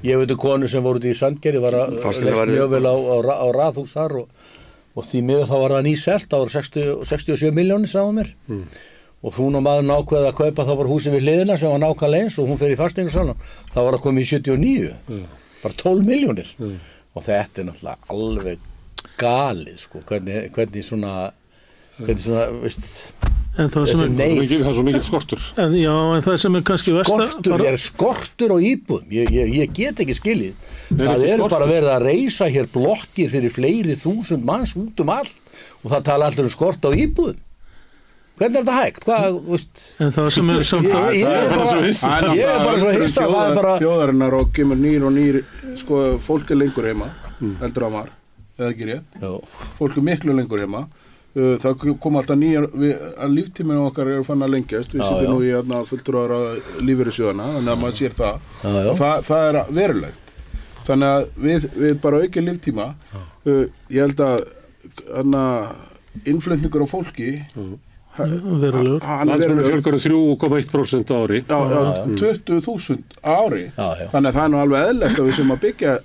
Ég veit konu sem voru út í Sandgerði var að lest mjög vel á raðhús þar og því miður þá var það nýselt ára 67 milljónir sagði mér og hún og maður ákveði að kaupa þá var húsið við hliðina sem var nákvæmlega eins og hún fer í fasteignasalan þá var það komið í 79 bara 12 milljónir og þetta er náttúrulega alveg galið sko hvernig svona veist en það sem það er svo mikill skortur en það sem er kannski skortur á íbúðum ég get ekki skilið það er bara verið að reisa hér blokkir fyrir fleiri þúsund manns út allt og það tala allur skort á íbúðum hvernig er þetta hægt? Hvað, veist en það sem er samt ég er bara svo hissa þjóðarinnar og kemur nýr sko fólk er lengur heima heldur að var eða ekki rétt fólk er miklu lengur heima það kom alltaf nýjar að líftíminu okkar eru fann að lengjast við sittum nú í fulltrúar að lífeyrissjóðana þannig að maður sér það það er verulegt þannig að við bara auki líftíma ég held að innflutningur á fólki verulegur landsmennu fjölgar 3,1% ári 20.000 ári þannig að það er nú alveg eðlilegt að við sem að byggja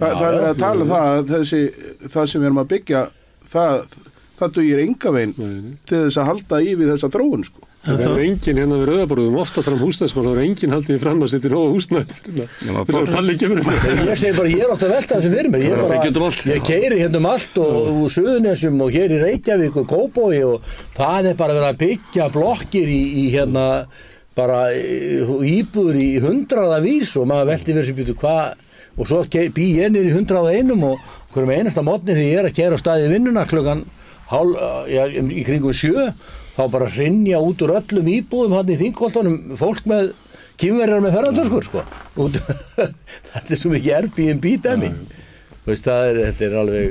það er að tala um það það sem við erum að byggja það dugir enga veginn til þess að halda í við þessa þróun sko. Það er enginn hérna við Rauðaborðum ofta fram húsnæðismál, það er enginn haldið fram að setja nóga húsnæði fyrir að tala ekki fyrir Ég segi bara, ég er átt að velta þessu fyrir mér ég keyri hérna allt og Suðurnesjum og hér í Reykjavík og Kópavogi og það er bara verið að byggja blokkir í hérna bara íbúður í 100 og maður velti verið sem býtu hvað og svo bý ég niður í 101 og hverjum einasta mótni þegar ég er að keyra á staði vinnuna klukkan í kringum 7 þá bara hrynja út úr öllum íbúðum hann í Þingholtunum fólk með kynverjar með ferðartöskur sko. Þetta er svo mikið Airbnb dæmi þetta er alveg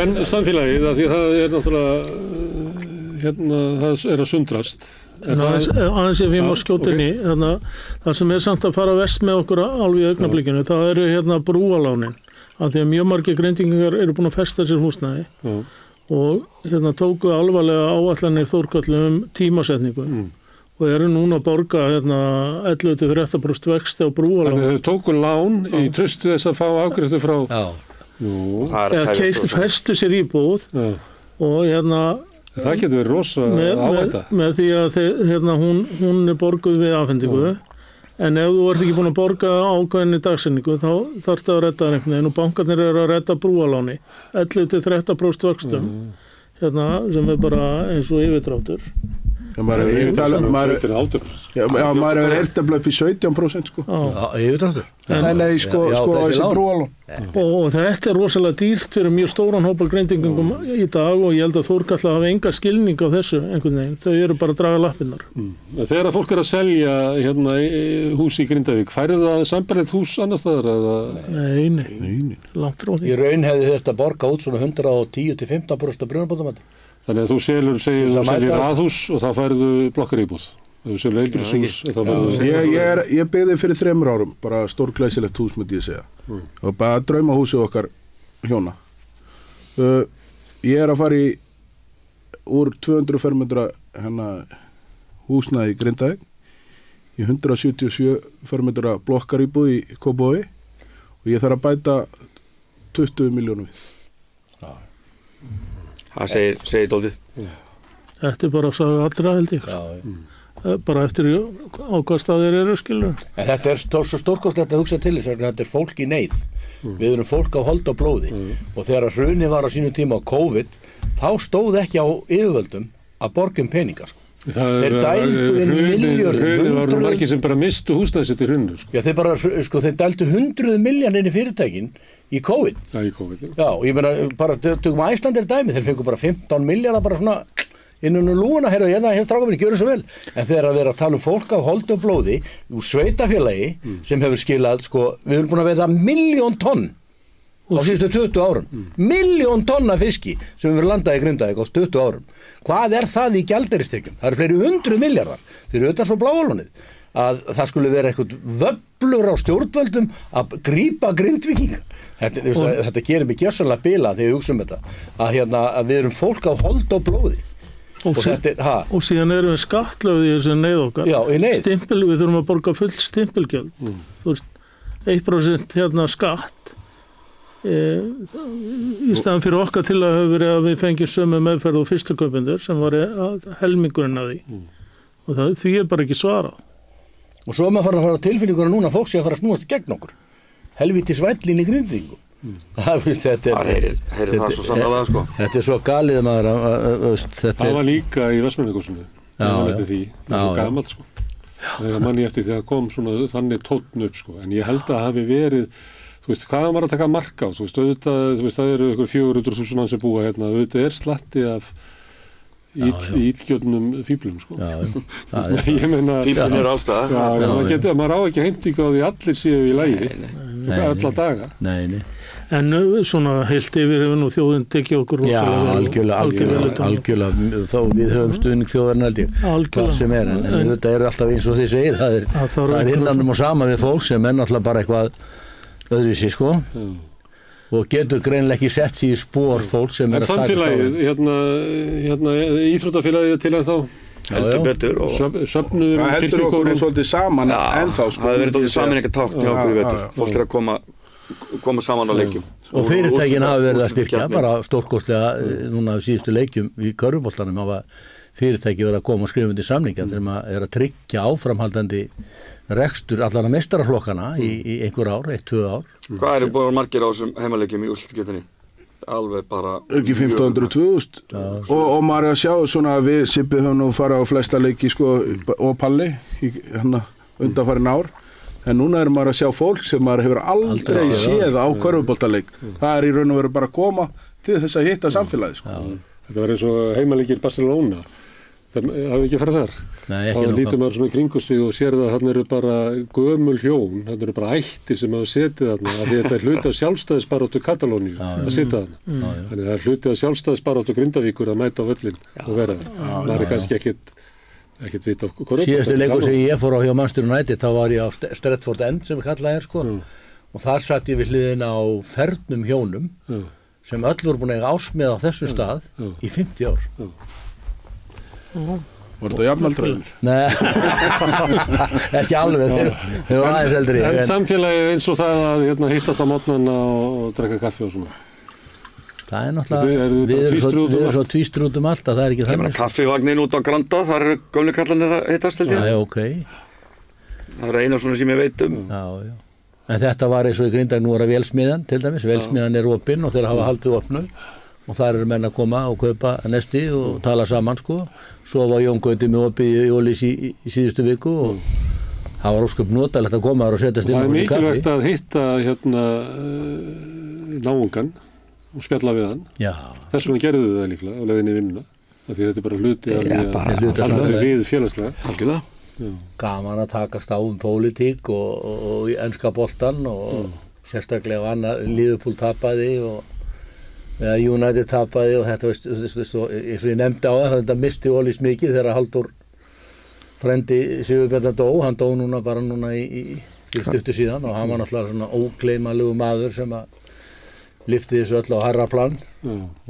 en samfélagið því það er náttúrulega hérna það er að sundrast aðeins ef ég má skjóta inn í það sem er samt að fara vest með okkur alveg í augnablikinu það eru hérna brúalánin af því að mjög margir Grindvíkingar eru búin að festa sér húsnæði og hérna tóku alvarlega áætlanir Þórkötlu tímasetningu og eru núna að borga hérna 11-13% vexti á brúalán þannig að þau tóku lán í trausti þess að fá afgreiðslu frá eða festu sér íbúð og hérna það getur verið rosa áhætta með því að hérna, hún er borguð við afhendingu en ef þú ert ekki búin að borga ákveðinni dagsetningu þá þarftu að redda einhvern veginn og bankarnir eru að redda brúaláni 11-13% vöxtum hérna sem er bara eins og yfirdráttur maður hefur ertabla upp í 17% sko yfirdráttur nei sko þessi brúalán og þetta er rosalega dýrt fyrir mjög stóran hópa Grindvíkingum í dag og ég held að Þórkatla hafa enga skilning á þessu einhvern veginn, þau eru bara að draga lappirnar Þegar að fólk er að selja hérna, hús í Grindavík, færið það sambarlegt hús annars staðar eða? Nei, langt frá því Í raun hefði þetta borga út svona 110-15% brunabótamati Þannig að þú selur raðhús og þá færðu blokkar íbúð Þú selur heilbrigðishús Ég byggði fyrir 3 árum bara stórglæsilegt hús myndi ég segja og bara draumahúsið okkar hjóna Ég er að fara úr 200 fermetra húsnæði í Grindavík í 177 fermetra blokkar íbúð í Kópavogi og ég þarf að bæta 20 milljónum við Það segir dótið. Þetta er bara að sagja allra held ég. Bara eftir á hvað staðir eru skilur. En þetta er svo stórkostlegt að hugsa til þess að þetta er fólk í neyð. Við erum fólk á hold og blóði og þegar hrunið var á sínum tíma á COVID þá stóð ekki á yfirvöldum að borga peninga sko. Þeir dældu inn milljörðum. Hrunið var margir sem bara mistu húsnæði sitt í hruninu sko. Já þeir bara þeir dældu 100 milljónir inn í fyrirtækin í COVID. Já, í COVID. Já, ég meina bara tökum Æslandir dæmi, þeir fengu bara 15 milljarða bara svona innan lúuna, hérna stráka minni, gjörðu svo vel. En þegar að vera að tala fólk af holdi og blóði úr sveitafélagi sem hefur skilað, sko, við erum búin að veiða 1.000.000 tonn á síðustu 20 árum. Milljón tonna fiski sem hefur landað í Grindavík á 20 árum. Hvað er það í gjaldeyristekjum? Það eru fleiri 100 milljarðar fyrir utan svo Bláalónið. Að það skulle vera eitthvað vöflur á stjórnvöldum að grípa Grindvíkinga. Þetta gerir mig gjörsamlega bila þegar ég hugsa þetta. Að við erum fólk á hold og blóði. Og síðan erum við skattlögð í þessu neyð okkar. Já, í neyð. Við þurfum að borga full stimpilgjöld. Þú veist, 1% skatt. Í staðan fyrir okkar til að hafa verið að við fengjum sömu meðferð og fyrstu kaupendur sem var helmingurinn af því. Og því bara ekki svarað. Og svo maður fara tilfinninguna núna fólk sé að fara að snúast gegn okkur. Helvítis vællin í Grindvíkingum. Þetta er svo galið maður það var líka í Vestmannakosinu það var gamalt sko það manni eftir því að kom svona þannig tónn upp sko en ég held að hafi verið þú veist hvað var að taka mark á þú veist það eru ykkur 400.000 mann sem búa hérna auðvitað slatti af ílgjötnum fíblum sko ég meina fíblin eru allstað maður á ekki heimtingu á því allir séu í lagi alla daga en svona heilt yfir hefur nú þjóðin tekið okkur algjörlega þá við höfum stuðning þjóðarinn held ég hvað sem en þetta er alltaf eins og þið segir það er innanum og sama við fólk sem er alltaf bara eitthvað öðruvísi sko og getur greinlega ekki sett sig í spór fólk sem er að samfélagið hérna íþróttafélagið til að þá heldur betur og söfnuður það heldur okkur svolítið saman ennþá sko það verður saman eitthvað tákn hjá okkur í vetur fólk er að koma saman á leikjum og fyrirtækin hafa verið að styrkja bara stórkostlega núna á síðustu leikjum í körfuboltanum hafa fyrirtæki verið að koma og skrifa undir samninga þegar maður er að tryggja áframhaldandi rekstur allan að meistaraflokkana í einhver ár, 1-2 ár. Hvað eru búin margir á þessum heimaleikjum í úrslitakeppninni? Alveg bara ekki 1500-2000 og maður er að sjá svona að við Sibbi höfum nú farið á flesta leiki sko og Palli undanfarin ár en núna er maður að sjá fólk sem maður hefur aldrei séð á körfuboltaleik það er í raun og veru bara að koma til þess að hitta samfélagið sko. Þetta var eins og heimaleikir Barcelona það hafi ekki farið þar þá lítur maður svona í kringu sig og sér það að þarna eru bara gömul hjón þarna eru bara ættir sem hafa setið þarna af því þetta er hluti af sjálfstæðisbaráttu Katalóníu að sitja þarna þannig það er hluti af sjálfstæðisbaráttu Grindavíkur að mæta á völlin og vera þar það er kannski ekkit vita af hvað síðastu leikur sem ég fór á hjá Manchester United þá var ég á Stretford End sem við kallaði sko og þar satt ég við hliðina á fernum hjónum sem öll voru búin að eiga ársmið á þessu stað í 50 ár Var þetta jafnaldræðir? Nei, ekki alveg þeir voru aðeins eldri en samfélagið eins og það að hittast á mótnana og drekka kaffi og svona það er náttúrulega við erum svo tvístur út allt að það er ekki þannig. Ég meina kaffivagnin út á Granda, þar eru gömlu kallanir að hittast held ég. Já, ok. Það er eina svona sem ég veit um. Já. En þetta var eins og í Grindavík nú Vélsmiðjan til dæmis, Vélsmiðjan er opinn og þeir hafa haldið opnu og þar eru menn að koma og kaupa nesti og tala saman sko. Svo var Jón Gauti með opið í Ólís í síðustu viku og það var ósköp notalegt að koma þar og setjast inn og kaffi. Það er mikilvægt að hitta náungan og spjalla við hann. Já. Þess vegna gerðu það líklega á leiðinni í vinnuna. Af því þetta er bara hluti af að halda sig við félagslega. Algjörlega. Gaman að takast á pólitík og í enska boltan og sérstaklega annað Liverpool tapaði eða United tapaði og þetta eins og ég nefndi á það þetta misti Ólís mikið þegar Halldór frendi Sigurbjarnar dó, hann dó núna í stuttu síðan og hann var náttúrulega svona ógleymanlegu maður sem að lyfti þessu öll á hærra plan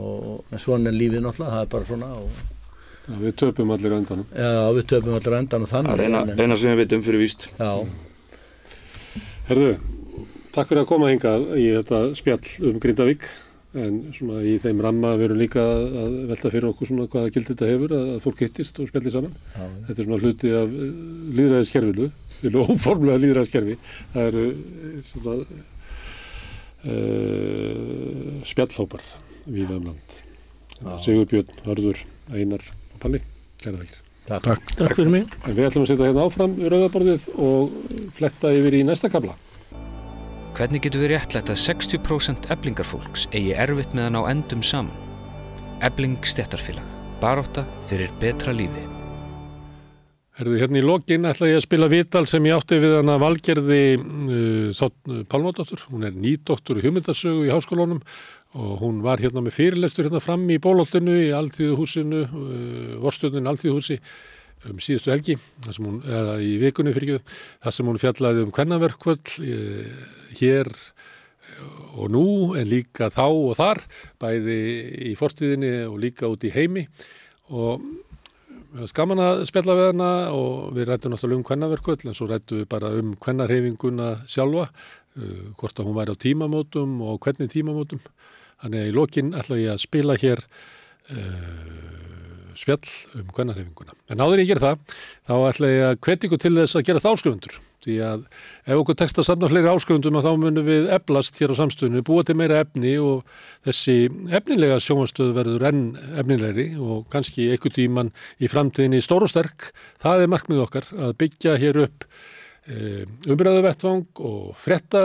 og svona er lífið náttúrulega, það er bara svona við töpum allir endanum. Já, við töpum allir endanum þannig. Það er eina sem við veitum fyrir víst. Já. Herðu, takk fyrir að koma hingað í þetta spjall Grindavík en svona í þeim ramma við erum líka að velta fyrir okkur svona hvaða gildi þetta hefur að fólk hittist og spjalli saman. Já. Þetta er svona hluti af lýðræðiskerfinu, óformlega lýðræðiskerfi. Það eru svona spjallhópar víða land. Sigurbjörn, Hörður, Einar og Palli, kæra þakkir. Takk fyrir mig. En við ætlum að setja hérna áfram í rauðaborðið og fletta yfir í næsta kafla. Hvernig getur við réttlætt að 60% Eflingarfólks eigi erfitt með að ná endum saman? Efling stéttarfélag, barátta fyrir betra lífi. Herðu, hérna í lokin ætla ég að spila viðtal sem ég átti við hana Valgerði Pálmadóttur. Hún er nýdoktor í hugmyndasögu í Háskólanum og hún var hérna með fyrirlestur hérna fram í Bólholtinu í Alþýðuhúsinu, Vorstjörnin Alþýðuhúsi síðustu helgi, eða í vikunni þar sem hún fjallaði kvennaverkvöll hér og nú en líka þá og þar, bæði í fortíðinni og líka út í heimi og við varst gaman að spjalla við hana og við rættum náttúrulega kvennaverkvöll en svo rættum við bara kvennarhreyfinguna sjálfa, hvort að hún væri á tímamótum og hvernig tímamótum. Þannig að í lokin ætla ég að spila hér spjall kvennarhreyfinguna. En áður ég gera það, þá ætla ég að hvetja ykkur til þess að gerast áskrifundur. Því að ef okkur tekst að safna fleiri áskrifundum þá munum við eflast hér á Samstöðinni, búa til meira efni og þessi efnilega sjónvarpsstöð verður enn efnilegri og kannski einhvern tímann í framtíðinni stór og sterk. Það er markmið okkar að byggja hér upp umræðuvettvang og fréttastöð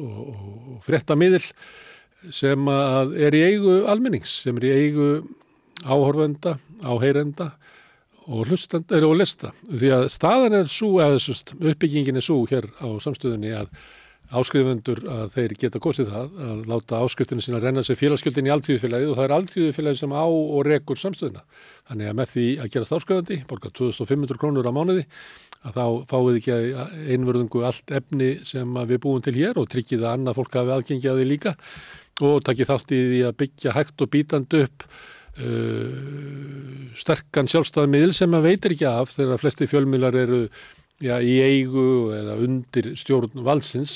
og fréttamiðil sem að er í eigu almennings, sem er í eigu áhorfenda, áheyrenda og hlustenda og lista. Því að staðan er svo, eða uppbyggingin er svo hér á Samstöðinni að áskrifendur að þeir geta kosið það að láta áskriftinu sína renna sér félagsgjöldin í Alþýðufélagið og það er Alþýðufélagið sem á og rekur Samstöðina. Þannig að með því að gerast áskrifandi, borga 2.500 krónur á mánuði, að þá fáið ekki einvörðungu allt efni sem við búum til hér og tryggið að annað fólk hafi aðgengi að því líka og takið þátt í því að byggja hægt og bítandi upp sterkan sjálfstæðan miðil sem að veitir ekki af þegar flesti fjölmiðlar eru í eigu eða undir stjórn valdsins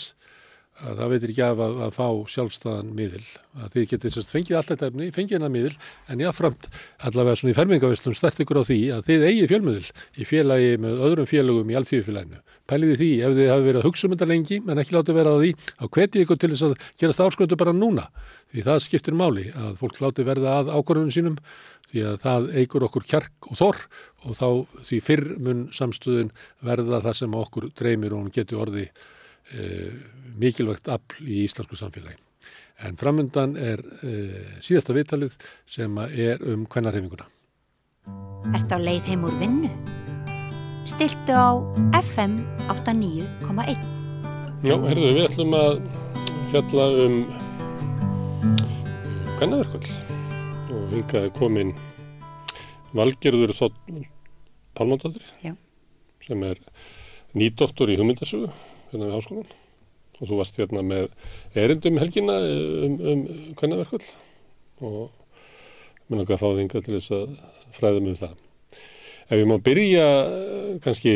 að það veitir ekki af að fá sjálfstæðan miðil. Að þið getið fengið allt þetta efni, fengið hennar miðil, en jáfnframt allavega svona í fermingavislum stert ykkur á því að þið eigið fjölmiðil í félagi með öðrum félögum í Alþýðufélaginu. Pæliði því ef þið hafi verið að hugsa þetta lengi, en ekki látið vera að því, þá hvetið ykkur til þess að gerast áskrifendur bara núna. Því það skiptir máli að fólk látið verða að ákvörðunum sínum, því að það eykur okkur kjark og þor og þá því fyrr mun Samstöðin verða það sem okkur dreymir og hún geti orði mikilvægt afl í íslensku samfélagi. En framundan er síðasta viðtalið sem er kvennarhreyfinguna. Ertu á leið heim úr vinnu? Stilltu á FM 89,1. Já, herðu, við ætlum að fjalla kvennaverkvöll og hingað er komin Valgerður Pálmadóttir sem er nýdoktor í hugmyndasögu hérna við Háskólann og þú varst hérna með erindum helgina kvennaverkvöll og mér langar að fá þig hingað til þess að fræða mig það. Ef ég má byrja kannski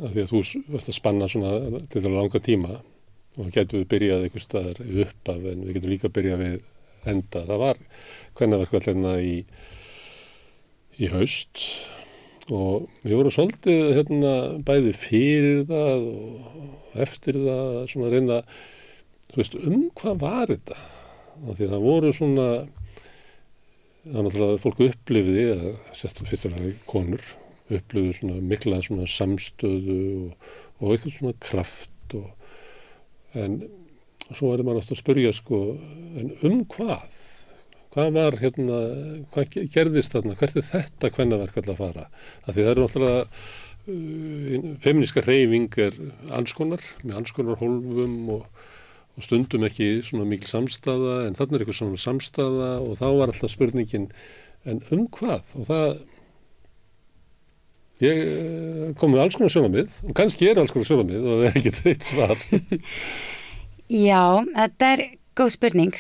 af því að þú varst að spanna svona til það langa tíma og getum við byrjað einhvers staðar uppaf en við getum líka byrjað við enda. Það var kvennaverkvöll hérna í haust og við vorum svolítið hérna bæði fyrir það og eftir það svona að reyna, þú veist, hvað var þetta? Af því að það voru svona, það náttúrulega fólk upplifði, eða fyrst og fremst konur, upplifði svona mikla svona samstöðu og eitthvað svona kraft en svo er maður alltaf að spyrja sko, en hvað? Hvað var hérna, hvað gerðist þarna, hvert er þetta kvennaverkvöll að fara? Af því það eru náttúrulega femíníska hreyfing er alls konar, með alls konar hólfum og stundum ekki svona mikil samstaða, en þarna er eitthvað svona samstaða og þá var alltaf spurningin, en hvað? Og það, ég kom með alls konar sjónarmið, og kannski alls konar sjónarmið og það er ekki þeitt svar. Já, þetta er góð spurning.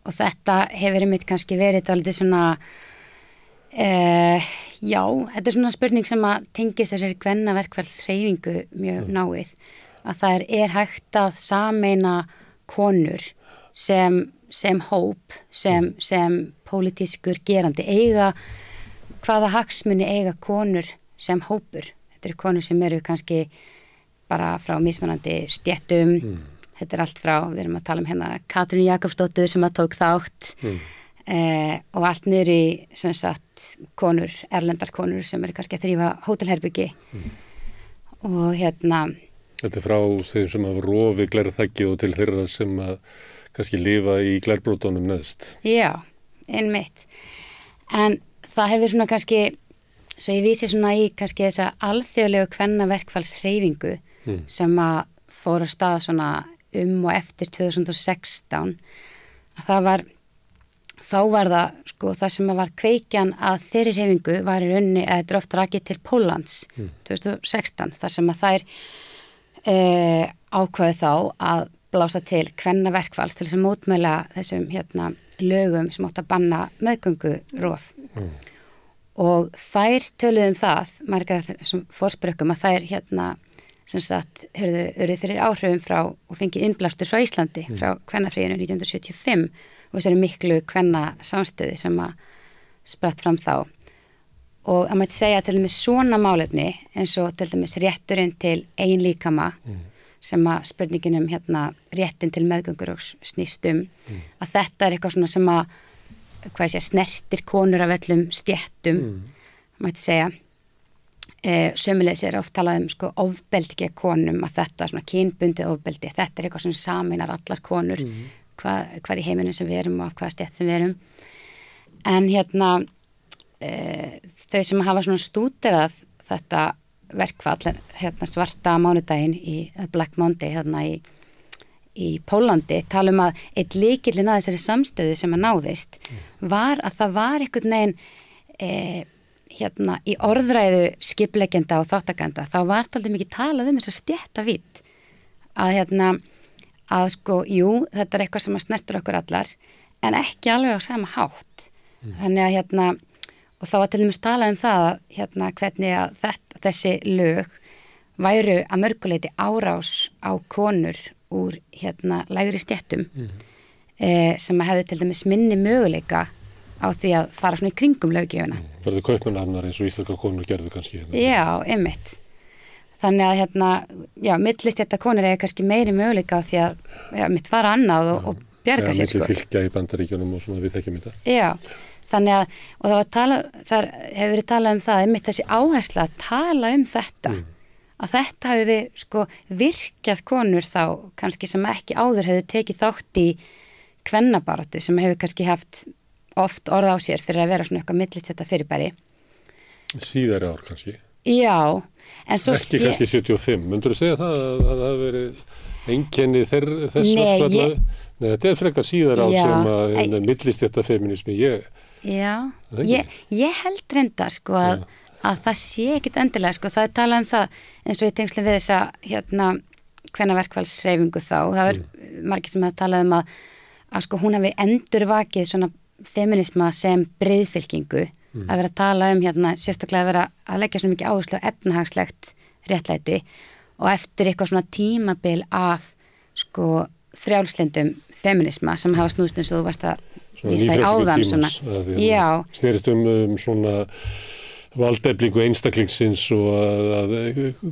Og þetta hefur einmitt kannski verið aldrei svona, já, þetta er svona spurning sem að tengist þessari kvennaverkfallshreyfingu mjög náið. Að það er hægt að sameina konur sem hóp, sem pólitískur gerandi, hvaða hagsmuni eiga konur sem hópur. Þetta eru konur sem eru kannski bara frá mismunandi stéttum, þetta er allt frá, við erum að tala hérna Katrínu Jakobsdóttur sem að tók þátt og allt niður í sem sagt konur, erlendar konur sem eru kannski að þrífa hótelherbyggi og hérna. Þetta er frá þeim sem hafa rofi glerþeggi og til þeirra sem að kannski lifa í glerbrotunum neðst. Já, einmitt. En það hefur svona kannski svo ég vísi svona í kannski þessa alþjóðlegu kvennaverkfallshreyfingu sem að fór að stað svona og eftir 2016 að þá var það sko það sem var kveikjan að þeirri hreyfingu var í rauninni eða þetta er oft rakið til Póllands 2016 þar sem að þær ákveðu þá að blása til kvennaverkfalls til þess að mótmæla þessum lögum sem átt að banna meðgöngurof og þær töluðu það margar þessum fórspörkum að þær sem sagt urðu fyrir áhrifum frá og fengið innblástur frá Íslandi frá kvennafríinu 1975 og þessari miklu kvennasamstöði sem að spratt fram þá og að maður segja til dæmis svona málefni eins og til dæmis rétturinn til eigin líkama sem að spurningin réttin til meðgöngur og snýst að þetta er eitthvað svona sem að snertir konur af öllum stéttum maður segja sömulegis er oft talað sko ofbeldi gegn konum að þetta svona kynbundið ofbeldi þetta er eitthvað sem sameinar allar konur hvar í heiminum sem við erum og hvaða stétt sem við erum en þau sem hafa svona stúderað þetta verkfall svarta mánudaginn í Black Monday í Pólandi tala að eitt lykillinn að þessari samstöðu sem að náðist var að það var einhvern veginn í orðræðu skiplegjenda og þáttakenda þá var taldið mikið talað þess að stétta vitt að sko, jú, þetta er eitthvað sem að snertur okkur allar en ekki alveg á sama hátt þannig að og þá var til dæmis talað það hvernig að þessi lög væru að mörguleiti árás á konur úr lægri stéttum sem að hefði til dæmis minni möguleika á því að fara svona í kringum löggjöfuna. Verður kaupmannahafnar eins og íslenska konur gerðu kannski. Já, einmitt. Þannig að millistétta konur eiga kannski meiri möguleika á því að mitt fara annað og bjarga sér sko. Milli fylgja í Bandaríkjunum og svona við þekkjum þetta. Já, þannig að og þar hefur verið talað það einmitt þessi áhersla að tala þetta að þetta hefur við sko virkjað konur þá kannski sem ekki áður hefur tekið þátt í kvennabaráttu sem hefur kannski haft oft orð á sér fyrir að vera svona eitthvað millistétta fyrirbæri. Síðari ár kannski. Já, en svo ekki kannski 75, myndur þú segja það að það hafi verið einkenni þess verkfalla? Nei, þetta er frekar síðar ár sem að millistétta feminismi Já, ég held reyndar sko að það sé ekkit endilega sko, það er talað það eins og í tengslum við þessa kvennaverkfallshreyfingu þá, það er margir sem hafa talað að sko hún hafi endurvakið svona feminisma sem breiðfylkingu að vera að tala sérstaklega að vera að leggja svona mikið áherslu á efnahagslegt réttlæti og eftir eitthvað svona tímabil af sko frjálslyndum feminisma sem hafa snúst eins og þú varst að vísa í áðan svona. Já. Snerist svona valdeflingu einstaklingsins og að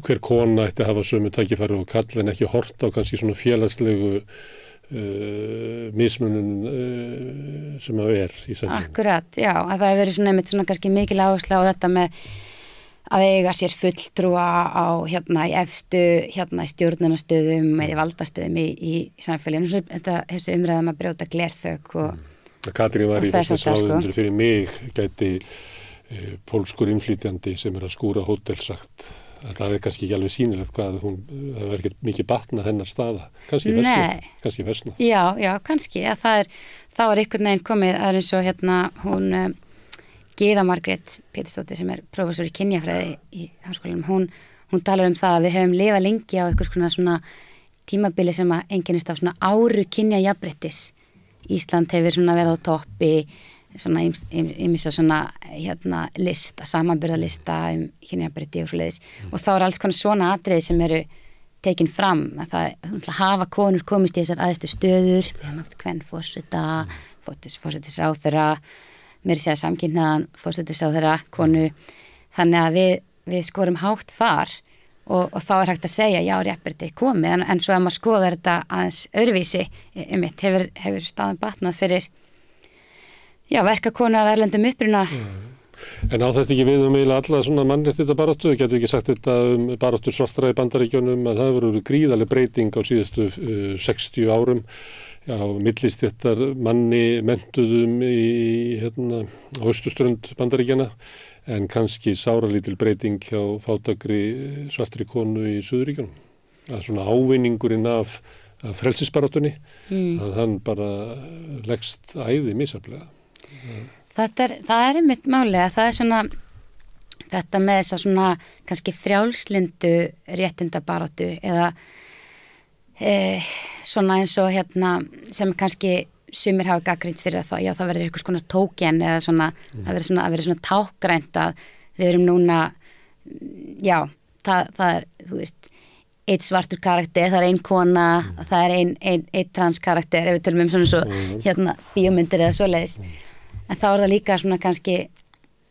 hver kona ætti að hafa sömu tækifæri og kall en ekki hort á kannski svona félagslegu mismunum sem að í samfélaginu. Akkurat, já, að það hefur verið svona einmitt svona kannski mikil áhersla á þetta með að eiga sér fulltrúa á í efstu í stjórnunastöðum eða í valdastöðum í samfélaginu, þessi umræðum að brjóta glerþök og Katrín var í þessu sáðundur fyrir mig gæti pólskur innflytjandi sem að skúra hótel sagt að það kannski ekki alveg sýnilegt hvað það verður ekki mikið batna hennar staða kannski versnað. Já, kannski að þá er einhvern veginn komið að eins og hún Gyða Margrét Pétursdóttir sem er prófessor í kynjafræði í háskólanum, hún talar það að við höfum lifað lengi á einhvers svona tímabili sem að einkennist af svona áru kynjajafnréttis. Ísland hefur svona verið á toppi svona ýmissa svona lista, samanburðarlista kynjajafnrétti og svoleiðis og þá er alls konar svona atriði sem eru tekin fram að það hafa konur komist í þessar æðstu stöður, við hefum haft kvenforseta, forsætisráðherra, mér sé að samkynnaðan forsætisráðherra, konu, þannig að við skorum hátt þar og þá er hægt að segja já, jafnrétti komið, en svo að maður skoðar þetta aðeins öðruvísi, hefur staðan batnað fyrir verkakonu af erlendum uppruna. En á þetta ekki við eiginlega alla svona mannréttindabaráttu, getur ekki sagt þetta baráttur svartra í Bandaríkjunum að það hefur verið gríðarleg breyting á síðustu 60 árum á millistéttar manni menntuðum á austurströnd Bandaríkjana en kannski sáralítil breyting hjá fátækri svartri konu í Suðurríkjunum. Það svona ávinningurinn af frelsisbaráttunni, að hann bara leggst æði misjafnlega. Það er einmitt málega, það er svona þetta með þess að svona kannski frjálslindu réttindabaráttu eða svona eins og sem kannski sumir hafa gagnrýnt fyrir það, já það verður eitthvað svona tóken eða svona, það verður svona tákgrænt að við erum núna, já, það er, þú veist, eitt svartur karakter, það er ein kona, það er ein trans karakter, ef við tölum svona svo, bíómyndir eða svoleiðis. En þá er það líka svona kannski,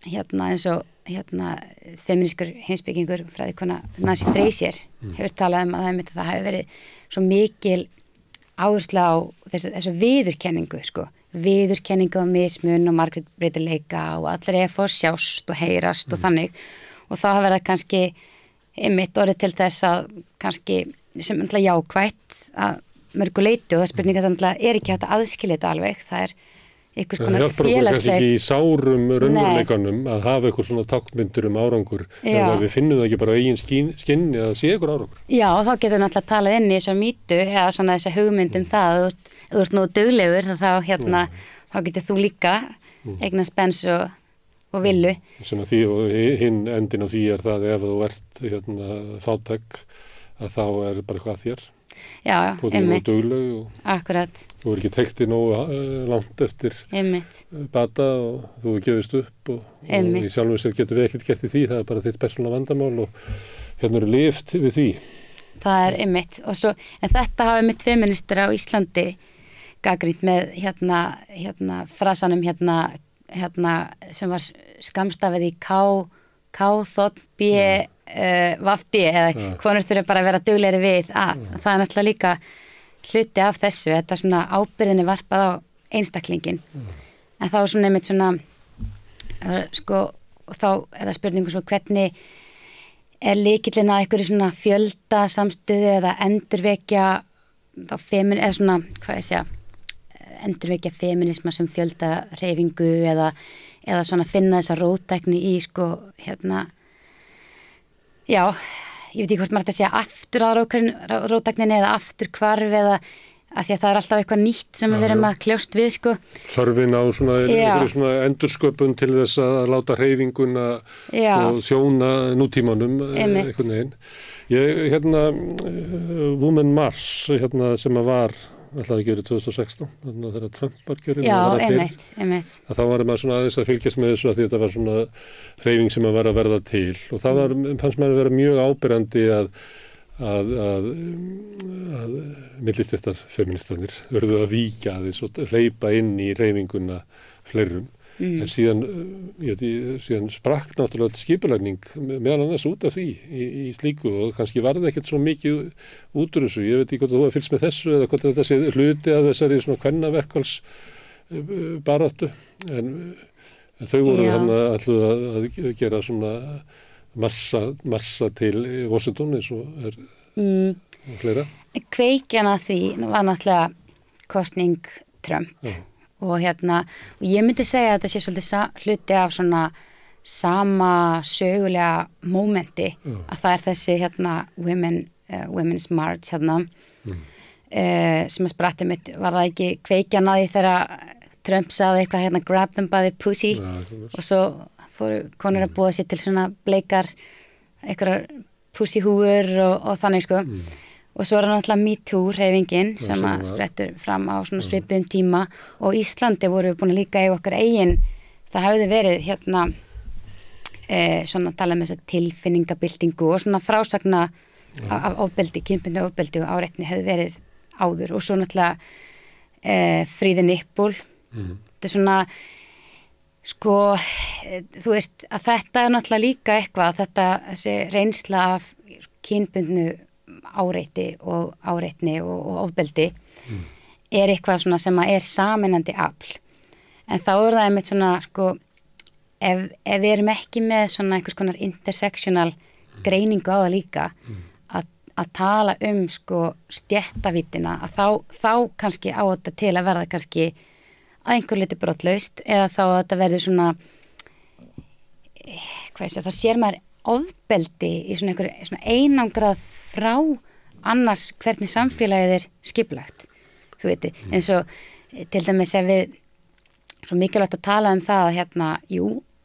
eins og, feminískur heimspekingur, fræðikona Nancy Fraser, hefur talað að það hefur verið svo mikil áhersla á þessu viðurkenningu, viðurkenningu á mismun og margbreytileika og allir að fá sjást og heyrast og þannig, og þá hafa verið kannski einmitt orðið til þess að kannski sem jákvætt að mörgu leyti, og það spurninga þannig er ekki hægt að aðskilja þetta alveg, það er einhvers konar félagsleg. Það hjálpar okkur kannski ekki í sárum raunveruleikanum að hafa eitthvað svona tákmyndur árangur, ef við finnum það ekki bara á eigin skinn eða sé eitthvað árangur. Já, og þá getur náttúrulega talað inn í þessa mýtu eða svona þessa hugmyndum það, þú ert nú duglegur, þá getur þú líka eignast bens og villu. Svona því, og hinn endin á því er það ef þú ert fátæk, að þá er bara hvað þér. Já, einmitt. Akkurat. Þú er ekki tekti nógu langt eftir bata og þú er gefist upp og í sjálfum sér getur við ekkert gert í því, það er bara þitt persónulega vandamál og eru lyft við því. Það er einmitt. Og svo, en þetta hafa einmitt feministir á Íslandi gagnrýnt með frasanum sem var skamstafið í K-B vafdi eða konur þurfa bara að vera duglegri við að það er náttúrulega líka hluti af þessu, þetta svona ábyrðinni varpað á einstaklingin en þá er svona einmitt svona þá er það spurningu svo hvernig er lykillinn að einhverju svona fjölda samstöðu eða endurvekja eða svona, hvað ég segja endurvekja feminisma sem fjölda hreyfingu eða svona finna þessa róttækni í já, ég veit ekki hvort maður þetta segja aftur að róttækninni eða aftur hvarf eða af því að það er alltaf eitthvað nýtt sem við erum að kljást við Þörfin á svona endursköpun til þess að láta hreyfinguna þjóna nútímanum einhvern veginn. Ég, Women Mars, sem að var alltaf ekki verið 2016, þegar Trump var kjörinn. Já, einmitt. Þá var maður svona aðeins að fylgjast með þessu að því þetta var svona hreyfing sem að verða til og það fannst maður að vera mjög áberandi að millistéttar feministarnir verðu að víkja aðeins og hleypa inn í hreyfinguna fleirum. En síðan sprakk náttúrulega skipulagning meðal annars út af því í slíku og kannski var það ekkert svo mikið út úr þessu. Ég veit ekki hvort þú hafa fylgst með þessu eða hvort þetta sé hluti af þessari svona kvennaverkfalls baráttu en þau voru hann að gera svona massa til Washington eins og fleira. Kveikjan að því var náttúrulega kosning Trump. Og ég myndi segja að þetta sé svolítið hluti af svona sama sögulega mómenti að það er þessi Women's March sem að spratti mitt var það ekki kveikjan að því þegar Trump sagði eitthvað grab them by the pussy og svo fóru konur að búa sér til svona bleikar einhverjar pussyhúur og þannig Og svo er það náttúrulega MeToo-hreyfingin sem að sprettur fram á svona svipuðum tíma og Íslandi voru búin að líka í okkar eigin, það hafði verið svona talað með þess að tilfinningabildingu og svona frásagna af ofbeldi, kynbundnu ofbeldi og áreitni hefði verið áður og svo náttúrulega Fríði Nippul. Þetta er svona, þú veist að þetta er náttúrulega líka eitthvað, þessi reynsla af kynbundnu áreiti og áreitni og ofbeldi er eitthvað svona sem er sameinandi afl. En þá er það einmitt svona, ef við erum ekki með svona einhvers konar intersectional greiningu á það líka, að tala stéttavíddina, að þá kannski á þetta til að verða kannski að einhver liti brotlaust eða þá að þetta verður svona þá sér maður ofbeldi í svona einangrað frá annars hvernig samfélagið skipulagt. Þú veit, eins og til dæmis ef við svo mikilvægt að tala það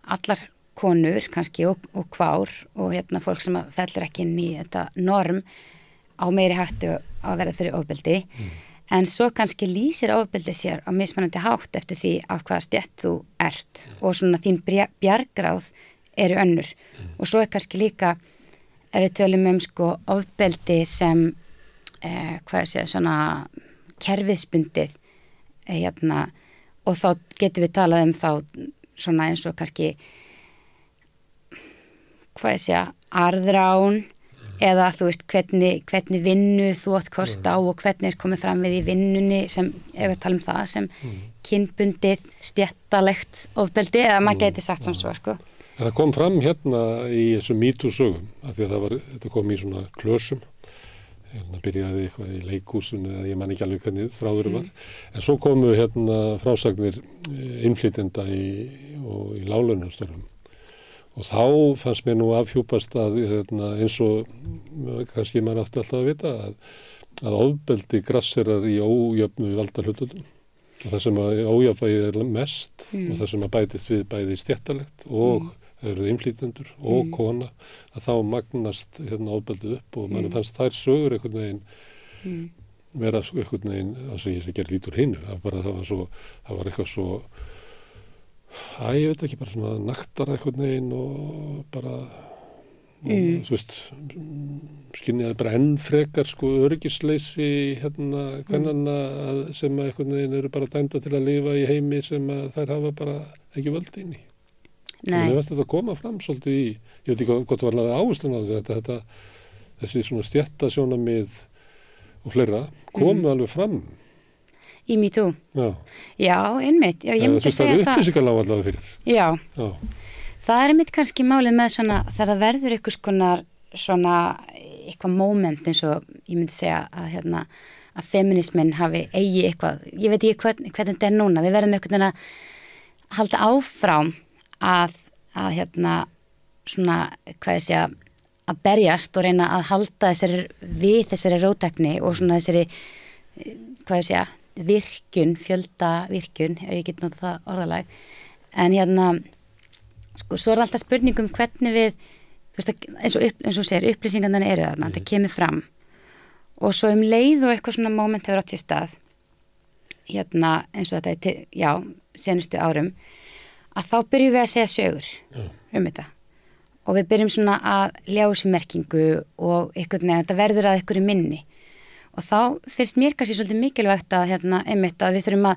allar konur kannski og kvár og fólk sem fellur ekki inn í þetta norm á meiri hættu að verða fyrir ofbeldi en svo kannski lýsir ofbeldi sér á mismunandi hátt eftir því af hvaða stétt þú ert og svona þín bjargráð eru önnur og svo kannski líka ef við tölum sko ofbeldi sem svona kerfiðsbundið og þá getum við talað þá svona eins og kannski arðrán eða þú veist hvernig vinnu þú átt kost á og hvernig komið fram við í vinnunni sem, ef við talum það sem kynbundið, stéttalegt ofbeldi, eða maður geti sagt sem svo, sko. Það kom fram í þessum MeToo-sögum, af því að þetta kom í svona klösum, byrjaði eitthvað í leikhúsinu, eða ég man ekki alveg hvernig þráðurum var, en svo komu frásagnir innflytjenda og í láglaunastörfum. Og þá fannst mér nú afhjúpast að eins og kannski maður átti alltaf að vita að ofbeldi grasserar í ójöfnu valdahlutföllum og það sem að ójafnvægið mest og það sem að bætist við bæði stéttalegt og eru innflytjendur og kona að þá magnast ofbeldið upp og mann fannst þær sögur einhvern veginn vera einhvern veginn að ég sé gera lítur hinu það var eitthvað svo ég veit ekki, bara svona naktar einhvern veginn og bara þú veist skynjaði bara enn frekar öryggisleysi kvennanna sem einhvern veginn eru bara dæmda til að lifa í heimi sem þær hafa bara ekki völd inn í. Mér finnst þetta að koma fram svolítið í, ég veit ekki hvort það var alveg áherslun á þessi svona stéttasjónarmið og fleira komu alveg fram. Í MeToo? Já, einmitt. Já, ég myndi segja það. Það upplýsingarlega allavega fyrir. Já. Það einmitt kannski málið með svona, þegar það verður eitthvað moment eins og ég myndi segja að feminismin hafi eigi eitthvað, ég veit ekki hvernig þetta núna, við verðum eitthvað að halda áfram að svona, að berjast og reyna að halda þessari róttækni og svona þessari, fjöldavirkjun, ef ég get notað það orðalag, en svo alltaf spurningum hvernig við, þú veist, eins og segir, upplýsingarnar eru þarna, þetta kemur fram og svo leið og eitthvað svona moment hefur átt sér stað, eins og þetta senustu árum, að þá byrjum við að segja sögur þetta og við byrjum svona að ljá þessu merkingu og eitthvað neða, þetta verður að einhverju minni. Og þá finnst mér kannski svolítið mikilvægt að, einmitt að við þurfum að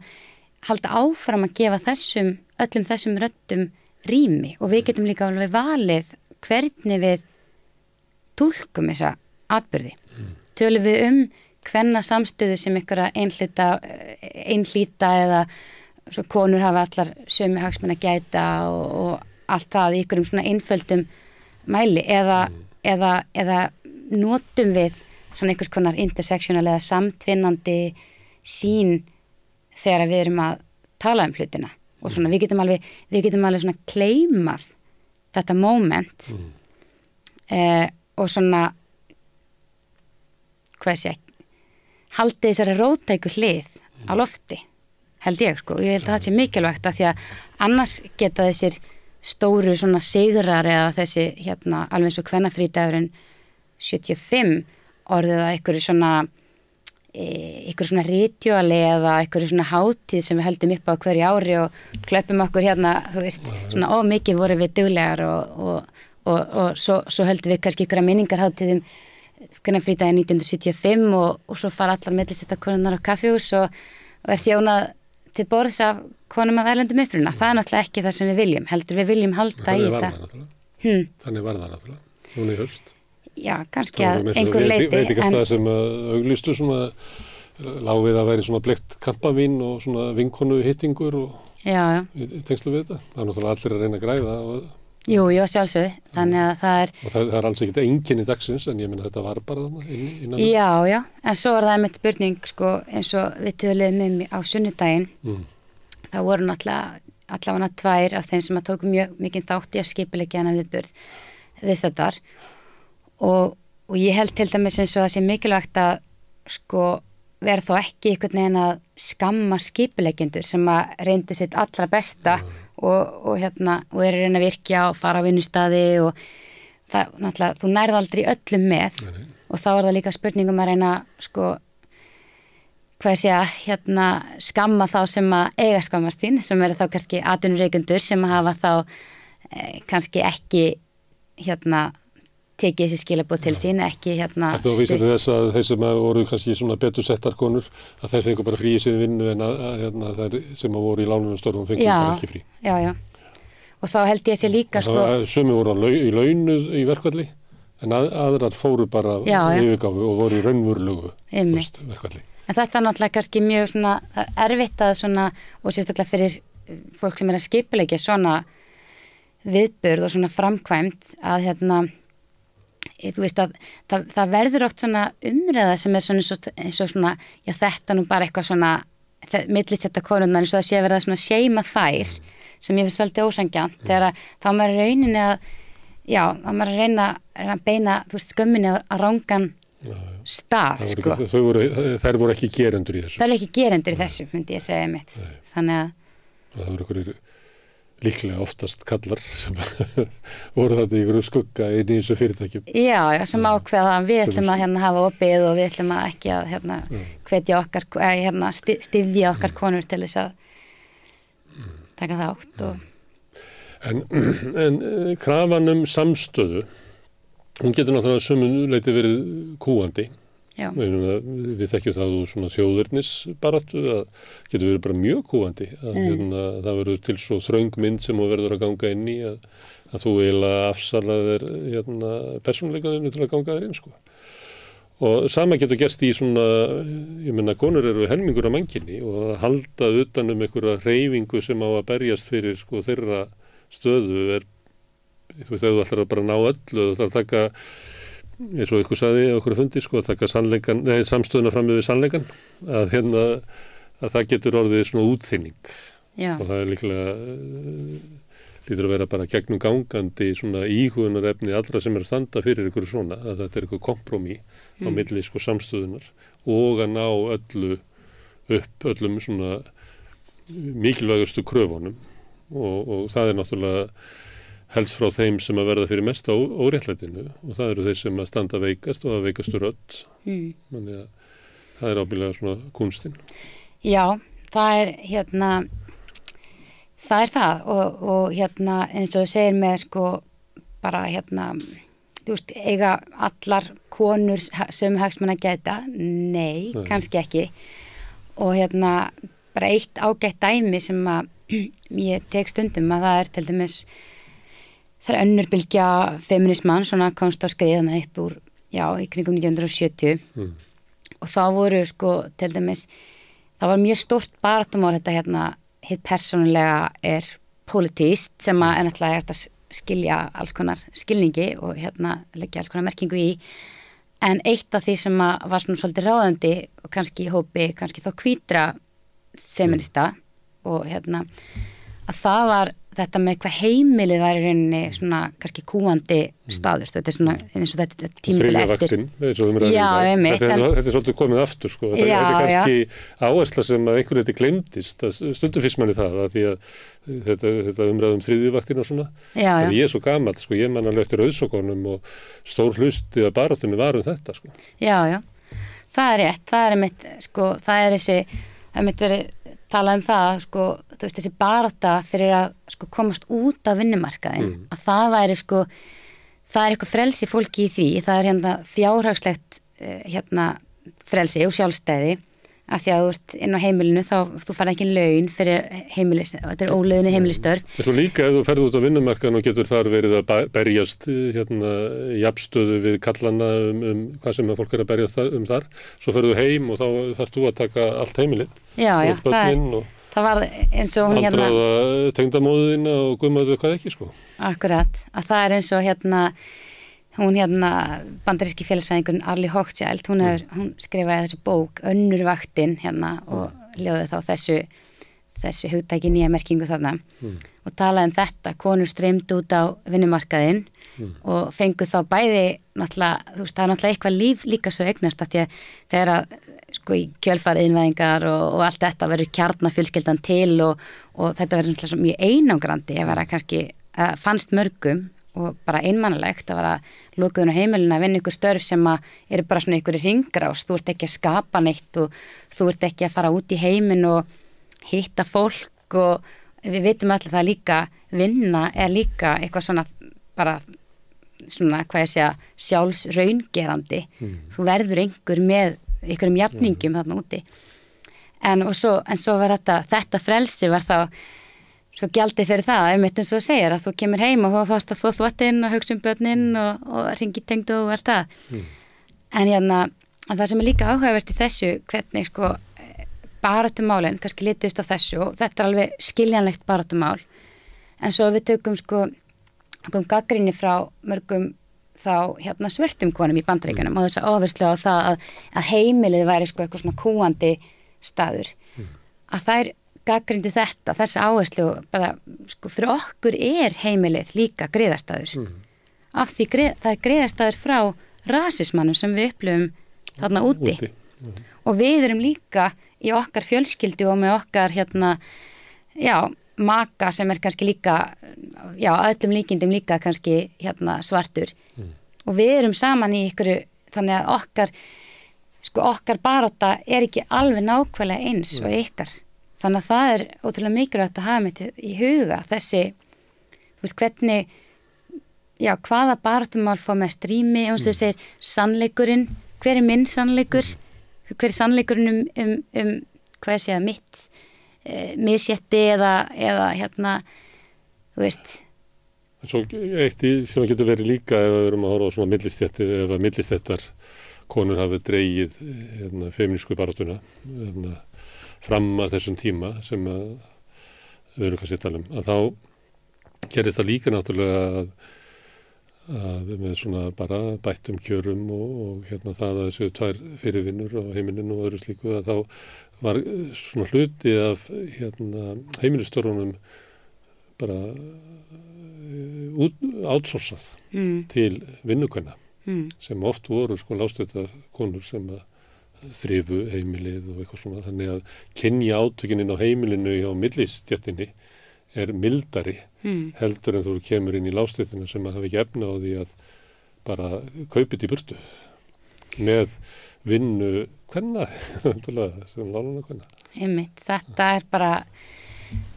halda áfram að gefa öllum þessum röddum rými og við getum líka alveg valið hvernig við túlkum þessa atburði. Tölum við hvenna samstöðu sem einhverja einhlíta eða svo konur hafa allar sömu hagsmuna gæta og allt það í einhverjum svona einföldum mæli eða notum við svona einhvers konar intersektional eða samtvinnandi sín þegar við erum að tala hlutina og svona við getum alveg svona kleimað þetta moment og svona haldið þessari róttæku hlið á lofti, held ég og ég held að það sé mikilvægt að því að annars geta þessir stóru svona sigrar eða þessi alveg eins og kvennafrídagurinn 75 orðið að einhverju svona rituali eða einhverju svona hátíð sem við höldum upp á hverju ári og klöppum okkur þú veist, svona mikið vorum við duglegar og svo höldum við kannski einhverja minningarhátíðum kvennafrídaginn 1975 og svo fara allar millistéttakonurnar á kaffihús og þjónað til borðs af konum af erlendum uppruna. Það náttúrulega ekki það sem við viljum, heldur við viljum halda í þetta. Þannig var það náttúrulega, núna í haust. Já, kannski að einhver leiti. Veitingastað sem auglýstu svona láfið að væri svona bleikt kampavín og svona vinkonu hittingur og tengslu við þetta. Það náttúrulega allir að reyna að græða. Jú, sjálfsög. Þannig að það er... Og það er alls ekkert einkenni dagsins, en ég minna þetta var bara innan. Já, en svo var það einmitt spurning, eins og við töluðum á sunnudaginn. Það voru náttúrulega allavega 2 af þeim sem að tóku mjög mikið þátt í að skipuleggja hana viðstættar og ég held til dæmis eins og það sé mikilvægt að sko vera þó ekki einhvern veginn að skamma skipuleggjendur sem að reyndu sitt allra besta og eru að reyna að virkja og fara á vinnustaði og það, náttúrulega, þú nærð aldrei öllum með og þá er það líka spurningum að reyna sko hvað sé að skamma þá sem að eiga skammast sín, sem eru þá kannski atvinnureikendur sem að hafa þá kannski ekki tekið þessi skilaboð til sín, ekki Þú vísir þess að þeir sem voru kannski svona betur settar konur, að þeir fengu bara frí í sinni vinnu en að þeir sem voru í lánunarstörfum fengu bara ekki frí. Já. Og þá held ég sér líka sko... Sumi voru í launu í verkfalli, en aðrar fóru bara yfirgáfu og voru í raunvurlugu verkfalli. En þetta er náttúrulega kannski mjög svona erfitt að svona, og sérstaklega fyrir fólk sem að skipuleggja svona viðburð og svona framkvæmt að þú veist að það verður oft svona umræða sem er svona eins og svona, já þetta nú bara eitthvað svona millisetta konurnar eins og það sé verið að svona seima þær sem ég finnst svolítið ósanngjarnt þegar þá maður rauninni þá maður að reyna að beina þú veist skömminni á rangan stað sko. Þær voru ekki gerendur í þessu. Það eru ekki gerendur í þessu myndi ég segja mitt. Þannig að það voru einhverjir líklega oftast kallar sem voru þetta í einhverju skugga inn í þessu fyrirtækjum. Já, sem ákveða að við ætlum að hafa opið og við ætlum að ekki að hvetja okkar, styðja okkar konur til þess að taka þátt. En krafan samstöðu, hún getur náttúrulega sömuleyti verið kúgandi. Já. Við þekkjum það úr svona þjóðernisbaráttu að getur verið bara mjög kúgandi að það verður til svo þröng mynd sem þú verður að ganga inn í að þú eiginlega afsalaðir persónuleikaðinu til að ganga þér inn sko. Og sama getur gerst í svona, ég meina konur eru helmingur af mannkynni og að halda utan einhverja hreyfingu sem á að berjast fyrir sko þeirra stöðu þú veist að þú ætlar að bara ná öllu, þú ætlar að taka eins og ykkur sagði á okkur fundi sko að taka samstöðuna fram yfir sannleikan að það getur orðið svona útþynning og það er líklega lítur að vera bara gegnum gangandi svona íhugunarefni allra sem er standa fyrir ykkur svona að þetta er ykkur kompromi á milli sko samstöðunar og að ná öllum svona mikilvægustu kröfunum og það er náttúrulega helst frá þeim sem að verða fyrir mest á óréttlætinu og það eru þeir sem að standa veikast og að veikastu rödd. Þannig að það er ábyggilega svona kunstinn. Já, það er það er það og eins og þú segir með sko bara þú veist, eiga allar konur sem hagsmuna gæta? Nei, kannski ekki. Og bara eitt ágætt dæmi sem að ég tek stundum að það er til dæmis það er önnur bylgja feminisman, svona komst á skriðana upp úr, í kringum 1970 og þá voru sko til dæmis, það var mjög stórt baráttumál þetta hitt persónulega er pólitískt sem að náttúrulega er að skilja alls konar skilningi og leggja alls konar merkingu í en eitt af því sem að var svona svolítið ráðandi og kannski í hópi, kannski þó hvítra feminista og að það var þetta með hvað heimilið var í rauninni svona kannski kúandi staður þetta er svona eins og þetta tímabil eftir þetta er svolítið komið aftur sko þetta er kannski áhersla sem að einhvern veginn gleymdist stundum fyrst manni það að því að þetta umræðum þriðjuvaktin og svona en ég er svo gamall sko ég man alveg eftir auðsókonum og stór hlusti að baráttunni var þetta sko það er rétt, það er mitt sko það er þessi, það mitt verið tala það, sko, þú veist, þessi barátta fyrir að sko komast út af vinnumarkaðin, að það væri sko, það er eitthvað frelsi fólki í því, það er fjárhagslegt frelsi og sjálfstæði, af því að þú ert inn á heimilinu þá þú færð ekki laun fyrir heimilis, þetta er ólaunuð heimilistörf. Svo líka ef þú ferð út á vinnumarkaðin og getur þar verið að berjast jafnstöðu við kallana hvað sem fólk er að berjast þar, svo ferðu heim og þá þarfst þú að taka allt heimilið. Já, það var eins og hún aldraða tengdamóðina og guðmaður hvað ekki sko. Akkurat, að það er eins og hún bandaríski félagsfræðingun Arlie Hochschild, hún skrifaði þessu bók Önnur vaktin og ljóði þá þessu hugtæki nýja merkingu þarna og talaði um þetta, konur streymdu út á vinnumarkaðinn og fengu þá bæði náttúrulega, þú veist, það er náttúrulega eitthvað líf líka svo eignast að því að þegar að sko í kjölfariðinvæðingar og allt þetta verður kjarnafjölskyldan til og þetta verður náttúrulega mjög einangrandi að vera kannski, fannst mörgum og bara einmannalegt að vera lokuðun á heimilinu að vinna ykkur störf sem að eru bara svona ykkur hringrás, þú ert ekki að skapa neitt og þú ert ekki að fara út í heiminn og hitta fólk og við vitum allir það líka, vinna er líka eitthvað svona bara svona, hvað ég segja, sjálfsraungerandi, þú verður einhver með einhverjum jafningum þarna úti en svo var þetta frelsi var þá svo gjaldið fyrir það, einmitt eins og þú segir að þú kemur heim og þú fórst að þvo þvottinn og hugsa börnin og ringi tengdu og allt það en það sem er líka áhugavert í þessu hvernig sko baráttumálin kannski litist á þessu og þetta er alveg skiljanlegt baráttumál en svo við tökum sko gagnrýni frá mörgum þá svörtum konum í Bandaríkjunum og þess að áherslu á það að heimilið væri sko eitthvað svona kúandi staður að þær gagnrýndi þetta, þessi áherslu bara, sko, fyrir okkur er heimilið líka griðastaður af því það er griðastaður frá rasismannum sem við upplifum þarna úti. Og við erum líka í okkar fjölskyldu og með okkar maka sem er kannski líka öllum líkindum líka kannski svartur og við erum saman í ykkur þannig að okkar barátta er ekki alveg nákvæmlega eins og ykkar. Þannig að það er ótrúlega mikilvægt að hafa með í huga þessi, þú veist, hvernig, hvaða baráttumál fá mest rými, og þess að segir sannleikurinn, hver er minn sannleikur, hver er sannleikurinn hvað ég segja, mitt misjetti eða þú veist. Svo eitt sem getur verið líka ef við erum að horfa á svona millistétti, ef að millistéttar konur hafi dregið femínísku baráttuna, fram að þessum tíma sem við erum kannski að tala að þá gerist það líka náttúrulega að með svona bara bættum kjörum og það að þessu tvær fyrirvinnur á heimilinu og öðru slíku að þá var svona hluti af heimilistörunum bara outsourcað til vinnukvenna sem oft voru sko lágstéttar konur sem að þrifu heimilið og eitthvað svona þannig að kynja átökinin á heimilinu hjá millistjættinni er mildari heldur en þú kemur inn í lágstéttina sem að hafa ekki efna á því að bara kaupið í burtu með vinnu kvenna sem lánuna kvenna. Einmitt,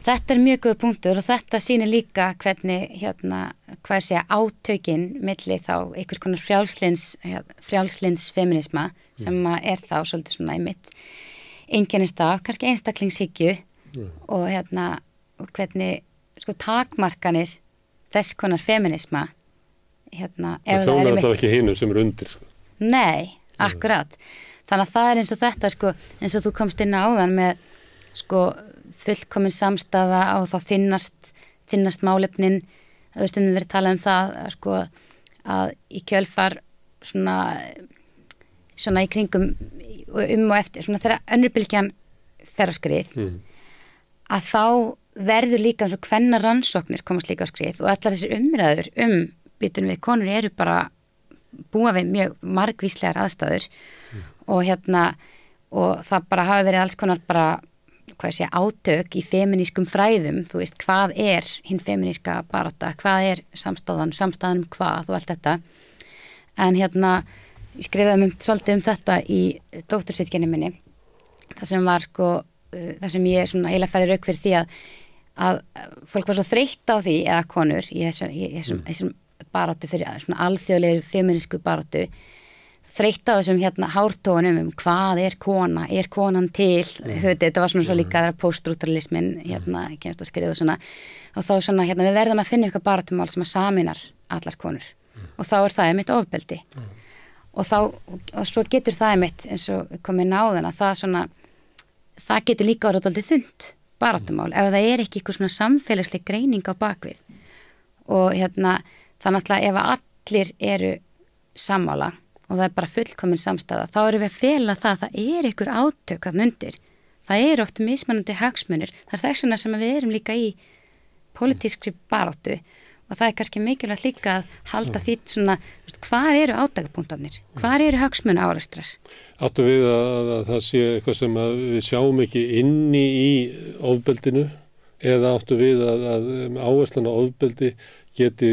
þetta er mjög góð punktur og þetta sýnir líka hvernig hvað segja átökin milli þá einhvers konar frjálslinds feminisma sem er þá svolítið svona einmitt einkennist af kannski einstaklingshyggju og og hvernig sko takmarkanir þess konar feminisma það þjónar alltaf ekki hinum sem eru undir sko. Nei, akkurat þannig að það er eins og þetta sko eins og þú komst inn á áðan með sko fullkomin samstaða á þá þinnast málefnin það veist við verið talað um það sko að í kjölfar svona í kringum og eftir svona þegar önnur bylgjan fer á skrið að þá verður líka eins og kvenna rannsóknir komast líka á skrið og allar þessir umræður býtum við konur eru bara búa við mjög margvíslegar aðstæður og og það bara hafi verið alls konar bara hvað sé átök í feminískum fræðum, þú veist hvað er hinn feminíska barátta, hvað er samstæðan hvað og allt þetta en ég skrifaði svolítið þetta í doktorsritgerðinni minni það sem var sko það sem ég svona heila færi rauk fyrir því að fólk var svo þreytt á því eða konur í þessum baráttu fyrir svona alþjóðlegri feminísku baráttu þreytt á þessum hártónum hvað er konan til þú veit, þetta var svona svo líka poststruktúralismin kemst að skrifa svona og þá svona við verðum að finna eitthvað baráttumál sem að saminar allar konur og þá er það einmitt ofbeldi og svo getur það einmitt eins og komið náðan að það getur líka orðið dálítið þunnt baráttumál ef það er ekki eitthvað svona samfélagsleg greining á bakvið og þannig að ef allir eru sammála og það er bara fullkomin samstæða, þá erum við að fela það er ykkur átök að mundir, það oft mismunandi hagsmunir, það þess vegna sem við erum líka í pólitískri baráttu og það kannski mikilvægt líka að halda því svona, hvar eru átakapunktarnir, hvar eru hagsmuna árekstrar? Áttu við að það sé eitthvað sem að við sjáum ekki inni í ofbeldinu eða áttu við að áherslan á ofbeldi geti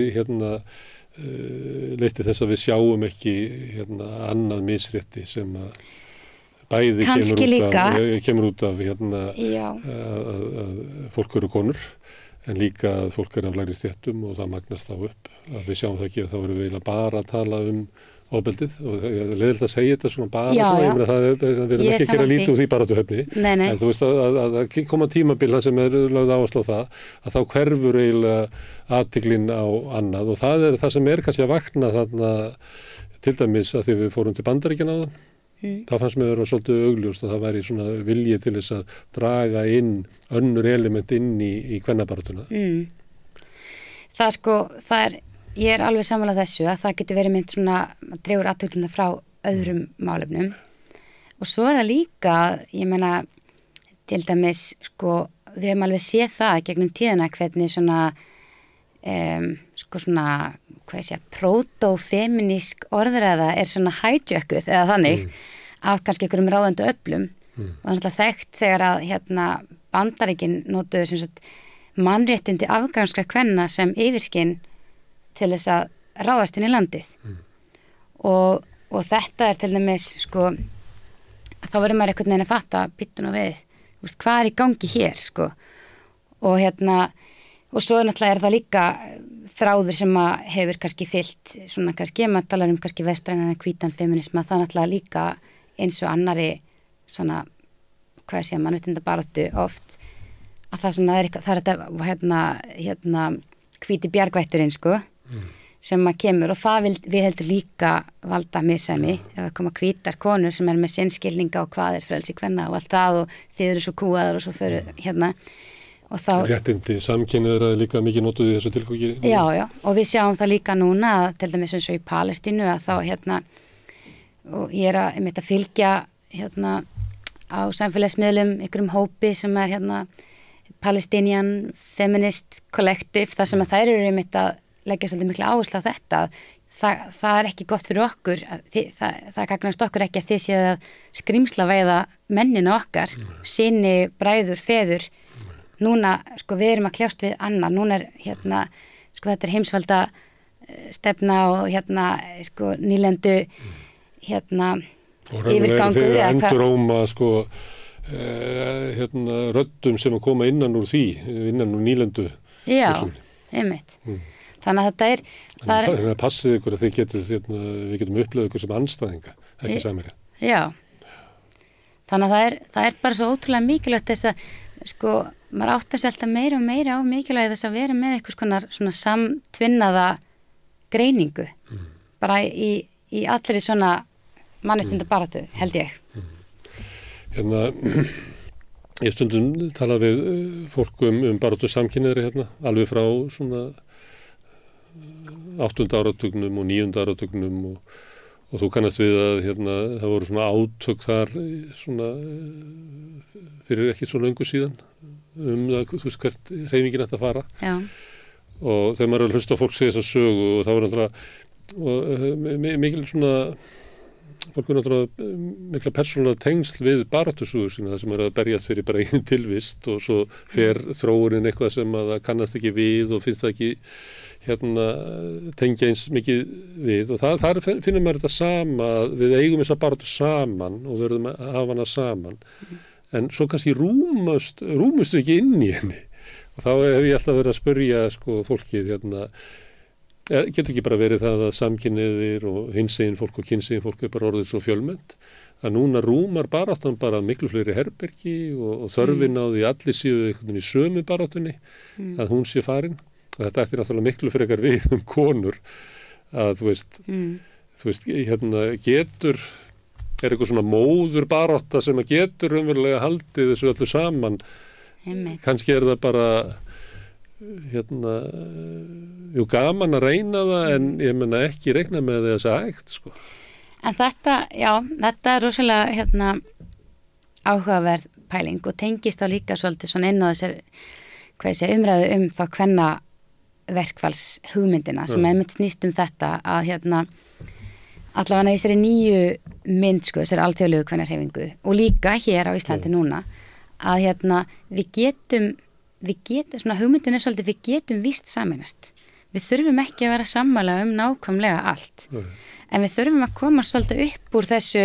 leyti þess að við sjáum ekki annað misrétti sem að bæði kemur út af að fólk eru konur en líka að fólk af lægri stéttum og það magnast þá upp að við sjáum það ekki og þá erum við bara að tala ofbeldið og leiðilegt að segja þetta svona bara svona, ég meina það við erum ekki að gera lítið úr því baráttuhefni en þú veist að koma tímabil það sem lögð áherslu á það að þá hverfur eiginlega athyglin á annað og það það sem kannski að vakna þarna til dæmis að því við fórum til Bandaríkjanna á það það fannst mér vera svolítið augljóst að það væri svona vilji til þess að draga inn önnur element inn í kvennabaráttuna. Það ég alveg sammála þessu að það getur verið mynd svona að dregur athyglinna frá öðrum málefnum og svo það líka, ég meina til dæmis við hefum alveg séð það gegnum tíðina hvernig svona svona hvað ég segja, proto-feminísk orðræða svona hijackuð eða þannig af kannski einhverjum ráðandi öflum og það náttúrulega þekkt þegar að Bandaríkin notuðu sem sagt mannréttindi afganskra kvenna sem yfirskinn til þess að ráðast inn í landið og þetta til dæmis þá verður maður einhvern veginn að fatta bitun og við, hvað í gangi hér og svo náttúrulega það líka þráður sem að hefur kannski fyllt svona kannski, maður talar kannski vestrænan eða hvítan feminisma, það náttúrulega líka eins og annari svona hvað sé mannréttindabaráttu oft að það svona það þetta hvíti bjargvætturinn sem að kemur og það við heldur líka valda misræmi ef að koma hvítar konur sem með sinnskilninga og hvað frelsi kvenna og allt það og þið eru svo kúaðar og svo fyrir og þá réttindi samkynhneigðra er líka mikið notuð í þessu tilgangi. Já, og við sjáum það líka núna til dæmis eins og í Palestínu að þá og ég að fylgja á samfélagsmiðlum einhverjum hópi sem Palestinian Feminist Collective þar sem að þær eru að leggja svolítið mikla áherslu á þetta það er ekki gott fyrir okkur það gagnast okkur ekki að þið séð að skrimsla veiða mennina okkar syni, bræður, feður núna, við erum að kljást við annar, núna þetta er heimsvalda stefna og nýlendu yfirgangur og enduróma röddum sem að koma innan úr nýlendu einmitt þannig að þetta það passið ykkur að við getum upplöðið ykkur sem andstæðinga ekki samherja. Já þannig að það er bara svo ótrúlega mikilvægt þess að maður áttar sér alltaf meira og meira á mikilvægi þess að vera með einhvers konar svona samtvinnaða greiningu bara í allri svona mannréttindabaráttu held ég. Ég stundum tala við fólk baráttu samkynhneigðra alveg frá svona 8. áratugnum og 9. áratugnum og þú kannast við að það voru svona átök þar svona fyrir ekki svo löngu síðan það, þú veist hvert hreyfingin ætti að fara. Já. Og þegar maður er að hlusta á fólk segja þessa sögu og það var náttúrulega mikil svona fólk er náttúrulega mikla persónulega tengsl við baráttusögur sína það sem er að berjast fyrir bara einn tilvist og svo fer þróunin eitthvað sem að það kannast ekki við og finnst það ekki tengja eins mikið við og þar finnum maður þetta sama við eigum þessa baráttu saman og verðum að hafa hana saman en svo kannski rúmust við ekki inn í henni og þá hef ég alltaf verið að spyrja fólkið getur ekki bara verið það að samkynhneigðir og hinsegin fólk og kynsegin fólk er bara orðið svo fjölmennt að núna rúmar baráttan bara miklu fleiri herbergi og þörfin á því allir séu einhvern veginn í sömu baráttunni að hún sé farin og þetta ætti náttúrulega miklu frekar við konur að þú veist getur er eitthvað svona móður barátta sem að getur umverulega haldið þessu öllu saman kannski er það bara gaman að reyna það en ég menna ekki reikna með þess að hægt En þetta er rosalega áhugaverð pæling og tengist þá líka svolítið svona inn á þessar umræðu þá hvenna verkfalls hugmyndina sem einmitt snýst þetta að allavega í þessari nýju mynd þessari alþjóðlegu kvennahreyfingu og líka hér á Íslandi núna að við getum svona hugmyndin svolítið við getum víst sameinast. Við þurfum ekki að vera sammála nákvæmlega allt. En við þurfum að koma svolítið upp úr þessu,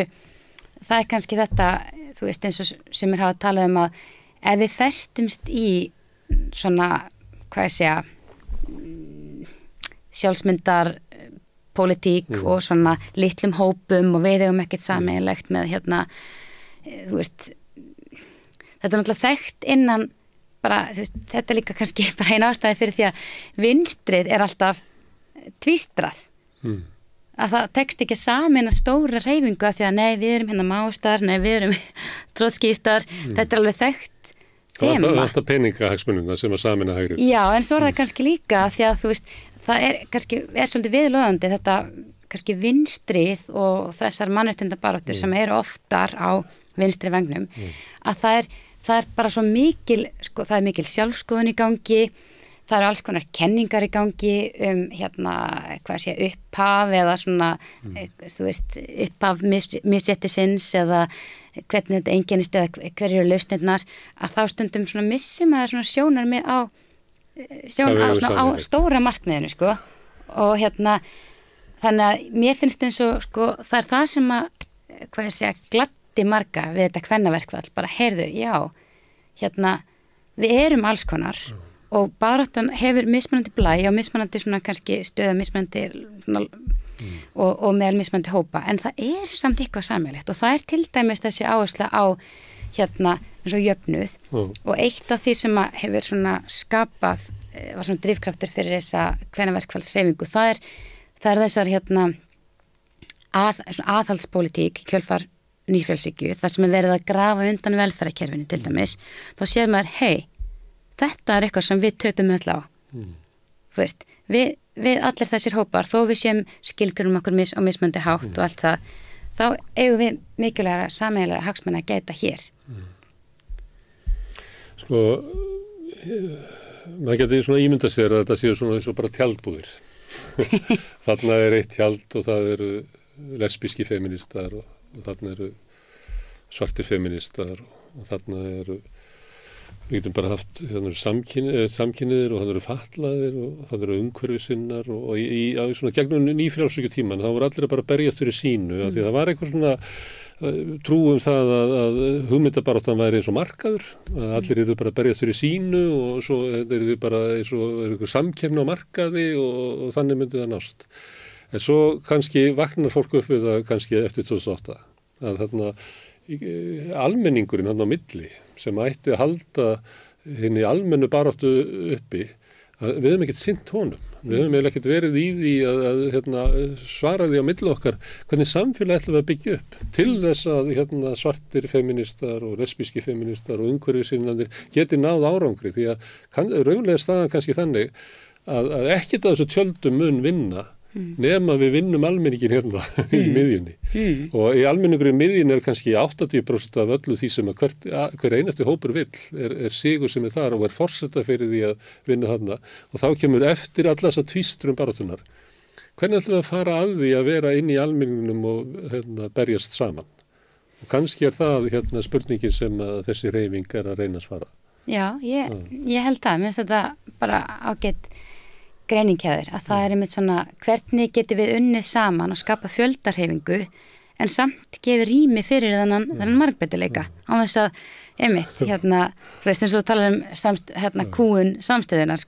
það kannski þetta, þú veist eins og sem hafa talað að ef við festumst í svona, sjálfsmyndar pólitík og svona litlum hópum og við eigum ekkert sameiginlegt með þú veist, þetta náttúrulega þekkt innan bara, þú veist, þetta líka kannski bara einn ástæði fyrir því að vinstrið alltaf tvístrað. Að það tekst ekki saman að stóra hreyfingu að því að nei, við erum mástar, nei, við erum trotskístar, þetta alveg þekkt þema. Þetta peningahagsmununa sem að samina hægri. Já, en svo það kannski líka því að þú veist, það kannski svolítið viðlóðandi þetta kannski vinstrið og þessar mannréttindabaráttur sem eru oftar á vinstri vengnum, að það er bara svo mikil, sko, það er mikil sjálfskoðun í gangi, það eru alls konar kenningar í gangi upphaf eða svona, þú veist, upphaf misréttisins eða hvernig þetta einkennist eða hverju eru lausnirnar, að þá stundum svona missum að það svona sjónar mig á stóra markmiðinu, sko, og þannig að mér finnst eins og, sko, það er það sem að, gladdi marga við þetta kvennaverkfall, bara heyrðu, já, við erum alls konar og baráttan hefur mismunandi blæ og mismunandi svona kannski stöða mismunandi og meðal mismunandi hópa, en það er samt eitthvað sameiginlegt og það er til dæmis þessi áhersla á eins og jöfnuð og eitt af því sem hefur svona skapað, var svona drifkraftur fyrir þessa kvennaverkfallshreyfingu, það er þessar aðhaldspólitík kjölfar nýfrjálshyggju, þar sem verið að grafa undan velferðarkerfinu til dæmis, þá séð maður, þetta er eitthvað sem við töpum öll á. Þú veist, við allir þessir hópar, þó við séum skilgrunnum okkur á mismunandi hátt og allt það, þá eigum við mikilvægara sameiginlega hagsmuna að gæta hér. Sko, maður getur svona ímyndað sér að þetta séu svona eins og bara tjaldbúðir. Þarna er eitt tjald og það eru lesbíski feministar og þarna eru svartir feministar og þarna eru við getum bara haft samkynniðir og það eru fatlaðir og það eru umhverfisinnar og á svona gegnum nýfrjálshyggju tíman þá voru allir að bara berjast fyrir sínu af því að það var eitthvað svona trú það að hugmyndabaráttan væri eins og markaður, að allir eru bara að berjast fyrir sínu og svo eru bara eins og eitthvað samkeppni á markaði og þannig myndi það nást. En svo kannski vaknar fólk upp við það kannski eftir 2008 að þarna almenningurinn hann á milli sem ætti að halda henni almennu baráttu uppi að við höfum ekkert sinnt honum. Við höfum eiginlega ekkert verið í því að svara því á milli okkar hvernig samfélag ætlum við að byggja upp til þess að svartir feministar og lesbíski feministar og umhverfissinnarnir geti náð árangri því að raunlega staðan kannski þannig að ekkert af þessu tjöldum mun vinna nema við vinnum almenningin í miðjunni og í almenningurinn miðjun kannski 80% af öllu því sem hver einasti hópur vill er sigur sem þar og forseta fyrir því að vinna þarna og þá kemur eftir alla þessa tvístrum baráttunar. Hvernig ætlum við að fara að því að vera inn í almenningunum og berjast saman? Og kannski það spurningin sem þessi hreyfing að reyna að svara. Já, ég held það. Mér finnst þetta bara ágætt greiningkjæður, að það er einmitt svona hvernig getum við unnið saman og skapa fjöldarhreyfingu en samt gefur rými fyrir þennan margbreytileika á þess að einmitt, þú veist eins og talar kúun samstöðunar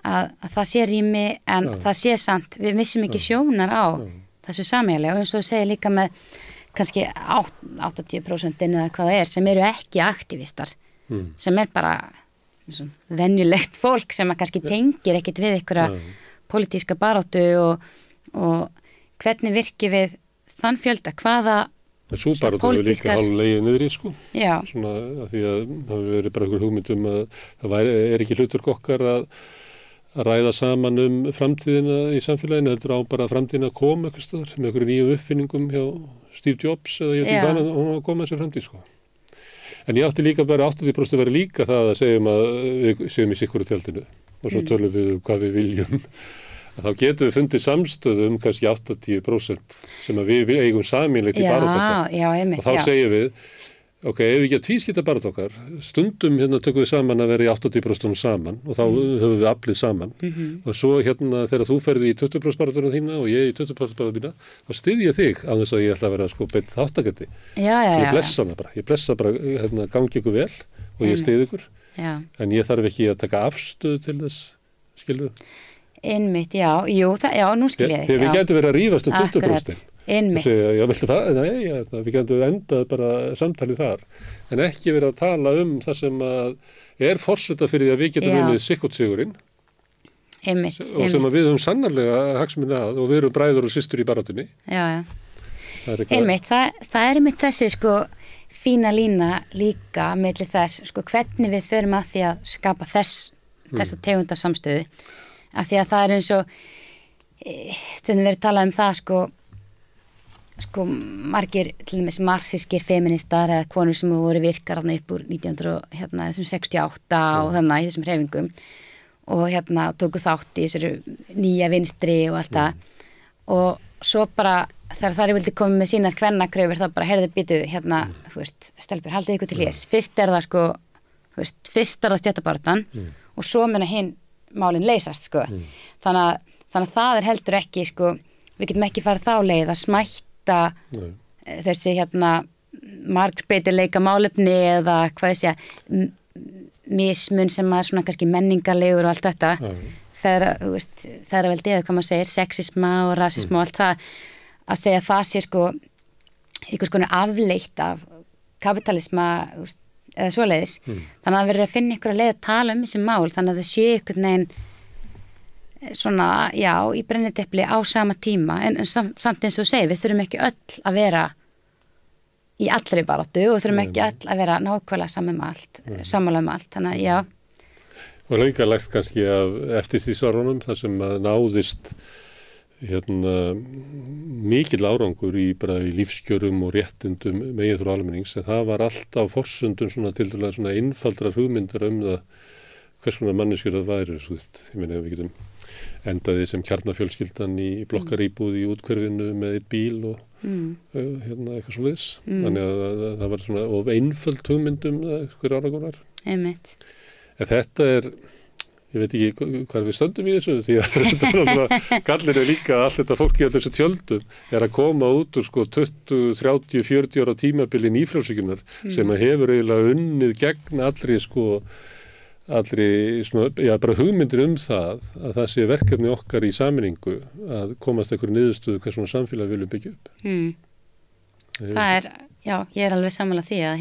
að það sé rými en það sé samt, við missum ekki sjónar á þessu sameiginlega og eins og segir líka með kannski 80% eða hvað það sem eru ekki aktivistar sem bara venjulegt fólk sem kannski tengir ekkert við einhverja pólitíska baráttu og hvernig virkir við þann fjölda, hvaða svo baráttu hefur líka hálflegið niðri sko. Svona að því að það hefur verið bara einhver hugmyndum að það er ekki hlutur okkar að ræða saman framtíðina í samfélaginu, heldur á bara framtíðina að koma eitthvað staðar með einhverju nýjum uppfinningum hjá Steve Jobs eða ég veit hvað hún að koma þessi framtíð sko. En ég átti líka bara 80% að vera líka það að segjum að við séum í sikuru tjaldinu og svo tölum við hvað við viljum. Þá getum við fundið samstöðu kannski 80% sem að við eigum sameiginlegt í baráttu okkar. Og þá segjum við, ok, ef við ekki tvískipta baráttu okkar, stundum tökum við saman að vera í 80% saman og þá höfum við aflið saman. Og svo þegar þú ferði í 20% barátturinn þína og ég í 20% barátturinn þína, þá styð ég þig á þess að ég ætla að vera beint þáttakandi. Ég blessa hana bara. Ég blessa bara, gangi ykkur vel og ég styð ykkur. En ég þarf ekki að taka afstöðu til þess, skilur við? Einmitt, nú skil ég. Þegar við getum verið að rífast 20%. Einmitt. Viltu það? Nei, við getum endað bara samtalið þar. En ekki verið að tala það sem er forseta fyrir því að við getum unnið sikkert sigurinn. Einmitt. Og sem við höfum sannarlega hagsmuni að og við erum bræður og systur í baráttunni. Einmitt, það er einmitt þessi fína lína líka milli þess, hvernig við förum að því að skapa þessa tegund af samstöðu. Af því að það er eins og stundum verið talað það margir til dæmis marxískir feministar eða konur sem voru virkar upp úr 1968 og þannig í þessum hreyfingum og tóku þátt í þessu nýja vinstri og allt það og svo bara þegar það vildi koma með sínar kvennakröfur þá bara heyrðu býtu þú veist, stelpur, haldið ykkur til hlés fyrst er það stéttabaráttan og svo muna hinn málin leysast þannig að það er heldur ekki við getum ekki farið þá leið að smætta þessi margbreytileika málefni eða hvað ég segja mismun sem er svona kannski menningarlegur og allt þetta þegar vel eða hvað maður segir sexisma og rasisma og allt það að segja það sé einhvers konar afleitt af kapitalisma eða svoleiðis þannig að við erum að finna ykkur að leið að tala þessi mál þannig að það sé ykkur neginn svona, í brennidepli á sama tíma en samt eins og segir, við þurfum ekki öll að vera í allri baráttu og þurfum ekki öll að vera nákvæmlega sammála allt, þannig að Og líka lagt kannski af eftirstríðsárunum þar sem að náðist mikill árangur í lífskjörum og réttindum meginþróu almennings en það var alltaf forsöndum tiltölulega svona einfaldrar hugmyndar það hvers konar manneskjur það væri ég meina við getum endaði sem kjarnafjölskyldan í blokkaríbúð í útkverfinu með eitt bíl og eitthvað svoleiðis þannig að það var svona of einföld hugmyndum hver árangur var Einmitt. En þetta ég veit ekki hvað við stöndum í þessu því að gallir líka allt þetta fólk í allir þessu tjöldum að koma út úr 20, 30, 40 ára tímabili nýfrjálsíkjunar sem að hefur eiginlega unnið gegn bara hugmyndir það að það sé verkefni okkar í sameiningu að komast einhverju niðurstöðu hvers svona samfélag viljum byggja upp. Það er, ég er alveg sammála því að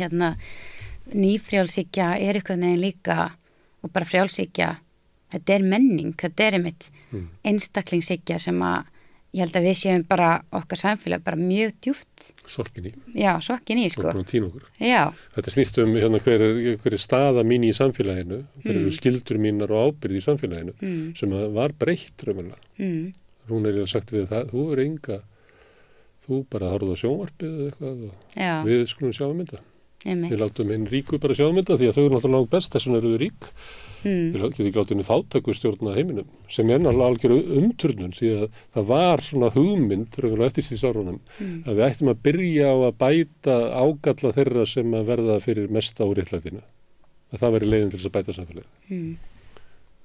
nýfrjálsíkja er einhvern veginn líka og bara frjálsíkja þetta er menning, þetta er einmitt einstaklingshyggja sem að ég held að við séum bara okkar samfélag bara mjög djúpt. Sorkin í. Já, sorkin í, Og týna okkur. Já. Þetta snýst hver er staða mín í samfélaginu, hver eru skyldur mínar og ábyrgð í samfélaginu sem var breytt raunverulega. Hún er sagt við það, þú bara horfðu á sjónvarpið eða eitthvað og við skulum sjá þetta. Við látum hinn ríku bara sjá þetta því að þau eru náttúrulega best þess vegna eru þau rík. Við getum ekki látið henni fátæku stjórna heiminum sem er náttúrulega algjör umturnun því að það var svona hugmynd eftir því sárunum að við ættum að byrja á að bæta ágalla þeirra sem að verða fyrir mesta óréttlætinu. Að það væri leiðin til þess að bæta samfélagið.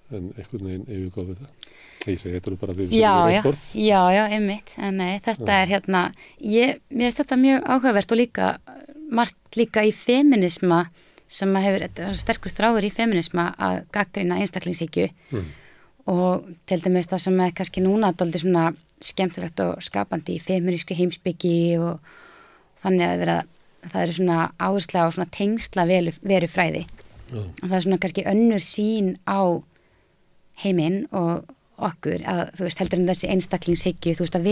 En einhvern veginn yfirgáð við það. Ég segi þetta bara því við sem við erum borð. Já, einmitt. En nei, þetta er mér finnst þetta mjög áhugavert og líka margt líka í feminisma sem hefur sterkur þráður í feminisma að gagnrýna einstaklingshyggju og til dæmis það sem er kannski núna dálítið svona skemmtilegt og skapandi í feminískri heimspeki og þannig að það eru svona áhersla á svona tengsla verufræði og það er svona kannski önnur sýn á heiminn og okkur að þú veist heldur þessi einstaklingshyggju þú veist að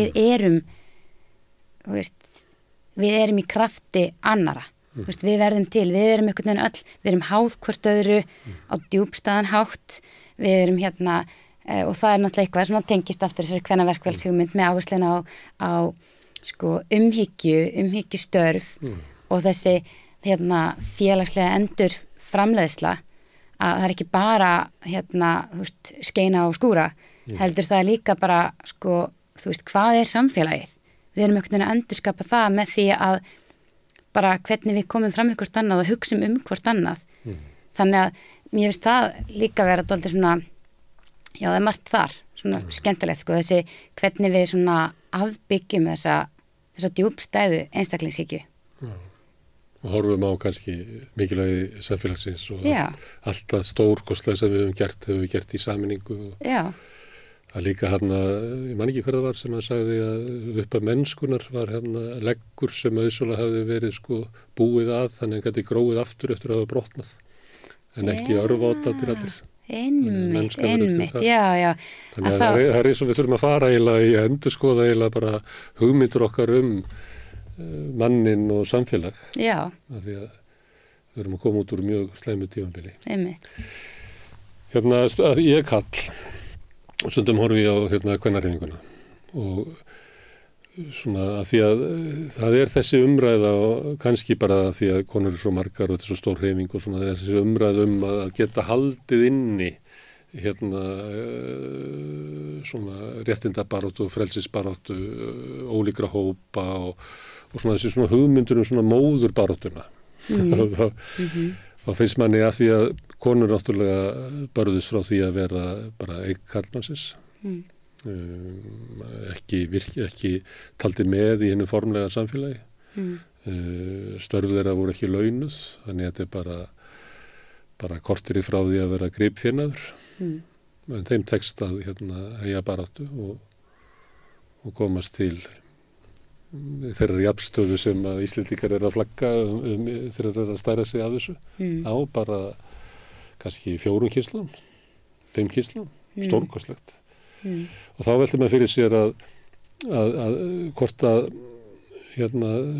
við erum í krafti annara við verðum til, við erum einhvern veginn öll við erum háð hvort öðru á djúpstæðan hátt við erum og það er náttúrulega eitthvað sem tengist aftur þessari kvennaverkfallshugmynd með áhersluna á umhyggju störf og þessi félagslega endur framleiðsla að það er ekki bara þú veist, skeina og skúra heldur það er líka bara sko, þú veist, hvað er samfélagið? Við erum einhvern veginn að endurskapa það með því að bara hvernig við komum fram hvort annað og hugsum hvort annað þannig að mér finnst það líka vera dálítið svona, já það er margt þar svona skemmtilegt sko, þessi hvernig við svona afbyggjum þessa djúpstæðu einstaklingshyggju og horfum á kannski mikilvægi samfélagsins og alltaf stórkostlega sem við höfum gert í sameiningu að líka ég man ekki hver það var sem hann sagði að upp að mennskunar var leggur sem auðsóla hafði verið sko búið að þannig að gæti gróið aftur eftir að hafa brotnað en ekki örvóta til allir einmitt, já þannig að það er eins og við þurfum að fara eiginlega í að endurskoða eiginlega bara hugmyndur okkar mannin og samfélag af því að við erum að koma út úr mjög slæmu tímabili einmitt að ég kall og stundum horfi ég á kvennahreyfinguna og svona að því að það er þessi umræða og kannski bara að því að konur eru svo margar og þetta er svo stór hreyfing og svona þessi umræða að geta haldið inni svona réttindabaráttu og frelsisbaráttu ólíkra hópa og svona þessi svona hugmyndur svona móðurbaráttuna þá finnst manni að því að konur náttúrulega börðust frá því að vera bara eign karlmannsins ekki taldi með í hennu formlega samfélagi störf þeirra voru ekki launuð þannig að þetta er bara kortir í frá því að vera gripfénaður en þeim tekst að hegja baráttu og komast til þeirra jafnstöðu sem að Íslendingar eru að flagga þeirra eru að stæra sig af þessu á bara kannski 4 kynslum 5 kynslum, stórkostlegt og þá veldur maður fyrir sér að hvort að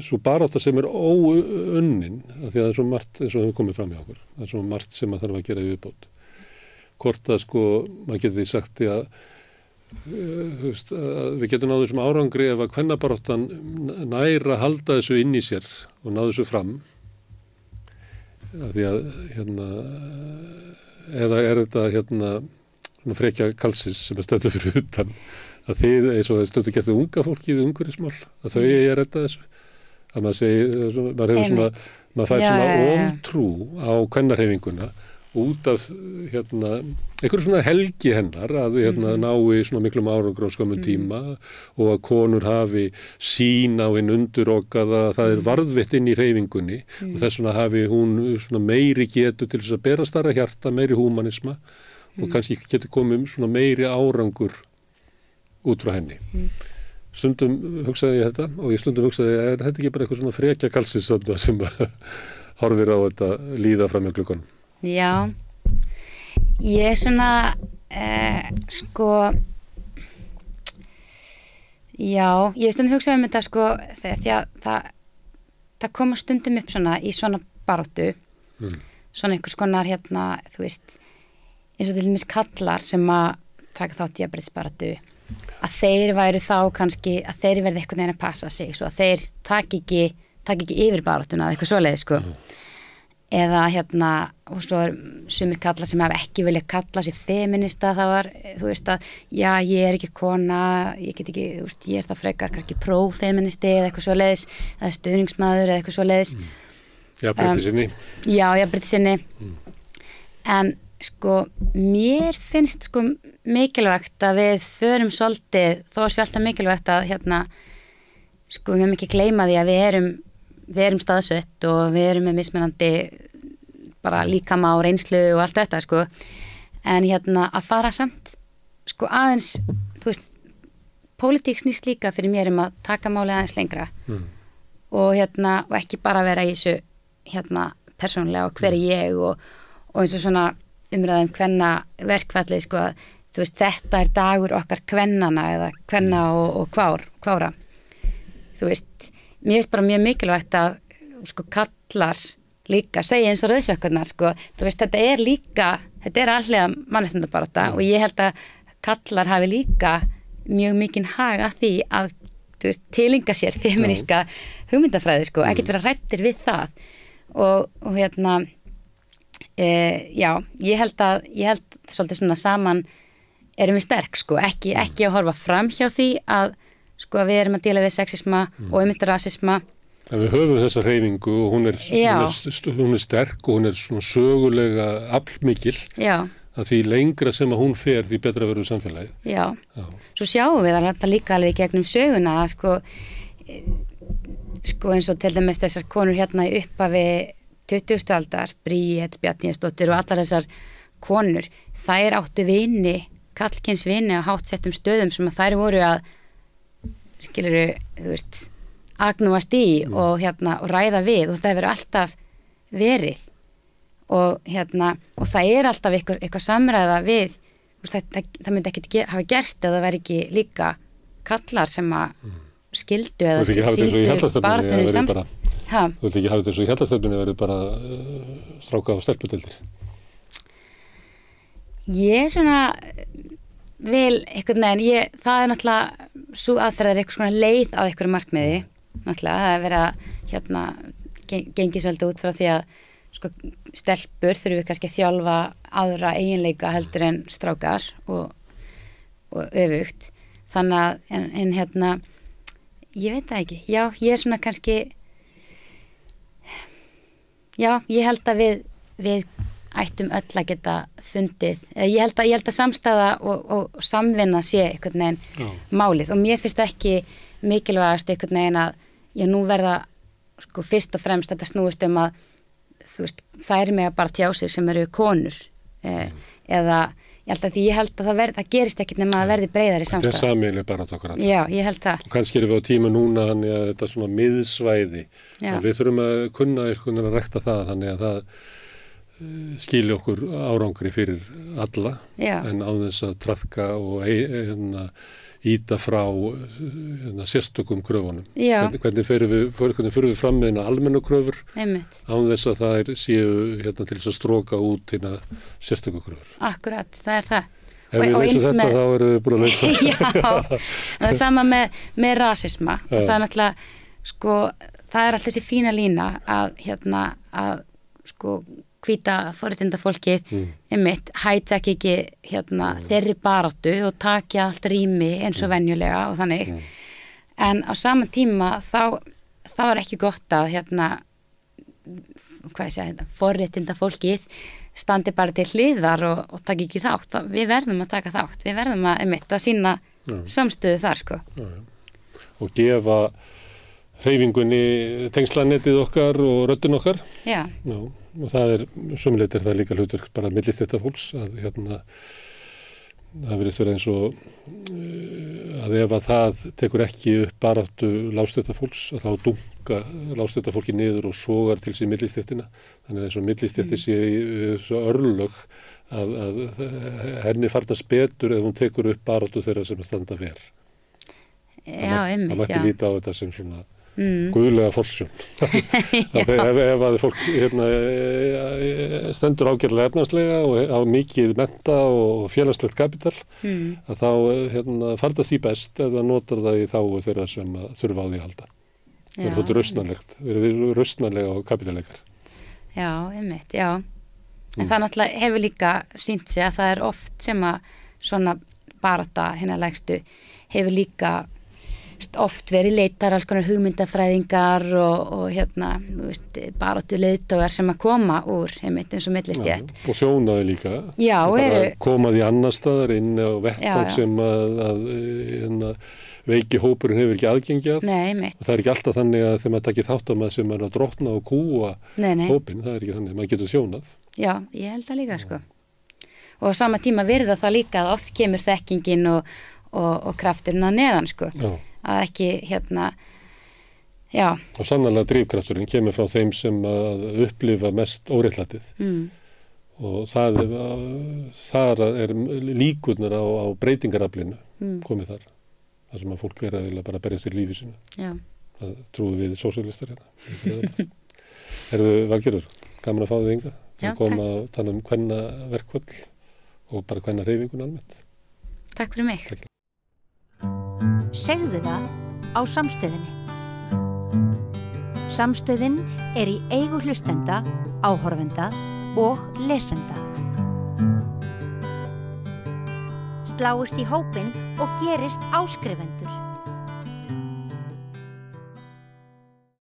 svo barátta sem er óunnin af því að það er svo margt eins og hefur komið fram hjá okkur það er svo margt sem maður þarf að gera í viðbót hvort að sko maður getur því sagt að við getum náðu þessum árangri ef að kvennabaráttan næra halda þessu inn í sér og náðu þessu fram af því að eða er þetta frekja kalsis sem er stöðu fyrir utan að þið eins og stöðu getur unga fólki við umhverfismál að þau er að redda þessu að maður segir, maður fær svona oftrú á kvennarhreyfinguna út af einhverju svona helgi hennar að nái svona miklum árangri á skömmum tíma og að konur hafi sín á hinn undurokaða það er varðveitt inn í hreyfingunni og þess vegna hafi hún svona meiri getu til þess að bera starra hjarta, meiri húmanisma og kannski getur komið svona meiri árangur út frá henni. Stundum hugsaði ég þetta og ég stundum hugsaði er þetta ekki bara eitthvað svona frekja kalsis sem horfir á þetta líða fram með glukkanum? Já, ég er svona ég stundum hugsaði þetta því að það koma stundum upp svona í svona baráttu svona einhvers konar þú veist eins og til dæmis kallar sem að taka þátt í jafnréttisbaráttu að þeir væru þá kannski að þeir verði eitthvað neina að passa sig svo að þeir taki ekki yfir baráttuna eða eitthvað svoleiði eða og svo er sumir kallar sem hafa ekki vilja kalla sig feminista það var, þú veist að já ég er ekki kona, ég get ekki þú veist, ég er það frekar kannski prófeministi eða eitthvað svoleiðis, eða stuðningsmaður eða eitthvað svoleiðis jafnréttissinni já, jafnréttissinni en mér finnst mikilvægt að við förum svolítið, þó að sé alltaf mikilvægt að við höfum ekki gleyma því að við erum staðsett og við erum með mismunandi bara líkama og reynslu og allt þetta en að fara samt aðeins, þú veist pólitík snýst líka fyrir mér að taka málið aðeins lengra og ekki bara vera í þessu persónulega og hver er ég og eins og svona umræðum kvenna verkfalli þú veist þetta er dagur okkar kvennana eða kvenna og kvára þú veist mér finnst bara mjög mikilvægt að kallar líka segja eins og rauðsökkurnar þú veist þetta er líka þetta er allega mannréttindabarátta og ég held að kallar hafi líka mjög mikinn hag að því að þú veist tilinga sér feminíska hugmyndafræði ekkert vera hræddir við það og hérna já, ég held svolítið svona saman erum við sterk sko, ekki að horfa fram hjá því að sko að við erum að díla við sexisma og einmitt rasisma. En við höfum þessa hreyfingu og hún er sterk og hún er svona sögulega aflmikil. Já. Að því lengra sem að hún fer því betra verður samfélagið. Já. Svo sjáum við það líka alveg gegnum söguna að sko eins og til dæmis þessar konur hérna í upphafi 20. aldar, Bríet, Bjarnýjarsdóttir og allar þessar konur, þær áttu vini, kallkyns vini á háttsettum stöðum sem að þær voru að skilurðu, þú veist, agnúast í og ræða við og það hefur alltaf verið og og það alltaf eitthvað samræða við, það myndi ekki hafa gerst eða það væri ekki líka kallar sem að skildu eða síndu baráttunni samst. Þú vilt ekki hafa þetta eins og í hjallastöfnunni verið bara stráka á stelputildir? Ég svona vil einhvern veginn, það náttúrulega svo aðferðar eitthvað svona leið á einhverju markmiði, náttúrulega það verið að gengi svolítið út frá því að sko stelpur þurfum við kannski að þjálfa aðra eiginleika heldur en strákar og öfugt, þannig að en ég veit það ekki, já, ég svona kannski já, ég held að við ættum öll að geta fundið, ég held að samstæða og samvinna sé einhvern veginn málið og mér finnst ekki mikilvægast einhvern veginn að nú verða sko fyrst og fremst þetta snúist að þú veist, þær mega bara tjá sig sem eru konur eða ég held að það gerist ekkert nema að verði breiðari samstæða. Það sameiginlega bara okkar alltaf. Já, ég held það. Og kannski erum við á tíma núna þannig að þetta svona miðsvæði og við þurfum að kunna einhvern veginn að rekta það þannig að það skilja okkur árangri fyrir alla en á þess að traðka og íta frá sérstökum kröfunum. Hvernig fyrir við fram með almennu kröfur á þess að það séu til þess að stróka út sérstökum kröfur. Akkurat, það er það. Ef við leysum þetta þá erum við búin að leysa. Já, það er sama með rasisma og það er náttúrulega, sko, það er alltaf þessi fína lína að sko hvíta forréttindafólkið einmitt hættak ekki þeirri baráttu og takja allt rými eins og venjulega og þannig en á sama tíma þá er ekki gott að forréttindafólkið standi bara til hliðar og taki ekki þátt, við verðum að taka þátt, við verðum að einmitt að sýna samstöðu þar sko. Og gefa hreyfingunni tengslanetið okkar og röddun okkar. Já. Og það sömuleitt það líka hlutverk bara millis þetta fólks að það verið eins og að ef að það tekur ekki upp baráttu lágstætta fólks að þá dunga lágstætta fólki niður og sogar til sín millistættina þannig að þess að millistætti sé svo örlög að henni farnast betur ef hún tekur upp baráttu þeirra sem standa ver. Já, einmitt, það mætti líta á þetta sem svona guðlega forsjón. Ef að fólk stendur ágætlega efnarslega og á mikið mennta og félagslegt kapital að þá fardast því best ef það notar það í þágu þeirra sem þurfa á því að halda. Verður þetta rausnarlegt, verður rausnarlega og kapitaleikar. Já, einmitt, já. En það náttúrulega hefur líka sýnt sig að það er oft sem að svona barátta lægstu hefur líka oft verið leitar alls konar hugmyndafræðingar og þú veist, baráttu leiðtogar sem að koma úr einmitt eins og millistétt. Og þjónaði líka. Já, komaði annar staðar inn á vettvang sem að veiki hópurinn hefur ekki aðgengi að. Nei, einmitt. Og það er ekki alltaf þannig að þegar maður takir þátt á maður sem er að drottna og kúa hópinn, það er ekki þannig, maður getur þjónað. Já, ég held það líka sko. Og á sama tíma virða það líka að oft kemur þekkingin og krafturinn að neðan sko. Já. Að ekki já. Og sannarlega drifkrafturinn kemur frá þeim sem að upplifa mest óréttlætið og þar er líkurnar á breytingaraflinu komið þar sem að fólk er að bara berjast í lífi sínu. Já. Það trúum við sósíalistar hérna. Erðu Valgerður, gaman að fá þig Inga að koma og tala hvenna verkvöld og bara hvenna hreyfingun almennt. Takk fyrir mig. Takk. Segðu það á Samstöðinni. Samstöðin er í eigu hlustenda, áhorfenda og lesenda. Sláist í hópinn og gerist áskrifendur.